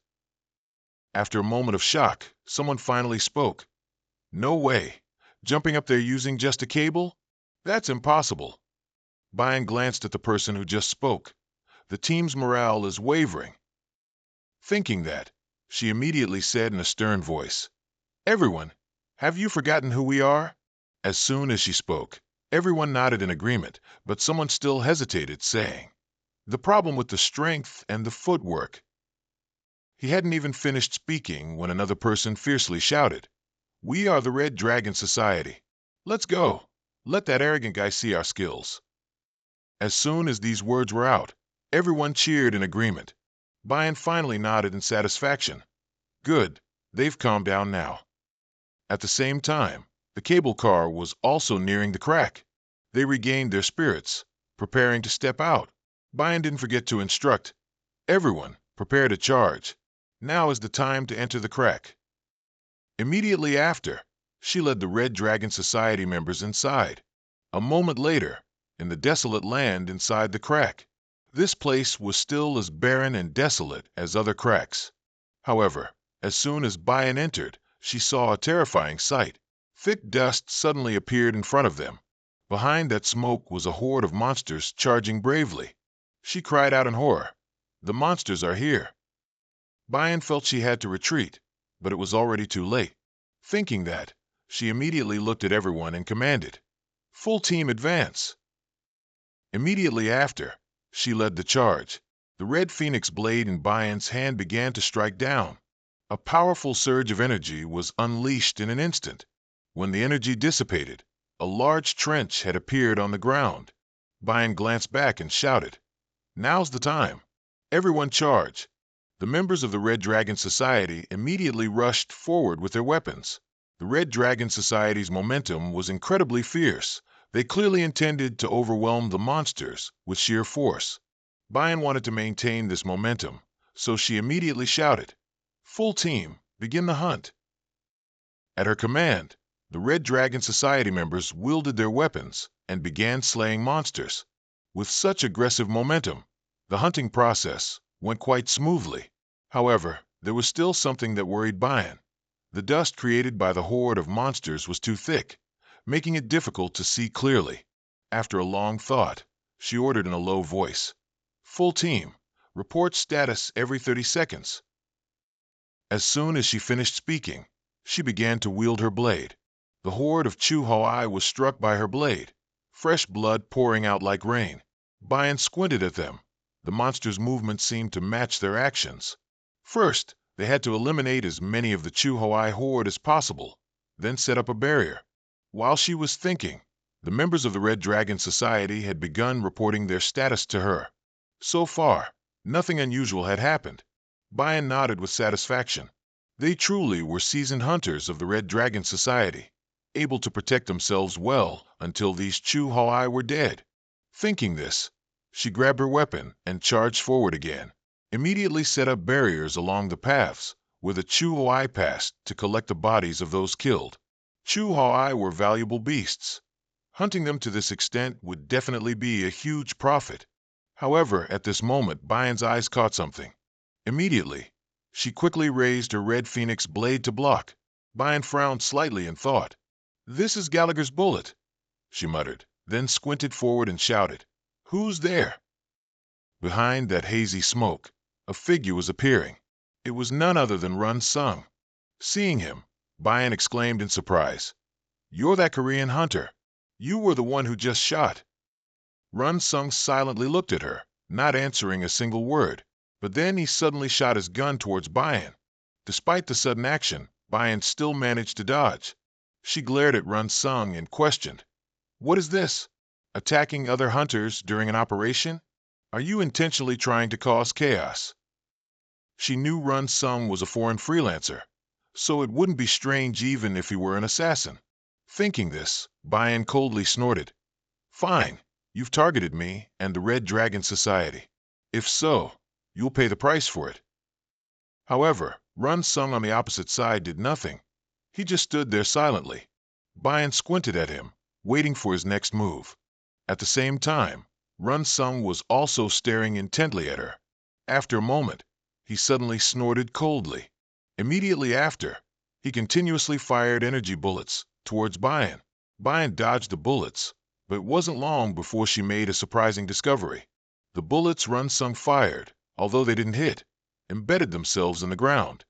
After a moment of shock, someone finally spoke. No way. Jumping up there using just a cable? That's impossible. Bayan glanced at the person who just spoke. The team's morale is wavering. Thinking that, she immediately said in a stern voice, "Everyone, have you forgotten who we are?" As soon as she spoke, everyone nodded in agreement, but someone still hesitated, saying, "The problem with the strength and the footwork." He hadn't even finished speaking when another person fiercely shouted, "We are the Red Dragon Society. Let's go. Let that arrogant guy see our skills." As soon as these words were out, everyone cheered in agreement. Bayan finally nodded in satisfaction. Good, they've calmed down now. At the same time, the cable car was also nearing the crack. They regained their spirits, preparing to step out. Bayan didn't forget to instruct, "Everyone, prepare to charge. Now is the time to enter the crack." Immediately after, she led the Red Dragon Society members inside. A moment later, in the desolate land inside the crack, this place was still as barren and desolate as other cracks. However, as soon as Bayan entered, she saw a terrifying sight. Thick dust suddenly appeared in front of them. Behind that smoke was a horde of monsters charging bravely. She cried out in horror, "The monsters are here!" Bayan felt she had to retreat, but it was already too late. Thinking that, she immediately looked at everyone and commanded, "Full team advance!" Immediately after, she led the charge. The red phoenix blade in Bayan's hand began to strike down. A powerful surge of energy was unleashed in an instant. When the energy dissipated, a large trench had appeared on the ground. Bayan glanced back and shouted, "Now's the time. Everyone charge!" The members of the Red Dragon Society immediately rushed forward with their weapons. The Red Dragon Society's momentum was incredibly fierce. They clearly intended to overwhelm the monsters with sheer force. Bayan wanted to maintain this momentum, so she immediately shouted, "Full team, begin the hunt." At her command, the Red Dragon Society members wielded their weapons and began slaying monsters. With such aggressive momentum, the hunting process went quite smoothly. However, there was still something that worried Bayan. The dust created by the horde of monsters was too thick, making it difficult to see clearly. After a long thought, she ordered in a low voice, "Full team, report status every 30 seconds." As soon as she finished speaking, she began to wield her blade. The horde of Chu-Ho-I was struck by her blade, fresh blood pouring out like rain. Bayan squinted at them. The monsters' movements seemed to match their actions. First, they had to eliminate as many of the Chu-Ho-I horde as possible, then set up a barrier. While she was thinking, the members of the Red Dragon Society had begun reporting their status to her. So far, nothing unusual had happened. Bayan nodded with satisfaction. They truly were seasoned hunters of the Red Dragon Society, able to protect themselves well until these Chu-Ho-I were dead. Thinking this, she grabbed her weapon and charged forward again. Immediately set up barriers along the paths where the Chu-Ho-I passed to collect the bodies of those killed. Chu-Ho-I were valuable beasts. Hunting them to this extent would definitely be a huge profit. However, at this moment, Bayan's eyes caught something. Immediately, she quickly raised her red phoenix blade to block. Bayan frowned slightly and thought, "This is Gallagher's bullet," she muttered, then squinted forward and shouted, "Who's there?" Behind that hazy smoke, a figure was appearing. It was none other than Run Sung. Seeing him, Bayan exclaimed in surprise, "You're that Korean hunter. You were the one who just shot." Run Sung silently looked at her, not answering a single word. But then he suddenly shot his gun towards Bayan. Despite the sudden action, Bayan still managed to dodge. She glared at Run Sung and questioned, "What is this? Attacking other hunters during an operation? Are you intentionally trying to cause chaos?" She knew Run Sung was a foreign freelancer, so it wouldn't be strange even if he were an assassin. Thinking this, Bayan coldly snorted, "Fine, you've targeted me and the Red Dragon Society. If so, you'll pay the price for it." However, Run Sung on the opposite side did nothing. He just stood there silently. Bayan squinted at him, waiting for his next move. At the same time, Run Sung was also staring intently at her. After a moment, he suddenly snorted coldly. Immediately after, He continuously fired energy bullets towards Bayan. Bayan dodged the bullets, but it wasn't long before she made a surprising discovery. The bullets Runsung fired, although they didn't hit, embedded themselves in the ground.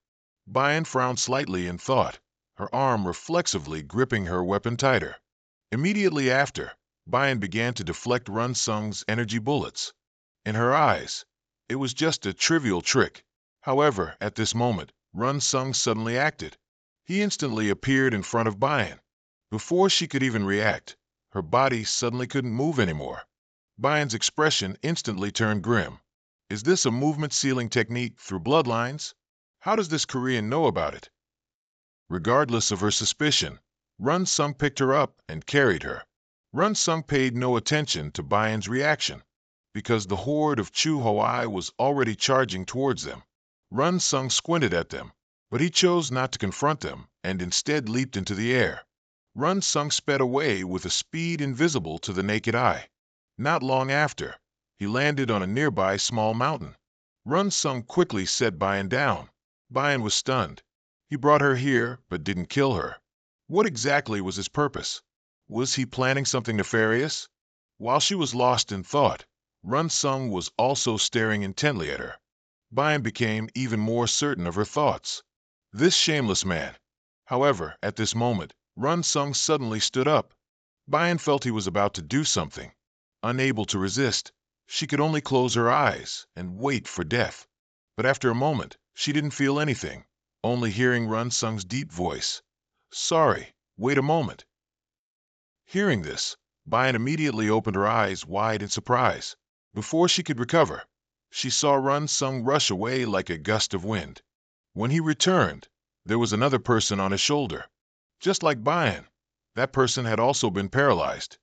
Bayan frowned slightly in thought, her arm reflexively gripping her weapon tighter. Immediately after, Bayan began to deflect Runsung's energy bullets. In her eyes, it was just a trivial trick. However, at this moment, Runsung suddenly acted. He instantly appeared in front of Bayan. Before she could even react, her body suddenly couldn't move anymore. Bayan's expression instantly turned grim. Is this a movement sealing technique through bloodlines? How does this Korean know about it? Regardless of her suspicion, Runsung picked her up and carried her. Runsung paid no attention to Bayan's reaction, because the horde of Chu Hoai was already charging towards them. Runsung squinted at them, but he chose not to confront them and instead leaped into the air. Runsung sped away with a speed invisible to the naked eye. Not long after, he landed on a nearby small mountain. Runsung quickly set Bayan down. Bayan was stunned. He brought her here, but didn't kill her. What exactly was his purpose? Was he planning something nefarious? While she was lost in thought, Runsung was also staring intently at her. Bayan became even more certain of her thoughts. This shameless man. However, at this moment, Runsung suddenly stood up. Bayan felt he was about to do something. Unable to resist, she could only close her eyes and wait for death. But after a moment, she didn't feel anything, only hearing Runsung's deep voice. Sorry, wait a moment. Hearing this, Bayan immediately opened her eyes wide in surprise. Before she could recover, she saw Runsung rush away like a gust of wind. When he returned, there was another person on his shoulder. Just like Bayan, that person had also been paralyzed.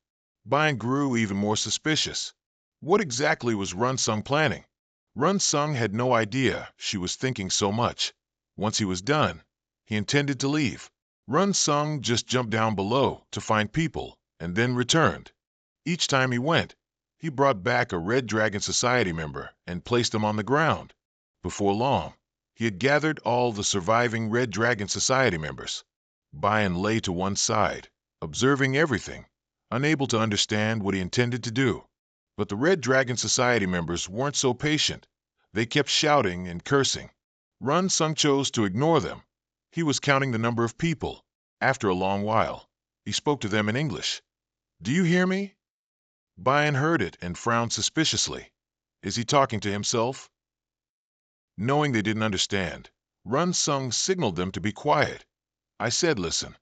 Bayan grew even more suspicious. What exactly was Runsung planning? Runsung had no idea she was thinking so much. Once he was done, he intended to leave. Runsung just jumped down below to find people and then returned. Each time he went, he brought back a Red Dragon Society member and placed them on the ground. Before long, he had gathered all the surviving Red Dragon Society members. Bayan lay to one side, observing everything, unable to understand what he intended to do. But the Red Dragon Society members weren't so patient. They kept shouting and cursing. Runsung chose to ignore them. He was counting the number of people. After a long while, he spoke to them in English. Do you hear me? Bayan heard it and frowned suspiciously. Is he talking to himself? Knowing they didn't understand, Runsung signaled them to be quiet. I said listen.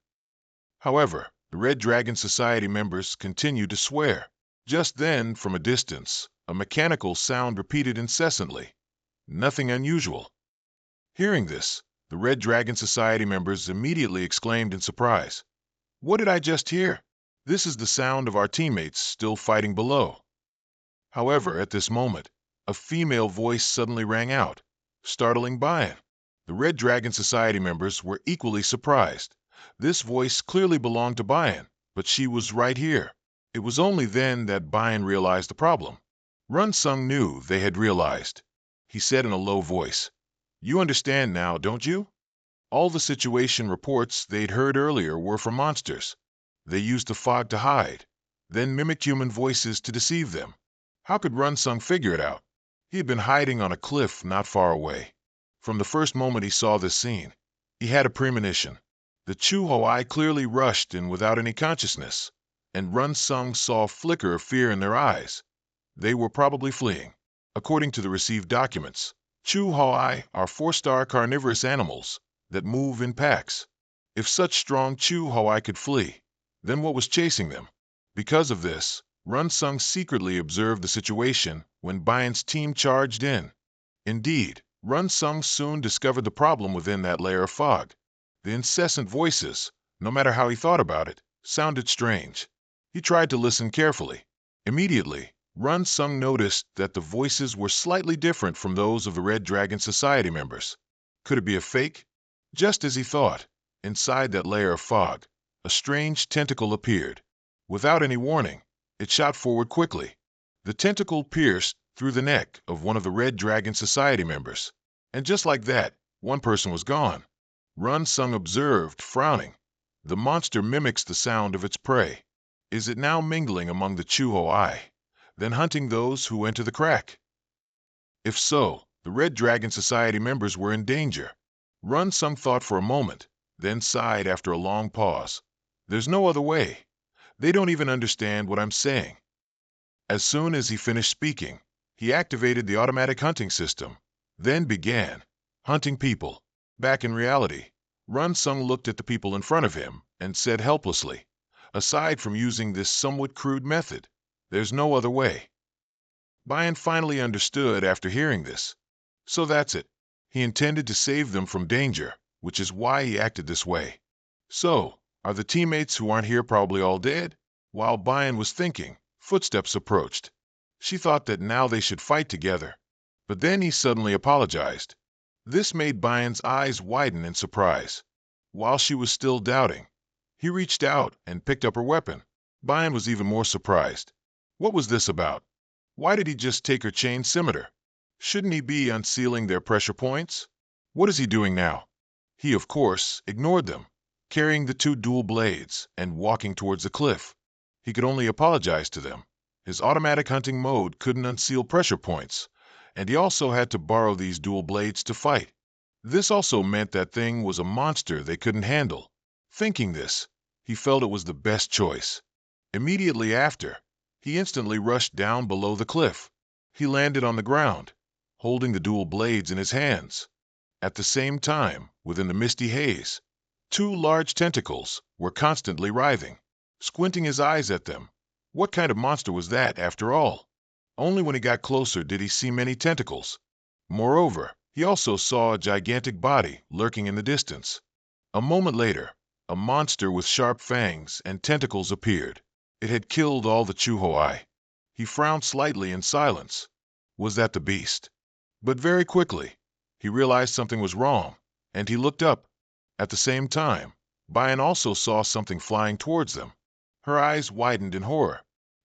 However, the Red Dragon Society members continued to swear. Just then, from a distance, a mechanical sound repeated incessantly. Nothing unusual. Hearing this, the Red Dragon Society members immediately exclaimed in surprise. What did I just hear? This is the sound of our teammates still fighting below. However, at this moment, a female voice suddenly rang out, startling Bayan. The Red Dragon Society members were equally surprised. This voice clearly belonged to Bayan, but she was right here. It was only then that Bayan realized the problem. Runsung knew they had realized. He said in a low voice, You understand now, don't you? All the situation reports they'd heard earlier were from monsters. They used the fog to hide, then mimicked human voices to deceive them. How could Runsung figure it out? He had been hiding on a cliff not far away. From the first moment he saw this scene, he had a premonition. The Chu Hoai clearly rushed in without any consciousness, and Runsung saw a flicker of fear in their eyes. They were probably fleeing. According to the received documents, Chu Hoai are 4-star carnivorous animals that move in packs. If such strong Chu Hoai could flee, then what was chasing them? Because of this, Runsung secretly observed the situation when Bayan's team charged in. Indeed, Runsung soon discovered the problem within that layer of fog. The incessant voices, no matter how he thought about it, sounded strange. He tried to listen carefully. Immediately, Runsung noticed that the voices were slightly different from those of the Red Dragon Society members. Could it be a fake? Just as he thought, inside that layer of fog, a strange tentacle appeared. Without any warning, it shot forward quickly. The tentacle pierced through the neck of one of the Red Dragon Society members. And just like that, one person was gone. Sung observed, frowning. The monster mimics the sound of its prey. Is it now mingling among the Chuho-ai, then hunting those who enter the crack? If so, the Red Dragon Society members were in danger. Sung thought for a moment, then sighed after a long pause. There's no other way. They don't even understand what I'm saying. As soon as he finished speaking, he activated the automatic hunting system, then began hunting people. Back in reality, Sung looked at the people in front of him and said helplessly, aside from using this somewhat crude method, there's no other way. Bayan finally understood after hearing this. So that's it. He intended to save them from danger, which is why he acted this way. So, are the teammates who aren't here probably all dead? While Bayan was thinking, footsteps approached. She thought that now they should fight together. But then he suddenly apologized. This made Bayan's eyes widen in surprise. While she was still doubting, he reached out and picked up her weapon. Bayan was even more surprised. What was this about? Why did he just take her chain scimitar? Shouldn't he be unsealing their pressure points? What is he doing now? He, of course, ignored them, carrying the two dual blades and walking towards the cliff. He could only apologize to them. His automatic hunting mode couldn't unseal pressure points, and he also had to borrow these dual blades to fight. This also meant that thing was a monster they couldn't handle. Thinking this, he felt it was the best choice. Immediately after, he instantly rushed down below the cliff. He landed on the ground, holding the dual blades in his hands. At the same time, within the misty haze, two large tentacles were constantly writhing. Squinting his eyes at them, what kind of monster was that after all? Only when he got closer did he see many tentacles. Moreover, he also saw a gigantic body lurking in the distance. A moment later, a monster with sharp fangs and tentacles appeared. It had killed all the Chuho-ai. He frowned slightly in silence. Was that the beast? But very quickly, he realized something was wrong, and he looked up. At the same time, Bayan also saw something flying towards them. Her eyes widened in horror.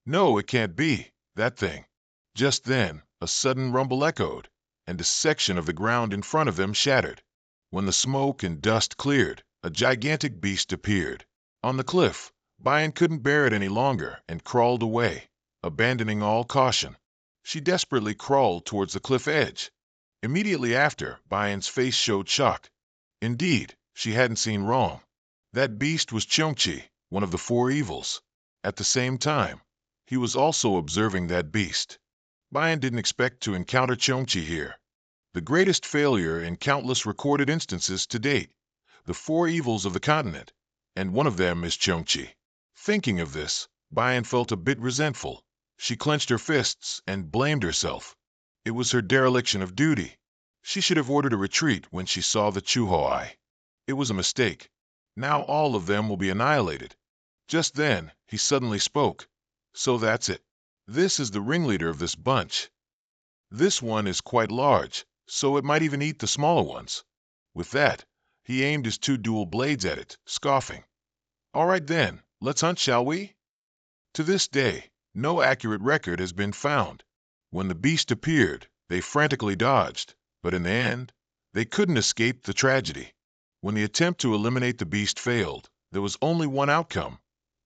No, it can't be, that thing. Just then, a sudden rumble echoed, and a section of the ground in front of them shattered. When the smoke and dust cleared, a gigantic beast appeared. On the cliff, Bayan couldn't bear it any longer and crawled away, abandoning all caution. She desperately crawled towards the cliff edge. Immediately after, Bayan's face showed shock. Indeed, she hadn't seen wrong. That beast was Cheongchi, one of the four evils. At the same time, he was also observing that beast. Bayan didn't expect to encounter Cheongchi here. The greatest failure in countless recorded instances to date. The four evils of the continent, and one of them is Cheongchi. Thinking of this, Bayan felt a bit resentful. She clenched her fists and blamed herself. It was her dereliction of duty. She should have ordered a retreat when she saw the Chuho-ai. It was a mistake. Now all of them will be annihilated. Just then, he suddenly spoke. So that's it. This is the ringleader of this bunch. This one is quite large, so it might even eat the smaller ones. With that, he aimed his two dual blades at it, scoffing. All right then, let's hunt, shall we? To this day, no accurate record has been found. When the beast appeared, they frantically dodged, but in the end, they couldn't escape the tragedy. When the attempt to eliminate the beast failed, there was only one outcome: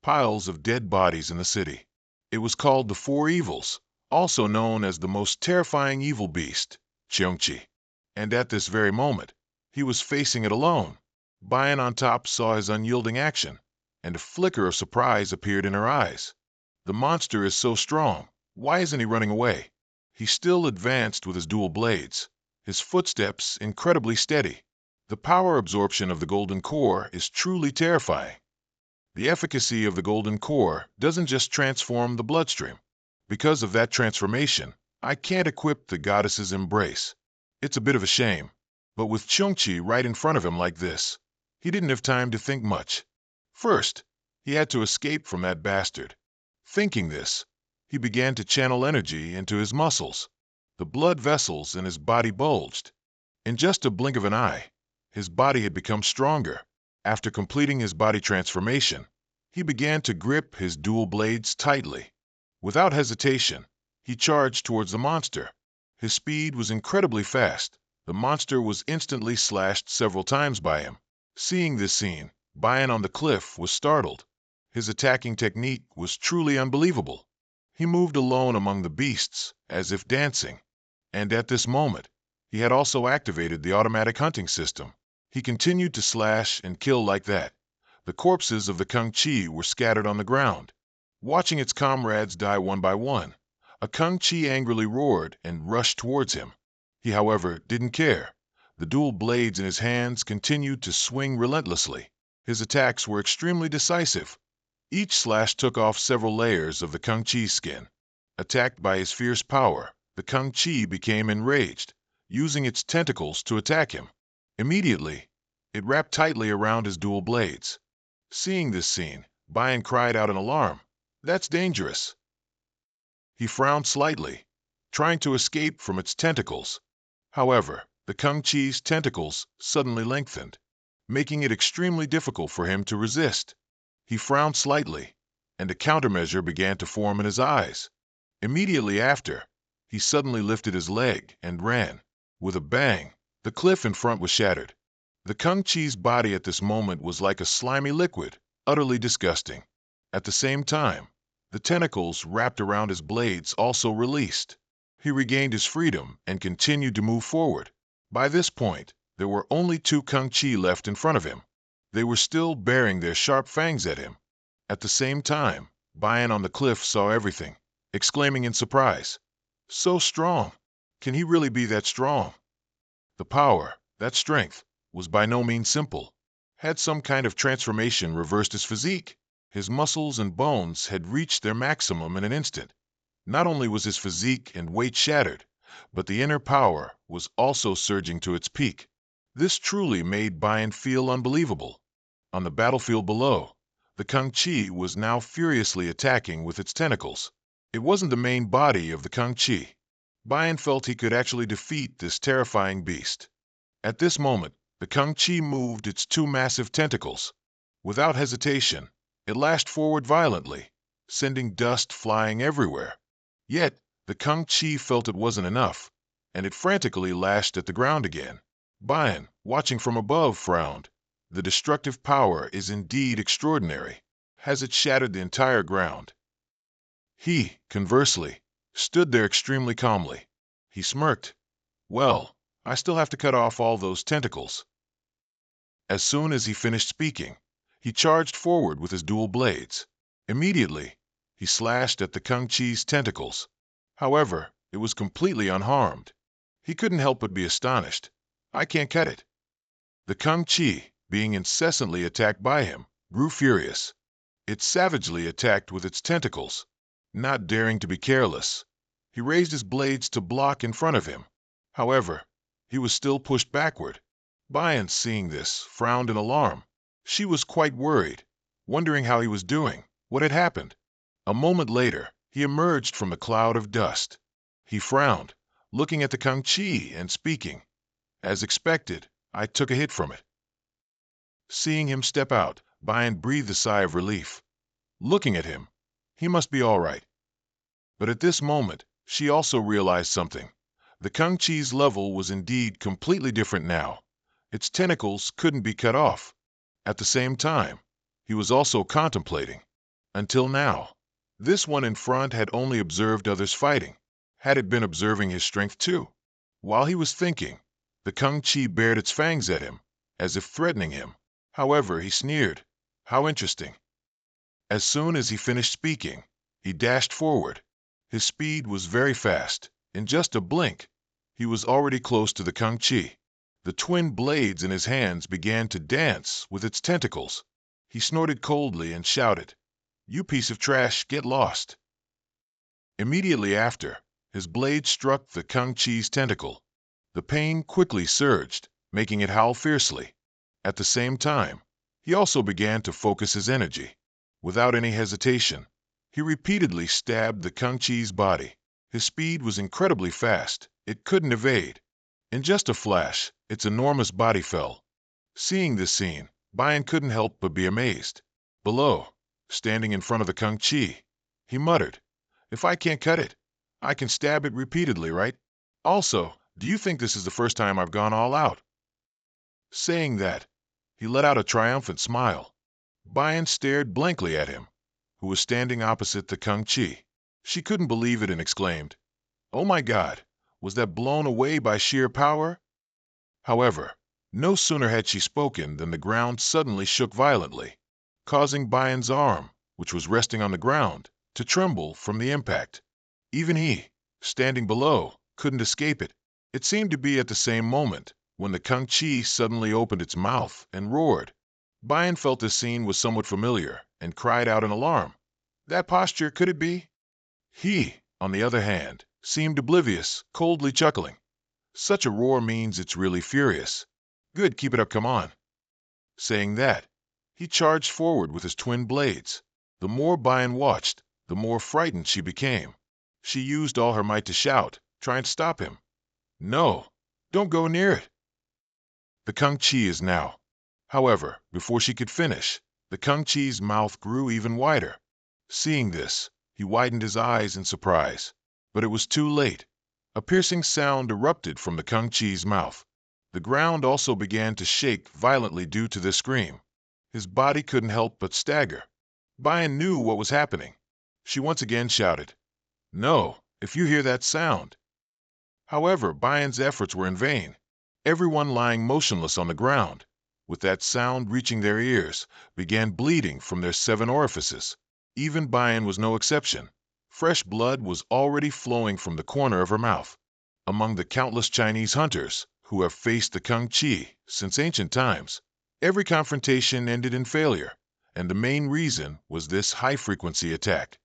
piles of dead bodies in the city. It was called the Four Evils, also known as the most terrifying evil beast, Cheongchi. And at this very moment, he was facing it alone. Bayan on top saw his unyielding action, and a flicker of surprise appeared in her eyes. The monster is so strong. Why isn't he running away? He still advanced with his dual blades, his footsteps incredibly steady. The power absorption of the golden core is truly terrifying. The efficacy of the golden core doesn't just transform the bloodstream. Because of that transformation, I can't equip the goddess's embrace. It's a bit of a shame. But with Cheongchi right in front of him like this, he didn't have time to think much. First, he had to escape from that bastard. Thinking this, he began to channel energy into his muscles. The blood vessels in his body bulged. In just a blink of an eye, his body had become stronger. After completing his body transformation, he began to grip his dual blades tightly. Without hesitation, he charged towards the monster. His speed was incredibly fast. The monster was instantly slashed several times by him. Seeing this scene, Bayan on the cliff was startled. His attacking technique was truly unbelievable. He moved alone among the beasts, as if dancing. And at this moment, he had also activated the automatic hunting system. He continued to slash and kill like that. The corpses of the Kung Chi were scattered on the ground. Watching its comrades die one by one, a Kung Chi angrily roared and rushed towards him. He, however, didn't care. The dual blades in his hands continued to swing relentlessly. His attacks were extremely decisive. Each slash took off several layers of the Kung Chi's skin. Attacked by his fierce power, the Kung Chi became enraged, using its tentacles to attack him. Immediately, it wrapped tightly around his dual blades. Seeing this scene, Bayan cried out in alarm, "That's dangerous." He frowned slightly, trying to escape from its tentacles. However, the Kung Chi's tentacles suddenly lengthened, making it extremely difficult for him to resist. He frowned slightly, and a countermeasure began to form in his eyes. Immediately after, he suddenly lifted his leg and ran. With a bang, the cliff in front was shattered. The Kung Chi's body at this moment was like a slimy liquid, utterly disgusting. At the same time, the tentacles wrapped around his blades also released. He regained his freedom and continued to move forward. By this point, there were only two Kung Chi left in front of him. They were still baring their sharp fangs at him. At the same time, Bayan on the cliff saw everything, exclaiming in surprise, "So strong! Can he really be that strong?" The power, that strength, was by no means simple. Had some kind of transformation reversed his physique? His muscles and bones had reached their maximum in an instant. Not only was his physique and weight shattered, but the inner power was also surging to its peak. This truly made Bayan feel unbelievable. On the battlefield below, the Kung Chi was now furiously attacking with its tentacles. It wasn't the main body of the Kung Chi. Bayan felt he could actually defeat this terrifying beast. At this moment, the Kung Chi moved its two massive tentacles. Without hesitation, it lashed forward violently, sending dust flying everywhere. Yet, the Kung Chi felt it wasn't enough, and it frantically lashed at the ground again. Bayan, watching from above, frowned. The destructive power is indeed extraordinary. Has it shattered the entire ground? He, conversely, stood there extremely calmly. He smirked. "Well, I still have to cut off all those tentacles." As soon as he finished speaking, he charged forward with his dual blades. Immediately, he slashed at the Kung Chi's tentacles. However, it was completely unharmed. He couldn't help but be astonished. "I can't cut it." The Kung Chi, being incessantly attacked by him, grew furious. It savagely attacked with its tentacles. Not daring to be careless, he raised his blades to block in front of him. However, he was still pushed backward. Bayan, seeing this, frowned in alarm. She was quite worried, wondering how he was doing, what had happened. A moment later, he emerged from the cloud of dust. He frowned, looking at the Kung Chi and speaking. "As expected, I took a hit from it." Seeing him step out, Bayan breathed a sigh of relief. Looking at him, he must be all right. But at this moment, she also realized something. The Kung Chi's level was indeed completely different now. Its tentacles couldn't be cut off. At the same time, he was also contemplating. Until now, this one in front had only observed others fighting. Had it been observing his strength too? While he was thinking, the Kung Chi bared its fangs at him, as if threatening him. However, he sneered. How interesting. As soon as he finished speaking, he dashed forward. His speed was very fast. In just a blink, he was already close to the Kung Chi. The twin blades in his hands began to dance with its tentacles. He snorted coldly and shouted, "You piece of trash, get lost." Immediately after, his blade struck the Kung Chi's tentacle. The pain quickly surged, making it howl fiercely. At the same time, he also began to focus his energy. Without any hesitation, he repeatedly stabbed the Kung Chi's body. His speed was incredibly fast. It couldn't evade. In just a flash, its enormous body fell. Seeing this scene, Bayan couldn't help but be amazed. Below, standing in front of the Kung Chi, he muttered, "If I can't cut it, I can stab it repeatedly, right? Also, do you think this is the first time I've gone all out?" Saying that, He let out a triumphant smile. Bian stared blankly at him, who was standing opposite the Kung Chi. She couldn't believe it and exclaimed, "Oh my God, was that blown away by sheer power?" However, no sooner had she spoken than the ground suddenly shook violently, causing Bian's arm, which was resting on the ground, to tremble from the impact. Even he, standing below, couldn't escape it. It seemed to be at the same moment when the Kung Chi suddenly opened its mouth and roared. Bian felt this scene was somewhat familiar and cried out in alarm. That posture, could it be? He, on the other hand, seemed oblivious, coldly chuckling. Such a roar means it's really furious. Good, keep it up, come on. Saying that, he charged forward with his twin blades. The more Bian watched, the more frightened she became. She used all her might to shout, trying to stop him. No, don't go near it. The Kung Chi is now. However, before she could finish, the Kung Chi's mouth grew even wider. Seeing this, he widened his eyes in surprise. But it was too late. A piercing sound erupted from the Kung Chi's mouth. The ground also began to shake violently due to this scream. His body couldn't help but stagger. Bian knew what was happening. She once again shouted, "No, if you hear that sound." However, Bian's efforts were in vain. Everyone lying motionless on the ground, with that sound reaching their ears, began bleeding from their 7 orifices. Even Bian was no exception. Fresh blood was already flowing from the corner of her mouth. Among the countless Chinese hunters who have faced the Kung Chi since ancient times, every confrontation ended in failure, and the main reason was this high-frequency attack.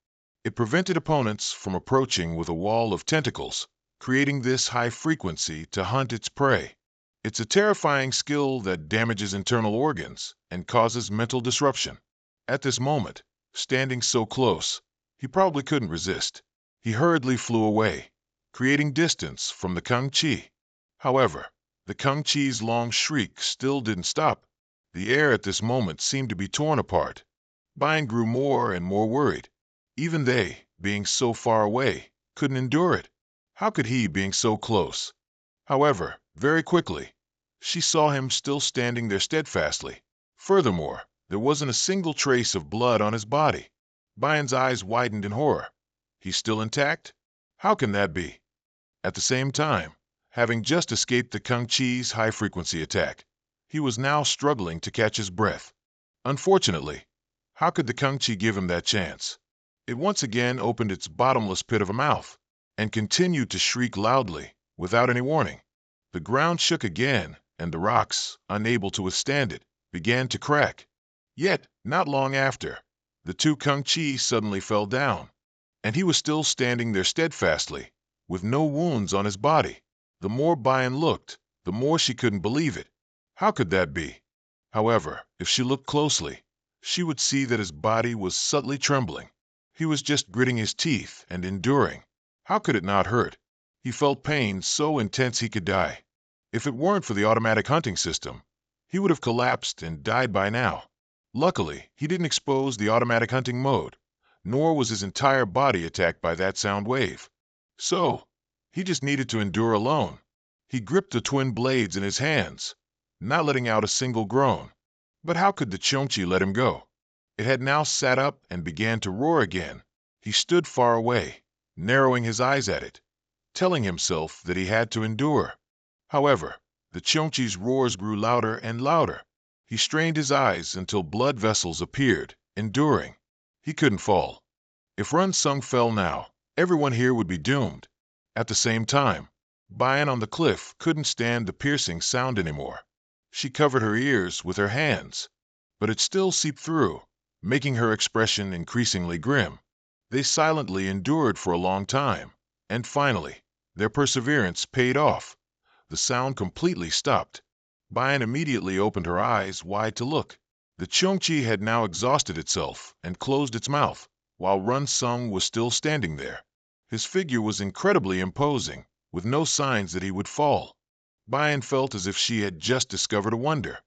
It prevented opponents from approaching with a wall of tentacles, creating this high frequency to hunt its prey. It's a terrifying skill that damages internal organs and causes mental disruption. At this moment, standing so close, he probably couldn't resist. He hurriedly flew away, creating distance from the Kung Chi. However, the Kung Chi's long shriek still didn't stop. The air at this moment seemed to be torn apart. Bian grew more and more worried. Even they, being so far away, couldn't endure it. How could he, being so close? However, very quickly, she saw him still standing there steadfastly. Furthermore, there wasn't a single trace of blood on his body. Bian's eyes widened in horror. He's still intact? How can that be? At the same time, having just escaped the Kung Chi's high-frequency attack, he was now struggling to catch his breath. Unfortunately, how could the Kung Chi give him that chance? It once again opened its bottomless pit of a mouth and continued to shriek loudly, without any warning. The ground shook again, and the rocks, unable to withstand it, began to crack. Yet, not long after, the 2 Kung Chi suddenly fell down, and he was still standing there steadfastly, with no wounds on his body. The more Bian looked, the more she couldn't believe it. How could that be? However, if she looked closely, she would see that his body was subtly trembling. He was just gritting his teeth and enduring. How could it not hurt? He felt pain so intense he could die. If it weren't for the automatic hunting system, he would have collapsed and died by now. Luckily, he didn't expose the automatic hunting mode, nor was his entire body attacked by that sound wave. So, he just needed to endure alone. He gripped the twin blades in his hands, not letting out a single groan. But how could the Chongqi let him go? It had now sat up and began to roar again. He stood far away, narrowing his eyes at it, telling himself that he had to endure. However, the Chongqi's roars grew louder and louder. He strained his eyes until blood vessels appeared, enduring. He couldn't fall. If Run Sung fell now, everyone here would be doomed. At the same time, Bian on the cliff couldn't stand the piercing sound anymore. She covered her ears with her hands, but it still seeped through, making her expression increasingly grim. They silently endured for a long time, and finally, their perseverance paid off. The sound completely stopped. Bian immediately opened her eyes wide to look. The Chongqi had now exhausted itself and closed its mouth, while Run Sung was still standing there. His figure was incredibly imposing, with no signs that he would fall. Bian felt as if she had just discovered a wonder.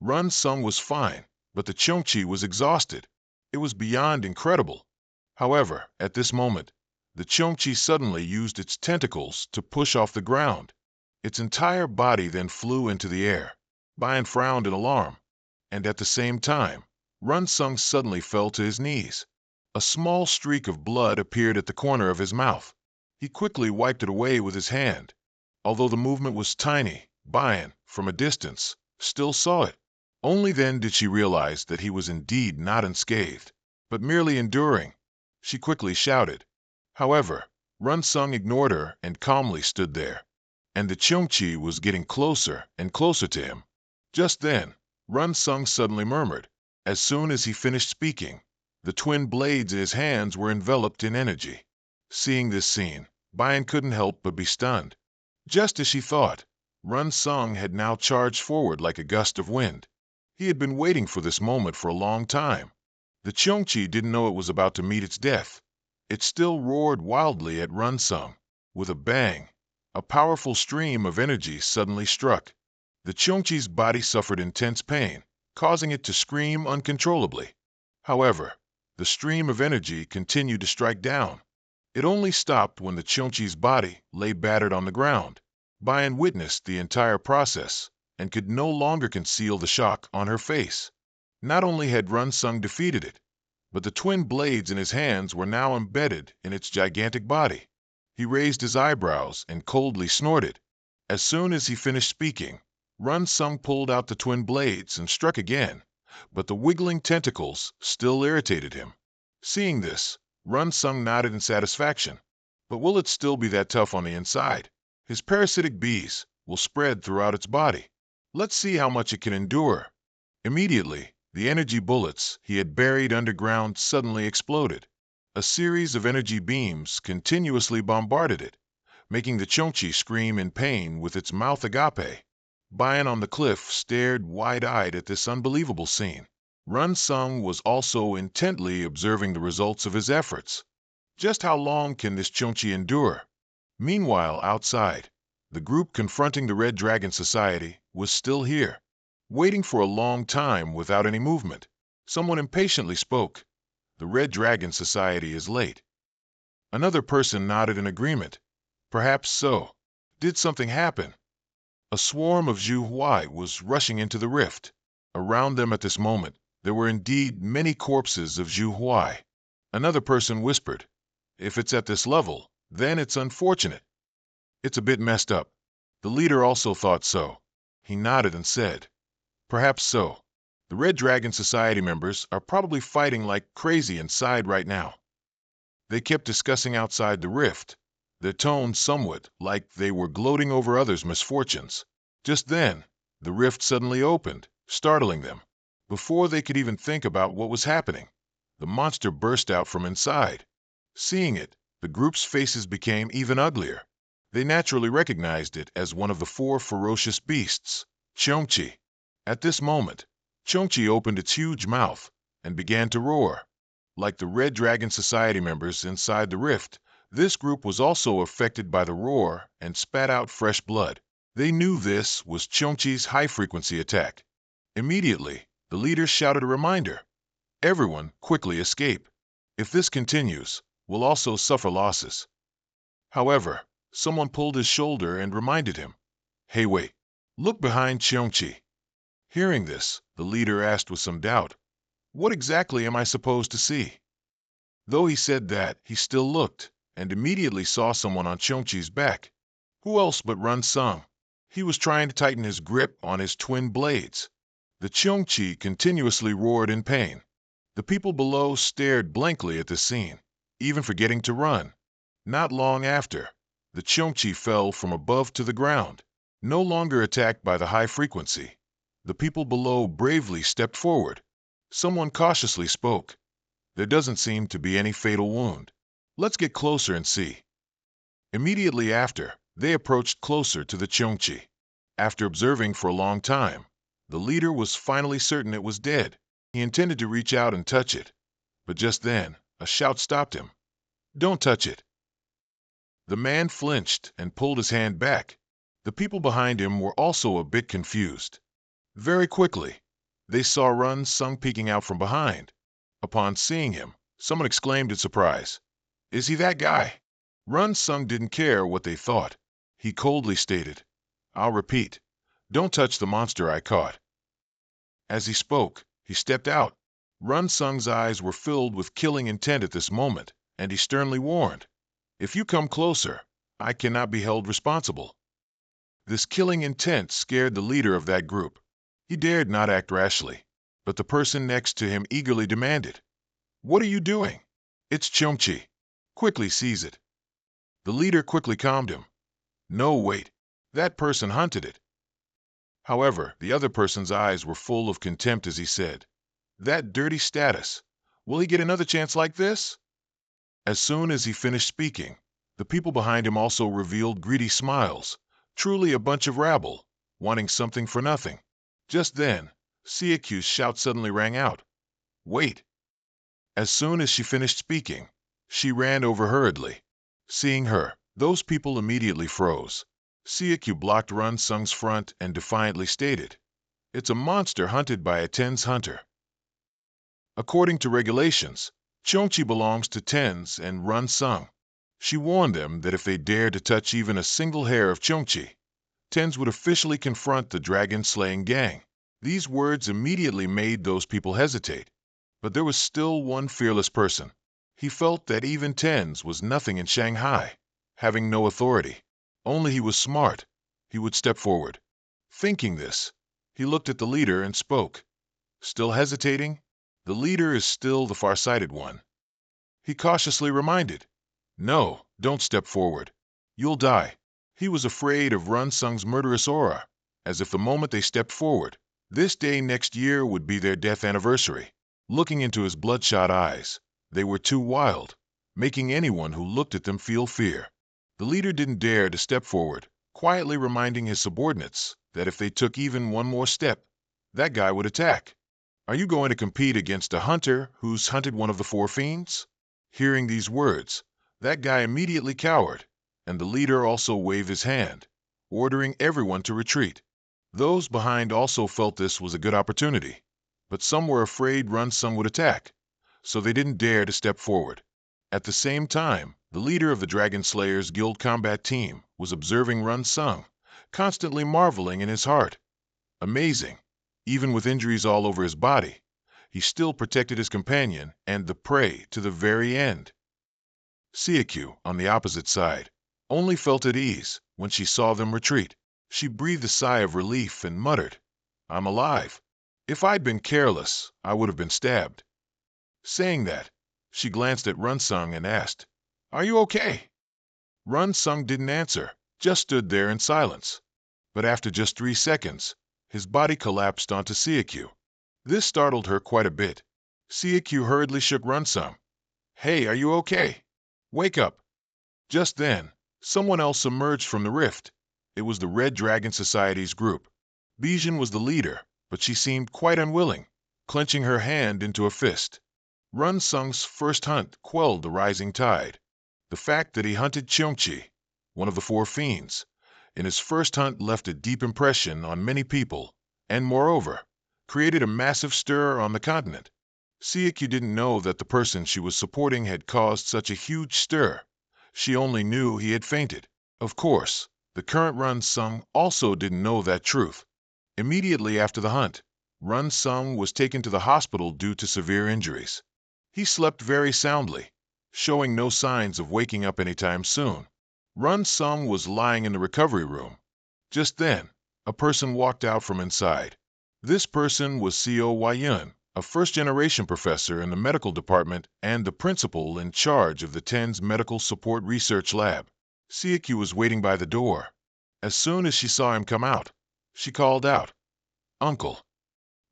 Run Sung was fine, but the Chongqi was exhausted. It was beyond incredible. However, at this moment, the Chongqi suddenly used its tentacles to push off the ground. Its entire body then flew into the air. Bian frowned in alarm. and at the same time, Run Sung suddenly fell to his knees. A small streak of blood appeared at the corner of his mouth. He quickly wiped it away with his hand. Although the movement was tiny, Bayan, from a distance, still saw it. Only then did she realize that he was indeed not unscathed, but merely enduring. She quickly shouted. However, Run Sung ignored her and calmly stood there. And the Cheongchi was getting closer and closer to him. Just then, Run Sung suddenly murmured. As soon as he finished speaking, the twin blades in his hands were enveloped in energy. Seeing this scene, Bayan couldn't help but be stunned. Just as she thought, Run Sung had now charged forward like a gust of wind. He had been waiting for this moment for a long time. The Cheongchi didn't know it was about to meet its death. It still roared wildly at Run Sung. With a bang, a powerful stream of energy suddenly struck. The Cheongchi's body suffered intense pain, causing it to scream uncontrollably. However, the stream of energy continued to strike down. It only stopped when the Cheongchi's body lay battered on the ground. Bayan witnessed the entire process and could no longer conceal the shock on her face. Not only had Run Sung defeated it, but the twin blades in his hands were now embedded in its gigantic body. He raised his eyebrows and coldly snorted. As soon as he finished speaking, Run Sung pulled out the twin blades and struck again, but the wiggling tentacles still irritated him. Seeing this, Run Sung nodded in satisfaction. But will it still be that tough on the inside? His parasitic bees will spread throughout its body. Let's see how much it can endure. Immediately, the energy bullets he had buried underground suddenly exploded. A series of energy beams continuously bombarded it, making the Cheongchi scream in pain with its mouth agape. Bayan on the cliff stared wide-eyed at this unbelievable scene. Run Sung was also intently observing the results of his efforts. Just how long can this Cheongchi endure? Meanwhile, outside, the group confronting the Red Dragon Society was still here, waiting for a long time without any movement. Someone impatiently spoke. The Red Dragon Society is late. Another person nodded in agreement. Perhaps so. Did something happen? A swarm of Zhu Huai was rushing into the rift. Around them at this moment, there were indeed many corpses of Zhu Huai. Another person whispered, "If it's at this level, then it's unfortunate. It's a bit messed up." The leader also thought so. He nodded and said, "Perhaps so. The Red Dragon Society members are probably fighting like crazy inside right now." They kept discussing outside the rift, their tone somewhat like they were gloating over others' misfortunes. Just then, the rift suddenly opened, startling them. Before they could even think about what was happening, the monster burst out from inside. Seeing it, the group's faces became even uglier. They naturally recognized it as one of the four ferocious beasts, Cheongchi. At this moment, Cheongchi opened its huge mouth and began to roar. Like the Red Dragon Society members inside the rift, this group was also affected by the roar and spat out fresh blood. They knew this was Cheongchi's high-frequency attack. Immediately, the leader shouted a reminder. Everyone quickly escape. If this continues, we'll also suffer losses. However, someone pulled his shoulder and reminded him, "Hey, wait, look behind Cheongchi." Hearing this, the leader asked with some doubt, "What exactly am I supposed to see?" Though he said that, he still looked, and immediately saw someone on Cheongchi's back. Who else but Run Sung? He was trying to tighten his grip on his twin blades. The Cheongchi continuously roared in pain. The people below stared blankly at the scene, even forgetting to run. Not long after, the Cheongchi fell from above to the ground. No longer attacked by the high frequency, the people below bravely stepped forward. Someone cautiously spoke. "There doesn't seem to be any fatal wound. Let's get closer and see." Immediately after, they approached closer to the Cheongchi. After observing for a long time, the leader was finally certain it was dead. He intended to reach out and touch it, but just then, a shout stopped him. "Don't touch it." The man flinched and pulled his hand back. The people behind him were also a bit confused. Very quickly, they saw Run Sung peeking out from behind. Upon seeing him, someone exclaimed in surprise, "Is he that guy?" Run Sung didn't care what they thought. He coldly stated, "I'll repeat, don't touch the monster I caught." As he spoke, he stepped out. Run Sung's eyes were filled with killing intent at this moment, and he sternly warned, "If you come closer, I cannot be held responsible." This killing intent scared the leader of that group. He dared not act rashly, but the person next to him eagerly demanded, "What are you doing? It's Chomchi. Quickly seize it." The leader quickly calmed him. "No, wait. That person hunted it." However, the other person's eyes were full of contempt as he said, "That dirty status. Will he get another chance like this?" As soon as he finished speaking, the people behind him also revealed greedy smiles, truly a bunch of rabble, wanting something for nothing. Just then, Siaku's shout suddenly rang out, "Wait!" As soon as she finished speaking, she ran over hurriedly. Seeing her, those people immediately froze. Siaku blocked Run Sung's front and defiantly stated, "It's a monster hunted by a Ten's hunter." According to regulations, Chongchi belongs to Tens and Run Sung. She warned them that if they dared to touch even a single hair of Chongchi, Tens would officially confront the dragon-slaying gang. These words immediately made those people hesitate. But there was still one fearless person. He felt that even Tens was nothing in Shanghai, having no authority. Only he was smart. He would step forward. Thinking this, he looked at the leader and spoke. Still hesitating? The leader is still the far-sighted one. He cautiously reminded, "No, don't step forward. You'll die." He was afraid of Run Sung's murderous aura, as if the moment they stepped forward, this day next year would be their death anniversary. Looking into his bloodshot eyes, they were too wild, making anyone who looked at them feel fear. The leader didn't dare to step forward, quietly reminding his subordinates that if they took even one more step, that guy would attack. "Are you going to compete against a hunter who's hunted one of the four fiends?" Hearing these words, that guy immediately cowered, and the leader also waved his hand, ordering everyone to retreat. Those behind also felt this was a good opportunity, but some were afraid Run Sung would attack, so they didn't dare to step forward. At the same time, the leader of the Dragon Slayers Guild combat team was observing Run Sung, constantly marveling in his heart. Amazing. Even with injuries all over his body, he still protected his companion and the prey to the very end. Siaku, on the opposite side, only felt at ease when she saw them retreat. She breathed a sigh of relief and muttered, "I'm alive. If I'd been careless, I would have been stabbed." Saying that, she glanced at Run Sung and asked, "Are you okay?" Run Sung didn't answer, just stood there in silence. But after just 3 seconds, his body collapsed onto Siaku. This startled her quite a bit. Siaku hurriedly shook Run Sung. "Hey, are you okay? Wake up." Just then, someone else emerged from the rift. It was the Red Dragon Society's group. Bijin was the leader, but she seemed quite unwilling, clenching her hand into a fist. Run Sung's first hunt quelled the rising tide. The fact that he hunted Cheongchi, one of the four fiends, in his first hunt left a deep impression on many people, and moreover, created a massive stir on the continent. Siaku didn't know that the person she was supporting had caused such a huge stir. She only knew he had fainted. Of course, the current Run Sung also didn't know that truth. Immediately after the hunt, Run Sung was taken to the hospital due to severe injuries. He slept very soundly, showing no signs of waking up anytime soon. Run Sung was lying in the recovery room. Just then, a person walked out from inside. This person was Co Yun, a first-generation professor in the medical department and the principal in charge of the TEN's Medical Support Research Lab. Siaku was waiting by the door. As soon as she saw him come out, she called out, "Uncle."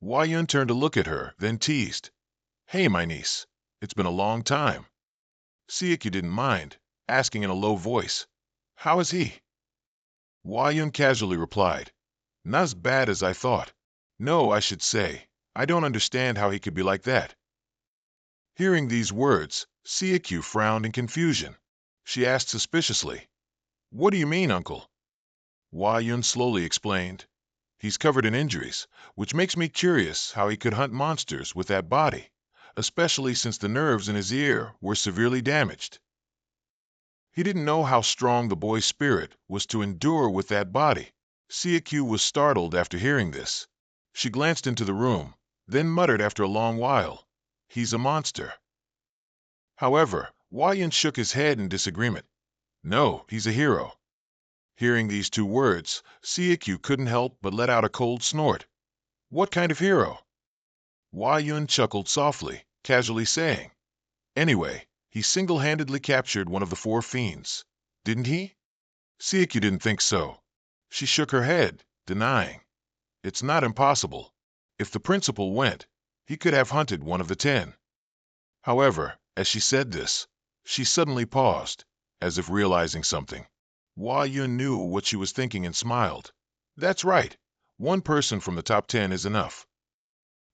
Yun turned to look at her, then teased, "Hey, my niece, it's been a long time." Siaku didn't mind, asking in a low voice, "How is he?" Yun casually replied, "Not as bad as I thought. No, I should say. I don't understand how he could be like that." Hearing these words, Siaku frowned in confusion. She asked suspiciously, "What do you mean, uncle?" Yun slowly explained, "He's covered in injuries, which makes me curious how he could hunt monsters with that body, especially since the nerves in his ear were severely damaged." He didn't know how strong the boy's spirit was to endure with that body. Siaku was startled after hearing this. She glanced into the room, then muttered after a long while, "He's a monster." However, Hua Yun shook his head in disagreement. "No, he's a hero." Hearing these two words, Siekyu couldn't help but let out a cold snort. "What kind of hero?" Hua Yun chuckled softly, casually saying, "Anyway, he single-handedly captured one of the four fiends. Didn't he?" Siekyu didn't think so. She shook her head, denying. "It's not impossible. If the principal went, he could have hunted one of the 10. However, as she said this, she suddenly paused, as if realizing something. Hua Yun knew what she was thinking and smiled. "That's right. One person from the top 10 is enough."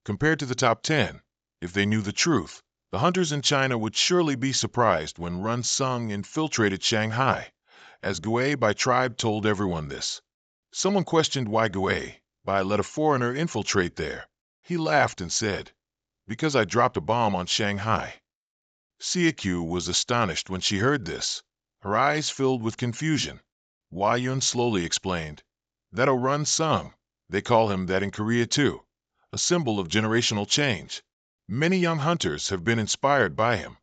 Compared to the top 10, if they knew the truth, the hunters in China would surely be surprised when Run Sung infiltrated Shanghai, as Gui by tribe told everyone this. Someone questioned why Gui by let a foreigner infiltrate there. He laughed and said, "Because I dropped a bomb on Shanghai." Siekyu was astonished when she heard this. Her eyes filled with confusion. Hua Yun slowly explained, "That'll Run Sung. They call him that in Korea too. A symbol of generational change. Many young hunters have been inspired by him."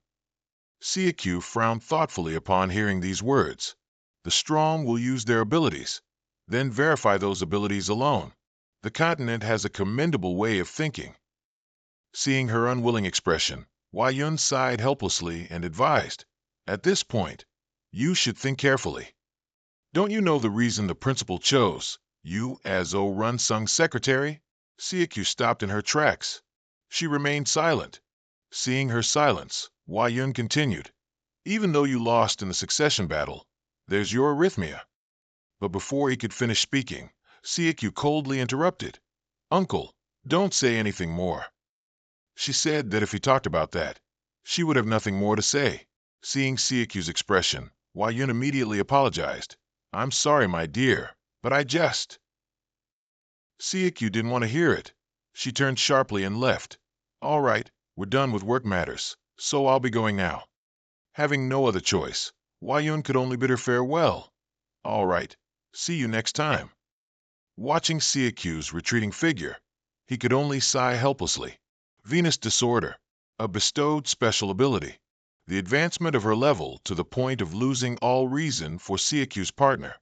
Siekyu frowned thoughtfully upon hearing these words. The strong will use their abilities, then verify those abilities alone. The continent has a commendable way of thinking. Seeing her unwilling expression, Hua Yun sighed helplessly and advised, "At this point, you should think carefully. Don't you know the reason the principal chose you as Run Sung's secretary?" Siekyu stopped in her tracks. She remained silent. Seeing her silence, Hua Yun continued, "Even though you lost in the succession battle, there's your arrhythmia." But before he could finish speaking, Siekyu coldly interrupted, "Uncle, don't say anything more." She said that if he talked about that, she would have nothing more to say. Seeing Siekyu's expression, Hua Yun immediately apologized. "I'm sorry, my dear, but I just—" Siekyu didn't want to hear it. She turned sharply and left. "All right, we're done with work matters, so I'll be going now." Having no other choice, Hua Yun could only bid her farewell. "All right, see you next time." Watching Siekyu's retreating figure, he could only sigh helplessly. Venus Disorder, a bestowed special ability. The advancement of her level to the point of losing all reason for Siekyu's partner.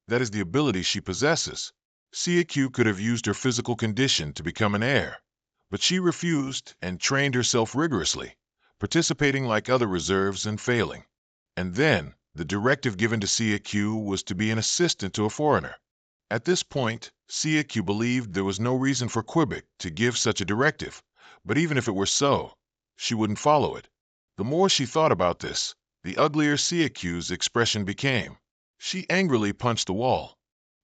That is the ability she possesses. Siekyu could have used her physical condition to become an heir, but she refused and trained herself rigorously, participating like other reserves and failing. And then, the directive given to Siekyu was to be an assistant to a foreigner. At this point, Siekyu believed there was no reason for Quebec to give such a directive, but even if it were so, she wouldn't follow it. The more she thought about this, the uglier Siekyu's expression became. She angrily punched the wall.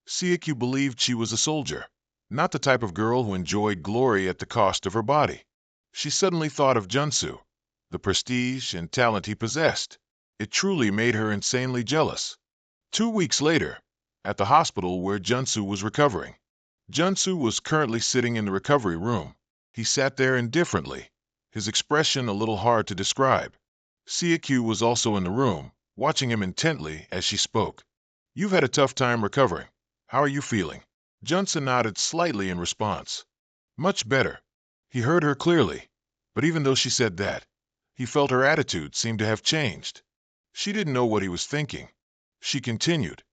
Siekyu believed she was a soldier, not the type of girl who enjoyed glory at the cost of her body. She suddenly thought of Junsu, the prestige and talent he possessed. It truly made her insanely jealous. 2 weeks later, at the hospital where Junsu was recovering. Junsu was currently sitting in the recovery room. He sat there indifferently, his expression a little hard to describe. Siekyu was also in the room, watching him intently as she spoke. "You've had a tough time recovering. How are you feeling?" Junsu nodded slightly in response. "Much better." He heard her clearly, but even though she said that, he felt her attitude seemed to have changed. She didn't know what he was thinking. She continued,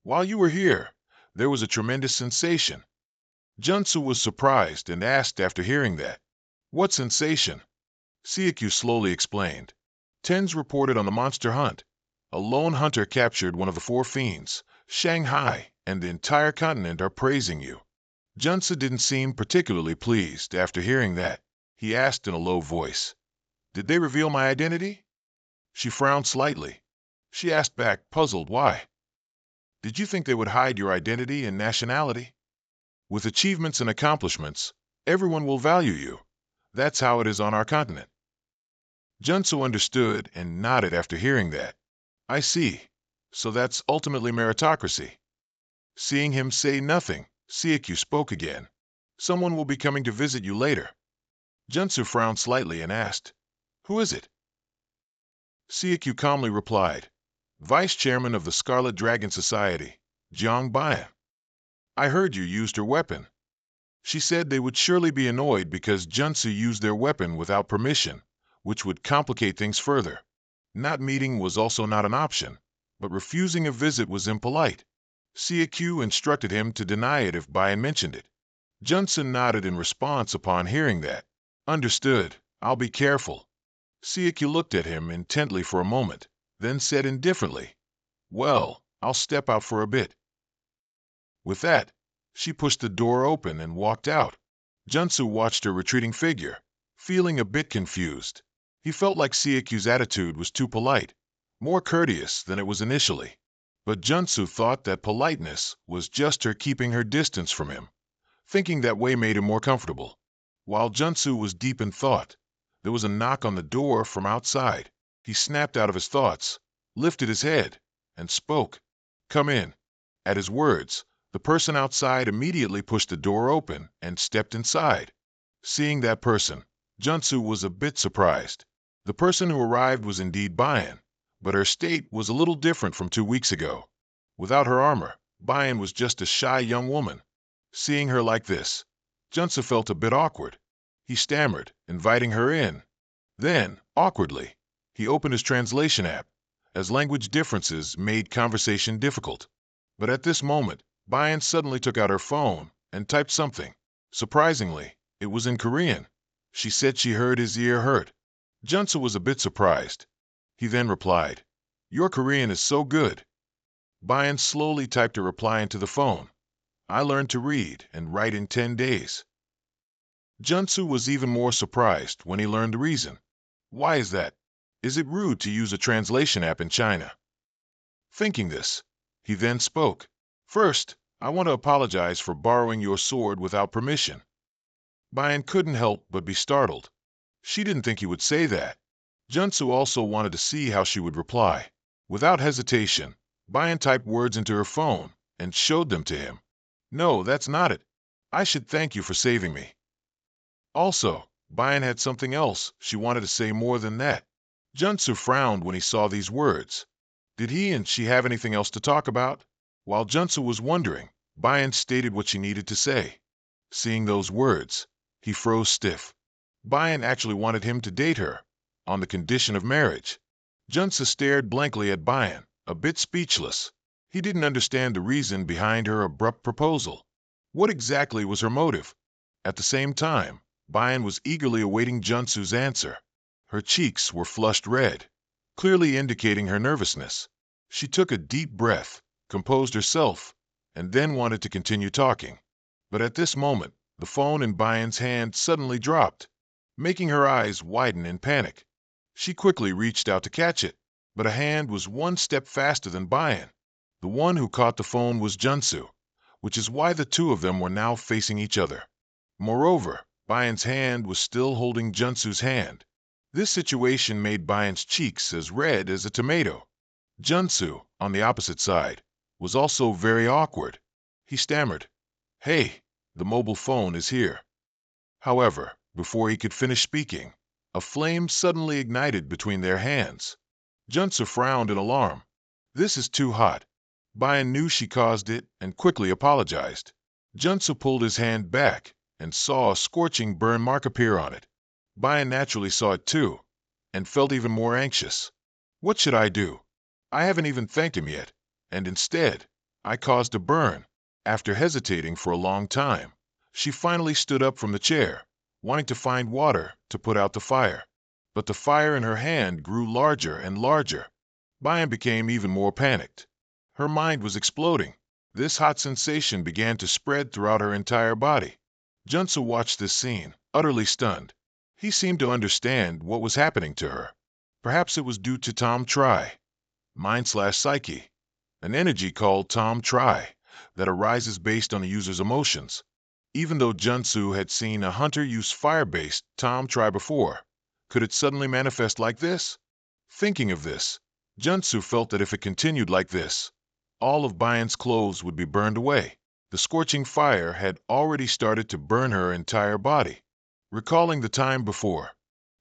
"While you were here, there was a tremendous sensation." Junsu was surprised and asked after hearing that, "What sensation?" Siekyu slowly explained. "Tens reported on the monster hunt. A lone hunter captured one of the four fiends. Shanghai and the entire continent are praising you." Junsu didn't seem particularly pleased after hearing that. He asked in a low voice, "Did they reveal my identity?" She frowned slightly. She asked back, puzzled, why? "Did you think they would hide your identity and nationality? With achievements and accomplishments, everyone will value you. That's how it is on our continent." Junsu understood and nodded after hearing that. "I see. So that's ultimately meritocracy." Seeing him say nothing, Siekyu spoke again. "Someone will be coming to visit you later." Junsu frowned slightly and asked, "Who is it?" Siekyu calmly replied, "Vice Chairman of the Scarlet Dragon Society, Jiang Bian. I heard you used her weapon." She said they would surely be annoyed because Junsu used their weapon without permission, which would complicate things further. Not meeting was also not an option, but refusing a visit was impolite. Siakyu instructed him to deny it if Bayan mentioned it. Junsu nodded in response upon hearing that. Understood, I'll be careful. Siakyu looked at him intently for a moment, then said indifferently, Well, I'll step out for a bit. With that, she pushed the door open and walked out. Junsu watched her retreating figure, feeling a bit confused. He felt like Siakyu's attitude was too polite, more courteous than it was initially. But Junsu thought that politeness was just her keeping her distance from him, thinking that way made him more comfortable. While Junsu was deep in thought, there was a knock on the door from outside. He snapped out of his thoughts, lifted his head, and spoke. Come in. At his words, the person outside immediately pushed the door open and stepped inside. Seeing that person, Junsu was a bit surprised. The person who arrived was indeed Bayan, but her state was a little different from 2 weeks ago. Without her armor, Bayan was just a shy young woman. Seeing her like this, Junsu felt a bit awkward. He stammered, inviting her in. Then, awkwardly, he opened his translation app, as language differences made conversation difficult. But at this moment, Bayan suddenly took out her phone and typed something. Surprisingly, it was in Korean. She said she heard his ear hurt. Junsu was a bit surprised. He then replied, Your Korean is so good. Bayan slowly typed a reply into the phone. I learned to read and write in 10 days. Junsu was even more surprised when he learned the reason. Why is that? Is it rude to use a translation app in China? Thinking this, he then spoke. First, I want to apologize for borrowing your sword without permission. Bayan couldn't help but be startled. She didn't think he would say that. Junsu also wanted to see how she would reply. Without hesitation, Bayan typed words into her phone and showed them to him. No, that's not it. I should thank you for saving me. Also, Bayan had something else she wanted to say more than that. Junsu frowned when he saw these words. Did he and she have anything else to talk about? While Junsu was wondering, Bayan stated what she needed to say. Seeing those words, he froze stiff. Bayan actually wanted him to date her, on the condition of marriage. Junsu stared blankly at Bayan, a bit speechless. He didn't understand the reason behind her abrupt proposal. What exactly was her motive? At the same time, Bayan was eagerly awaiting Junsu's answer. Her cheeks were flushed red, clearly indicating her nervousness. She took a deep breath, composed herself, and then wanted to continue talking. But at this moment, the phone in Bayan's hand suddenly dropped, making her eyes widen in panic. She quickly reached out to catch it, but a hand was one step faster than Bayan. The one who caught the phone was Junsu, which is why the two of them were now facing each other. Moreover, Bayan's hand was still holding Junsu's hand. This situation made Bayan's cheeks as red as a tomato. Junsu, on the opposite side, was also very awkward. He stammered, Hey, the mobile phone is here. However, before he could finish speaking, a flame suddenly ignited between their hands. Junsu frowned in alarm. This is too hot. Bayan knew she caused it and quickly apologized. Junsu pulled his hand back and saw a scorching burn mark appear on it. Bayan naturally saw it too, and felt even more anxious. What should I do? I haven't even thanked him yet, and instead, I caused a burn. After hesitating for a long time, she finally stood up from the chair, wanting to find water to put out the fire. But the fire in her hand grew larger and larger. Bayan became even more panicked. Her mind was exploding. This hot sensation began to spread throughout her entire body. Junsu watched this scene, utterly stunned. He seemed to understand what was happening to her. Perhaps it was due to Tom Tri, Mind/Psyche, an energy called Tom Tri that arises based on the user's emotions. Even though Junsu had seen a hunter use fire-based Tom Tri before, could it suddenly manifest like this? Thinking of this, Junsu felt that if it continued like this, all of Bayan's clothes would be burned away. The scorching fire had already started to burn her entire body. Recalling the time before,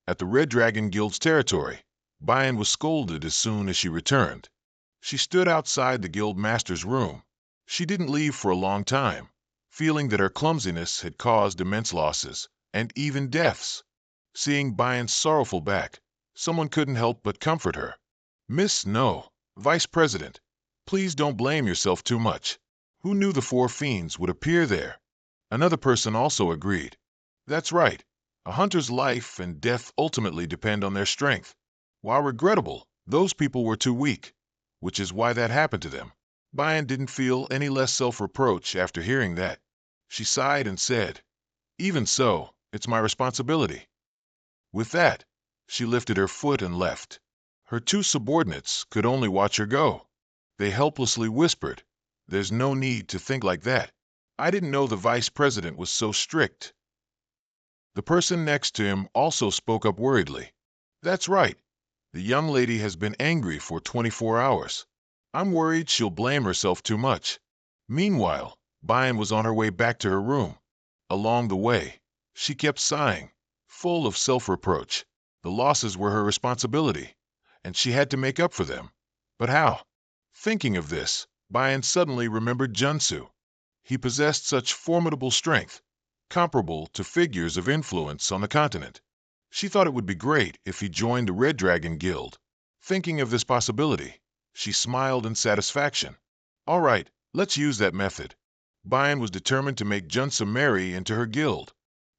at the Red Dragon Guild's territory, Bayan was scolded as soon as she returned. She stood outside the guild master's room. She didn't leave for a long time, feeling that her clumsiness had caused immense losses and even deaths. Seeing Bayan's sorrowful back, someone couldn't help but comfort her. Miss No, Vice President, please don't blame yourself too much. Who knew the four fiends would appear there? Another person also agreed. That's right. A hunter's life and death ultimately depend on their strength. While regrettable, those people were too weak, which is why that happened to them. Bayan didn't feel any less self-reproach after hearing that. She sighed and said, even so, it's my responsibility. With that, she lifted her foot and left. Her two subordinates could only watch her go. They helplessly whispered, there's no need to think like that. I didn't know the vice president was so strict. The person next to him also spoke up worriedly. That's right. The young lady has been angry for 24 hours. I'm worried she'll blame herself too much. Meanwhile, Bayan was on her way back to her room. Along the way, she kept sighing, full of self-reproach. The losses were her responsibility, and she had to make up for them. But how? Thinking of this, Bayan suddenly remembered Junsu. He possessed such formidable strength, comparable to figures of influence on the continent. She thought it would be great if he joined the Red Dragon Guild. Thinking of this possibility, she smiled in satisfaction. All right, let's use that method. Bayan was determined to make Junsu marry into her guild.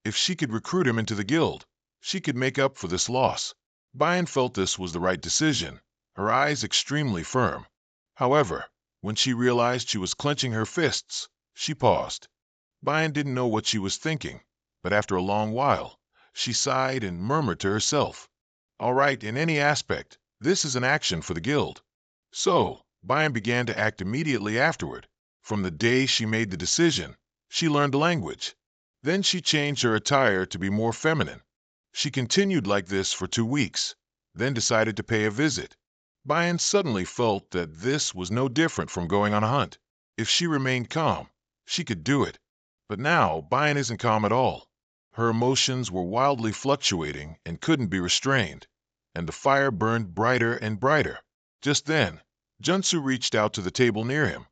If she could recruit him into the guild, she could make up for this loss. Bayan felt this was the right decision, her eyes extremely firm. However, when she realized she was clenching her fists, she paused. Bayan didn't know what she was thinking, but after a long while, she sighed and murmured to herself, all right, in any aspect, this is an action for the guild. So, Bayan began to act immediately afterward. From the day she made the decision, she learned the language. Then she changed her attire to be more feminine. She continued like this for 2 weeks, then decided to pay a visit. Bayan suddenly felt that this was no different from going on a hunt. If she remained calm, she could do it. But now, Bayan isn't calm at all. Her emotions were wildly fluctuating and couldn't be restrained, and the fire burned brighter and brighter. Just then, Junsu reached out to the table near him,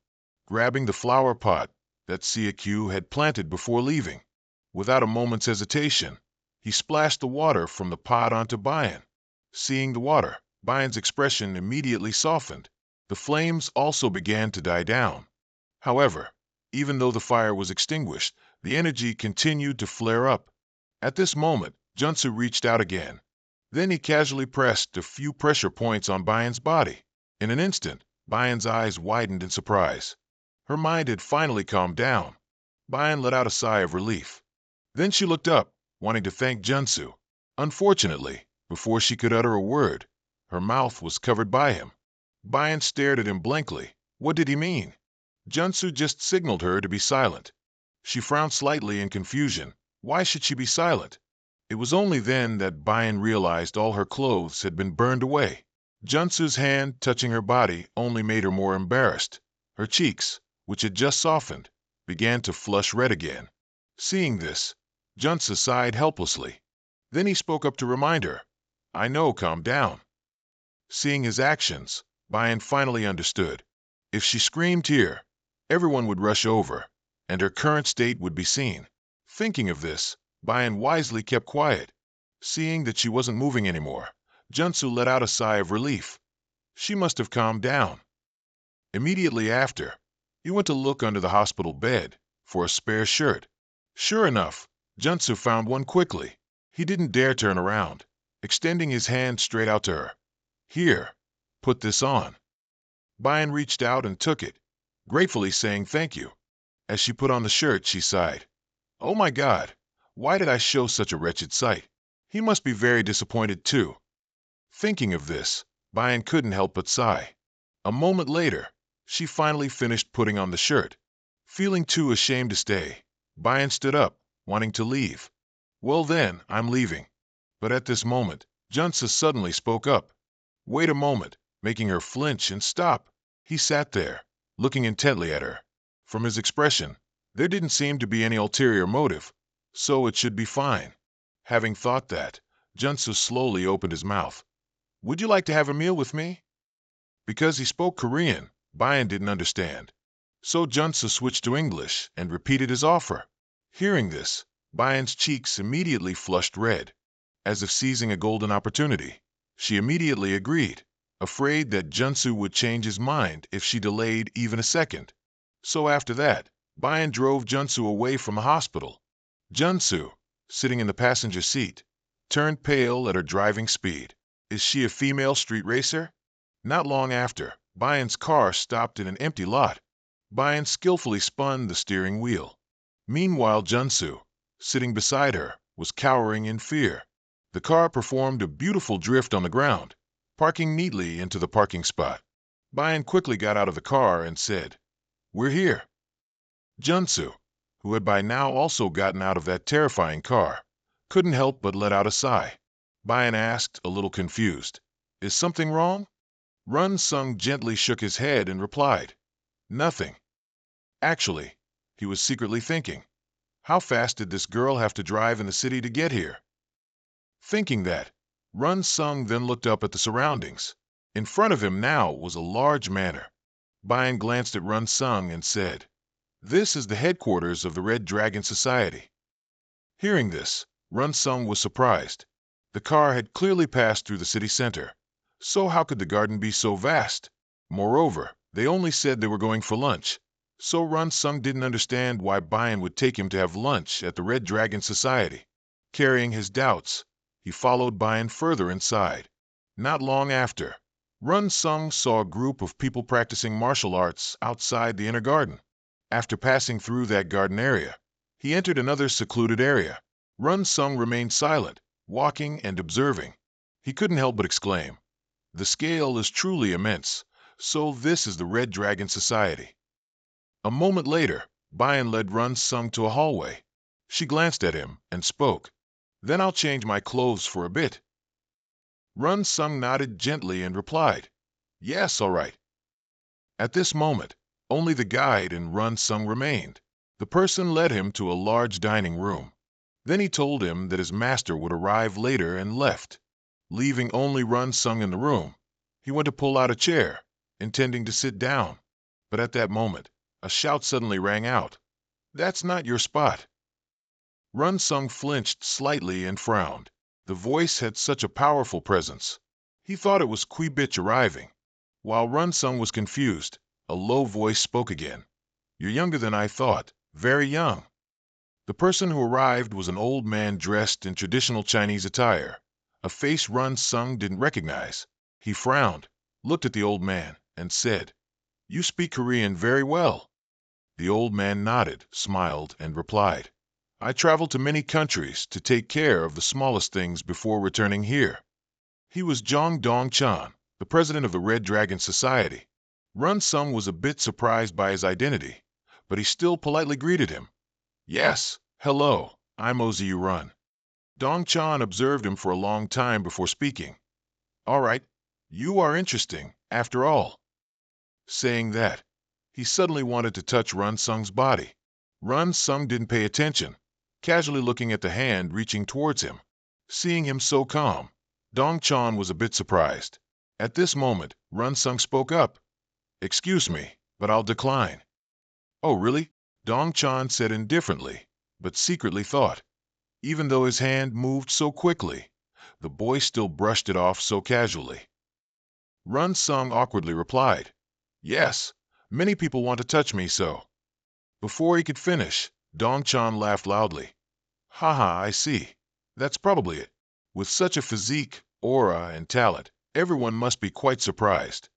grabbing the flower pot that Siakyu had planted before leaving. Without a moment's hesitation, he splashed the water from the pot onto Bayan. Seeing the water, Bayan's expression immediately softened. The flames also began to die down. However, even though the fire was extinguished, the energy continued to flare up. At this moment, Junsu reached out again. Then he casually pressed a few pressure points on Bayan's body. In an instant, Bayan's eyes widened in surprise. Her mind had finally calmed down. Bayan let out a sigh of relief. Then she looked up, wanting to thank Junsu. Unfortunately, before she could utter a word, her mouth was covered by him. Bayan stared at him blankly. What did he mean? Junsu just signaled her to be silent. She frowned slightly in confusion. Why should she be silent? It was only then that Bayan realized all her clothes had been burned away. Junsu's hand touching her body only made her more embarrassed. Her cheeks, which had just softened, began to flush red again. Seeing this, Junsu sighed helplessly. Then he spoke up to remind her, I know, calm down. Seeing his actions, Bayan finally understood. If she screamed here, everyone would rush over, and her current state would be seen. Thinking of this, Bayan wisely kept quiet. Seeing that she wasn't moving anymore, Junsu let out a sigh of relief. She must have calmed down. Immediately after, he went to look under the hospital bed for a spare shirt. Sure enough, Junsu found one quickly. He didn't dare turn around, extending his hand straight out to her. Here, put this on. Bayan reached out and took it, gratefully saying thank you. As she put on the shirt, she sighed. Oh my God, why did I show such a wretched sight? He must be very disappointed too. Thinking of this, Bayan couldn't help but sigh. A moment later, she finally finished putting on the shirt. Feeling too ashamed to stay, Bayan stood up, wanting to leave. Well then, I'm leaving. But at this moment, Junsa suddenly spoke up. Wait a moment, making her flinch and stop. He sat there, looking intently at her. From his expression, there didn't seem to be any ulterior motive, so it should be fine. Having thought that, Junsa slowly opened his mouth. Would you like to have a meal with me? Because he spoke Korean, Bayan didn't understand. So Junsu switched to English and repeated his offer. Hearing this, Bayan's cheeks immediately flushed red. As if seizing a golden opportunity, she immediately agreed, afraid that Junsu would change his mind if she delayed even a second. So after that, Bayan drove Junsu away from the hospital. Junsu, sitting in the passenger seat, turned pale at her driving speed. Is she a female street racer? Not long after, Bayan's car stopped in an empty lot. Bayan skillfully spun the steering wheel. Meanwhile, Junsu, sitting beside her, was cowering in fear. The car performed a beautiful drift on the ground, parking neatly into the parking spot. Bayan quickly got out of the car and said, "We're here." Junsu, who had by now also gotten out of that terrifying car, couldn't help but let out a sigh. Bayan asked, a little confused, "Is something wrong?" Run Sung gently shook his head and replied, "Nothing." Actually, he was secretly thinking, how fast did this girl have to drive in the city to get here? Thinking that, Run Sung then looked up at the surroundings. In front of him now was a large manor. Bayan glanced at Run Sung and said, "This is the headquarters of the Red Dragon Society." Hearing this, Run Sung was surprised. The car had clearly passed through the city center. So how could the garden be so vast? Moreover, they only said they were going for lunch. So Run Sung didn't understand why Bayan would take him to have lunch at the Red Dragon Society. Carrying his doubts, he followed Bayan further inside. Not long after, Run Sung saw a group of people practicing martial arts outside the inner garden. After passing through that garden area, he entered another secluded area. Run Sung remained silent, walking and observing. He couldn't help but exclaim, "The scale is truly immense. So this is the Red Dragon Society." A moment later, Bayan led Run Sung to a hallway. She glanced at him and spoke, "Then I'll change my clothes for a bit." Run Sung nodded gently and replied, "Yes, all right." At this moment, only the guide and Run Sung remained. The person led him to a large dining room. Then he told him that his master would arrive later and left. Leaving only Run Sung in the room, he went to pull out a chair, intending to sit down. But at that moment, a shout suddenly rang out, "That's not your spot." Run Sung flinched slightly and frowned. The voice had such a powerful presence. He thought it was Qui Bitch arriving. While Run Sung was confused, a low voice spoke again. "You're younger than I thought, very young." The person who arrived was an old man dressed in traditional Chinese attire, a face Run Sung didn't recognize. He frowned, looked at the old man, and said, "You speak Korean very well." The old man nodded, smiled, and replied, "I travel to many countries to take care of the smallest things before returning here." He was Jong Dong Chan, the president of the Red Dragon Society. Run Sung was a bit surprised by his identity, but he still politely greeted him. "Yes, hello, I'm Ozu Run." Dong Chan observed him for a long time before speaking. "All right, you are interesting, after all." Saying that, he suddenly wanted to touch Run Sung's body. Run Sung didn't pay attention, casually looking at the hand reaching towards him. Seeing him so calm, Dong Chan was a bit surprised. At this moment, Run Sung spoke up. "Excuse me, but I'll decline." "Oh, really?" Dong Chan said indifferently, but secretly thought. Even though his hand moved so quickly, the boy still brushed it off so casually. Run Sung awkwardly replied, "Yes, many people want to touch me so." Before he could finish, Dong Chan laughed loudly. "Haha, I see. That's probably it. With such a physique, aura, and talent, everyone must be quite surprised."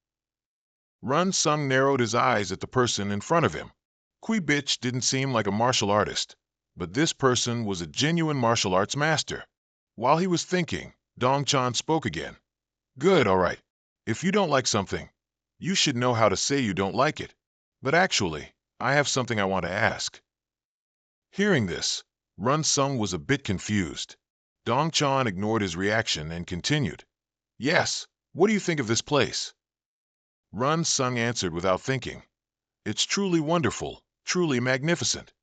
Run Sung narrowed his eyes at the person in front of him. Qui Bitch didn't seem like a martial artist, but this person was a genuine martial arts master. While he was thinking, Dong Chan spoke again. "Good, all right. If you don't like something, you should know how to say you don't like it. But actually, I have something I want to ask." Hearing this, Run Sung was a bit confused. Dong Chan ignored his reaction and continued, "Yes, what do you think of this place?" Run Sung answered without thinking, "It's truly wonderful, truly magnificent."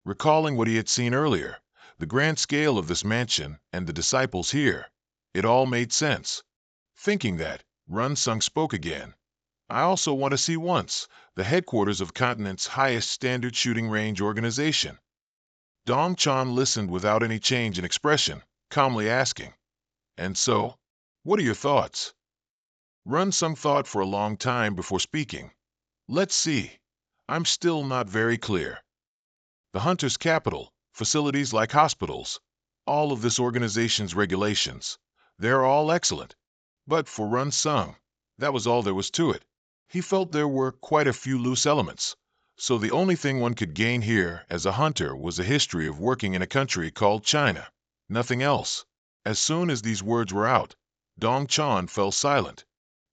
Recalling what he had seen earlier, the grand scale of this mansion and the disciples here, it all made sense. Thinking that, Run Sung spoke again. I also want to see once the headquarters of continent's highest standard shooting range organization. Dong Chan listened without any change in expression, calmly asking, "And so, what are your thoughts?" Run Sung thought for a long time before speaking. "Let's see. I'm still not very clear. The hunter's capital, facilities like hospitals, all of this organization's regulations, they're all excellent. But for Run Sung, that was all there was to it. He felt there were quite a few loose elements, so the only thing one could gain here as a hunter was a history of working in a country called China. Nothing else." As soon as these words were out, Dong Chan fell silent.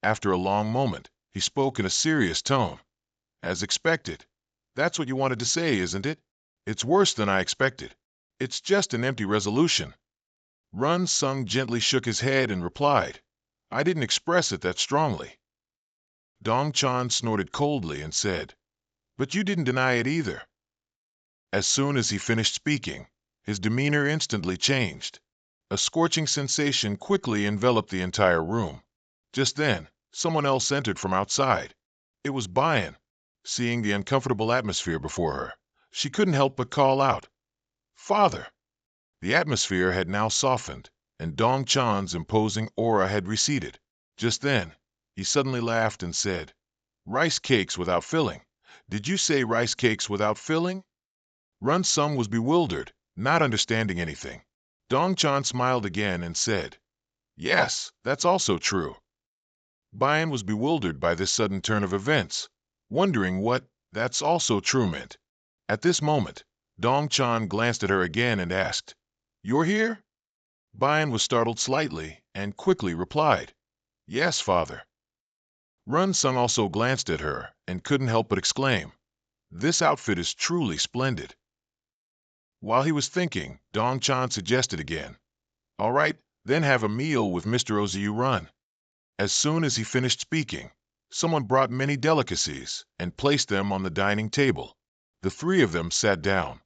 After a long moment, he spoke in a serious tone. "As expected. That's what you wanted to say, isn't it? It's worse than I expected. It's just an empty resolution." Run Sung gently shook his head and replied, "I didn't express it that strongly." Dong Chan snorted coldly and said, "But you didn't deny it either." As soon as he finished speaking, his demeanor instantly changed. A scorching sensation quickly enveloped the entire room. Just then, someone else entered from outside. It was Bayan. Seeing the uncomfortable atmosphere before her, she couldn't help but call out, "Father!" The atmosphere had now softened, and Dong Chan's imposing aura had receded. Just then, he suddenly laughed and said, "Rice cakes without filling. Did you say rice cakes without filling?" Run Sum was bewildered, not understanding anything. Dong Chan smiled again and said, "Yes, that's also true." Bayan was bewildered by this sudden turn of events, wondering what "that's also true" meant. At this moment, Dong Chan glanced at her again and asked, "You're here?" Bayan was startled slightly and quickly replied, "Yes, father." Run Sung also glanced at her and couldn't help but exclaim, "This outfit is truly splendid." While he was thinking, Dong Chan suggested again, "All right, then have a meal with Mr. Oziu Run." As soon as he finished speaking, someone brought many delicacies and placed them on the dining table. The three of them sat down.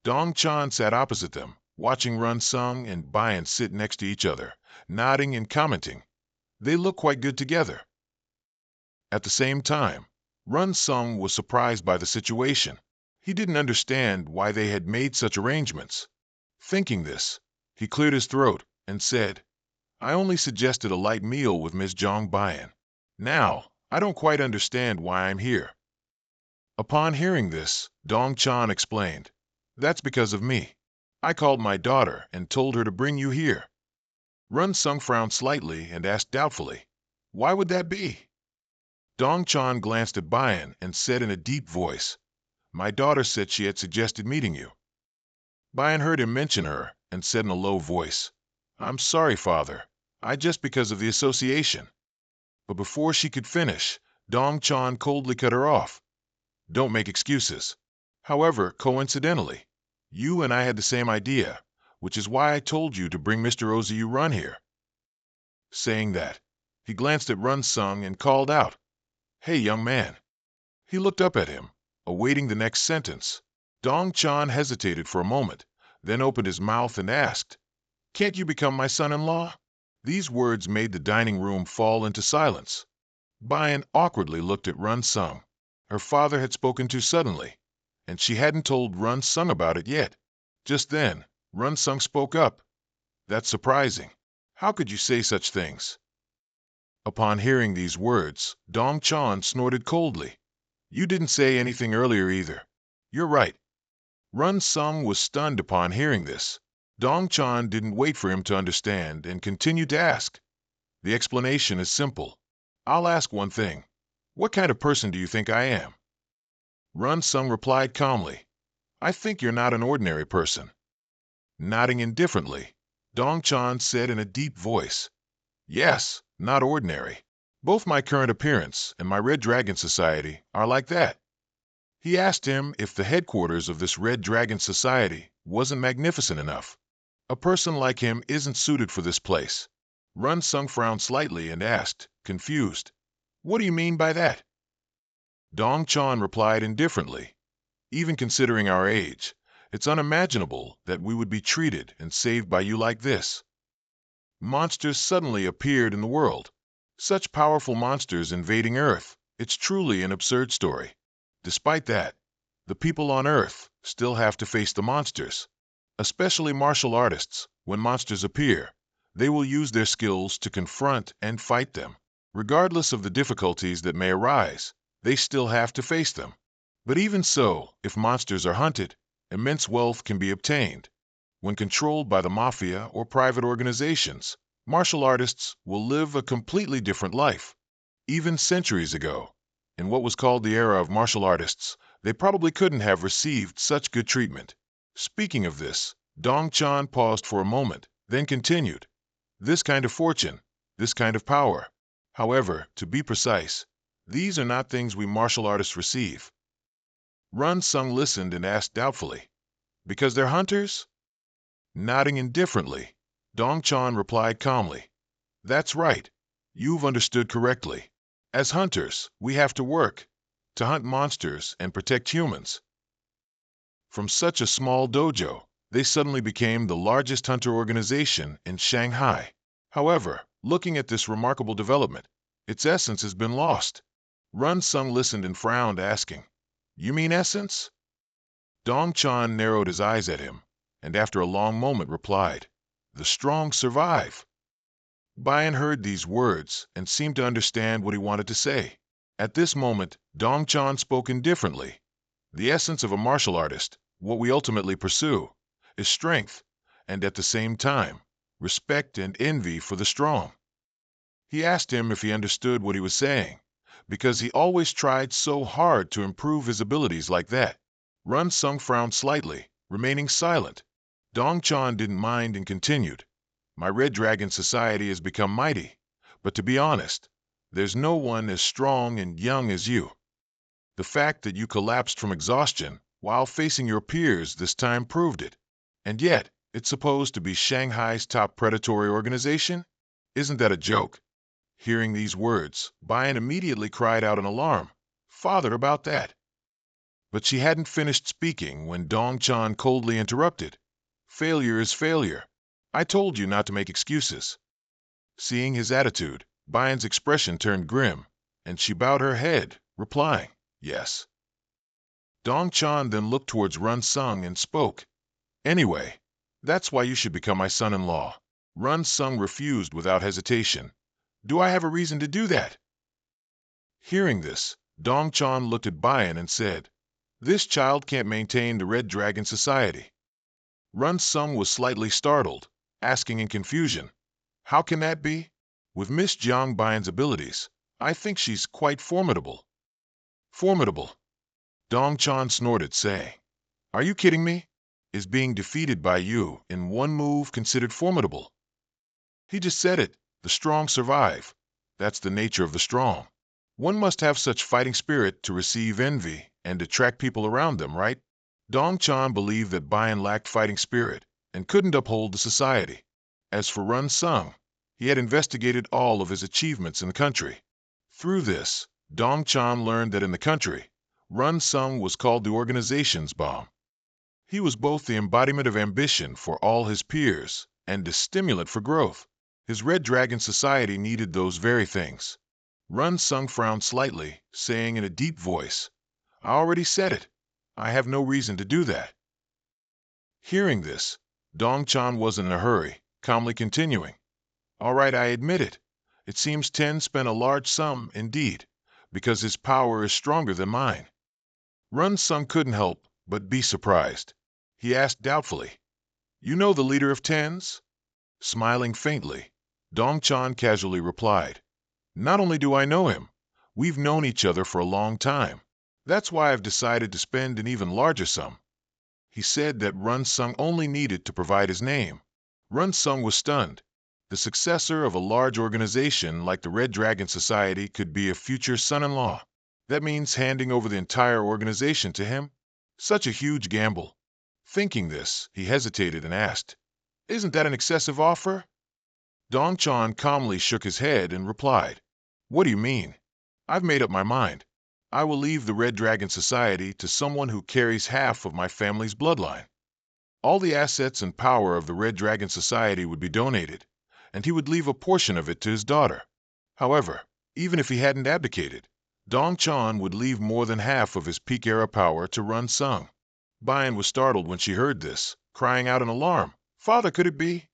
Dong Chan sat opposite them, watching Run Sung and Bayan sit next to each other, nodding and commenting. They look quite good together. At the same time, Run Sung was surprised by the situation. He didn't understand why they had made such arrangements. Thinking this, he cleared his throat and said, "I only suggested a light meal with Ms. Jong Bayan. Now, I don't quite understand why I'm here." Upon hearing this, Dong Chan explained, "That's because of me. I called my daughter and told her to bring you here." Run Sung frowned slightly and asked doubtfully, "Why would that be?" Dong Chan glanced at Bayan and said in a deep voice, "My daughter said she had suggested meeting you." Bayan heard him mention her and said in a low voice, "I'm sorry, father. Just because of the association." But before she could finish, Dong Chan coldly cut her off. "Don't make excuses. However, coincidentally, you and I had the same idea, which is why I told you to bring Mr. Oziu Run here." Saying that, he glanced at Run Sung and called out, "Hey, young man." He looked up at him, awaiting the next sentence. Dong Chan hesitated for a moment, then opened his mouth and asked, "Can't you become my son-in-law?" These words made the dining room fall into silence. Bayan awkwardly looked at Run Sung. Her father had spoken too suddenly, and she hadn't told Run Sung about it yet. Just then, Run Sung spoke up. "That's surprising. How could you say such things?" Upon hearing these words, Dong Chan snorted coldly. "You didn't say anything earlier either. You're right." Run Sung was stunned upon hearing this. Dong Chan didn't wait for him to understand and continued to ask. "The explanation is simple. I'll ask one thing. What kind of person do you think I am?" Run Sung replied calmly, "I think you're not an ordinary person." Nodding indifferently, Dong Chan said in a deep voice, "Yes, not ordinary. Both my current appearance and my Red Dragon Society are like that." He asked him if the headquarters of this Red Dragon Society wasn't magnificent enough. A person like him isn't suited for this place. Run Sung frowned slightly and asked, confused, "What do you mean by that?" Dong Chan replied indifferently, "Even considering our age, it's unimaginable that we would be treated and saved by you like this." Monsters suddenly appeared in the world. Such powerful monsters invading Earth. It's truly an absurd story. Despite that, the people on Earth still have to face the monsters. Especially martial artists, when monsters appear, they will use their skills to confront and fight them. Regardless of the difficulties that may arise, they still have to face them. But even so, if monsters are hunted, immense wealth can be obtained. When controlled by the mafia or private organizations, martial artists will live a completely different life. Even centuries ago, in what was called the era of martial artists, they probably couldn't have received such good treatment. Speaking of this, Dong Chan paused for a moment, then continued. This kind of fortune, this kind of power. However, to be precise, these are not things we martial artists receive. Run Sung listened and asked doubtfully, because they're hunters? Nodding indifferently, Dong Chan replied calmly, that's right. You've understood correctly. As hunters, we have to work, to hunt monsters and protect humans. From such a small dojo, they suddenly became the largest hunter organization in Shanghai. However, looking at this remarkable development, its essence has been lost. Run Sung listened and frowned, asking, you mean essence? Dong Chan narrowed his eyes at him, and after a long moment replied, the strong survive. Bayan heard these words and seemed to understand what he wanted to say. At this moment, Dong Chan spoke indifferently. The essence of a martial artist, what we ultimately pursue, is strength, and at the same time, respect and envy for the strong. He asked him if he understood what he was saying, because he always tried so hard to improve his abilities like that. Run Sung frowned slightly, remaining silent. Dong Chan didn't mind and continued. My Red Dragon Society has become mighty, but to be honest, there's no one as strong and young as you. The fact that you collapsed from exhaustion while facing your peers this time proved it. And yet, it's supposed to be Shanghai's top predatory organization? Isn't that a joke? Hearing these words, Bayan immediately cried out in alarm, Father, about that. But she hadn't finished speaking when Dong Chan coldly interrupted. Failure is failure. I told you not to make excuses. Seeing his attitude, Bayan's expression turned grim, and she bowed her head, replying, yes. Dong Chan then looked towards Run Sung and spoke. Anyway, that's why you should become my son-in-law. Run Sung refused without hesitation. Do I have a reason to do that? Hearing this, Dong Chan looked at Bayan and said, this child can't maintain the Red Dragon Society. Run Sung was slightly startled, asking in confusion, how can that be? With Miss Jiang Bayan's abilities, I think she's quite formidable. Formidable? Dong Chan snorted, saying, are you kidding me? Is being defeated by you in one move considered formidable? He just said it, the strong survive. That's the nature of the strong. One must have such fighting spirit to receive envy and attract people around them, right? Dong Chan believed that Bayan lacked fighting spirit and couldn't uphold the society. As for Run Sung, he had investigated all of his achievements in the country. Through this, Dong Chan learned that in the country, Run Sung was called the organization's bomb. He was both the embodiment of ambition for all his peers and a stimulant for growth. His Red Dragon Society needed those very things. Run Sung frowned slightly, saying in a deep voice, I already said it. I have no reason to do that. Hearing this, Dong Chan wasn't in a hurry, calmly continuing. All right, I admit it. It seems Ten spent a large sum, indeed, because his power is stronger than mine. Run Sung couldn't help but be surprised. He asked doubtfully, you know the leader of Tens? Smiling faintly, Dong Chan casually replied, not only do I know him, we've known each other for a long time. That's why I've decided to spend an even larger sum. He said that Run Sung only needed to provide his name. Run Sung was stunned. The successor of a large organization like the Red Dragon Society could be a future son-in-law. That means handing over the entire organization to him? Such a huge gamble. Thinking this, he hesitated and asked, isn't that an excessive offer? Dong Chan calmly shook his head and replied, what do you mean? I've made up my mind. I will leave the Red Dragon Society to someone who carries half of my family's bloodline. All the assets and power of the Red Dragon Society would be donated, and he would leave a portion of it to his daughter. However, even if he hadn't abdicated, Dong Chan would leave more than half of his peak-era power to run Sung. Bian was startled when she heard this, crying out in alarm, "Father, could it be?"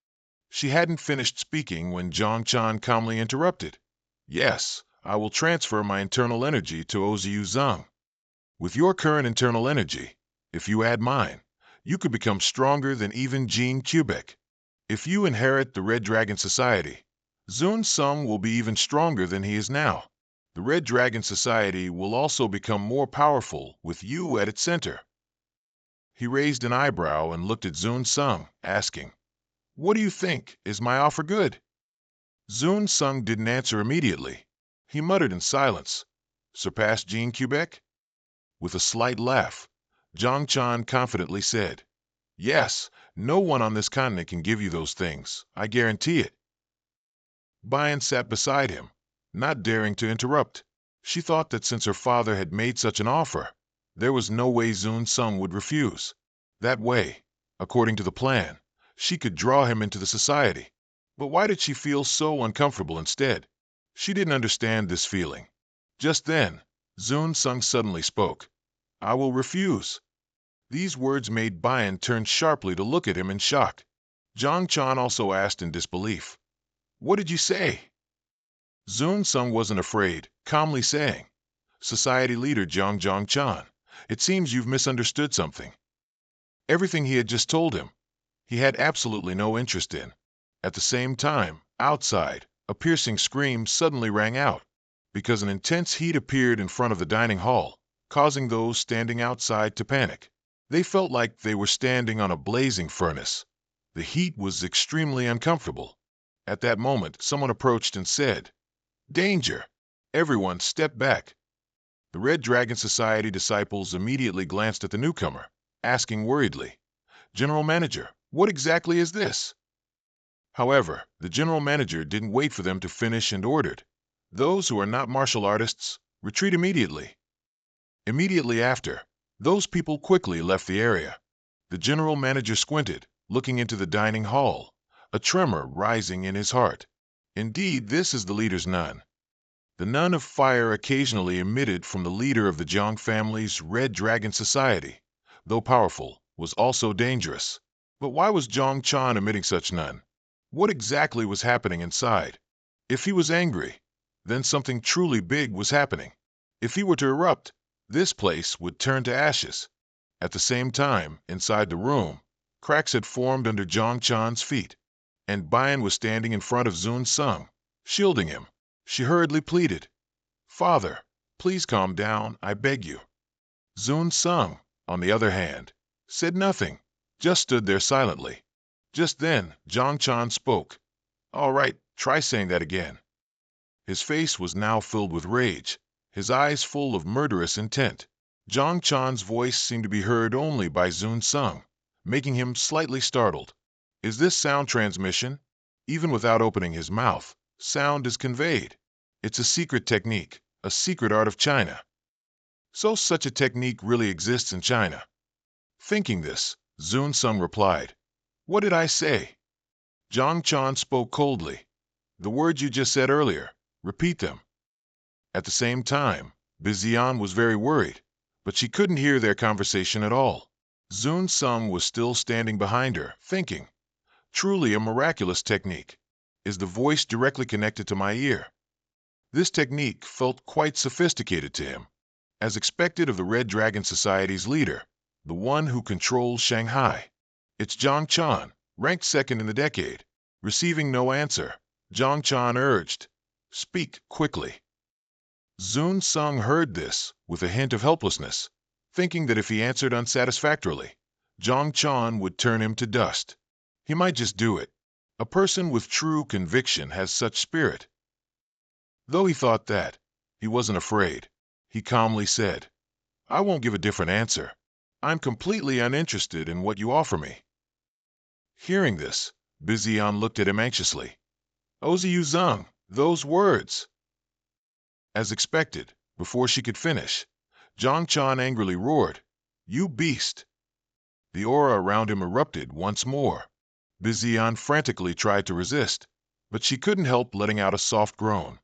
She hadn't finished speaking when Zhang Chan calmly interrupted. "Yes, I will transfer my internal energy to Oziu Zhang. With your current internal energy, if you add mine, you could become stronger than even Jean Quebec. If you inherit the Red Dragon Society, Zun Sung will be even stronger than he is now. The Red Dragon Society will also become more powerful with you at its center." He raised an eyebrow and looked at Zun Sung, asking, "What do you think? Is my offer good?" Zun Sung didn't answer immediately. He muttered in silence, "Surpass Jean Quebec?" With a slight laugh, Zhang Chan confidently said, "Yes, no one on this continent can give you those things. I guarantee it." Bian sat beside him, not daring to interrupt. She thought that since her father had made such an offer, there was no way Zun Sung would refuse. That way, according to the plan, she could draw him into the society. But why did she feel so uncomfortable instead? She didn't understand this feeling. Just then, Zun Sung suddenly spoke. "I will refuse." These words made Bian turn sharply to look at him in shock. Zhang Chan also asked in disbelief, "What did you say?" Zun Sung wasn't afraid, calmly saying, "Society leader Zhang Chan, it seems you've misunderstood something." Everything he had just told him, he had absolutely no interest in. At the same time, outside, a piercing scream suddenly rang out, because an intense heat appeared in front of the dining hall, causing those standing outside to panic. They felt like they were standing on a blazing furnace. The heat was extremely uncomfortable. At that moment, someone approached and said, "Danger!" Everyone stepped back. The Red Dragon Society disciples immediately glanced at the newcomer, asking worriedly, "General Manager, what exactly is this?" However, the general manager didn't wait for them to finish and ordered, "Those who are not martial artists, retreat immediately." Immediately after, those people quickly left the area. The general manager squinted, looking into the dining hall, a tremor rising in his heart. Indeed, this is the leader's nun. The nun of fire occasionally emitted from the leader of the Jiang family's Red Dragon Society, though powerful, was also dangerous. But why was Zhang Chan emitting such nun? What exactly was happening inside? If he was angry, then something truly big was happening. If he were to erupt, this place would turn to ashes. At the same time, inside the room, cracks had formed under Zhang Chan's feet, and Bian was standing in front of Zun Sung, shielding him. She hurriedly pleaded, "Father, please calm down, I beg you." Zun Sung, on the other hand, said nothing, just stood there silently. Just then, Zhang Chan spoke. "All right, try saying that again." His face was now filled with rage, his eyes full of murderous intent. Zhang Chan's voice seemed to be heard only by Zun Sung, making him slightly startled. Is this sound transmission? Even without opening his mouth, sound is conveyed. It's a secret technique, a secret art of China. So such a technique really exists in China. Thinking this, Zun Sung replied, "What did I say?" Zhang Chan spoke coldly. "The words you just said earlier, repeat them." At the same time, Bizian was very worried, but she couldn't hear their conversation at all. Zun Sung was still standing behind her, thinking, "Truly a miraculous technique. Is the voice directly connected to my ear?" This technique felt quite sophisticated to him, as expected of the Red Dragon Society's leader, the one who controls Shanghai. It's Zhang Chan, ranked second in the decade. Receiving no answer, Zhang Chan urged, "Speak quickly." Zun Sung heard this with a hint of helplessness, thinking that if he answered unsatisfactorily, Zhang Chan would turn him to dust. He might just do it. A person with true conviction has such spirit. Though he thought that, he wasn't afraid. He calmly said, "I won't give a different answer. I'm completely uninterested in what you offer me." Hearing this, Bizian looked at him anxiously. "Oziu Zhang, those words!" As expected, before she could finish, Zhang Chan angrily roared, "You beast!" The aura around him erupted once more. Bizian frantically tried to resist, but she couldn't help letting out a soft groan.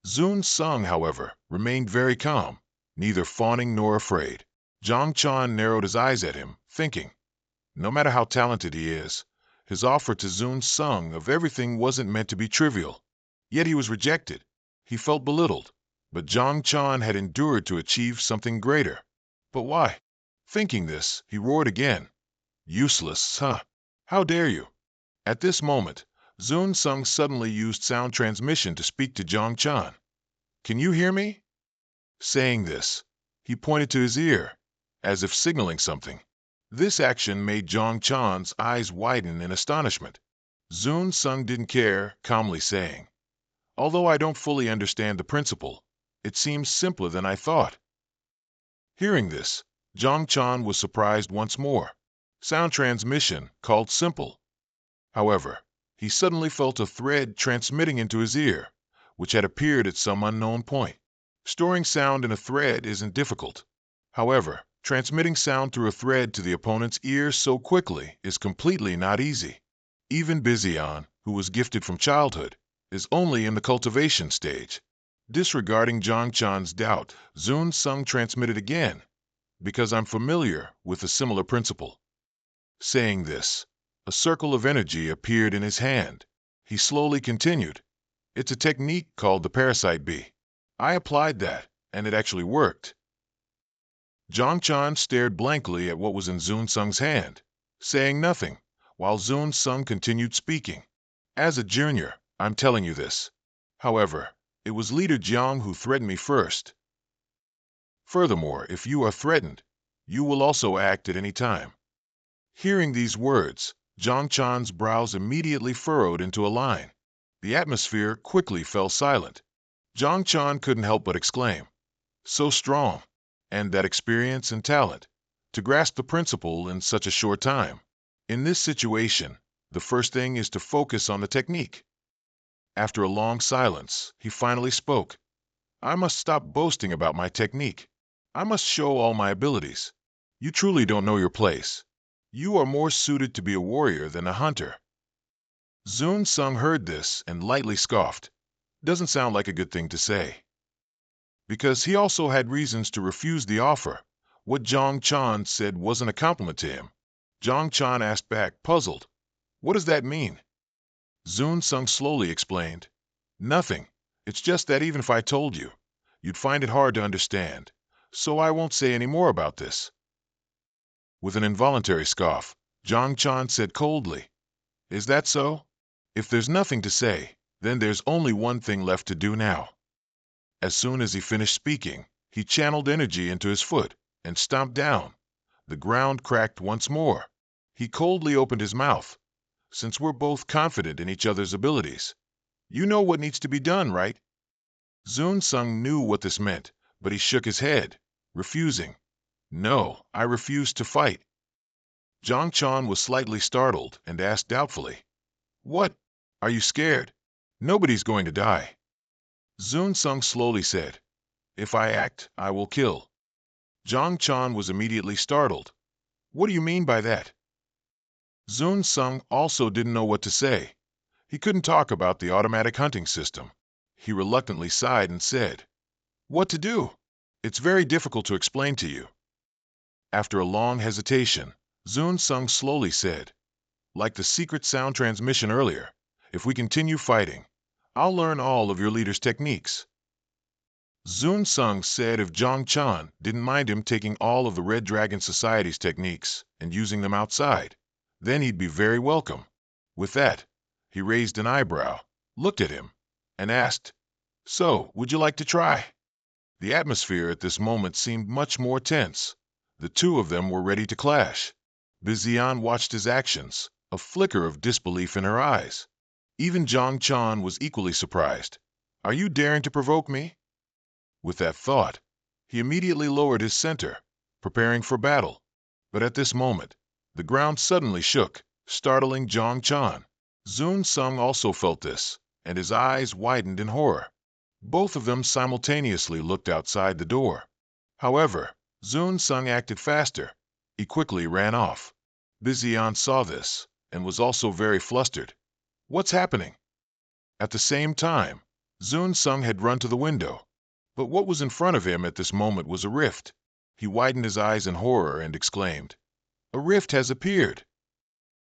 Zun Sung, however, remained very calm, neither fawning nor afraid. Zhang Chan narrowed his eyes at him, thinking, no matter how talented he is, his offer to Zun Sung of everything wasn't meant to be trivial. Yet he was rejected. He felt belittled, but Zhang Chan had endured to achieve something greater. But why? Thinking this, he roared again. Useless, huh? How dare you? At this moment, Zun Sung suddenly used sound transmission to speak to Zhang Chan. Can you hear me? Saying this, he pointed to his ear, as if signaling something. This action made Zhang Chan's eyes widen in astonishment. Zun Sung didn't care, calmly saying, although I don't fully understand the principle, it seems simpler than I thought. Hearing this, Zhang Chan was surprised once more. Sound transmission, called simple. However, he suddenly felt a thread transmitting into his ear, which had appeared at some unknown point. Storing sound in a thread isn't difficult. However, transmitting sound through a thread to the opponent's ear so quickly is completely not easy. Even Bizian, who was gifted from childhood, is only in the cultivation stage. Disregarding Zhang Chan's doubt, Zun Sung transmitted again, because I'm familiar with a similar principle. Saying this, a circle of energy appeared in his hand. He slowly continued. It's a technique called the parasite bee. I applied that, and it actually worked. Zhang Chan stared blankly at what was in Zun Sung's hand, saying nothing, while Zun Sung continued speaking. As a junior, I'm telling you this. However, it was Leader Jiang who threatened me first. Furthermore, if you are threatened, you will also act at any time. Hearing these words, Zhang Chan's brows immediately furrowed into a line. The atmosphere quickly fell silent. Zhang Chan couldn't help but exclaim, so strong, and that experience and talent, to grasp the principle in such a short time. In this situation, the first thing is to focus on the technique. After a long silence, he finally spoke. I must stop boasting about my technique. I must show all my abilities. You truly don't know your place. You are more suited to be a warrior than a hunter. Zun Sung heard this and lightly scoffed. Doesn't sound like a good thing to say. Because he also had reasons to refuse the offer. What Zhang Chan said wasn't a compliment to him. Zhang Chan asked back, puzzled. What does that mean? Zun Sung slowly explained. Nothing. It's just that even if I told you, you'd find it hard to understand. So I won't say any more about this. With an involuntary scoff, Zhang Chan said coldly, is that so? If there's nothing to say, then there's only one thing left to do now. As soon as he finished speaking, he channeled energy into his foot and stomped down. The ground cracked once more. He coldly opened his mouth. Since we're both confident in each other's abilities, you know what needs to be done, right? Zun Sung knew what this meant, but he shook his head, refusing. No, I refuse to fight. Zhang Chan was slightly startled and asked doubtfully, what? Are you scared? Nobody's going to die. Zun Sung slowly said, if I act, I will kill. Zhang Chan was immediately startled. What do you mean by that? Zun Sung also didn't know what to say. He couldn't talk about the automatic hunting system. He reluctantly sighed and said, what to do? It's very difficult to explain to you. After a long hesitation, Zun Sung slowly said, like the secret sound transmission earlier, if we continue fighting, I'll learn all of your leader's techniques. Zun Sung said if Zhang Chan didn't mind him taking all of the Red Dragon Society's techniques and using them outside, then he'd be very welcome. With that, he raised an eyebrow, looked at him, and asked, so, would you like to try? The atmosphere at this moment seemed much more tense. The two of them were ready to clash. Bizian watched his actions, a flicker of disbelief in her eyes. Even Zhang Chan was equally surprised. Are you daring to provoke me? With that thought, he immediately lowered his center, preparing for battle. But at this moment, the ground suddenly shook, startling Zhang Chan. Zun Sung also felt this, and his eyes widened in horror. Both of them simultaneously looked outside the door. However, Zun Sung acted faster. He quickly ran off. Bizian saw this, and was also very flustered. What's happening? At the same time, Zun Sung had run to the window, but what was in front of him at this moment was a rift. He widened his eyes in horror and exclaimed, "A rift has appeared!"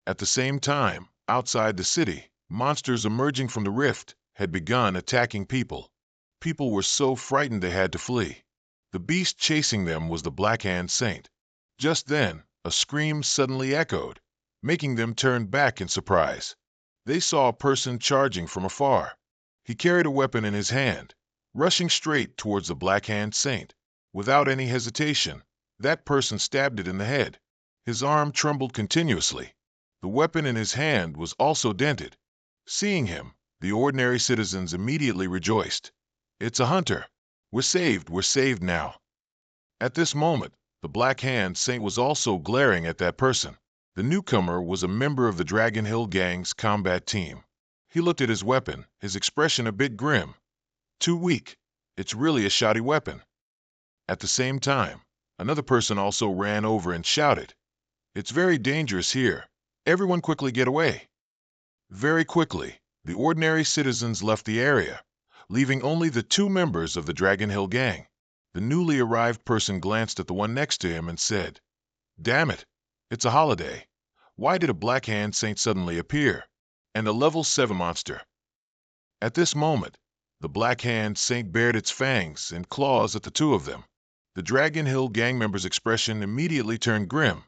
At the same time, outside the city, monsters emerging from the rift had begun attacking people. People were so frightened they had to flee. The beast chasing them was the Black Hand Saint. Just then, a scream suddenly echoed, making them turn back in surprise. They saw a person charging from afar. He carried a weapon in his hand, rushing straight towards the Black Hand Saint. Without any hesitation, that person stabbed it in the head. His arm trembled continuously. The weapon in his hand was also dented. Seeing him, the ordinary citizens immediately rejoiced. "It's a hunter! We're saved now!" At this moment, the Black Hand Saint was also glaring at that person. The newcomer was a member of the Dragon Hill Gang's combat team. He looked at his weapon, his expression a bit grim. "Too weak. It's really a shoddy weapon." At the same time, another person also ran over and shouted, "It's very dangerous here. Everyone quickly get away." Very quickly, the ordinary citizens left the area, leaving only the two members of the Dragon Hill Gang. The newly arrived person glanced at the one next to him and said, "Damn it, it's a holiday. Why did a Black Hand Saint suddenly appear? And a level 7 monster?" At this moment, the Black Hand Saint bared its fangs and claws at the two of them. The Dragon Hill Gang member's expression immediately turned grim.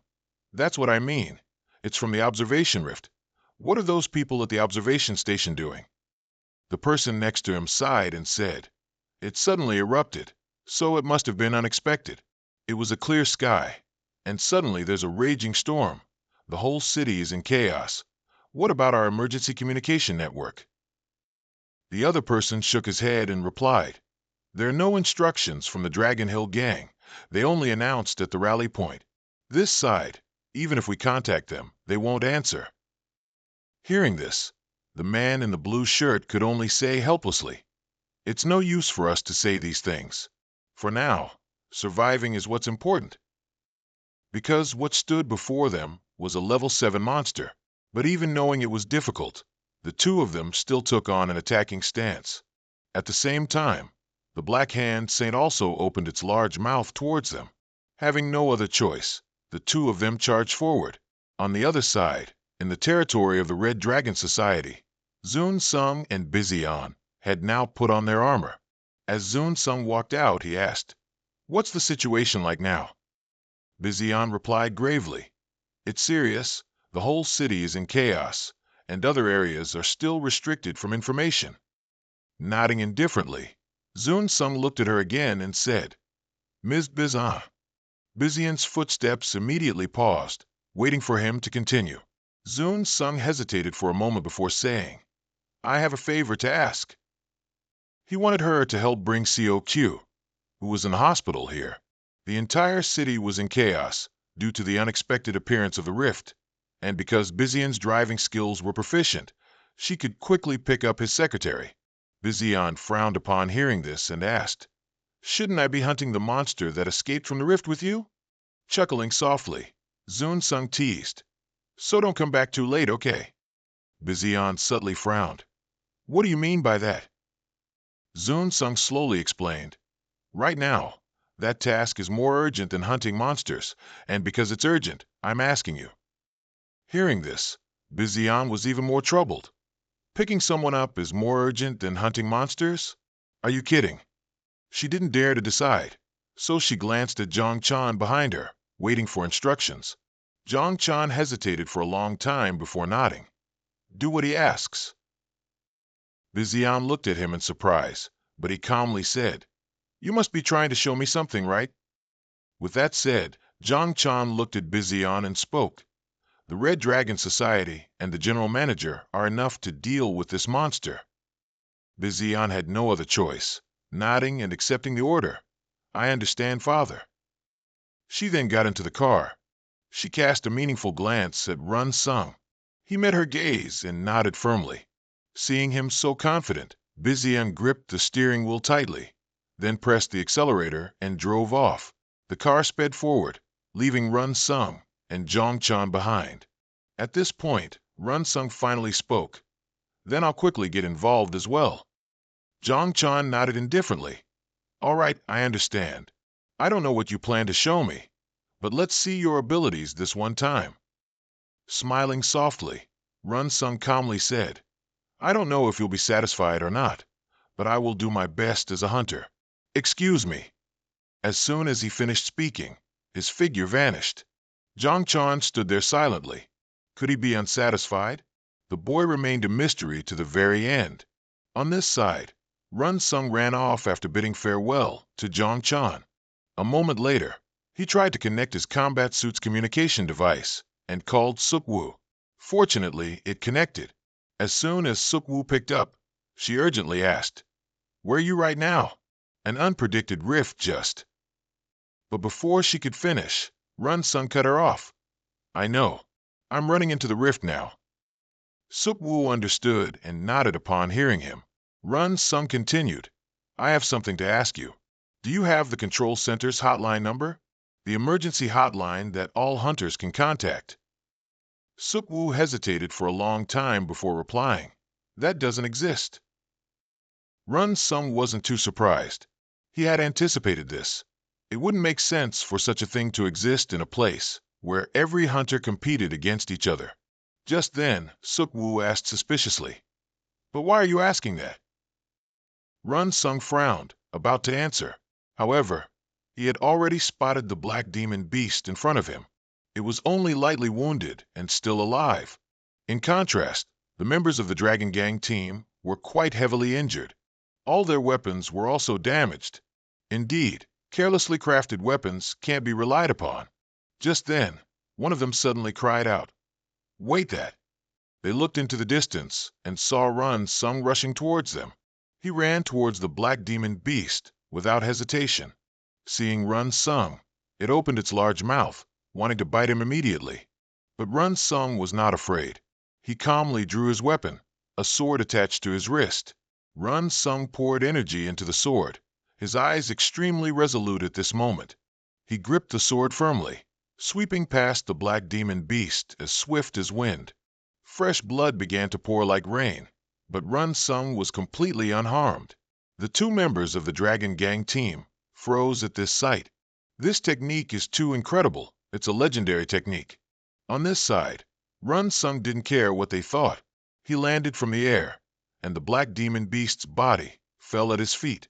"That's what I mean. It's from the observation rift. What are those people at the observation station doing?" The person next to him sighed and said, "It suddenly erupted, so it must have been unexpected. It was a clear sky, and suddenly there's a raging storm. The whole city is in chaos. What about our emergency communication network?" The other person shook his head and replied, "There are no instructions from the Dragon Hill Gang. They only announced at the rally point. This side, even if we contact them, they won't answer." Hearing this, the man in the blue shirt could only say helplessly, "It's no use for us to say these things. For now, surviving is what's important." Because what stood before them was a level 7 monster, but even knowing it was difficult, the two of them still took on an attacking stance. At the same time, the Black Hand Saint also opened its large mouth towards them. Having no other choice, the two of them charged forward. On the other side, in the territory of the Red Dragon Society, Zun Sung and Bizian had now put on their armor. As Zun Sung walked out, he asked, "What's the situation like now?" Bizian replied gravely, "It's serious. The whole city is in chaos, and other areas are still restricted from information." Nodding indifferently, Zun Sung looked at her again and said, "Ms. Bizan." Bizian's footsteps immediately paused, waiting for him to continue. Zun Sung hesitated for a moment before saying, "I have a favor to ask." He wanted her to help bring COQ, who was in the hospital here. The entire city was in chaos due to the unexpected appearance of the rift, and because Bizian's driving skills were proficient, she could quickly pick up his secretary. Bizian frowned upon hearing this and asked, "Shouldn't I be hunting the monster that escaped from the rift with you?" Chuckling softly, Zun Sung teased, "So don't come back too late, okay?" Bizian subtly frowned. "What do you mean by that?" Zun Sung slowly explained, "Right now, that task is more urgent than hunting monsters, and because it's urgent, I'm asking you." Hearing this, Bizian was even more troubled. Picking someone up is more urgent than hunting monsters? Are you kidding? She didn't dare to decide, so she glanced at Zhang Chan behind her, waiting for instructions. Zhang Chan hesitated for a long time before nodding. "Do what he asks." Bizian looked at him in surprise, but he calmly said, "You must be trying to show me something, right?" With that said, Zhang Chan looked at Bizian and spoke. "The Red Dragon Society and the general manager are enough to deal with this monster." Bizian had no other choice, nodding and accepting the order. "I understand, father." She then got into the car. She cast a meaningful glance at Run Sung. He met her gaze and nodded firmly. Seeing him so confident, Bizian gripped the steering wheel tightly, then pressed the accelerator and drove off. The car sped forward, leaving Run Sung and Zhang Chan behind. At this point, Run Sung finally spoke. "Then I'll quickly get involved as well." Zhang Chan nodded indifferently. All right, I understand. I don't know what you plan to show me, but let's see your abilities this one time. Smiling softly, Run Sung calmly said, I don't know if you'll be satisfied or not, but I will do my best as a hunter. Excuse me. As soon as he finished speaking, his figure vanished. Zhang Chan stood there silently. Could he be unsatisfied? The boy remained a mystery to the very end. On this side, Run Sung ran off after bidding farewell to Zhang Chan. A moment later, he tried to connect his combat suit's communication device and called Sukwu. Fortunately, it connected. As soon as Sukwu picked up, she urgently asked, Where are you right now? An unpredicted rift just. But before she could finish, Run Sung cut her off. I know. I'm running into the rift now. Sukwu understood and nodded upon hearing him. Run Sung continued, I have something to ask you. Do you have the control center's hotline number? The emergency hotline that all hunters can contact. Sukwu hesitated for a long time before replying. That doesn't exist. Run Sung wasn't too surprised. He had anticipated this. It wouldn't make sense for such a thing to exist in a place where every hunter competed against each other. Just then, Sukwu asked suspiciously, But why are you asking that? Run Sung frowned, about to answer. However, he had already spotted the black demon beast in front of him. It was only lightly wounded and still alive. In contrast, the members of the Dragon Gang team were quite heavily injured. All their weapons were also damaged. Indeed, carelessly crafted weapons can't be relied upon. Just then, one of them suddenly cried out, Wait that! They looked into the distance and saw Run Sung rushing towards them. He ran towards the black demon beast without hesitation. Seeing Run Sung, it opened its large mouth, wanting to bite him immediately. But Run Sung was not afraid. He calmly drew his weapon, a sword attached to his wrist. Run Sung poured energy into the sword, his eyes extremely resolute at this moment. He gripped the sword firmly, sweeping past the black demon beast as swift as wind. Fresh blood began to pour like rain, but Run Sung was completely unharmed. The two members of the Dragon Gang team froze at this sight. This technique is too incredible. It's a legendary technique. On this side, Run Sung didn't care what they thought. He landed from the air, and the black demon beast's body fell at his feet.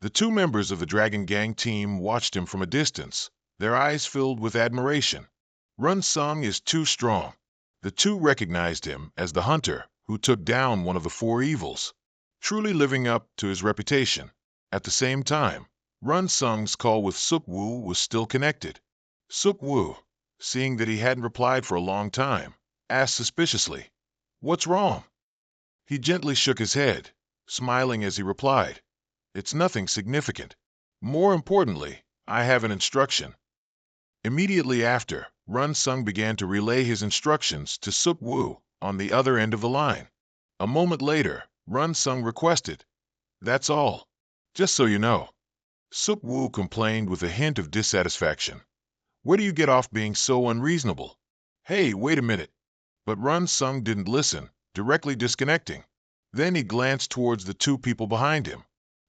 The two members of the Dragon Gang team watched him from a distance, their eyes filled with admiration. Run Sung is too strong. The two recognized him as the hunter who took down one of the four evils, truly living up to his reputation. At the same time, Run Sung's call with Sukwu was still connected. Sukwu, seeing that he hadn't replied for a long time, asked suspiciously, What's wrong? He gently shook his head, smiling as he replied, It's nothing significant. More importantly, I have an instruction. Immediately after, Run Sung began to relay his instructions to Sukwu on the other end of the line. A moment later, Run Sung requested, That's all. Just so you know. Sukwu complained with a hint of dissatisfaction. Where do you get off being so unreasonable? Hey, wait a minute. But Run Sung didn't listen, directly disconnecting. Then he glanced towards the two people behind him.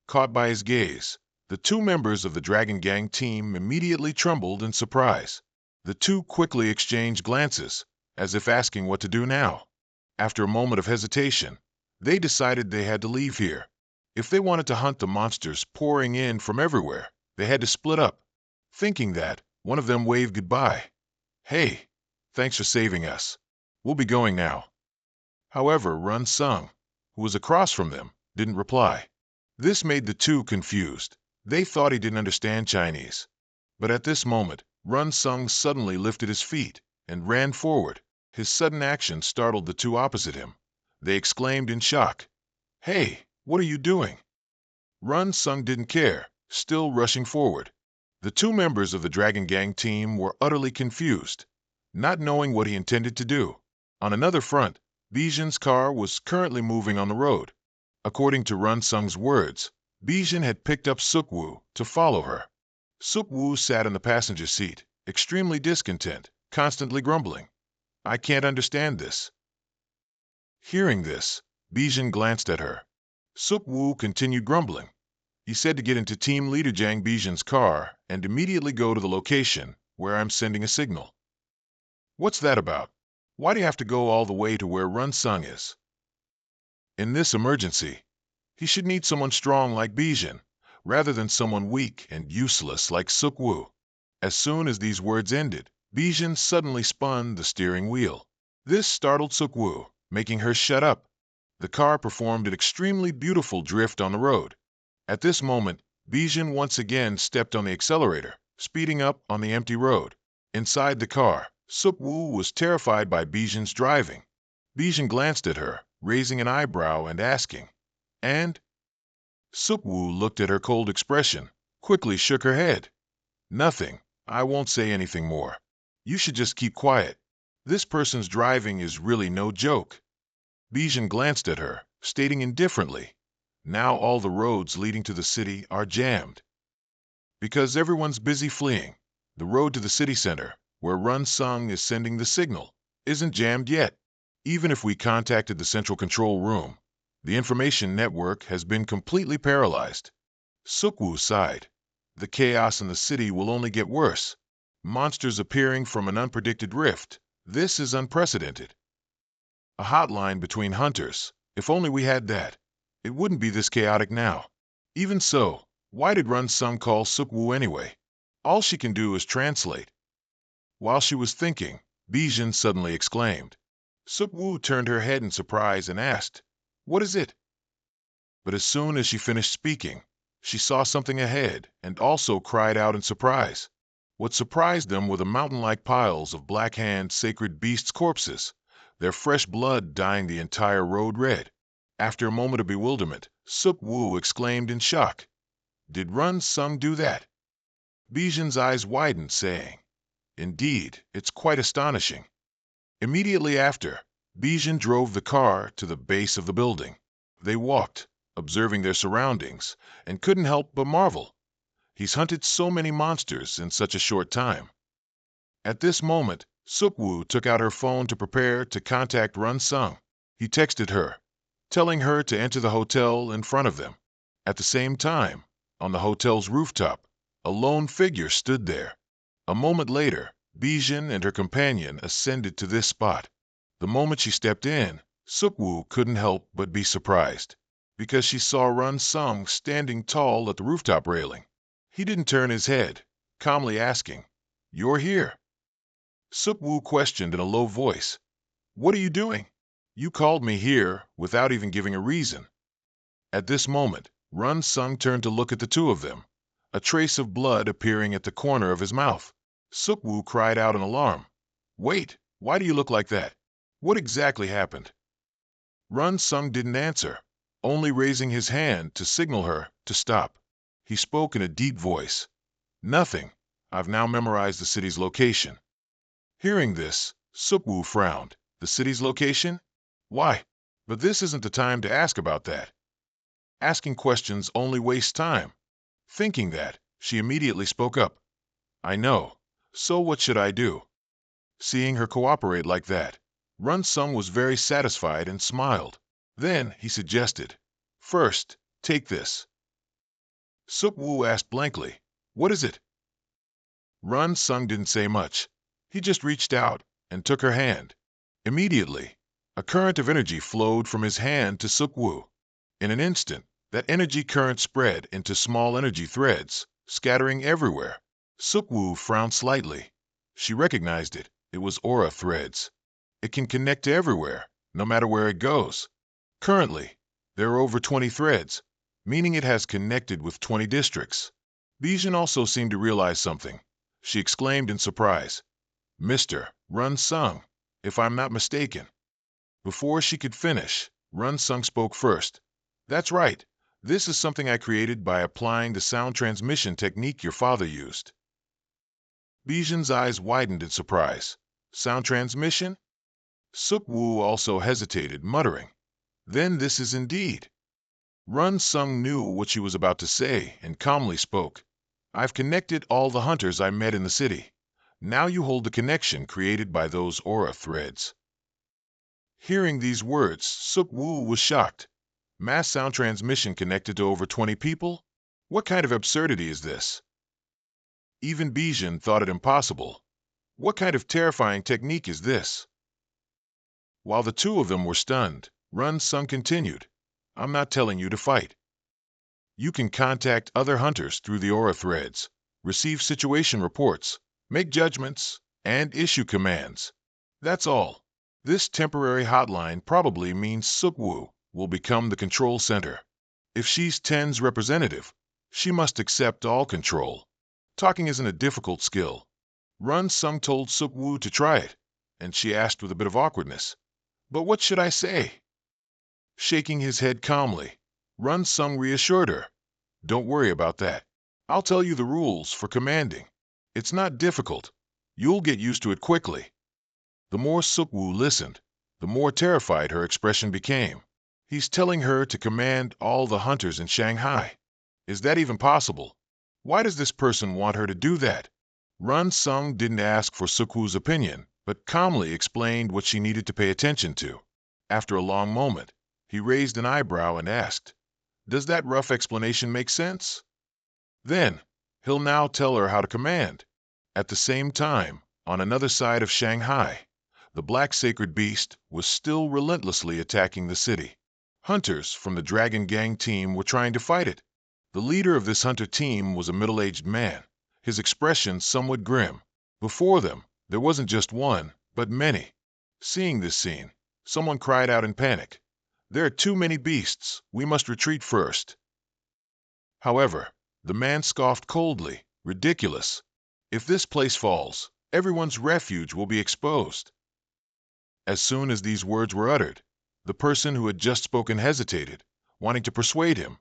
Caught by his gaze, the two members of the Dragon Gang team immediately trembled in surprise. The two quickly exchanged glances, as if asking what to do now. After a moment of hesitation, they decided they had to leave here. If they wanted to hunt the monsters pouring in from everywhere, they had to split up. Thinking that, one of them waved goodbye. Hey, thanks for saving us. We'll be going now. However, Run Sung, who was across from them, didn't reply. This made the two confused. They thought he didn't understand Chinese. But at this moment, Run Sung suddenly lifted his feet and ran forward. His sudden action startled the two opposite him. They exclaimed in shock, Hey, what are you doing? Run Sung didn't care, still rushing forward. The two members of the Dragon Gang team were utterly confused, not knowing what he intended to do. On another front, Bijan's car was currently moving on the road. According to Run Sung's words, Bijan had picked up Sukwu to follow her. Sukwu sat in the passenger seat, extremely discontent, constantly grumbling. I can't understand this. Hearing this, Bijan glanced at her. Suk Woo continued grumbling. He said to get into Team Leader Jang Bijin's car and immediately go to the location where I'm sending a signal. What's that about? Why do you have to go all the way to where Run Sung is? In this emergency, he should need someone strong like Bijin, rather than someone weak and useless like Suk Woo. As soon as these words ended, Bijin suddenly spun the steering wheel. This startled Suk Woo, making her shut up. The car performed an extremely beautiful drift on the road. At this moment, Bijin once again stepped on the accelerator, speeding up on the empty road. Inside the car, Suk Woo was terrified by Bijin's driving. Bijin glanced at her, raising an eyebrow and asking, "And?" Suk Woo looked at her cold expression, quickly shook her head. "Nothing. I won't say anything more. You should just keep quiet. This person's driving is really no joke." Bijin glanced at her, stating indifferently, "Now all the roads leading to the city are jammed. Because everyone's busy fleeing. The road to the city center, where Run Sung is sending the signal, isn't jammed yet. Even if we contacted the central control room, the information network has been completely paralyzed." Suk Woo sighed. "The chaos in the city will only get worse. Monsters appearing from an unpredicted rift. This is unprecedented. A hotline between hunters. If only we had that. It wouldn't be this chaotic now. Even so, why did Run Sung call Suk Woo anyway? All she can do is translate." While she was thinking, Bijin suddenly exclaimed. Suk Woo turned her head in surprise and asked, "What is it?" But as soon as she finished speaking, she saw something ahead and also cried out in surprise. What surprised them were the mountain-like piles of black-hand sacred beasts' corpses, their fresh blood dyeing the entire road red. After a moment of bewilderment, Suk Woo exclaimed in shock, "Did Run Sung do that?" Bijin's eyes widened, saying, "Indeed, it's quite astonishing." Immediately after, Bijin drove the car to the base of the building. They walked, observing their surroundings, and couldn't help but marvel. He's hunted so many monsters in such a short time. At this moment, Suk Woo took out her phone to prepare to contact Run Sung. He texted her, telling her to enter the hotel in front of them. At the same time, on the hotel's rooftop, a lone figure stood there. A moment later, Bijin and her companion ascended to this spot. The moment she stepped in, Suk Woo couldn't help but be surprised, because she saw Run Sung standing tall at the rooftop railing. He didn't turn his head, calmly asking, "You're here?" Suk Woo questioned in a low voice, "What are you doing? You called me here without even giving a reason." At this moment, Run Sung turned to look at the two of them, a trace of blood appearing at the corner of his mouth. Suk Woo cried out in alarm, "Wait, why do you look like that? What exactly happened?" Run Sung didn't answer, only raising his hand to signal her to stop. He spoke in a deep voice, "Nothing. I've now memorized the city's location." Hearing this, Suk Woo frowned. "The city's location? Why? But this isn't the time to ask about that. Asking questions only wastes time." Thinking that, she immediately spoke up, "I know. So what should I do?" Seeing her cooperate like that, Run Sung was very satisfied and smiled. Then he suggested, "First, take this." Suk Woo asked blankly, "What is it?" Run Sung didn't say much. He just reached out and took her hand. Immediately, a current of energy flowed from his hand to Suk Woo. In an instant, that energy current spread into small energy threads, scattering everywhere. Suk Woo frowned slightly. She recognized it. It was aura threads. It can connect to everywhere, no matter where it goes. Currently, there are over 20 threads, meaning it has connected with 20 districts. Bijin also seemed to realize something. She exclaimed in surprise, "Mr. Run Sung, if I'm not mistaken." Before she could finish, Run Sung spoke first. "That's right. This is something I created by applying the sound transmission technique your father used." Bijin's eyes widened in surprise. "Sound transmission?" Suk Woo also hesitated, muttering, "Then this is indeed." Run Sung knew what she was about to say and calmly spoke. "I've connected all the hunters I met in the city. Now you hold the connection created by those aura threads." Hearing these words, Suk Woo was shocked. Mass sound transmission connected to over 20 people? What kind of absurdity is this? Even Bijan thought it impossible. What kind of terrifying technique is this? While the two of them were stunned, Run Sung continued, I'm not telling you to fight. You can contact other hunters through the aura threads, receive situation reports, make judgments, and issue commands. That's all. This temporary hotline probably means Sukwu will become the control center. If she's Ten's representative, she must accept all control. Talking isn't a difficult skill. Run Sung told Sukwu to try it, and she asked with a bit of awkwardness, But what should I say? Shaking his head calmly, Run Sung reassured her, Don't worry about that. I'll tell you the rules for commanding. It's not difficult. You'll get used to it quickly. The more Sukwu listened, the more terrified her expression became. He's telling her to command all the hunters in Shanghai. Is that even possible? Why does this person want her to do that? Run Sung didn't ask for Sukwu's opinion, but calmly explained what she needed to pay attention to. After a long moment, he raised an eyebrow and asked, Does that rough explanation make sense? Then, he'll now tell her how to command. At the same time, on another side of Shanghai, the black sacred beast was still relentlessly attacking the city. Hunters from the Dragon Gang team were trying to fight it. The leader of this hunter team was a middle-aged man, his expression somewhat grim. Before them, there wasn't just one, but many. Seeing this scene, someone cried out in panic, There are too many beasts, we must retreat first. However, the man scoffed coldly, Ridiculous. If this place falls, everyone's refuge will be exposed. As soon as these words were uttered, the person who had just spoken hesitated, wanting to persuade him,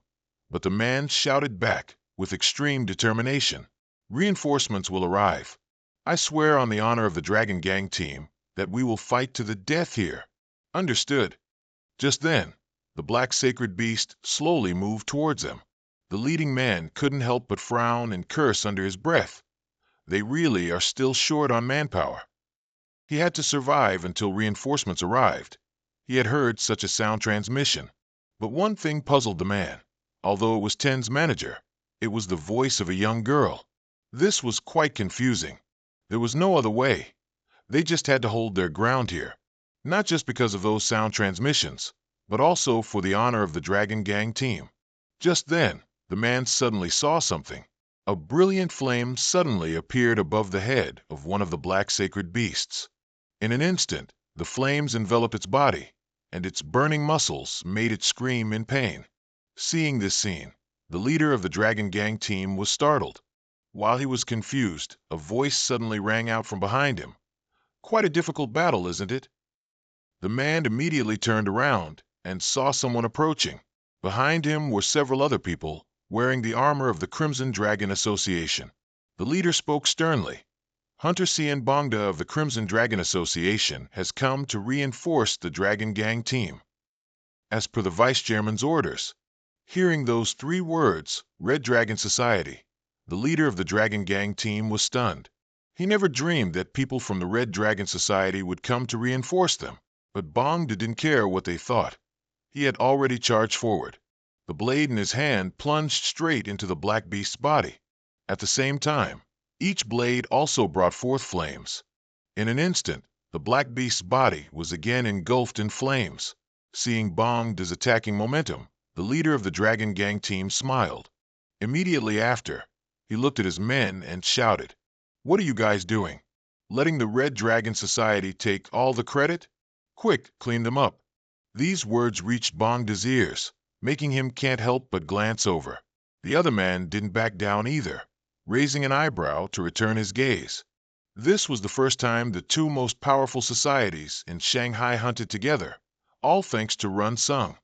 but the man shouted back with extreme determination, Reinforcements will arrive. I swear on the honor of the Dragon Gang team that we will fight to the death here. Understood. Just then, the black sacred beast slowly moved towards them. The leading man couldn't help but frown and curse under his breath. They really are still short on manpower. He had to survive until reinforcements arrived. He had heard such a sound transmission. But one thing puzzled the man. Although it was Ten's manager, it was the voice of a young girl. This was quite confusing. There was no other way. They just had to hold their ground here. Not just because of those sound transmissions, but also for the honor of the Dragon Gang team. Just then, the man suddenly saw something. A brilliant flame suddenly appeared above the head of one of the black sacred beasts. In an instant, the flames enveloped its body, and its burning muscles made it scream in pain. Seeing this scene, the leader of the Dragon Gang team was startled. While he was confused, a voice suddenly rang out from behind him. Quite a difficult battle, isn't it? The man immediately turned around and saw someone approaching. Behind him were several other people wearing the armor of the Crimson Dragon Association. The leader spoke sternly. Hunter Cien Bongda of the Crimson Dragon Association has come to reinforce the Dragon Gang team. As per the vice chairman's orders. Hearing those 3 words, Red Dragon Society, the leader of the Dragon Gang team was stunned. He never dreamed that people from the Red Dragon Society would come to reinforce them, but Bongda didn't care what they thought. He had already charged forward. The blade in his hand plunged straight into the black beast's body. At the same time, each blade also brought forth flames. In an instant, the black beast's body was again engulfed in flames. Seeing Bongda's attacking momentum, the leader of the Dragon Gang team smiled. Immediately after, he looked at his men and shouted, What are you guys doing? Letting the Red Dragon Society take all the credit? Quick, clean them up. These words reached Bongda's ears, making him can't help but glance over. The other man didn't back down either, raising an eyebrow to return his gaze. This was the first time the 2 most powerful societies in Shanghai hunted together, all thanks to Run Sung.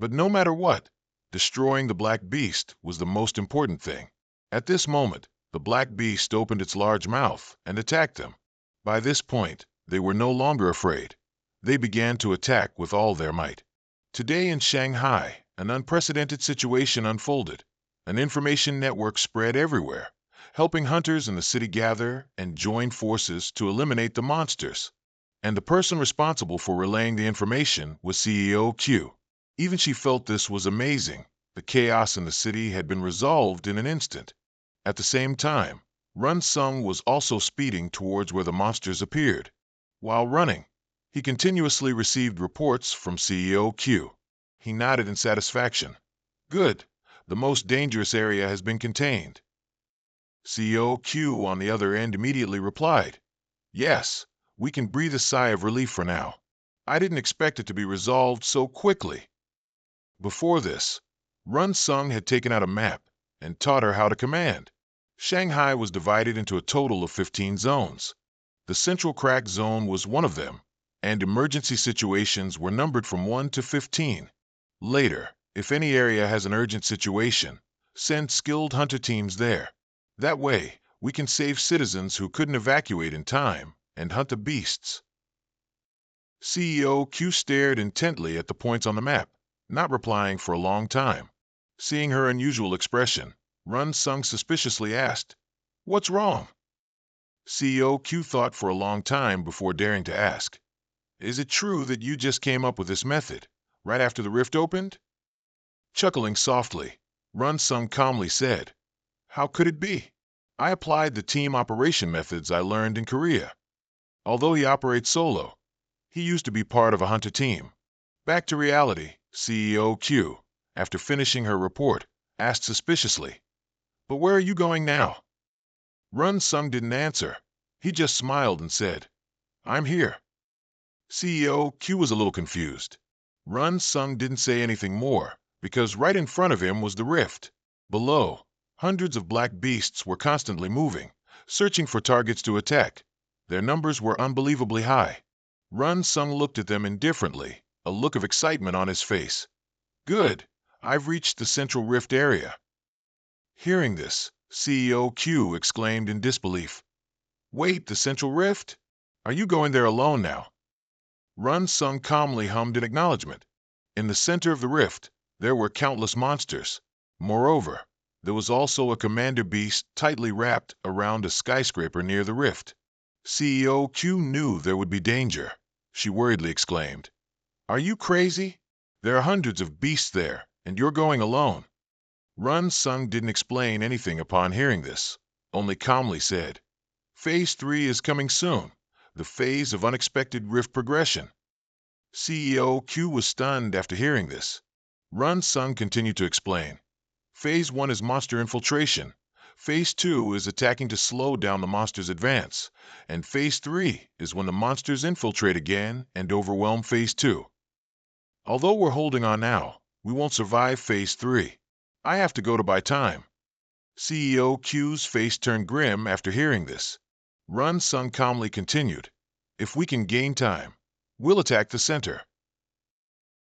But no matter what, destroying the black beast was the most important thing. At this moment, the black beast opened its large mouth and attacked them. By this point, they were no longer afraid. They began to attack with all their might. Today in Shanghai, an unprecedented situation unfolded. An information network spread everywhere, helping hunters in the city gather and join forces to eliminate the monsters. And the person responsible for relaying the information was CEO Q. Even she felt this was amazing. The chaos in the city had been resolved in an instant. At the same time, Run Sung was also speeding towards where the monsters appeared. While running, he continuously received reports from CEO Q. He nodded in satisfaction. Good. The most dangerous area has been contained. CEO Q on the other end immediately replied, Yes, we can breathe a sigh of relief for now. I didn't expect it to be resolved so quickly. Before this, Run Sung had taken out a map and taught her how to command. Shanghai was divided into a total of 15 zones. The Central Crack Zone was one of them, and emergency situations were numbered from 1 to 15. Later, if any area has an urgent situation, send skilled hunter teams there. That way, we can save citizens who couldn't evacuate in time and hunt the beasts. CEO Q stared intently at the points on the map, not replying for a long time. Seeing her unusual expression, Run Sung suspiciously asked, What's wrong? CEO Q thought for a long time before daring to ask, Is it true that you just came up with this method, right after the rift opened? Chuckling softly, Run Sung calmly said, How could it be? I applied the team operation methods I learned in Korea. Although he operates solo, he used to be part of a hunter team. Back to reality, CEO Q, after finishing her report, asked suspiciously, But where are you going now? Run Sung didn't answer. He just smiled and said, I'm here. CEO Q was a little confused. Run Sung didn't say anything more, because right in front of him was the rift. Below, hundreds of black beasts were constantly moving, searching for targets to attack. Their numbers were unbelievably high. Run Sung looked at them indifferently, a look of excitement on his face. Good, I've reached the central rift area. Hearing this, CEO Q exclaimed in disbelief. Wait, the central rift? Are you going there alone now? Run Sung calmly hummed in acknowledgement. In the center of the rift, there were countless monsters. Moreover, there was also a commander beast tightly wrapped around a skyscraper near the rift. CEO Q knew there would be danger. She worriedly exclaimed, Are you crazy? There are hundreds of beasts there, and you're going alone. Run Sung didn't explain anything upon hearing this, only calmly said, Phase 3 is coming soon, the phase of unexpected rift progression. CEO Q was stunned after hearing this. Run Sung continued to explain. Phase 1 is monster infiltration. Phase 2 is attacking to slow down the monster's advance. And Phase 3 is when the monsters infiltrate again and overwhelm Phase 2. Although we're holding on now, we won't survive Phase 3. I have to go to buy time. CEO Q's face turned grim after hearing this. Run Sung calmly continued, If we can gain time, we'll attack the center.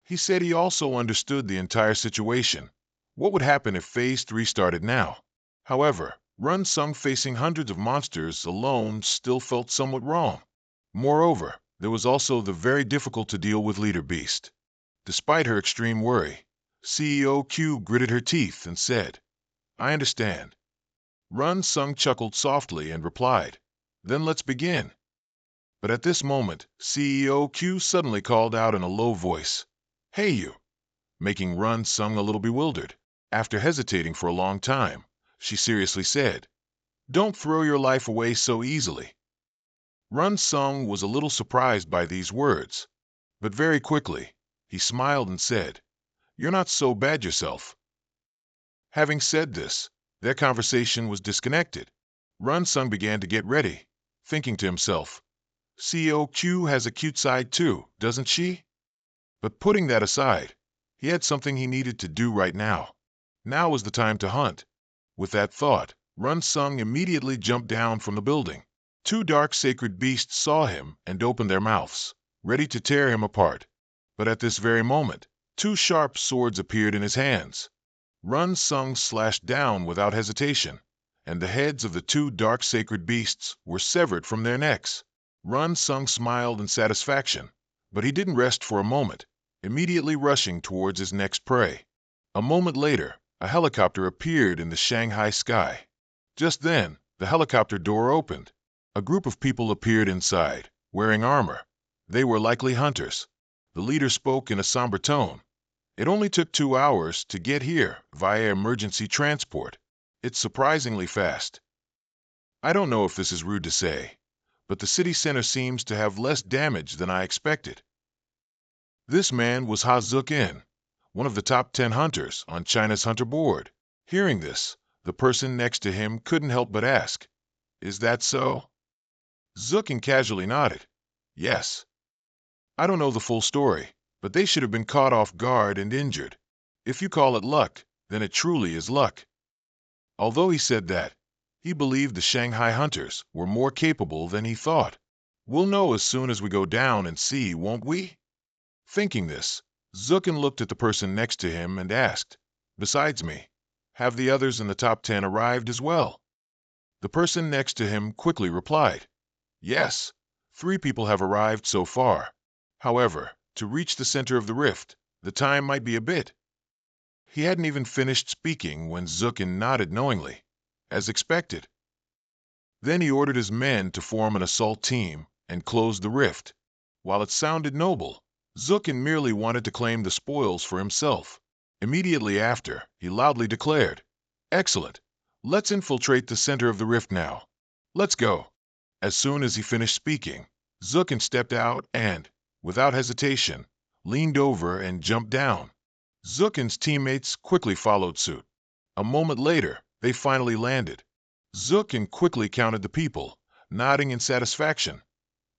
He said he also understood the entire situation. What would happen if Phase 3 started now? However, Run Sung facing hundreds of monsters alone still felt somewhat wrong. Moreover, there was also the very difficult to deal with leader beast. Despite her extreme worry, CEO Q gritted her teeth and said, I understand. Run Sung chuckled softly and replied, Then let's begin. But at this moment, CEO Q suddenly called out in a low voice, Hey you! Making Run Sung a little bewildered. After hesitating for a long time, she seriously said, Don't throw your life away so easily. Run Sung was a little surprised by these words, but very quickly, he smiled and said, You're not so bad yourself. Having said this, their conversation was disconnected. Run Sung began to get ready, thinking to himself, COQ has a cute side too, doesn't she? But putting that aside, he had something he needed to do right now. Now was the time to hunt. With that thought, Run Sung immediately jumped down from the building. Two dark sacred beasts saw him and opened their mouths, ready to tear him apart. But at this very moment, two sharp swords appeared in his hands. Run Sung slashed down without hesitation, and the heads of the two dark sacred beasts were severed from their necks. Run Sung smiled in satisfaction, but he didn't rest for a moment, immediately rushing towards his next prey. A moment later, a helicopter appeared in the Shanghai sky. Just then, the helicopter door opened. A group of people appeared inside, wearing armor. They were likely hunters. The leader spoke in a somber tone. It only took 2 hours to get here via emergency transport. It's surprisingly fast. I don't know if this is rude to say, but the city center seems to have less damage than I expected. This man was Ha Zuk-in, one of the top 10 hunters on China's hunter board. Hearing this, the person next to him couldn't help but ask, "Is that so?" Zuk-in casually nodded. "Yes. I don't know the full story, but they should have been caught off guard and injured. If you call it luck, then it truly is luck." Although he said that, he believed the Shanghai hunters were more capable than he thought. "We'll know as soon as we go down and see, won't we?" Thinking this, Zukin looked at the person next to him and asked, "Besides me, have the others in the top 10 arrived as well?" The person next to him quickly replied, "Yes, 3 people have arrived so far. However, to reach the center of the rift, the time might be a bit." He hadn't even finished speaking when Zukin nodded knowingly, as expected. Then he ordered his men to form an assault team and close the rift. While it sounded noble, Zukin merely wanted to claim the spoils for himself. Immediately after, he loudly declared, "Excellent! Let's infiltrate the center of the rift now. Let's go." As soon as he finished speaking, Zukin stepped out and, without hesitation, leaned over and jumped down. Zukin's teammates quickly followed suit. A moment later, they finally landed. Zukin quickly counted the people, nodding in satisfaction.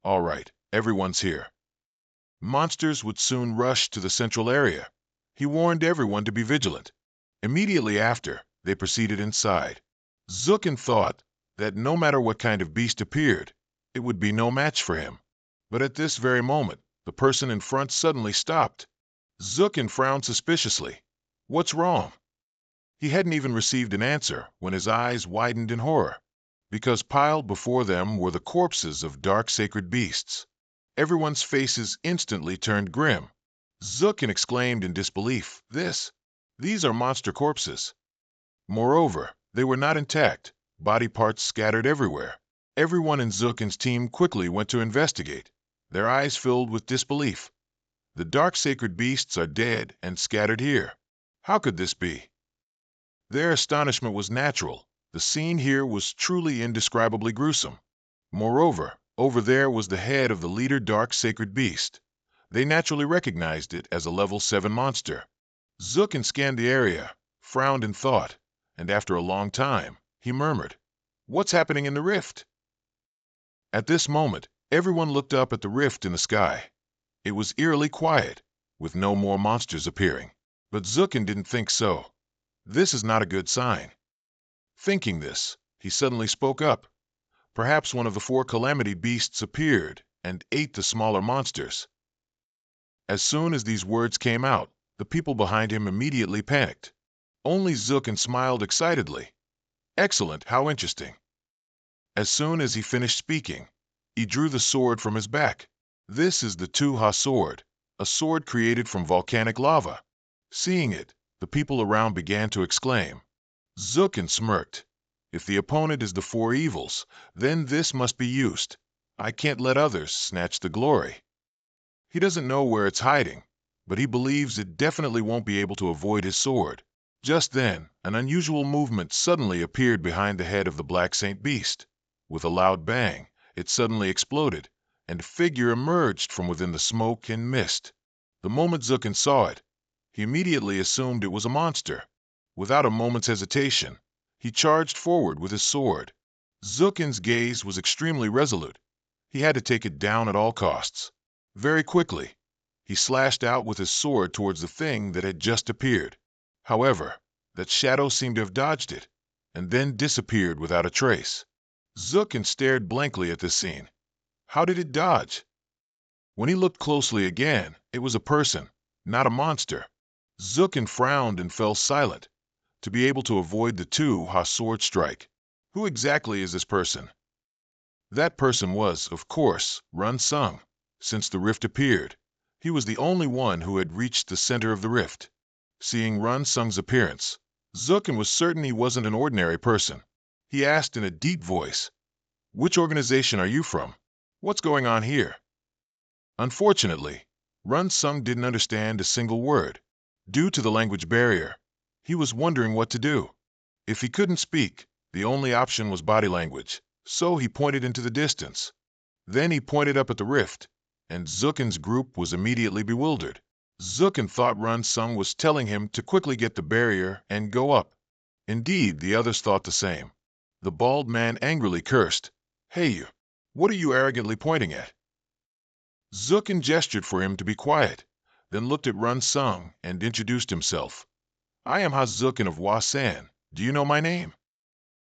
"All right, everyone's here." Monsters would soon rush to the central area. He warned everyone to be vigilant. Immediately after, they proceeded inside. Zukin thought that no matter what kind of beast appeared, it would be no match for him. But at this very moment, the person in front suddenly stopped. Zukin frowned suspiciously. "What's wrong?" He hadn't even received an answer when his eyes widened in horror, because piled before them were the corpses of dark sacred beasts. Everyone's faces instantly turned grim. Zukin exclaimed in disbelief, These are monster corpses." Moreover, they were not intact, body parts scattered everywhere. Everyone in Zukin's team quickly went to investigate, their eyes filled with disbelief. "The dark sacred beasts are dead and scattered here. How could this be?" Their astonishment was natural. The scene here was truly indescribably gruesome. Moreover, over there was the head of the leader dark sacred beast. They naturally recognized it as a level 7 monster. Zukin scanned the area, frowned in thought, and after a long time, he murmured, "What's happening in the rift?" At this moment, everyone looked up at the rift in the sky. It was eerily quiet, with no more monsters appearing. But Zukin didn't think so. This is not a good sign. Thinking this, he suddenly spoke up. Perhaps one of the 4 calamity beasts appeared and ate the smaller monsters. As soon as these words came out, the people behind him immediately panicked. Only Zukin smiled excitedly. "Excellent, how interesting." As soon as he finished speaking, he drew the sword from his back. This is the Tu-Ha sword, a sword created from volcanic lava. Seeing it, the people around began to exclaim. Zukin smirked. "If the opponent is the 4 evils, then this must be used. I can't let others snatch the glory." He doesn't know where it's hiding, but he believes it definitely won't be able to avoid his sword. Just then, an unusual movement suddenly appeared behind the head of the Black Saint Beast. With a loud bang, it suddenly exploded, and a figure emerged from within the smoke and mist. The moment Zukin saw it, he immediately assumed it was a monster. Without a moment's hesitation, he charged forward with his sword. Zukin's gaze was extremely resolute. He had to take it down at all costs. Very quickly, he slashed out with his sword towards the thing that had just appeared. However, that shadow seemed to have dodged it, and then disappeared without a trace. Zukin stared blankly at this scene. How did it dodge? When he looked closely again, it was a person, not a monster. Zukin frowned and fell silent, to be able to avoid the Tu-Ha sword strike. Who exactly is this person? That person was, of course, Run Sung. Since the rift appeared, he was the only one who had reached the center of the rift. Seeing Run Sung's appearance, Zukin was certain he wasn't an ordinary person. He asked in a deep voice, "Which organization are you from? What's going on here?" Unfortunately, Run Sung didn't understand a single word. Due to the language barrier, he was wondering what to do. If he couldn't speak, the only option was body language, so he pointed into the distance. Then he pointed up at the rift, and Zukin's group was immediately bewildered. Zukin thought Run Sung was telling him to quickly get the barrier and go up. Indeed, the others thought the same. The bald man angrily cursed, "Hey you, what are you arrogantly pointing at?" Zukin gestured for him to be quiet, then looked at Run Sung and introduced himself. "I am Ha Zukin of Wasan. Do you know my name?"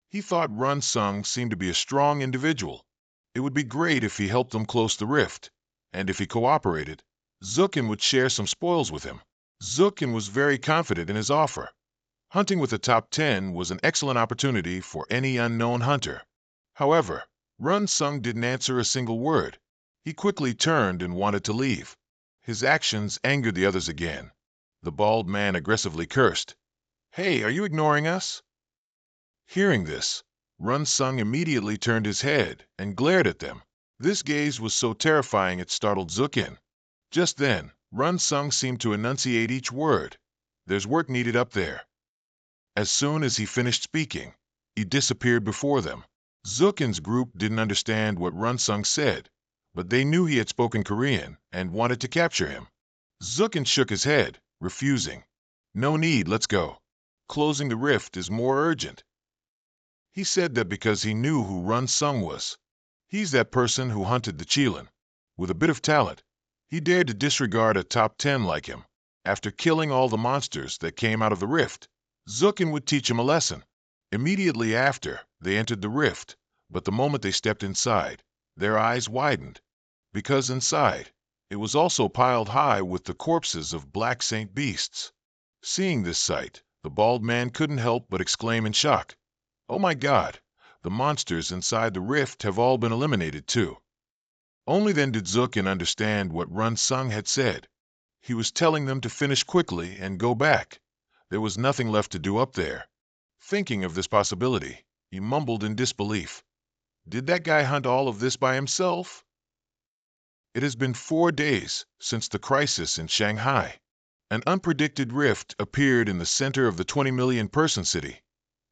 He thought Run Sung seemed to be a strong individual. It would be great if he helped them close the rift, and if he cooperated, Zukin would share some spoils with him. Zukin was very confident in his offer. Hunting with the top 10 was an excellent opportunity for any unknown hunter. However, Run Sung didn't answer a single word. He quickly turned and wanted to leave. His actions angered the others again. The bald man aggressively cursed, "Hey, are you ignoring us?" Hearing this, Run Sung immediately turned his head and glared at them. This gaze was so terrifying it startled Zukin. Just then, Run Sung seemed to enunciate each word. "There's work needed up there." As soon as he finished speaking, he disappeared before them. Zukin's group didn't understand what Run Sung said, but they knew he had spoken Korean and wanted to capture him. Zukin shook his head, refusing. "No need, let's go. Closing the rift is more urgent." He said that because he knew who Run Sung was. He's that person who hunted the Chilan. With a bit of talent, he dared to disregard a top 10 like him. After killing all the monsters that came out of the rift, Zukin would teach him a lesson. Immediately after, they entered the rift, but the moment they stepped inside, their eyes widened. Because inside, it was also piled high with the corpses of black saint beasts. Seeing this sight, the bald man couldn't help but exclaim in shock, "Oh my God, the monsters inside the rift have all been eliminated too." Only then did Zukin understand what Run Sung had said. He was telling them to finish quickly and go back. There was nothing left to do up there. Thinking of this possibility, he mumbled in disbelief, "Did that guy hunt all of this by himself?" It has been 4 days since the crisis in Shanghai. An unpredicted rift appeared in the center of the 20 million person city,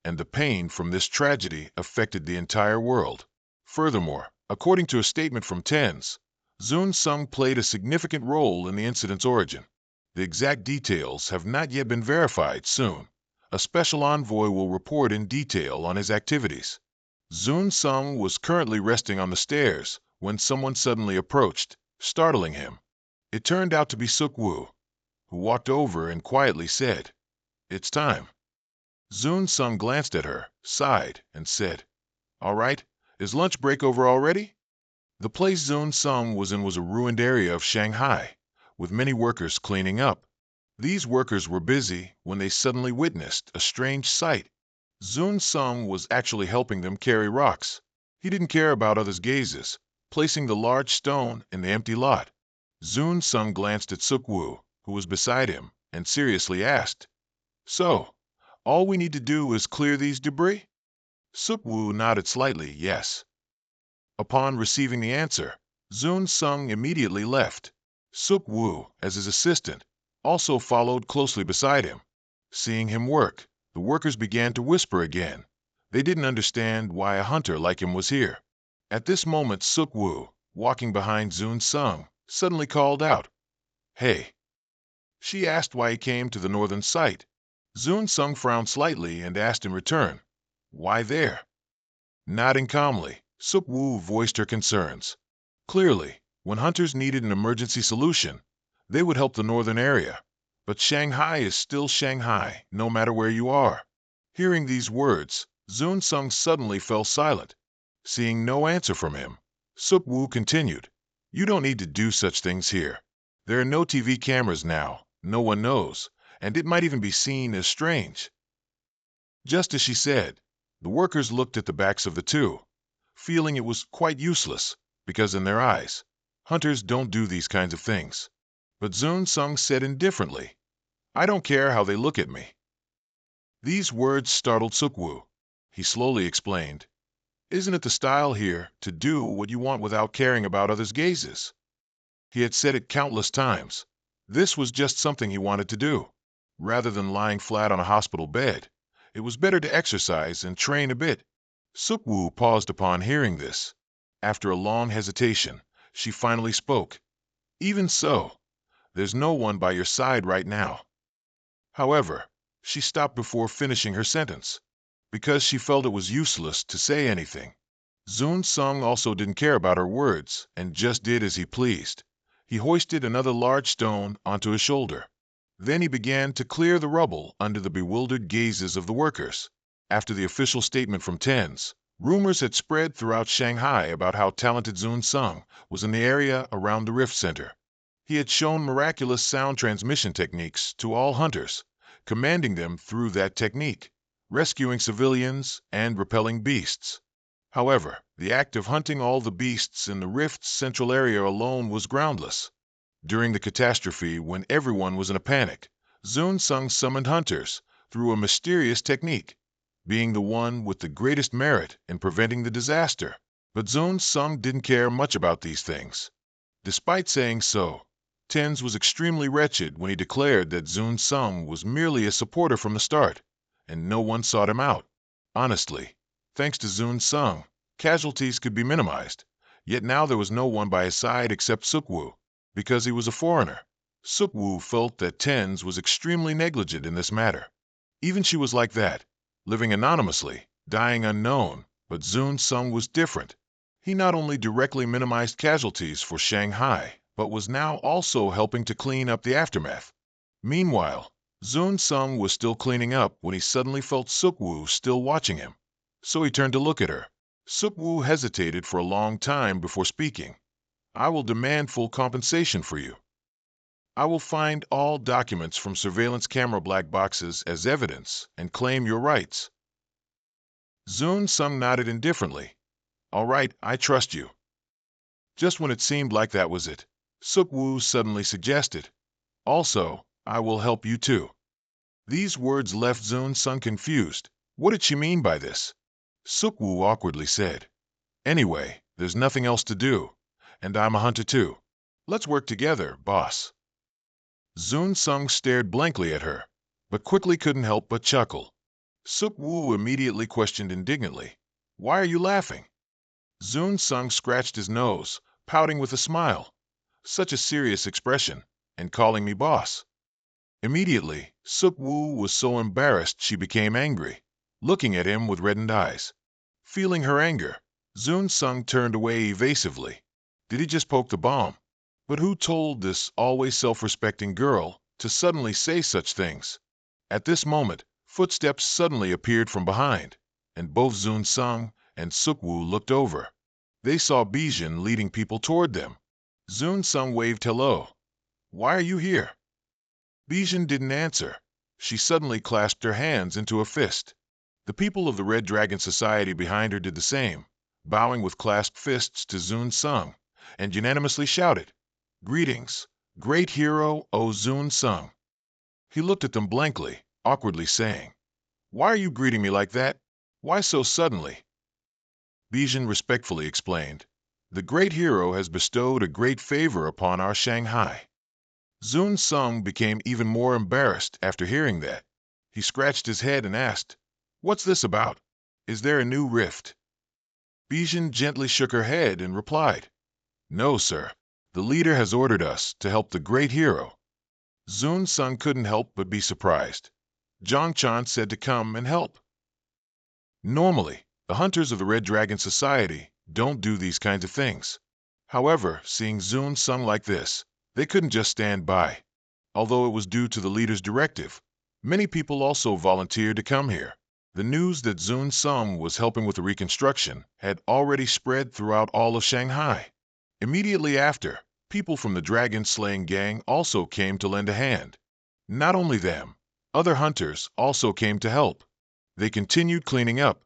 and the pain from this tragedy affected the entire world. Furthermore, according to a statement from TENS, Zun Sung played a significant role in the incident's origin. The exact details have not yet been verified. Soon, a special envoy will report in detail on his activities. Zun Sung was currently resting on the stairs when someone suddenly approached, startling him. It turned out to be Suk Woo, who walked over and quietly said, "It's time." Zun Sung glanced at her, sighed, and said, "All right, is lunch break over already?" The place Zun Sung was in was a ruined area of Shanghai, with many workers cleaning up. These workers were busy when they suddenly witnessed a strange sight. Zun Sung was actually helping them carry rocks. He didn't care about others' gazes, placing the large stone in the empty lot. Zun Sung glanced at Suk Woo, who was beside him, and seriously asked, "So, all we need to do is clear these debris?" Suk Woo nodded slightly, yes. Upon receiving the answer, Zun Sung immediately left. Suk Woo, as his assistant, also followed closely beside him. Seeing him work, the workers began to whisper again. They didn't understand why a hunter like him was here. At this moment, Suk Woo, walking behind Zun Sung, suddenly called out, "Hey." She asked why he came to the northern site. Zun Sung frowned slightly and asked in return, "Why there?" Nodding calmly, Suk Woo voiced her concerns. Clearly, when hunters needed an emergency solution, they would help the northern area. But Shanghai is still Shanghai, no matter where you are. Hearing these words, Zun Sung suddenly fell silent. Seeing no answer from him, Suk Woo continued, "You don't need to do such things here. There are no TV cameras now, no one knows, and it might even be seen as strange." Just as she said, the workers looked at the backs of the two, feeling it was quite useless, because in their eyes, hunters don't do these kinds of things. But Zun Sung said indifferently, "I don't care how they look at me." These words startled Suk Woo. He slowly explained, "Isn't it the style here to do what you want without caring about others' gazes?" He had said it countless times. This was just something he wanted to do. rather than lying flat on a hospital bed. It was better to exercise and train a bit. Suk-woo paused upon hearing this. After a long hesitation, she finally spoke. Even so, there's no one by your side right now. However, she stopped before finishing her sentence, because she felt it was useless to say anything. Zoon Sung also didn't care about her words and just did as he pleased. He hoisted another large stone onto his shoulder. Then he began to clear the rubble under the bewildered gazes of the workers. After the official statement from TENS, rumors had spread throughout Shanghai about how talented Zoon Sung was in the area around the Rift Center. He had shown miraculous sound transmission techniques to all hunters, commanding them through that technique, rescuing civilians and repelling beasts. However, the act of hunting all the beasts in the Rift's central area alone was groundless. During the catastrophe, when everyone was in a panic, Zoon Sung summoned hunters through a mysterious technique, being the one with the greatest merit in preventing the disaster. But Zoon Sung didn't care much about these things. Despite saying so, Tens was extremely wretched when he declared that Zoon Sung was merely a supporter from the start, and no one sought him out. Honestly, thanks to Zoon Sung, casualties could be minimized, yet now there was no one by his side except Suk-woo. Because he was a foreigner, Suk-woo felt that Tens was extremely negligent in this matter. Even she was like that, living anonymously, dying unknown, but Zoon Sung was different. He not only directly minimized casualties for Shanghai, but was now also helping to clean up the aftermath. Meanwhile, Zoon Sung was still cleaning up when he suddenly felt Suk-woo still watching him. So he turned to look at her. Suk-woo hesitated for a long time before speaking. I will demand full compensation for you. I will find all documents from surveillance camera black boxes as evidence and claim your rights. Zoon Sung nodded indifferently. All right, I trust you. Just when it seemed like that was it, Suk-woo suddenly suggested, also, I will help you too. These words left Zoon Sung confused. What did she mean by this? Suk-woo awkwardly said, anyway, there's nothing else to do, and I'm a hunter too. Let's work together, boss. Zoon Sung stared blankly at her, but quickly couldn't help but chuckle. Suk-woo immediately questioned indignantly, why are you laughing? Zoon Sung scratched his nose, pouting with a smile. Such a serious expression, and calling me boss. Immediately, Suk-woo was so embarrassed she became angry, looking at him with reddened eyes. Feeling her anger, Zoon Sung turned away evasively. Did he just poke the bomb? But who told this always self-respecting girl to suddenly say such things? At this moment, footsteps suddenly appeared from behind, and both Zoon Sung and Suk-woo looked over. They saw Bijin leading people toward them. Zoon Sung waved hello. Why are you here? Bijin didn't answer. She suddenly clasped her hands into a fist. The people of the Red Dragon Society behind her did the same, bowing with clasped fists to Zoon Sung, and unanimously shouted, Greetings, great hero O Zoon Sung. He looked at them blankly, awkwardly saying, Why are you greeting me like that? Why so suddenly? Bijin respectfully explained, The great hero has bestowed a great favor upon our Shanghai. Zoon Sung became even more embarrassed after hearing that. He scratched his head and asked, What's this about? Is there a new rift? Bijin gently shook her head and replied, No, sir. The leader has ordered us to help the great hero. Zoon Sung couldn't help but be surprised. Zhang Chan said to come and help. Normally, the hunters of the Red Dragon Society don't do these kinds of things. However, seeing Zoon Sung like this, they couldn't just stand by. Although it was due to the leader's directive, many people also volunteered to come here. The news that Zoon Sung was helping with the reconstruction had already spread throughout all of Shanghai. Immediately after, people from the dragon-slaying gang also came to lend a hand. Not only them, other hunters also came to help. They continued cleaning up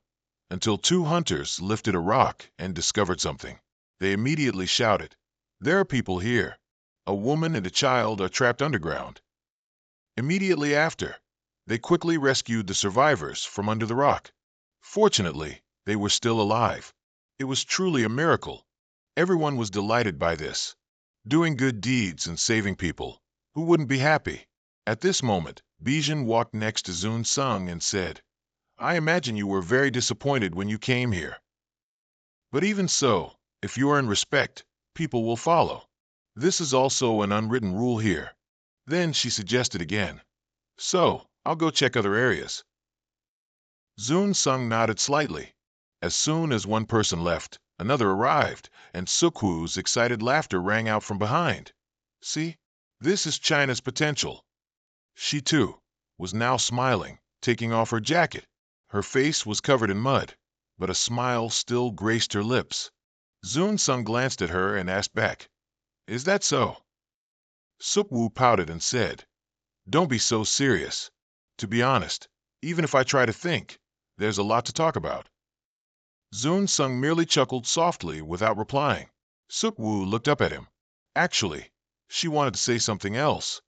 until two hunters lifted a rock and discovered something. They immediately shouted, There are people here. A woman and a child are trapped underground. Immediately after, they quickly rescued the survivors from under the rock. Fortunately, they were still alive. It was truly a miracle. Everyone was delighted by this. Doing good deeds and saving people. Who wouldn't be happy? At this moment, Bijin walked next to Zun Sung and said, I imagine you were very disappointed when you came here. But even so, if you earn respect, people will follow. This is also an unwritten rule here. Then she suggested again. So, I'll go check other areas. Zun Sung nodded slightly. As soon as one person left, another arrived, and Sukhu's excited laughter rang out from behind. See? This is China's potential. She, too, was now smiling, taking off her jacket. Her face was covered in mud, but a smile still graced her lips. Zun Sung glanced at her and asked back, Is that so? Sukhu pouted and said, Don't be so serious. To be honest, even if I try to think, there's a lot to talk about. Zun Sung merely chuckled softly without replying. Sukhu looked up at him. Actually, she wanted to say something else.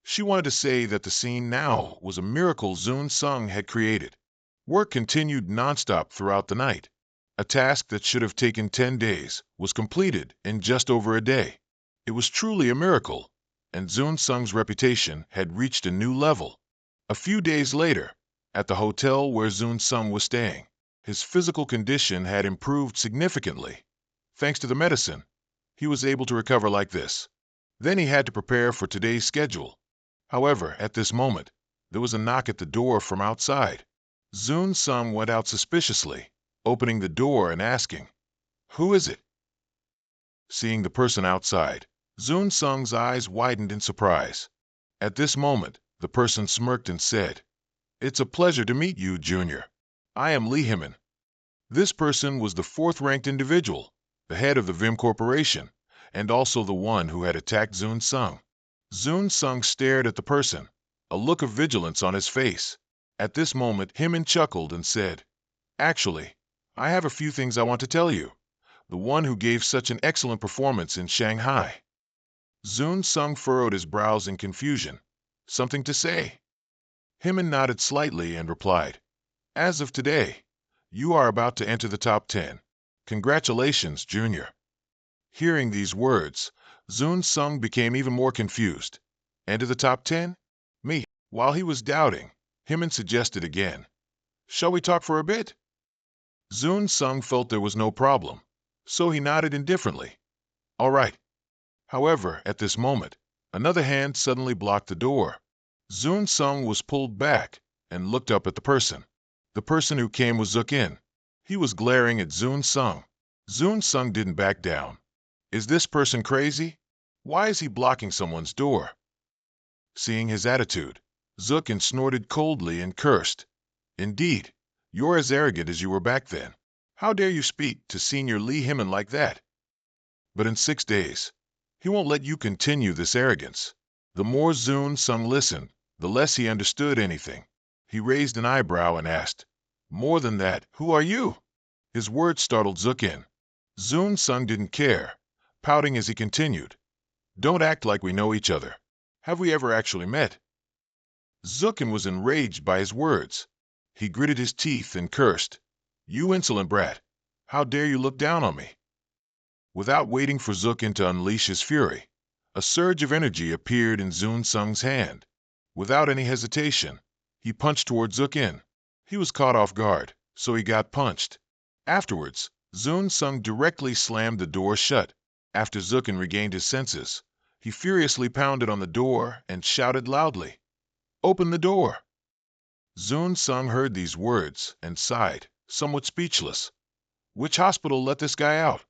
She wanted to say that the scene now was a miracle Zun Sung had created. Work continued nonstop throughout the night. A task that should have taken 10 days was completed in just over a day. It was truly a miracle, and Zun Sung's reputation had reached a new level. A few days later, at the hotel where Zun Sung was staying, his physical condition had improved significantly. Thanks to the medicine, he was able to recover like this. Then he had to prepare for today's schedule. However, at this moment, there was a knock at the door from outside. Zun Sung went out suspiciously, opening the door and asking, Who is it? Seeing the person outside, Zun Sung's eyes widened in surprise. At this moment, the person smirked and said, It's a pleasure to meet you, Junior. I am Lee Himan. This person was the fourth-ranked individual, the head of the Vim Corporation, and also the one who had attacked Zun Sung. Zun Sung stared at the person, a look of vigilance on his face. At this moment, Himan chuckled and said, Actually, I have a few things I want to tell you. The one who gave such an excellent performance in Shanghai. Zun Sung furrowed his brows in confusion. Something to say? Himan nodded slightly and replied, As of today, you are about to enter the top 10. Congratulations, Junior. Hearing these words, Zun Sung became even more confused. Enter the top 10? Me. While he was doubting, Himan suggested again, Shall we talk for a bit? Zun Sung felt there was no problem, so he nodded indifferently. All right. However, at this moment, another hand suddenly blocked the door. Zun Sung was pulled back and looked up at the person. The person who came was Zukin. He was glaring at Zun Sung. Zun Sung didn't back down. Is this person crazy? Why is he blocking someone's door? Seeing his attitude, Zukin snorted coldly and cursed. Indeed, you're as arrogant as you were back then. How dare you speak to Senior Lee Himan like that? But in 6 days, he won't let you continue this arrogance. The more Zun Sung listened, the less he understood anything. He raised an eyebrow and asked, More than that, who are you? His words startled Zukin. Zun Sung didn't care, pouting as he continued, Don't act like we know each other. Have we ever actually met? Zukin was enraged by his words. He gritted his teeth and cursed, You insolent brat! How dare you look down on me? Without waiting for Zukin to unleash his fury, a surge of energy appeared in Zun Sung's hand. Without any hesitation, he punched toward Zukin. He was caught off guard, so he got punched. Afterwards, Zun Sung directly slammed the door shut. After Zukin regained his senses, he furiously pounded on the door and shouted loudly, Open the door! Zun Sung heard these words and sighed, somewhat speechless. Which hospital let this guy out?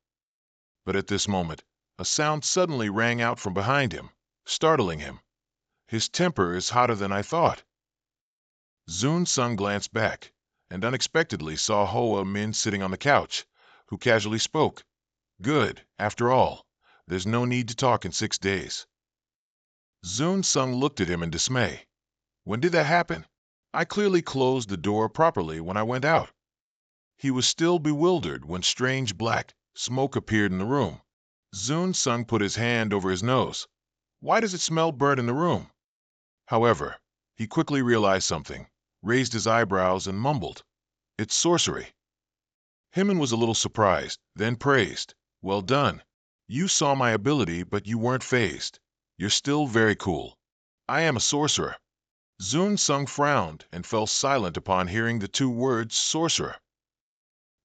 But at this moment, a sound suddenly rang out from behind him, startling him. His temper is hotter than I thought. Zun Sung glanced back and unexpectedly saw Hoa Min sitting on the couch, who casually spoke. Good, after all, there's no need to talk in 6 days. Zun Sung looked at him in dismay. When did that happen? I clearly closed the door properly when I went out. He was still bewildered when strange black smoke appeared in the room. Zun Sung put his hand over his nose. Why does it smell burnt in the room? However, he quickly realized something, raised his eyebrows and mumbled, It's sorcery. Himan was a little surprised, then praised. Well done. You saw my ability, but you weren't fazed. You're still very cool. I am a sorcerer. Zun Sung frowned and fell silent upon hearing the two words sorcerer.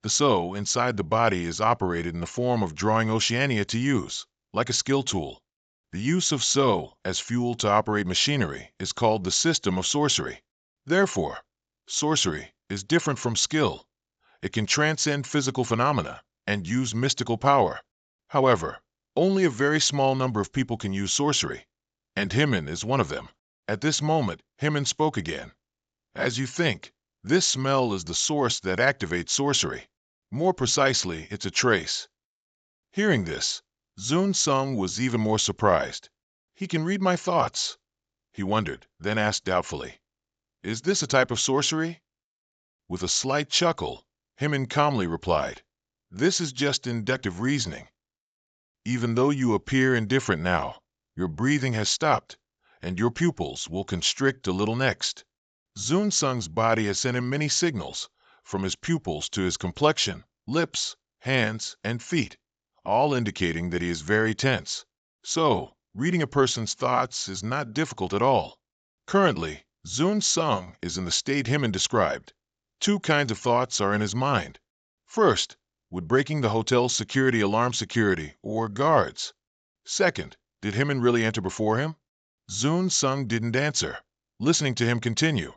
The soul inside the body is operated in the form of drawing Oceania to use, like a skill tool. The use of so as fuel to operate machinery is called the system of sorcery. Therefore, sorcery is different from skill. It can transcend physical phenomena and use mystical power. However, only a very small number of people can use sorcery, and Hyman is one of them. At this moment, Hyman spoke again. As you think, this smell is the source that activates sorcery. More precisely, it's a trace. Hearing this, Zun Sung was even more surprised. He can read my thoughts, he wondered, then asked doubtfully. Is this a type of sorcery? With a slight chuckle, Hyman calmly replied, this is just inductive reasoning. Even though you appear indifferent now, your breathing has stopped, and your pupils will constrict a little next. Zun Sung's body has sent him many signals, from his pupils to his complexion, lips, hands, and feet, all indicating that he is very tense. So, reading a person's thoughts is not difficult at all. Currently, Zun Sung is in the state Hyman described. Two kinds of thoughts are in his mind. First, would breaking the hotel's security alarm security or guards? Second, did Hyman really enter before him? Zun Sung didn't answer, listening to him continue.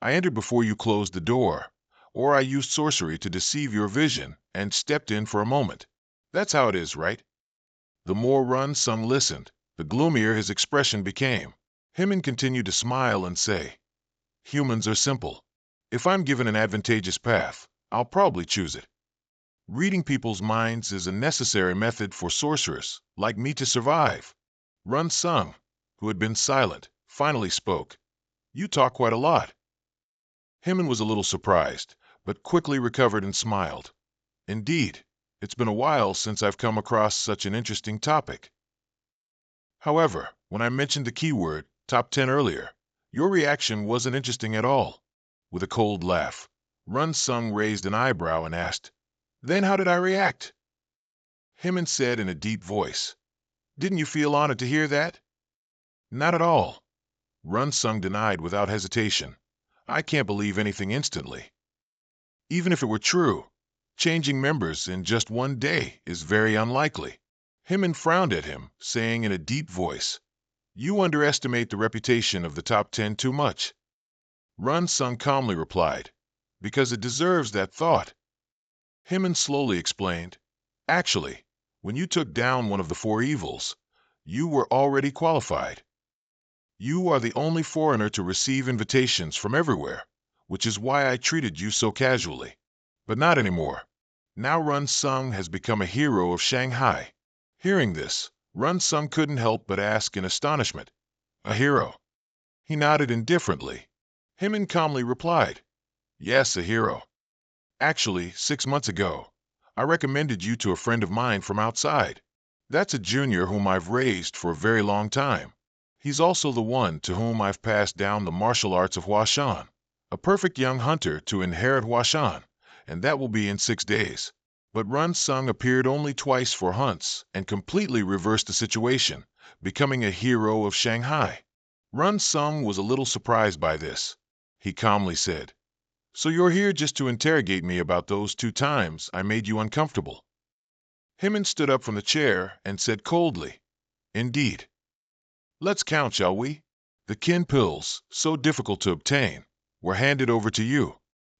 I entered before you closed the door, or I used sorcery to deceive your vision and stepped in for a moment. That's how it is, right? The more Run Sung listened, the gloomier his expression became. Hyman continued to smile and say, humans are simple. If I'm given an advantageous path, I'll probably choose it. Reading people's minds is a necessary method for sorcerers like me to survive. Run Sung, who had been silent, finally spoke. You talk quite a lot. Hyman was a little surprised, but quickly recovered and smiled. Indeed, it's been a while since I've come across such an interesting topic. However, when I mentioned the keyword, top 10 earlier, your reaction wasn't interesting at all. With a cold laugh, Run Sung raised an eyebrow and asked, then how did I react? Hyman said in a deep voice, didn't you feel honored to hear that? Not at all. Run Sung denied without hesitation. I can't believe anything instantly. Even if it were true, changing members in just one day is very unlikely. Hyman frowned at him, saying in a deep voice, you underestimate the reputation of the top 10 too much. Run Sung calmly replied, because it deserves that thought. Hyman slowly explained, actually, when you took down one of the four evils, you were already qualified. You are the only foreigner to receive invitations from everywhere, which is why I treated you so casually. But not anymore. Now Run Sung has become a hero of Shanghai. Hearing this, Run Sung couldn't help but ask in astonishment, a hero? He nodded indifferently. Hyman calmly replied, yes, a hero. Actually, 6 months ago, I recommended you to a friend of mine from outside. That's a junior whom I've raised for a very long time. He's also the one to whom I've passed down the martial arts of Huashan, a perfect young hunter to inherit Huashan, and that will be in 6 days. But Run Sung appeared only twice for hunts and completely reversed the situation, becoming a hero of Shanghai. Run Sung was a little surprised by this. He calmly said, so you're here just to interrogate me about those 2 times I made you uncomfortable. Hyman stood up from the chair and said coldly, indeed. Let's count, shall we? The kin pills, so difficult to obtain, were handed over to you.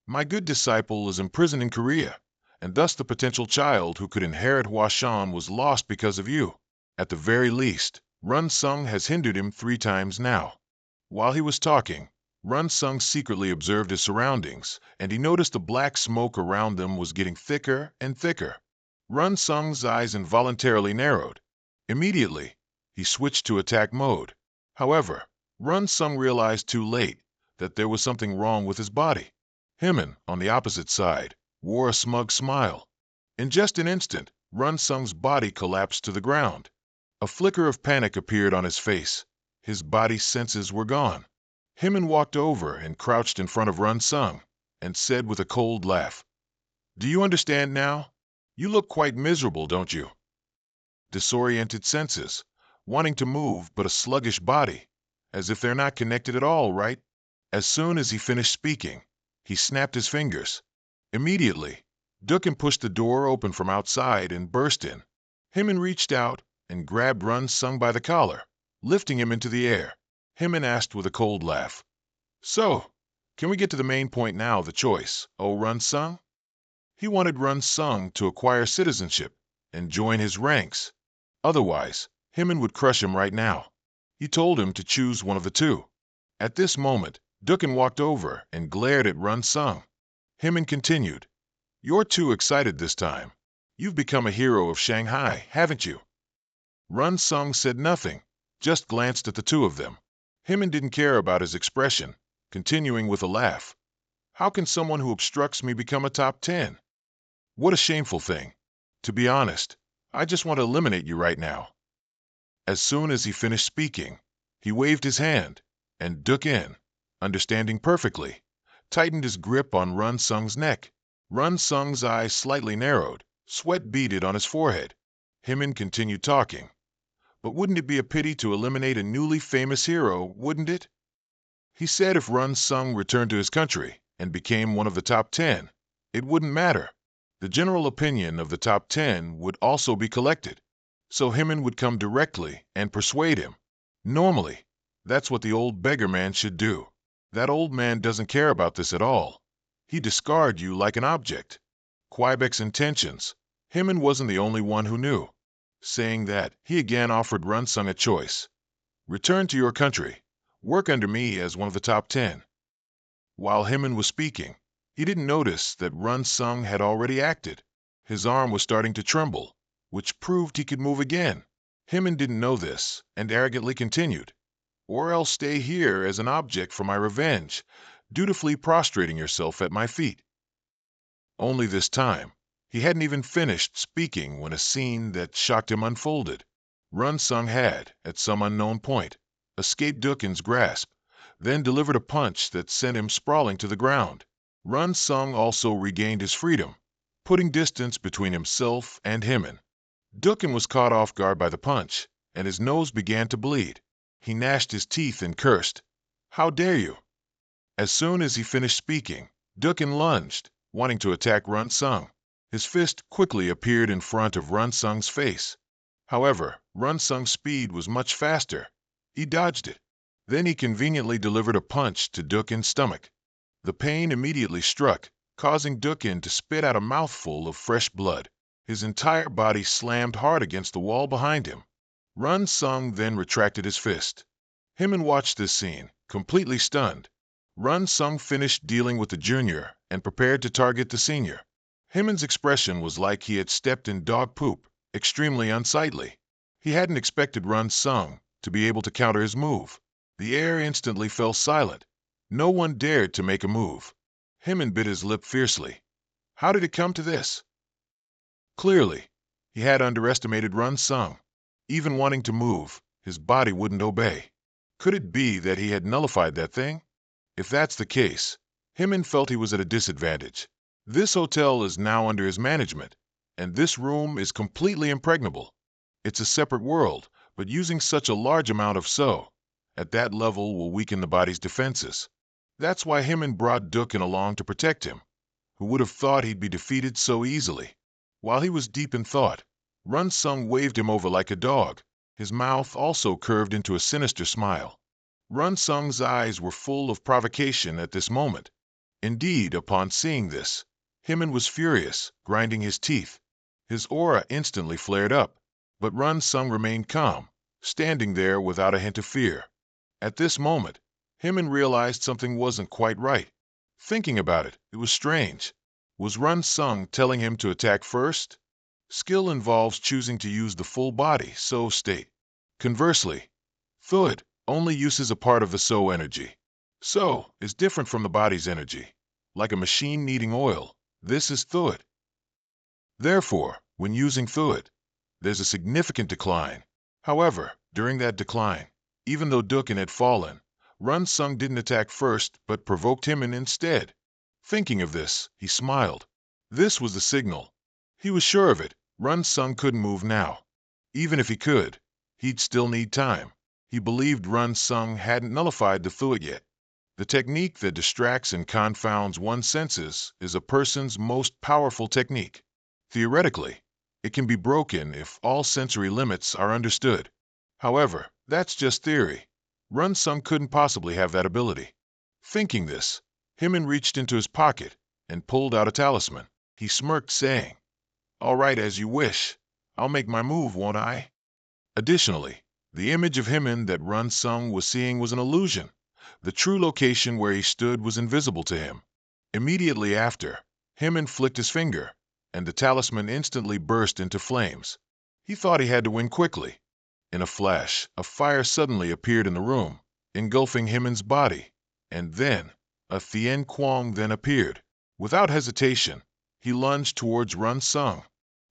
My good disciple is imprisoned in Korea, and thus the potential child who could inherit Huashan was lost because of you. At the very least, Run Sung has hindered him 3 times now. While he was talking, Run Sung secretly observed his surroundings, and he noticed the black smoke around them was getting thicker and thicker. Run Sung's eyes involuntarily narrowed. Immediately, he switched to attack mode. However, Run Sung realized too late that there was something wrong with his body. Hyman, on the opposite side, wore a smug smile. In just an instant, Run Sung's body collapsed to the ground. A flicker of panic appeared on his face. His body's senses were gone. Hyman walked over and crouched in front of Run Sung and said with a cold laugh, do you understand now? You look quite miserable, don't you? Disoriented senses, wanting to move but a sluggish body, as if they're not connected at all, right? As soon as he finished speaking, he snapped his fingers. Immediately, Dukin pushed the door open from outside and burst in. Hyman reached out and grabbed Run Sung by the collar, lifting him into the air. Hyman asked with a cold laugh, "So, can we get to the main point now, the choice, oh Run Sung?" He wanted Run Sung to acquire citizenship and join his ranks. Otherwise, Hyman would crush him right now. He told him to choose one of the two. At this moment, Dukin walked over and glared at Run Sung. Hyman continued, "You're too excited this time. You've become a hero of Shanghai, haven't you?" Run Sung said nothing, just glanced at the two of them. Hyman didn't care about his expression, continuing with a laugh. "How can someone who obstructs me become a top 10? What a shameful thing. To be honest, I just want to eliminate you right now." As soon as he finished speaking, he waved his hand, and Dukin, understanding perfectly, tightened his grip on Run Sung's neck. Run Sung's eyes slightly narrowed, sweat beaded on his forehead. Hyman continued talking. "But wouldn't it be a pity to eliminate a newly famous hero, wouldn't it?" He said if Run Sung returned to his country and became one of the top 10, it wouldn't matter. The general opinion of the top 10 would also be collected, so Hyman would come directly and persuade him. Normally, that's what the old beggar man should do. That old man doesn't care about this at all. He discard you like an object. Quebec's intentions, Hyman wasn't the only one who knew. Saying that, he again offered Run Sung a choice. "Return to your country. Work under me as one of the top 10. While Hyman was speaking, he didn't notice that Run Sung had already acted. His arm was starting to tremble, which proved he could move again. Hyman didn't know this and arrogantly continued, "Or else stay here as an object for my revenge, dutifully prostrating yourself at my feet." Only this time, he hadn't even finished speaking when a scene that shocked him unfolded. Run Sung had, at some unknown point, escaped Dukin's grasp, then delivered a punch that sent him sprawling to the ground. Run Sung also regained his freedom, putting distance between himself and Hyman. Dukin was caught off guard by the punch, and his nose began to bleed. He gnashed his teeth and cursed, "How dare you?" As soon as he finished speaking, Dukin lunged, wanting to attack Run Sung. His fist quickly appeared in front of Run Sung's face. However, Run Sung's speed was much faster. He dodged it. Then he conveniently delivered a punch to Dukin's stomach. The pain immediately struck, causing Dukin to spit out a mouthful of fresh blood. His entire body slammed hard against the wall behind him. Run Sung then retracted his fist. Hyman watched this scene, completely stunned. Run Sung finished dealing with the junior and prepared to target the senior. Hyman's expression was like he had stepped in dog poop, extremely unsightly. He hadn't expected Run Sung to be able to counter his move. The air instantly fell silent. No one dared to make a move. Hyman bit his lip fiercely. How did it come to this? Clearly, he had underestimated Run Sung. Even wanting to move, his body wouldn't obey. Could it be that he had nullified that thing? If that's the case, Hyman felt he was at a disadvantage. This hotel is now under his management, and this room is completely impregnable. It's a separate world, but using such a large amount of so at that level will weaken the body's defenses. That's why Hyman brought Dukin along to protect him. Who would have thought he'd be defeated so easily? While he was deep in thought, Run Sung waved him over like a dog. His mouth also curved into a sinister smile. Run Sung's eyes were full of provocation at this moment. Indeed, upon seeing this, Hyman was furious, grinding his teeth. His aura instantly flared up, but Run Sung remained calm, standing there without a hint of fear. At this moment, Hyman realized something wasn't quite right. Thinking about it, it was strange. Was Run Sung telling him to attack first? Skill involves choosing to use the full body, so state. Conversely, Thuid only uses a part of the so energy. So is different from the body's energy. Like a machine needing oil, this is Thuid. Therefore, when using Thuid, there's a significant decline. However, during that decline, even though Dukin had fallen, Run Sung didn't attack first but provoked Hyman instead. Thinking of this, he smiled. This was the signal. He was sure of it. Run Sung couldn't move now. Even if he could, he'd still need time. He believed Run Sung hadn't nullified the Thuid yet. The technique that distracts and confounds one's senses is a person's most powerful technique. Theoretically, it can be broken if all sensory limits are understood. However, that's just theory. Run Sung couldn't possibly have that ability. Thinking this, Hyman reached into his pocket and pulled out a talisman. He smirked, saying, "All right, as you wish. I'll make my move, won't I?" Additionally, the image of Hyman that Run Sung was seeing was an illusion. The true location where he stood was invisible to him. Immediately after, Hyman flicked his finger, and the talisman instantly burst into flames. He thought he had to win quickly. In a flash, a fire suddenly appeared in the room, engulfing Hyman's body, and then a Thien Quang then appeared. Without hesitation, he lunged towards Run Sung.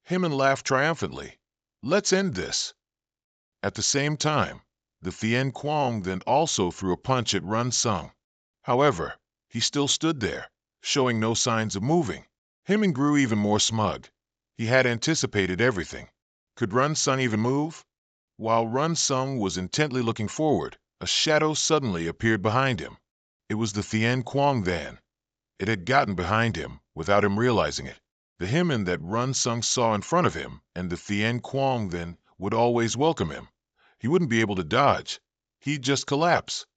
Hyman laughed triumphantly. "Let's end this." At the same time, the Thien Quang then also threw a punch at Run Sung. However, he still stood there, showing no signs of moving. Hyman grew even more smug. He had anticipated everything. Could Run Sung even move? While Run Sung was intently looking forward, a shadow suddenly appeared behind him. It was the Thien Quang then. It had gotten behind him without him realizing it. The Hyman that Run Sung saw in front of him and the Thien Quang then would always welcome him. He wouldn't be able to dodge. He'd just collapse.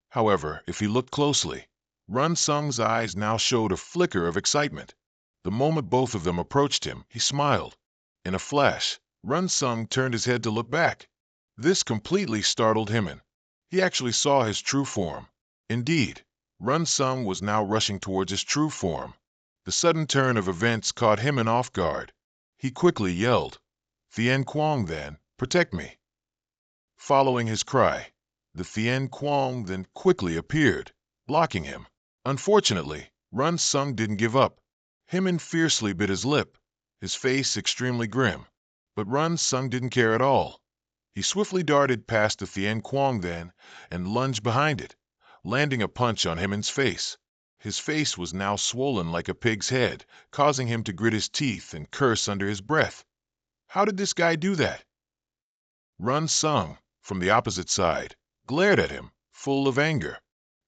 However, if he looked closely, Run Sung's eyes now showed a flicker of excitement. The moment both of them approached him, he smiled. In a flash, Run Sung turned his head to look back. This completely startled Hyman. He actually saw his true form. Indeed, Run Sung was now rushing towards his true form. The sudden turn of events caught Hyman off guard. He quickly yelled, "Thien Quang then, protect me." Following his cry, the Thien Quang then quickly appeared, blocking him. Unfortunately, Run Sung didn't give up. Hyman fiercely bit his lip, his face extremely grim. But Run Sung didn't care at all. He swiftly darted past the Thien Quang then and lunged behind it, landing a punch on Hyman's face. His face was now swollen like a pig's head, causing him to grit his teeth and curse under his breath. How did this guy do that? Run Sung, from the opposite side, glared at him, full of anger.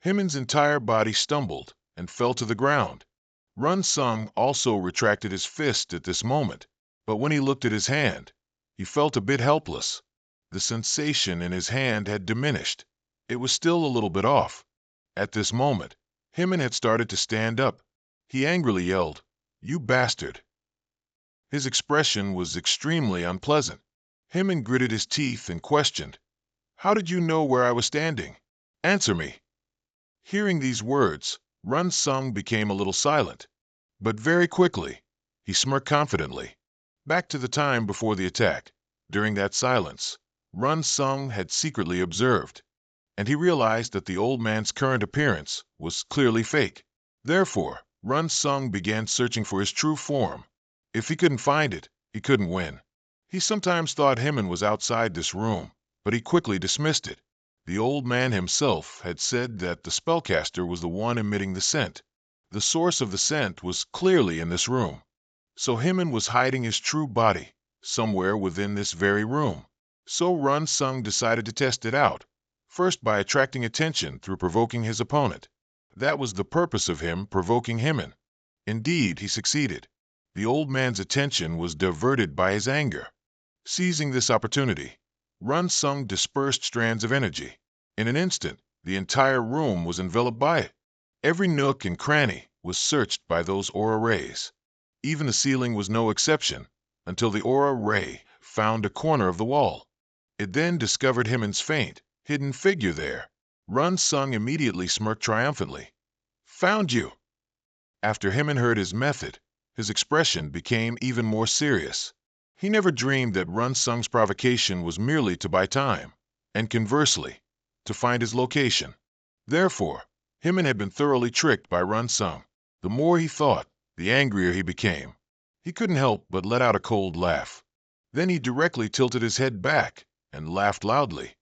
Hyman's entire body stumbled and fell to the ground. Run Sung also retracted his fist at this moment, but when he looked at his hand, he felt a bit helpless. The sensation in his hand had diminished. It was still a little bit off. At this moment, Hyman had started to stand up. He angrily yelled, "You bastard!" His expression was extremely unpleasant. Hyman gritted his teeth and questioned, "How did you know where I was standing? Answer me." Hearing these words, Run Sung became a little silent. But very quickly, he smirked confidently. Back to the time before the attack. During that silence, Run Sung had secretly observed, and he realized that the old man's current appearance was clearly fake. Therefore, Run Sung began searching for his true form. If he couldn't find it, he couldn't win. He sometimes thought Hyman was outside this room, but he quickly dismissed it. The old man himself had said that the spellcaster was the one emitting the scent. The source of the scent was clearly in this room. So Hyman was hiding his true body somewhere within this very room. So Run Sung decided to test it out, first by attracting attention through provoking his opponent. That was the purpose of him provoking Hyman. Indeed, he succeeded. The old man's attention was diverted by his anger. Seizing this opportunity, Run Sung dispersed strands of energy. In an instant, the entire room was enveloped by it. Every nook and cranny was searched by those aura rays. Even the ceiling was no exception, until the aura ray found a corner of the wall. It then discovered Hyman's faint, hidden figure there. Run Sung immediately smirked triumphantly. "Found you!" After Hyman heard his method, his expression became even more serious. He never dreamed that Run Sung's provocation was merely to buy time, and conversely, to find his location. Therefore, Hyman had been thoroughly tricked by Run Sung. The more he thought, the angrier he became. He couldn't help but let out a cold laugh. Then he directly tilted his head back and laughed loudly.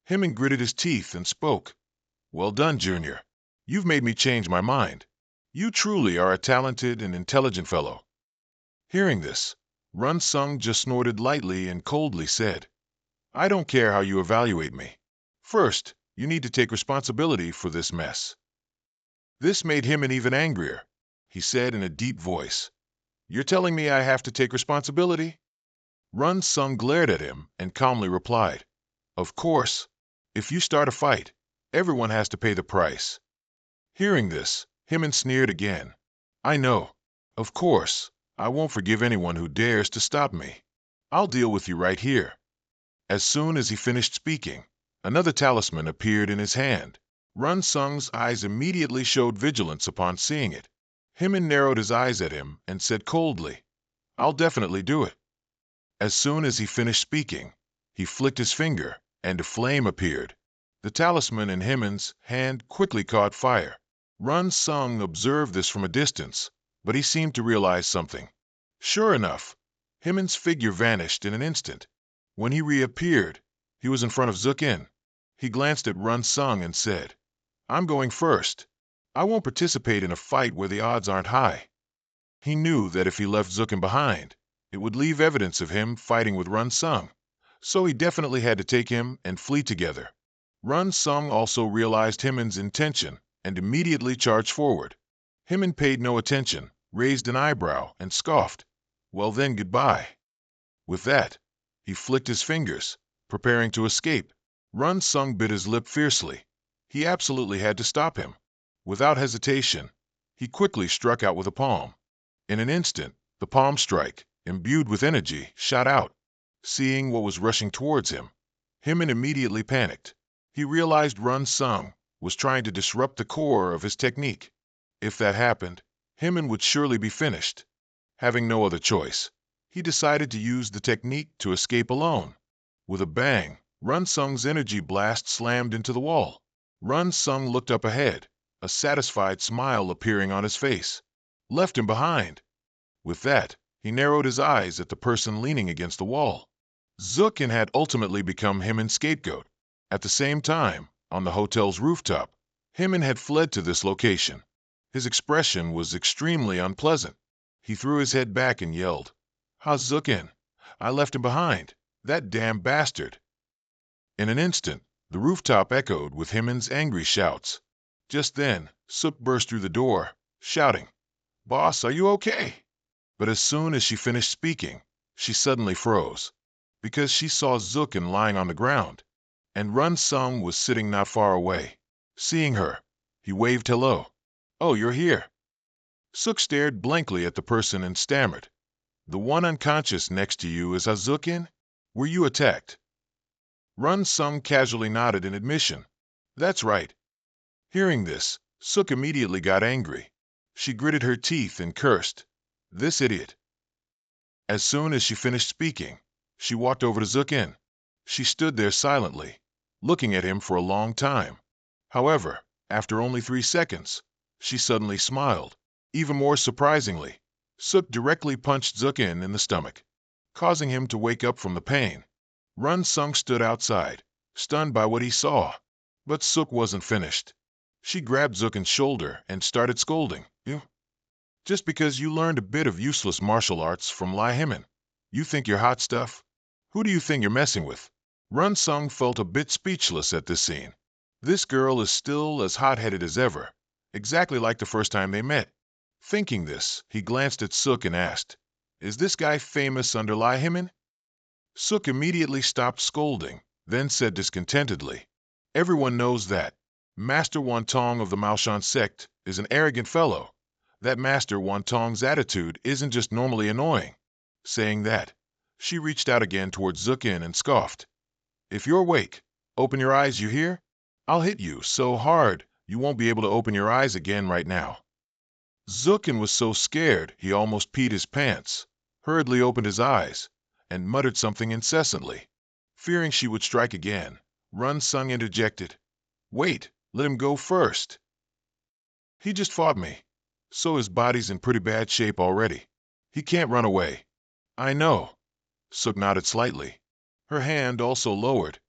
Hyman gritted his teeth and spoke. "Well done, Junior. You've made me change my mind. You truly are a talented and intelligent fellow." Hearing this, Run Sung just snorted lightly and coldly said, "I don't care how you evaluate me. First, you need to take responsibility for this mess." This made him even angrier. He said in a deep voice, "You're telling me I have to take responsibility?" Run Sung glared at him and calmly replied, "Of course. If you start a fight, everyone has to pay the price." Hearing this, Hyman sneered again. "I know. Of course, I won't forgive anyone who dares to stop me. I'll deal with you right here." As soon as he finished speaking, another talisman appeared in his hand. Run Sung's eyes immediately showed vigilance upon seeing it. Hyman narrowed his eyes at him and said coldly, "I'll definitely do it." As soon as he finished speaking, he flicked his finger, and a flame appeared. The talisman in Hyman's hand quickly caught fire. Run Sung observed this from a distance, but he seemed to realize something. Sure enough, Hyman's figure vanished in an instant. When he reappeared, he was in front of Zukin. He glanced at Run Sung and said, "I'm going first. I won't participate in a fight where the odds aren't high." He knew that if he left Zukin behind, it would leave evidence of him fighting with Run Sung, so he definitely had to take him and flee together. Run Sung also realized Hyman's intention and immediately charged forward. Hyman paid no attention, raised an eyebrow, and scoffed. "Well then, goodbye." With that, he flicked his fingers, preparing to escape. Run Sung bit his lip fiercely. He absolutely had to stop him. Without hesitation, he quickly struck out with a palm. In an instant, the palm strike, imbued with energy, shot out. Seeing what was rushing towards him, Hyman immediately panicked. He realized Run Sung was trying to disrupt the core of his technique. If that happened, Hyman would surely be finished. Having no other choice, he decided to use the technique to escape alone. With a bang, Run Sung's energy blast slammed into the wall. Run Sung looked up ahead, a satisfied smile appearing on his face. Left him behind. With that, he narrowed his eyes at the person leaning against the wall. Zukin had ultimately become Hyman's scapegoat. At the same time, on the hotel's rooftop, Hyman had fled to this location. His expression was extremely unpleasant. He threw his head back and yelled, "Ha Zukin! I left him behind! That damn bastard!" In an instant, the rooftop echoed with Hyman's angry shouts. Just then, Sook burst through the door, shouting, "Boss, are you okay?" But as soon as she finished speaking, she suddenly froze, because she saw Zukin lying on the ground, and Run Sung was sitting not far away. Seeing her, he waved hello. "Oh, you're here." Sook stared blankly at the person and stammered, "The one unconscious next to you is Azukin? Were you attacked?" Run Sung casually nodded in admission. "That's right." Hearing this, Sook immediately got angry. She gritted her teeth and cursed, "This idiot." As soon as she finished speaking, she walked over to Zukin. She stood there silently, looking at him for a long time. However, after only 3 seconds, she suddenly smiled. Even more surprisingly, Sook directly punched Zukin in the stomach, causing him to wake up from the pain. Run Sung stood outside, stunned by what he saw. But Sook wasn't finished. She grabbed Zukin's shoulder and started scolding. "You? Just because you learned a bit of useless martial arts from Lai Hyman, you think you're hot stuff? Who do you think you're messing with?" Run Sung felt a bit speechless at this scene. This girl is still as hot-headed as ever, exactly like the first time they met. Thinking this, he glanced at Sook and asked, "Is this guy famous under Lai Hyman?" Sook immediately stopped scolding, then said discontentedly, "Everyone knows that. Master Wantong of the Maoshan sect is an arrogant fellow. That Master Wantong's attitude isn't just normally annoying." Saying that, she reached out again towards Zukin and scoffed, "If you're awake, open your eyes, you hear? I'll hit you so hard you won't be able to open your eyes again right now." Zukin was so scared he almost peed his pants, hurriedly opened his eyes, and muttered something incessantly. Fearing she would strike again, Run Sung interjected, "Wait, let him go first. He just fought me, so his body's in pretty bad shape already. He can't run away." "I know." Sook nodded slightly. Her hand also lowered.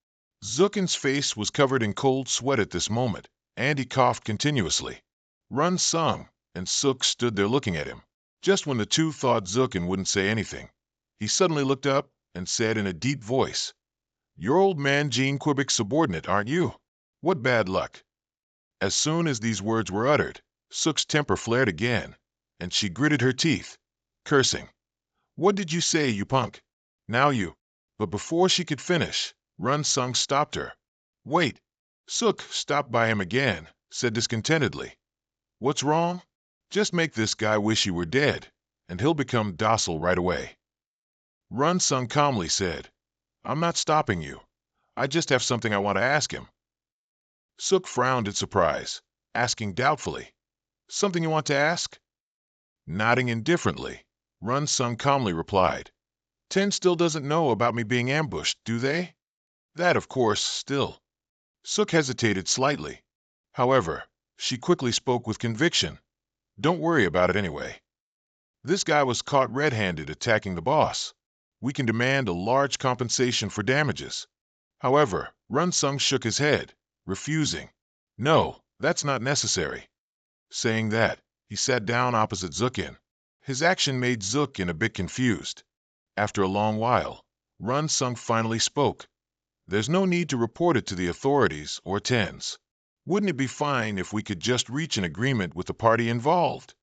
Zukin's face was covered in cold sweat at this moment, and he coughed continuously. Run Sung and Sook stood there looking at him. Just when the two thought Zukin wouldn't say anything, he suddenly looked up and said in a deep voice, "You're old man Gene Quibic's subordinate, aren't you? What bad luck." As soon as these words were uttered, Sook's temper flared again, and she gritted her teeth, cursing. What did you say, you punk? Now you. But before she could finish, Run Sung stopped her. Wait. Sook stopped by him again, said discontentedly. What's wrong? Just make this guy wish he were dead, and he'll become docile right away. Run Sung calmly said, I'm not stopping you. I just have something I want to ask him. Sook frowned in surprise, asking doubtfully, Something you want to ask? Nodding indifferently, Run Sung calmly replied, Ten still doesn't know about me being ambushed, do they? That, of course, still. Sook hesitated slightly. However, she quickly spoke with conviction. Don't worry about it anyway. This guy was caught red-handed attacking the boss. We can demand a large compensation for damages. However, Run Sung shook his head, refusing. No, that's not necessary. Saying that, he sat down opposite Zukin. His action made Zukin a bit confused. After a long while, Run Sung finally spoke. There's no need to report it to the authorities or TENS. Wouldn't it be fine if we could just reach an agreement with the party involved?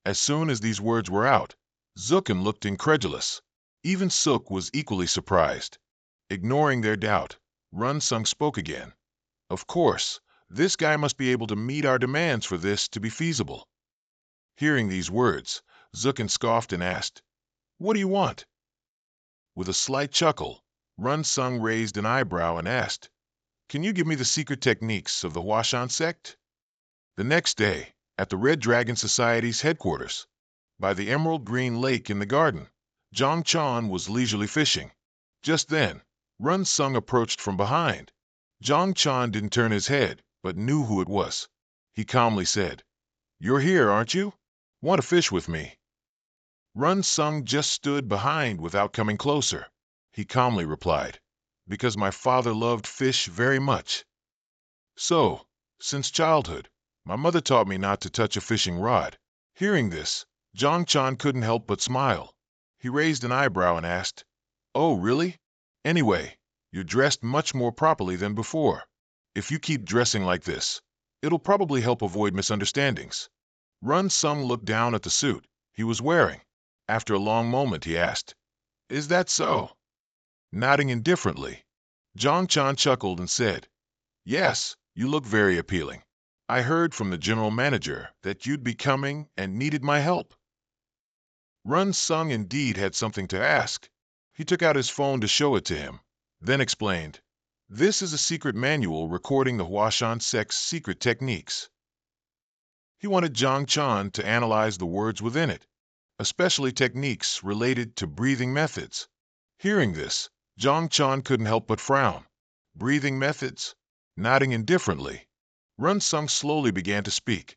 As soon as these words were out, Zukin looked incredulous. Even Sook was equally surprised. Ignoring their doubt, Run Sung spoke again. Of course, this guy must be able to meet our demands for this to be feasible. Hearing these words, Zukin scoffed and asked, What do you want? With a slight chuckle, Run Sung raised an eyebrow and asked, Can you give me the secret techniques of the Huashan sect? The next day, at the Red Dragon Society's headquarters, by the emerald green lake in the garden, Zhang Chan was leisurely fishing. Just then, Run Sung approached from behind. Zhang Chan didn't turn his head, but knew who it was. He calmly said, You're here, aren't you? Want to fish with me? Run Sung just stood behind without coming closer. He calmly replied, Because my father loved fish very much. So, since childhood, my mother taught me not to touch a fishing rod. Hearing this, Zhang Chan couldn't help but smile. He raised an eyebrow and asked, Oh, really? Anyway, you're dressed much more properly than before. If you keep dressing like this, it'll probably help avoid misunderstandings. Run Sung looked down at the suit he was wearing. After a long moment, he asked, Is that so? Nodding indifferently, Zhang Chan chuckled and said, Yes, you look very appealing. I heard from the general manager that you'd be coming and needed my help. Run Sung indeed had something to ask. He took out his phone to show it to him, then explained, This is a secret manual recording the Huashan sect's secret techniques. He wanted Zhang Chan to analyze the words within it, especially techniques related to breathing methods. Hearing this, Zhang Chan couldn't help but frown. Breathing methods? Nodding indifferently, Run Sung slowly began to speak.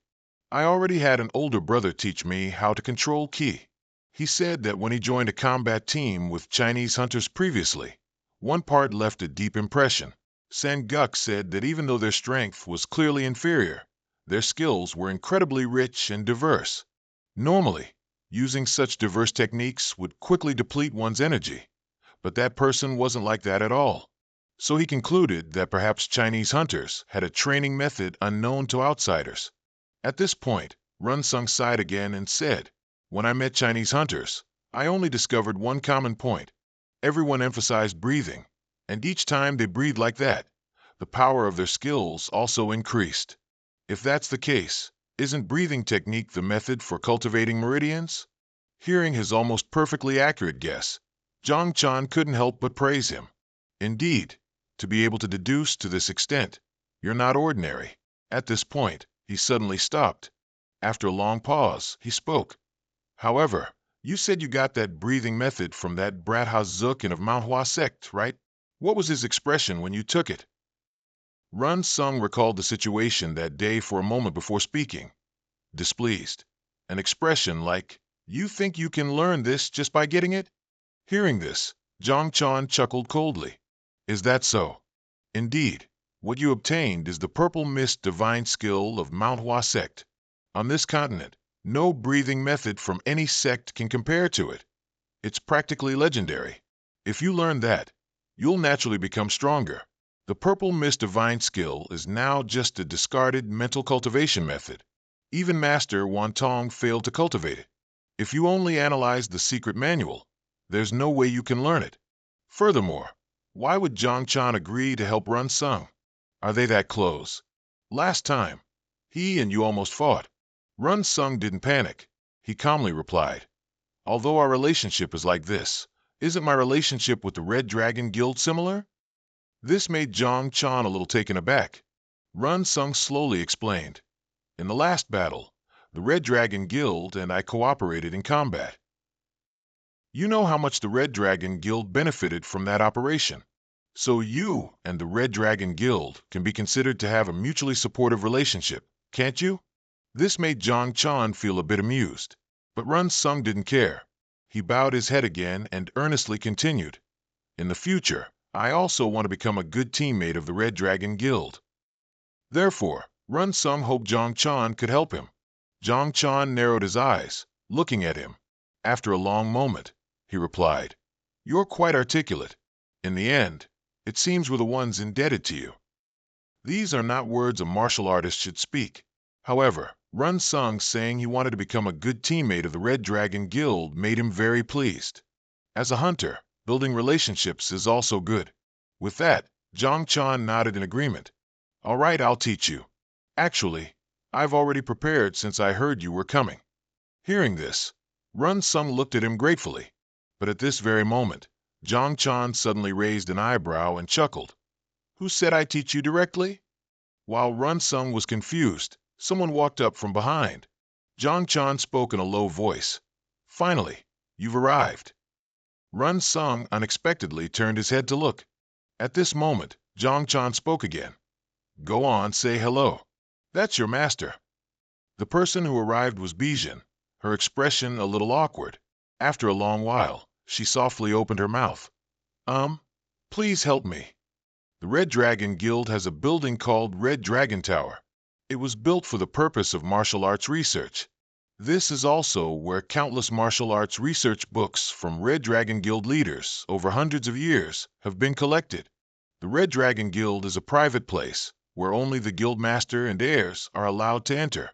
I already had an older brother teach me how to control ki. He said that when he joined a combat team with Chinese hunters previously, one part left a deep impression. San Guk said that even though their strength was clearly inferior, their skills were incredibly rich and diverse. Normally, using such diverse techniques would quickly deplete one's energy, but that person wasn't like that at all. So he concluded that perhaps Chinese hunters had a training method unknown to outsiders. At this point, Run Sung sighed again and said, When I met Chinese hunters, I only discovered one common point. Everyone emphasized breathing, and each time they breathed like that, the power of their skills also increased. If that's the case, isn't breathing technique the method for cultivating meridians? Hearing his almost perfectly accurate guess, Zhang Chan couldn't help but praise him. Indeed, to be able to deduce to this extent, you're not ordinary. At this point, he suddenly stopped. After a long pause, he spoke. However, you said you got that breathing method from that brat Hazukin of Manhua sect, right? What was his expression when you took it? Run Sung recalled the situation that day for a moment before speaking. Displeased. An expression like, You think you can learn this just by getting it? Hearing this, Zhang Chan chuckled coldly. Is that so? Indeed, what you obtained is the Purple Mist divine skill of Manhua sect. On this continent, no breathing method from any sect can compare to it. It's practically legendary. If you learn that, you'll naturally become stronger. The Purple Mist divine skill is now just a discarded mental cultivation method. Even Master Wantong failed to cultivate it. If you only analyze the secret manual, there's no way you can learn it. Furthermore, why would Zhang Chan agree to help Run Sung? Are they that close? Last time, he and you almost fought. Run Sung didn't panic. He calmly replied, "Although our relationship is like this, isn't my relationship with the Red Dragon Guild similar?" This made Zhang Chan a little taken aback. Run Sung slowly explained, "In the last battle, the Red Dragon Guild and I cooperated in combat. You know how much the Red Dragon Guild benefited from that operation. So you and the Red Dragon Guild can be considered to have a mutually supportive relationship, can't you?" This made Zhang Chan feel a bit amused. But Run Sung didn't care. He bowed his head again and earnestly continued, "In the future, I also want to become a good teammate of the Red Dragon Guild." Therefore, Run Sung hoped Zhang Chan could help him. Zhang Chan narrowed his eyes, looking at him. After a long moment, he replied, "You're quite articulate. In the end, it seems we're the ones indebted to you." These are not words a martial artist should speak. However, Run Sung saying he wanted to become a good teammate of the Red Dragon Guild made him very pleased. As a hunter, building relationships is also good. With that, Zhang Chan nodded in agreement. "All right, I'll teach you. Actually, I've already prepared since I heard you were coming." Hearing this, Run Sung looked at him gratefully. But at this very moment, Zhang Chan suddenly raised an eyebrow and chuckled. "Who said I'd teach you directly?" While Run Sung was confused, someone walked up from behind. Zhang Chan spoke in a low voice. "Finally, you've arrived." Run Sung unexpectedly turned his head to look. At this moment, Zhang Chan spoke again. "Go on, say hello. That's your master." The person who arrived was Bijin, her expression a little awkward. After a long while, she softly opened her mouth. Please help me. The Red Dragon Guild has a building called Red Dragon Tower. It was built for the purpose of martial arts research. This is also where countless martial arts research books from Red Dragon Guild leaders over hundreds of years have been collected. The Red Dragon Guild is a private place where only the guild master and heirs are allowed to enter.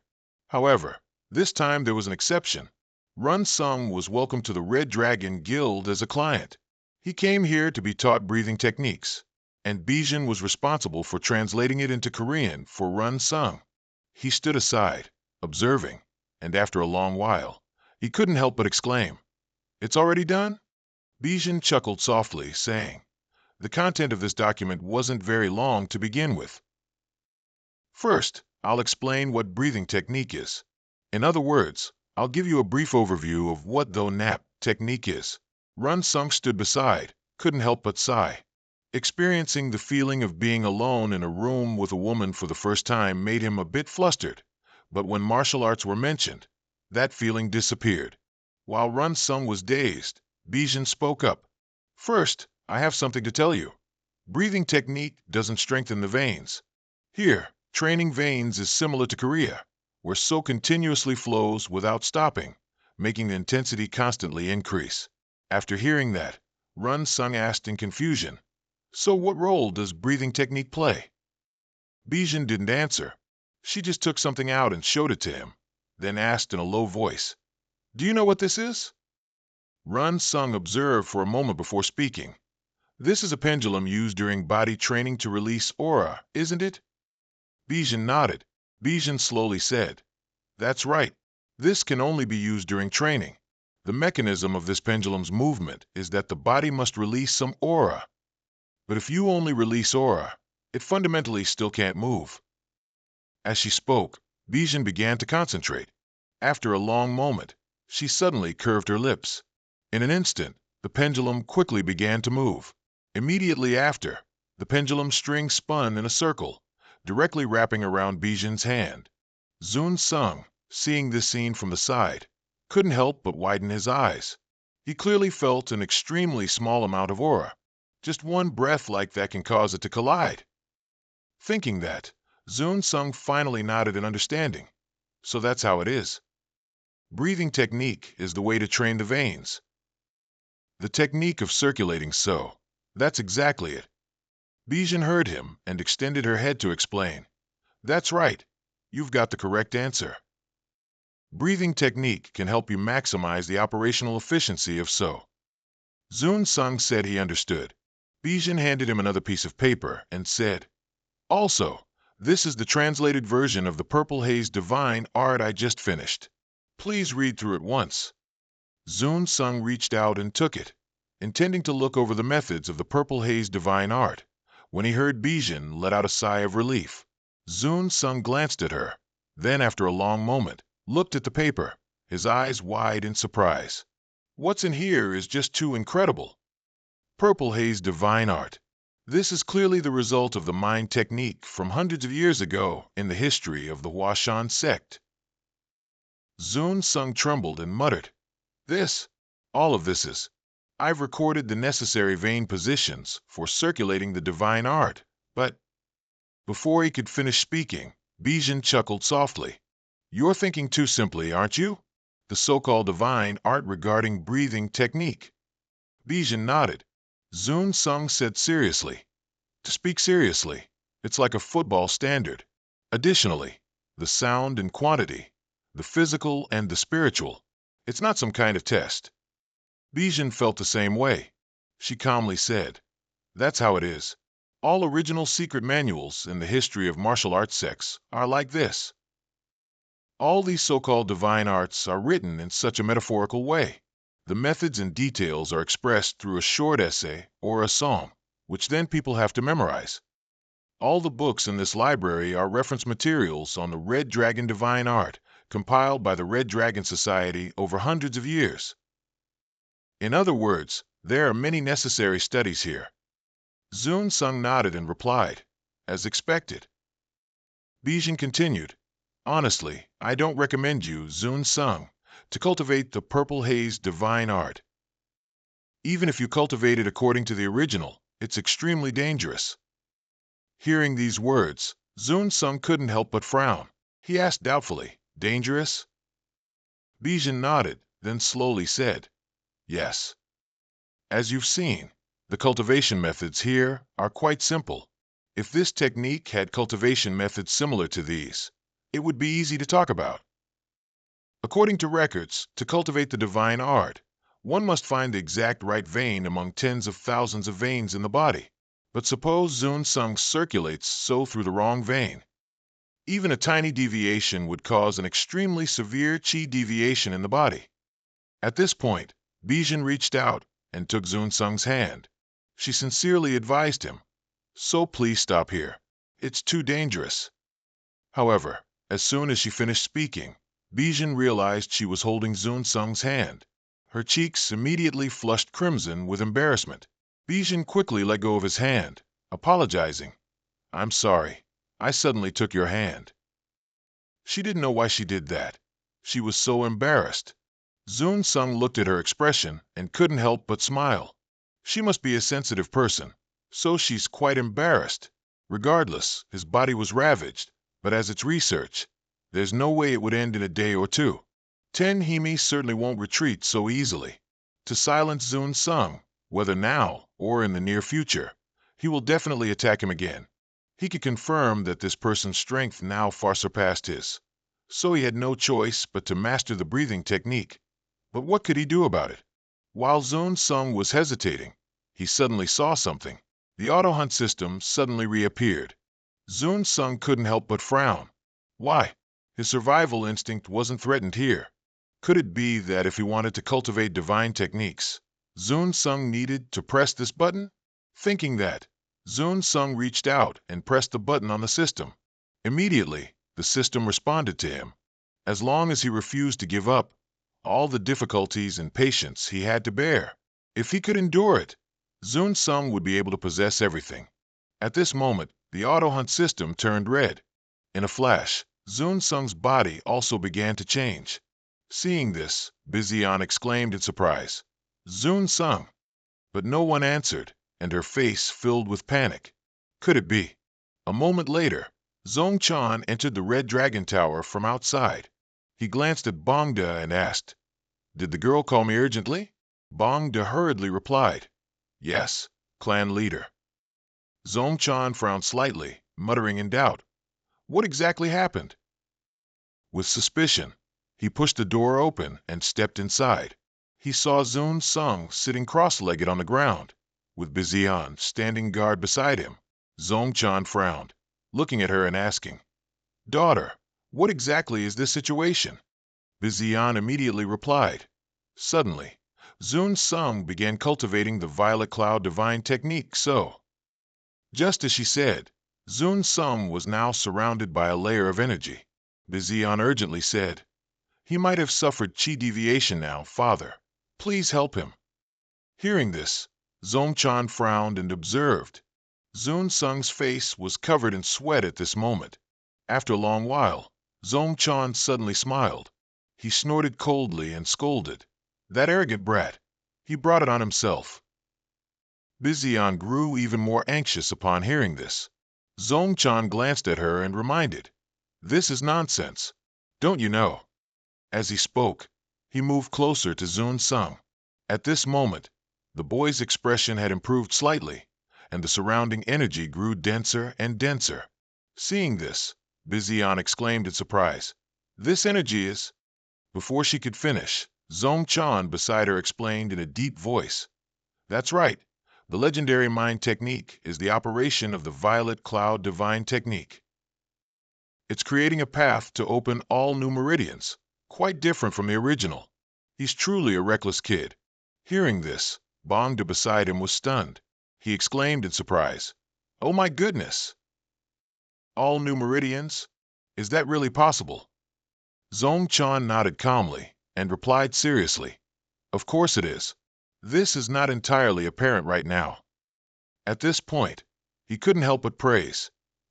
However, this time there was an exception. Run Sung was welcomed to the Red Dragon Guild as a client. He came here to be taught breathing techniques, and Bijin was responsible for translating it into Korean for Run Sung. He stood aside, observing, and after a long while, he couldn't help but exclaim, "It's already done?" Bijin chuckled softly, saying, "The content of this document wasn't very long to begin with. First, I'll explain what breathing technique is. In other words, I'll give you a brief overview of what the nap technique is." Run Sung stood beside, couldn't help but sigh. Experiencing the feeling of being alone in a room with a woman for the first time made him a bit flustered, but when martial arts were mentioned, that feeling disappeared. While Run Sung was dazed, Bijin spoke up. "First, I have something to tell you. Breathing technique doesn't strengthen the veins. Here, training veins is similar to Korea, where so continuously flows without stopping, making the intensity constantly increase." After hearing that, Run Sung asked in confusion, "So what role does breathing technique play?" Bijin didn't answer. She just took something out and showed it to him, then asked in a low voice, "Do you know what this is?" Run Sung observed for a moment before speaking. "This is a pendulum used during body training to release aura, isn't it?" Bijin nodded. Bijin slowly said, "That's right. This can only be used during training. The mechanism of this pendulum's movement is that the body must release some aura. But if you only release aura, it fundamentally still can't move." As she spoke, Bijin began to concentrate. After a long moment, she suddenly curved her lips. In an instant, the pendulum quickly began to move. Immediately after, the pendulum string spun in a circle, directly wrapping around Bijin's hand. Zun Sung, seeing this scene from the side, couldn't help but widen his eyes. He clearly felt an extremely small amount of aura. Just one breath like that can cause it to collide. Thinking that, Zun Sung finally nodded in understanding. So that's how it is. Breathing technique is the way to train the veins. The technique of circulating so. That's exactly it. Bijin heard him and extended her head to explain. "That's right. You've got the correct answer." Breathing technique can help you maximize the operational efficiency of so. Zun Sung said he understood. Bijin handed him another piece of paper and said, "Also, this is the translated version of the Purple Haze Divine Art I just finished. Please read through it once." Zun Sung reached out and took it, intending to look over the methods of the Purple Haze Divine Art, when he heard Bijin let out a sigh of relief. Zun Sung glanced at her, then after a long moment, looked at the paper, his eyes wide in surprise. What's in here is just too incredible. Purple Haze Divine Art. This is clearly the result of the mind technique from hundreds of years ago in the history of the Huashan sect. Zun Sung trembled and muttered, all of this is. I've recorded the necessary vein positions for circulating the divine art, but before he could finish speaking, Bijin chuckled softly. You're thinking too simply, aren't you? The so-called divine art regarding breathing technique. Bijin nodded. Zun Sung said seriously, to speak seriously, it's like a football standard. Additionally, the sound and quantity, the physical and the spiritual, it's not some kind of test. Bijin felt the same way. She calmly said, "That's how it is. All original secret manuals in the history of martial arts sects are like this. All these so-called divine arts are written in such a metaphorical way. The methods and details are expressed through a short essay or a psalm, which then people have to memorize. All the books in this library are reference materials on the Red Dragon divine art, compiled by the Red Dragon Society over hundreds of years. In other words, there are many necessary studies here." Zun Sung nodded and replied, "As expected." Bijin continued, "Honestly, I don't recommend you, Zun Sung, to cultivate the Purple Haze divine art. Even if you cultivate it according to the original, it's extremely dangerous." Hearing these words, Zun Sung couldn't help but frown. He asked doubtfully, "Dangerous?" Bijin nodded, then slowly said, "Yes. As you've seen, the cultivation methods here are quite simple. If this technique had cultivation methods similar to these, it would be easy to talk about. According to records, to cultivate the divine art, one must find the exact right vein among tens of thousands of veins in the body. But suppose Zun Sung circulates so through the wrong vein. Even a tiny deviation would cause an extremely severe qi deviation in the body." At this point, Bijin reached out and took Zun Sung's hand. She sincerely advised him, "So please stop here. It's too dangerous." However, as soon as she finished speaking, Bijin realized she was holding Zun Sung's hand. Her cheeks immediately flushed crimson with embarrassment. Bijin quickly let go of his hand, apologizing. "I'm sorry. I suddenly took your hand." She didn't know why she did that. She was so embarrassed. Zun Sung looked at her expression and couldn't help but smile. She must be a sensitive person, so she's quite embarrassed. Regardless, his body was ravaged, but as it's research, there's no way it would end in a day or two. Ten Himi certainly won't retreat so easily. To silence Zun Sung, whether now or in the near future, he will definitely attack him again. He could confirm that this person's strength now far surpassed his, so he had no choice but to master the breathing technique. But what could he do about it? While Zun Sung was hesitating, he suddenly saw something. The auto-hunt system suddenly reappeared. Zun Sung couldn't help but frown. Why? His survival instinct wasn't threatened here. Could it be that if he wanted to cultivate divine techniques, Zun Sung needed to press this button? Thinking that, Zun Sung reached out and pressed the button on the system. Immediately, the system responded to him. As long as he refused to give up, all the difficulties and patience he had to bear. If he could endure it, Zun Sung would be able to possess everything. At this moment, the auto-hunt system turned red. In a flash, Zun Sung's body also began to change. Seeing this, Bizian exclaimed in surprise, "Zun Sung!" But no one answered, and her face filled with panic. Could it be? A moment later, Zong Chan entered the Red Dragon Tower from outside. He glanced at Bongda and asked, "Did the girl call me urgently?" Bongda hurriedly replied, "Yes, clan leader." Zong Chan frowned slightly, muttering in doubt, "What exactly happened?" With suspicion, He pushed the door open and stepped inside. He saw Zun Sung sitting cross-legged on the ground, with Bizian standing guard beside him. Zongchan frowned, looking at her and asking, "Daughter, what exactly is this situation?" Bizian immediately replied. Suddenly, Zun Sung began cultivating the Violet Cloud Divine Technique just as she said, Zun Sung was now surrounded by a layer of energy. Bizian urgently said, "He might have suffered chi deviation now, father. Please help him." Hearing this, Zongchan frowned and observed. Zun Sung's face was covered in sweat at this moment. After a long while, Zongchan suddenly smiled. He snorted coldly and scolded, "That arrogant brat! He brought it on himself." Bizian grew even more anxious upon hearing this. Zongchan glanced at her and reminded, "This is nonsense. Don't you know?" As he spoke, he moved closer to Zun Sung. At this moment, the boy's expression had improved slightly, and the surrounding energy grew denser and denser. Seeing this, Bizian exclaimed in surprise, "This energy is—" Before she could finish, Zongchan beside her explained in a deep voice, "That's right. The legendary mind technique is the operation of the Violet Cloud Divine Technique. It's creating a path to open all new meridians, quite different from the original. He's truly a reckless kid." Hearing this, Bongda beside him was stunned. He exclaimed in surprise, "Oh my goodness! All new meridians? Is that really possible?" Zongchan nodded calmly and replied seriously, "Of course it is. This is not entirely apparent right now." At this point, he couldn't help but praise.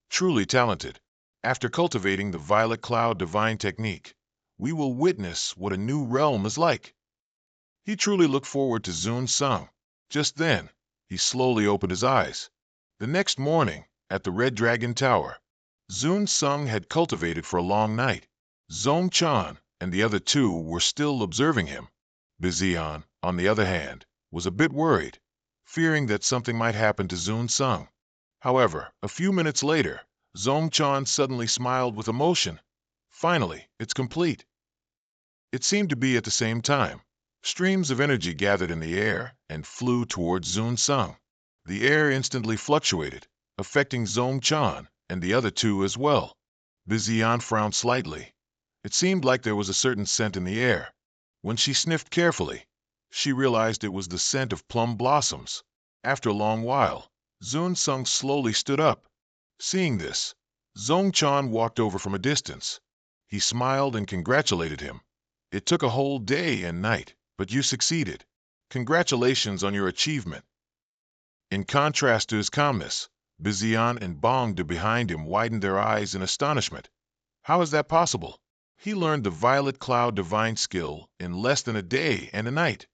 Truly talented. After cultivating the Violet Cloud Divine Technique, we will witness what a new realm is like. He truly looked forward to Zun Sung. Just then, he slowly opened his eyes. The next morning, at the Red Dragon Tower, Zun Sung had cultivated for a long night. Zongchan and the other two were still observing him. Bizian, on the other hand, was a bit worried, fearing that something might happen to Zun Sung. However, a few minutes later, Zongchan suddenly smiled with emotion. "Finally, it's complete." It seemed to be at the same time. Streams of energy gathered in the air and flew towards Zun Sung. The air instantly fluctuated, affecting Zongchan and the other two as well. Bizian frowned slightly. It seemed like there was a certain scent in the air. When she sniffed carefully, she realized it was the scent of plum blossoms. After a long while, Zun Sung slowly stood up. Seeing this, Zongchan walked over from a distance. He smiled and congratulated him. "It took a whole day and night, but you succeeded. Congratulations on your achievement." In contrast to his calmness, Bizian and Bongda behind him widened their eyes in astonishment. How is that possible? He learned the Violet Cloud Divine skill in less than a day and a night.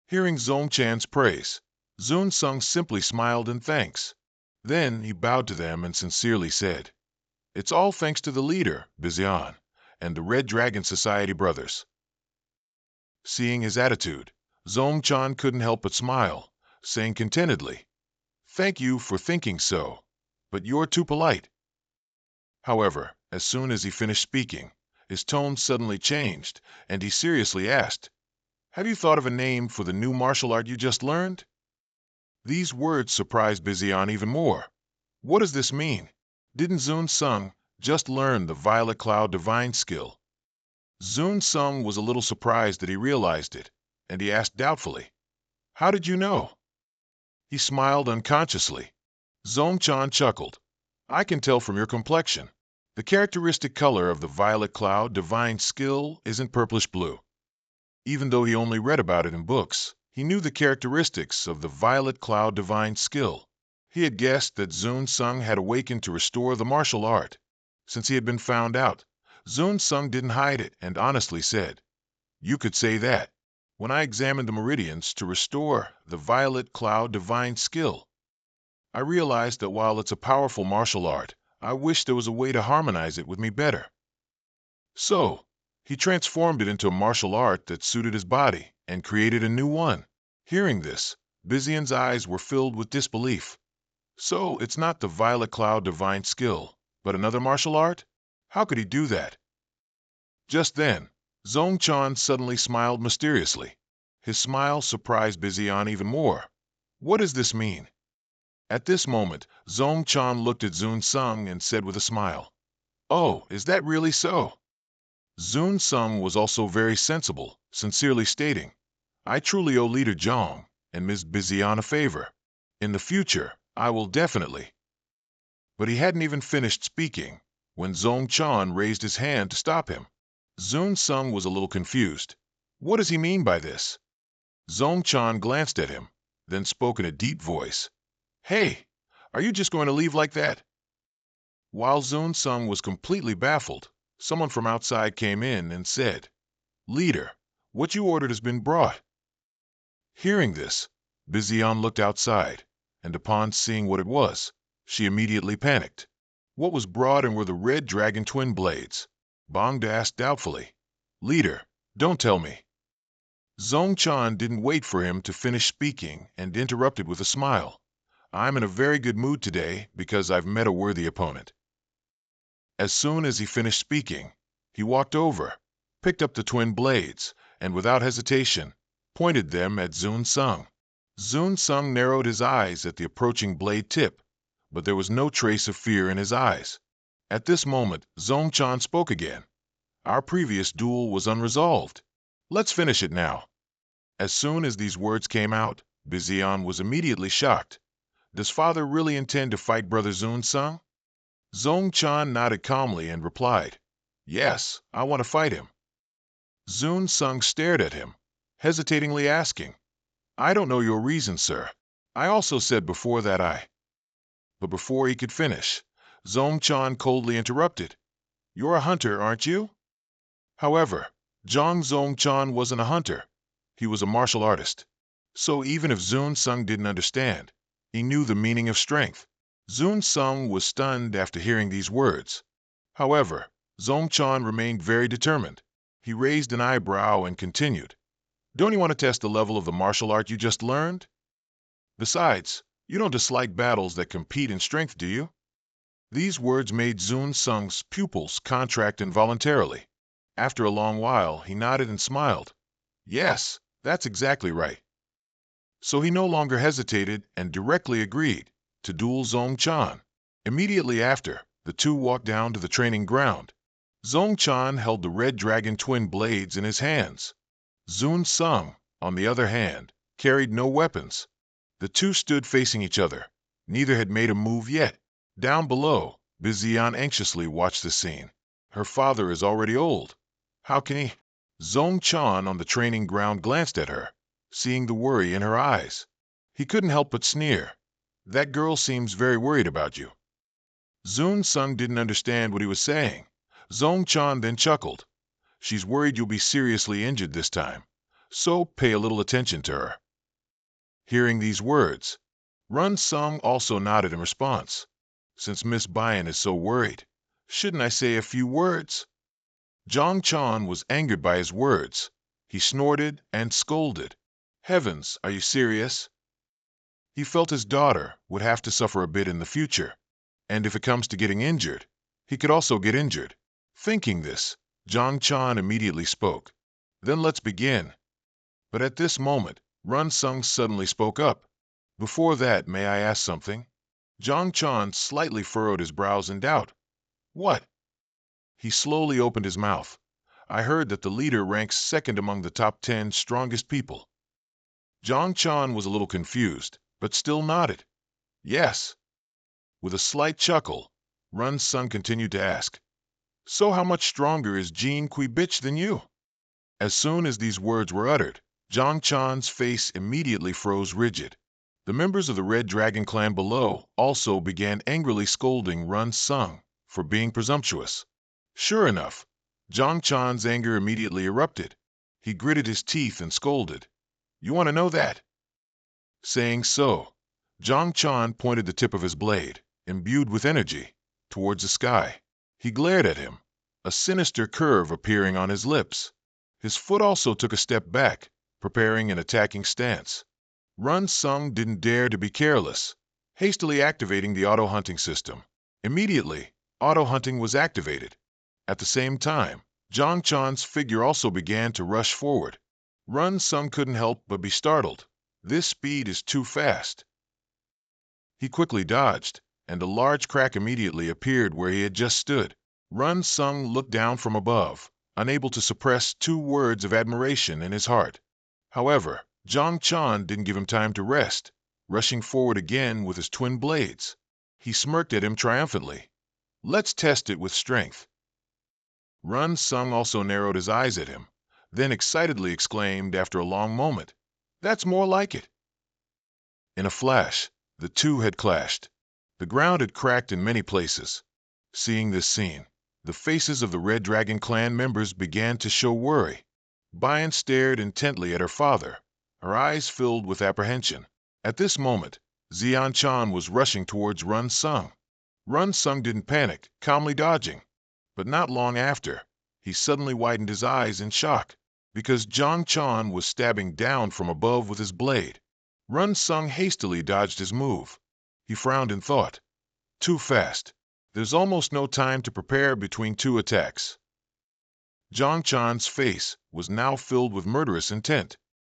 Hearing Zongchan's praise, Zun Sung simply smiled in thanks. Then he bowed to them and sincerely said, "It's all thanks to the leader, Bizian, and the Red Dragon Society brothers." Seeing his attitude, Zongchan couldn't help but smile, saying contentedly, "Thank you for thinking so, but you're too polite." However, as soon as he finished speaking, his tone suddenly changed, and he seriously asked, "Have you thought of a name for the new martial art you just learned?" These words surprised Bizian even more. What does this mean? Didn't Zun Sung just learn the Violet Cloud Divine skill? Zun Sung was a little surprised that he realized it, and he asked doubtfully, "How did you know?" He smiled unconsciously. Zongchan chuckled. "I can tell from your complexion. The characteristic color of the Violet Cloud Divine skill isn't purplish blue." Even though he only read about it in books, he knew the characteristics of the Violet Cloud Divine skill. He had guessed that Zun Sung had awakened to restore the martial art. Since he had been found out, Zun Sung didn't hide it and honestly said, "You could say that. When I examined the meridians to restore the Violet Cloud Divine skill, I realized that while it's a powerful martial art, I wish there was a way to harmonize it with me better." So, he transformed it into a martial art that suited his body and created a new one. Hearing this, Bizian's eyes were filled with disbelief. So, it's not the Violet Cloud Divine skill, but another martial art? How could he do that? Just then, Zong Chan suddenly smiled mysteriously. His smile surprised Bizian even more. What does this mean? At this moment, Zong Chan looked at Zun Sung and said with a smile, "Oh, is that really so?" Zun Sung was also very sensible, sincerely stating, "I truly owe Leader Zhang and Ms. Bizian a favor. In the future, I will definitely." But he hadn't even finished speaking when Zong Chan raised his hand to stop him. Zun Sung was a little confused. What does he mean by this? Zong Chan glanced at him, then spoke in a deep voice. "Hey, are you just going to leave like that?" While Zun Sung was completely baffled, someone from outside came in and said, "Leader, what you ordered has been brought." Hearing this, Bizian looked outside, and upon seeing what it was, she immediately panicked. What was brought and were the red dragon twin blades? Bongda asked doubtfully. "Leader, don't tell me." Zong Chan didn't wait for him to finish speaking and interrupted with a smile. "I'm in a very good mood today because I've met a worthy opponent." As soon as he finished speaking, he walked over, picked up the twin blades, and without hesitation, pointed them at Zun Sung. Zun Sung narrowed his eyes at the approaching blade tip, but there was no trace of fear in his eyes. At this moment, Zong Chan spoke again. "Our previous duel was unresolved. Let's finish it now." As soon as these words came out, Bizian was immediately shocked. Does father really intend to fight brother Zun Sung? Zong Chan nodded calmly and replied, "Yes, I want to fight him." Zun Sung stared at him, hesitatingly asking, "I don't know your reason, sir. I also said before that I—" But before he could finish, Zong Chan coldly interrupted, "You're a hunter, aren't you?" However, Zhang Zong Chan wasn't a hunter. He was a martial artist. So even if Zun Sung didn't understand, he knew the meaning of strength. Zun Sung was stunned after hearing these words. However, Zong Chan remained very determined. He raised an eyebrow and continued, "Don't you want to test the level of the martial art you just learned? Besides, you don't dislike battles that compete in strength, do you?" These words made Zun Sung's pupils contract involuntarily. After a long while, he nodded and smiled. "Yes, that's exactly right." So he no longer hesitated and directly agreed to duel Zong Chan. Immediately after, the two walked down to the training ground. Zong Chan held the red dragon twin blades in his hands. Zun Sung, on the other hand, carried no weapons. The two stood facing each other. Neither had made a move yet. Down below, Bizian anxiously watched the scene. Her father is already old. How can he? Zong Chan on the training ground glanced at her, seeing the worry in her eyes. He couldn't help but sneer. "That girl seems very worried about you." Zun Sung didn't understand what he was saying. Zong Chan then chuckled. "She's worried you'll be seriously injured this time, so pay a little attention to her." Hearing these words, Run Sung also nodded in response. "Since Miss Bayan is so worried, shouldn't I say a few words?" Zhang Chan was angered by his words. He snorted and scolded. "Heavens, are you serious?" He felt his daughter would have to suffer a bit in the future, and if it comes to getting injured, he could also get injured. Thinking this, Zhang Chan immediately spoke. "Then let's begin." But at this moment, Run Sung suddenly spoke up. "Before that, may I ask something?" Zhang Chan slightly furrowed his brows in doubt. "What?" He slowly opened his mouth. "I heard that the leader ranks second among the top 10 strongest people." Zhang Chan was a little confused, but still nodded. "Yes." With a slight chuckle, Run Sung continued to ask, "So how much stronger is Jean Kui Bitch than you?" As soon as these words were uttered, Zhang Chan's face immediately froze rigid. The members of the Red Dragon clan below also began angrily scolding Run Sung for being presumptuous. Sure enough, Zhang Chan's anger immediately erupted. He gritted his teeth and scolded, "You want to know that?" Saying so, Zhang Chan pointed the tip of his blade, imbued with energy, towards the sky. He glared at him, a sinister curve appearing on his lips. His foot also took a step back, preparing an attacking stance. Run Sung didn't dare to be careless, hastily activating the auto-hunting system. Immediately, auto-hunting was activated. At the same time, Zhang Chan's figure also began to rush forward. Run Sung couldn't help but be startled. This speed is too fast. He quickly dodged, and a large crack immediately appeared where he had just stood. Run Sung looked down from above, unable to suppress 2 words of admiration in his heart. However, Zhang Chan didn't give him time to rest, rushing forward again with his twin blades. He smirked at him triumphantly. Let's test it with strength. Run Sung also narrowed his eyes at him, then excitedly exclaimed after a long moment, "That's more like it." In a flash, the two had clashed. The ground had cracked in many places. Seeing this scene, the faces of the Red Dragon clan members began to show worry. Bayan stared intently at her father, her eyes filled with apprehension. At this moment, Xian Chan was rushing towards Run Sung. Run Sung didn't panic, calmly dodging. But not long after, he suddenly widened his eyes in shock, because Zhang Chan was stabbing down from above with his blade. Run Sung hastily dodged his move. He frowned and thought, too fast. There's almost no time to prepare between 2 attacks. Zhang Chan's face was now filled with murderous intent.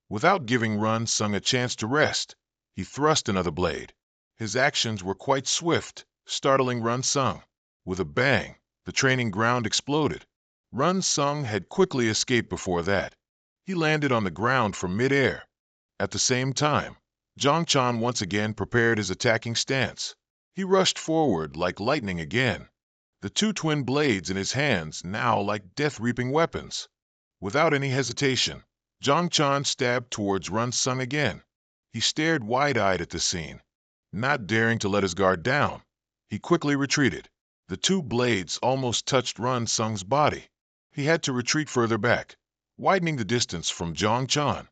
Without giving Run Sung a chance to rest, he thrust another blade. His actions were quite swift, startling Run Sung. With a bang, the training ground exploded. Run Sung had quickly escaped before that. He landed on the ground from mid-air. At the same time, Zhang Chan once again prepared his attacking stance. He rushed forward like lightning again, the 2 twin blades in his hands now like death-reaping weapons. Without any hesitation, Zhang Chan stabbed towards Run Sung again. He stared wide-eyed at the scene. Not daring to let his guard down, he quickly retreated. The 2 blades almost touched Run Sung's body. He had to retreat further back, widening the distance from Zhang Chan.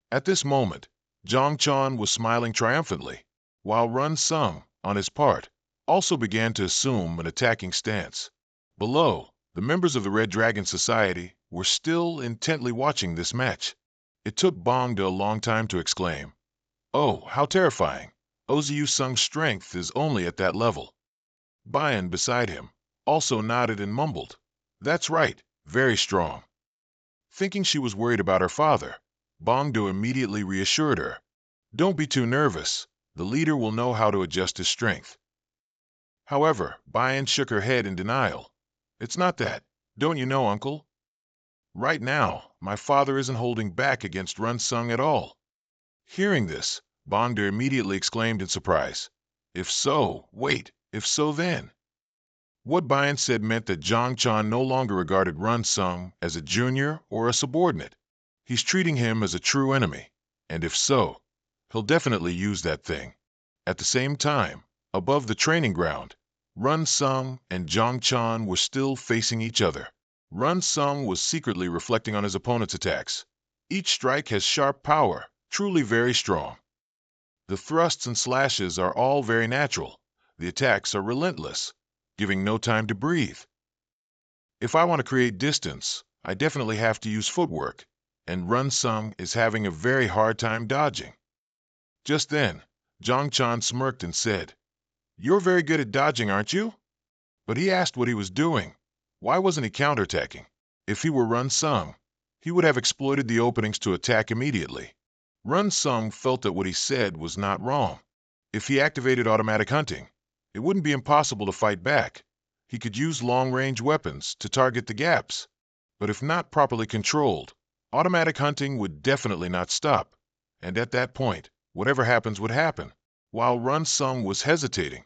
At this moment, Zhang Chan was smiling triumphantly, while Run Sung, on his part, also began to assume an attacking stance. Below, the members of the Red Dragon Society were still intently watching this match. It took Bongda a long time to exclaim, "Oh, how terrifying! Oziu Sung's strength is only at that level." Bayan beside him also nodded and mumbled, "That's right, very strong." Thinking she was worried about her father, Bongdo immediately reassured her, "Don't be too nervous. The leader will know how to adjust his strength." However, Bayan shook her head in denial. "It's not that. Don't you know, uncle? Right now, my father isn't holding back against Run Sung at all." Hearing this, Bongdo immediately exclaimed in surprise, "If so, wait, if so then?" What Bayan said meant that Zhang Chan no longer regarded Run Sung as a junior or a subordinate. He's treating him as a true enemy, and if so, he'll definitely use that thing. At the same time, above the training ground, Run Sung and Zhang Chan were still facing each other. Run Sung was secretly reflecting on his opponent's attacks. Each strike has sharp power, truly very strong. The thrusts and slashes are all very natural. The attacks are relentless, giving no time to breathe. If I want to create distance, I definitely have to use footwork, and Run Sung is having a very hard time dodging. Just then, Zhang Chan smirked and said, "You're very good at dodging, aren't you?" But he asked what he was doing. Why wasn't he counterattacking? If he were Run Sung, he would have exploited the openings to attack immediately. Run Sung felt that what he said was not wrong. If he activated automatic hunting, it wouldn't be impossible to fight back. He could use long-range weapons to target the gaps. But if not properly controlled, automatic hunting would definitely not stop. And at that point, whatever happens would happen. While Run Sung was hesitating,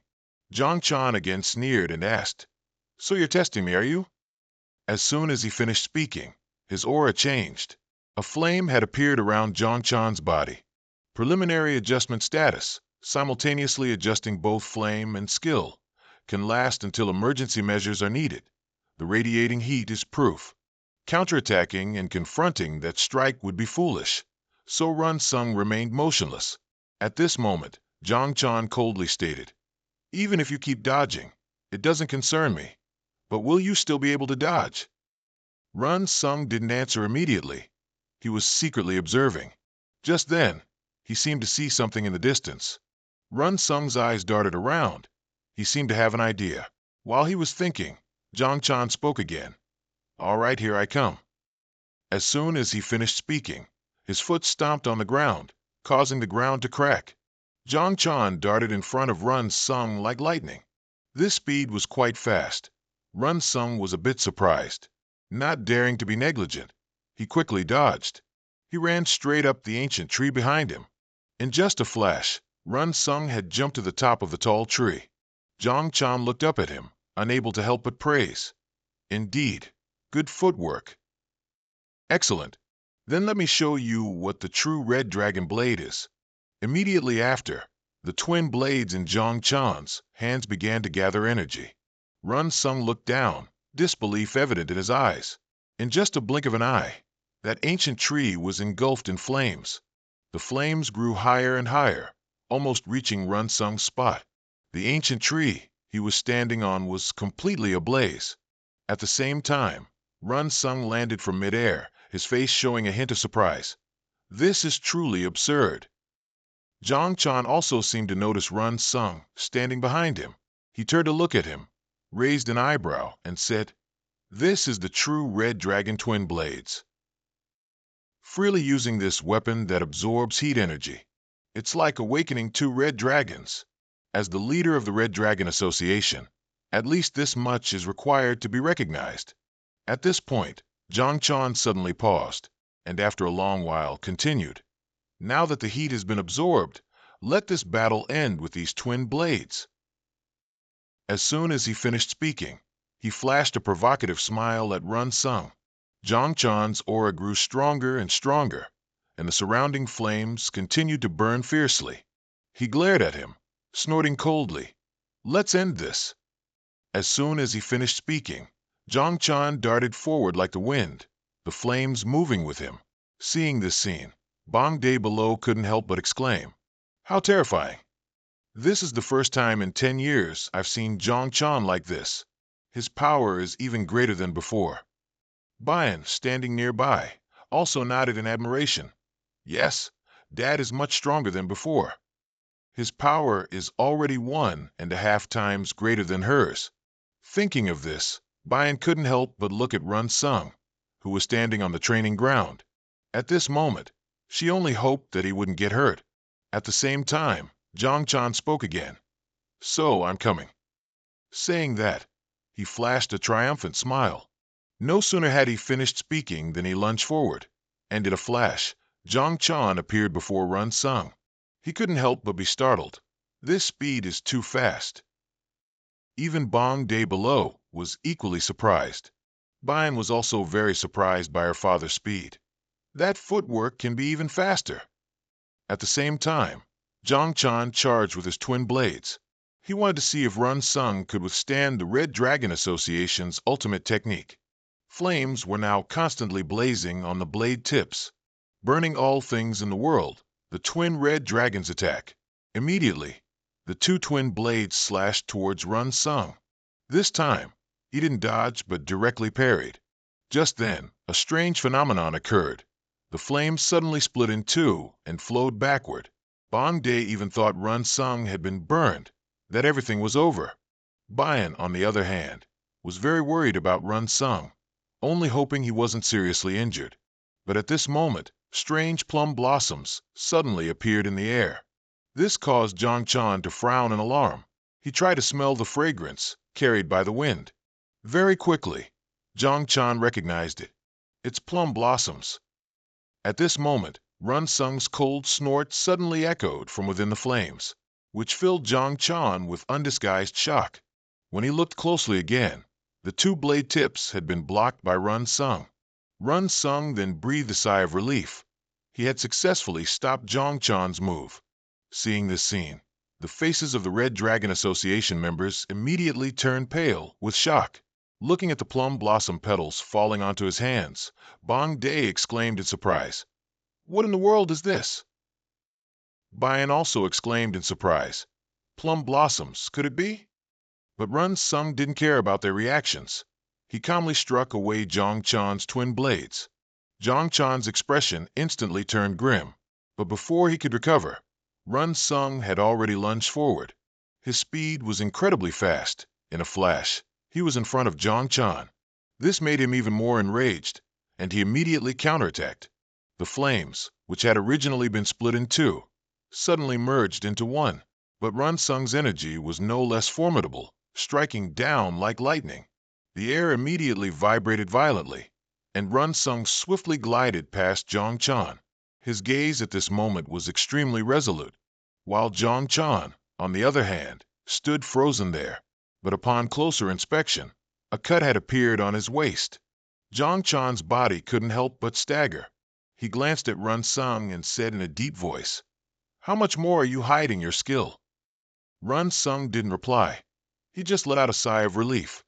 Zhang Chan again sneered and asked, "So you're testing me, are you?" As soon as he finished speaking, his aura changed. A flame had appeared around Zhang Chan's body. Preliminary adjustment status, simultaneously adjusting both flame and skill, can last until emergency measures are needed. The radiating heat is proof. Counterattacking and confronting that strike would be foolish. So Run Sung remained motionless. At this moment, Zhang Chan coldly stated, "Even if you keep dodging, it doesn't concern me. But will you still be able to dodge?" Run Sung didn't answer immediately. He was secretly observing. Just then, he seemed to see something in the distance. Run Sung's eyes darted around. He seemed to have an idea. While he was thinking, Zhang Chan spoke again. All right, here I come. As soon as he finished speaking, his foot stomped on the ground, causing the ground to crack. Zhang Chan darted in front of Run Sung like lightning. This speed was quite fast. Run Sung was a bit surprised. Not daring to be negligent, he quickly dodged. He ran straight up the ancient tree behind him. In just a flash, Run Sung had jumped to the top of the tall tree. Zhang Chan looked up at him, unable to help but praise. Indeed, good footwork. Excellent. Then let me show you what the true red dragon blade is. Immediately after, the twin blades in Zhang Chan's hands began to gather energy. Run Sung looked down, disbelief evident in his eyes. In just a blink of an eye, that ancient tree was engulfed in flames. The flames grew higher and higher, almost reaching Run Sung's spot. The ancient tree he was standing on was completely ablaze. At the same time, Run Sung landed from midair, his face showing a hint of surprise. This is truly absurd. Zhang Chan also seemed to notice Run Sung standing behind him. He turned to look at him, raised an eyebrow, and said, "This is the true Red Dragon Twin Blades." Freely using this weapon that absorbs heat energy. It's like awakening two red dragons. As the leader of the Red Dragon Association, at least this much is required to be recognized. At this point, Zhang Chan suddenly paused, and after a long while continued. Now that the heat has been absorbed, let this battle end with these twin blades. As soon as he finished speaking, he flashed a provocative smile at Run Sung. Zhang Chan's aura grew stronger and stronger, and the surrounding flames continued to burn fiercely. He glared at him, snorting coldly, "Let's end this." As soon as he finished speaking, Zhang Chan darted forward like the wind, the flames moving with him. Seeing this scene, Bong Day below couldn't help but exclaim, "How terrifying! This is the first time in 10 years I've seen Zhang Chan like this. His power is even greater than before." Bayan, standing nearby, also nodded in admiration. "Yes, Dad is much stronger than before. His power is already 1.5 times greater than hers." Thinking of this, Bayan couldn't help but look at Run Sung, who was standing on the training ground. At this moment, she only hoped that he wouldn't get hurt. At the same time, Zhang Chan spoke again. "So, I'm coming." Saying that, he flashed a triumphant smile. No sooner had he finished speaking than he lunged forward, and in a flash, Zhang Chan appeared before Run Sung. He couldn't help but be startled. This speed is too fast. Even Bong Day below was equally surprised. Bayan was also very surprised by her father's speed. That footwork can be even faster. At the same time, Zhang Chan charged with his twin blades. He wanted to see if Run Sung could withstand the Red Dragon Association's ultimate technique. Flames were now constantly blazing on the blade tips, burning all things in the world. The twin red dragons attack. Immediately, the two twin blades slashed towards Run Sung. This time, he didn't dodge but directly parried. Just then, a strange phenomenon occurred. The flames suddenly split in two and flowed backward. Bong Day even thought Run Sung had been burned, that everything was over. Bayan, on the other hand, was very worried about Run Sung, only hoping he wasn't seriously injured. But at this moment, strange plum blossoms suddenly appeared in the air. This caused Zhang Chan to frown in alarm. He tried to smell the fragrance carried by the wind. Very quickly, Zhang Chan recognized it. It's plum blossoms. At this moment, Run Sung's cold snort suddenly echoed from within the flames, which filled Zhang Chan with undisguised shock. When he looked closely again, the two blade tips had been blocked by Run Sung. Run Sung then breathed a sigh of relief. He had successfully stopped Zhang Chan's move. Seeing this scene, the faces of the Red Dragon Association members immediately turned pale with shock. Looking at the plum blossom petals falling onto his hands, Bong Day exclaimed in surprise, "What in the world is this?" Bayan also exclaimed in surprise, "Plum blossoms, could it be?" But Run Sung didn't care about their reactions. He calmly struck away Zhang Chan's twin blades. Zhang Chan's expression instantly turned grim, but before he could recover, Run Sung had already lunged forward. His speed was incredibly fast. In a flash, he was in front of Zhang Chan. This made him even more enraged, and he immediately counterattacked. The flames, which had originally been split in two, suddenly merged into one. But Run Sung's energy was no less formidable, striking down like lightning. The air immediately vibrated violently, and Run Sung swiftly glided past Jong Chan. His gaze at this moment was extremely resolute, while Jong Chan, on the other hand, stood frozen there. But upon closer inspection, a cut had appeared on his waist. Jong Chan's body couldn't help but stagger. He glanced at Run Sung and said in a deep voice, "How much more are you hiding your skill?" Run Sung didn't reply. He just let out a sigh of relief.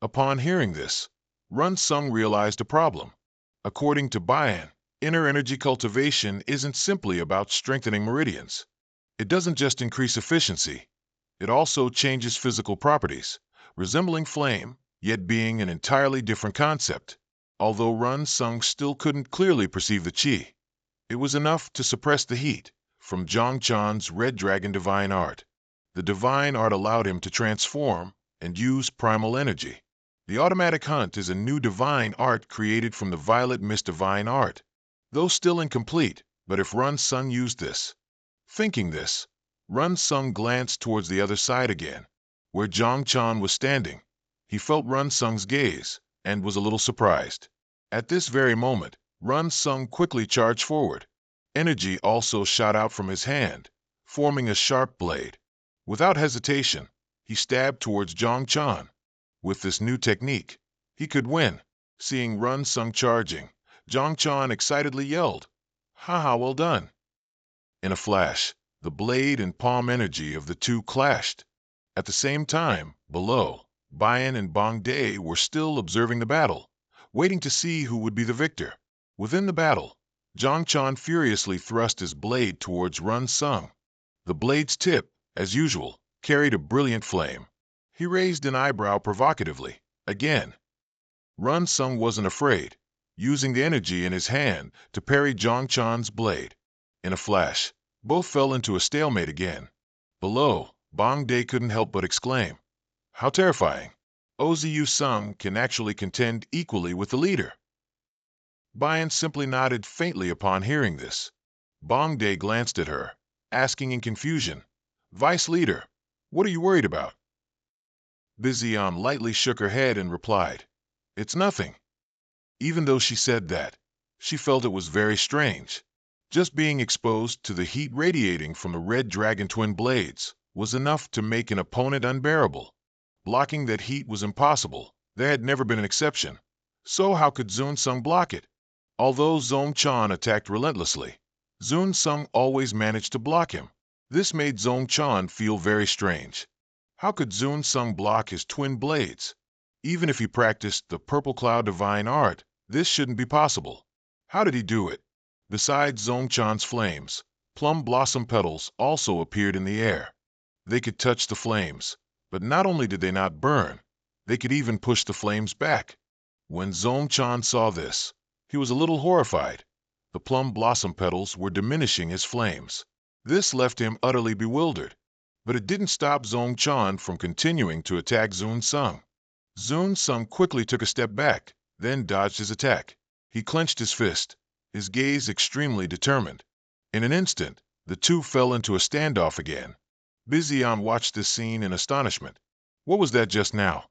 Upon hearing this, Run Sung realized a problem. According to Bayan, inner energy cultivation isn't simply about strengthening meridians. It doesn't just increase efficiency. It also changes physical properties, resembling flame, yet being an entirely different concept. Although Run Sung still couldn't clearly perceive the chi, it was enough to suppress the heat from Jong Chan's Red Dragon Divine Art. The Divine Art allowed him to transform and use primal energy. The Automatic Hunt is a new Divine Art created from the Violet Mist Divine Art. Though still incomplete, but if Run Sung used this. Thinking this, Run Sung glanced towards the other side again, where Jong Chan was standing. He felt Run Sung's gaze and was a little surprised. At this very moment, Run Sung quickly charged forward. Energy also shot out from his hand, forming a sharp blade. Without hesitation, he stabbed towards Jong Chan. With this new technique, he could win. Seeing Run Sung charging, Jong Chan excitedly yelled, "Haha, well done!" In a flash, the blade and palm energy of the two clashed. At the same time, below, Bayan and Bong Dae were still observing the battle, waiting to see who would be the victor. Within the battle, Jong Chan furiously thrust his blade towards Run Sung. The blade's tip, as usual, carried a brilliant flame. He raised an eyebrow provocatively. Again, Run Sung wasn't afraid, using the energy in his hand to parry Jong Chan's blade. In a flash, both fell into a stalemate again. Below, Bong Dae couldn't help but exclaim, "How terrifying! Ozu Sung can actually contend equally with the leader." Bayan simply nodded faintly upon hearing this. Bong Dae glanced at her, asking in confusion, "Vice Leader, what are you worried about?" Bizion lightly shook her head and replied, "It's nothing." Even though she said that, she felt it was very strange. Just being exposed to the heat radiating from the Red Dragon twin blades was enough to make an opponent unbearable. Blocking that heat was impossible. There had never been an exception. So how could Zun Sung block it? Although Zong Chan attacked relentlessly, Zun Sung always managed to block him. This made Zong Chan feel very strange. How could Zun Sung block his twin blades? Even if he practiced the Purple Cloud Divine Art, this shouldn't be possible. How did he do it? Besides Zong Chan's flames, plum blossom petals also appeared in the air. They could touch the flames, but not only did they not burn, they could even push the flames back. When Zong Chan saw this, he was a little horrified. The plum blossom petals were diminishing his flames. This left him utterly bewildered. But it didn't stop Zong Chan from continuing to attack Zun Sung. Zun Sung quickly took a step back, then dodged his attack. He clenched his fist, his gaze extremely determined. In an instant, the two fell into a standoff again. Bizion watched this scene in astonishment. What was that just now?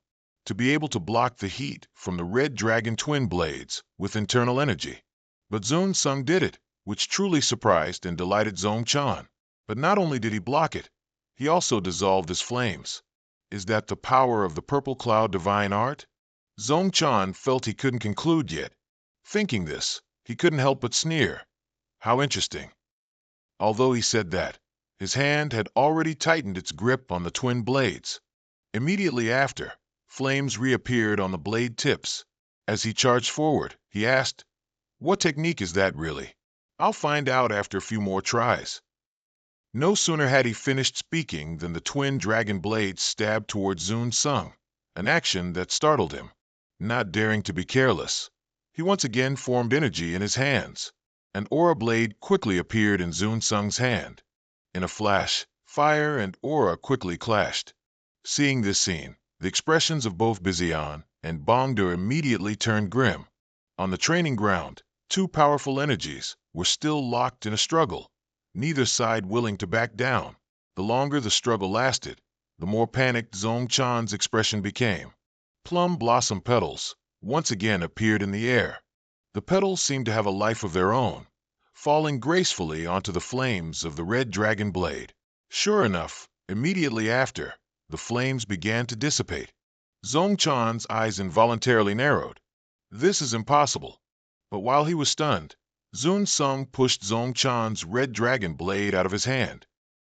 To be able to block the heat from the Red Dragon twin blades with internal energy. But Zun Sung did it, which truly surprised and delighted Zong Chan. But not only did he block it, he also dissolved his flames. Is that the power of the Purple Cloud Divine Art? Zong Chan felt he couldn't conclude yet. Thinking this, he couldn't help but sneer. How interesting. Although he said that, his hand had already tightened its grip on the twin blades. Immediately after, flames reappeared on the blade tips. As he charged forward, he asked, "What technique is that really? I'll find out after a few more tries." No sooner had he finished speaking than the twin dragon blades stabbed towards Zun Sung, an action that startled him. Not daring to be careless, he once again formed energy in his hands. An aura blade quickly appeared in Zun Sung's hand. In a flash, fire and aura quickly clashed. Seeing this scene, The expressions of both Bizian and Bongda immediately turned grim. On the training ground, two powerful energies were still locked in a struggle, neither side willing to back down. The longer the struggle lasted, the more panicked Zhong Chan's expression became. Plum blossom petals once again appeared in the air. The petals seemed to have a life of their own, falling gracefully onto the flames of the red dragon blade. Sure enough, immediately after, the flames began to dissipate. Zhong Chan's eyes involuntarily narrowed. This is impossible. But while he was stunned, Zun Sung pushed Zhong Chan's red dragon blade out of his hand.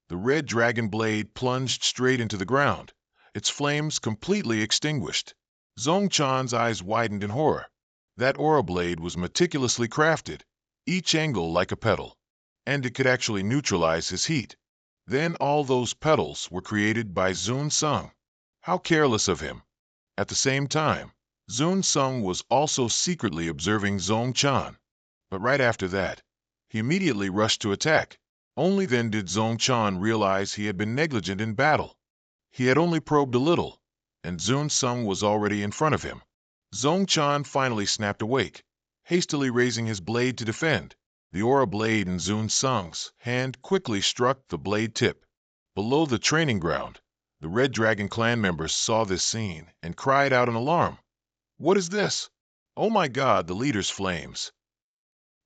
The red dragon blade plunged straight into the ground, its flames completely extinguished. Zhong Chan's eyes widened in horror. That aura blade was meticulously crafted, each angle like a petal, and it could actually neutralize his heat. Then all those petals were created by Zun Sung. How careless of him! At the same time, Zun Sung was also secretly observing Zhong Chan. But right after that, he immediately rushed to attack. Only then did Zhong Chan realize he had been negligent in battle. He had only probed a little, and Zun Sung was already in front of him. Zhong Chan finally snapped awake, hastily raising his blade to defend. The aura blade in Zun Sung's hand quickly struck the blade tip. Below the training ground, the Red Dragon clan members saw this scene and cried out in alarm. What is this? Oh my God, the leader's flames!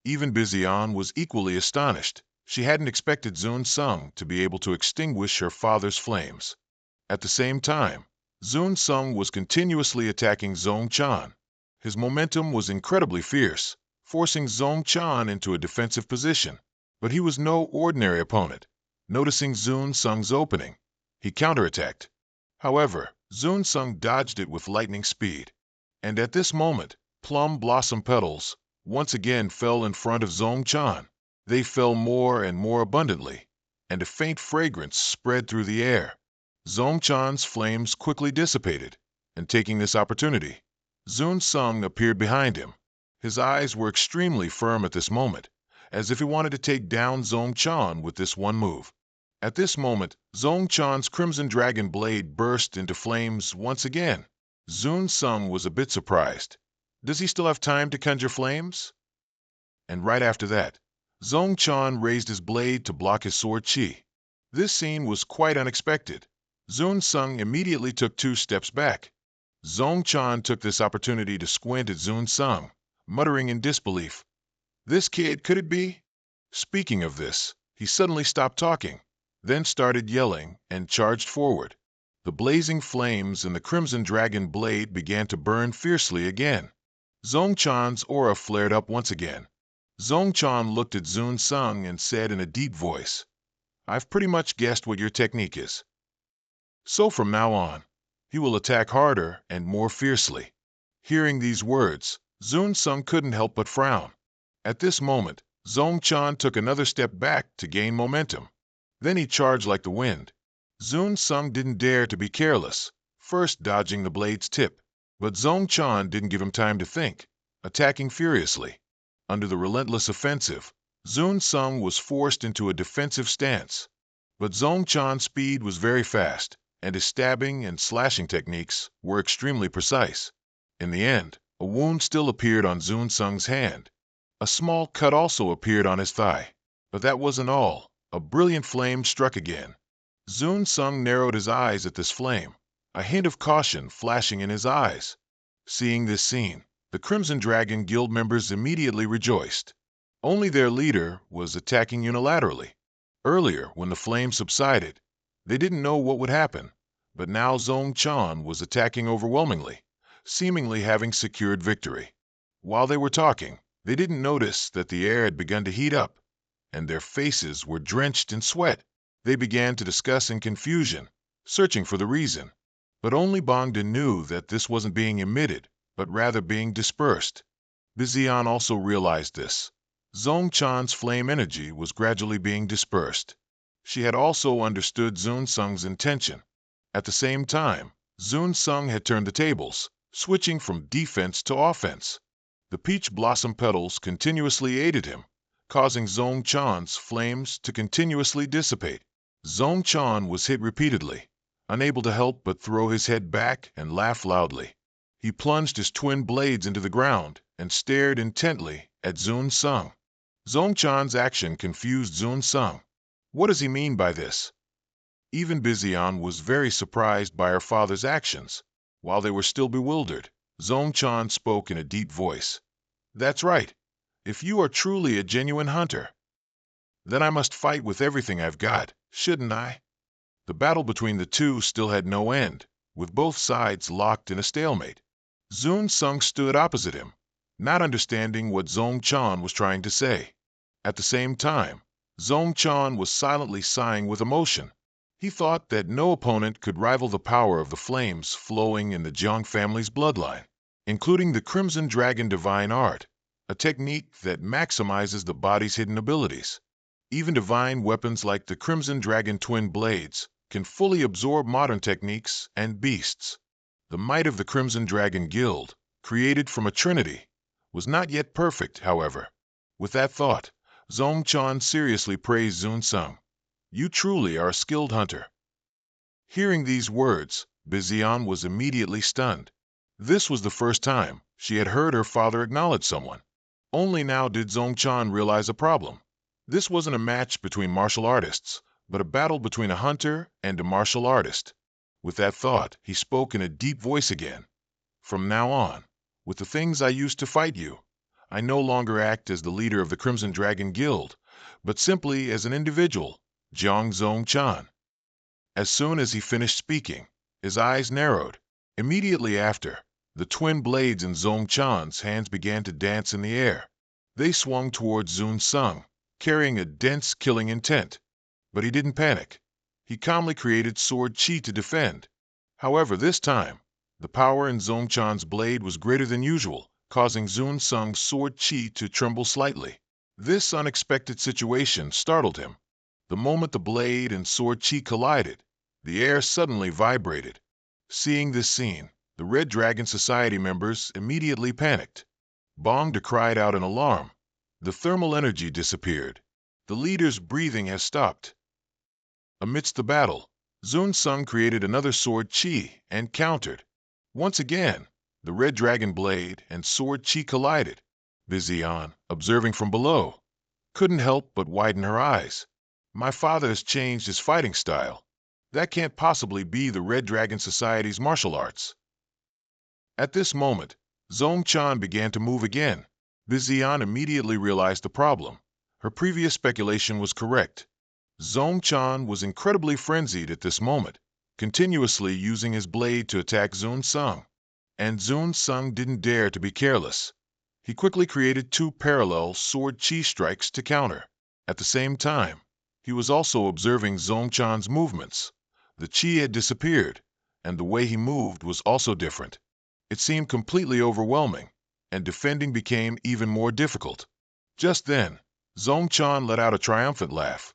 Even Bizian was equally astonished. She hadn't expected Zun Sung to be able to extinguish her father's flames. At the same time, Zun Sung was continuously attacking Zhong Chan. His momentum was incredibly fierce, forcing Zhong Chan into a defensive position. But he was no ordinary opponent. Noticing Zun Sung's opening, he counterattacked. However, Zun Sung dodged it with lightning speed. And at this moment, plum blossom petals once again fell in front of Zhong Chan. They fell more and more abundantly, and a faint fragrance spread through the air. Zhong Chan's flames quickly dissipated, and taking this opportunity, Zun Sung appeared behind him. His eyes were extremely firm at this moment, as if he wanted to take down Zhong Chan with this one move. At this moment, Zhong Chan's crimson dragon blade burst into flames once again. Zun Sung was a bit surprised. Does he still have time to conjure flames? And right after that, Zhong Chan raised his blade to block his sword chi. This scene was quite unexpected. Zun Sung immediately took 2 steps back. Zhong Chan took this opportunity to squint at Zun Sung, muttering in disbelief. This kid, could it be? Speaking of this, he suddenly stopped talking, then started yelling and charged forward. The blazing flames and the crimson dragon blade began to burn fiercely again. Zhong Chan's aura flared up once again. Zhong Chan looked at Zun Sung and said in a deep voice, I've pretty much guessed what your technique is. So from now on, he will attack harder and more fiercely. Hearing these words, Zun Sung couldn't help but frown. At this moment, Zhong Chan took another step back to gain momentum. Then he charged like the wind. Zun Sung didn't dare to be careless, first dodging the blade's tip. But Zhong Chan didn't give him time to think, attacking furiously. Under the relentless offensive, Zun Sung was forced into a defensive stance. But Zhong Chan's speed was very fast, and his stabbing and slashing techniques were extremely precise. In the end, a wound still appeared on Zun Sung's hand. A small cut also appeared on his thigh. But that wasn't all. A brilliant flame struck again. Zun Sung narrowed his eyes at this flame, a hint of caution flashing in his eyes. Seeing this scene, the Crimson Dragon Guild members immediately rejoiced. Only their leader was attacking unilaterally. Earlier, when the flame subsided, they didn't know what would happen, but now Zhong Chan was attacking overwhelmingly, seemingly having secured victory. While they were talking, they didn't notice that the air had begun to heat up, and their faces were drenched in sweat. They began to discuss in confusion, searching for the reason. But only Bongda knew that this wasn't being emitted, but rather being dispersed. Bizian also realized this. Zhong Chan's flame energy was gradually being dispersed. She had also understood Zun Sung's intention. At the same time, Zun Sung had turned the tables, switching from defense to offense. The peach blossom petals continuously aided him, causing Zhong Chan's flames to continuously dissipate. Zhong Chan was hit repeatedly. unable to help but throw his head back and laugh loudly. He plunged his twin blades into the ground and stared intently at Zun Sung. Zongchan's action confused Zun Sung. What does he mean by this? Even Bizian was very surprised by her father's actions. While they were still bewildered, Zongchan spoke in a deep voice. That's right. If you are truly a genuine hunter, then I must fight with everything I've got, shouldn't I? The battle between the two still had no end, with both sides locked in a stalemate. Zun Sung stood opposite him, not understanding what Zongchan was trying to say. At the same time, Zongchan was silently sighing with emotion. He thought that no opponent could rival the power of the flames flowing in the Jiang family's bloodline, including the Crimson Dragon Divine Art, a technique that maximizes the body's hidden abilities. Even divine weapons like the Crimson Dragon Twin Blades can fully absorb modern techniques and beasts. The might of the Crimson Dragon Guild, created from a trinity, was not yet perfect, however. With that thought, Zongchan seriously praised Zun Sung. You truly are a skilled hunter. Hearing these words, Bizian was immediately stunned. This was the first time she had heard her father acknowledge someone. Only now did Zongchan realize a problem. This wasn't a match between martial artists, but a battle between a hunter and a martial artist. With that thought, he spoke in a deep voice again. From now on, with the things I used to fight you, I no longer act as the leader of the Crimson Dragon Guild, but simply as an individual, Jiang Zongchan. As soon as he finished speaking, his eyes narrowed. Immediately after, the twin blades in Zongchan's hands began to dance in the air. They swung towards Zun Sung, carrying a dense killing intent. But he didn't panic. He calmly created sword chi to defend. However, this time, the power in Zongchan's blade was greater than usual, causing Zun Sung's sword chi to tremble slightly. This unexpected situation startled him. The moment the blade and sword chi collided, the air suddenly vibrated. Seeing this scene, the Red Dragon Society members immediately panicked. Bongda cried out in alarm. The thermal energy disappeared. The leader's breathing has stopped. Amidst the battle, Zun Sung created another sword chi and countered. Once again, the red dragon blade and sword chi collided. Bizian, observing from below, couldn't help but widen her eyes. My father has changed his fighting style. That can't possibly be the Red Dragon Society's martial arts. At this moment, Zongchan began to move again. Bizian immediately realized the problem. Her previous speculation was correct. Zongchan was incredibly frenzied at this moment, continuously using his blade to attack Zun Sung. And Zun Sung didn't dare to be careless. He quickly created two parallel sword chi strikes to counter. At the same time, he was also observing Zongchan's movements. The chi had disappeared, and the way he moved was also different. It seemed completely overwhelming, and defending became even more difficult. Just then, Zongchan let out a triumphant laugh.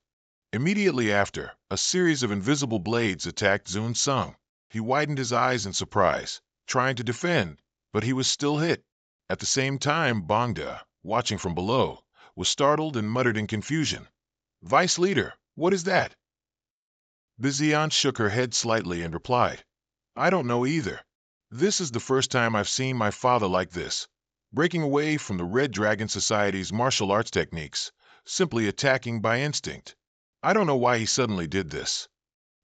Immediately after, a series of invisible blades attacked Zun Sung. He widened his eyes in surprise, trying to defend, but he was still hit. At the same time, Bongda, watching from below, was startled and muttered in confusion. Vice Leader, what is that? Bizian shook her head slightly and replied, I don't know either. This is the first time I've seen my father like this, breaking away from the Red Dragon Society's martial arts techniques, simply attacking by instinct. I don't know why he suddenly did this.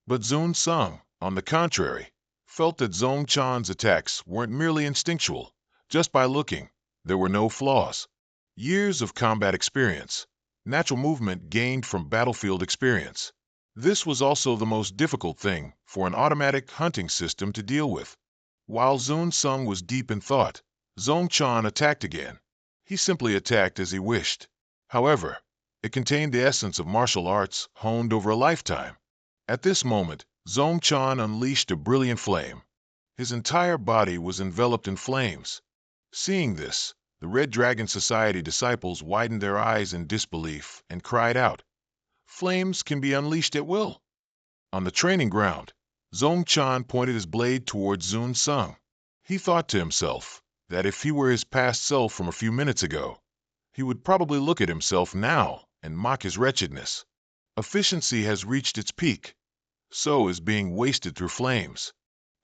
But Zun Sung, on the contrary, felt that Zongchan's attacks weren't merely instinctual. Just by looking, there were no flaws. Years of combat experience, natural movement gained from battlefield experience. This was also the most difficult thing for an automatic hunting system to deal with. While Zun Sung was deep in thought, Zongchan attacked again. He simply attacked as he wished. However, it contained the essence of martial arts honed over a lifetime. At this moment, Zongchan unleashed a brilliant flame. His entire body was enveloped in flames. Seeing this, the Red Dragon Society disciples widened their eyes in disbelief and cried out, Flames can be unleashed at will. On the training ground, Zongchan pointed his blade towards Zun Sung. He thought to himself that if he were his past self from a few minutes ago, he would probably look at himself now and mock his wretchedness. Efficiency has reached its peak. so is being wasted through flames.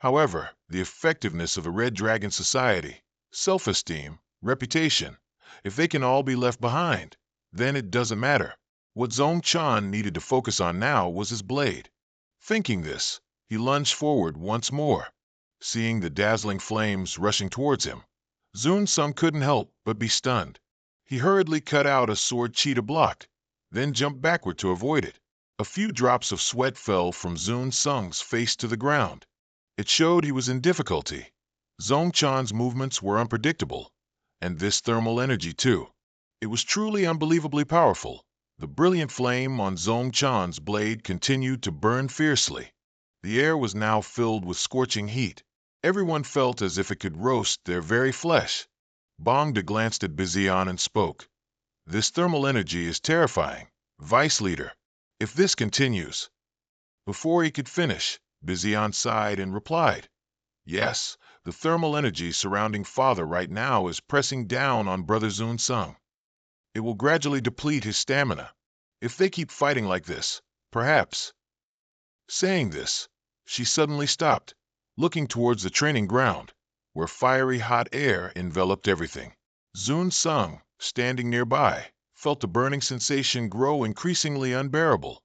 However, the effectiveness of a Red Dragon society, self-esteem, reputation, if they can all be left behind, then it doesn't matter. What Zong Chan needed to focus on now was his blade. Thinking this, he lunged forward once more. Seeing the dazzling flames rushing towards him, Zun Sung couldn't help but be stunned. He hurriedly cut out a sword chi to block, then jumped backward to avoid it. A few drops of sweat fell from Zun Sung's face to the ground. It showed he was in difficulty. Zong Chan's movements were unpredictable, and this thermal energy too. It was truly unbelievably powerful. The brilliant flame on Zong Chan's blade continued to burn fiercely. The air was now filled with scorching heat. Everyone felt as if it could roast their very flesh. Bong De glanced at Bizian and spoke. This thermal energy is terrifying. Vice leader, if this continues. Before he could finish, Bizian sighed and replied, yes, the thermal energy surrounding Father right now is pressing down on Brother Zun Sung. It will gradually deplete his stamina. If they keep fighting like this, perhaps. Saying this, she suddenly stopped, looking towards the training ground, where fiery hot air enveloped everything. Zun Sung, standing nearby, felt the burning sensation grow increasingly unbearable.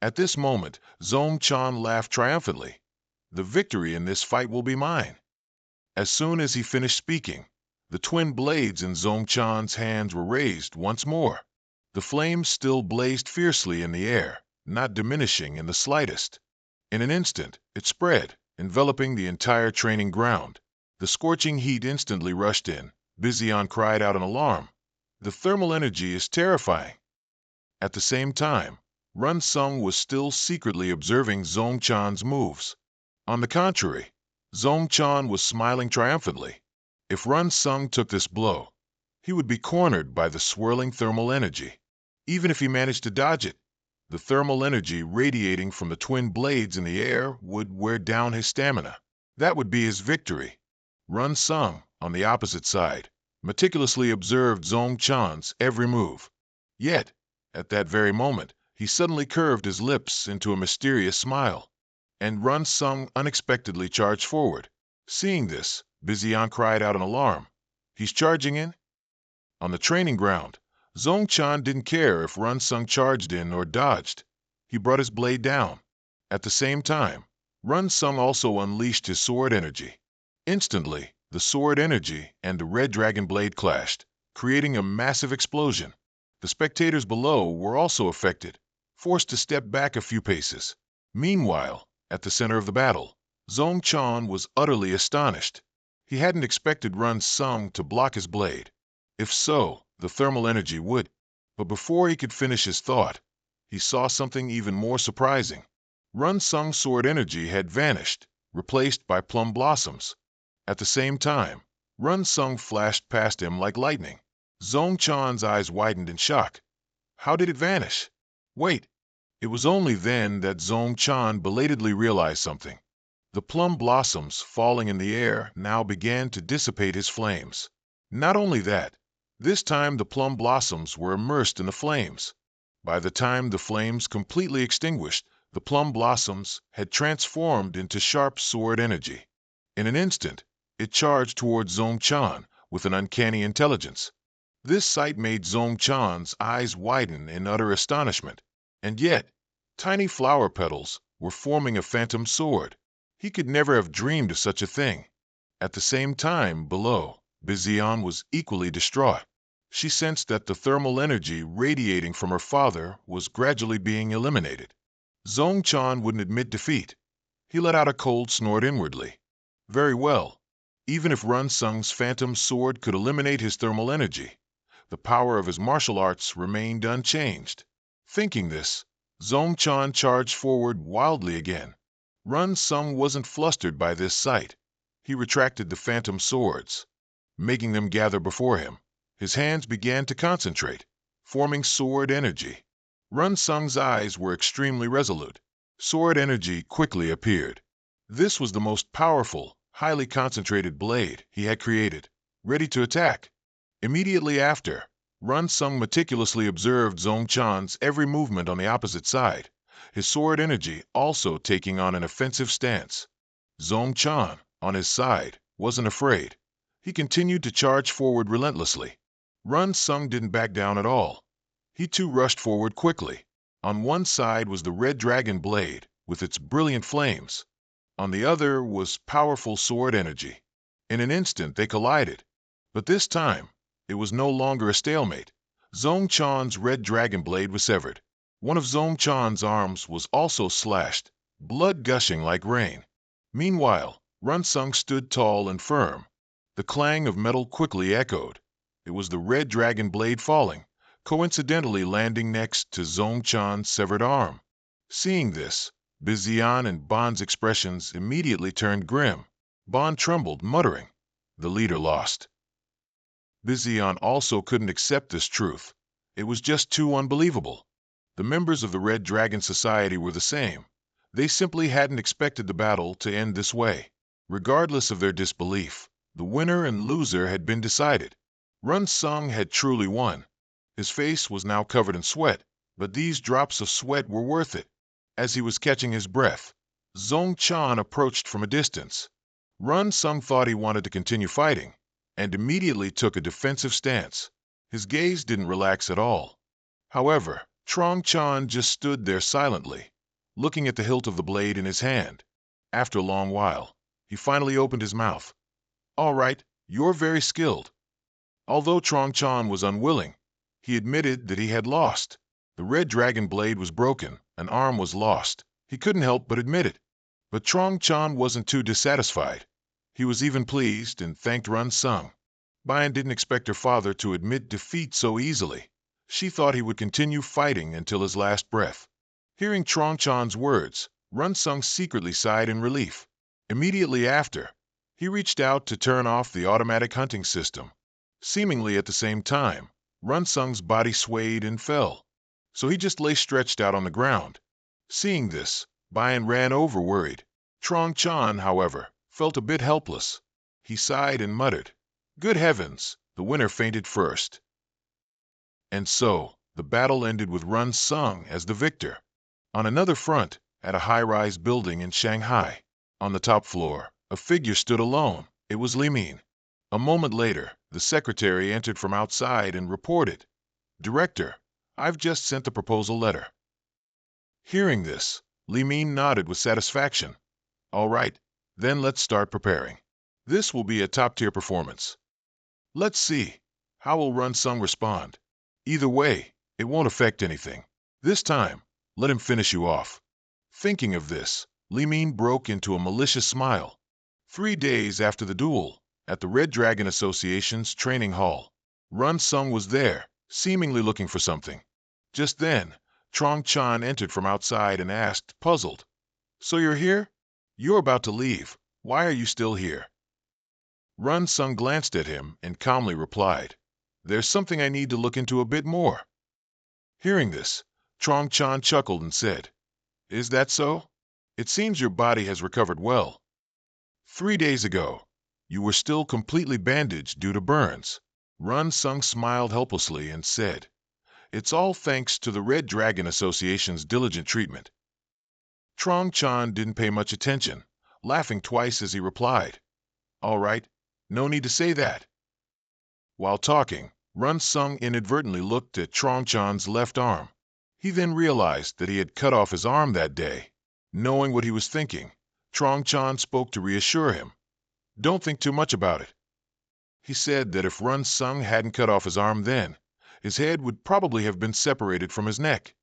At this moment, Zong Chan laughed triumphantly. The victory in this fight will be mine. As soon as he finished speaking, the twin blades in Zong Chan's hands were raised once more. The flames still blazed fiercely in the air, not diminishing in the slightest. In an instant, it spread, enveloping the entire training ground. The scorching heat instantly rushed in. Bizian cried out in alarm. The thermal energy is terrifying. At the same time, Run Sung was still secretly observing Zong Chan's moves. On the contrary, Zong Chan was smiling triumphantly. If Run Sung took this blow, he would be cornered by the swirling thermal energy. Even if he managed to dodge it, the thermal energy radiating from the twin blades in the air would wear down his stamina. That would be his victory. Run Sung, on the opposite side, meticulously observed Zong Chan's every move. Yet, at that very moment, he suddenly curved his lips into a mysterious smile, and Run Sung unexpectedly charged forward. Seeing this, Bizian cried out in alarm. He's charging in? On the training ground, Zong Chan didn't care if Run Sung charged in or dodged. He brought his blade down. At the same time, Run Sung also unleashed his sword energy. Instantly, the sword energy and the red dragon blade clashed, creating a massive explosion. The spectators below were also affected, forced to step back a few paces. Meanwhile, at the center of the battle, Zong Chan was utterly astonished. He hadn't expected Run Sung to block his blade. If so, the thermal energy would. But before he could finish his thought, he saw something even more surprising. Run Sung's sword energy had vanished, replaced by plum blossoms. At the same time, Run Sung flashed past him like lightning. Zong Chan's eyes widened in shock. How did it vanish? Wait. It was only then that Zong Chan belatedly realized something. The plum blossoms falling in the air now began to dissipate his flames. Not only that, this time the plum blossoms were immersed in the flames. By the time the flames completely extinguished, the plum blossoms had transformed into sharp sword energy. In an instant, it charged towards Zong Chan with an uncanny intelligence. This sight made Zong Chan's eyes widen in utter astonishment. And yet, tiny flower petals were forming a phantom sword. He could never have dreamed of such a thing. At the same time, below, Bizian was equally distraught. She sensed that the thermal energy radiating from her father was gradually being eliminated. Zong Chan wouldn't admit defeat. He let out a cold snort inwardly. Very well. Even if Run Sung's phantom sword could eliminate his thermal energy, the power of his martial arts remained unchanged. Thinking this, Zong Chan charged forward wildly again. Run Sung wasn't flustered by this sight. He retracted the phantom swords, making them gather before him. His hands began to concentrate, forming sword energy. Run Sung's eyes were extremely resolute. Sword energy quickly appeared. This was the most powerful, highly concentrated blade he had created, ready to attack. Immediately after, Run Sung meticulously observed Zong Chan's every movement on the opposite side. his sword energy also taking on an offensive stance. Zhong Chan, on his side, wasn't afraid. He continued to charge forward relentlessly. Run Sung didn't back down at all. He too rushed forward quickly. On one side was the red dragon blade, with its brilliant flames. On the other was powerful sword energy. In an instant they collided. But this time, it was no longer a stalemate. Zhong Chan's red dragon blade was severed. One of Zhong Chan's arms was also slashed, blood gushing like rain. Meanwhile, Run Sung stood tall and firm. The clang of metal quickly echoed. It was the red dragon blade falling, coincidentally landing next to Zhong Chan's severed arm. Seeing this, Bizian and Bon's expressions immediately turned grim. Bon trembled, muttering, "The leader lost." Bizian also couldn't accept this truth. It was just too unbelievable. The members of the Red Dragon Society were the same. They simply hadn't expected the battle to end this way. Regardless of their disbelief, the winner and loser had been decided. Run Sung had truly won. His face was now covered in sweat, but these drops of sweat were worth it. As he was catching his breath, Zhong Chan approached from a distance. Run Sung thought he wanted to continue fighting, and immediately took a defensive stance. His gaze didn't relax at all. However, Trong Chan just stood there silently, looking at the hilt of the blade in his hand. After a long while, he finally opened his mouth. "All right, you're very skilled." Although Trong Chan was unwilling, he admitted that he had lost. The red dragon blade was broken, an arm was lost. He couldn't help but admit it. But Trong Chan wasn't too dissatisfied. He was even pleased and thanked Run Sung. Bian didn't expect her father to admit defeat so easily. She thought he would continue fighting until his last breath. Hearing Trong Chan's words, Run Sung secretly sighed in relief. Immediately after, he reached out to turn off the automatic hunting system. Seemingly at the same time, Run Sung's body swayed and fell, so he just lay stretched out on the ground. Seeing this, Bian ran over worried. Trong Chan, however, felt a bit helpless. He sighed and muttered, "Good heavens, the winner fainted first." And so, the battle ended with Run Sung as the victor. On another front, at a high-rise building in Shanghai, on the top floor, a figure stood alone. It was Li Min. A moment later, the secretary entered from outside and reported, "Director, I've just sent the proposal letter." Hearing this, Li Min nodded with satisfaction. "All right, then let's start preparing. This will be a top-tier performance. Let's see, how will Run Sung respond? Either way, it won't affect anything. This time, let him finish you off." Thinking of this, Li Min broke into a malicious smile. 3 days after the duel, at the Red Dragon Association's training hall, Run Sung was there, seemingly looking for something. Just then, Trong Chan entered from outside and asked, puzzled, "So you're here? You're about to leave. Why are you still here?" Run Sung glanced at him and calmly replied, "There's something I need to look into a bit more." Hearing this, Trong Chan chuckled and said, "Is that so? It seems your body has recovered well. 3 days ago, you were still completely bandaged due to burns." Run Sung smiled helplessly and said, "It's all thanks to the Red Dragon Association's diligent treatment." Trong Chan didn't pay much attention, laughing twice as he replied, "All right, no need to say that." While talking, Run Sung inadvertently looked at Trong Chan's left arm. He then realized that he had cut off his arm that day. Knowing what he was thinking, Trong Chan spoke to reassure him. "Don't think too much about it." He said that if Run Sung hadn't cut off his arm then, his head would probably have been separated from his neck.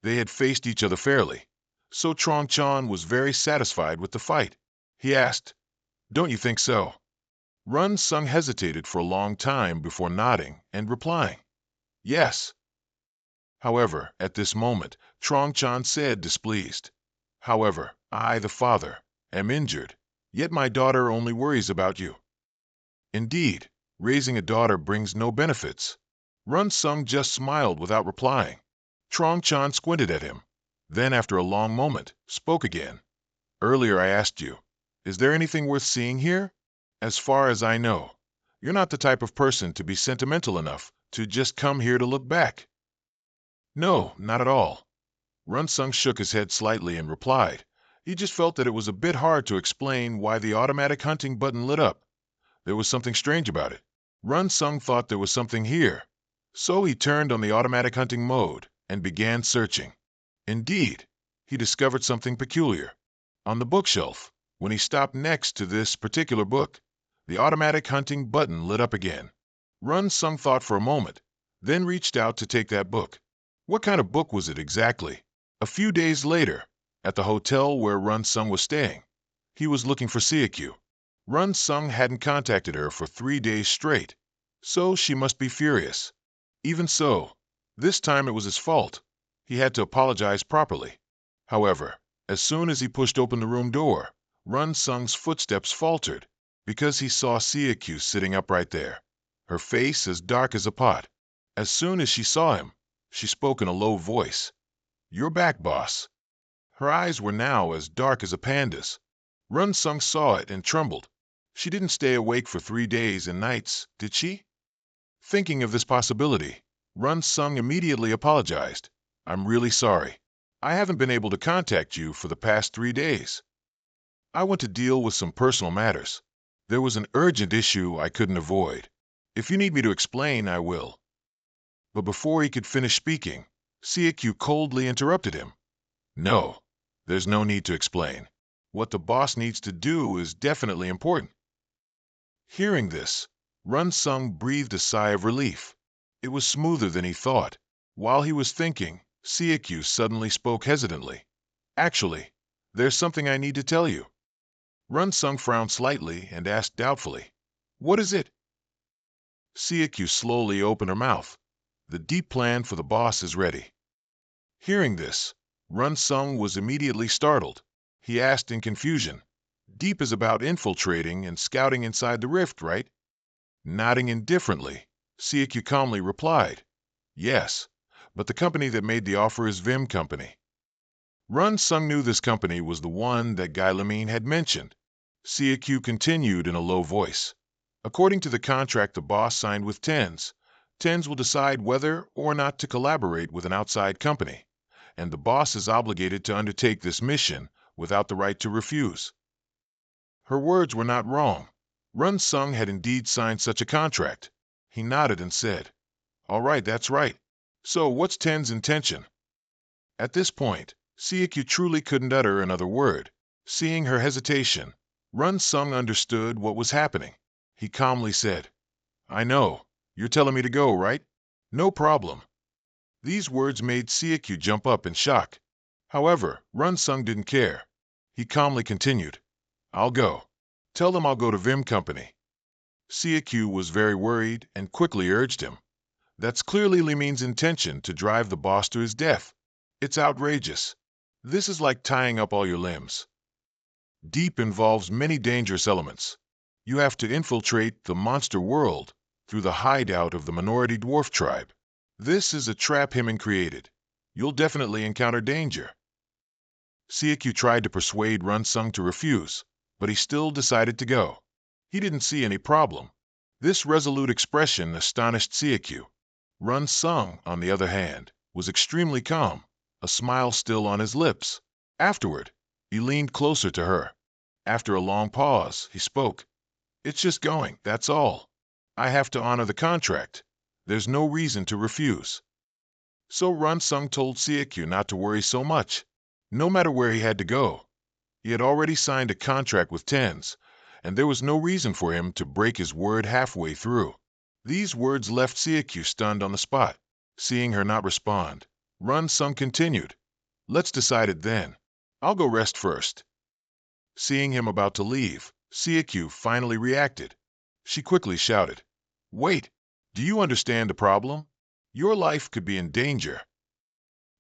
They had faced each other fairly, so Trong Chan was very satisfied with the fight. He asked, "Don't you think so?" Run Sung hesitated for a long time before nodding and replying, "Yes." However, at this moment, Trong Chan said, displeased, "However, I, the father, am injured, yet my daughter only worries about you." Indeed, raising a daughter brings no benefits. Run Sung just smiled without replying. Trong Chan squinted at him, then after a long moment, spoke again. "Earlier I asked you, is there anything worth seeing here? As far as I know, you're not the type of person to be sentimental enough to just come here to look back." "No, not at all." Run-sung shook his head slightly and replied. He just felt that it was a bit hard to explain why the automatic hunting button lit up. There was something strange about it. Run-sung thought there was something here. So he turned on the automatic hunting mode and began searching. Indeed, he discovered something peculiar. On the bookshelf, when he stopped next to this particular book, the automatic hunting button lit up again. Run-sung thought for a moment, then reached out to take that book. What kind of book was it exactly? A few days later, at the hotel where Run-sung was staying, he was looking for Siakyu. Run-sung hadn't contacted her for 3 days straight, so she must be furious. Even so, this time it was his fault. He had to apologize properly. However, as soon as he pushed open the room door, Run-sung's footsteps faltered because he saw Siakyu sitting upright there, her face as dark as a pot. As soon as she saw him, she spoke in a low voice. "You're back, boss." Her eyes were now as dark as a panda's. Run-sung saw it and trembled. She didn't stay awake for 3 days and nights, did she? Thinking of this possibility, Run-sung immediately apologized. "I'm really sorry. I haven't been able to contact you for the past 3 days. I went to deal with some personal matters. There was an urgent issue I couldn't avoid. If you need me to explain, I will." But before he could finish speaking, Siakyu coldly interrupted him. "No, there's no need to explain. What the boss needs to do is definitely important." Hearing this, Run-sung breathed a sigh of relief. It was smoother than he thought. While he was thinking, Siakyu suddenly spoke hesitantly. "Actually, there's something I need to tell you." Run-sung frowned slightly and asked doubtfully, "What is it?" Siakyu slowly opened her mouth. "The deep plan for the boss is ready." Hearing this, Run-sung was immediately startled. He asked in confusion, "Deep is about infiltrating and scouting inside the rift, right?" Nodding indifferently, Siakyu calmly replied, "Yes, but the company that made the offer is Vim Company." Run-sung knew this company was the one that Guy Lamine had mentioned. Siakyu continued in a low voice. "According to the contract the boss signed with TENS, TENS will decide whether or not to collaborate with an outside company, and the boss is obligated to undertake this mission without the right to refuse." Her words were not wrong. Run-sung had indeed signed such a contract. He nodded and said, "All right, that's right. So what's Ten's intention?" At this point, Siakyu truly couldn't utter another word. Seeing her hesitation, Run-sung understood what was happening. He calmly said, "I know. You're telling me to go, right? No problem." These words made Siakyu jump up in shock. However, Run-sung didn't care. He calmly continued, "I'll go. Tell them I'll go to Vim Company." Siakyu was very worried and quickly urged him. "That's clearly Limine's intention to drive the boss to his death. It's outrageous. This is like tying up all your limbs. Deep involves many dangerous elements. You have to infiltrate the monster world through the hideout of the minority dwarf tribe. This is a trap Himen created. You'll definitely encounter danger." Siakyu tried to persuade Run-sung to refuse, but he still decided to go. He didn't see any problem. This resolute expression astonished Siakyu. Run-sung, on the other hand, was extremely calm, a smile still on his lips. Afterward, he leaned closer to her. After a long pause, he spoke. "It's just going, that's all. I have to honor the contract. There's no reason to refuse." So Run-sung told Siakyu not to worry so much. No matter where he had to go, he had already signed a contract with TENS, and there was no reason for him to break his word halfway through. These words left Siakyu stunned on the spot. Seeing her not respond, Run-sung continued, "Let's decide it then. I'll go rest first." Seeing him about to leave, Siakyu finally reacted. She quickly shouted, "Wait! Do you understand the problem? Your life could be in danger."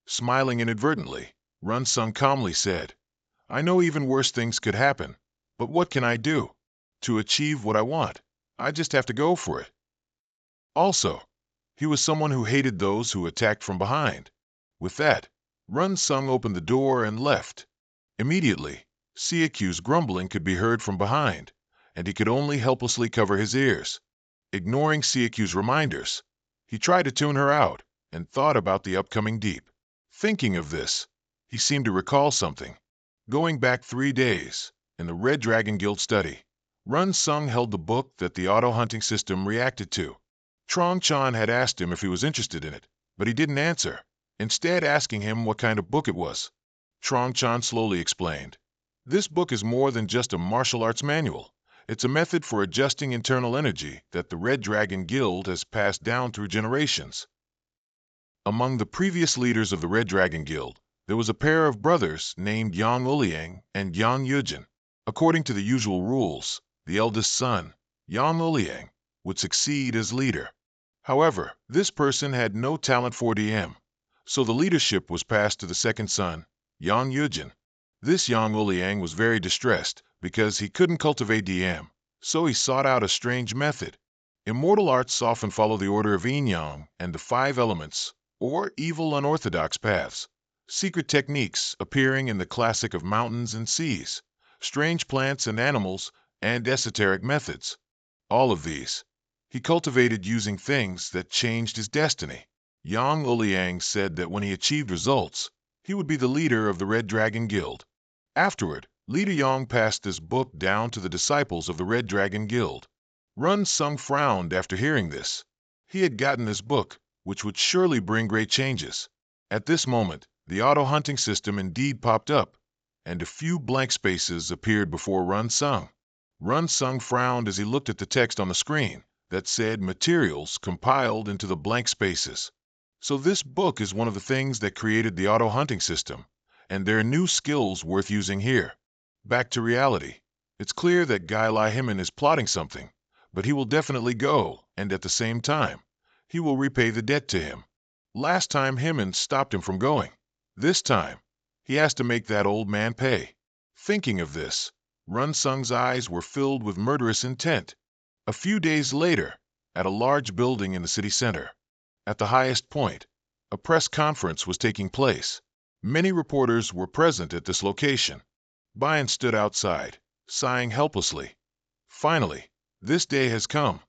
Smiling inadvertently, Run-sung calmly said, "I know even worse things could happen, but what can I do? To achieve what I want, I just have to go for it." Also, he was someone who hated those who attacked from behind. With that, Run-sung opened the door and left. Immediately, Siakyu's grumbling could be heard from behind, and he could only helplessly cover his ears. Ignoring Siakyu's reminders, he tried to tune her out and thought about the upcoming deep. Thinking of this, He seemed to recall something. Going back 3 days, in the Red Dragon Guild study, Run Sung held the book that the auto-hunting system reacted to. Trong Chan had asked him if he was interested in it, but he didn't answer, instead asking him what kind of book it was. Trong Chan slowly explained, "This book is more than just a martial arts manual. It's a method for adjusting internal energy that the Red Dragon Guild has passed down through generations." Among the previous leaders of the Red Dragon Guild, there was a pair of brothers named Yang Uliang and Yang Yujin. According to the usual rules, the eldest son, Yang Uliang, would succeed as leader. However, this person had no talent for DM, so the leadership was passed to the second son, Yang Yujin. This Yang Uliang was very distressed because he couldn't cultivate DM, so he sought out a strange method. Immortal arts often follow the order of yin-yang and the 5 elements, or evil unorthodox paths. Secret techniques appearing in the classic of mountains and seas, strange plants and animals, and esoteric methods. All of these he cultivated using things that changed his destiny. Yang Uliang said that when he achieved results, he would be the leader of the Red Dragon Guild. Afterward, Leader Yang passed this book down to the disciples of the Red Dragon Guild. Run Sung frowned after hearing this. He had gotten this book, which would surely bring great changes. At this moment, the auto-hunting system indeed popped up, and a few blank spaces appeared before Run Sung. Run Sung frowned as he looked at the text on the screen that said materials compiled into the blank spaces. So this book is one of the things that created the auto-hunting system, and there are new skills worth using here. Back to reality. It's clear that Guy Lai Himan is plotting something, but he will definitely go, and at the same time, he will repay the debt to him. Last time Himan stopped him from going. This time, he has to make that old man pay. Thinking of this, Run Sung's eyes were filled with murderous intent. A few days later, at a large building in the city center, at the highest point, a press conference was taking place. Many reporters were present at this location. Bayan stood outside, sighing helplessly. Finally, this day has come.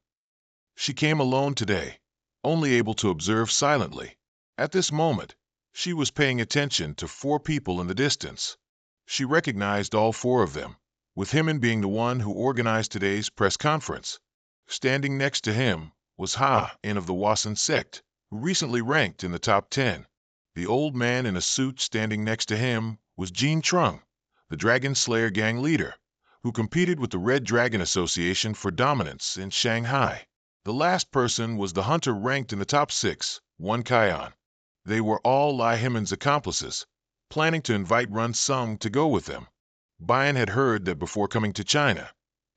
She came alone today, only able to observe silently. At this moment, she was paying attention to 4 people in the distance. She recognized all 4 of them, with Himan being the one who organized today's press conference. Standing next to him was Ha-In of the Wasan sect, who recently ranked in the top 10. The old man in a suit standing next to him was Jin Trung, the Dragon Slayer gang leader, who competed with the Red Dragon Association for dominance in Shanghai. The last person was the hunter ranked in the top 6, One Kion. They were all Lai Himan's accomplices, planning to invite Run Sung to go with them. Bayan had heard that before coming to China,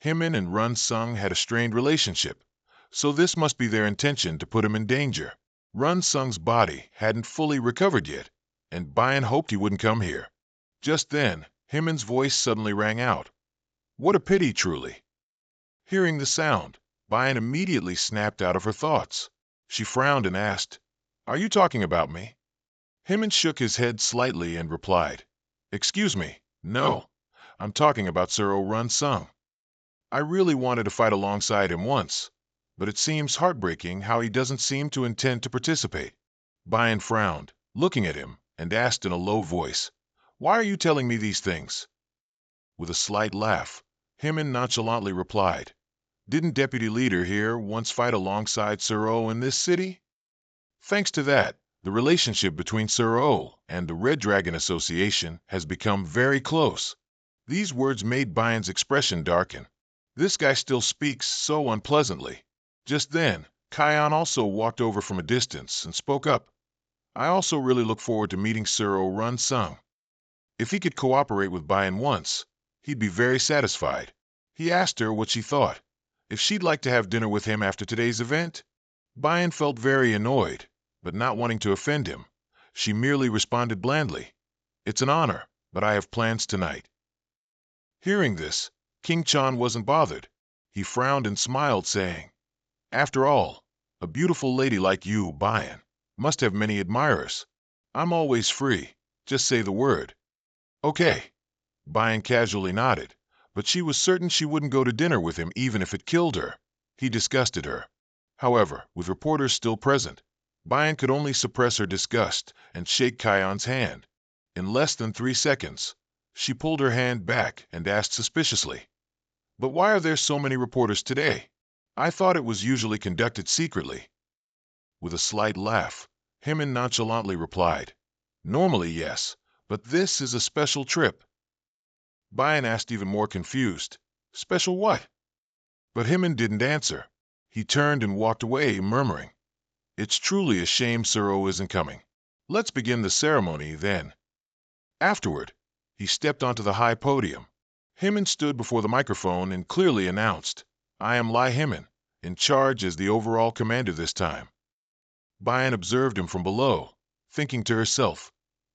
Himan and Run Sung had a strained relationship, so this must be their intention to put him in danger. Run Sung's body hadn't fully recovered yet, and Bayan hoped he wouldn't come here. Just then, Himan's voice suddenly rang out. What a pity, truly. Hearing the sound, Bayan immediately snapped out of her thoughts. She frowned and asked, "Are you talking about me?" Himan shook his head slightly and replied, "Excuse me, no, I'm talking about Sir Run Sung. I really wanted to fight alongside him once, but it seems heartbreaking how he doesn't seem to intend to participate." Bayan frowned, looking at him, and asked in a low voice, "Why are you telling me these things?" With a slight laugh, Himan nonchalantly replied, "Didn't Deputy Leader here once fight alongside Sir O in this city?" Thanks to that, the relationship between Sir O and the Red Dragon Association has become very close. These words made Bayan's expression darken. This guy still speaks so unpleasantly. Just then, Kion also walked over from a distance and spoke up. "I also really look forward to meeting Sir Run Sung. If he could cooperate with Bayan once, he'd be very satisfied." He asked her what she thought, if she'd like to have dinner with him after today's event. Bayan felt very annoyed, but not wanting to offend him, she merely responded blandly, "It's an honor, but I have plans tonight." Hearing this, King Chan wasn't bothered. He frowned and smiled, saying, "After all, a beautiful lady like you, Bayan, must have many admirers. I'm always free. Just say the word." "Okay." Bayan casually nodded, but she was certain she wouldn't go to dinner with him even if it killed her. He disgusted her. However, with reporters still present, Bayan could only suppress her disgust and shake Kion's hand. In less than 3 seconds, she pulled her hand back and asked suspiciously, "But why are there so many reporters today? I thought it was usually conducted secretly." With a slight laugh, Hemin nonchalantly replied, "Normally, yes, but this is a special trip." Bayan asked, even more confused, "Special what?" But Hemin didn't answer. He turned and walked away, murmuring, "It's truly a shame Suro isn't coming. Let's begin the ceremony, then." Afterward, he stepped onto the high podium. Hemin stood before the microphone and clearly announced, "I am Lai Hemin, in charge as the overall commander this time." Bayan observed him from below, thinking to herself,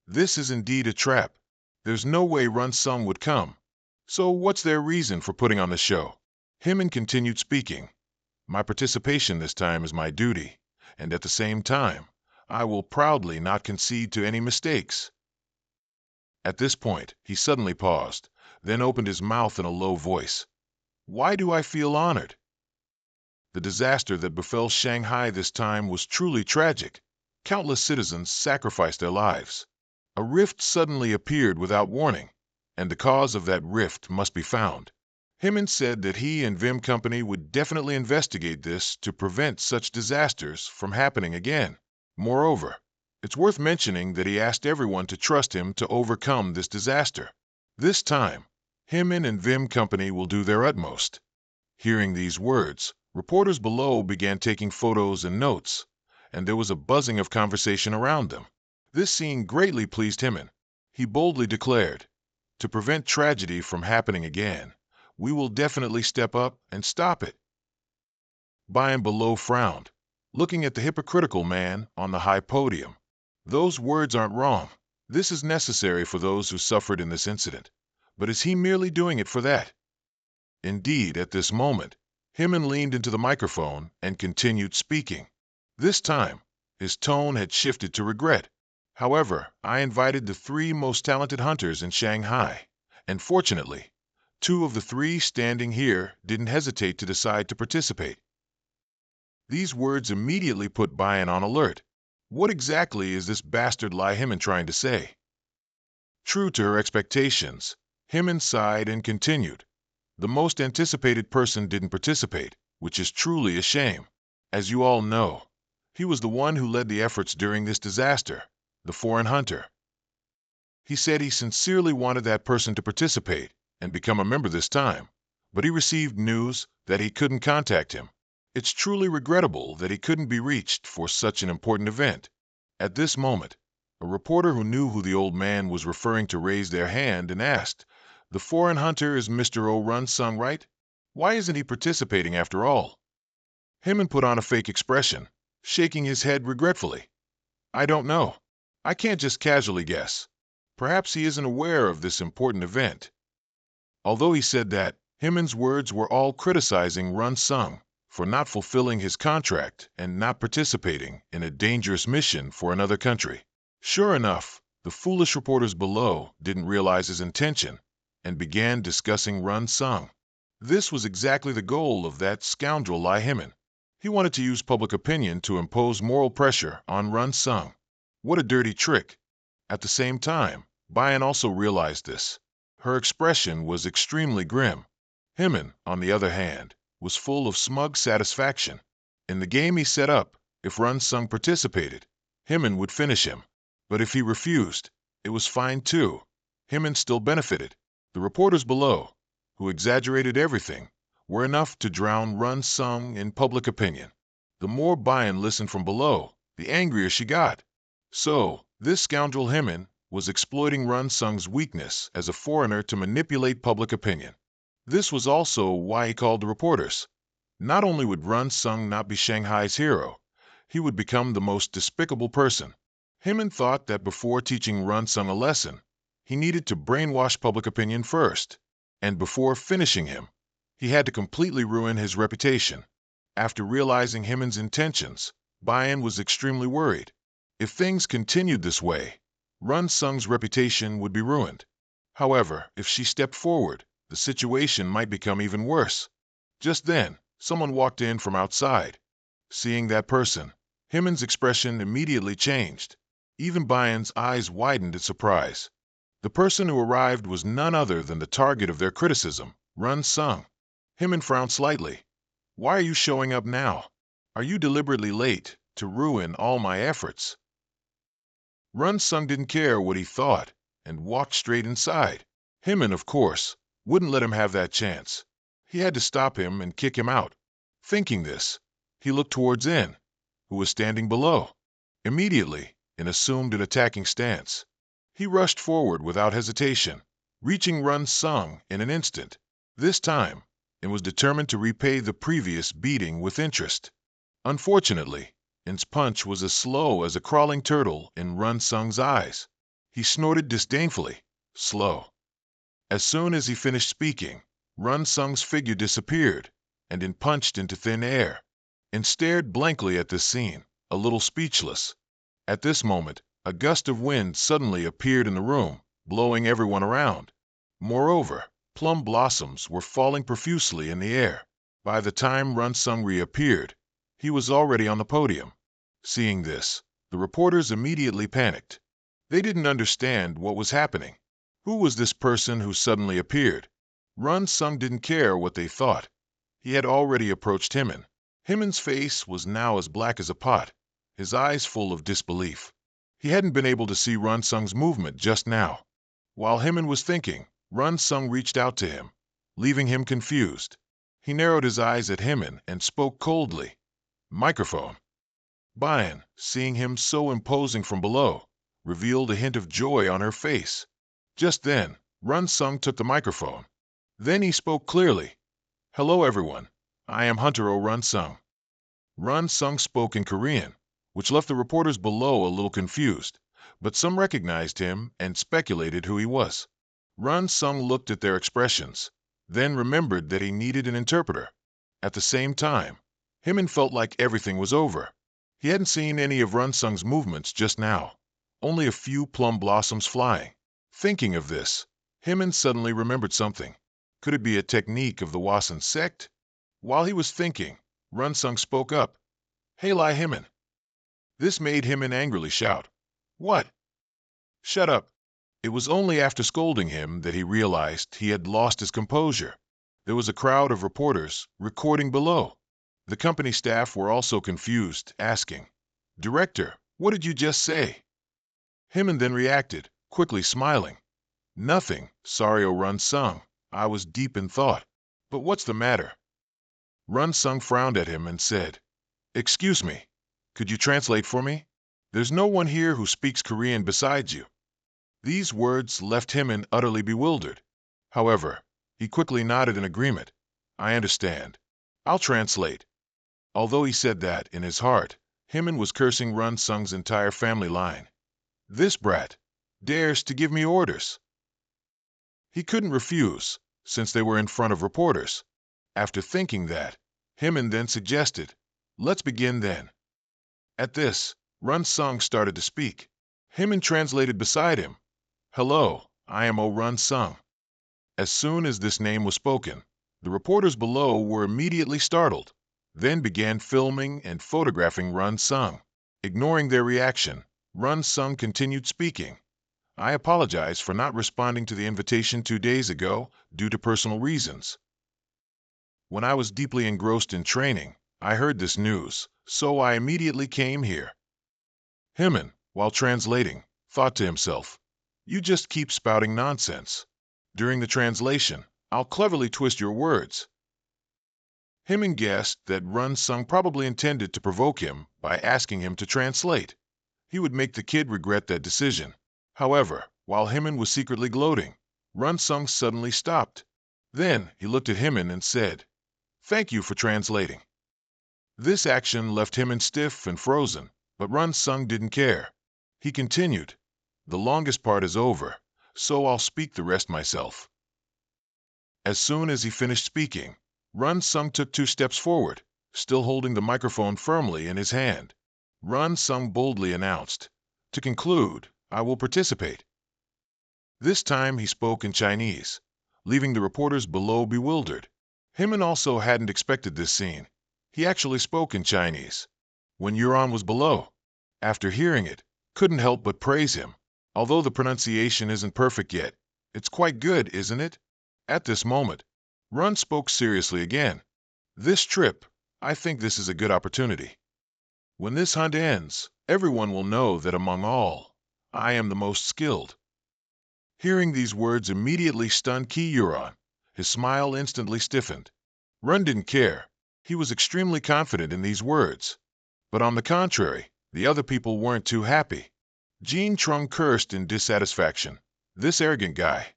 "This is indeed a trap. There's no way Run Sung would come. So what's their reason for putting on the show?" Hemin continued speaking, "My participation this time is my duty, and at the same time, I will proudly not concede to any mistakes." At this point, he suddenly paused, then opened his mouth in a low voice. "Why do I feel honored?" The disaster that befell Shanghai this time was truly tragic. Countless citizens sacrificed their lives. A rift suddenly appeared without warning, and the cause of that rift must be found. Hemin said that he and Vim Company would definitely investigate this to prevent such disasters from happening again. Moreover, it's worth mentioning that he asked everyone to trust him to overcome this disaster. This time, Hemin and Vim Company will do their utmost. Hearing these words, reporters below began taking photos and notes, and there was a buzzing of conversation around them. This scene greatly pleased Hemin. He boldly declared, "To prevent tragedy from happening again, we will definitely step up and stop it." Bayan below frowned, looking at the hypocritical man on the high podium. Those words aren't wrong. This is necessary for those who suffered in this incident. But is he merely doing it for that? Indeed, at this moment, Hemin leaned into the microphone and continued speaking. This time, his tone had shifted to regret. "However, I invited the 3 most talented hunters in Shanghai, and fortunately, 2 of the 3 standing here didn't hesitate to decide to participate." These words immediately put Bayan on alert. What exactly is this bastard Lai Hemin trying to say? True to her expectations, Hemin sighed and continued, "The most anticipated person didn't participate, which is truly a shame. As you all know, he was the one who led the efforts during this disaster, the foreign hunter. He said he sincerely wanted that person to participate and become a member this time, but he received news that he couldn't contact him. It's truly regrettable that he couldn't be reached for such an important event." At this moment, a reporter who knew who the old man was referring to raised their hand and asked, "The foreign hunter is Mr. O. Run Sung, right? Why isn't he participating after all?" Hemin put on a fake expression, shaking his head regretfully. "I don't know. I can't just casually guess. Perhaps he isn't aware of this important event." Although he said that, Hemin's words were all criticizing Run Sung for not fulfilling his contract and not participating in a dangerous mission for another country. Sure enough, the foolish reporters below didn't realize his intention and began discussing Run Sung. This was exactly the goal of that scoundrel Lai Hemin. He wanted to use public opinion to impose moral pressure on Run Sung. What a dirty trick! At the same time, Bayan also realized this. Her expression was extremely grim. Hemin, on the other hand, was full of smug satisfaction. In the game he set up, if Run Sung participated, Hemin would finish him. But if he refused, it was fine too. Hemin still benefited. The reporters below, who exaggerated everything, were enough to drown Run Sung in public opinion. The more Bayan listened from below, the angrier she got. So, this scoundrel Hemin was exploiting Run Sung's weakness as a foreigner to manipulate public opinion. This was also why he called the reporters. Not only would Run Sung not be Shanghai's hero, he would become the most despicable person. Hemin thought that before teaching Run Sung a lesson, he needed to brainwash public opinion first, and before finishing him, he had to completely ruin his reputation. After realizing Hemin's intentions, Bayan was extremely worried. If things continued this way, Run Sung's reputation would be ruined. However, if she stepped forward, the situation might become even worse. Just then, someone walked in from outside. Seeing that person, Hemin's expression immediately changed. Even Bayan's eyes widened in surprise. The person who arrived was none other than the target of their criticism, Run Sung. Himmin frowned slightly. Why are you showing up now? Are you deliberately late to ruin all my efforts? Run Sung didn't care what he thought and walked straight inside. Himmin, of course, wouldn't let him have that chance. He had to stop him and kick him out. Thinking this, he looked towards In, who was standing below. Immediately, In assumed an attacking stance. He rushed forward without hesitation, reaching Run Sung in an instant. This time, In was determined to repay the previous beating with interest. Unfortunately, In's punch was as slow as a crawling turtle in Run Sung's eyes. He snorted disdainfully, slow. As soon as he finished speaking, Run Sung's figure disappeared, and In punched into thin air. In stared blankly at this scene, a little speechless. At this moment, a gust of wind suddenly appeared in the room, blowing everyone around. Moreover, plum blossoms were falling profusely in the air. By the time Run Sung reappeared, he was already on the podium. Seeing this, the reporters immediately panicked. They didn't understand what was happening. Who was this person who suddenly appeared? Run Sung didn't care what they thought. He had already approached Himmin. Himmin's face was now as black as a pot, his eyes full of disbelief. He hadn't been able to see Run Sung's movement just now. While Himmin was thinking, Run Sung reached out to him, leaving him confused. He narrowed his eyes at Himmin and spoke coldly. Microphone. Bayan, seeing him so imposing from below, revealed a hint of joy on her face. Just then, Run Sung took the microphone. Then he spoke clearly. Hello everyone, I am Hunter O Run Sung. Run Sung spoke in Korean, which left the reporters below a little confused, but some recognized him and speculated who he was. Run Sung looked at their expressions, then remembered that he needed an interpreter. At the same time, Himmin felt like everything was over. He hadn't seen any of Run Sung's movements just now, only a few plum blossoms flying. Thinking of this, Himmin suddenly remembered something. Could it be a technique of the Wasan sect? While he was thinking, Run Sung spoke up. Hey Lai Himmin. This made Himmin angrily shout. What? Shut up. It was only after scolding him that he realized he had lost his composure. There was a crowd of reporters recording below. The company staff were also confused, asking, Director, what did you just say? Himmin then reacted, quickly smiling. Nothing, sorry O Run Sung. I was deep in thought. But what's the matter? Run Sung frowned at him and said, Excuse me, could you translate for me? There's no one here who speaks Korean besides you. These words left Himmin utterly bewildered. However, he quickly nodded in agreement. I understand. I'll translate. Although he said that in his heart, Himmin was cursing Run Sung's entire family line. This brat dares to give me orders. He couldn't refuse, since they were in front of reporters. After thinking that, Himmin then suggested, Let's begin then. At this, Run Sung started to speak. Himmin translated beside him. Hello, I am O Run Sung. As soon as this name was spoken, the reporters below were immediately startled, then began filming and photographing Run Sung. Ignoring their reaction, Run Sung continued speaking. I apologize for not responding to the invitation 2 days ago due to personal reasons. When I was deeply engrossed in training, I heard this news, so I immediately came here. Himmin, while translating, thought to himself, You just keep spouting nonsense. During the translation, I'll cleverly twist your words. Himmin guessed that Run Sung probably intended to provoke him by asking him to translate. He would make the kid regret that decision. However, while Himmin was secretly gloating, Run Sung suddenly stopped. Then he looked at Himmin and said, Thank you for translating. This action left Himmin stiff and frozen, but Run Sung didn't care. He continued, The longest part is over, so I'll speak the rest myself. As soon as he finished speaking, Run Sung took 2 steps forward, still holding the microphone firmly in his hand. Run Sung boldly announced, To conclude, I will participate. This time he spoke in Chinese, leaving the reporters below bewildered. Himmin also hadn't expected this scene. He actually spoke in Chinese. When Yuron was below, after hearing it, couldn't help but praise him. Although the pronunciation isn't perfect yet, it's quite good, isn't it? At this moment, Run spoke seriously again. This trip, I think this is a good opportunity. When this hunt ends, everyone will know that among all, I am the most skilled. Hearing these words immediately stunned Kiyuran. His smile instantly stiffened. Run didn't care. He was extremely confident in these words. But on the contrary, the other people weren't too happy. Jean Trung cursed in dissatisfaction. This arrogant guy.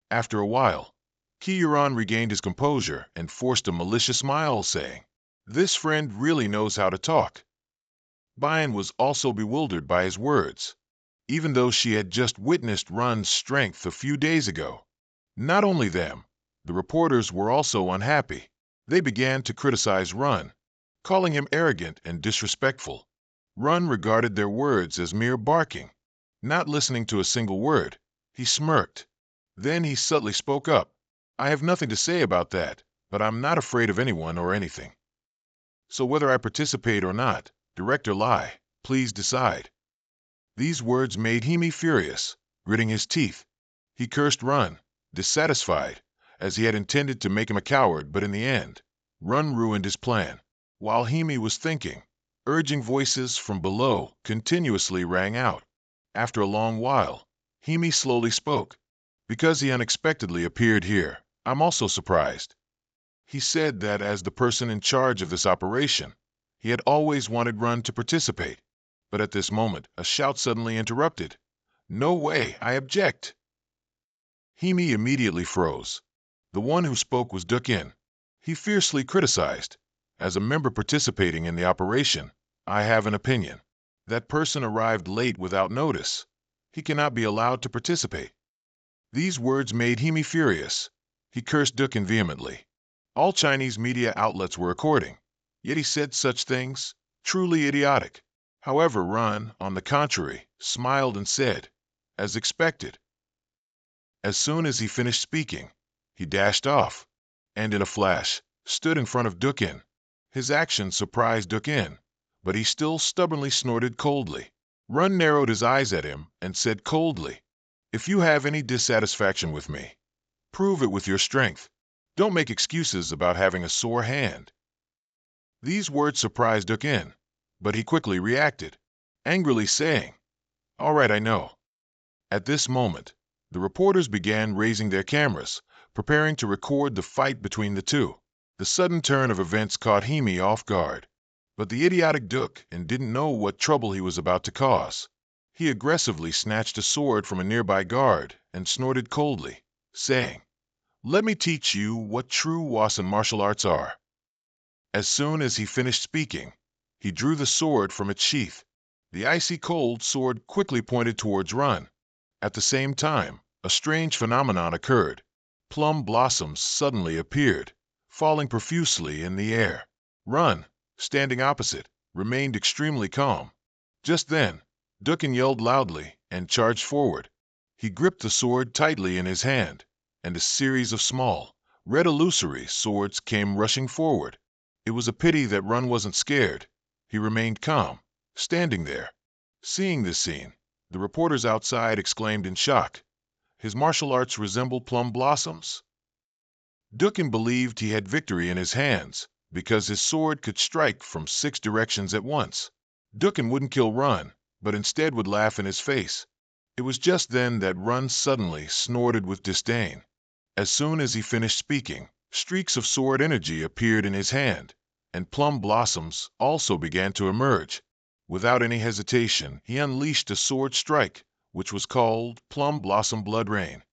After a while, Kiyuran regained his composure and forced a malicious smile, saying, "This friend really knows how to talk." Bian was also bewildered by his words, even though she had just witnessed Run's strength a few days ago. Not only them, the reporters were also unhappy. They began to criticize Run, calling him arrogant and disrespectful. Run regarded their words as mere barking. Not listening to a single word, he smirked. Then he subtly spoke up. "I have nothing to say about that, but I'm not afraid of anyone or anything. So whether I participate or not, direct or lie, please decide." These words made Hime furious. Gritting his teeth, he cursed Run, dissatisfied, as he had intended to make him a coward, but in the end, Run ruined his plan. While Hime was thinking, urging voices from below continuously rang out. After a long while, Hime slowly spoke. "Because he unexpectedly appeared here, I'm also surprised." He said that as the person in charge of this operation, he had always wanted Run to participate. But at this moment, a shout suddenly interrupted. "No way, I object." Hime immediately froze. The one who spoke was Dukin. He fiercely criticized. "As a member participating in the operation, I have an opinion. That person arrived late without notice. He cannot be allowed to participate." These words made Hime furious. He cursed Dukin vehemently. All Chinese media outlets were recording, yet he said such things, truly idiotic. However, Run, on the contrary, smiled and said, "As expected." As soon as he finished speaking, he dashed off, and in a flash, stood in front of Dukin. His action surprised Dukin, but he still stubbornly snorted coldly. Run narrowed his eyes at him and said coldly, "If you have any dissatisfaction with me, prove it with your strength. Don't make excuses about having a sore hand." These words surprised Dukin, but he quickly reacted, angrily saying, "All right, I know." At this moment, the reporters began raising their cameras, preparing to record the fight between the two. The sudden turn of events caught Hime off guard. But the idiotic Dukin didn't know what trouble he was about to cause. He aggressively snatched a sword from a nearby guard and snorted coldly, saying, "Let me teach you what true Wasan martial arts are." As soon as he finished speaking, he drew the sword from its sheath. The icy cold sword quickly pointed towards Run. At the same time, a strange phenomenon occurred. Plum blossoms suddenly appeared, falling profusely in the air. Run, standing opposite, remained extremely calm. Just then, Dukin yelled loudly and charged forward. He gripped the sword tightly in his hand, and a series of small, red illusory swords came rushing forward. It was a pity that Run wasn't scared. He remained calm, standing there. Seeing this scene, the reporters outside exclaimed in shock, "His martial arts resemble plum blossoms?" Dukin believed he had victory in his hands because his sword could strike from 6 directions at once. Dukin wouldn't kill Run, but instead would laugh in his face. It was just then that Run suddenly snorted with disdain. As soon as he finished speaking, streaks of sword energy appeared in his hand, and plum blossoms also began to emerge. Without any hesitation, he unleashed a sword strike, which was called Plum Blossom Blood Rain.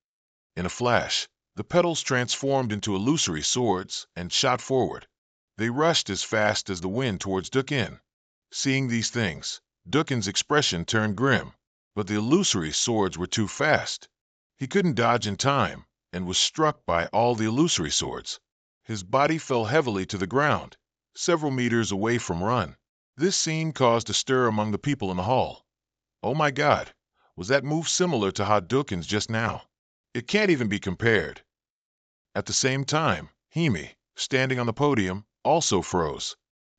In a flash, the petals transformed into illusory swords and shot forward. They rushed as fast as the wind towards Dukin. Seeing these things, Dukin's expression turned grim, but the illusory swords were too fast. He couldn't dodge in time and was struck by all the illusory swords. His body fell heavily to the ground, several meters away from Run. This scene caused a stir among the people in the hall. "Oh my God, was that move similar to Hadouken's just now? It can't even be compared." At the same time, Hime, standing on the podium, also froze.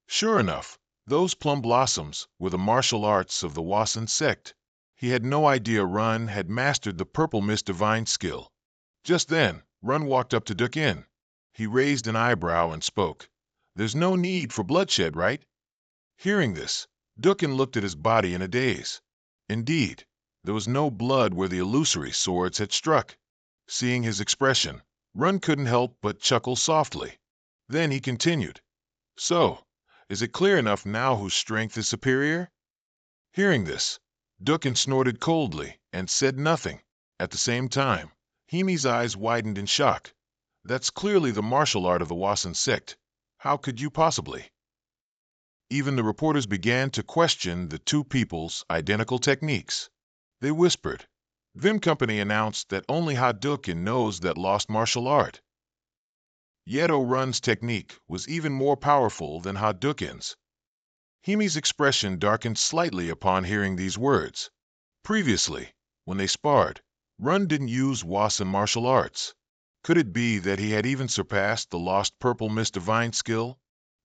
Sure enough, Those plum blossoms were the martial arts of the Wasan sect. He had no idea Run had mastered the purple mist divine skill. Just then, Run walked up to Dukin. He raised an eyebrow and spoke. "There's no need for bloodshed, right?" Hearing this, Dukin looked at his body in a daze. Indeed, there was no blood where the illusory swords had struck. Seeing his expression, Run couldn't help but chuckle softly. Then he continued, "So, is it clear enough now whose strength is superior?" Hearing this, Dukin snorted coldly and said nothing. At the same time, Himi's eyes widened in shock. "That's clearly the martial art of the Wasan sect. How could you possibly?" Even the reporters began to question the two people's identical techniques. They whispered. Vim Company announced that only Hadouken knows that lost martial art. Yeto Run's technique was even more powerful than Hadouken's. Himi's expression darkened slightly upon hearing these words. Previously, when they sparred, Run didn't use Wasan martial arts. Could it be that he had even surpassed the lost purple mist divine skill?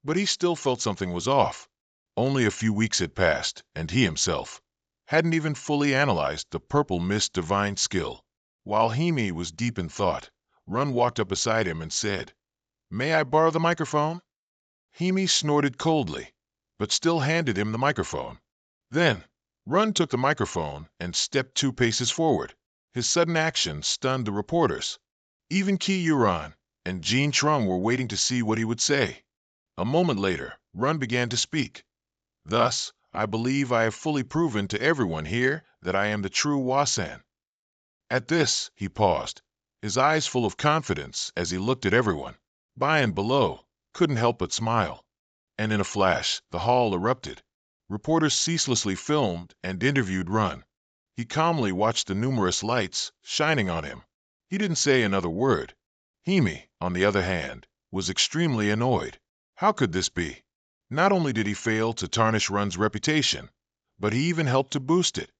But he still felt something was off. Only a few weeks had passed, and he himself hadn't even fully analyzed the purple mist divine skill. While Himi was deep in thought, Run walked up beside him and said, "May I borrow the microphone?" Himi snorted coldly, but still handed him the microphone. Then, Run took the microphone and stepped 2 paces forward. His sudden action stunned the reporters. Even Ki Yuran and Jean Trung were waiting to see what he would say. A moment later, Run began to speak. "Thus, I believe I have fully proven to everyone here that I am the true Wasan." At this, he paused, his eyes full of confidence as he looked at everyone. By and below couldn't help but smile. And in a flash, the hall erupted. Reporters ceaselessly filmed and interviewed Run. He calmly watched the numerous lights shining on him. He didn't say another word. Himi, on the other hand, was extremely annoyed. How could this be? Not only did he fail to tarnish Run's reputation, but he even helped to boost it.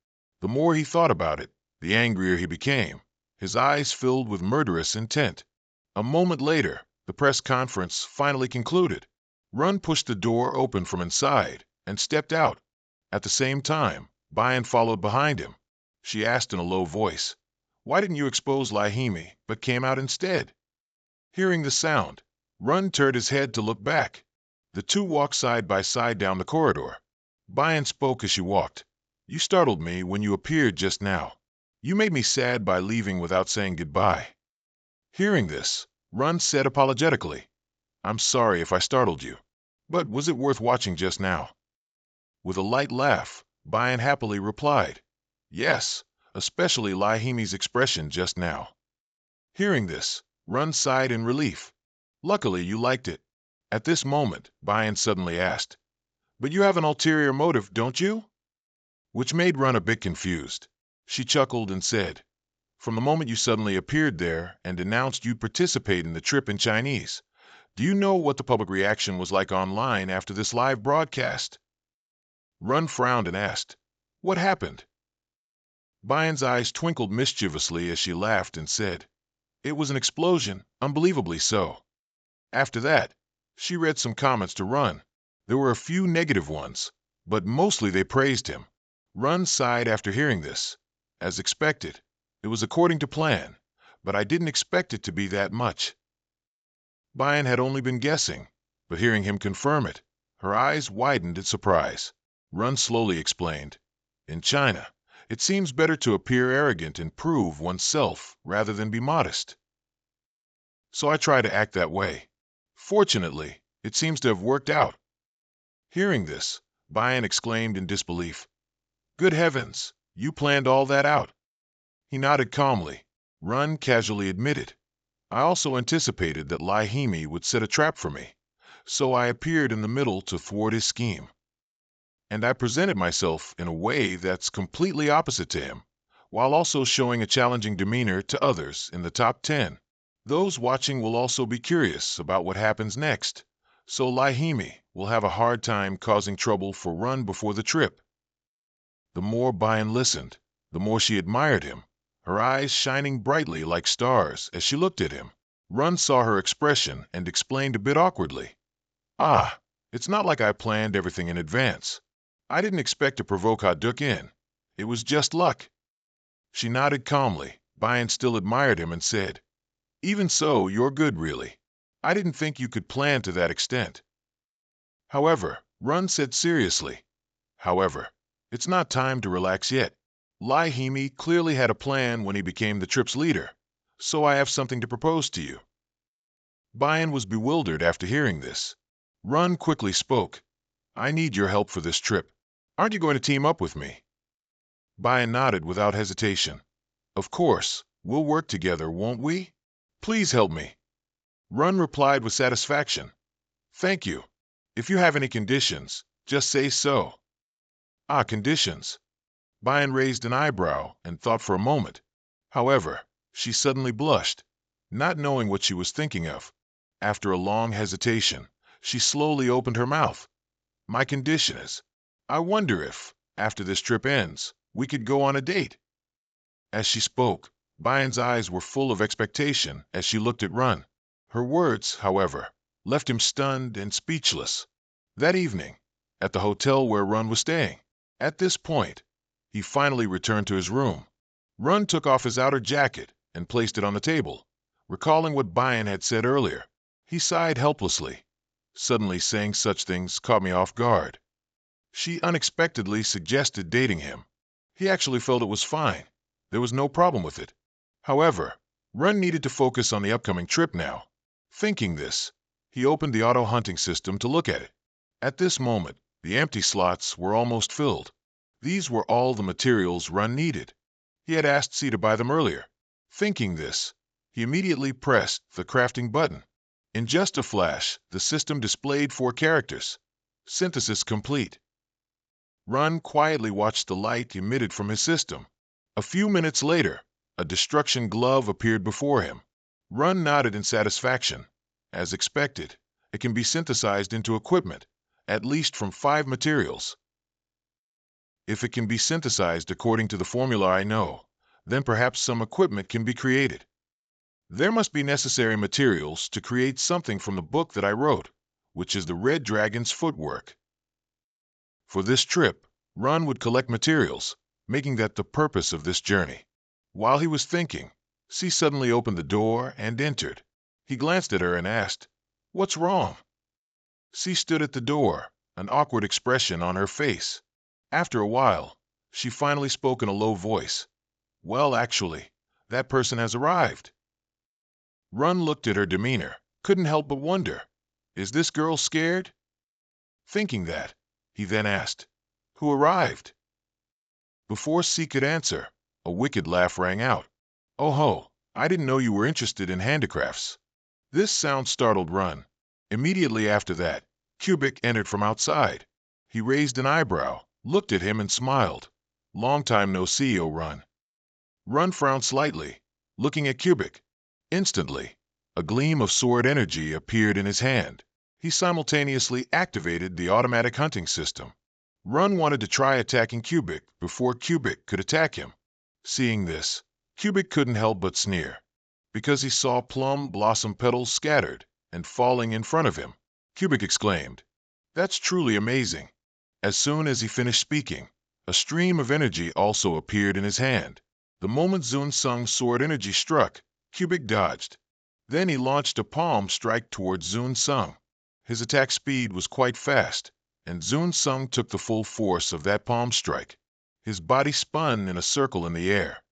The more he thought about it, the angrier he became. His eyes filled with murderous intent. A moment later, the press conference finally concluded. Run pushed the door open from inside and stepped out. At the same time, Bayan followed behind him. She asked in a low voice, "Why didn't you expose Laihimi, but came out instead?" Hearing the sound, Run turned his head to look back. The two walked side by side down the corridor. Bayan spoke as she walked. "You startled me when you appeared just now. You made me sad by leaving without saying goodbye." Hearing this, Run said apologetically, "I'm sorry if I startled you. But was it worth watching just now?" With a light laugh, Bayan happily replied, "Yes, especially Laihimi's expression just now." Hearing this, Run sighed in relief. "Luckily you liked it." At this moment, Bayan suddenly asked, "But you have an ulterior motive, don't you?" Which made Run a bit confused. She chuckled and said, "From the moment you suddenly appeared there and announced you'd participate in the trip in Chinese, do you know what the public reaction was like online after this live broadcast?" Run frowned and asked, "What happened?" Bayan's eyes twinkled mischievously as she laughed and said, "It was an explosion, unbelievably so." After that, she read some comments to Run. There were a few negative ones, but mostly they praised him. Run sighed after hearing this. As expected, it was according to plan, but I didn't expect it to be that much. Bayan had only been guessing, but hearing him confirm it, her eyes widened in surprise. Run slowly explained, "In China, it seems better to appear arrogant and prove oneself rather than be modest. So I try to act that way. Fortunately, it seems to have worked out." Hearing this, Bayan exclaimed in disbelief, "Good heavens, you planned all that out?" He nodded calmly. Run casually admitted, "I also anticipated that Laihimi would set a trap for me, so I appeared in the middle to thwart his scheme. And I presented myself in a way that's completely opposite to him, while also showing a challenging demeanor to others in the top 10. Those watching will also be curious about what happens next, so Laihimi will have a hard time causing trouble for Run before the trip." The more Bayan listened, the more she admired him, her eyes shining brightly like stars as she looked at him. Run saw her expression and explained a bit awkwardly, "Ah, It's not like I planned everything in advance. I didn't expect to provoke Haduk in. It was just luck. She nodded calmly. Bayan still admired him and said, "Even so, you're good, really. I didn't think you could plan to that extent." However, Run said seriously, it's not time to relax yet. Lai Himi clearly had a plan when he became the trip's leader, so I have something to propose to you. Bayan was bewildered after hearing this. Run quickly spoke. "I need your help for this trip. Aren't you going to team up with me?" Bayan nodded without hesitation. "Of course, we'll work together, won't we? Please help me." Run replied with satisfaction. "Thank you. If you have any conditions, just say so." "Ah, conditions." Bayan raised an eyebrow and thought for a moment. However, she suddenly blushed, not knowing what she was thinking of. After a long hesitation, she slowly opened her mouth. "My condition is, I wonder if, after this trip ends, we could go on a date." As she spoke, Bayan's eyes were full of expectation as she looked at Run. Her words, however, left him stunned and speechless. That evening, at the hotel where Run was staying, at this point, he finally returned to his room. Run took off his outer jacket and placed it on the table. Recalling what Bayan had said earlier, he sighed helplessly. Suddenly saying such things caught me off guard. She unexpectedly suggested dating him. He actually felt it was fine. There was no problem with it. However, Run needed to focus on the upcoming trip now. Thinking this, he opened the auto hunting system to look at it. At this moment, the empty slots were almost filled. These were all the materials Run needed. He had asked C to buy them earlier. Thinking this, he immediately pressed the crafting button. In just a flash, the system displayed 4 characters. Synthesis complete. Run quietly watched the light emitted from his system. A few minutes later, a destruction glove appeared before him. Run nodded in satisfaction. As expected, it can be synthesized into equipment, at least from 5 materials. If it can be synthesized according to the formula I know, then perhaps some equipment can be created. There must be necessary materials to create something from the book that I wrote, which is the Red Dragon's footwork. For this trip, Run would collect materials, making that the purpose of this journey. While he was thinking, C suddenly opened the door and entered. He glanced at her and asked, "What's wrong?" C stood at the door, an awkward expression on her face. After a while, she finally spoke in a low voice. "Well, actually, that person has arrived." Run looked at her demeanor, couldn't help but wonder, is this girl scared? Thinking that, he then asked, "Who arrived?" Before C could answer, a wicked laugh rang out. "Oh ho, I didn't know you were interested in handicrafts." This sound startled Run. Immediately after that, Cubic entered from outside. He raised an eyebrow, looked at him and smiled. "Long time no see, oh Run." Run frowned slightly, looking at Cubic. Instantly, a gleam of sword energy appeared in his hand. He simultaneously activated the automatic hunting system. Run wanted to try attacking Cubic before Cubic could attack him. Seeing this, Cubic couldn't help but sneer, because he saw plum blossom petals scattered and falling in front of him. Cubic exclaimed, "That's truly amazing." As soon as he finished speaking, a stream of energy also appeared in his hand. The moment Zun Sung's sword energy struck, Cubic dodged. Then he launched a palm strike towards Zun Sung. His attack speed was quite fast, and Zun Sung took the full force of that palm strike. His body spun in a circle in the air.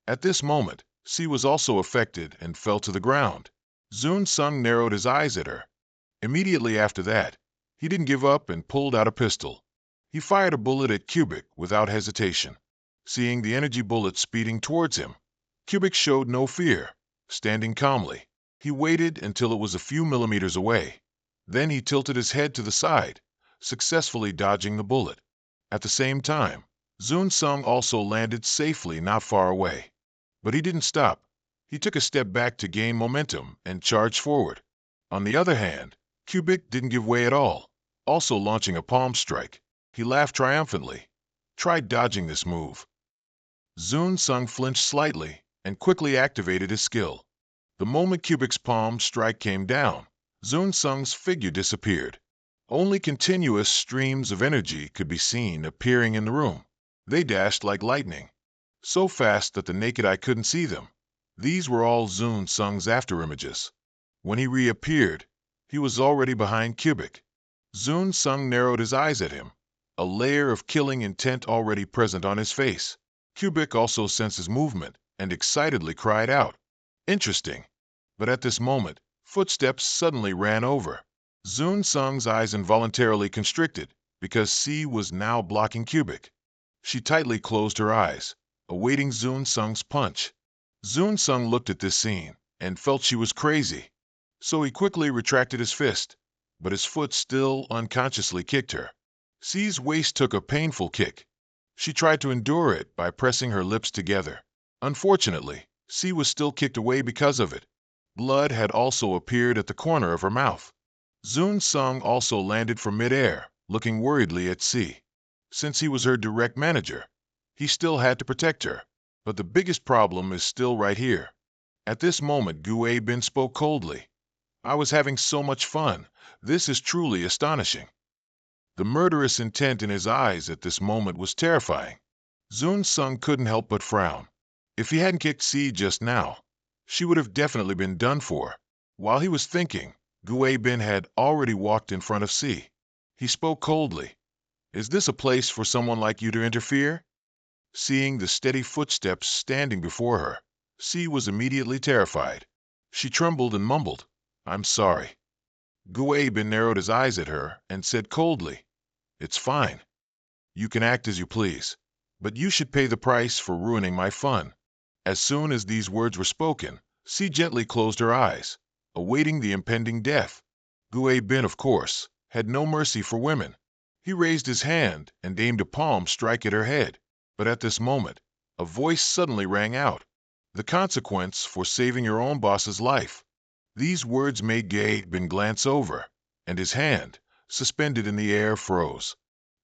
At this moment, C was also affected and fell to the ground. Zun Sung narrowed his eyes at her. Immediately after that, he didn't give up and pulled out a pistol. He fired a bullet at Cubic without hesitation. Seeing the energy bullet speeding towards him, Cubic showed no fear. Standing calmly, he waited until it was a few millimeters away. Then he tilted his head to the side, successfully dodging the bullet. At the same time, Zun Sung also landed safely not far away. But he didn't stop. He took a step back to gain momentum and charged forward. On the other hand, Cubic didn't give way at all, also launching a palm strike. He laughed triumphantly. "Try dodging this move." Zun Sung flinched slightly and quickly activated his skill. The moment Cubic's palm strike came down, Zun Sung's figure disappeared. Only continuous streams of energy could be seen appearing in the room. They dashed like lightning, so fast that the naked eye couldn't see them. These were all Zun Sung's afterimages. When he reappeared, he was already behind Cubic. Zun Sung narrowed his eyes at him, a layer of killing intent already present on his face. Cubic also sensed his movement and excitedly cried out, "Interesting." But at this moment, footsteps suddenly ran over. Zun Sung's eyes involuntarily constricted because C was now blocking Cubic. She tightly closed her eyes, awaiting Zun Sung's punch. Zun Sung looked at this scene and felt she was crazy, so he quickly retracted his fist, but his foot still unconsciously kicked her. C's waist took a painful kick. She tried to endure it by pressing her lips together. Unfortunately, C was still kicked away because of it. Blood had also appeared at the corner of her mouth. Zun Sung also landed from midair, looking worriedly at C. Since he was her direct manager, he still had to protect her. But the biggest problem is still right here. At this moment, Gu Bin spoke coldly. "I was having so much fun. This is truly astonishing." The murderous intent in his eyes at this moment was terrifying. Zun Sung couldn't help but frown. If he hadn't kicked C just now, she would have definitely been done for. While he was thinking, Gu Bin had already walked in front of C. He spoke coldly. "Is this a place for someone like you to interfere?" Seeing the steady footsteps standing before her, C was immediately terrified. She trembled and mumbled, "I'm sorry." Gu Bin narrowed his eyes at her and said coldly, "It's fine. You can act as you please, but you should pay the price for ruining my fun." As soon as these words were spoken, C gently closed her eyes, awaiting the impending death. Gu Bin, of course, had no mercy for women. He raised his hand and aimed a palm strike at her head. But at this moment, a voice suddenly rang out, "The consequence for saving your own boss's life." These words made Gu Bin glance over, and his hand, suspended in the air, froze.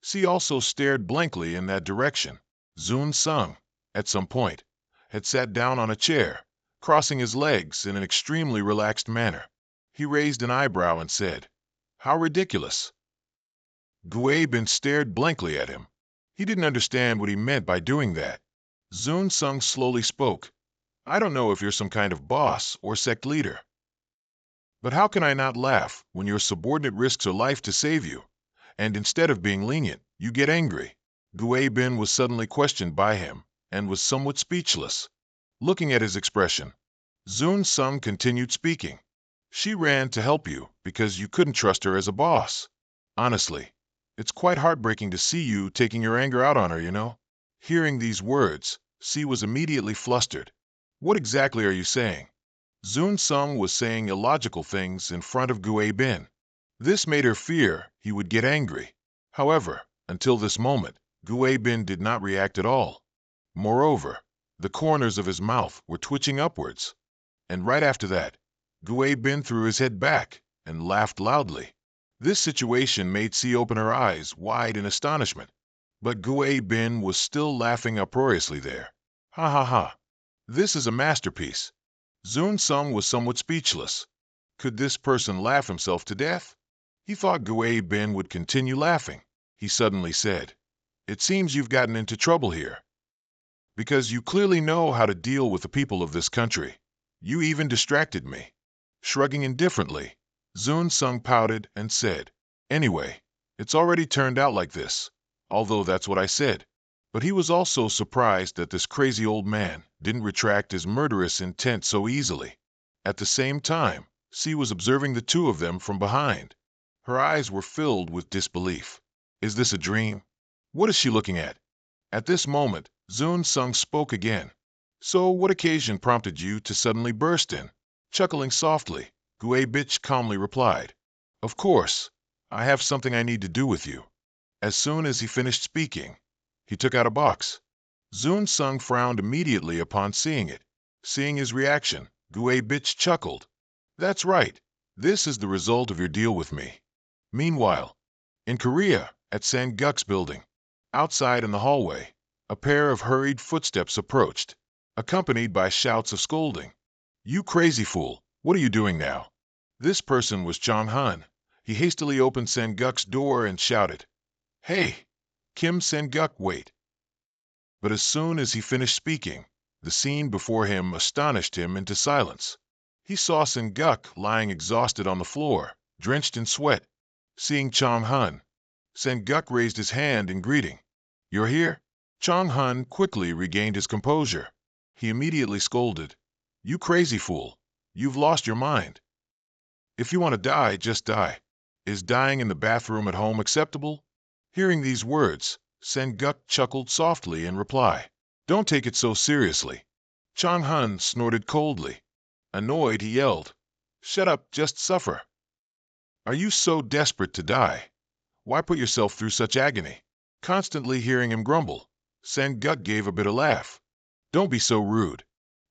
C also stared blankly in that direction. Zun Sung, at some point, had sat down on a chair, crossing his legs in an extremely relaxed manner. He raised an eyebrow and said, "How ridiculous." Gu Bin stared blankly at him. He didn't understand what he meant by doing that. Zun Sung slowly spoke, "I don't know if you're some kind of boss or sect leader, but how can I not laugh when your subordinate risks her life to save you, and instead of being lenient, you get angry?" Gu Bin was suddenly questioned by him and was somewhat speechless. Looking at his expression, Zun Sung continued speaking. "She ran to help you because you couldn't trust her as a boss. Honestly, it's quite heartbreaking to see you taking your anger out on her, you know." Hearing these words, C was immediately flustered. "What exactly are you saying?" Zun Sung was saying illogical things in front of Gu Bin. This made her fear he would get angry. However, until this moment, Gu Bin did not react at all. Moreover, the corners of his mouth were twitching upwards. And right after that, Gu Bin threw his head back and laughed loudly. This situation made C open her eyes wide in astonishment. But Gu Bin was still laughing uproariously there. "Ha ha ha. This is a masterpiece." Zun Sung was somewhat speechless. Could this person laugh himself to death? He thought Gu Bin would continue laughing. He suddenly said, "It seems you've gotten into trouble here, because you clearly know how to deal with the people of this country. You even distracted me." Shrugging indifferently, Zun Sung pouted and said, "Anyway, it's already turned out like this, although that's what I said." But he was also surprised that this crazy old man didn't retract his murderous intent so easily. At the same time, C was observing the two of them from behind. Her eyes were filled with disbelief. Is this a dream? What is she looking at? At this moment, Zun Sung spoke again. "So what occasion prompted you to suddenly burst in?" Chuckling softly, Gu Bitch calmly replied, "Of course, I have something I need to do with you." As soon as he finished speaking, he took out a box. Zun Sung frowned immediately upon seeing it. Seeing his reaction, Gu Bitch chuckled. "That's right. This is the result of your deal with me." Meanwhile, in Korea, at Sang-guk's building, outside in the hallway, a pair of hurried footsteps approached, accompanied by shouts of scolding. "You crazy fool, what are you doing now?" This person was Chong Hun. He hastily opened Sen-guk's door and shouted, "Hey, Kim Sen-guk, wait." But as soon as he finished speaking, the scene before him astonished him into silence. He saw Sen-guk lying exhausted on the floor, drenched in sweat. Seeing Chong-hun, Sen-guk raised his hand in greeting. "You're here?" Chong-hun quickly regained his composure. He immediately scolded, "You crazy fool! You've lost your mind. If you want to die, just die. Is dying in the bathroom at home acceptable?" Hearing these words, Sen-guk chuckled softly in reply, "Don't take it so seriously." Chong-hun snorted coldly. Annoyed, he yelled, "Shut up, just suffer. Are you so desperate to die? Why put yourself through such agony?" Constantly hearing him grumble, Sen-guk gave a bitter laugh. "Don't be so rude.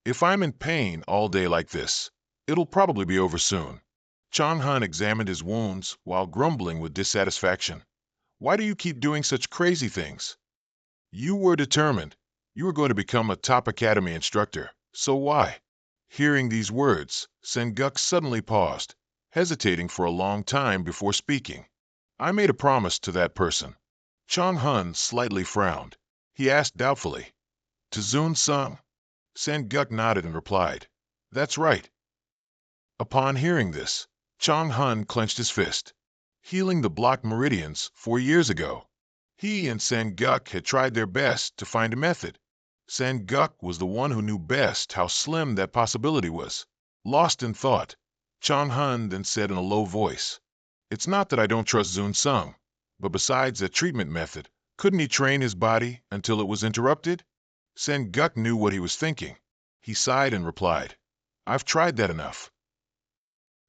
If I'm in pain all day like this, it'll probably be over soon." Chong-hun examined his wounds while grumbling with dissatisfaction. "Why do you keep doing such crazy things? You were determined. You were going to become a top academy instructor, so why?" Hearing these words, Sen-guk suddenly paused, hesitating for a long time before speaking. "I made a promise to that person." Chong-hun slightly frowned. He asked doubtfully, "To Zoon-sung?" Sen-guk nodded and replied, "That's right." Upon hearing this, Chong-hun clenched his fist. Healing the blocked meridians 4 years ago, he and Sen-guk had tried their best to find a method. Sen-guk was the one who knew best how slim that possibility was. Lost in thought, Chong-hun then said in a low voice, "It's not that I don't trust Zoon-sung, but besides that treatment method, couldn't he train his body until it was interrupted?" Sen-guk knew what he was thinking. He sighed and replied, "I've tried that enough.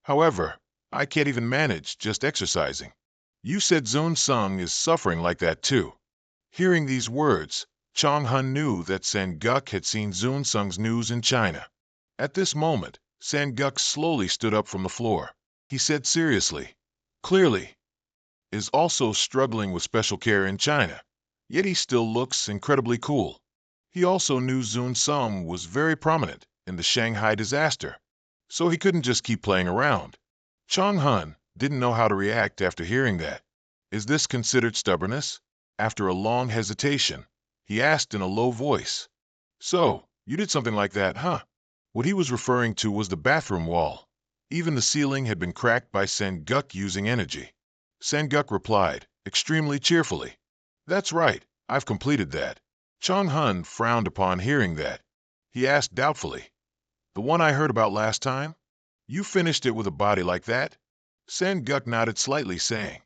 However, I can't even manage just exercising." "You said Zoon-sung is suffering like that too." Hearing these words, Chong-hun knew that Sen-guk had seen Zoon-sung's news in China. At this moment, Sen-guk slowly stood up from the floor. He said seriously, "Clearly, is also struggling with special care in China, yet he still looks incredibly cool." He also knew Zoon-sung was very prominent in the Shanghai disaster, so he couldn't just keep playing around. Chong-hun didn't know how to react after hearing that. Is this considered stubbornness? After a long hesitation, he asked in a low voice, "So, you did something like that, huh?" What he was referring to was the bathroom wall. Even the ceiling had been cracked by Sen-guk using energy. Sen-guk replied, extremely cheerfully, "That's right, I've completed that." Chong-hun frowned upon hearing that. He asked doubtfully, "The one I heard about last time? You finished it with a body like that?" Sen-guk nodded slightly, saying,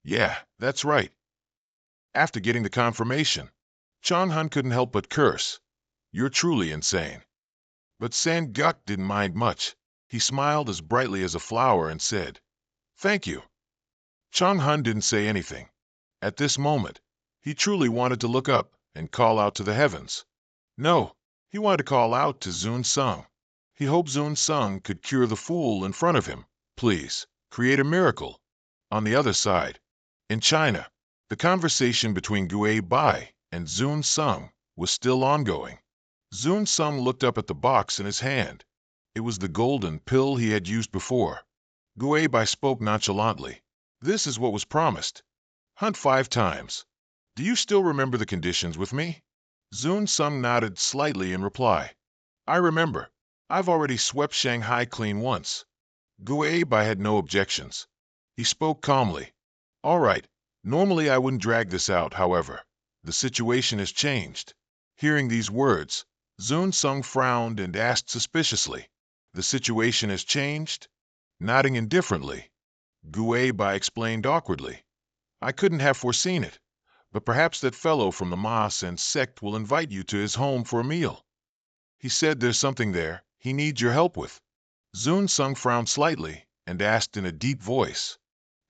"Yeah, that's right." After getting the confirmation, Chong-hun couldn't help but curse, "You're truly insane." But Sen-guk didn't mind much. He smiled as brightly as a flower and said, "Thank you." Chong-hun didn't say anything. At this moment, he truly wanted to look up and call out to the heavens. No, he wanted to call out to Zoon-sung. He hoped Zoon-sung could cure the fool in front of him. Please, create a miracle. On the other side, in China, the conversation between Gue Bai and Zoon-sung was still ongoing. Zoon-sung looked up at the box in his hand. It was the golden pill he had used before. Gue Bai spoke nonchalantly. "This is what was promised. Hunt 5 times. Do you still remember the conditions with me?" Zoon-sung nodded slightly in reply. "I remember. I've already swept Shanghai clean once." Gue Bai had no objections. He spoke calmly. "All right. Normally I wouldn't drag this out, however. The situation has changed." Hearing these words, Zoon-sung frowned and asked suspiciously, "The situation has changed?" Nodding indifferently, Gue Bai explained awkwardly, "I couldn't have foreseen it, but perhaps that fellow from the mosque and sect will invite you to his home for a meal. He said there's something there he needs your help with." Zoon-sung frowned slightly and asked in a deep voice,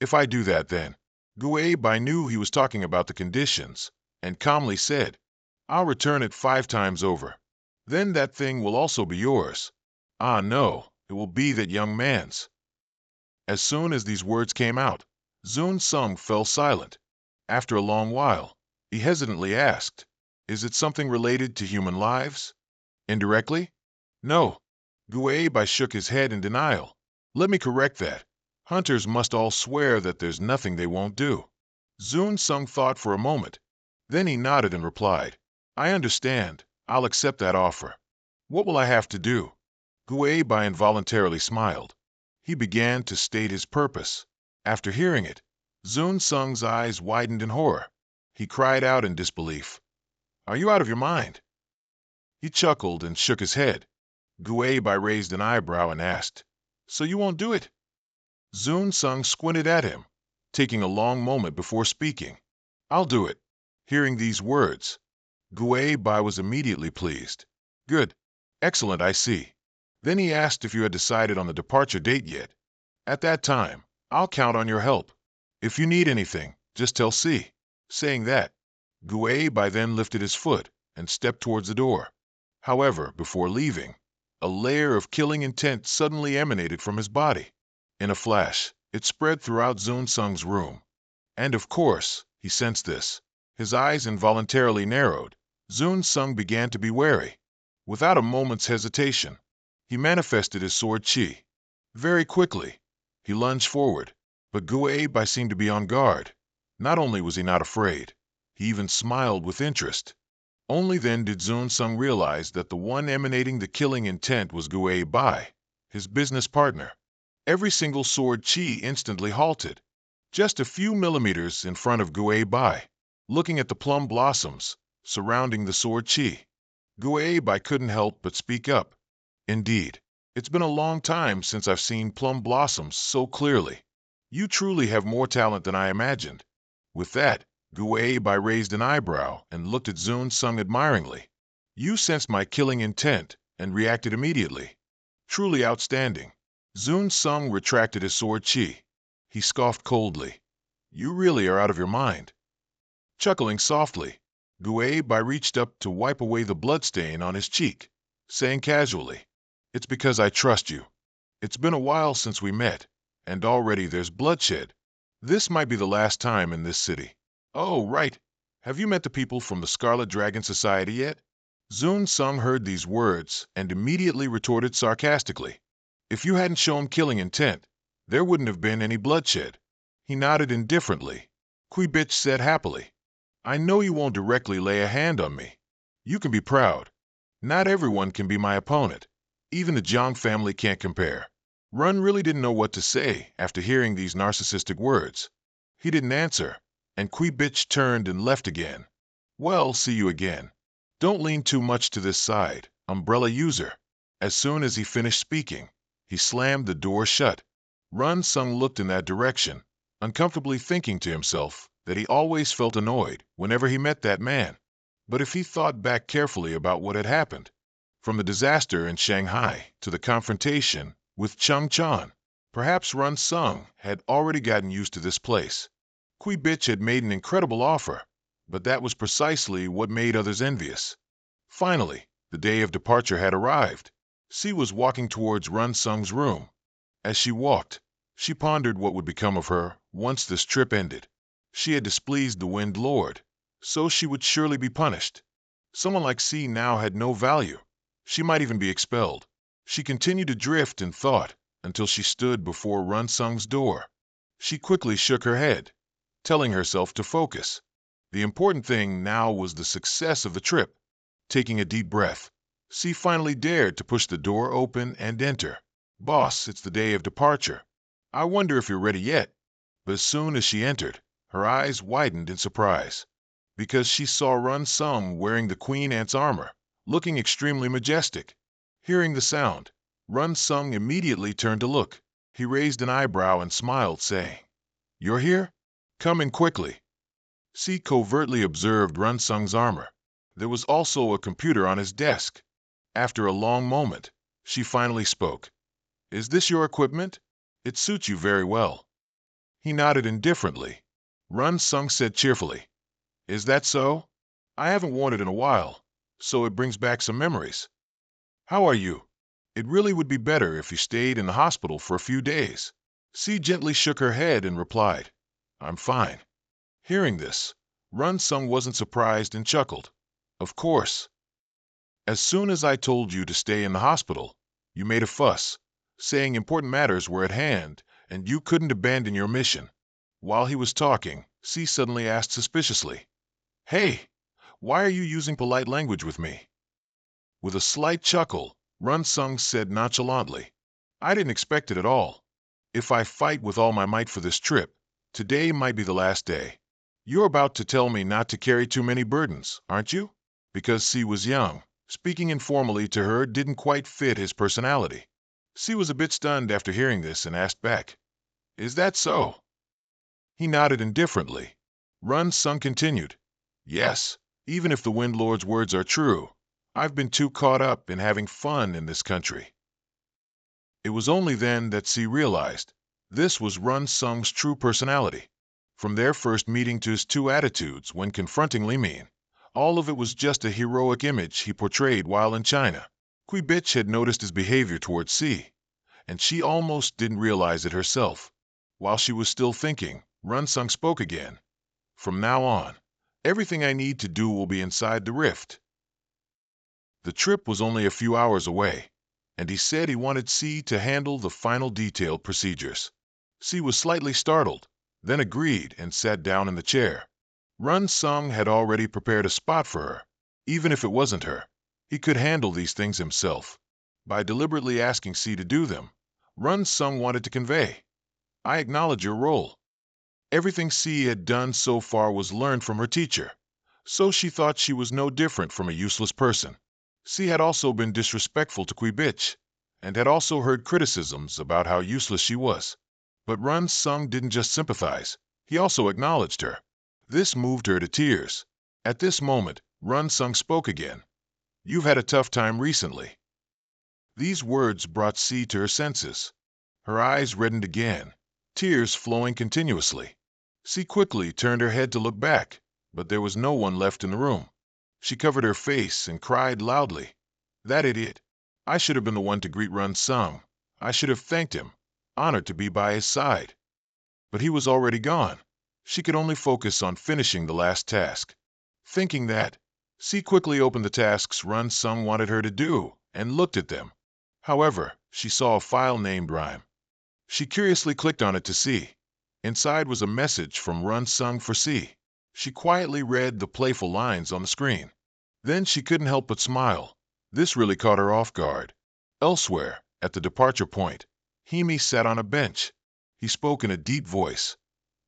"If I do that, then?" Gue Bai knew he was talking about the conditions and calmly said, "I'll return it 5 times over. Then that thing will also be yours." "Ah, no, it will be that young man's." As soon as these words came out, Zoon-sung fell silent. After a long while, he hesitantly asked, "Is it something related to human lives?" "Indirectly?" "No." Gue Bai shook his head in denial. "Let me correct that. Hunters must all swear that there's nothing they won't do. Zun Sung thought for a moment. Then he nodded and replied, I understand. I'll accept that offer. What will I have to do? Bai involuntarily smiled. He began to state his purpose. After hearing it, Zun Sung's eyes widened in horror. He cried out in disbelief. Are you out of your mind? He chuckled and shook his head. Bai raised an eyebrow and asked, So you won't do it? Zun Sung squinted at him, taking a long moment before speaking. I'll do it. Hearing these words, Bai was immediately pleased. Good. Excellent, I see. Then he asked if you had decided on the departure date yet. At that time, I'll count on your help. If you need anything, just tell C. Saying that, Bai then lifted his foot and stepped towards the door. However, before leaving, a layer of killing intent suddenly emanated from his body. In a flash, it spread throughout Zun Sung's room. And of course, he sensed this. His eyes involuntarily narrowed. Zun Sung began to be wary. Without a moment's hesitation, he manifested his sword Qi. Very quickly, he lunged forward, but Bai seemed to be on guard. Not only was he not afraid, he even smiled with interest. Only then did Zun Sung realize that the one emanating the killing intent was Bai, his business partner. Every single sword Qi instantly halted, just a few millimeters in front of Bai, looking at the plum blossoms surrounding the sword Qi. Bai couldn't help but speak up. Indeed, it's been a long time since I've seen plum blossoms so clearly. You truly have more talent than I imagined. With that, Bai raised an eyebrow and looked at Zun Sung admiringly. You sensed my killing intent and reacted immediately. Truly outstanding. Zun Sung retracted his sword Qi. He scoffed coldly. You really are out of your mind. Chuckling softly, Bai reached up to wipe away the bloodstain on his cheek, saying casually, It's because I trust you. It's been a while since we met, and already there's bloodshed. This might be the last time in this city. Oh, right. Have you met the people from the Scarlet Dragon Society yet? Zun Sung heard these words and immediately retorted sarcastically. If you hadn't shown killing intent, there wouldn't have been any bloodshed. He nodded indifferently. Bitch said happily, I know you won't directly lay a hand on me. You can be proud. Not everyone can be my opponent. Even the Jiang family can't compare. Run really didn't know what to say after hearing these narcissistic words. He didn't answer, and Bitch turned and left again. Well, see you again. Don't lean too much to this side, umbrella user. As soon as he finished speaking, he slammed the door shut. Run Sung looked in that direction, uncomfortably thinking to himself that he always felt annoyed whenever he met that man. But if he thought back carefully about what had happened, from the disaster in Shanghai to the confrontation with Chung Chan, perhaps Run Sung had already gotten used to this place. Bitch had made an incredible offer, but that was precisely what made others envious. Finally, the day of departure had arrived. C was walking towards Run Sung's room. As she walked, she pondered what would become of her once this trip ended. She had displeased the Wind Lord, so she would surely be punished. Someone like C now had no value. She might even be expelled. She continued to drift in thought until she stood before Run Sung's door. She quickly shook her head, telling herself to focus. The important thing now was the success of the trip. Taking a deep breath, C finally dared to push the door open and enter. Boss, it's the day of departure. I wonder if you're ready yet. But as soon as she entered, her eyes widened in surprise, because she saw Run Sung wearing the Queen Ant's armor, looking extremely majestic. Hearing the sound, Run Sung immediately turned to look. He raised an eyebrow and smiled, saying, You're here? Come in quickly. C covertly observed Run Sung's armor. There was also a computer on his desk. After a long moment, she finally spoke. Is this your equipment? It suits you very well. He nodded indifferently. Run Sung said cheerfully, Is that so? I haven't worn it in a while, so it brings back some memories. How are you? It really would be better if you stayed in the hospital for a few days. C gently shook her head and replied, I'm fine. Hearing this, Run Sung wasn't surprised and chuckled. Of course. As soon as I told you to stay in the hospital, you made a fuss, saying important matters were at hand and you couldn't abandon your mission. While he was talking, C suddenly asked suspiciously, "Hey, why are you using polite language with me?" With a slight chuckle, Run Sung said nonchalantly, "I didn't expect it at all. If I fight with all my might for this trip, today might be the last day. You're about to tell me not to carry too many burdens, aren't you?" Because C was young, speaking informally to her didn't quite fit his personality. C was a bit stunned after hearing this and asked back, "Is that so?" He nodded indifferently. Run Sung continued, "Yes, even if the Wind Lord's words are true, I've been too caught up in having fun in this country." It was only then that C realized this was Run Sung's true personality. From their first meeting to his two attitudes when confronting Li Min, all of it was just a heroic image he portrayed while in China. Kui Bitch had noticed his behavior towards C, and she almost didn't realize it herself. While she was still thinking, Run Sung spoke again. "From now on, everything I need to do will be inside the rift." The trip was only a few hours away, and he said he wanted C to handle the final detailed procedures. C was slightly startled, then agreed and sat down in the chair. Run Sung had already prepared a spot for her. Even if it wasn't her, he could handle these things himself. By deliberately asking C to do them, Run Sung wanted to convey, "I acknowledge your role." Everything C had done so far was learned from her teacher, so she thought she was no different from a useless person. C had also been disrespectful to Kui Bitch, and had also heard criticisms about how useless she was. But Run Sung didn't just sympathize, he also acknowledged her. This moved her to tears. At this moment, Run Sung spoke again. "You've had a tough time recently." These words brought C to her senses. Her eyes reddened again, tears flowing continuously. C quickly turned her head to look back, but there was no one left in the room. She covered her face and cried loudly, "That idiot! I should have been the one to greet Run Sung. I should have thanked him, honored to be by his side." But he was already gone. She could only focus on finishing the last task. Thinking that, C quickly opened the tasks Run Sung wanted her to do and looked at them. However, she saw a file named Rhyme. She curiously clicked on it to see. Inside was a message from Run Sung for C. She quietly read the playful lines on the screen. Then she couldn't help but smile. This really caught her off guard. Elsewhere, at the departure point, Himi sat on a bench. He spoke in a deep voice.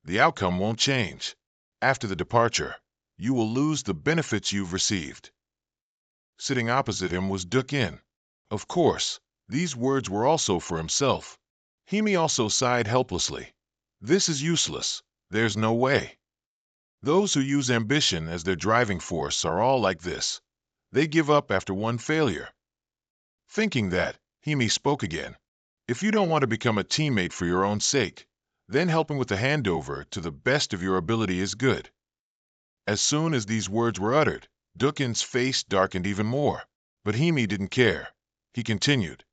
"The outcome won't change. After the departure, you will lose the benefits you've received." Sitting opposite him was Duk-in. Of course, these words were also for himself. Himi also sighed helplessly. "This is useless. There's no way." Those who use ambition as their driving force are all like this. They give up after one failure. Thinking that, Himi spoke again. "If you don't want to become a teammate for your own sake, then helping with the handover to the best of your ability is good." As soon as these words were uttered, Duk-in's face darkened even more. But Himi didn't care. He continued,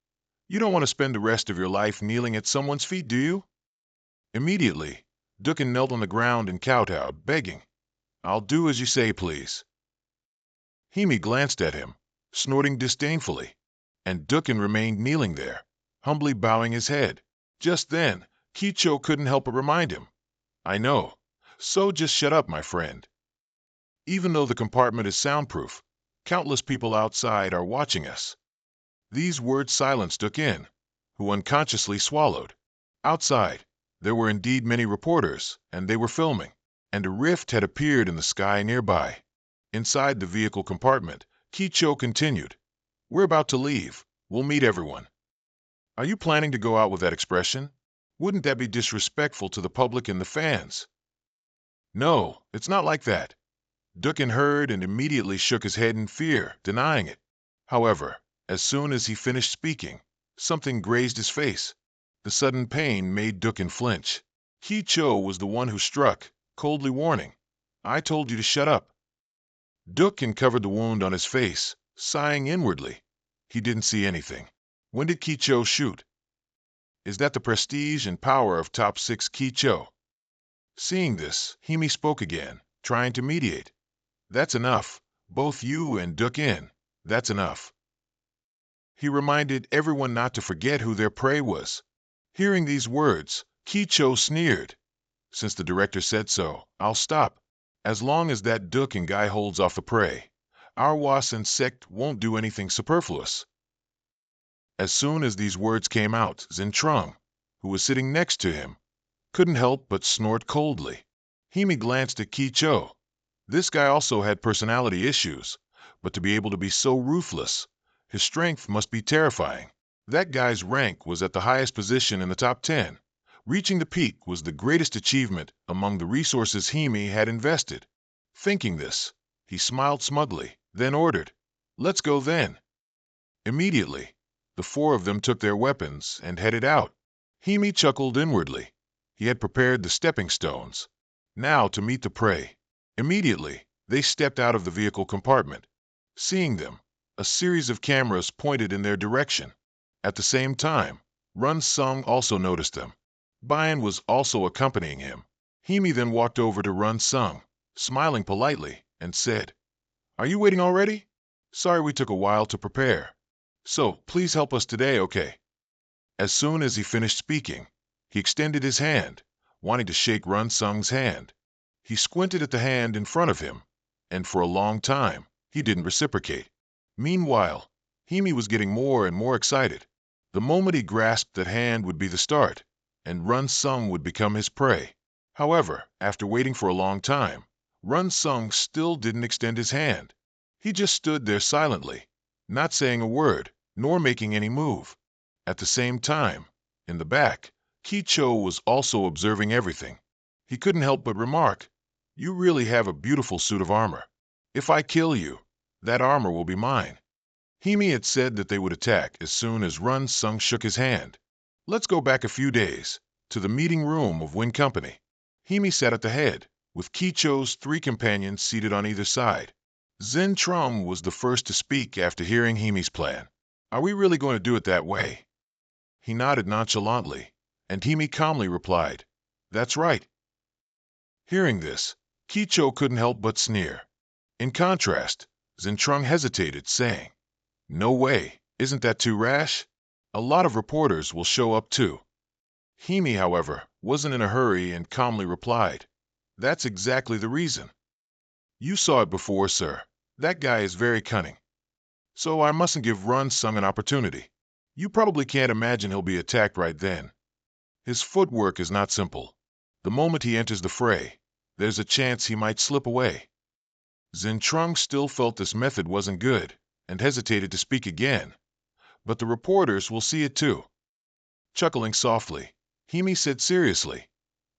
"You don't want to spend the rest of your life kneeling at someone's feet, do you?" Immediately, Duk-in knelt on the ground and kowtowed, begging, "I'll do as you say, please." Himi glanced at him, snorting disdainfully, and Duk-in remained kneeling there, humbly bowing his head. Just then, Kicho couldn't help but remind him, "I know, so just shut up, my friend." Even though the compartment is soundproof, countless people outside are watching us. These words silenced Duk-in, who unconsciously swallowed. Outside, there were indeed many reporters, and they were filming, and a rift had appeared in the sky nearby. Inside the vehicle compartment, Kicho continued, "We're about to leave. We'll meet everyone." "Are you planning to go out with that expression? Wouldn't that be disrespectful to the public and the fans?" "No, it's not like that." Duk-in heard and immediately shook his head in fear, denying it. However, as soon as he finished speaking, something grazed his face. The sudden pain made Duk-in flinch. Kicho was the one who struck, coldly warning, "I told you to shut up." Duk-in covered the wound on his face, sighing inwardly. He didn't see anything. When did Kicho shoot? Is that the prestige and power of Top 6 Kicho? Seeing this, Himi spoke again, trying to mediate. "That's enough. Both you and Duk-in. That's enough." He reminded everyone not to forget who their prey was. Hearing these words, Kicho sneered. Since the director said so, I'll stop. As long as that Duke and guy holds off the prey, our was and sect won't do anything superfluous. As soon as these words came out, Zintrung, who was sitting next to him, couldn't help but snort coldly. Himi glanced at Kicho. This guy also had personality issues, but to be able to be so ruthless, his strength must be terrifying. That guy's rank was at the highest position in the top 10. Reaching the peak was the greatest achievement among the resources Himi had invested. Thinking this, he smiled smugly, then ordered, "Let's go then." Immediately, the four of them took their weapons and headed out. Himi chuckled inwardly. He had prepared the stepping stones. Now to meet the prey. Immediately, they stepped out of the vehicle compartment. Seeing them, a series of cameras pointed in their direction. At the same time, Run Sung also noticed them. Bian was also accompanying him. Himi then walked over to Run Sung, smiling politely, and said, "Are you waiting already? Sorry we took a while to prepare. So, please help us today, okay?" As soon as he finished speaking, he extended his hand, wanting to shake Run Sung's hand. He squinted at the hand in front of him, and for a long time, he didn't reciprocate. Meanwhile, Himi was getting more and more excited. The moment he grasped that hand would be the start, and Run Sung would become his prey. However, after waiting for a long time, Run Sung still didn't extend his hand. He just stood there silently, not saying a word, nor making any move. At the same time, in the back, Kicho was also observing everything. He couldn't help but remark, "You really have a beautiful suit of armor. If I kill you, that armor will be mine." Himi had said that they would attack as soon as Run Sung shook his hand. Let's go back a few days, to the meeting room of Win Company. Himi sat at the head, with Kicho's three companions seated on either side. Zen Trum was the first to speak after hearing Himi's plan. "Are we really going to do it that way?" He nodded nonchalantly, and Himi calmly replied, "That's right." Hearing this, Kicho couldn't help but sneer. In contrast, Zentrung hesitated, saying, "No way, isn't that too rash? A lot of reporters will show up too." Himi, however, wasn't in a hurry and calmly replied, "That's exactly the reason. You saw it before, sir. That guy is very cunning. So I mustn't give Run Sung an opportunity. You probably can't imagine he'll be attacked right then. His footwork is not simple. The moment he enters the fray, there's a chance he might slip away." Zentrung still felt this method wasn't good and hesitated to speak again. "But the reporters will see it too." Chuckling softly, Himi said seriously,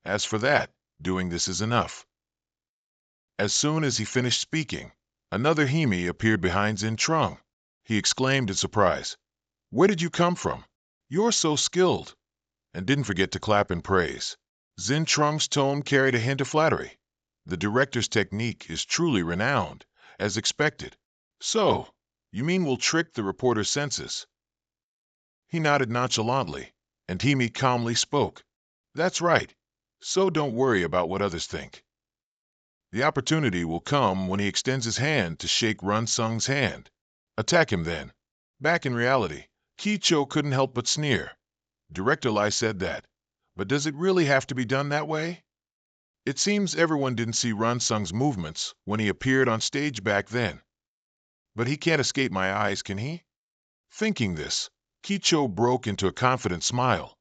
"As for that, doing this is enough." As soon as he finished speaking, another Himi appeared behind Zentrung. He exclaimed in surprise, "Where did you come from? You're so skilled," and didn't forget to clap in praise. Zentrung's tone carried a hint of flattery. The director's technique is truly renowned, as expected. "So, you mean we'll trick the reporter's senses?" He nodded nonchalantly, and Himi calmly spoke, "That's right. So don't worry about what others think. The opportunity will come when he extends his hand to shake Run Sung's hand. Attack him then." Back in reality, Kicho couldn't help but sneer. Director Lai said that, but does it really have to be done that way? It seems everyone didn't see Run Sung's movements when he appeared on stage back then. But he can't escape my eyes, can he? Thinking this, Kicho broke into a confident smile.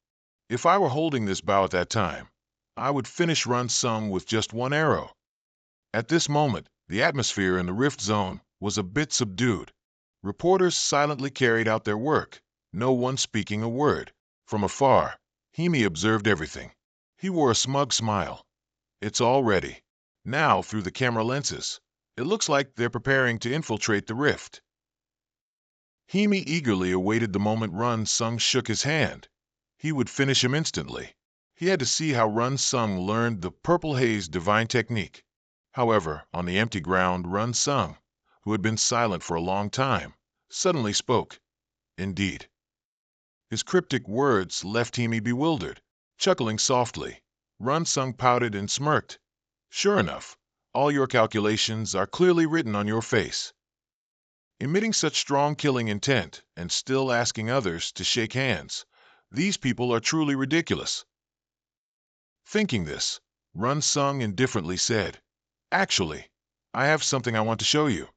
"If I were holding this bow at that time, I would finish Run Sung with just one arrow." At this moment, the atmosphere in the rift zone was a bit subdued. Reporters silently carried out their work, no one speaking a word. From afar, Himi observed everything. He wore a smug smile. "It's all ready. Now, through the camera lenses, it looks like they're preparing to infiltrate the rift." Himi eagerly awaited the moment Run Sung shook his hand. He would finish him instantly. He had to see how Run Sung learned the Purple Haze divine technique. However, on the empty ground, Run Sung, who had been silent for a long time, suddenly spoke. Indeed. His cryptic words left Himi bewildered. Chuckling softly, Run Sung pouted and smirked. "Sure enough, all your calculations are clearly written on your face. Emitting such strong killing intent and still asking others to shake hands, these people are truly ridiculous." Thinking this, Run Sung indifferently said, "Actually, I have something I want to show you."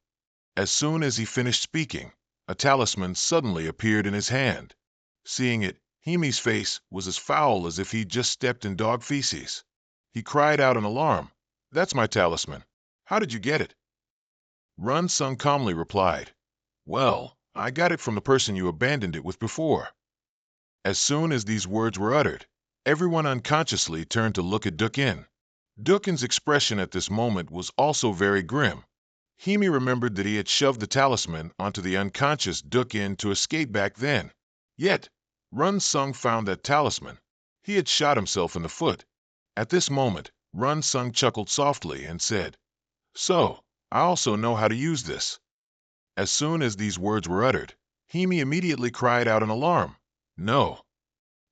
As soon as he finished speaking, a talisman suddenly appeared in his hand. Seeing it, Himi's face was as foul as if he'd just stepped in dog feces. He cried out in alarm, "That's my talisman. How did you get it?" Run Sung calmly replied, "Well, I got it from the person you abandoned it with before." As soon as these words were uttered, everyone unconsciously turned to look at Dukin. Dukin's expression at this moment was also very grim. Himi remembered that he had shoved the talisman onto the unconscious Dukin to escape back then. Yet, Run Sung found that talisman. He had shot himself in the foot. At this moment, Run Sung chuckled softly and said, "So, I also know how to use this." As soon as these words were uttered, Himi immediately cried out in alarm, "No."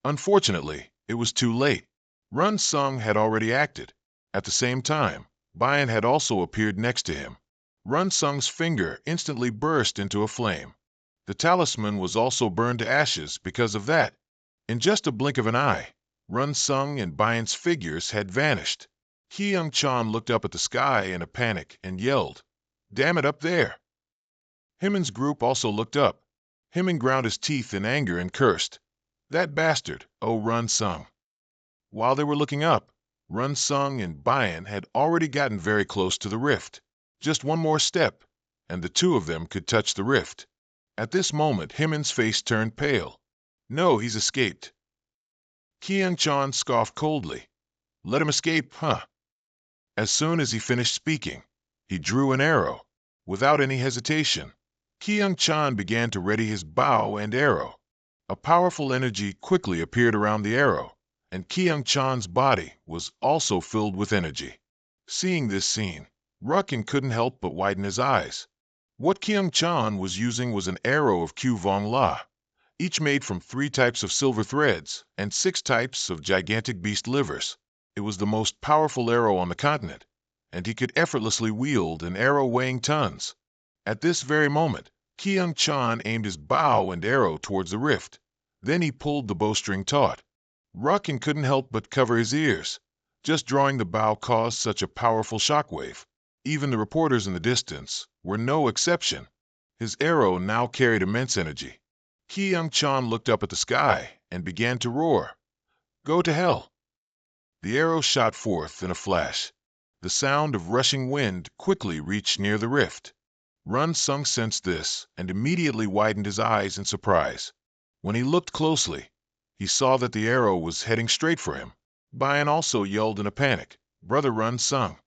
Unfortunately, it was too late. Run Sung had already acted. At the same time, Bayan had also appeared next to him. Run Sung's finger instantly burst into a flame. The talisman was also burned to ashes because of that. In just a blink of an eye, Run Sung and Bayan's figures had vanished. Ki Young Chan looked up at the sky in a panic and yelled, "Damn it, up there!" Himen's group also looked up. Himen ground his teeth in anger and cursed, "That bastard, oh Run Sung." While they were looking up, Run Sung and Bayan had already gotten very close to the rift. Just one more step, and the two of them could touch the rift. At this moment, Himen's face turned pale. "No, he's escaped." Kyung Chan scoffed coldly. "Let him escape, huh?" As soon as he finished speaking, he drew an arrow. Without any hesitation, Kyung Chan began to ready his bow and arrow. A powerful energy quickly appeared around the arrow, and Kyung Chan's body was also filled with energy. Seeing this scene, Ruckin couldn't help but widen his eyes. What Kyung Chan was using was an arrow of Q Vong La, each made from 3 types of silver threads and 6 types of gigantic beast livers. It was the most powerful arrow on the continent, and he could effortlessly wield an arrow weighing tons. At this very moment, Kyung Chan aimed his bow and arrow towards the rift. Then he pulled the bowstring taut. Ruckin couldn't help but cover his ears. Just drawing the bow caused such a powerful shockwave. Even the reporters in the distance were no exception. His arrow now carried immense energy. Kyung Chan looked up at the sky and began to roar, "Go to hell!" The arrow shot forth in a flash. The sound of rushing wind quickly reached near the rift. Run Sung sensed this and immediately widened his eyes in surprise. When he looked closely, he saw that the arrow was heading straight for him. Bayan also yelled in a panic, "Brother Run Sung!"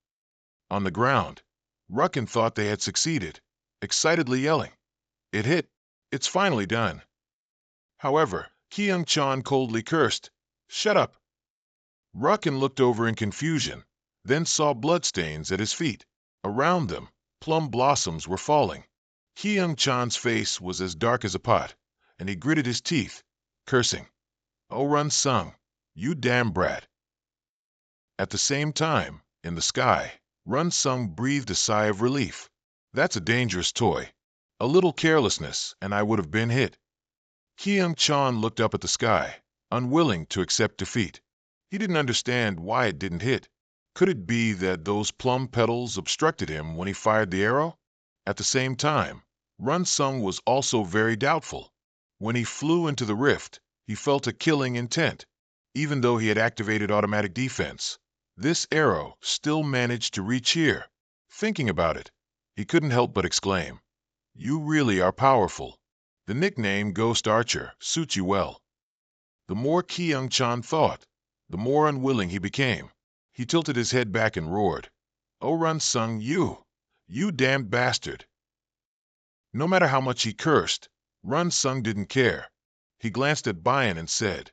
On the ground, Ruckin thought they had succeeded, excitedly yelling, "It hit! It's finally done!" However, Kyung Chan coldly cursed, "Shut up!" Ruckin looked over in confusion, then saw bloodstains at his feet. Around them, plum blossoms were falling. Kyung Chan's face was as dark as a pot, and he gritted his teeth, cursing, "Oh Run Sung, you damn brat!" At the same time, in the sky, Run Sung breathed a sigh of relief. "That's a dangerous toy. A little carelessness, and I would have been hit." Kyung Chan looked up at the sky, unwilling to accept defeat. He didn't understand why it didn't hit. Could it be that those plum petals obstructed him when he fired the arrow? At the same time, Run Sung was also very doubtful. When he flew into the rift, he felt a killing intent. Even though he had activated automatic defense, this arrow still managed to reach here. Thinking about it, he couldn't help but exclaim, "You really are powerful. The nickname Ghost Archer suits you well." The more Kyung Chan thought, the more unwilling he became. He tilted his head back and roared, "Oh Run Sung, you damned bastard!" No matter how much he cursed, Run Sung didn't care. He glanced at Bayan and said,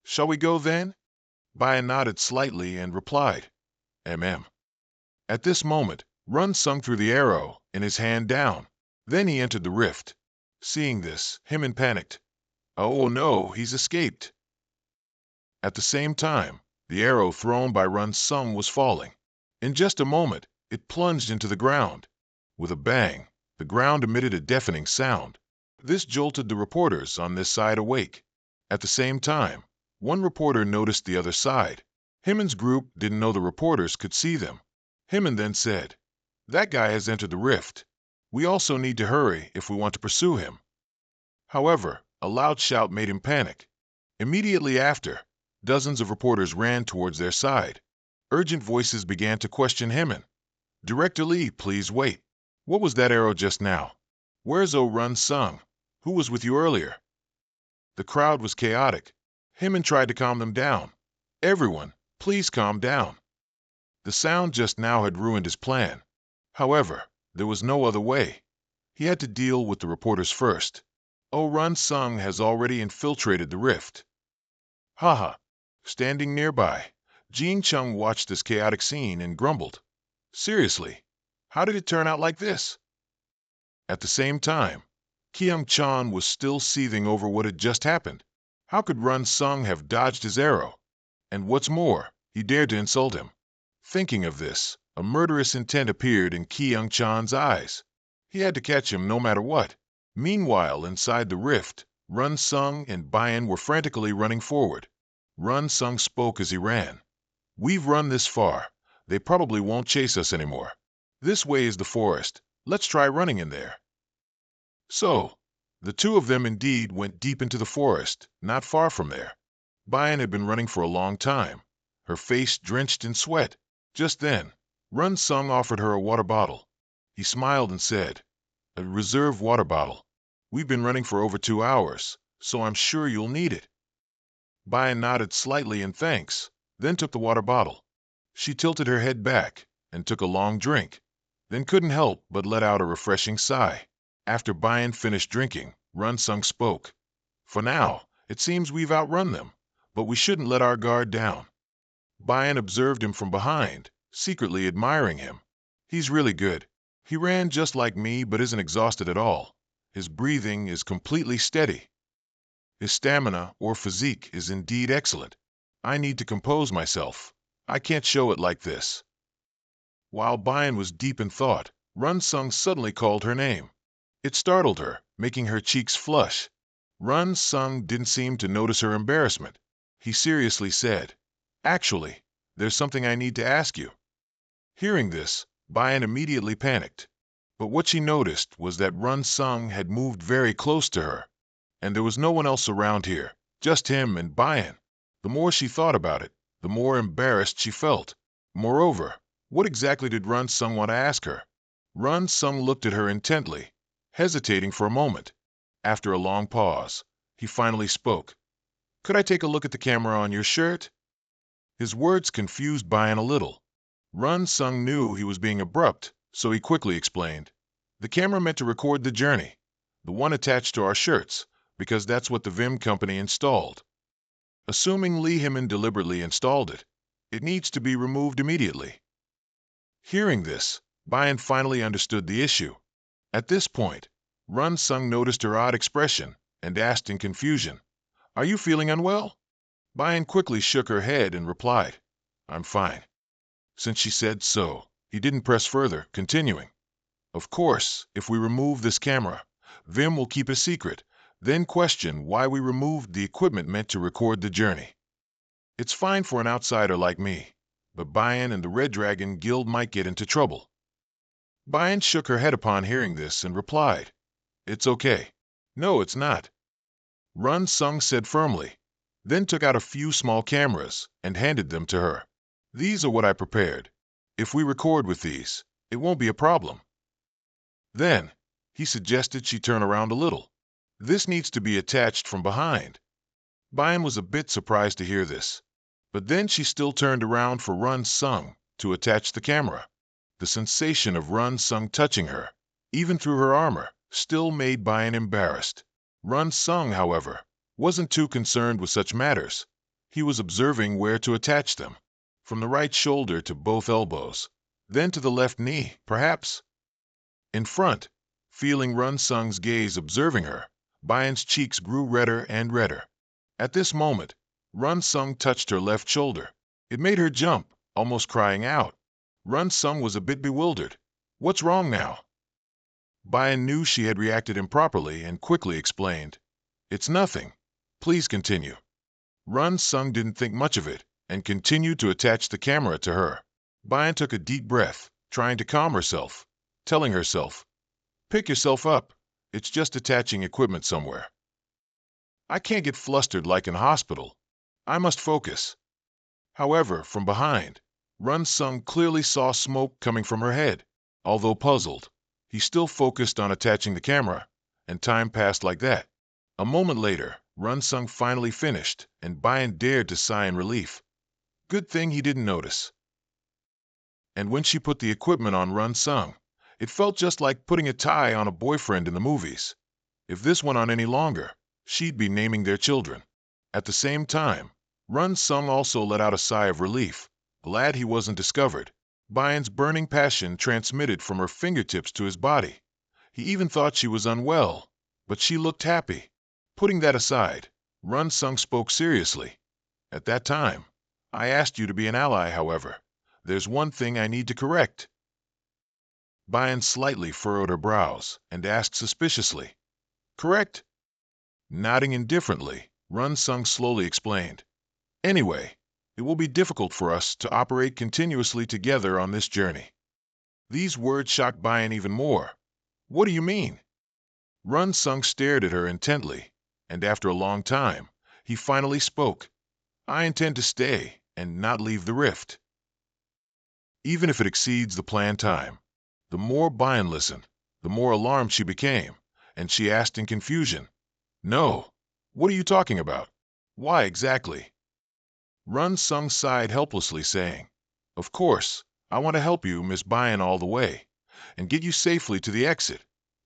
"Shall we go then?" Bayan nodded slightly and replied, "Mm." At this moment, Run Sung threw the arrow in his hand down. Then he entered the rift. Seeing this, Himen panicked. "Oh no, he's escaped." At the same time, the arrow thrown by Run Sung was falling. In just a moment, it plunged into the ground. With a bang, the ground emitted a deafening sound. This jolted the reporters on this side awake. At the same time, one reporter noticed the other side. Hyman's group didn't know the reporters could see them. Hyman then said, "That guy has entered the rift. We also need to hurry if we want to pursue him." However, a loud shout made him panic. Immediately after, dozens of reporters ran towards their side. Urgent voices began to question Hyman. "Director Lee, please wait. What was that arrow just now? Where's Run Sung? Who was with you earlier?" The crowd was chaotic. Hyman tried to calm them down. "Everyone, please calm down." The sound just now had ruined his plan. However, there was no other way. He had to deal with the reporters first. Run Sung has already infiltrated the rift. Haha. Standing nearby, Jean Chung watched this chaotic scene and grumbled. "Seriously, how did it turn out like this?" At the same time, Kyung Chan was still seething over what had just happened. How could Run Sung have dodged his arrow? And what's more, he dared to insult him. Thinking of this, a murderous intent appeared in Kyung Chan's eyes. He had to catch him no matter what. Meanwhile, inside the rift, Run Sung and Bayan were frantically running forward. Run Sung spoke as he ran. "We've run this far. They probably won't chase us anymore. This way is the forest. Let's try running in there." So, the two of them indeed went deep into the forest, not far from there. Bayan had been running for a long time, her face drenched in sweat. Just then, Run Sung offered her a water bottle. He smiled and said, "A reserve water bottle. We've been running for over 2 hours, so I'm sure you'll need it." Bayan nodded slightly in thanks, then took the water bottle. She tilted her head back and took a long drink, then couldn't help but let out a refreshing sigh. After Bayan finished drinking, Run Sung spoke. "For now, it seems we've outrun them, but we shouldn't let our guard down." Bayan observed him from behind, secretly admiring him. "He's really good. He ran just like me but isn't exhausted at all. His breathing is completely steady. His stamina or physique is indeed excellent. I need to compose myself. I can't show it like this." While Bayan was deep in thought, Run Sung suddenly called her name. It startled her, making her cheeks flush. Run Sung didn't seem to notice her embarrassment. He seriously said, "Actually, there's something I need to ask you." Hearing this, Bayan immediately panicked. But what she noticed was that Run Sung had moved very close to her, and there was no one else around here, just him and Bayan. The more she thought about it, the more embarrassed she felt. Moreover, what exactly did Run Sung want to ask her? Run Sung looked at her intently, hesitating for a moment. After a long pause, he finally spoke. "Could I take a look at the camera on your shirt?" His words confused Bayan a little. Run Sung knew he was being abrupt, so he quickly explained. "The camera meant to record the journey, the one attached to our shirts, because that's what the Vim company installed. Assuming Lee Hyman deliberately installed it, it needs to be removed immediately." Hearing this, Bayan finally understood the issue. At this point, Run Sung noticed her odd expression and asked in confusion, "Are you feeling unwell?" Bayan quickly shook her head and replied, "I'm fine." Since she said so, he didn't press further, continuing, "Of course, if we remove this camera, Vim will keep a secret, then question why we removed the equipment meant to record the journey. It's fine for an outsider like me, but Bayan and the Red Dragon Guild might get into trouble." Bayan shook her head upon hearing this and replied, "It's okay. No, it's not." Run Sung said firmly, then took out a few small cameras and handed them to her. "These are what I prepared. If we record with these, it won't be a problem." Then, he suggested she turn around a little. "This needs to be attached from behind." Bayan was a bit surprised to hear this, but then she still turned around for Run Sung to attach the camera. The sensation of Run Sung touching her, even through her armor, still made Bayan embarrassed. Run Sung, however, wasn't too concerned with such matters. He was observing where to attach them, from the right shoulder to both elbows, then to the left knee, perhaps. In front, feeling Run Sung's gaze observing her, Bayan's cheeks grew redder and redder. At this moment, Run Sung touched her left shoulder. It made her jump, almost crying out. Run Sung was a bit bewildered. "What's wrong now?" Bayan knew she had reacted improperly and quickly explained, "It's nothing. Please continue." Run Sung didn't think much of it. and continued to attach the camera to her. Bayan took a deep breath, trying to calm herself, telling herself, "Pick yourself up. It's just attaching equipment somewhere. I can't get flustered like in hospital. I must focus." However, from behind, Run Sung clearly saw smoke coming from her head. Although puzzled, he still focused on attaching the camera, and time passed like that. A moment later, Run Sung finally finished, and Bayan dared to sigh in relief. Good thing he didn't notice. And when she put the equipment on Run Sung, it felt just like putting a tie on a boyfriend in the movies. If this went on any longer, she'd be naming their children. At the same time, Run Sung also let out a sigh of relief, glad he wasn't discovered. Bayan's burning passion transmitted from her fingertips to his body. He even thought she was unwell, but she looked happy. Putting that aside, Run Sung spoke seriously. "At that time, I asked you to be an ally, however. There's one thing I need to correct." Bayan slightly furrowed her brows and asked suspiciously, "Correct?" Nodding indifferently, Run Sung slowly explained, "Anyway, it will be difficult for us to operate continuously together on this journey." These words shocked Bayan even more. "What do you mean?" Run Sung stared at her intently, and after a long time, he finally spoke. "I intend to stay and not leave the rift, even if it exceeds the planned time." The more Bayan listened, the more alarmed she became, and she asked in confusion, "No, what are you talking about? Why exactly?" Run Sung sighed helplessly, saying, "Of course, I want to help you, Miss Bayan, all the way, and get you safely to the exit,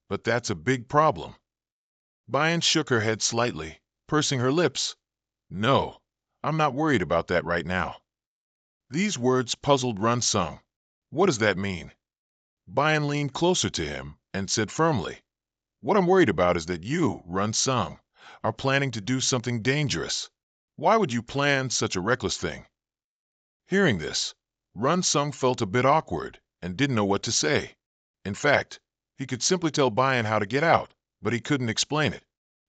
but that's a big problem." Bayan shook her head slightly, pursing her lips. "No, I'm not worried about that right now." These words puzzled Run Sung. "What does that mean?" Bayan leaned closer to him and said firmly, "What I'm worried about is that you, Run Sung, are planning to do something dangerous. Why would you plan such a reckless thing?" Hearing this, Run Sung felt a bit awkward and didn't know what to say. In fact, he could simply tell Bayan how to get out, but he couldn't explain it.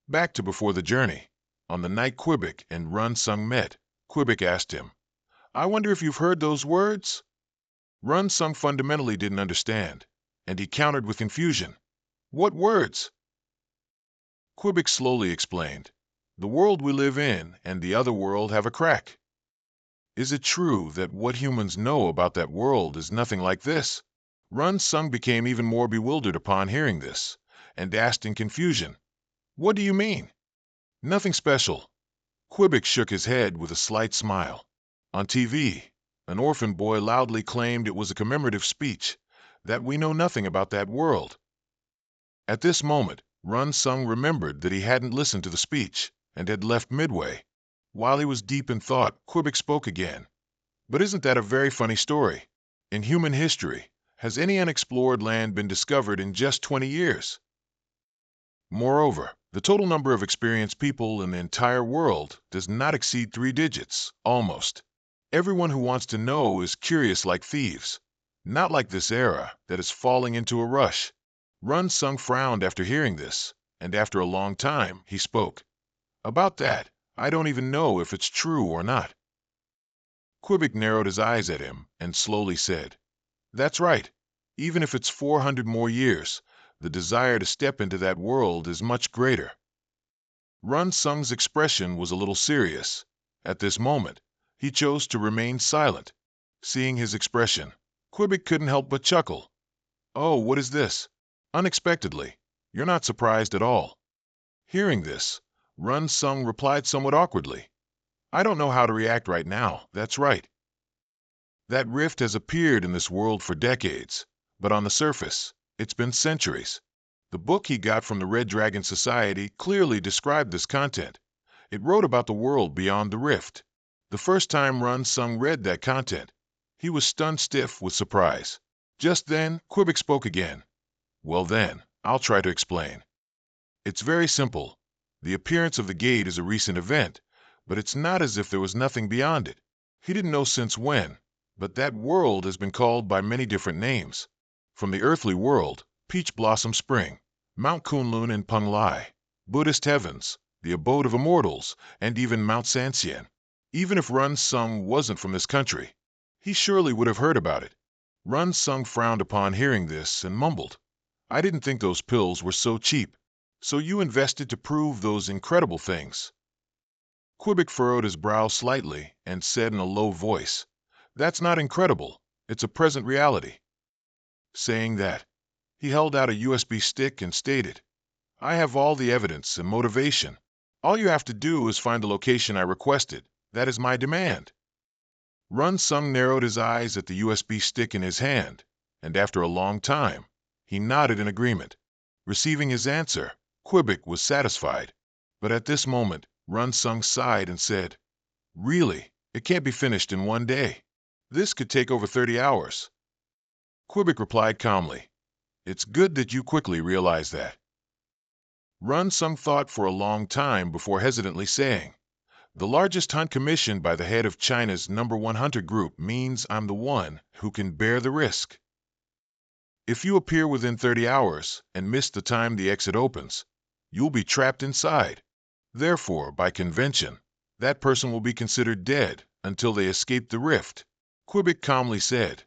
Back to before the journey. On the night Quebec and Run Sung met, Quebec asked him, "I wonder if you've heard those words?" Run Sung fundamentally didn't understand, and he countered with confusion, "What words?" Quebec slowly explained, "The world we live in and the other world have a crack. Is it true that what humans know about that world is nothing like this?" Run Sung became even more bewildered upon hearing this, and asked in confusion, "What do you mean?" "Nothing special." Quebec shook his head with a slight smile. On TV, an orphan boy loudly claimed it was a commemorative speech, that we know nothing about that world. At this moment, Run Sung remembered that he hadn't listened to the speech and had left midway. While he was deep in thought, Quebec spoke again. "But isn't that a very funny story? In human history, has any unexplored land been discovered in just 20 years? Moreover, the total number of experienced people in the entire world does not exceed 3 digits, almost. Everyone who wants to know is curious like thieves, not like this era that is falling into a rush." Run Sung frowned after hearing this, and after a long time, he spoke. "About that, I don't even know if it's true or not." Quebec narrowed his eyes at him and slowly said, "That's right. Even if it's 400 more years, the desire to step into that world is much greater." Run Sung's expression was a little serious. At this moment, he chose to remain silent. Seeing his expression, Quebec couldn't help but chuckle. "Oh, what is this? Unexpectedly. You're not surprised at all." Hearing this, Run Sung replied somewhat awkwardly, "I don't know how to react right now, that's right. That rift has appeared in this world for decades, but on the surface, it's been centuries." The book he got from the Red Dragon Society clearly described this content. It wrote about the world beyond the rift. The first time Run Sung read that content, he was stunned stiff with surprise. Just then, Quebec spoke again. "Well then, I'll try to explain. It's very simple. The appearance of the gate is a recent event, but it's not as if there was nothing beyond it. He didn't know since when, but that world has been called by many different names. From the earthly world, Peach Blossom Spring, Mount Kunlun in Penglai, Buddhist Heavens, the abode of immortals, and even Mount Sansien. Even if Run Sung wasn't from this country, he surely would have heard about it. Run Sung frowned upon hearing this and mumbled, I didn't think those pills were so cheap. So you invested to prove those incredible things. Quebec furrowed his brow slightly and said in a low voice, That's not incredible. It's a present reality. Saying that, he held out a USB stick and stated, I have all the evidence and motivation. All you have to do is find the location I requested. That is my demand. Run Sung narrowed his eyes at the USB stick in his hand, and after a long time, he nodded in agreement. Receiving his answer, Quebec was satisfied. But at this moment, Run Sung sighed and said, Really, it can't be finished in one day. This could take over 30 hours. Quebec replied calmly, It's good that you quickly realize that. Run Sung thought for a long time before hesitantly saying, The largest hunt commissioned by the head of China's #1 hunter group means I'm the one who can bear the risk. If you appear within 30 hours and miss the time the exit opens, you'll be trapped inside. Therefore, by convention, that person will be considered dead until they escape the rift. Quebec calmly said,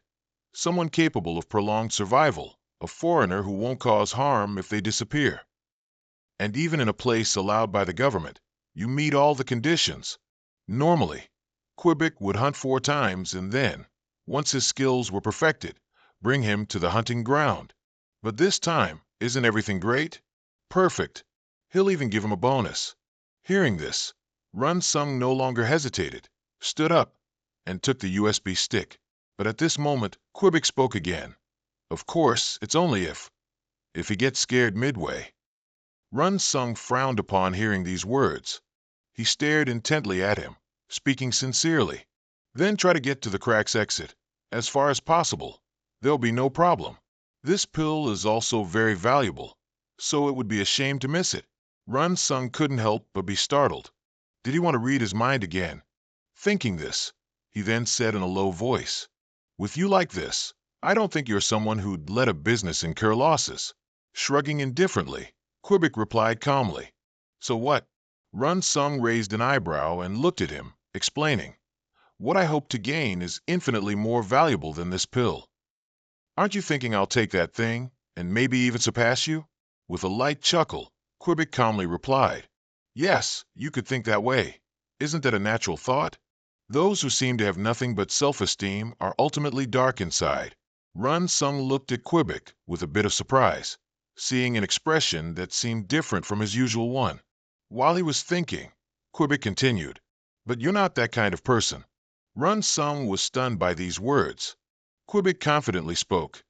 Someone capable of prolonged survival, a foreigner who won't cause harm if they disappear. And even in a place allowed by the government, you meet all the conditions. Normally, Quebec would hunt 4 times and then, once his skills were perfected, bring him to the hunting ground. But this time, isn't everything great? Perfect. He'll even give him a bonus. Hearing this, Run Sung no longer hesitated, stood up, and took the USB stick. But at this moment, Quebec spoke again. Of course, it's only if he gets scared midway. Run Sung frowned upon hearing these words. He stared intently at him, speaking sincerely. Then try to get to the crack's exit. As far as possible. There'll be no problem. This pill is also very valuable, so it would be a shame to miss it. Run Sung couldn't help but be startled. Did he want to read his mind again? Thinking this, he then said in a low voice, With you like this, I don't think you're someone who'd let a business incur losses. Shrugging indifferently, Quebec replied calmly, So what? Run Sung raised an eyebrow and looked at him, explaining, What I hope to gain is infinitely more valuable than this pill. Aren't you thinking I'll take that thing, and maybe even surpass you? With a light chuckle, Quebec calmly replied, Yes, you could think that way. Isn't that a natural thought? Those who seem to have nothing but self-esteem are ultimately dark inside. Run Sung looked at Quebec with a bit of surprise, seeing an expression that seemed different from his usual one. While he was thinking, Quebec continued, But you're not that kind of person. Run Sung was stunned by these words. Quebec confidently spoke,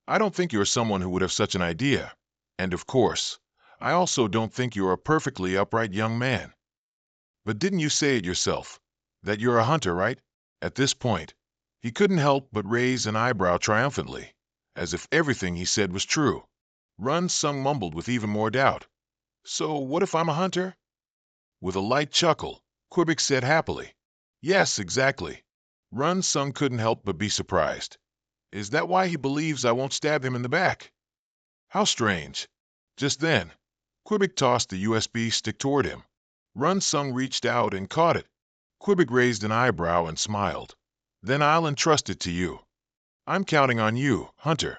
I don't think you're someone who would have such an idea. And of course, I also don't think you're a perfectly upright young man. But didn't you say it yourself, that you're a hunter, right? At this point, he couldn't help but raise an eyebrow triumphantly, as if everything he said was true. Run Sung mumbled with even more doubt, So what if I'm a hunter? With a light chuckle, Quebec said happily, Yes, exactly. Run Sung couldn't help but be surprised. Is that why he believes I won't stab him in the back? How strange. Just then, Quebec tossed the USB stick toward him. Run Sung reached out and caught it. Quebec raised an eyebrow and smiled. Then I'll entrust it to you. I'm counting on you, Hunter.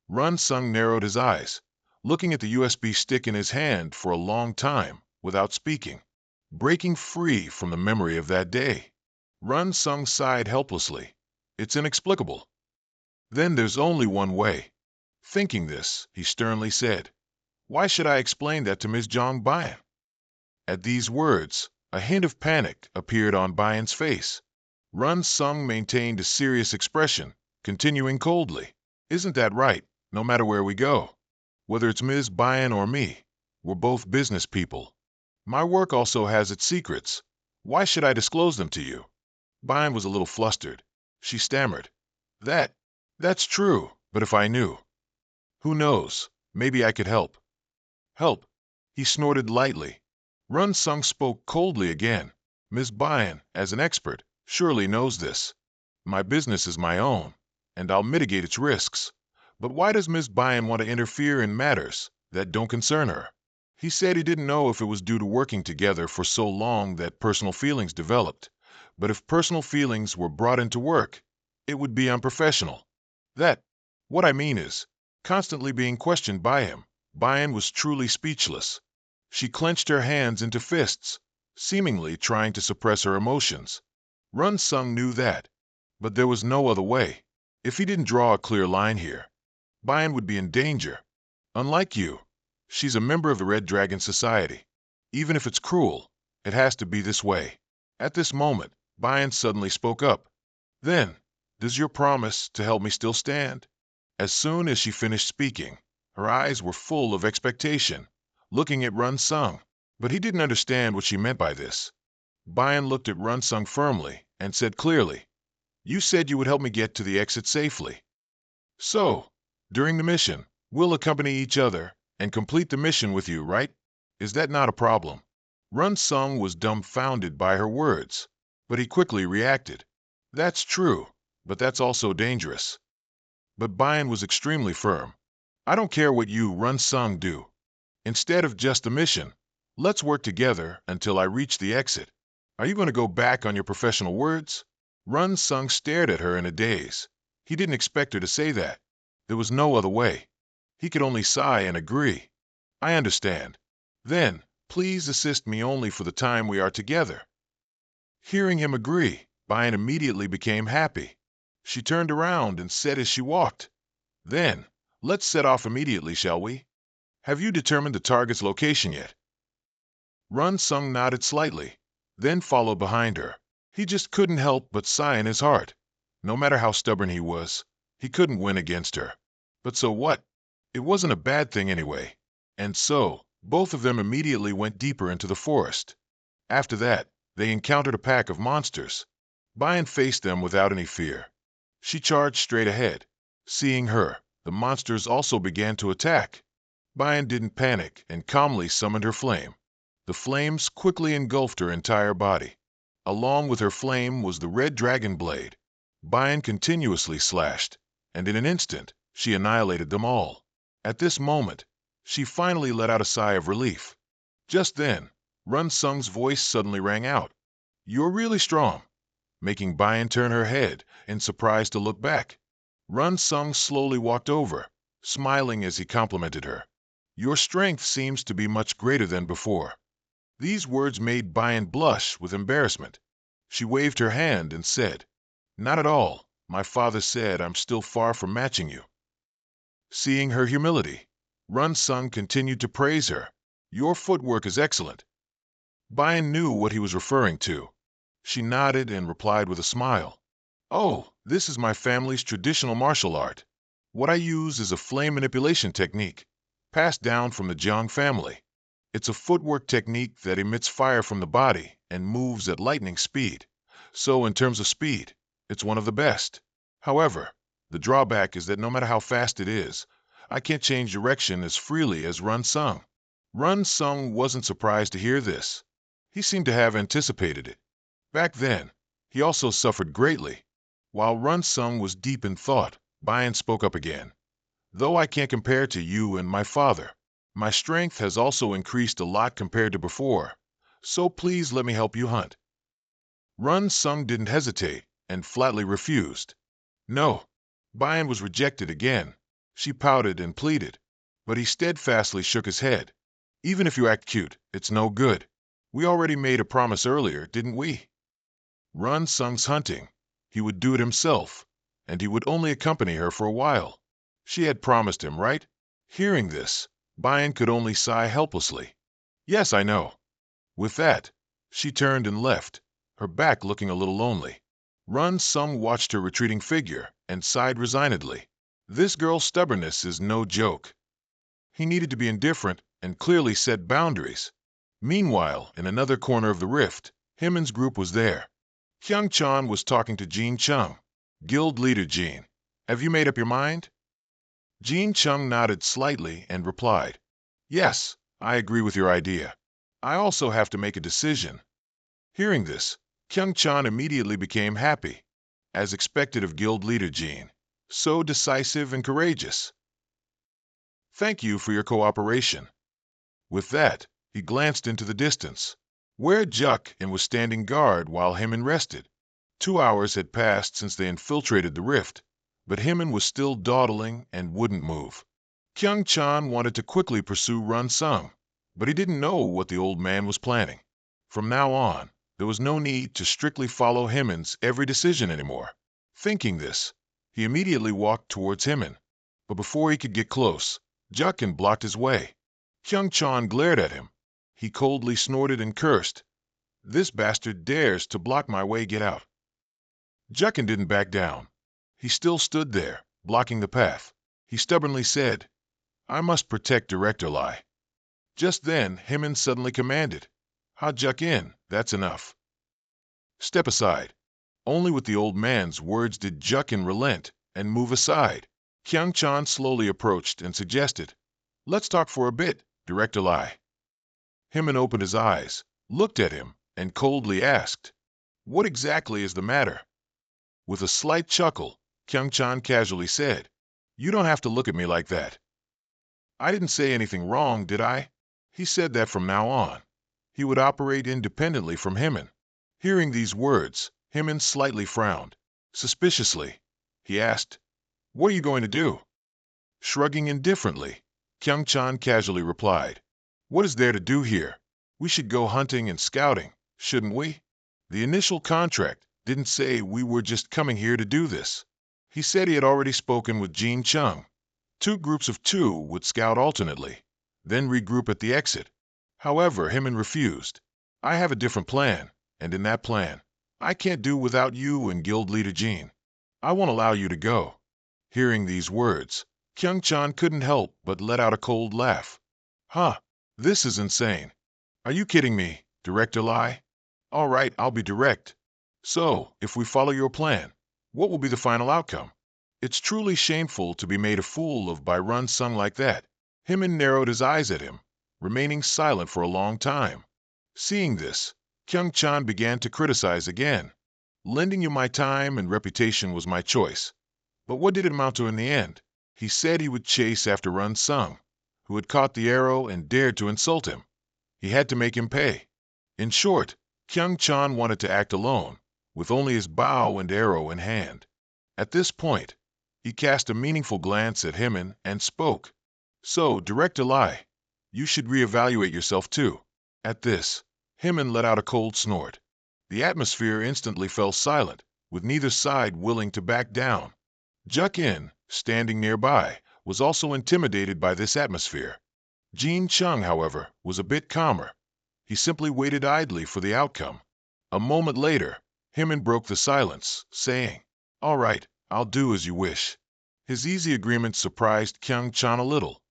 Run Sung narrowed his eyes, looking at the USB stick in his hand for a long time without speaking, breaking free from the memory of that day. Run Sung sighed helplessly. It's inexplicable. Then there's only one way. Thinking this, he sternly said, Why should I explain that to Ms. Zhang Bian? At these words, a hint of panic appeared on Bian's face. Run Sung maintained a serious expression, continuing coldly, Isn't that right, no matter where we go? Whether it's Ms. Bian or me, we're both business people. My work also has its secrets. Why should I disclose them to you? Bian was a little flustered. She stammered, That's true, but if I knew. Who knows, maybe I could help. Help? He snorted lightly. Run Sung spoke coldly again. Ms. Bian, as an expert, surely knows this. My business is my own, and I'll mitigate its risks. But why does Ms. Bian want to interfere in matters that don't concern her? He said he didn't know if it was due to working together for so long that personal feelings developed, But if personal feelings were brought into work, it would be unprofessional. What I mean is, constantly being questioned by him. Bayan was truly speechless. She clenched her hands into fists, seemingly trying to suppress her emotions. Run Sung knew that, but there was no other way. If he didn't draw a clear line here, Bayan would be in danger. Unlike you, she's a member of the Red Dragon Society. Even if it's cruel, it has to be this way. At this moment, Bayan suddenly spoke up. Then, does your promise to help me still stand? As soon as she finished speaking, her eyes were full of expectation, looking at Run Sung. But he didn't understand what she meant by this. Bayan looked at Run Sung firmly and said clearly, You said you would help me get to the exit safely. So, during the mission, we'll accompany each other and complete the mission with you, right? Is that not a problem? Run Sung was dumbfounded by her words, but he quickly reacted. That's true, but that's also dangerous. But Bayan was extremely firm. I don't care what you, Run Sung, do. Instead of just the mission, let's work together until I reach the exit. Are you going to go back on your professional words? Run Sung stared at her in a daze. He didn't expect her to say that. There was no other way. He could only sigh and agree. I understand. Then, please assist me only for the time we are together. Hearing him agree, Bayan immediately became happy. She turned around and said as she walked, Then, let's set off immediately, shall we? Have you determined the target's location yet? Run Sung nodded slightly, then followed behind her. He just couldn't help but sigh in his heart. No matter how stubborn he was, he couldn't win against her. But so what? It wasn't a bad thing anyway. And so, both of them immediately went deeper into the forest. After that, they encountered a pack of monsters. Bayan faced them without any fear. She charged straight ahead. Seeing her, the monsters also began to attack. Bayan didn't panic and calmly summoned her flame. The flames quickly engulfed her entire body. Along with her flame was the red dragon blade. Bayan continuously slashed, and in an instant, she annihilated them all. At this moment, she finally let out a sigh of relief. Just then, Run Sung's voice suddenly rang out. You're really strong, making Bayan turn her head in surprise to look back. Run Sung slowly walked over, smiling as he complimented her. Your strength seems to be much greater than before. These words made Bayan blush with embarrassment. She waved her hand and said, Not at all. My father said I'm still far from matching you. Seeing her humility, Run Sung continued to praise her. Your footwork is excellent. Bayan knew what he was referring to. She nodded and replied with a smile. Oh, this is my family's traditional martial art. What I use is a flame manipulation technique, passed down from the Jiang family. It's a footwork technique that emits fire from the body and moves at lightning speed. So in terms of speed, it's one of the best. However, the drawback is that no matter how fast it is, I can't change direction as freely as Run Sung. Run Sung wasn't surprised to hear this. He seemed to have anticipated it. Back then, he also suffered greatly. While Run Sung was deep in thought, Bayan spoke up again. Though I can't compare to you and my father, my strength has also increased a lot compared to before, so please let me help you hunt. Run Sung didn't hesitate and flatly refused. No. Bayan was rejected again. She pouted and pleaded, but he steadfastly shook his head. Even if you act cute, it's no good. We already made a promise earlier, didn't we? Run Sung's hunting. He would do it himself, and he would only accompany her for a while. She had promised him, right? Hearing this, Bayan could only sigh helplessly. Yes, I know. With that, she turned and left, her back looking a little lonely. Run Sung watched her retreating figure and sighed resignedly. This girl's stubbornness is no joke. He needed to be indifferent and clearly set boundaries. Meanwhile, in another corner of the rift, Hyunmin's group was there. Hyung Chan was talking to Jin Chung. Guild leader Jin, have you made up your mind? Jin Chung nodded slightly and replied, Yes, I agree with your idea. I also have to make a decision. Hearing this, Hyung Chan immediately became happy, as expected of guild leader Jin, so decisive and courageous. Thank you for your cooperation. With that, he glanced into the distance, where Juk and was standing guard while Hyunmin rested. 2 hours had passed since they infiltrated the rift, but Hyman was still dawdling and wouldn't move. Kyung-chan wanted to quickly pursue Run-sung, but he didn't know what the old man was planning. From now on, there was no need to strictly follow Hyman's every decision anymore. Thinking this, he immediately walked towards Hyman, but before he could get close, Jukin blocked his way. Kyung-chan glared at him. He coldly snorted and cursed. "This bastard dares to block my way, get out." Jukin didn't back down. He still stood there, blocking the path. He stubbornly said, "I must protect Director Lai." Just then, Hyman suddenly commanded, "Ha Jukin, that's enough. Step aside." Only with the old man's words did Jukin relent and move aside. Kyung-chan slowly approached and suggested, "Let's talk for a bit, Director Lai." Hyman opened his eyes, looked at him, and coldly asked, "What exactly is the matter?" With a slight chuckle, Kyung-chan casually said, "You don't have to look at me like that. I didn't say anything wrong, did I?" He said that from now on, he would operate independently from Hyman. Hearing these words, Hyman slightly frowned. Suspiciously, he asked, "What are you going to do?" Shrugging indifferently, Kyung-chan casually replied, "What is there to do here? We should go hunting and scouting, shouldn't we? The initial contract didn't say we were just coming here to do this." He said he had already spoken with Jean Chung. 2 groups of 2 would scout alternately, then regroup at the exit. However, Hyman refused. "I have a different plan, and in that plan, I can't do without you and guild leader Jean. I won't allow you to go." Hearing these words, Kyung-chan couldn't help but let out a cold laugh. "Huh, this is insane. Are you kidding me, Director Lai? All right, I'll be direct. So, if we follow your plan, what will be the final outcome? It's truly shameful to be made a fool of by Run-sung like that." Hyman narrowed his eyes at him, remaining silent for a long time. Seeing this, Kyung-chan began to criticize again. "Lending you my time and reputation was my choice. But what did it amount to in the end? He said he would chase after Run-sung, who had caught the arrow and dared to insult him. He had to make him pay." In short, Kyung-chan wanted to act alone, with only his bow and arrow in hand. At this point, he cast a meaningful glance at Hyman and spoke. "So, Director Lai, you should reevaluate yourself too." At this, Hyman let out a cold snort. The atmosphere instantly fell silent, with neither side willing to back down. Jukin, standing nearby, was also intimidated by this atmosphere. Jean Chung, however, was a bit calmer. He simply waited idly for the outcome. A moment later, Hyman broke the silence, saying, "All right, I'll do as you wish." His easy agreement surprised Kyung-chan a little.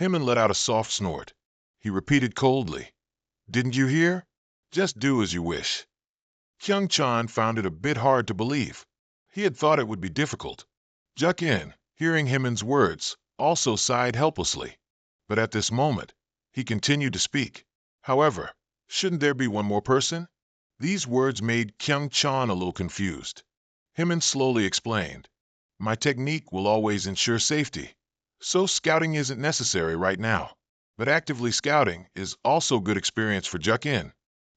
Hyman let out a soft snort. He repeated coldly, "Didn't you hear? Just do as you wish." Kyung-chan found it a bit hard to believe. He had thought it would be difficult. Jukin, hearing Hyman's words, also sighed helplessly. But at this moment, he continued to speak. "However, shouldn't there be one more person?" These words made Kyung-chan a little confused. Hyman slowly explained, "My technique will always ensure safety, so scouting isn't necessary right now. But actively scouting is also good experience for Jukin.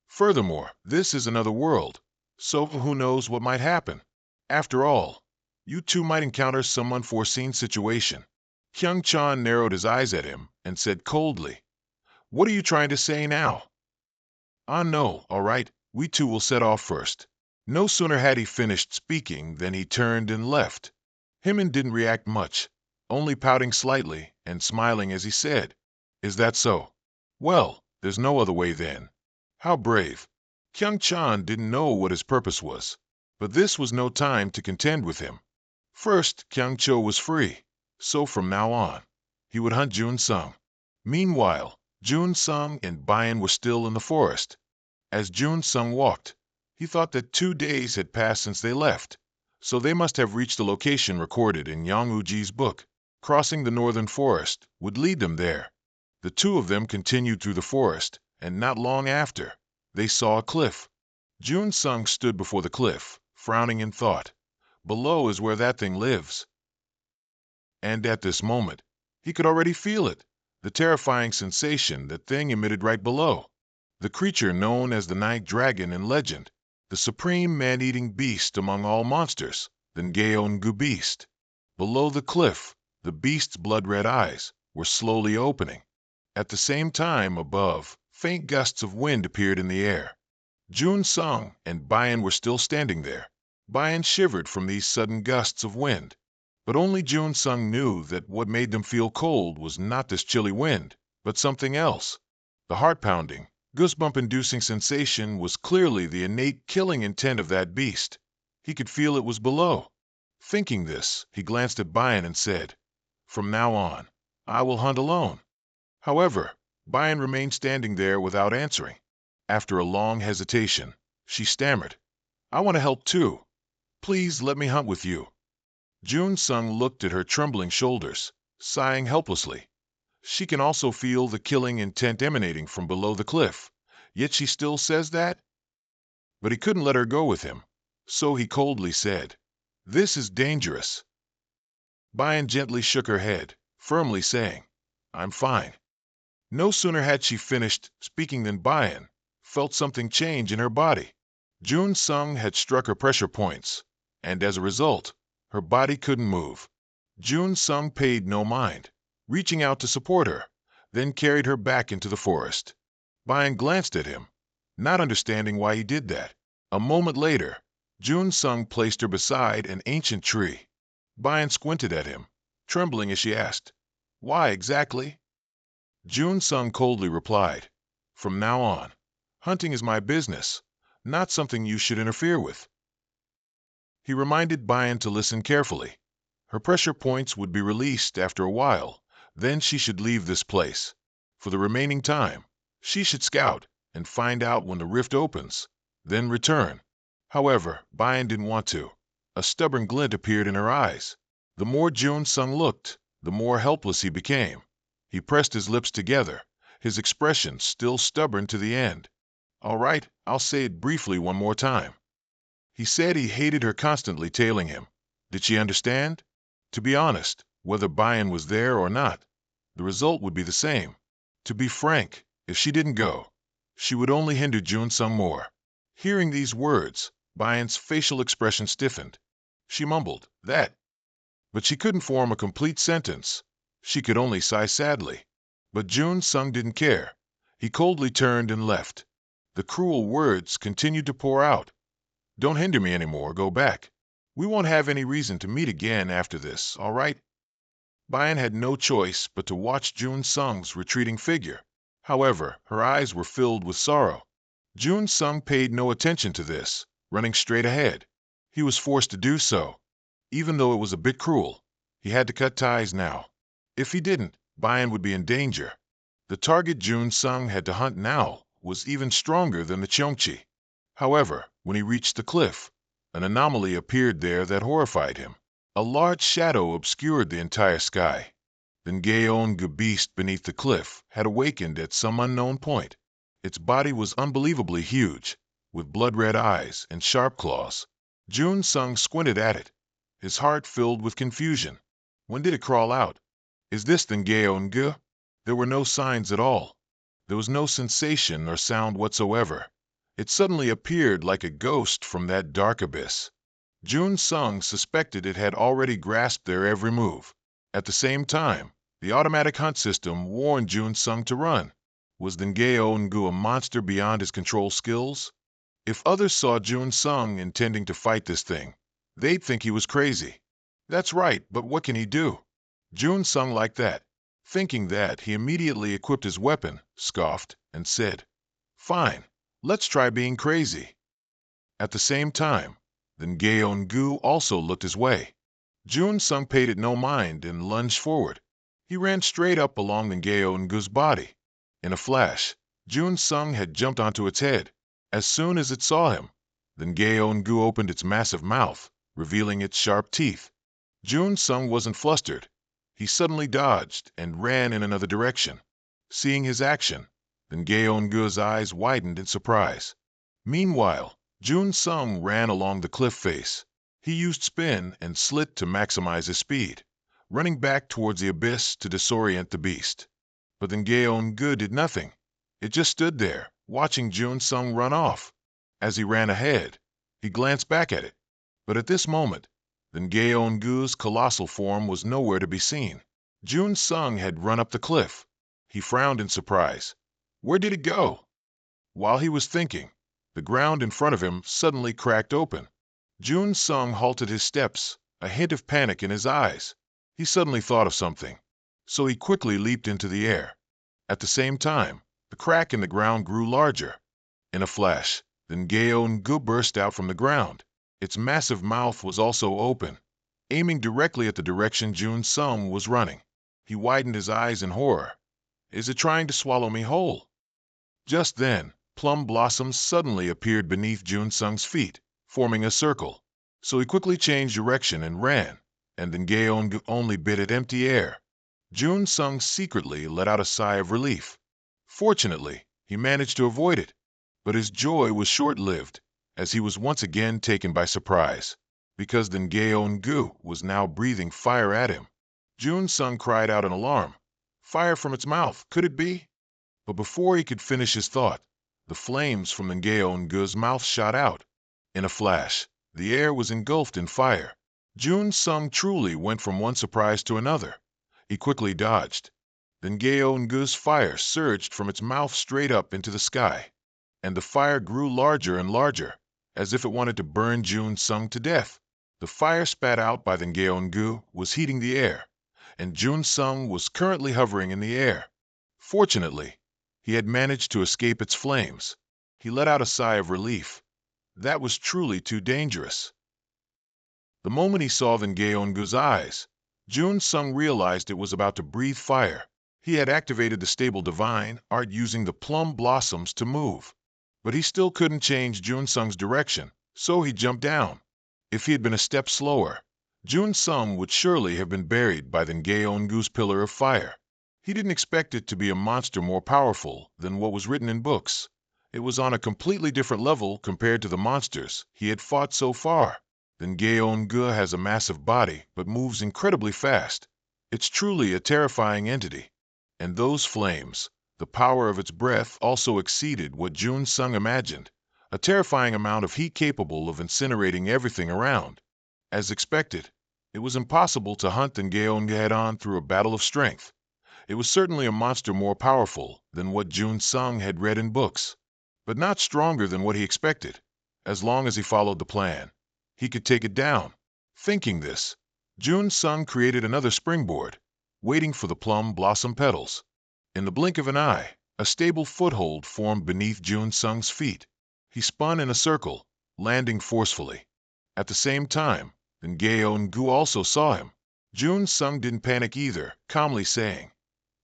Furthermore, this is another world, so who knows what might happen? After all, you two might encounter some unforeseen situation." Kyung-chan narrowed his eyes at him and said coldly, "What are you trying to say now?" "Ah no, all right, we two will set off first." No sooner had he finished speaking than he turned and left. Hyman didn't react much, only pouting slightly and smiling as he said, "Is that so? Well, there's no other way then." How brave. Kyung-chan didn't know what his purpose was, but this was no time to contend with him. First, Kyung-cho was free, so from now on, he would hunt Jun-sung. Meanwhile, Jun-sung and Bayan were still in the forest. As Jun-sung walked, he thought that 2 days had passed since they left, so they must have reached the location recorded in Yang Uji's book. Crossing the northern forest would lead them there. The two of them continued through the forest, and not long after, they saw a cliff. Jun-sung stood before the cliff, frowning in thought. Below is where that thing lives. And at this moment, he could already feel it, the terrifying sensation that thing emitted right below. The creature known as the Night Dragon in legend. the supreme man-eating beast among all monsters, the Ngeongu beast. Below the cliff, the beast's blood-red eyes were slowly opening. At the same time, above, faint gusts of wind appeared in the air. Jun Sung and Bayan were still standing there. Bayan shivered from these sudden gusts of wind. But only Jun Sung knew that what made them feel cold was not this chilly wind, but something else. The heart-pounding, goosebump-inducing sensation was clearly the innate killing intent of that beast. He could feel it was below. Thinking this, he glanced at Bayan and said, "From now on, I will hunt alone." However, Bayan remained standing there without answering. After a long hesitation, she stammered, "I want to help too. Please let me hunt with you." Jun Sung looked at her trembling shoulders, sighing helplessly. She can also feel the killing intent emanating from below the cliff, yet she still says that? But he couldn't let her go with him, so he coldly said, "This is dangerous." Bayan gently shook her head, firmly saying, "I'm fine." No sooner had she finished speaking than Bayan felt something change in her body. Jun Sung had struck her pressure points, and as a result, her body couldn't move. Jun Sung paid no mind, reaching out to support her, then carried her back into the forest. Bayan glanced at him, not understanding why he did that. A moment later, Jun Sung placed her beside an ancient tree. Bayan squinted at him, trembling as she asked, "Why exactly?" Jun Sung coldly replied, "From now on, hunting is my business, not something you should interfere with." He reminded Bayan to listen carefully. Her pressure points would be released after a while, then she should leave this place. For the remaining time, she should scout and find out when the rift opens, then return. However, Bayan didn't want to. A stubborn glint appeared in her eyes. The more Jun Sung looked, the more helpless he became. He pressed his lips together, his expression still stubborn to the end. "All right, I'll say it briefly one more time." He said he hated her constantly tailing him. Did she understand? To be honest, whether Bayan was there or not, the result would be the same. To be frank, if she didn't go, she would only hinder Jun Sung more. Hearing these words, Bayan's facial expression stiffened. She mumbled, "That." But she couldn't form a complete sentence. She could only sigh sadly. But Jun Sung didn't care. He coldly turned and left. The cruel words continued to pour out. "Don't hinder me anymore, go back. We won't have any reason to meet again after this, all right?" Bayan had no choice but to watch Jun Sung's retreating figure. However, her eyes were filled with sorrow. Jun Sung paid no attention to this, running straight ahead. He was forced to do so. Even though it was a bit cruel, he had to cut ties now. If he didn't, Bayan would be in danger. The target Jun Sung had to hunt now was even stronger than the Cheongchi. However, when he reached the cliff, an anomaly appeared there that horrified him. A large shadow obscured the entire sky. The Ngeongu beast beneath the cliff had awakened at some unknown point. Its body was unbelievably huge, with blood-red eyes and sharp claws. Jun Sung squinted at it, his heart filled with confusion. When did it crawl out? Is this the Ngeongu? There were no signs at all. There was no sensation or sound whatsoever. It suddenly appeared like a ghost from that dark abyss. Jun Sung suspected it had already grasped their every move. At the same time, the automatic hunt system warned Jun Sung to run. Was the Ngeongu a monster beyond his control skills? If others saw Jun Sung intending to fight this thing, they'd think he was crazy. That's right, but what can he do? Jun Sung like that. Thinking that, he immediately equipped his weapon, scoffed, and said, "Fine, let's try being crazy." At the same time, the Ngeongu also looked his way. Jun Sung paid it no mind and lunged forward. He ran straight up along the Ngeongu's body. In a flash, Jun Sung had jumped onto its head. As soon as it saw him, the Ngeongu opened its massive mouth, revealing its sharp teeth. Jun Sung wasn't flustered. He suddenly dodged and ran in another direction. Seeing his action, the Ngeongu's eyes widened in surprise. Meanwhile, Jun Sung ran along the cliff face. He used spin and slit to maximize his speed, running back towards the abyss to disorient the beast. But the Ngeongu did nothing. It just stood there, watching Jun Sung run off. As he ran ahead, he glanced back at it. But at this moment, then Gyeong-gu's colossal form was nowhere to be seen. Jun Sung had run up the cliff. He frowned in surprise. Where did it go? While he was thinking, the ground in front of him suddenly cracked open. Jun Sung halted his steps, a hint of panic in his eyes. He suddenly thought of something, so he quickly leaped into the air. At the same time, the crack in the ground grew larger. In a flash, then Gyeong-gu burst out from the ground. Its massive mouth was also open, aiming directly at the direction Jun Sung was running. He widened his eyes in horror. Is it trying to swallow me whole? Just then, plum blossoms suddenly appeared beneath Jun Sung's feet, forming a circle. So he quickly changed direction and ran, and then Gyeong-gu only bit at empty air. Jun Sung secretly let out a sigh of relief. Fortunately, he managed to avoid it, but his joy was short-lived, as he was once again taken by surprise, because then Gyeong-gu was now breathing fire at him. Jun Sung cried out in alarm. Fire from its mouth, could it be? But before he could finish his thought, the flames from the Gyeong-gu's mouth shot out. In a flash, the air was engulfed in fire. Jun Sung truly went from one surprise to another. He quickly dodged. Then Gyeong-gu's fire surged from its mouth straight up into the sky, and the fire grew larger and larger, as if it wanted to burn Jun Sung to death. The fire spat out by the Gyeong-gu was heating the air, and Jun Sung was currently hovering in the air. Fortunately, he had managed to escape its flames. He let out a sigh of relief. That was truly too dangerous. The moment he saw the Gyeong-gu's eyes, Jun Sung realized it was about to breathe fire. He had activated the stable divine art using the plum blossoms to move. But he still couldn't change Jun Sung's direction, so he jumped down. If he had been a step slower, Jun Sung would surely have been buried by the Gyeong-gu's pillar of fire. He didn't expect it to be a monster more powerful than what was written in books. It was on a completely different level compared to the monsters he had fought so far. Then Gyeong-gu has a massive body but moves incredibly fast. It's truly a terrifying entity. And those flames, the power of its breath also exceeded what Jun Sung imagined, a terrifying amount of heat capable of incinerating everything around. As expected, it was impossible to hunt the Gyeong-gu head-on through a battle of strength. It was certainly a monster more powerful than what Jun Sung had read in books, but not stronger than what he expected. As long as he followed the plan, he could take it down. Thinking this, Jun Sung created another springboard, waiting for the plum blossom petals. In the blink of an eye, a stable foothold formed beneath Jun Sung's feet. He spun in a circle, landing forcefully. At the same time, then Gyeong-gu also saw him. Jun Sung didn't panic either, calmly saying,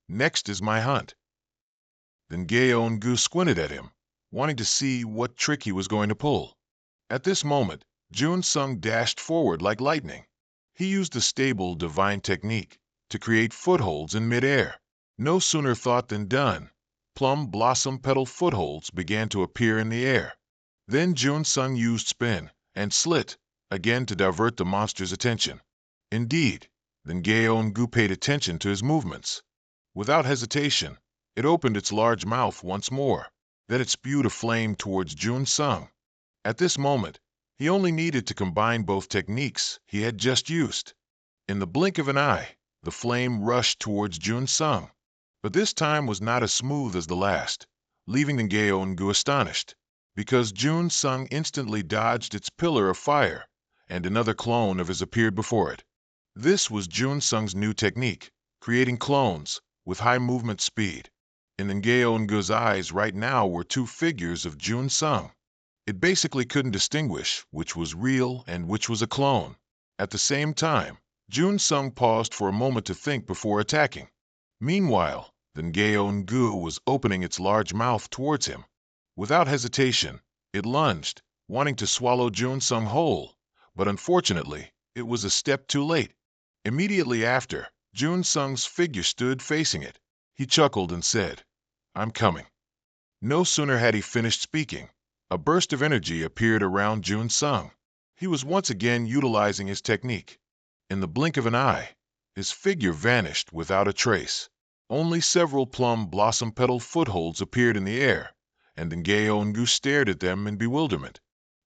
"Next is my hunt." Then Gyeong-gu squinted at him, wanting to see what trick he was going to pull. At this moment, Jun Sung dashed forward like lightning. He used the stable divine technique to create footholds in midair. No sooner thought than done. Plum blossom petal footholds began to appear in the air. Then Jun Sung used spin and slit again to divert the monster's attention. Indeed, then Gyeong-gu paid attention to his movements. Without hesitation, it opened its large mouth once more. Then it spewed a flame towards Jun Sung. At this moment, he only needed to combine both techniques he had just used. In the blink of an eye, the flame rushed towards Jun Sung, but this time was not as smooth as the last, leaving the Gyeong-gu astonished, because Jun Sung instantly dodged its pillar of fire, and another clone of his appeared before it. This was Jun Sung's new technique, creating clones with high movement speed. In the Gyeong-gu's eyes right now were two figures of Jun Sung. It basically couldn't distinguish which was real and which was a clone. At the same time, Jun Sung paused for a moment to think before attacking. Meanwhile, the Gyeong-gu was opening its large mouth towards him. Without hesitation, it lunged, wanting to swallow Jun Sung whole, but unfortunately, it was a step too late. Immediately after, Jun Sung's figure stood facing it. He chuckled and said, "I'm coming." No sooner had he finished speaking, a burst of energy appeared around Jun Sung. He was once again utilizing his technique. In the blink of an eye, his figure vanished without a trace. Only several plum blossom petal footholds appeared in the air, and then Gyeong-gu stared at them in bewilderment.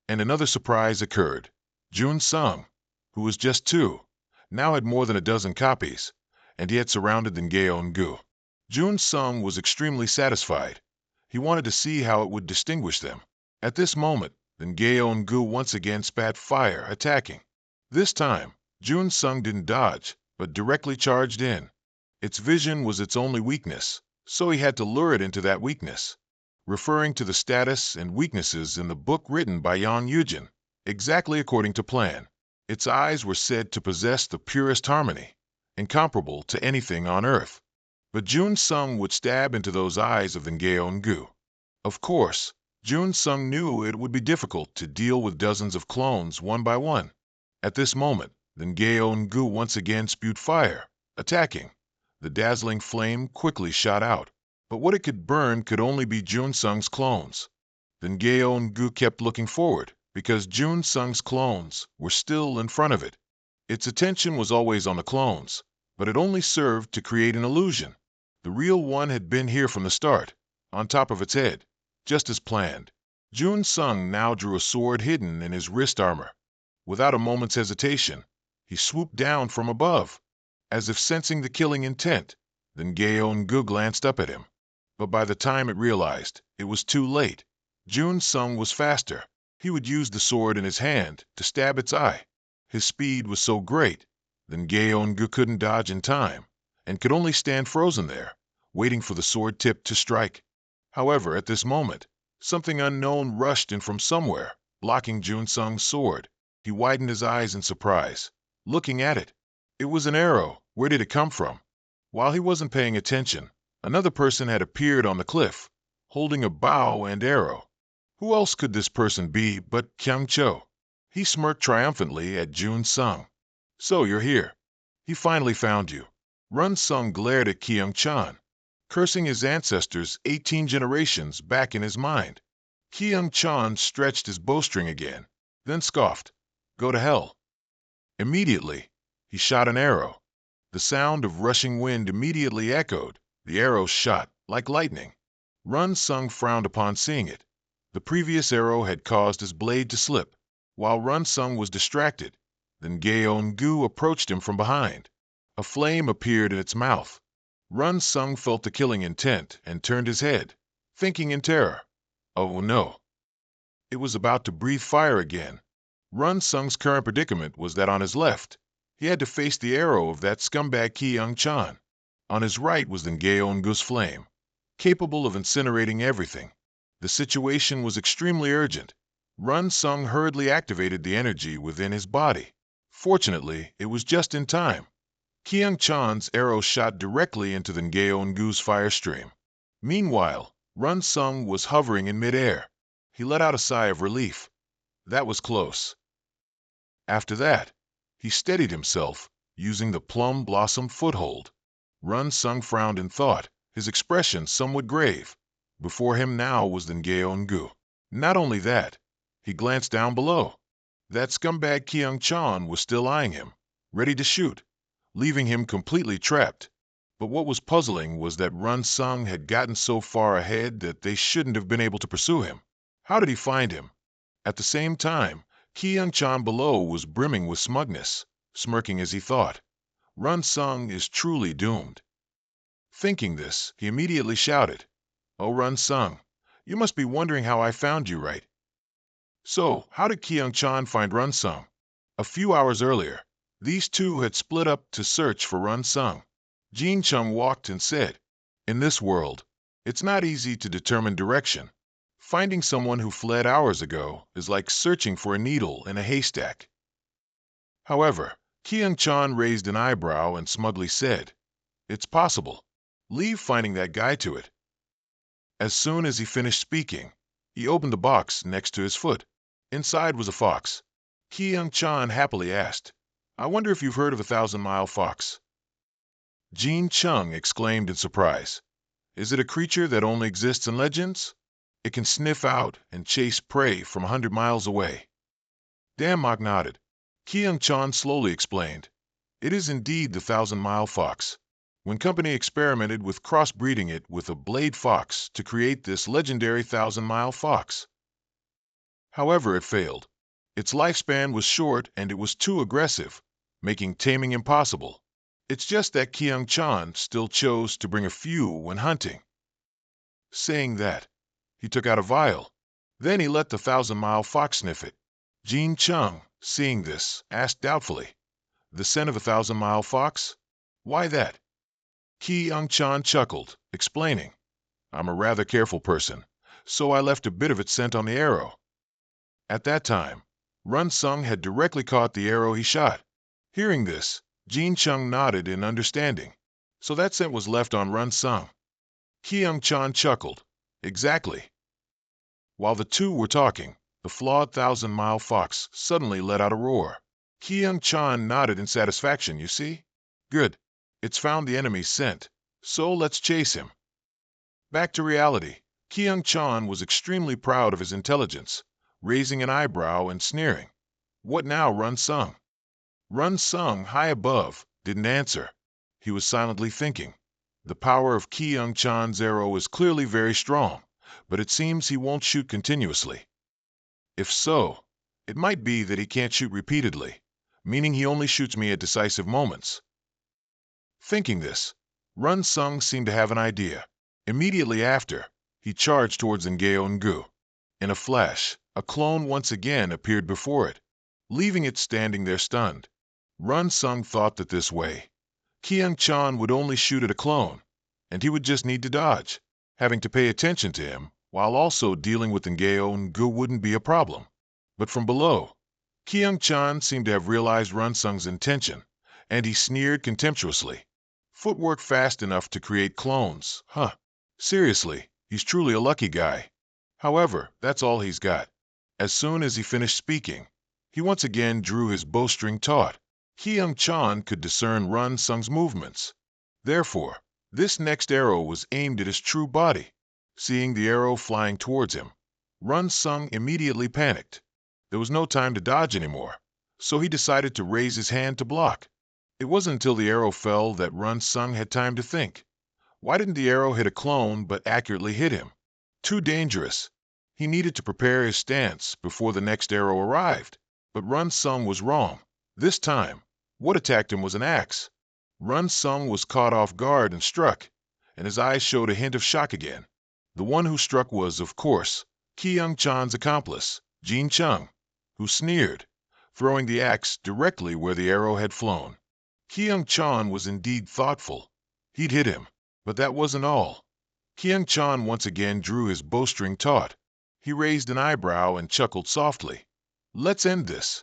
And another surprise occurred. Jun Sung, who was just 2, now had more than a dozen copies, and he had surrounded the Gyeong-gu. Jun Sung was extremely satisfied. He wanted to see how it would distinguish them. At this moment, then Gyeong-gu once again spat fire, attacking. This time, Jun Sung didn't dodge, but directly charged in. Its vision was its only weakness, so he had to lure it into that weakness. Referring to the status and weaknesses in the book written by Yang Yujin, exactly according to plan, its eyes were said to possess the purest harmony, incomparable to anything on earth. But Jun Sung would stab into those eyes of the Gyeong-gu. Of course, Jun Sung knew it would be difficult to deal with dozens of clones one by one. At this moment, the Gyeong-gu once again spewed fire, attacking. The dazzling flame quickly shot out, but what it could burn could only be Jun Sung's clones. Then Gyeong-gu kept looking forward, because Jun Sung's clones were still in front of it. Its attention was always on the clones, but it only served to create an illusion. The real one had been here from the start, on top of its head, just as planned. Jun Sung now drew a sword hidden in his wrist armor. Without a moment's hesitation, he swooped down from above. As if sensing the killing intent, then Gyeong-gu glanced up at him. But by the time it realized, it was too late. Jun Sung was faster. He would use the sword in his hand to stab its eye. His speed was so great, then Gyeong-gu couldn't dodge in time, and could only stand frozen there, waiting for the sword tip to strike. However, at this moment, something unknown rushed in from somewhere, blocking Jun Sung's sword. He widened his eyes in surprise, looking at it. It was an arrow. Where did it come from? While he wasn't paying attention, another person had appeared on the cliff, holding a bow and arrow. Who else could this person be but Kyung Cho? He smirked triumphantly at Jun Sung. So you're here. He finally found you. Run Sung glared at Kyung Chan, cursing his ancestors 18 generations back in his mind. Kyung Chan stretched his bowstring again, then scoffed. Go to hell. Immediately, he shot an arrow. The sound of rushing wind immediately echoed. The arrow shot like lightning. Run Sung frowned upon seeing it. The previous arrow had caused his blade to slip. While Run Sung was distracted, then Gyeong-gu approached him from behind. A flame appeared in its mouth. Run Sung felt the killing intent and turned his head, thinking in terror. Oh no. It was about to breathe fire again. Run Sung's current predicament was that on his left, he had to face the arrow of that scumbag Kyung Chan. On his right was the Gyeong-gu's flame, capable of incinerating everything. The situation was extremely urgent. Run Sung hurriedly activated the energy within his body. Fortunately, it was just in time. Kyung Chan's arrow shot directly into the Gyeong-gu's fire stream. Meanwhile, Run Sung was hovering in midair. He let out a sigh of relief. That was close. After that, he steadied himself, using the plum blossom foothold. Run Sung frowned in thought, his expression somewhat grave. Before him now was the Gyeong-gu. Not only that, he glanced down below. That scumbag Kyung Chan was still eyeing him, ready to shoot, leaving him completely trapped. But what was puzzling was that Run Sung had gotten so far ahead that they shouldn't have been able to pursue him. How did he find him? At the same time, Kyung Chan below was brimming with smugness, smirking as he thought, Run Sung is truly doomed. Thinking this, he immediately shouted, Oh Run Sung, you must be wondering how I found you, right? So, how did Kyung Chan find Run Sung? A few hours earlier, these two had split up to search for Run Sung. Jin Chung walked and said, In this world, it's not easy to determine direction. Finding someone who fled hours ago is like searching for a needle in a haystack. However, Kyung Chan raised an eyebrow and smugly said, It's possible. Leave finding that guy to it. As soon as he finished speaking, he opened the box next to his foot. Inside was a fox. Kyung Chan happily asked, I wonder if you've heard of a 1,000-mile fox? Jin Chung exclaimed in surprise. Is it a creature that only exists in legends? It can sniff out and chase prey from 100 miles away. Dan Mok nodded. Kyung Chan slowly explained. It is indeed the 1,000-mile fox. when company experimented with crossbreeding it with a blade fox to create this legendary 1,000-mile fox. However, it failed. Its lifespan was short and it was too aggressive, making taming impossible. It's just that Kyung-chan still chose to bring a few when hunting. Saying that, he took out a vial. Then he let the 1,000-mile fox sniff it. Jin Chung, seeing this, asked doubtfully, "The scent of a 1,000-mile fox? Why that?" Kyung-chan chuckled, explaining, "I'm a rather careful person, so I left a bit of its scent on the arrow." At that time, Run Sung had directly caught the arrow he shot. Hearing this, Jin Chung nodded in understanding. So that scent was left on Run Sung. Kyung-chan chuckled. Exactly. While the two were talking, the flawed 1,000-mile fox suddenly let out a roar. Kyung-chan nodded in satisfaction, "You see? Good. It's found the enemy's scent, so let's chase him." Back to reality, Kyung-chan was extremely proud of his intelligence, raising an eyebrow and sneering. "What now, Run Sung?" Run Sung, high above, didn't answer. He was silently thinking. The power of Kyung-chan's arrow is clearly very strong, but it seems he won't shoot continuously. If so, it might be that he can't shoot repeatedly, meaning he only shoots me at decisive moments. Thinking this, Run Sung seemed to have an idea. Immediately after, he charged towards Ngaeon-gu. In a flash, a clone once again appeared before it, leaving it standing there stunned. Run Sung thought that this way, Kyung-chan would only shoot at a clone, and he would just need to dodge. Having to pay attention to him, while also dealing with Ngaeon-gu wouldn't be a problem. But from below, Kyung-chan seemed to have realized Run Sung's intention, and he sneered contemptuously. "Footwork fast enough to create clones, huh? Seriously, he's truly a lucky guy." However, that's all he's got. As soon as he finished speaking, he once again drew his bowstring taut. Kyung-chan could discern Run Sung's movements. Therefore, this next arrow was aimed at his true body. Seeing the arrow flying towards him, Run Sung immediately panicked. There was no time to dodge anymore, so he decided to raise his hand to block. It wasn't until the arrow fell that Run Sung had time to think. Why didn't the arrow hit a clone but accurately hit him? Too dangerous. He needed to prepare his stance before the next arrow arrived. But Run Sung was wrong. This time, what attacked him was an axe. Run Sung was caught off guard and struck, and his eyes showed a hint of shock again. The one who struck was, of course, Kyung-chan's accomplice, Jin Chung, who sneered, throwing the axe directly where the arrow had flown. Kyung-chan was indeed thoughtful. He'd hit him, but that wasn't all. Kyung-chan once again drew his bowstring taut. He raised an eyebrow and chuckled softly. "Let's end this."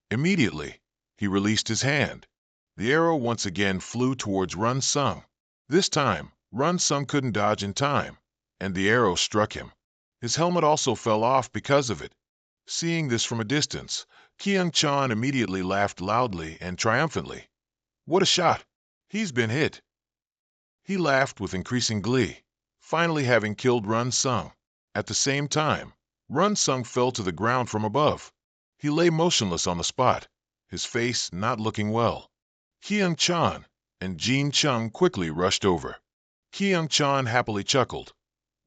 Immediately, he released his hand. The arrow once again flew towards Run Sung. This time, Run Sung couldn't dodge in time, and the arrow struck him. His helmet also fell off because of it. Seeing this from a distance, Kyung-chan immediately laughed loudly and triumphantly. "What a shot! He's been hit." He laughed with increasing glee, finally having killed Run Sung. At the same time, Run Sung fell to the ground from above. He lay motionless on the spot, his face not looking well. Kyung-chan and Jin Chung quickly rushed over. Kyung-chan happily chuckled.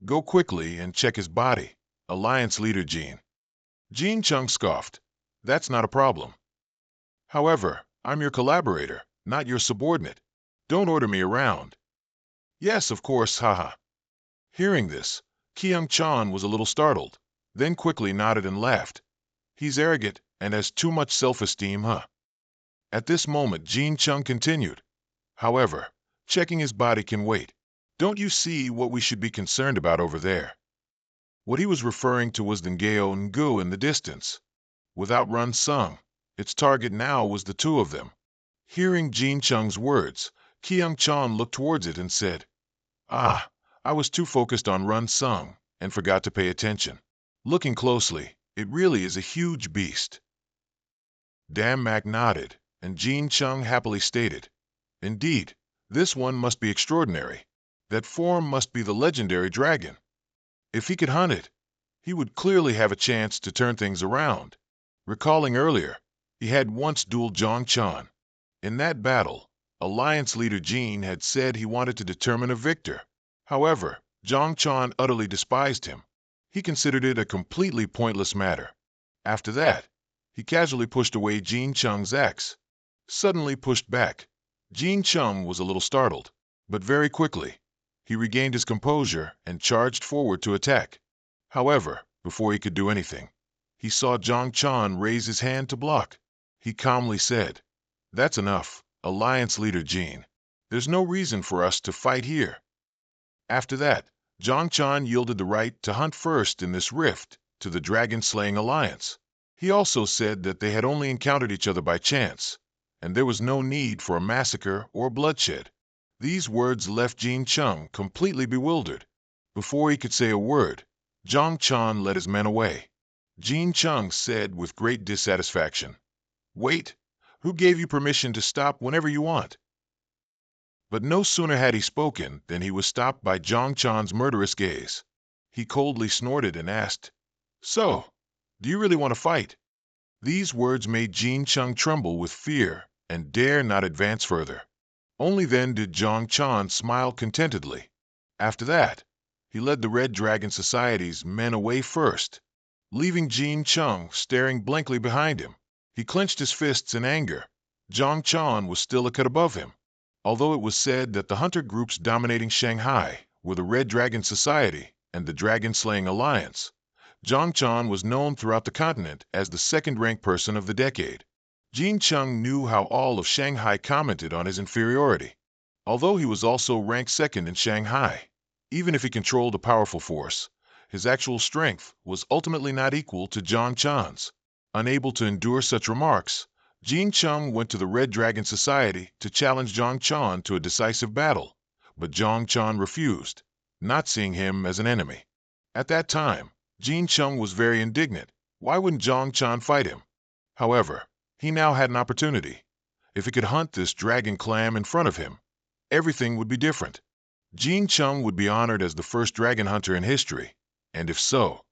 "Go quickly and check his body, Alliance Leader Jin." Jin Chung scoffed. "That's not a problem. However, I'm your collaborator, not your subordinate. Don't order me around." "Yes, of course, haha." Hearing this, Kyung-chan was a little startled, then quickly nodded and laughed. "He's arrogant and has too much self-esteem, huh?" At this moment, Jin Chung continued. "However, checking his body can wait. Don't you see what we should be concerned about over there?" What he was referring to was the Ngaeon-gu in the distance. Without Run Sung, its target now was the two of them. Hearing Jin Chung's words, Kyung-chan looked towards it and said, "Ah, I was too focused on Run Sung and forgot to pay attention. Looking closely, it really is a huge beast." Dan Mac nodded, and Jin Chung happily stated, "Indeed, this one must be extraordinary. That form must be the legendary dragon. If he could hunt it, he would clearly have a chance to turn things around." Recalling earlier, he had once dueled Zhang Chan. In that battle, Alliance leader Jin had said he wanted to determine a victor. However, Zhang Chan utterly despised him. He considered it a completely pointless matter. After that, he casually pushed away Jin Cheng's axe. Suddenly pushed back. Jin Cheng was a little startled, but very quickly, he regained his composure and charged forward to attack. However, before he could do anything, he saw Zhang Chan raise his hand to block. He calmly said, "That's enough, Alliance leader Jin. There's no reason for us to fight here." After that, Zhang Chan yielded the right to hunt first in this rift to the dragon-slaying alliance. He also said that they had only encountered each other by chance, and there was no need for a massacre or bloodshed. These words left Jin Cheng completely bewildered. Before he could say a word, Zhang Chan led his men away. Jin Cheng said with great dissatisfaction, "Wait, who gave you permission to stop whenever you want?" But no sooner had he spoken than he was stopped by Zhang Chan's murderous gaze. He coldly snorted and asked, "So, do you really want to fight?" These words made Jin Cheng tremble with fear and dare not advance further. Only then did Zhang Chan smile contentedly. After that, he led the Red Dragon Society's men away first, leaving Jin Cheng staring blankly behind him. He clenched his fists in anger. Zhang Chan was still a cut above him. Although it was said that the hunter groups dominating Shanghai were the Red Dragon Society and the Dragon-Slaying Alliance, Zhang Chan was known throughout the continent as the second-ranked person of the decade. Jin Cheng knew how all of Shanghai commented on his inferiority. Although he was also ranked second in Shanghai, even if he controlled a powerful force, his actual strength was ultimately not equal to Zhang Chan's. Unable to endure such remarks, Jin Cheng went to the Red Dragon Society to challenge Zhang Chan to a decisive battle, but Zhang Chan refused, not seeing him as an enemy. At that time, Jin Cheng was very indignant. Why wouldn't Zhang Chan fight him? However, he now had an opportunity. If he could hunt this dragon clam in front of him, everything would be different. Jin Cheng would be honored as the first dragon hunter in history, and if so,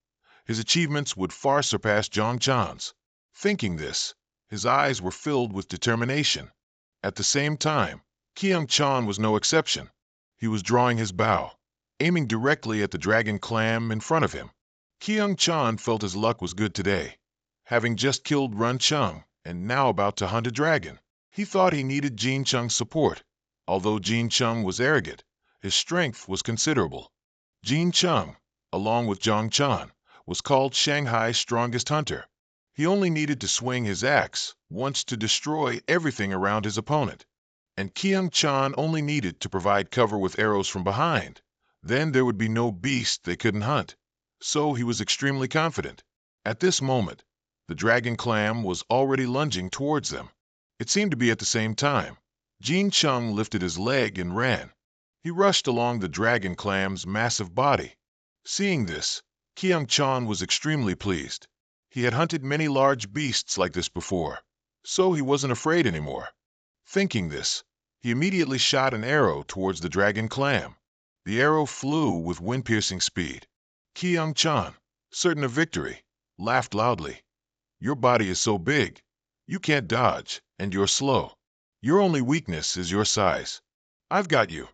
his achievements would far surpass Zhang Chan's. Thinking this, his eyes were filled with determination. At the same time, Qiang Chan was no exception. He was drawing his bow, aiming directly at the dragon clam in front of him. Qiang Chan felt his luck was good today. Having just killed Run Cheng and now about to hunt a dragon, he thought he needed Jin Cheng's support. Although Jin Cheng was arrogant, his strength was considerable. Jin Cheng, along with Zhang Chan, was called Shanghai's strongest hunter. He only needed to swing his axe once to destroy everything around his opponent, and Qiang Chan only needed to provide cover with arrows from behind. Then there would be no beast they couldn't hunt. So he was extremely confident. At this moment, the dragon clam was already lunging towards them. It seemed to be at the same time. Jin Cheng lifted his leg and ran. He rushed along the dragon clam's massive body. Seeing this, Qiang Chan was extremely pleased. He had hunted many large beasts like this before, so he wasn't afraid anymore. Thinking this, he immediately shot an arrow towards the dragon clam. The arrow flew with wind-piercing speed. Qiang Chan, certain of victory, laughed loudly. "Your body is so big, you can't dodge, and you're slow. Your only weakness is your size. I've got you."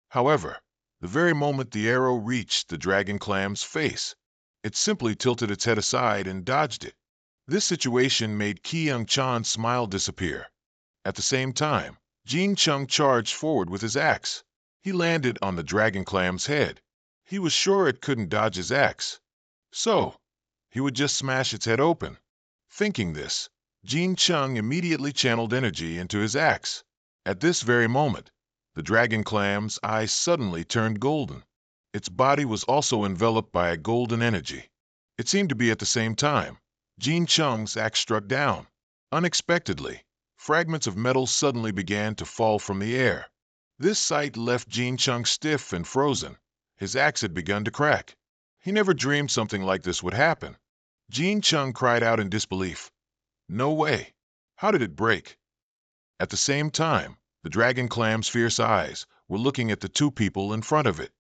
However, the very moment the arrow reached the dragon clam's face, it simply tilted its head aside and dodged it. This situation made Qiang Chan's smile disappear. At the same time, Jin Cheng charged forward with his axe. He landed on the dragon clam's head. He was sure it couldn't dodge his axe, so he would just smash its head open. Thinking this, Jin Cheng immediately channeled energy into his axe. At this very moment, the dragon clam's eyes suddenly turned golden. Its body was also enveloped by a golden energy. It seemed to be at the same time. Jin Cheng's axe struck down. Unexpectedly, fragments of metal suddenly began to fall from the air. This sight left Jin Cheng stiff and frozen. His axe had begun to crack. He never dreamed something like this would happen. Jin Cheng cried out in disbelief. "No way! How did it break?" At the same time, the dragon clam's fierce eyes were looking at the two people in front of it.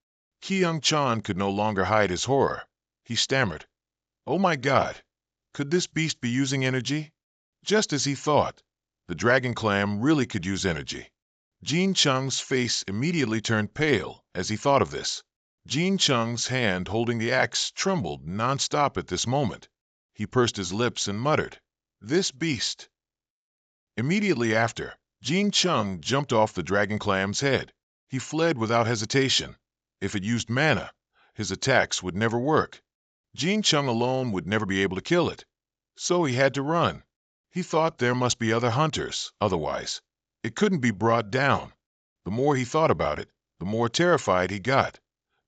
Qiang Chan could no longer hide his horror. He stammered, "Oh my God! Could this beast be using energy?" Just as he thought, the dragon clam really could use energy. Jin Chung's face immediately turned pale as he thought of this. Jin Chung's hand holding the axe trembled non-stop at this moment. He pursed his lips and muttered, "This beast." Immediately after, Jin Chung jumped off the dragon clam's head. He fled without hesitation. If it used mana, his attacks would never work. Jin Chung alone would never be able to kill it. So he had to run. He thought there must be other hunters, otherwise it couldn't be brought down. The more he thought about it, the more terrified he got.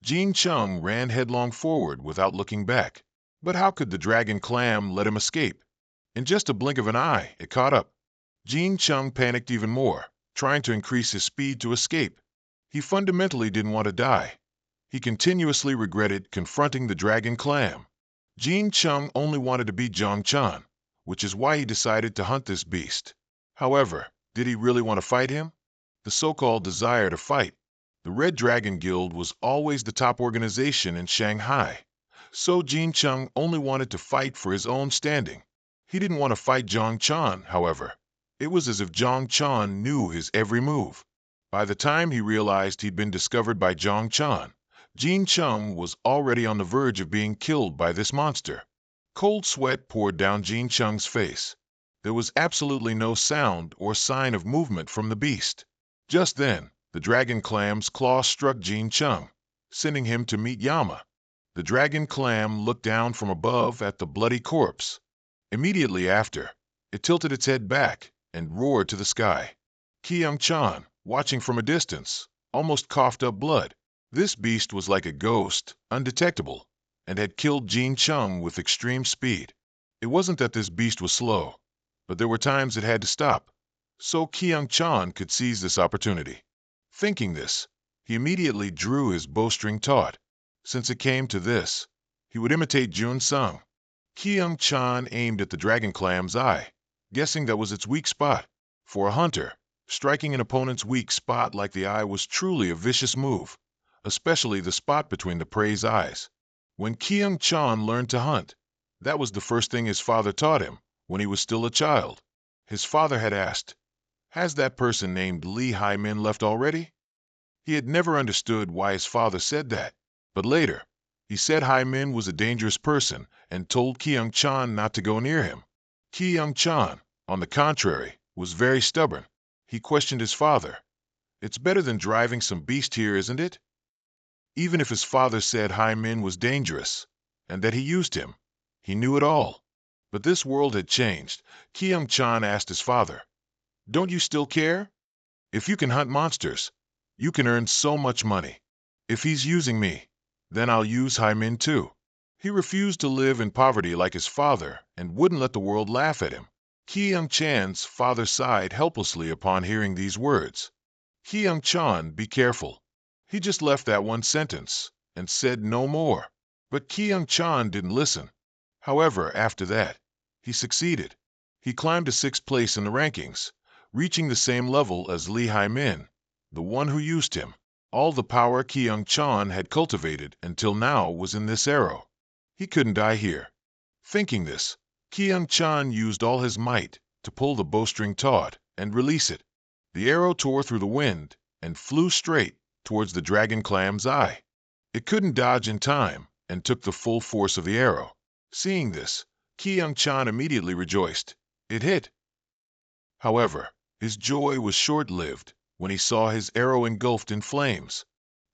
Jin Chung ran headlong forward without looking back. But how could the dragon clam let him escape? In just a blink of an eye, it caught up. Jin Chung panicked even more, trying to increase his speed to escape. He fundamentally didn't want to die. He continuously regretted confronting the dragon clam. Jin Chung only wanted to beat Zhang Chan, which is why he decided to hunt this beast. However, did he really want to fight him? The so-called desire to fight. The Red Dragon Guild was always the top organization in Shanghai. So Jin Chung only wanted to fight for his own standing. He didn't want to fight Zhang Chan, however. It was as if Zhang Chan knew his every move. By the time he realized he'd been discovered by Zhang Chan, Jin Chung was already on the verge of being killed by this monster. Cold sweat poured down Jin Chung's face. There was absolutely no sound or sign of movement from the beast. Just then, the dragon clam's claw struck Jin Chung, sending him to meet Yama. The dragon clam looked down from above at the bloody corpse. Immediately after, it tilted its head back and roared to the sky. Kyung-chan, watching from a distance, almost coughed up blood. This beast was like a ghost, undetectable, and had killed Jin Chung with extreme speed. It wasn't that this beast was slow, but there were times it had to stop, so Kyung-chan could seize this opportunity. Thinking this, he immediately drew his bowstring taut. Since it came to this, he would imitate Jun Sung. Kyung-chan aimed at the dragon clam's eye, guessing that was its weak spot. For a hunter, striking an opponent's weak spot like the eye was truly a vicious move, especially the spot between the prey's eyes. When Kyung-chan learned to hunt, that was the first thing his father taught him when he was still a child. His father had asked, "Has that person named Lee Hai-min left already?" He had never understood why his father said that, but later, he said Hai-min was a dangerous person and told Kyung-chan not to go near him. Kyung-chan, on the contrary, was very stubborn. He questioned his father. "It's better than driving some beast here, isn't it?" Even if his father said Hai-min was dangerous and that he used him, he knew it all. But this world had changed. Kyung-chan asked his father, "Don't you still care? If you can hunt monsters, you can earn so much money. If he's using me, then I'll use Hai-min too." He refused to live in poverty like his father and wouldn't let the world laugh at him. Kyung-chan's father sighed helplessly upon hearing these words. "Kyung-chan, be careful." He just left that one sentence and said no more. But Kyung-chan didn't listen. However, after that, he succeeded. He climbed to 6th place in the rankings, reaching the same level as Lee Hai-min, the one who used him. All the power Kyung-chan had cultivated until now was in this arrow. He couldn't die here. Thinking this, Kyung-chan used all his might to pull the bowstring taut and release it. The arrow tore through the wind and flew straight towards the dragon clam's eye. It couldn't dodge in time and took the full force of the arrow. Seeing this, Kyung-chan immediately rejoiced. It hit. However, his joy was short-lived when he saw his arrow engulfed in flames.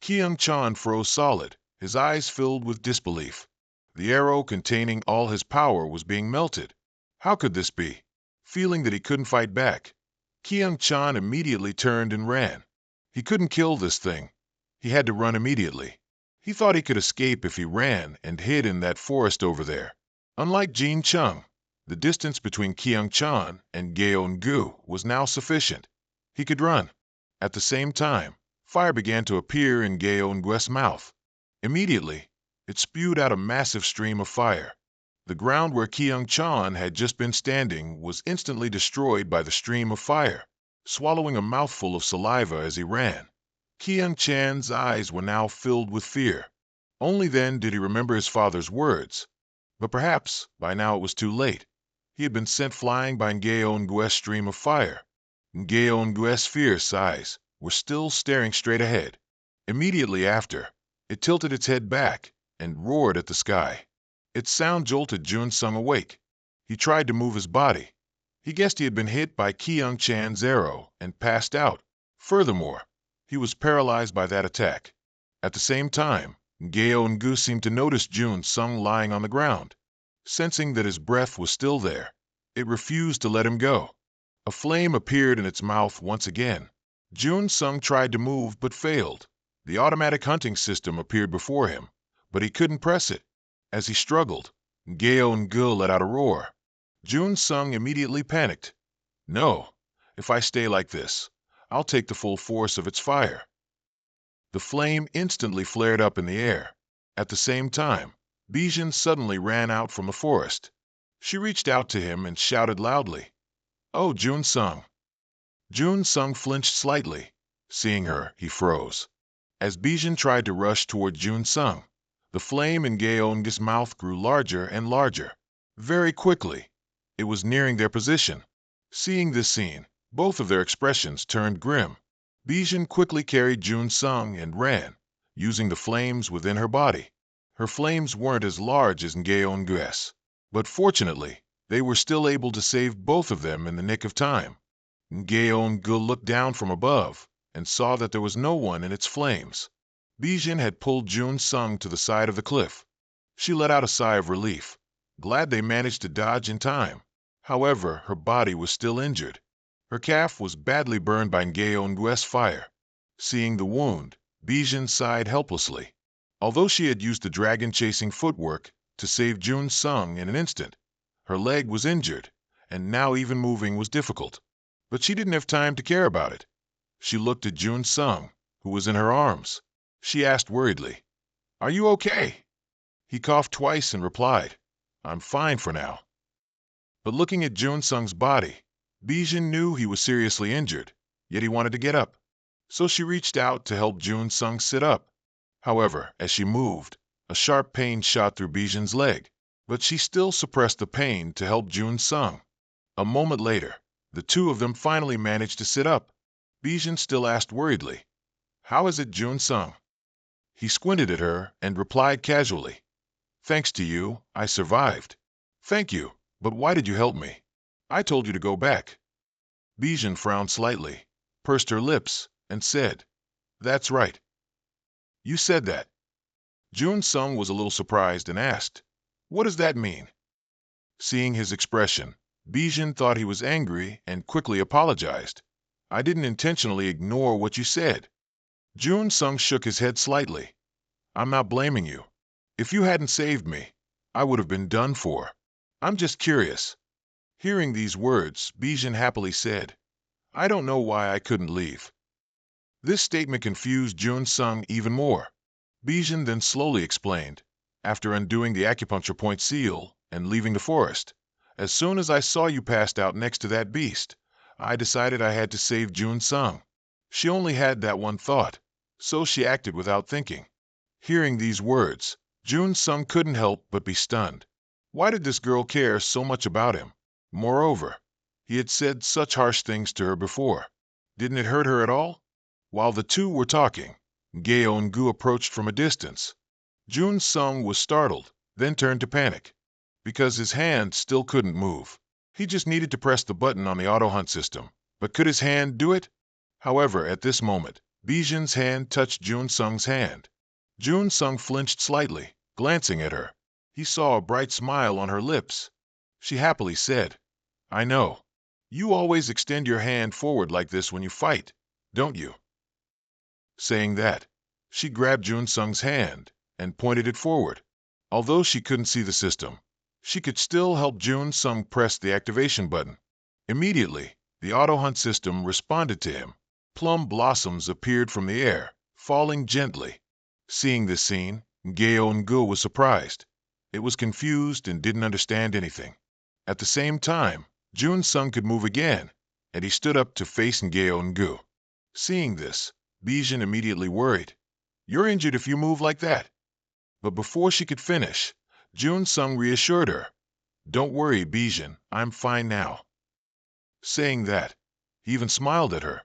Kyung-chan froze solid, his eyes filled with disbelief. The arrow containing all his power was being melted. How could this be? Feeling that he couldn't fight back, Kyung-chan immediately turned and ran. He couldn't kill this thing. He had to run immediately. He thought he could escape if he ran and hid in that forest over there. Unlike Jin Chung, the distance between Kyung-chan and Gyeong-gu was now sufficient. He could run. At the same time, fire began to appear in Gyeong-gu's mouth. Immediately, it spewed out a massive stream of fire. The ground where Kyung-chan had just been standing was instantly destroyed by the stream of fire, swallowing a mouthful of saliva as he ran. Kyung-chan's eyes were now filled with fear. Only then did he remember his father's words. But perhaps by now it was too late. He had been sent flying by Gyeong-gu's stream of fire. Gyeong-gu's fierce eyes were still staring straight ahead. Immediately after, it tilted its head back and roared at the sky. Its sound jolted Jun Sung awake. He tried to move his body. He guessed he had been hit by Kyung Chan's arrow and passed out. Furthermore, he was paralyzed by that attack. At the same time, Gyeong-gu seemed to notice Jun Sung lying on the ground. Sensing that his breath was still there, it refused to let him go. A flame appeared in its mouth once again. Jun Sung tried to move but failed. The automatic hunting system appeared before him, but he couldn't press it. As he struggled, Gyeong-gu let out a roar. Jun Sung immediately panicked. No, if I stay like this, I'll take the full force of its fire. The flame instantly flared up in the air. At the same time, Bijin suddenly ran out from the forest. She reached out to him and shouted loudly, "Oh, Jun Sung!" Jun Sung flinched slightly. Seeing her, he froze. As Bijin tried to rush toward Jun Sung, the flame in Gyeong's mouth grew larger and larger. Very quickly, it was nearing their position. Seeing this scene, both of their expressions turned grim. Bijin quickly carried Jun Sung and ran, using the flames within her body. Her flames weren't as large as Gyeong's, but fortunately, they were still able to save both of them in the nick of time. Gyeong-gu looked down from above and saw that there was no one in its flames. Bijin had pulled Jun Sung to the side of the cliff. She let out a sigh of relief, glad they managed to dodge in time. However, her body was still injured. Her calf was badly burned by Gyeong's fire. Seeing the wound, Bijin sighed helplessly. Although she had used the dragon-chasing footwork to save Jun Sung in an instant, her leg was injured, and now even moving was difficult. But she didn't have time to care about it. She looked at Jun Sung, who was in her arms. She asked worriedly, "Are you okay?" He coughed twice and replied, "I'm fine for now." But looking at Jun Sung's body, Bijin knew he was seriously injured, yet he wanted to get up. So she reached out to help Jun Sung sit up. However, as she moved, a sharp pain shot through Bijin's leg, but she still suppressed the pain to help Jun Sung. A moment later, the two of them finally managed to sit up. Bijin still asked worriedly, "How is it, Jun Sung?" He squinted at her and replied casually, "Thanks to you, I survived." "Thank you, but why did you help me? I told you to go back." Bijin frowned slightly, pursed her lips, and said, "That's right. You said that." Jun Sung was a little surprised and asked, "What does that mean?" Seeing his expression, Bijin thought he was angry and quickly apologized. "I didn't intentionally ignore what you said." Jun Sung shook his head slightly. "I'm not blaming you. If you hadn't saved me, I would have been done for. I'm just curious." Hearing these words, Bijin happily said, "I don't know why I couldn't leave." This statement confused Jun Sung even more. Bijin then slowly explained, after undoing the acupuncture point seal and leaving the forest, "As soon as I saw you passed out next to that beast, I decided I had to save Jun Sung. She only had that one thought, so she acted without thinking." Hearing these words, Jun Sung couldn't help but be stunned. Why did this girl care so much about him? Moreover, he had said such harsh things to her before. Didn't it hurt her at all? While the two were talking, Gyeong-gu approached from a distance. Jun Sung was startled, then turned to panic, because his hand still couldn't move. He just needed to press the button on the auto-hunt system, but could his hand do it? However, at this moment, Bijin's hand touched Jun Sung's hand. Jun Sung flinched slightly, glancing at her. He saw a bright smile on her lips. She happily said, "I know. You always extend your hand forward like this when you fight, don't you?" Saying that, she grabbed Jun Sung's hand and pointed it forward. Although she couldn't see the system, she could still help Jun Sung press the activation button. Immediately, the auto-hunt system responded to him. Plum blossoms appeared from the air, falling gently. Seeing this scene, Gyeong-gu was surprised. It was confused and didn't understand anything. At the same time, Jun Sung could move again, and he stood up to face Gyeong-gu. Seeing this, Bijin immediately worried. "You're injured if you move like that." But before she could finish, Jun Sung reassured her. "Don't worry, Bijin, I'm fine now." Saying that, he even smiled at her.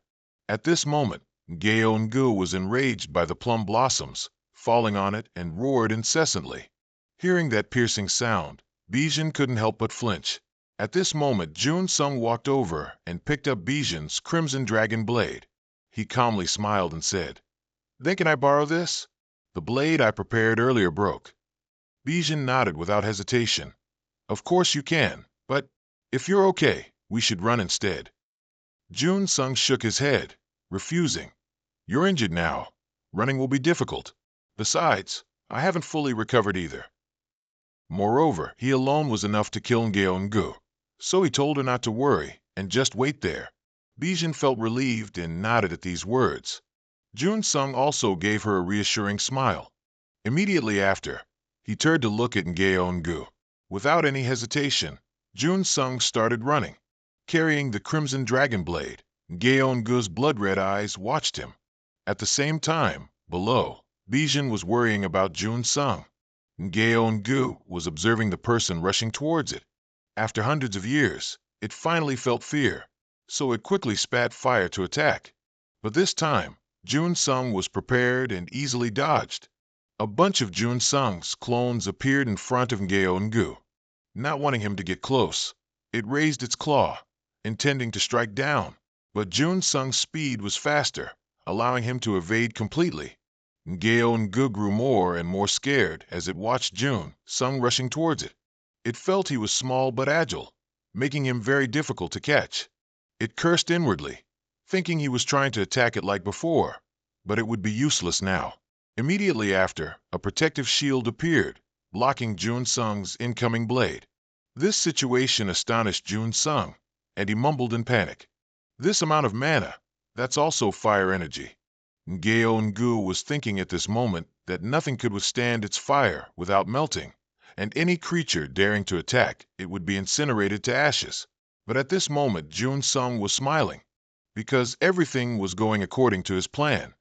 At this moment, Gyeonggu was enraged by the plum blossoms, falling on it, and roared incessantly. Hearing that piercing sound, Bijin couldn't help but flinch. At this moment, Jun Sung walked over and picked up Bijin's crimson dragon blade. He calmly smiled and said, "Then can I borrow this? The blade I prepared earlier broke." Bijin nodded without hesitation. "Of course you can, but if you're okay, we should run instead." Jun Sung shook his head, refusing. "You're injured now. Running will be difficult. Besides, I haven't fully recovered either." Moreover, he alone was enough to kill Gyeonggu, so he told her not to worry and just wait there. Bijin felt relieved and nodded at these words. Jun Sung also gave her a reassuring smile. Immediately after, he turned to look at Gyeonggu. Without any hesitation, Jun Sung started running, carrying the crimson dragon blade. Gyeonggu's blood-red eyes watched him. At the same time, below, Bijin was worrying about Jun Sung. Gyeonggu was observing the person rushing towards it. After hundreds of years, it finally felt fear, so it quickly spat fire to attack. But this time, Jun Sung was prepared and easily dodged. A bunch of Jun Sung's clones appeared in front of Gyeonggu. Not wanting him to get close, it raised its claw, intending to strike down. But Jun Sung's speed was faster, allowing him to evade completely. Gyeonggu grew more and more scared as it watched Jun Sung rushing towards it. It felt he was small but agile, making him very difficult to catch. It cursed inwardly, thinking he was trying to attack it like before, but it would be useless now. Immediately after, a protective shield appeared, blocking Jun Sung's incoming blade. This situation astonished Jun Sung, and he mumbled in panic, "This amount of mana, that's also fire energy." Gyeonggu was thinking at this moment that nothing could withstand its fire without melting, and any creature daring to attack it would be incinerated to ashes. But at this moment Jun Sung was smiling, because everything was going according to his plan.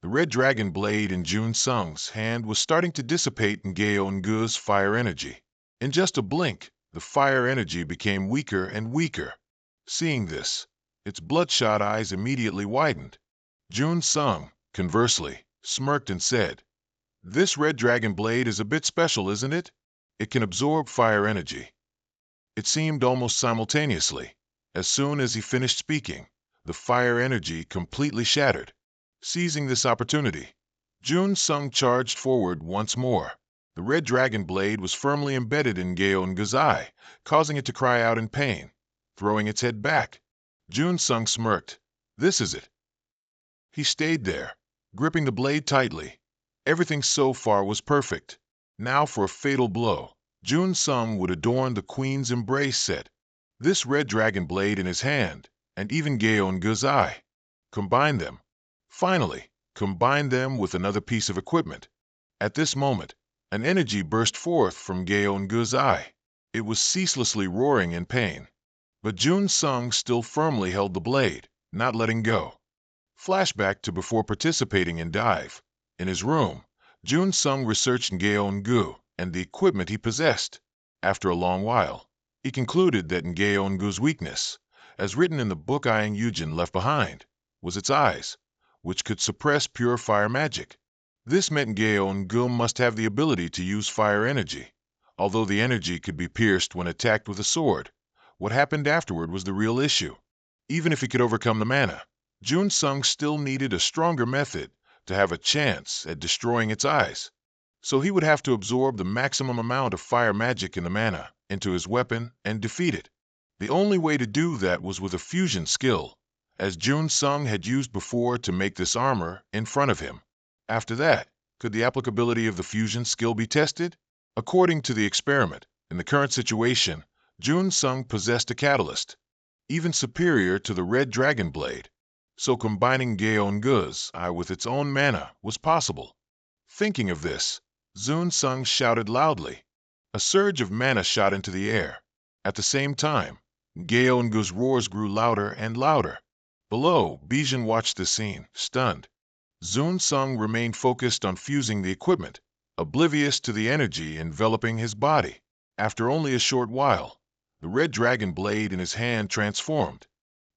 The red dragon blade in Jun Sung's hand was starting to dissipate in Gyeonggu's fire energy. In just a blink, the fire energy became weaker and weaker. Seeing this, its bloodshot eyes immediately widened. Jun Sung, conversely, smirked and said, "This red dragon blade is a bit special, isn't it? It can absorb fire energy." It seemed almost simultaneously. As soon as he finished speaking, the fire energy completely shattered. Seizing this opportunity, Jun Sung charged forward once more. The red dragon blade was firmly embedded in Gyeonggu's eye, causing it to cry out in pain, throwing its head back. Jun Sung smirked. "This is it." He stayed there, gripping the blade tightly. Everything so far was perfect. Now for a fatal blow. Jun Sung would adorn the Queen's Embrace set. This red dragon blade in his hand, and even Gyeonggu's eye. Combine them. Finally, combine them with another piece of equipment. At this moment, an energy burst forth from Gyeonggu's eye. It was ceaselessly roaring in pain. But Jun Sung still firmly held the blade, not letting go. Flashback to before participating in dive. In his room, Jun Sung researched Gyeonggu and the equipment he possessed. After a long while, he concluded that Gyeonggu's weakness, as written in the book Aang Yujin left behind, was its eyes, which could suppress pure fire magic. This meant Gyeonggu must have the ability to use fire energy. Although the energy could be pierced when attacked with a sword, what happened afterward was the real issue. Even if he could overcome the mana, Jun Sung still needed a stronger method to have a chance at destroying its eyes. So he would have to absorb the maximum amount of fire magic in the mana into his weapon and defeat it. The only way to do that was with a fusion skill, as Jun Sung had used before to make this armor in front of him. After that, could the applicability of the fusion skill be tested? According to the experiment, in the current situation, Jun Sung possessed a catalyst, even superior to the red dragon blade. So combining Gyeonggu's eye with its own mana was possible. Thinking of this, Jun Sung shouted loudly. A surge of mana shot into the air. At the same time, Gyeonggu's roars grew louder and louder. Below, Bijin watched the scene, stunned. Jun Sung remained focused on fusing the equipment, oblivious to the energy enveloping his body. After only a short while, the red dragon blade in his hand transformed.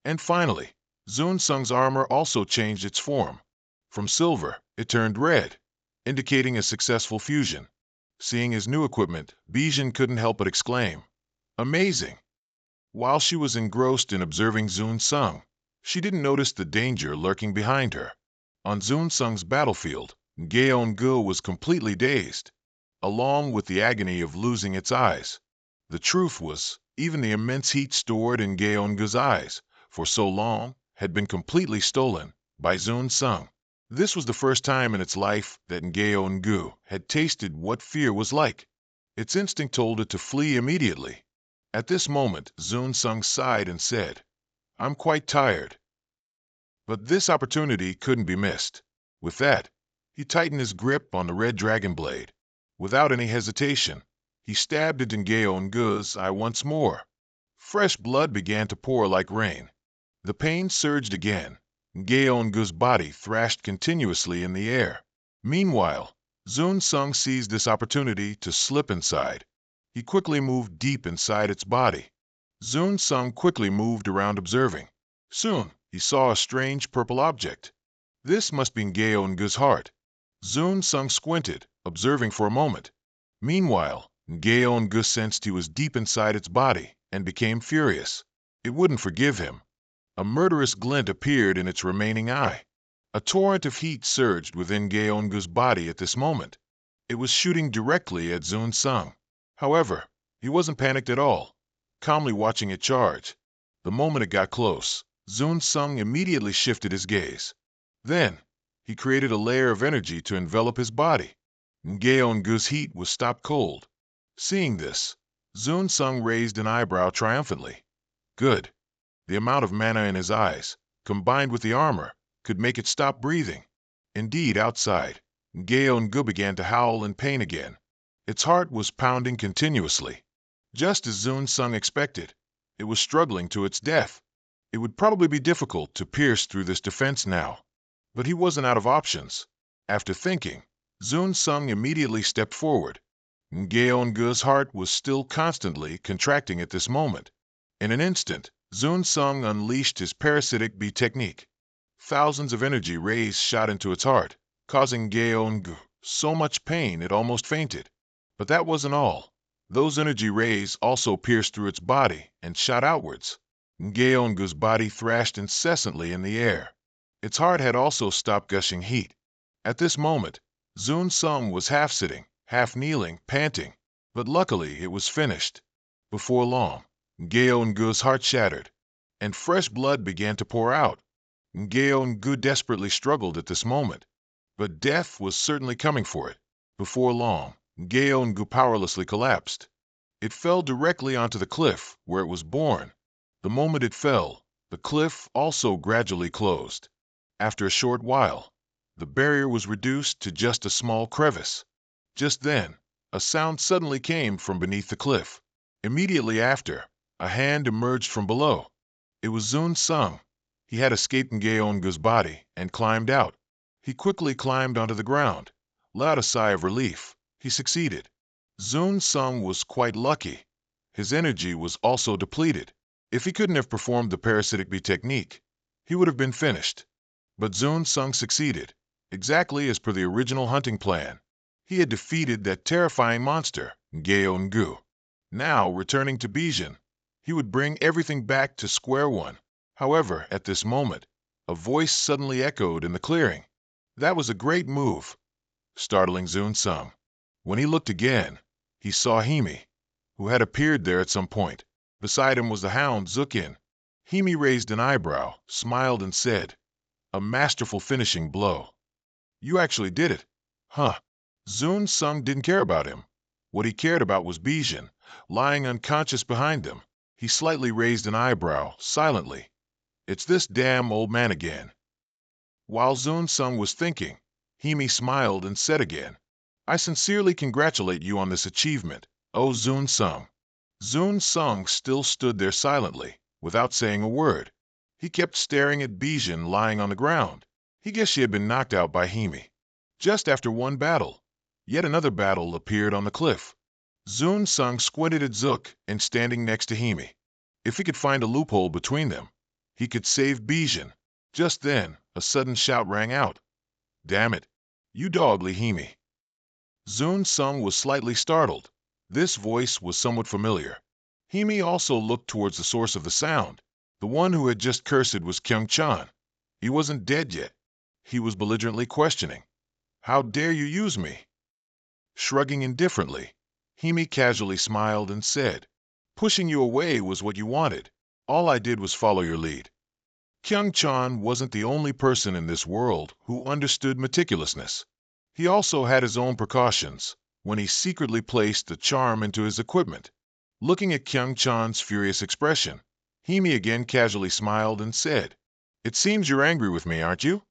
And finally, Zun Sung's armor also changed its form. From silver, it turned red, indicating a successful fusion. Seeing his new equipment, Bijin couldn't help but exclaim, "Amazing!" While she was engrossed in observing Zun Sung, she didn't notice the danger lurking behind her. On Zun Sung's battlefield, Geon-gu was completely dazed, along with the agony of losing its eyes. The truth was, even the immense heat stored in Geon-gu's eyes for so long had been completely stolen by Zun Sung. This was the first time in its life that Geon-gu had tasted what fear was like. Its instinct told it to flee immediately. At this moment, Zun Sung sighed and said, "I'm quite tired." But this opportunity couldn't be missed. With that, he tightened his grip on the red dragon blade. Without any hesitation, he stabbed into Geon-gu's eye once more. Fresh blood began to pour like rain. The pain surged again. Geon-gu's body thrashed continuously in the air. Meanwhile, Zun Sung seized this opportunity to slip inside. He quickly moved deep inside its body. Zun Sung quickly moved around observing. Soon, he saw a strange purple object. This must be Geon-gu's heart. Zun Sung squinted, observing for a moment. Meanwhile, Geon-gu sensed he was deep inside its body and became furious. It wouldn't forgive him. A murderous glint appeared in its remaining eye. A torrent of heat surged within Geon-gu's body at this moment. It was shooting directly at Zun Sung. However, he wasn't panicked at all, calmly watching it charge. The moment it got close, Zun Sung immediately shifted his gaze. Then, he created a layer of energy to envelop his body. Geon-gu's heat was stopped cold. Seeing this, Zun Sung raised an eyebrow triumphantly. Good. The amount of mana in his eyes, combined with the armor, could make it stop breathing. Indeed, outside, Geon-gu began to howl in pain again. Its heart was pounding continuously. Just as Zun Sung expected, it was struggling to its death. It would probably be difficult to pierce through this defense now. But he wasn't out of options. After thinking, Zun Sung immediately stepped forward. Geon-gu's heart was still constantly contracting at this moment. In an instant, Zun Sung unleashed his parasitic bee technique. Thousands of energy rays shot into its heart, causing Geon-gu so much pain it almost fainted. But that wasn't all. Those energy rays also pierced through its body and shot outwards. Geon-gu's body thrashed incessantly in the air. Its heart had also stopped gushing heat. At this moment, Zun Sung was half sitting, half kneeling, panting. But luckily it was finished. Before long, Geon-gu's heart shattered, and fresh blood began to pour out. Geon-gu desperately struggled at this moment, but death was certainly coming for it. Before long, Geon-gu powerlessly collapsed. It fell directly onto the cliff where it was born. The moment it fell, the cliff also gradually closed. After a short while, the barrier was reduced to just a small crevice. Just then, a sound suddenly came from beneath the cliff. Immediately after, a hand emerged from below. It was Zun Sung. He had escaped Geon-gu's body and climbed out. He quickly climbed onto the ground. Let out a sigh of relief. He succeeded. Zun Sung was quite lucky. His energy was also depleted. If he couldn't have performed the parasitic bee technique, he would have been finished. But Zun Sung succeeded, exactly as per the original hunting plan. He had defeated that terrifying monster, Geon-gu. Now, returning to Bijin, he would bring everything back to square one. However, at this moment, a voice suddenly echoed in the clearing. That was a great move, startling Zun Sung. When he looked again, he saw Hime, who had appeared there at some point. Beside him was the hound Zukin. Hime raised an eyebrow, smiled and said, "A masterful finishing blow. You actually did it, huh?" Zun Sung didn't care about him. What he cared about was Bijin, lying unconscious behind them. He slightly raised an eyebrow, silently. "It's this damn old man again." While Zun Sung was thinking, Hime smiled and said again, "I sincerely congratulate you on this achievement, oh Zun Sung." Zun Sung still stood there silently, without saying a word. He kept staring at Bijin lying on the ground. He guessed she had been knocked out by Hime. Just after one battle, yet another battle appeared on the cliff. Zun Sung squinted at Zook and standing next to Hime. If he could find a loophole between them, He could save Bijin. Just then, a sudden shout rang out. "Damn it! You dog, Lihimi!" Zun Sung was slightly startled. This voice was somewhat familiar. Himi also looked towards the source of the sound. The one who had just cursed was Kyung Chan. He wasn't dead yet. He was belligerently questioning. "How dare you use me?" Shrugging indifferently, Himi casually smiled and said, "Pushing you away was what you wanted. All I did was follow your lead." Kyung Chan wasn't the only person in this world who understood meticulousness. He also had his own precautions when he secretly placed the charm into his equipment. Looking at Kyung Chan's furious expression, Himi again casually smiled and said, "It seems you're angry with me, aren't you?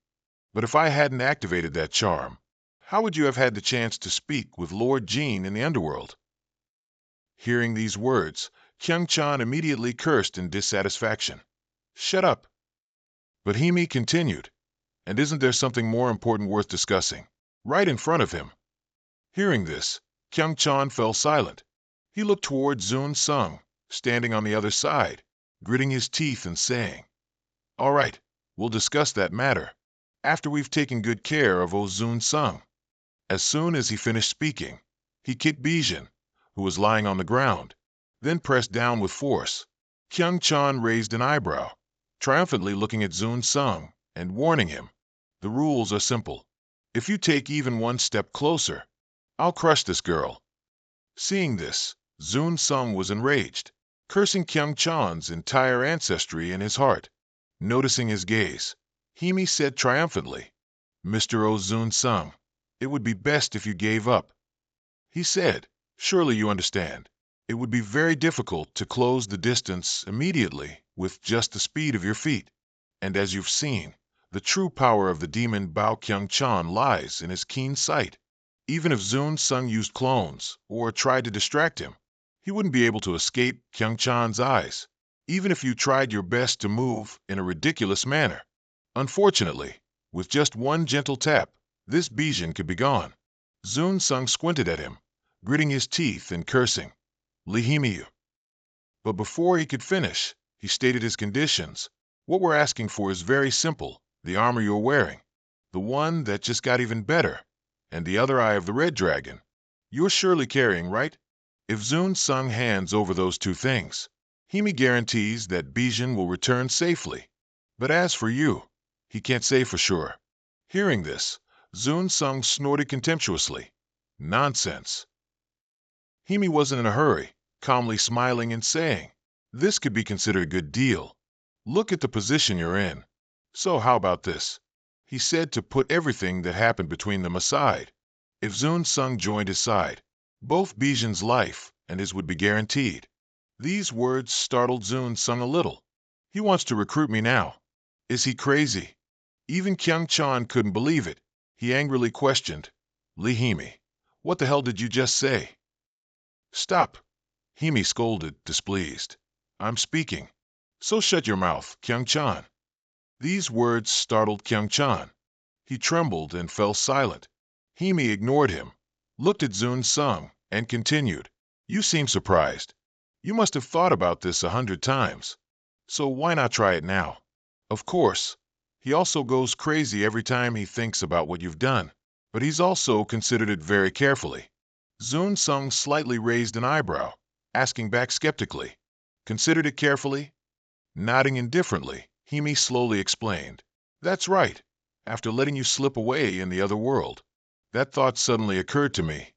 But if I hadn't activated that charm, how would you have had the chance to speak with Lord Jean in the underworld?" Hearing these words, Kyung Chan immediately cursed in dissatisfaction. "Shut up." But Himi continued, "And isn't there something more important worth discussing? Right in front of him." Hearing this, Kyung Chan fell silent. He looked toward Zun Sung, standing on the other side, gritting his teeth and saying, "All right, we'll discuss that matter after we've taken good care of Zun Sung." As soon as he finished speaking, he kicked Bijin, who was lying on the ground, then pressed down with force. Kyung Chan raised an eyebrow, triumphantly looking at Zun Sung and warning him, "The rules are simple. If you take even one step closer, I'll crush this girl." Seeing this, Zun Sung was enraged, cursing Kyung Chan's entire ancestry in his heart. Noticing his gaze, Himi said triumphantly, "Mr. Zun Sung, it would be best if you gave up." He said, "Surely you understand. It would be very difficult to close the distance immediately with just the speed of your feet. And as you've seen, the true power of the demon Bao Kyung Chan lies in his keen sight. Even if Zun Sung used clones or tried to distract him, he wouldn't be able to escape Kyung Chan's eyes, even if you tried your best to move in a ridiculous manner. Unfortunately, with just one gentle tap, this Bijin could be gone." Zun Sung squinted at him, gritting his teeth and cursing, "Lihimiyu." But before he could finish, he stated his conditions. "What we're asking for is very simple. The armor you're wearing, the one that just got even better, and the other eye of the red dragon. You're surely carrying, right? If Zun Sung hands over those two things, Himi guarantees that Bijin will return safely. But as for you, he can't say for sure." Hearing this, Zun Sung snorted contemptuously. "Nonsense." Himi wasn't in a hurry, calmly smiling and saying, "This could be considered a good deal. Look at the position you're in. So how about this?" He said to put everything that happened between them aside. If Zun Sung joined his side, both Bijin's life and his would be guaranteed. These words startled Zun Sung a little. "He wants to recruit me now. Is he crazy?" Even Kyung Chan couldn't believe it. He angrily questioned, "Lihimi, what the hell did you just say?" "Stop!" Himi scolded, displeased. "I'm speaking. So shut your mouth, Kyung Chan." These words startled Kyung Chan. He trembled and fell silent. Himi ignored him, looked at Zun Sung, and continued, "You seem surprised. You must have thought about this 100 times. So why not try it now? Of course, he also goes crazy every time he thinks about what you've done, but he's also considered it very carefully." Zun Sung slightly raised an eyebrow, asking back skeptically, "Considered it carefully?" Nodding indifferently, Himi slowly explained, "That's right. After letting you slip away in the other world, that thought suddenly occurred to me.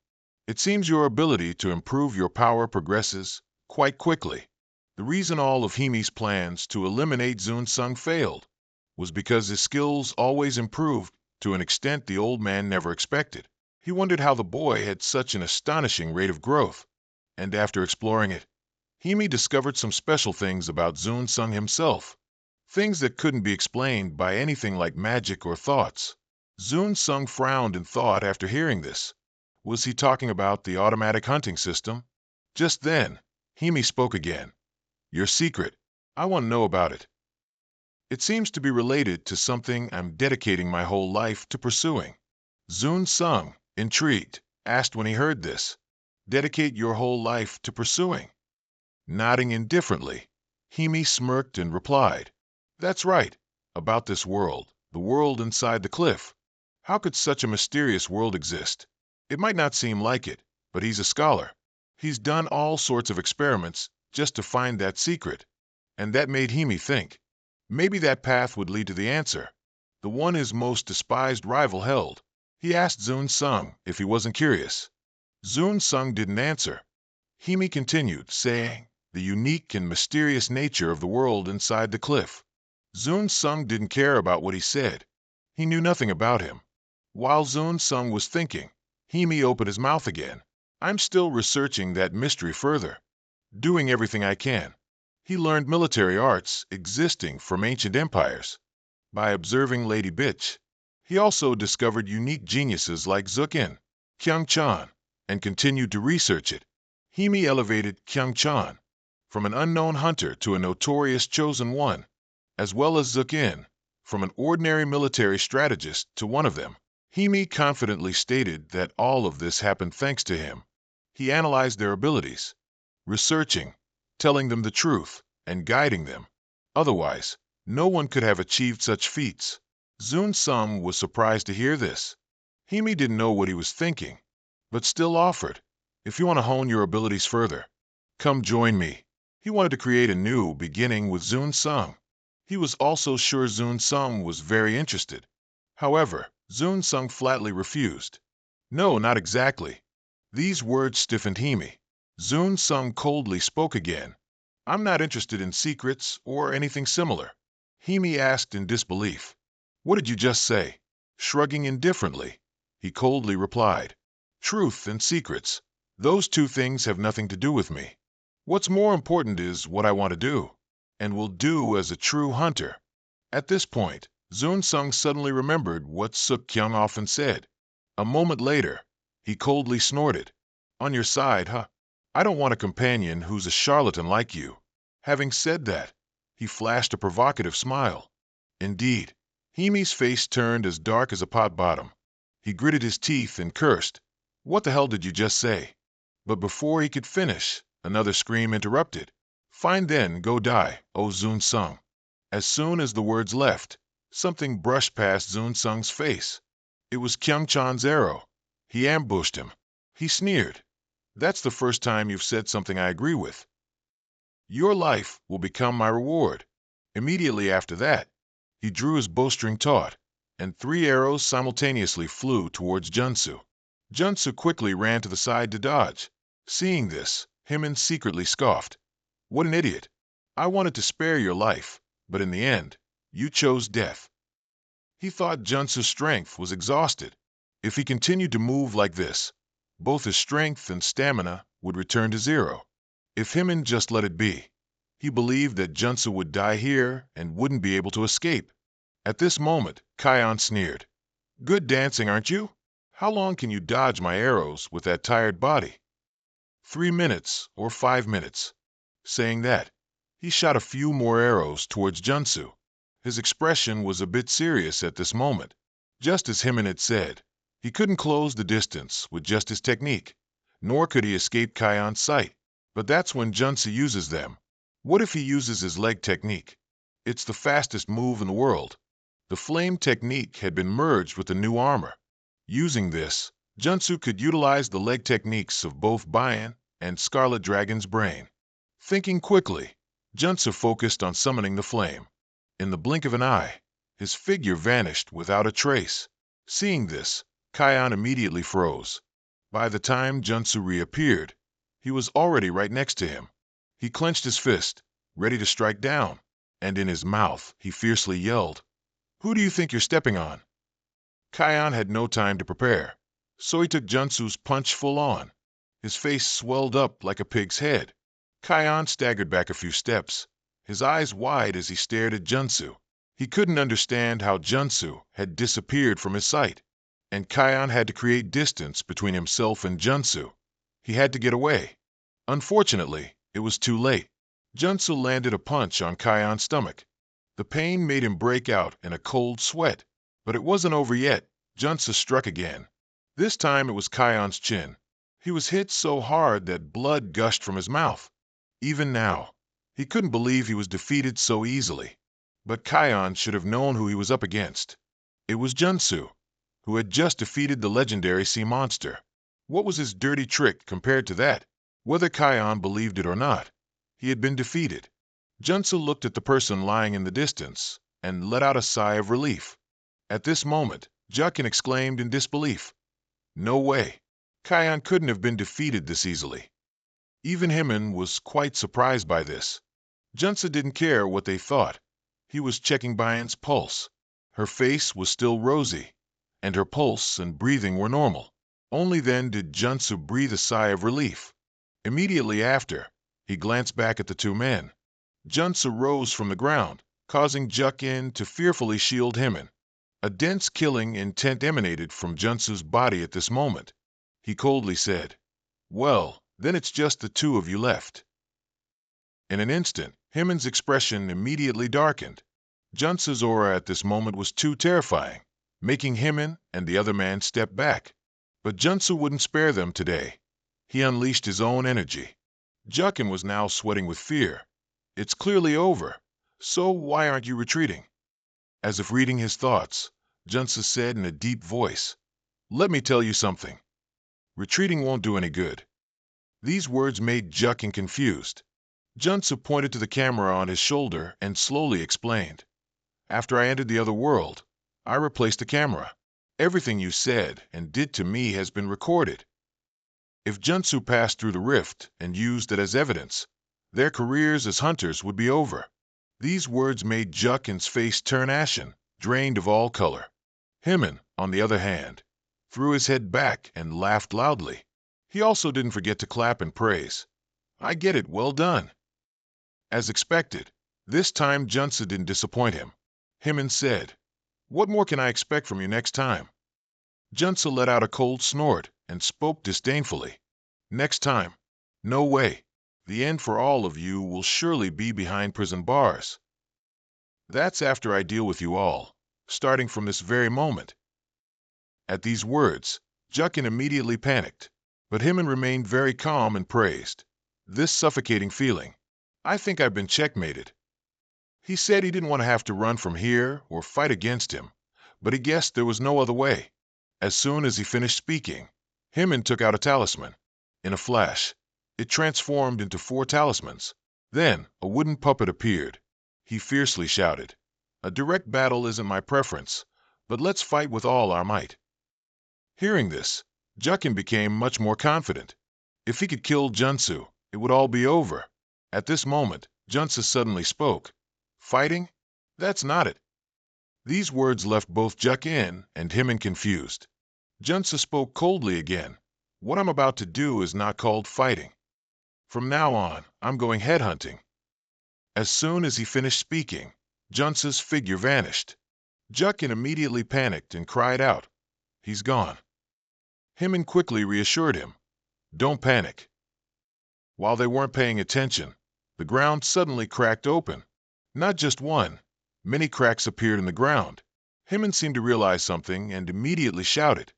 It seems your ability to improve your power progresses quite quickly." The reason all of Himi's plans to eliminate Zun Sung failed was because his skills always improved to an extent the old man never expected. He wondered how the boy had such an astonishing rate of growth, and after exploring it, Himi discovered some special things about Zun Sung himself, things that couldn't be explained by anything like magic or thoughts. Zun Sung frowned and thought after hearing this. Was he talking about the automatic hunting system? Just then, Himi spoke again. "Your secret. I want to know about it. It seems to be related to something I'm dedicating my whole life to pursuing." Zun Sung, intrigued, asked when he heard this, "Dedicate your whole life to pursuing?" Nodding indifferently, Himi smirked and replied, That's right. About this world, the world inside the cliff. How could such a mysterious world exist? It might not seem like it, but he's a scholar. He's done all sorts of experiments just to find that secret. And that made Himi think. Maybe that path would lead to the answer. The one his most despised rival held. He asked Zun Sung if he wasn't curious. Zun Sung didn't answer. Himi continued, saying, the unique and mysterious nature of the world inside the cliff. Zun Sung didn't care about what he said. He knew nothing about him. While Zun Sung was thinking, Himi opened his mouth again. I'm still researching that mystery further. Doing everything I can. He learned military arts existing from ancient empires. By observing Lady Bitch, he also discovered unique geniuses like Zukin, Kyung Chan, and continued to research it. Himi elevated Kyung Chan from an unknown hunter to a notorious chosen one, as well as Zukin from an ordinary military strategist to one of them. Himi confidently stated that all of this happened thanks to him. He analyzed their abilities, researching, telling them the truth, and guiding them. Otherwise, no one could have achieved such feats. Zun Sung was surprised to hear this. Himi didn't know what he was thinking, but still offered, if you want to hone your abilities further, come join me. He wanted to create a new beginning with Zun Sung. He was also sure Zun Sung was very interested. However, Zun Sung flatly refused. No, not exactly. These words stiffened Himi. Zun Sung coldly spoke again. I'm not interested in secrets or anything similar. Himi asked in disbelief. What did you just say? Shrugging indifferently, he coldly replied. Truth and secrets. Those two things have nothing to do with me. What's more important is what I want to do, and will do as a true hunter. At this point, Zun Sung suddenly remembered what Suk Kyung often said. A moment later, he coldly snorted. On your side, huh? I don't want a companion who's a charlatan like you. Having said that, he flashed a provocative smile. Indeed, Himi's face turned as dark as a pot bottom. He gritted his teeth and cursed. What the hell did you just say? But before he could finish, another scream interrupted. Fine then, go die, O Zun Sung. As soon as the words left, something brushed past Zun Sung's face. It was Kyung Chan's arrow. He ambushed him. He sneered. That's the first time you've said something I agree with. Your life will become my reward. Immediately after that, he drew his bowstring taut, and 3 arrows simultaneously flew towards Junsu. Junsu quickly ran to the side to dodge. Seeing this, Himin secretly scoffed. What an idiot. I wanted to spare your life, but in the end, you chose death. He thought Junsu's strength was exhausted. If he continued to move like this, both his strength and stamina would return to 0. If Himin just let it be, he believed that Junsu would die here and wouldn't be able to escape. At this moment, Kion sneered. Good dancing, aren't you? How long can you dodge my arrows with that tired body? 3 minutes or 5 minutes. Saying that, he shot a few more arrows towards Junsu. His expression was a bit serious at this moment. Just as Himin had said, he couldn't close the distance with just his technique, nor could he escape Kion's sight. But that's when Junsu uses them. What if he uses his leg technique? It's the fastest move in the world. The flame technique had been merged with the new armor. Using this, Junsu could utilize the leg techniques of both Bayan and Scarlet Dragon's brain. Thinking quickly, Junsu focused on summoning the flame. In the blink of an eye, his figure vanished without a trace. Seeing this, Kion immediately froze. By the time Junsu reappeared, he was already right next to him. He clenched his fist, ready to strike down, and in his mouth he fiercely yelled, Who do you think you're stepping on? Kion had no time to prepare, so he took Junsu's punch full on. His face swelled up like a pig's head. Kion staggered back a few steps, his eyes wide as he stared at Junsu. He couldn't understand how Junsu had disappeared from his sight, and Kion had to create distance between himself and Junsu. He had to get away. Unfortunately, it was too late. Junsu landed a punch on Kion's stomach. The pain made him break out in a cold sweat. But it wasn't over yet. Junsu struck again. This time it was Kion's chin. He was hit so hard that blood gushed from his mouth. Even now, he couldn't believe he was defeated so easily. But Kion should have known who he was up against. It was Junsu, who had just defeated the legendary sea monster. What was his dirty trick compared to that? Whether Kion believed it or not, he had been defeated. Junsu looked at the person lying in the distance and let out a sigh of relief. At this moment, Jukin exclaimed in disbelief, "No way! Kion couldn't have been defeated this easily." Even Himen was quite surprised by this. Junsu didn't care what they thought. He was checking Bian's pulse. Her face was still rosy, and her pulse and breathing were normal. Only then did Junsu breathe a sigh of relief. Immediately after, he glanced back at the two men. Junsu rose from the ground, causing Jukin to fearfully shield Himen. A dense killing intent emanated from Junsu's body at this moment. He coldly said, "Well, then it's just the two of you left." In an instant, Himen's expression immediately darkened. Junsu's aura at this moment was too terrifying, making Himen and the other man step back. But Junsu wouldn't spare them today. He unleashed his own energy. Jukin was now sweating with fear. "It's clearly over, so why aren't you retreating?" As if reading his thoughts, Junsu said in a deep voice, "Let me tell you something. Retreating won't do any good." These words made Jukin confused. Junsu pointed to the camera on his shoulder and slowly explained, "After I entered the other world, I replaced the camera. Everything you said and did to me has been recorded." If Junsu passed through the rift and used it as evidence, their careers as hunters would be over. These words made Jukin's face turn ashen, drained of all color. Himen, on the other hand, threw his head back and laughed loudly. He also didn't forget to clap and praise. "I get it, well done." As expected, this time Junsu didn't disappoint him. Himen said, "What more can I expect from you next time?" Junsu let out a cold snort and spoke disdainfully. "Next time? No way. The end for all of you will surely be behind prison bars. That's after I deal with you all, starting from this very moment." At these words, Jukin immediately panicked, but Himen remained very calm and praised, "This suffocating feeling. I think I've been checkmated." He said he didn't want to have to run from here or fight against him, but he guessed there was no other way. As soon as he finished speaking, Himen took out a talisman. In a flash, it transformed into 4 talismans. Then a wooden puppet appeared. He fiercely shouted, "A direct battle isn't my preference, but let's fight with all our might." Hearing this, Jukin became much more confident. If he could kill Junsu, it would all be over. At this moment, Junsu suddenly spoke, "Fighting? That's not it." These words left both Jukin and Himen confused. Junsu spoke coldly again, "What I'm about to do is not called fighting. From now on, I'm going headhunting." As soon as he finished speaking, Junsu's figure vanished. Jukin immediately panicked and cried out, "He's gone." Himen quickly reassured him, "Don't panic." While they weren't paying attention, the ground suddenly cracked open. Not just one, many cracks appeared in the ground. Himen seemed to realize something and immediately shouted,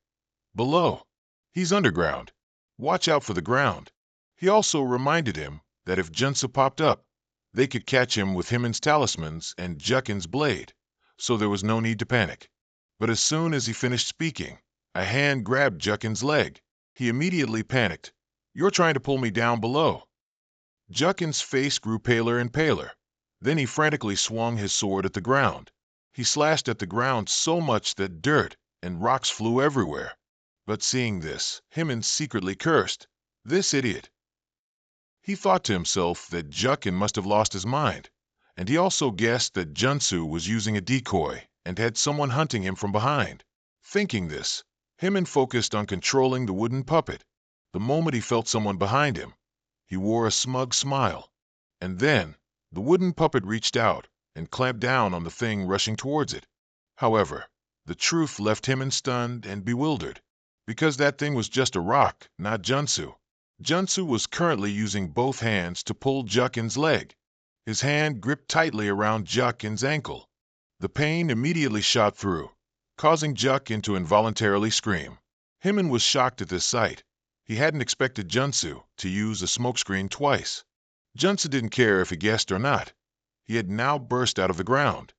"Below! He's underground. Watch out for the ground." He also reminded him that if Junsu popped up, they could catch him with Himen's talismans and Jukin's blade, so there was no need to panic. But as soon as he finished speaking, a hand grabbed Jukin's leg. He immediately panicked, "You're trying to pull me down below." Jukin's face grew paler and paler. Then he frantically swung his sword at the ground. He slashed at the ground so much that dirt and rocks flew everywhere. But seeing this, Himen secretly cursed, "This idiot." He thought to himself that Jukin must have lost his mind, and he also guessed that Junsu was using a decoy and had someone hunting him from behind. Thinking this, Himen focused on controlling the wooden puppet. The moment he felt someone behind him, he wore a smug smile. And then, the wooden puppet reached out and clamped down on the thing rushing towards it. However, the truth left Himen stunned and bewildered, because that thing was just a rock, not Junsu. Junsu was currently using both hands to pull Jukin's leg. His hand gripped tightly around Jukin's ankle. The pain immediately shot through, causing Jukin to involuntarily scream. Himen was shocked at this sight. He hadn't expected Junsu to use a smokescreen twice. Junsu didn't care if he guessed or not. He had now burst out of the ground.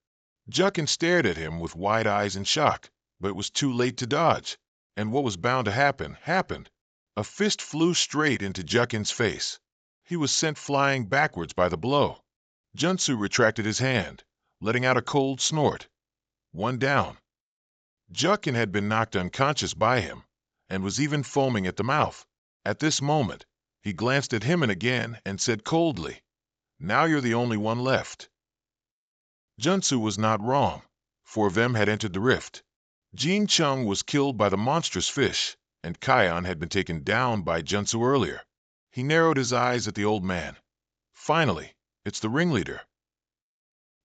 Jukin stared at him with wide eyes in shock, but it was too late to dodge, and what was bound to happen, happened. A fist flew straight into Jukin's face. He was sent flying backwards by the blow. Junsu retracted his hand, letting out a cold snort. One down. Jukin had been knocked unconscious by him, and was even foaming at the mouth. At this moment, he glanced at Himon again and said coldly, "Now you're the only one left." Junsu was not wrong. 4 of them had entered the rift. Jin Chung was killed by the monstrous fish, and Kion had been taken down by Junsu earlier. He narrowed his eyes at the old man. Finally, it's the ringleader.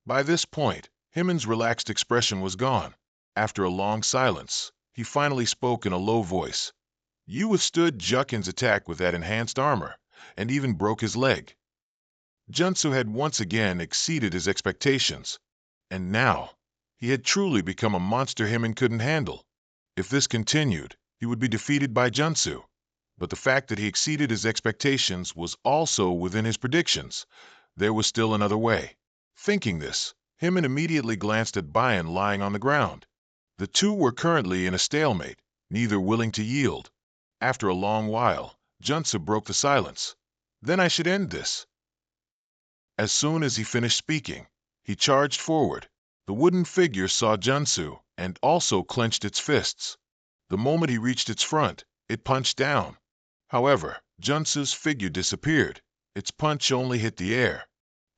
By this point, Himon's relaxed expression was gone. After a long silence, he finally spoke in a low voice. "You withstood Jukin's attack with that enhanced armor, and even broke his leg." Junsu had once again exceeded his expectations, and now he had truly become a monster Himon couldn't handle. If this continued, he would be defeated by Junsu. But the fact that he exceeded his expectations was also within his predictions. There was still another way. Thinking this, Himon immediately glanced at Bayan lying on the ground. The two were currently in a stalemate, neither willing to yield. After a long while, Junsu broke the silence. "Then I should end this." As soon as he finished speaking, he charged forward. The wooden figure saw Junsu and also clenched its fists. The moment he reached its front, it punched down. However, Junsu's figure disappeared. Its punch only hit the air.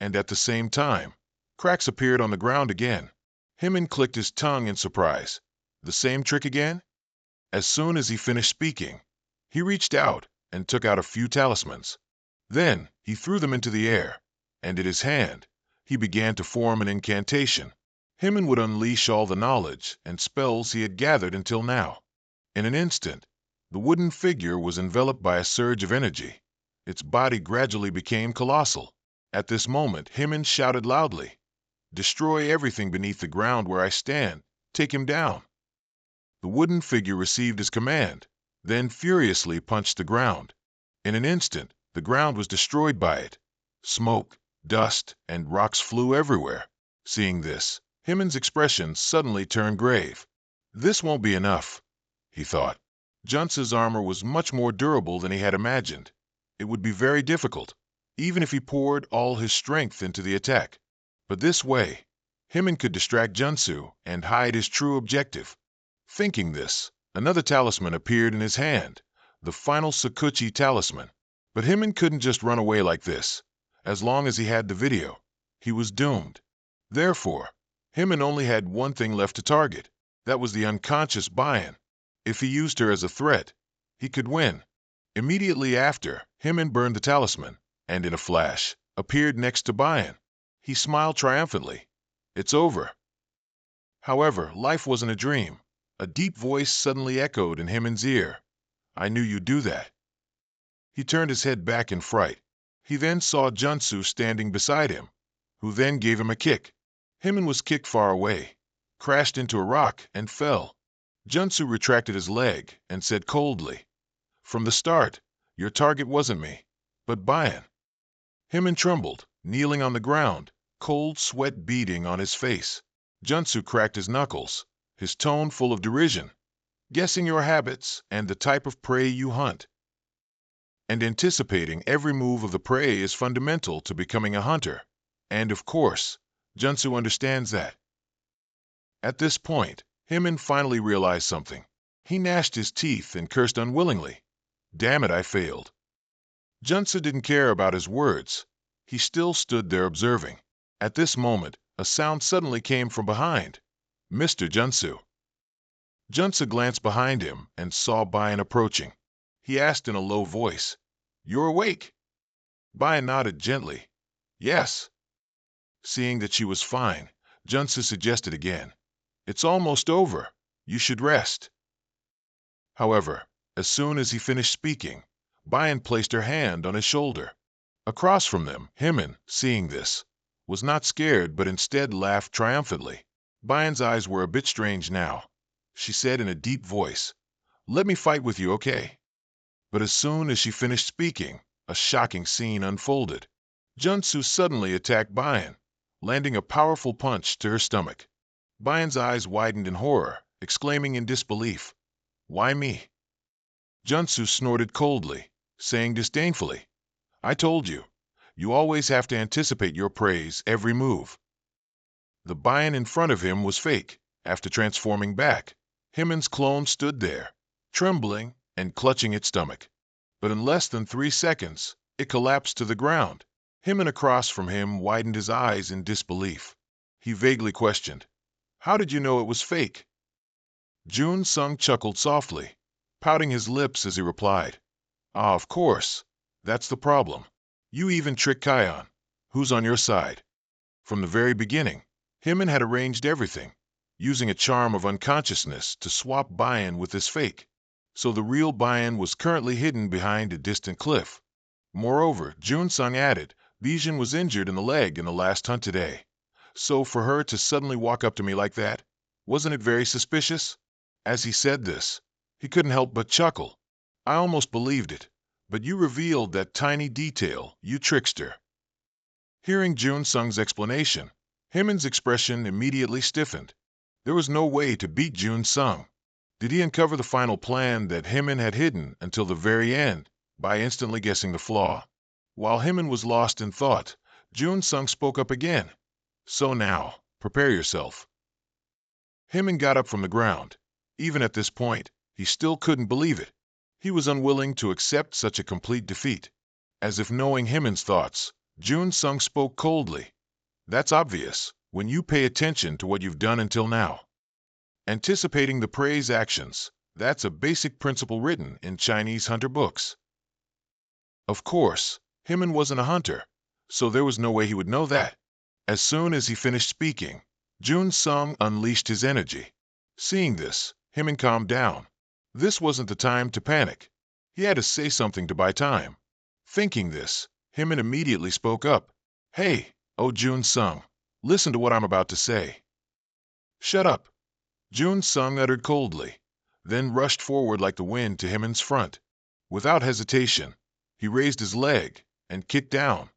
And at the same time, cracks appeared on the ground again. Himon clicked his tongue in surprise. The same trick again? As soon as he finished speaking, he reached out and took out a few talismans. Then he threw them into the air, and in his hand, he began to form an incantation. Himon would unleash all the knowledge and spells he had gathered until now. In an instant, the wooden figure was enveloped by a surge of energy. Its body gradually became colossal. At this moment, Himon shouted loudly, "Destroy everything beneath the ground where I stand. Take him down." The wooden figure received his command, then furiously punched the ground. In an instant, the ground was destroyed by it. Smoke, dust, and rocks flew everywhere. Seeing this, Himon's expression suddenly turned grave. "This won't be enough," he thought. Junsu's armor was much more durable than he had imagined. It would be very difficult, even if he poured all his strength into the attack. But this way, Himon could distract Junsu and hide his true objective. Thinking this, another talisman appeared in his hand, the final Sakuchi talisman. But Himon couldn't just run away like this. As long as he had the video, he was doomed. Therefore, Himon only had one thing left to target. That was the unconscious Bayan. If he used her as a threat, he could win. Immediately after, Himon burned the talisman, and in a flash, appeared next to Bayan. He smiled triumphantly. "It's over." However, life wasn't a dream. A deep voice suddenly echoed in Himon's ear. "I knew you'd do that." He turned his head back in fright. He then saw Junsu standing beside him, who then gave him a kick. Himon was kicked far away, crashed into a rock, and fell. Junsu retracted his leg and said coldly, "From the start, your target wasn't me, but Bayan." Himon trembled, kneeling on the ground, cold sweat beading on his face. Junsu cracked his knuckles, his tone full of derision. "Guessing your habits and the type of prey you hunt. And anticipating every move of the prey is fundamental to becoming a hunter. And of course, Junsu understands that." At this point, Himon finally realized something. He gnashed his teeth and cursed unwillingly. "Damn it, I failed." Junsu didn't care about his words. He still stood there observing. At this moment, a sound suddenly came from behind. "Mr. Junsu." Junsu glanced behind him and saw Bayan approaching. He asked in a low voice, "You're awake?" Bayan nodded gently. "Yes." Seeing that she was fine, Junsu suggested again, "It's almost over. You should rest." However, as soon as he finished speaking, Bayan placed her hand on his shoulder. Across from them, Himon, seeing this, was not scared but instead laughed triumphantly. Bayan's eyes were a bit strange now. She said in a deep voice, "Let me fight with you, okay?" But as soon as she finished speaking, a shocking scene unfolded. Junsu suddenly attacked Bayan, landing a powerful punch to her stomach. Bayan's eyes widened in horror, exclaiming in disbelief, "Why me?" Junsu snorted coldly, saying disdainfully, "I told you. You always have to anticipate your prey's every move." The Bayan in front of him was fake. After transforming back, Himen's clone stood there, trembling and clutching its stomach. But in less than 3 seconds, it collapsed to the ground. Himen across from him widened his eyes in disbelief. He vaguely questioned, "How did you know it was fake?" Jun Sung chuckled softly, pouting his lips as he replied, "Ah, of course. That's the problem. You even trick Kion, who's on your side." From the very beginning, Himen had arranged everything, using a charm of unconsciousness to swap Bayan with this fake. So the real Bayan was currently hidden behind a distant cliff. Moreover, Jun Sung added, Bijin was injured in the leg in the last hunt today. So for her to suddenly walk up to me like that, wasn't it very suspicious? As he said this, he couldn't help but chuckle. I almost believed it, but you revealed that tiny detail, you trickster. Hearing Jun Sung's explanation, Himen's expression immediately stiffened. There was no way to beat Jun Sung. Did he uncover the final plan that Himen had hidden until the very end by instantly guessing the flaw? While Himen was lost in thought, Jun Sung spoke up again. "So now, prepare yourself." Himen got up from the ground. Even at this point, he still couldn't believe it. He was unwilling to accept such a complete defeat. As if knowing Himen's thoughts, Jun Sung spoke coldly. "That's obvious when you pay attention to what you've done until now. Anticipating the prey's actions, that's a basic principle written in Chinese hunter books." Of course, Himen wasn't a hunter, so there was no way he would know that. As soon as he finished speaking, Jun Sung unleashed his energy. Seeing this, Himen calmed down. This wasn't the time to panic. He had to say something to buy time. Thinking this, Himen immediately spoke up. "Hey, oh Jun Sung, listen to what I'm about to say." "Shut up," Jun Sung uttered coldly, then rushed forward like the wind to Himen's front. Without hesitation, he raised his leg and kicked down.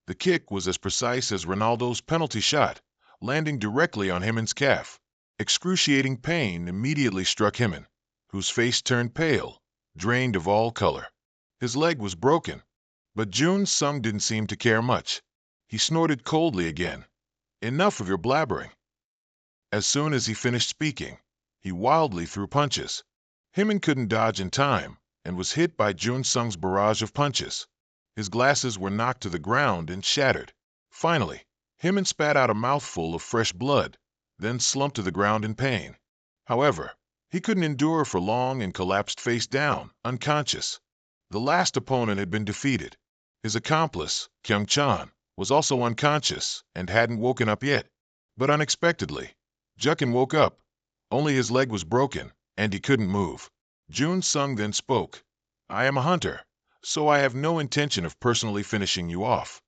The kick was as precise as Ronaldo's penalty shot, landing directly on Himen's calf. Excruciating pain immediately struck Himen, whose face turned pale, drained of all color. His leg was broken, but Jun Sung didn't seem to care much. He snorted coldly again. "Enough of your blabbering." As soon as he finished speaking, he wildly threw punches. Himen couldn't dodge in time and was hit by Jun Sung's barrage of punches. His glasses were knocked to the ground and shattered. Finally, Himen spat out a mouthful of fresh blood, then slumped to the ground in pain. However, he couldn't endure for long and collapsed face down, unconscious. The last opponent had been defeated. His accomplice, Kyung Chan, was also unconscious and hadn't woken up yet. But unexpectedly, Jukin woke up. Only his leg was broken, and he couldn't move. Jun Sung then spoke. "I am a hunter, so I have no intention of personally finishing you off."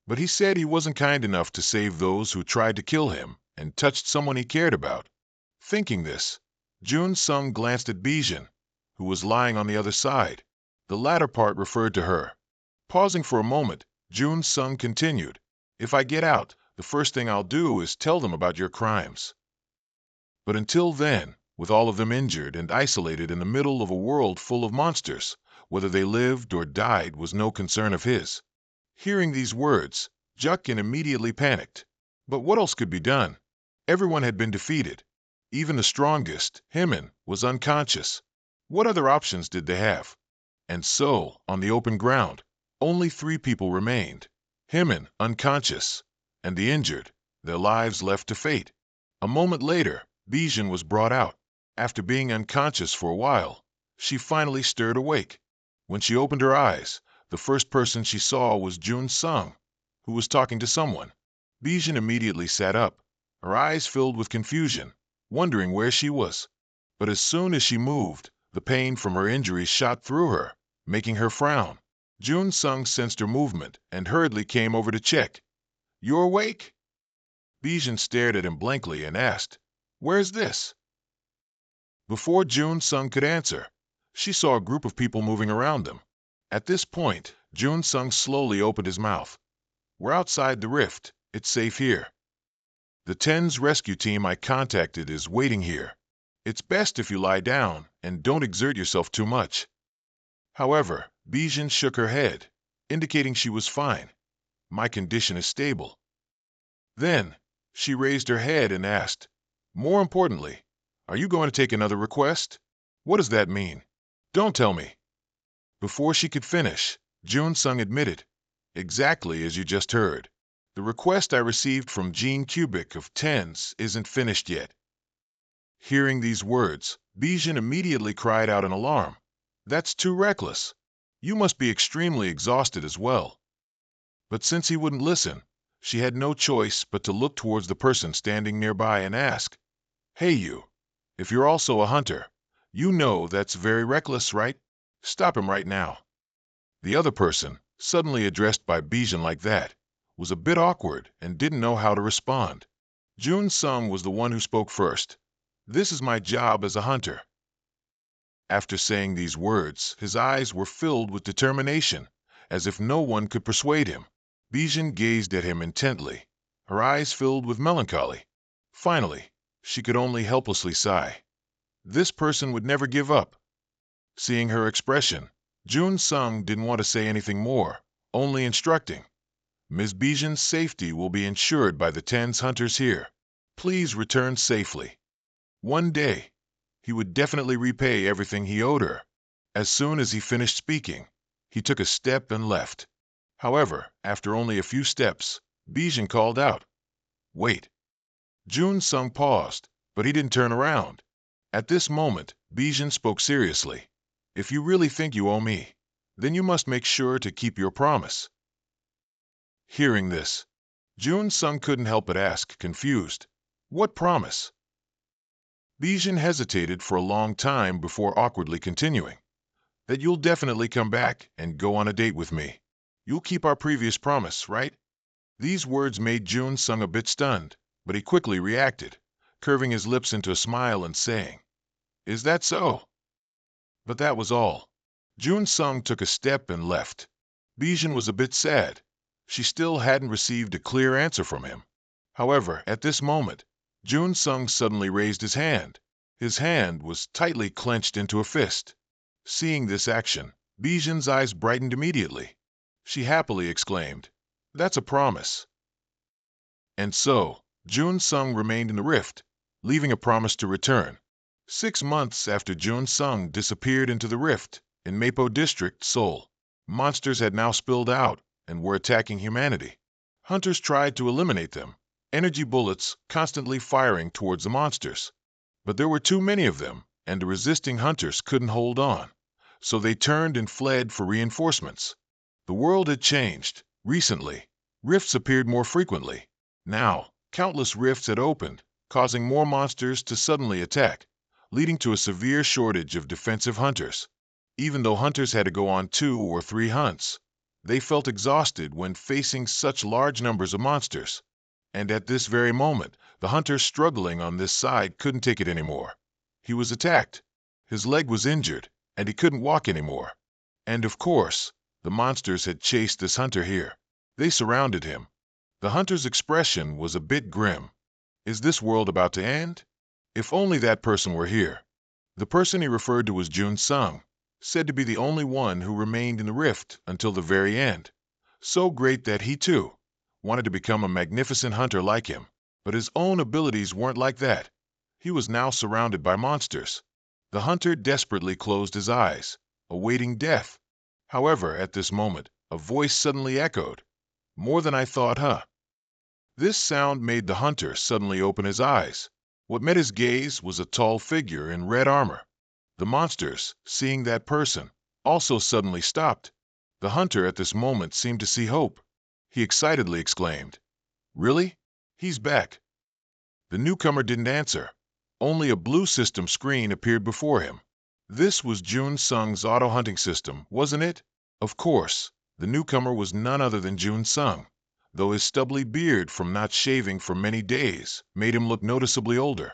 But he said he wasn't kind enough to save those who tried to kill him and touched someone he cared about. Thinking this, Jun Sung glanced at Bijin, who was lying on the other side. The latter part referred to her. Pausing for a moment, Jun Sung continued, "If I get out, the first thing I'll do is tell them about your crimes." But until then, with all of them injured and isolated in the middle of a world full of monsters, whether they lived or died was no concern of his. Hearing these words, Jukin immediately panicked. But what else could be done? Everyone had been defeated. Even the strongest, Himen, was unconscious. What other options did they have? And so, on the open ground, only 3 people remained. Himen, unconscious, and the injured, their lives left to fate. A moment later, Bijin was brought out. After being unconscious for a while, she finally stirred awake. When she opened her eyes, the first person she saw was Jun Sung, who was talking to someone. Bijin immediately sat up, her eyes filled with confusion, wondering where she was. But as soon as she moved, the pain from her injuries shot through her, making her frown. Jun Sung sensed her movement and hurriedly came over to check. "You're awake?" Bijin stared at him blankly and asked, "Where's this?" Before Jun Sung could answer, she saw a group of people moving around them. At this point, Jun Sung slowly opened his mouth. "We're outside the rift. It's safe here." The TEN's rescue team I contacted is waiting here. It's best if you lie down and don't exert yourself too much." However, Bijin shook her head, indicating she was fine. "My condition is stable." Then, she raised her head and asked, "More importantly, are you going to take another request? What does that mean? Don't tell me." Before she could finish, Jun Sung admitted, "Exactly as you just heard. The request I received from Gene Cubic of TENS isn't finished yet." Hearing these words, Bijin immediately cried out in alarm. "That's too reckless. You must be extremely exhausted as well." But since he wouldn't listen, she had no choice but to look towards the person standing nearby and ask, "Hey you, if you're also a hunter, you know that's very reckless, right? Stop him right now." The other person, suddenly addressed by Bijin like that, was a bit awkward and didn't know how to respond. Jun Sung was the one who spoke first. "This is my job as a hunter." After saying these words, his eyes were filled with determination, as if no one could persuade him. Bijin gazed at him intently, her eyes filled with melancholy. Finally, she could only helplessly sigh. This person would never give up. Seeing her expression, Jun Sung didn't want to say anything more, only instructing, "Ms. Bijin's safety will be ensured by the TEN's hunters here. Please return safely." One day, he would definitely repay everything he owed her. As soon as he finished speaking, he took a step and left. However, after only a few steps, Bijin called out, "Wait." Jun Sung paused, but he didn't turn around. At this moment, Bijin spoke seriously. "If you really think you owe me, then you must make sure to keep your promise." Hearing this, Jun Sung couldn't help but ask, confused, "What promise?" Bijin hesitated for a long time before awkwardly continuing, "That you'll definitely come back and go on a date with me. You'll keep our previous promise, right?" These words made Jun Sung a bit stunned, but he quickly reacted, curving his lips into a smile and saying, "Is that so?" But that was all. Jun Sung took a step and left. Bijin was a bit sad. She still hadn't received a clear answer from him. However, at this moment, Jun Sung suddenly raised his hand. His hand was tightly clenched into a fist. Seeing this action, Bijin's eyes brightened immediately. She happily exclaimed, "That's a promise." And so, Jun Sung remained in the rift, leaving a promise to return. 6 months after Jun Sung disappeared into the rift, in Mapo District, Seoul, monsters had now spilled out and were attacking humanity. Hunters tried to eliminate them, energy bullets constantly firing towards the monsters. But there were too many of them, and the resisting hunters couldn't hold on, so they turned and fled for reinforcements. The world had changed. Recently, rifts appeared more frequently. Now, countless rifts had opened, causing more monsters to suddenly attack, leading to a severe shortage of defensive hunters. Even though hunters had to go on 2 or 3 hunts, they felt exhausted when facing such large numbers of monsters. And at this very moment, the hunter struggling on this side couldn't take it anymore. He was attacked. His leg was injured, and he couldn't walk anymore. And of course, the monsters had chased this hunter here. They surrounded him. The hunter's expression was a bit grim. Is this world about to end? If only that person were here. The person he referred to was Jun Sung, said to be the only one who remained in the rift until the very end. So great that he, too, wanted to become a magnificent hunter like him. But his own abilities weren't like that. He was now surrounded by monsters. The hunter desperately closed his eyes, awaiting death. However, at this moment, a voice suddenly echoed, "More than I thought, huh?" This sound made the hunter suddenly open his eyes. What met his gaze was a tall figure in red armor. The monsters, seeing that person, also suddenly stopped. The hunter at this moment seemed to see hope. He excitedly exclaimed, "Really? He's back." The newcomer didn't answer. Only a blue system screen appeared before him. This was Jun Sung's auto-hunting system, wasn't it? Of course, the newcomer was none other than Jun Sung, though his stubbly beard from not shaving for many days made him look noticeably older.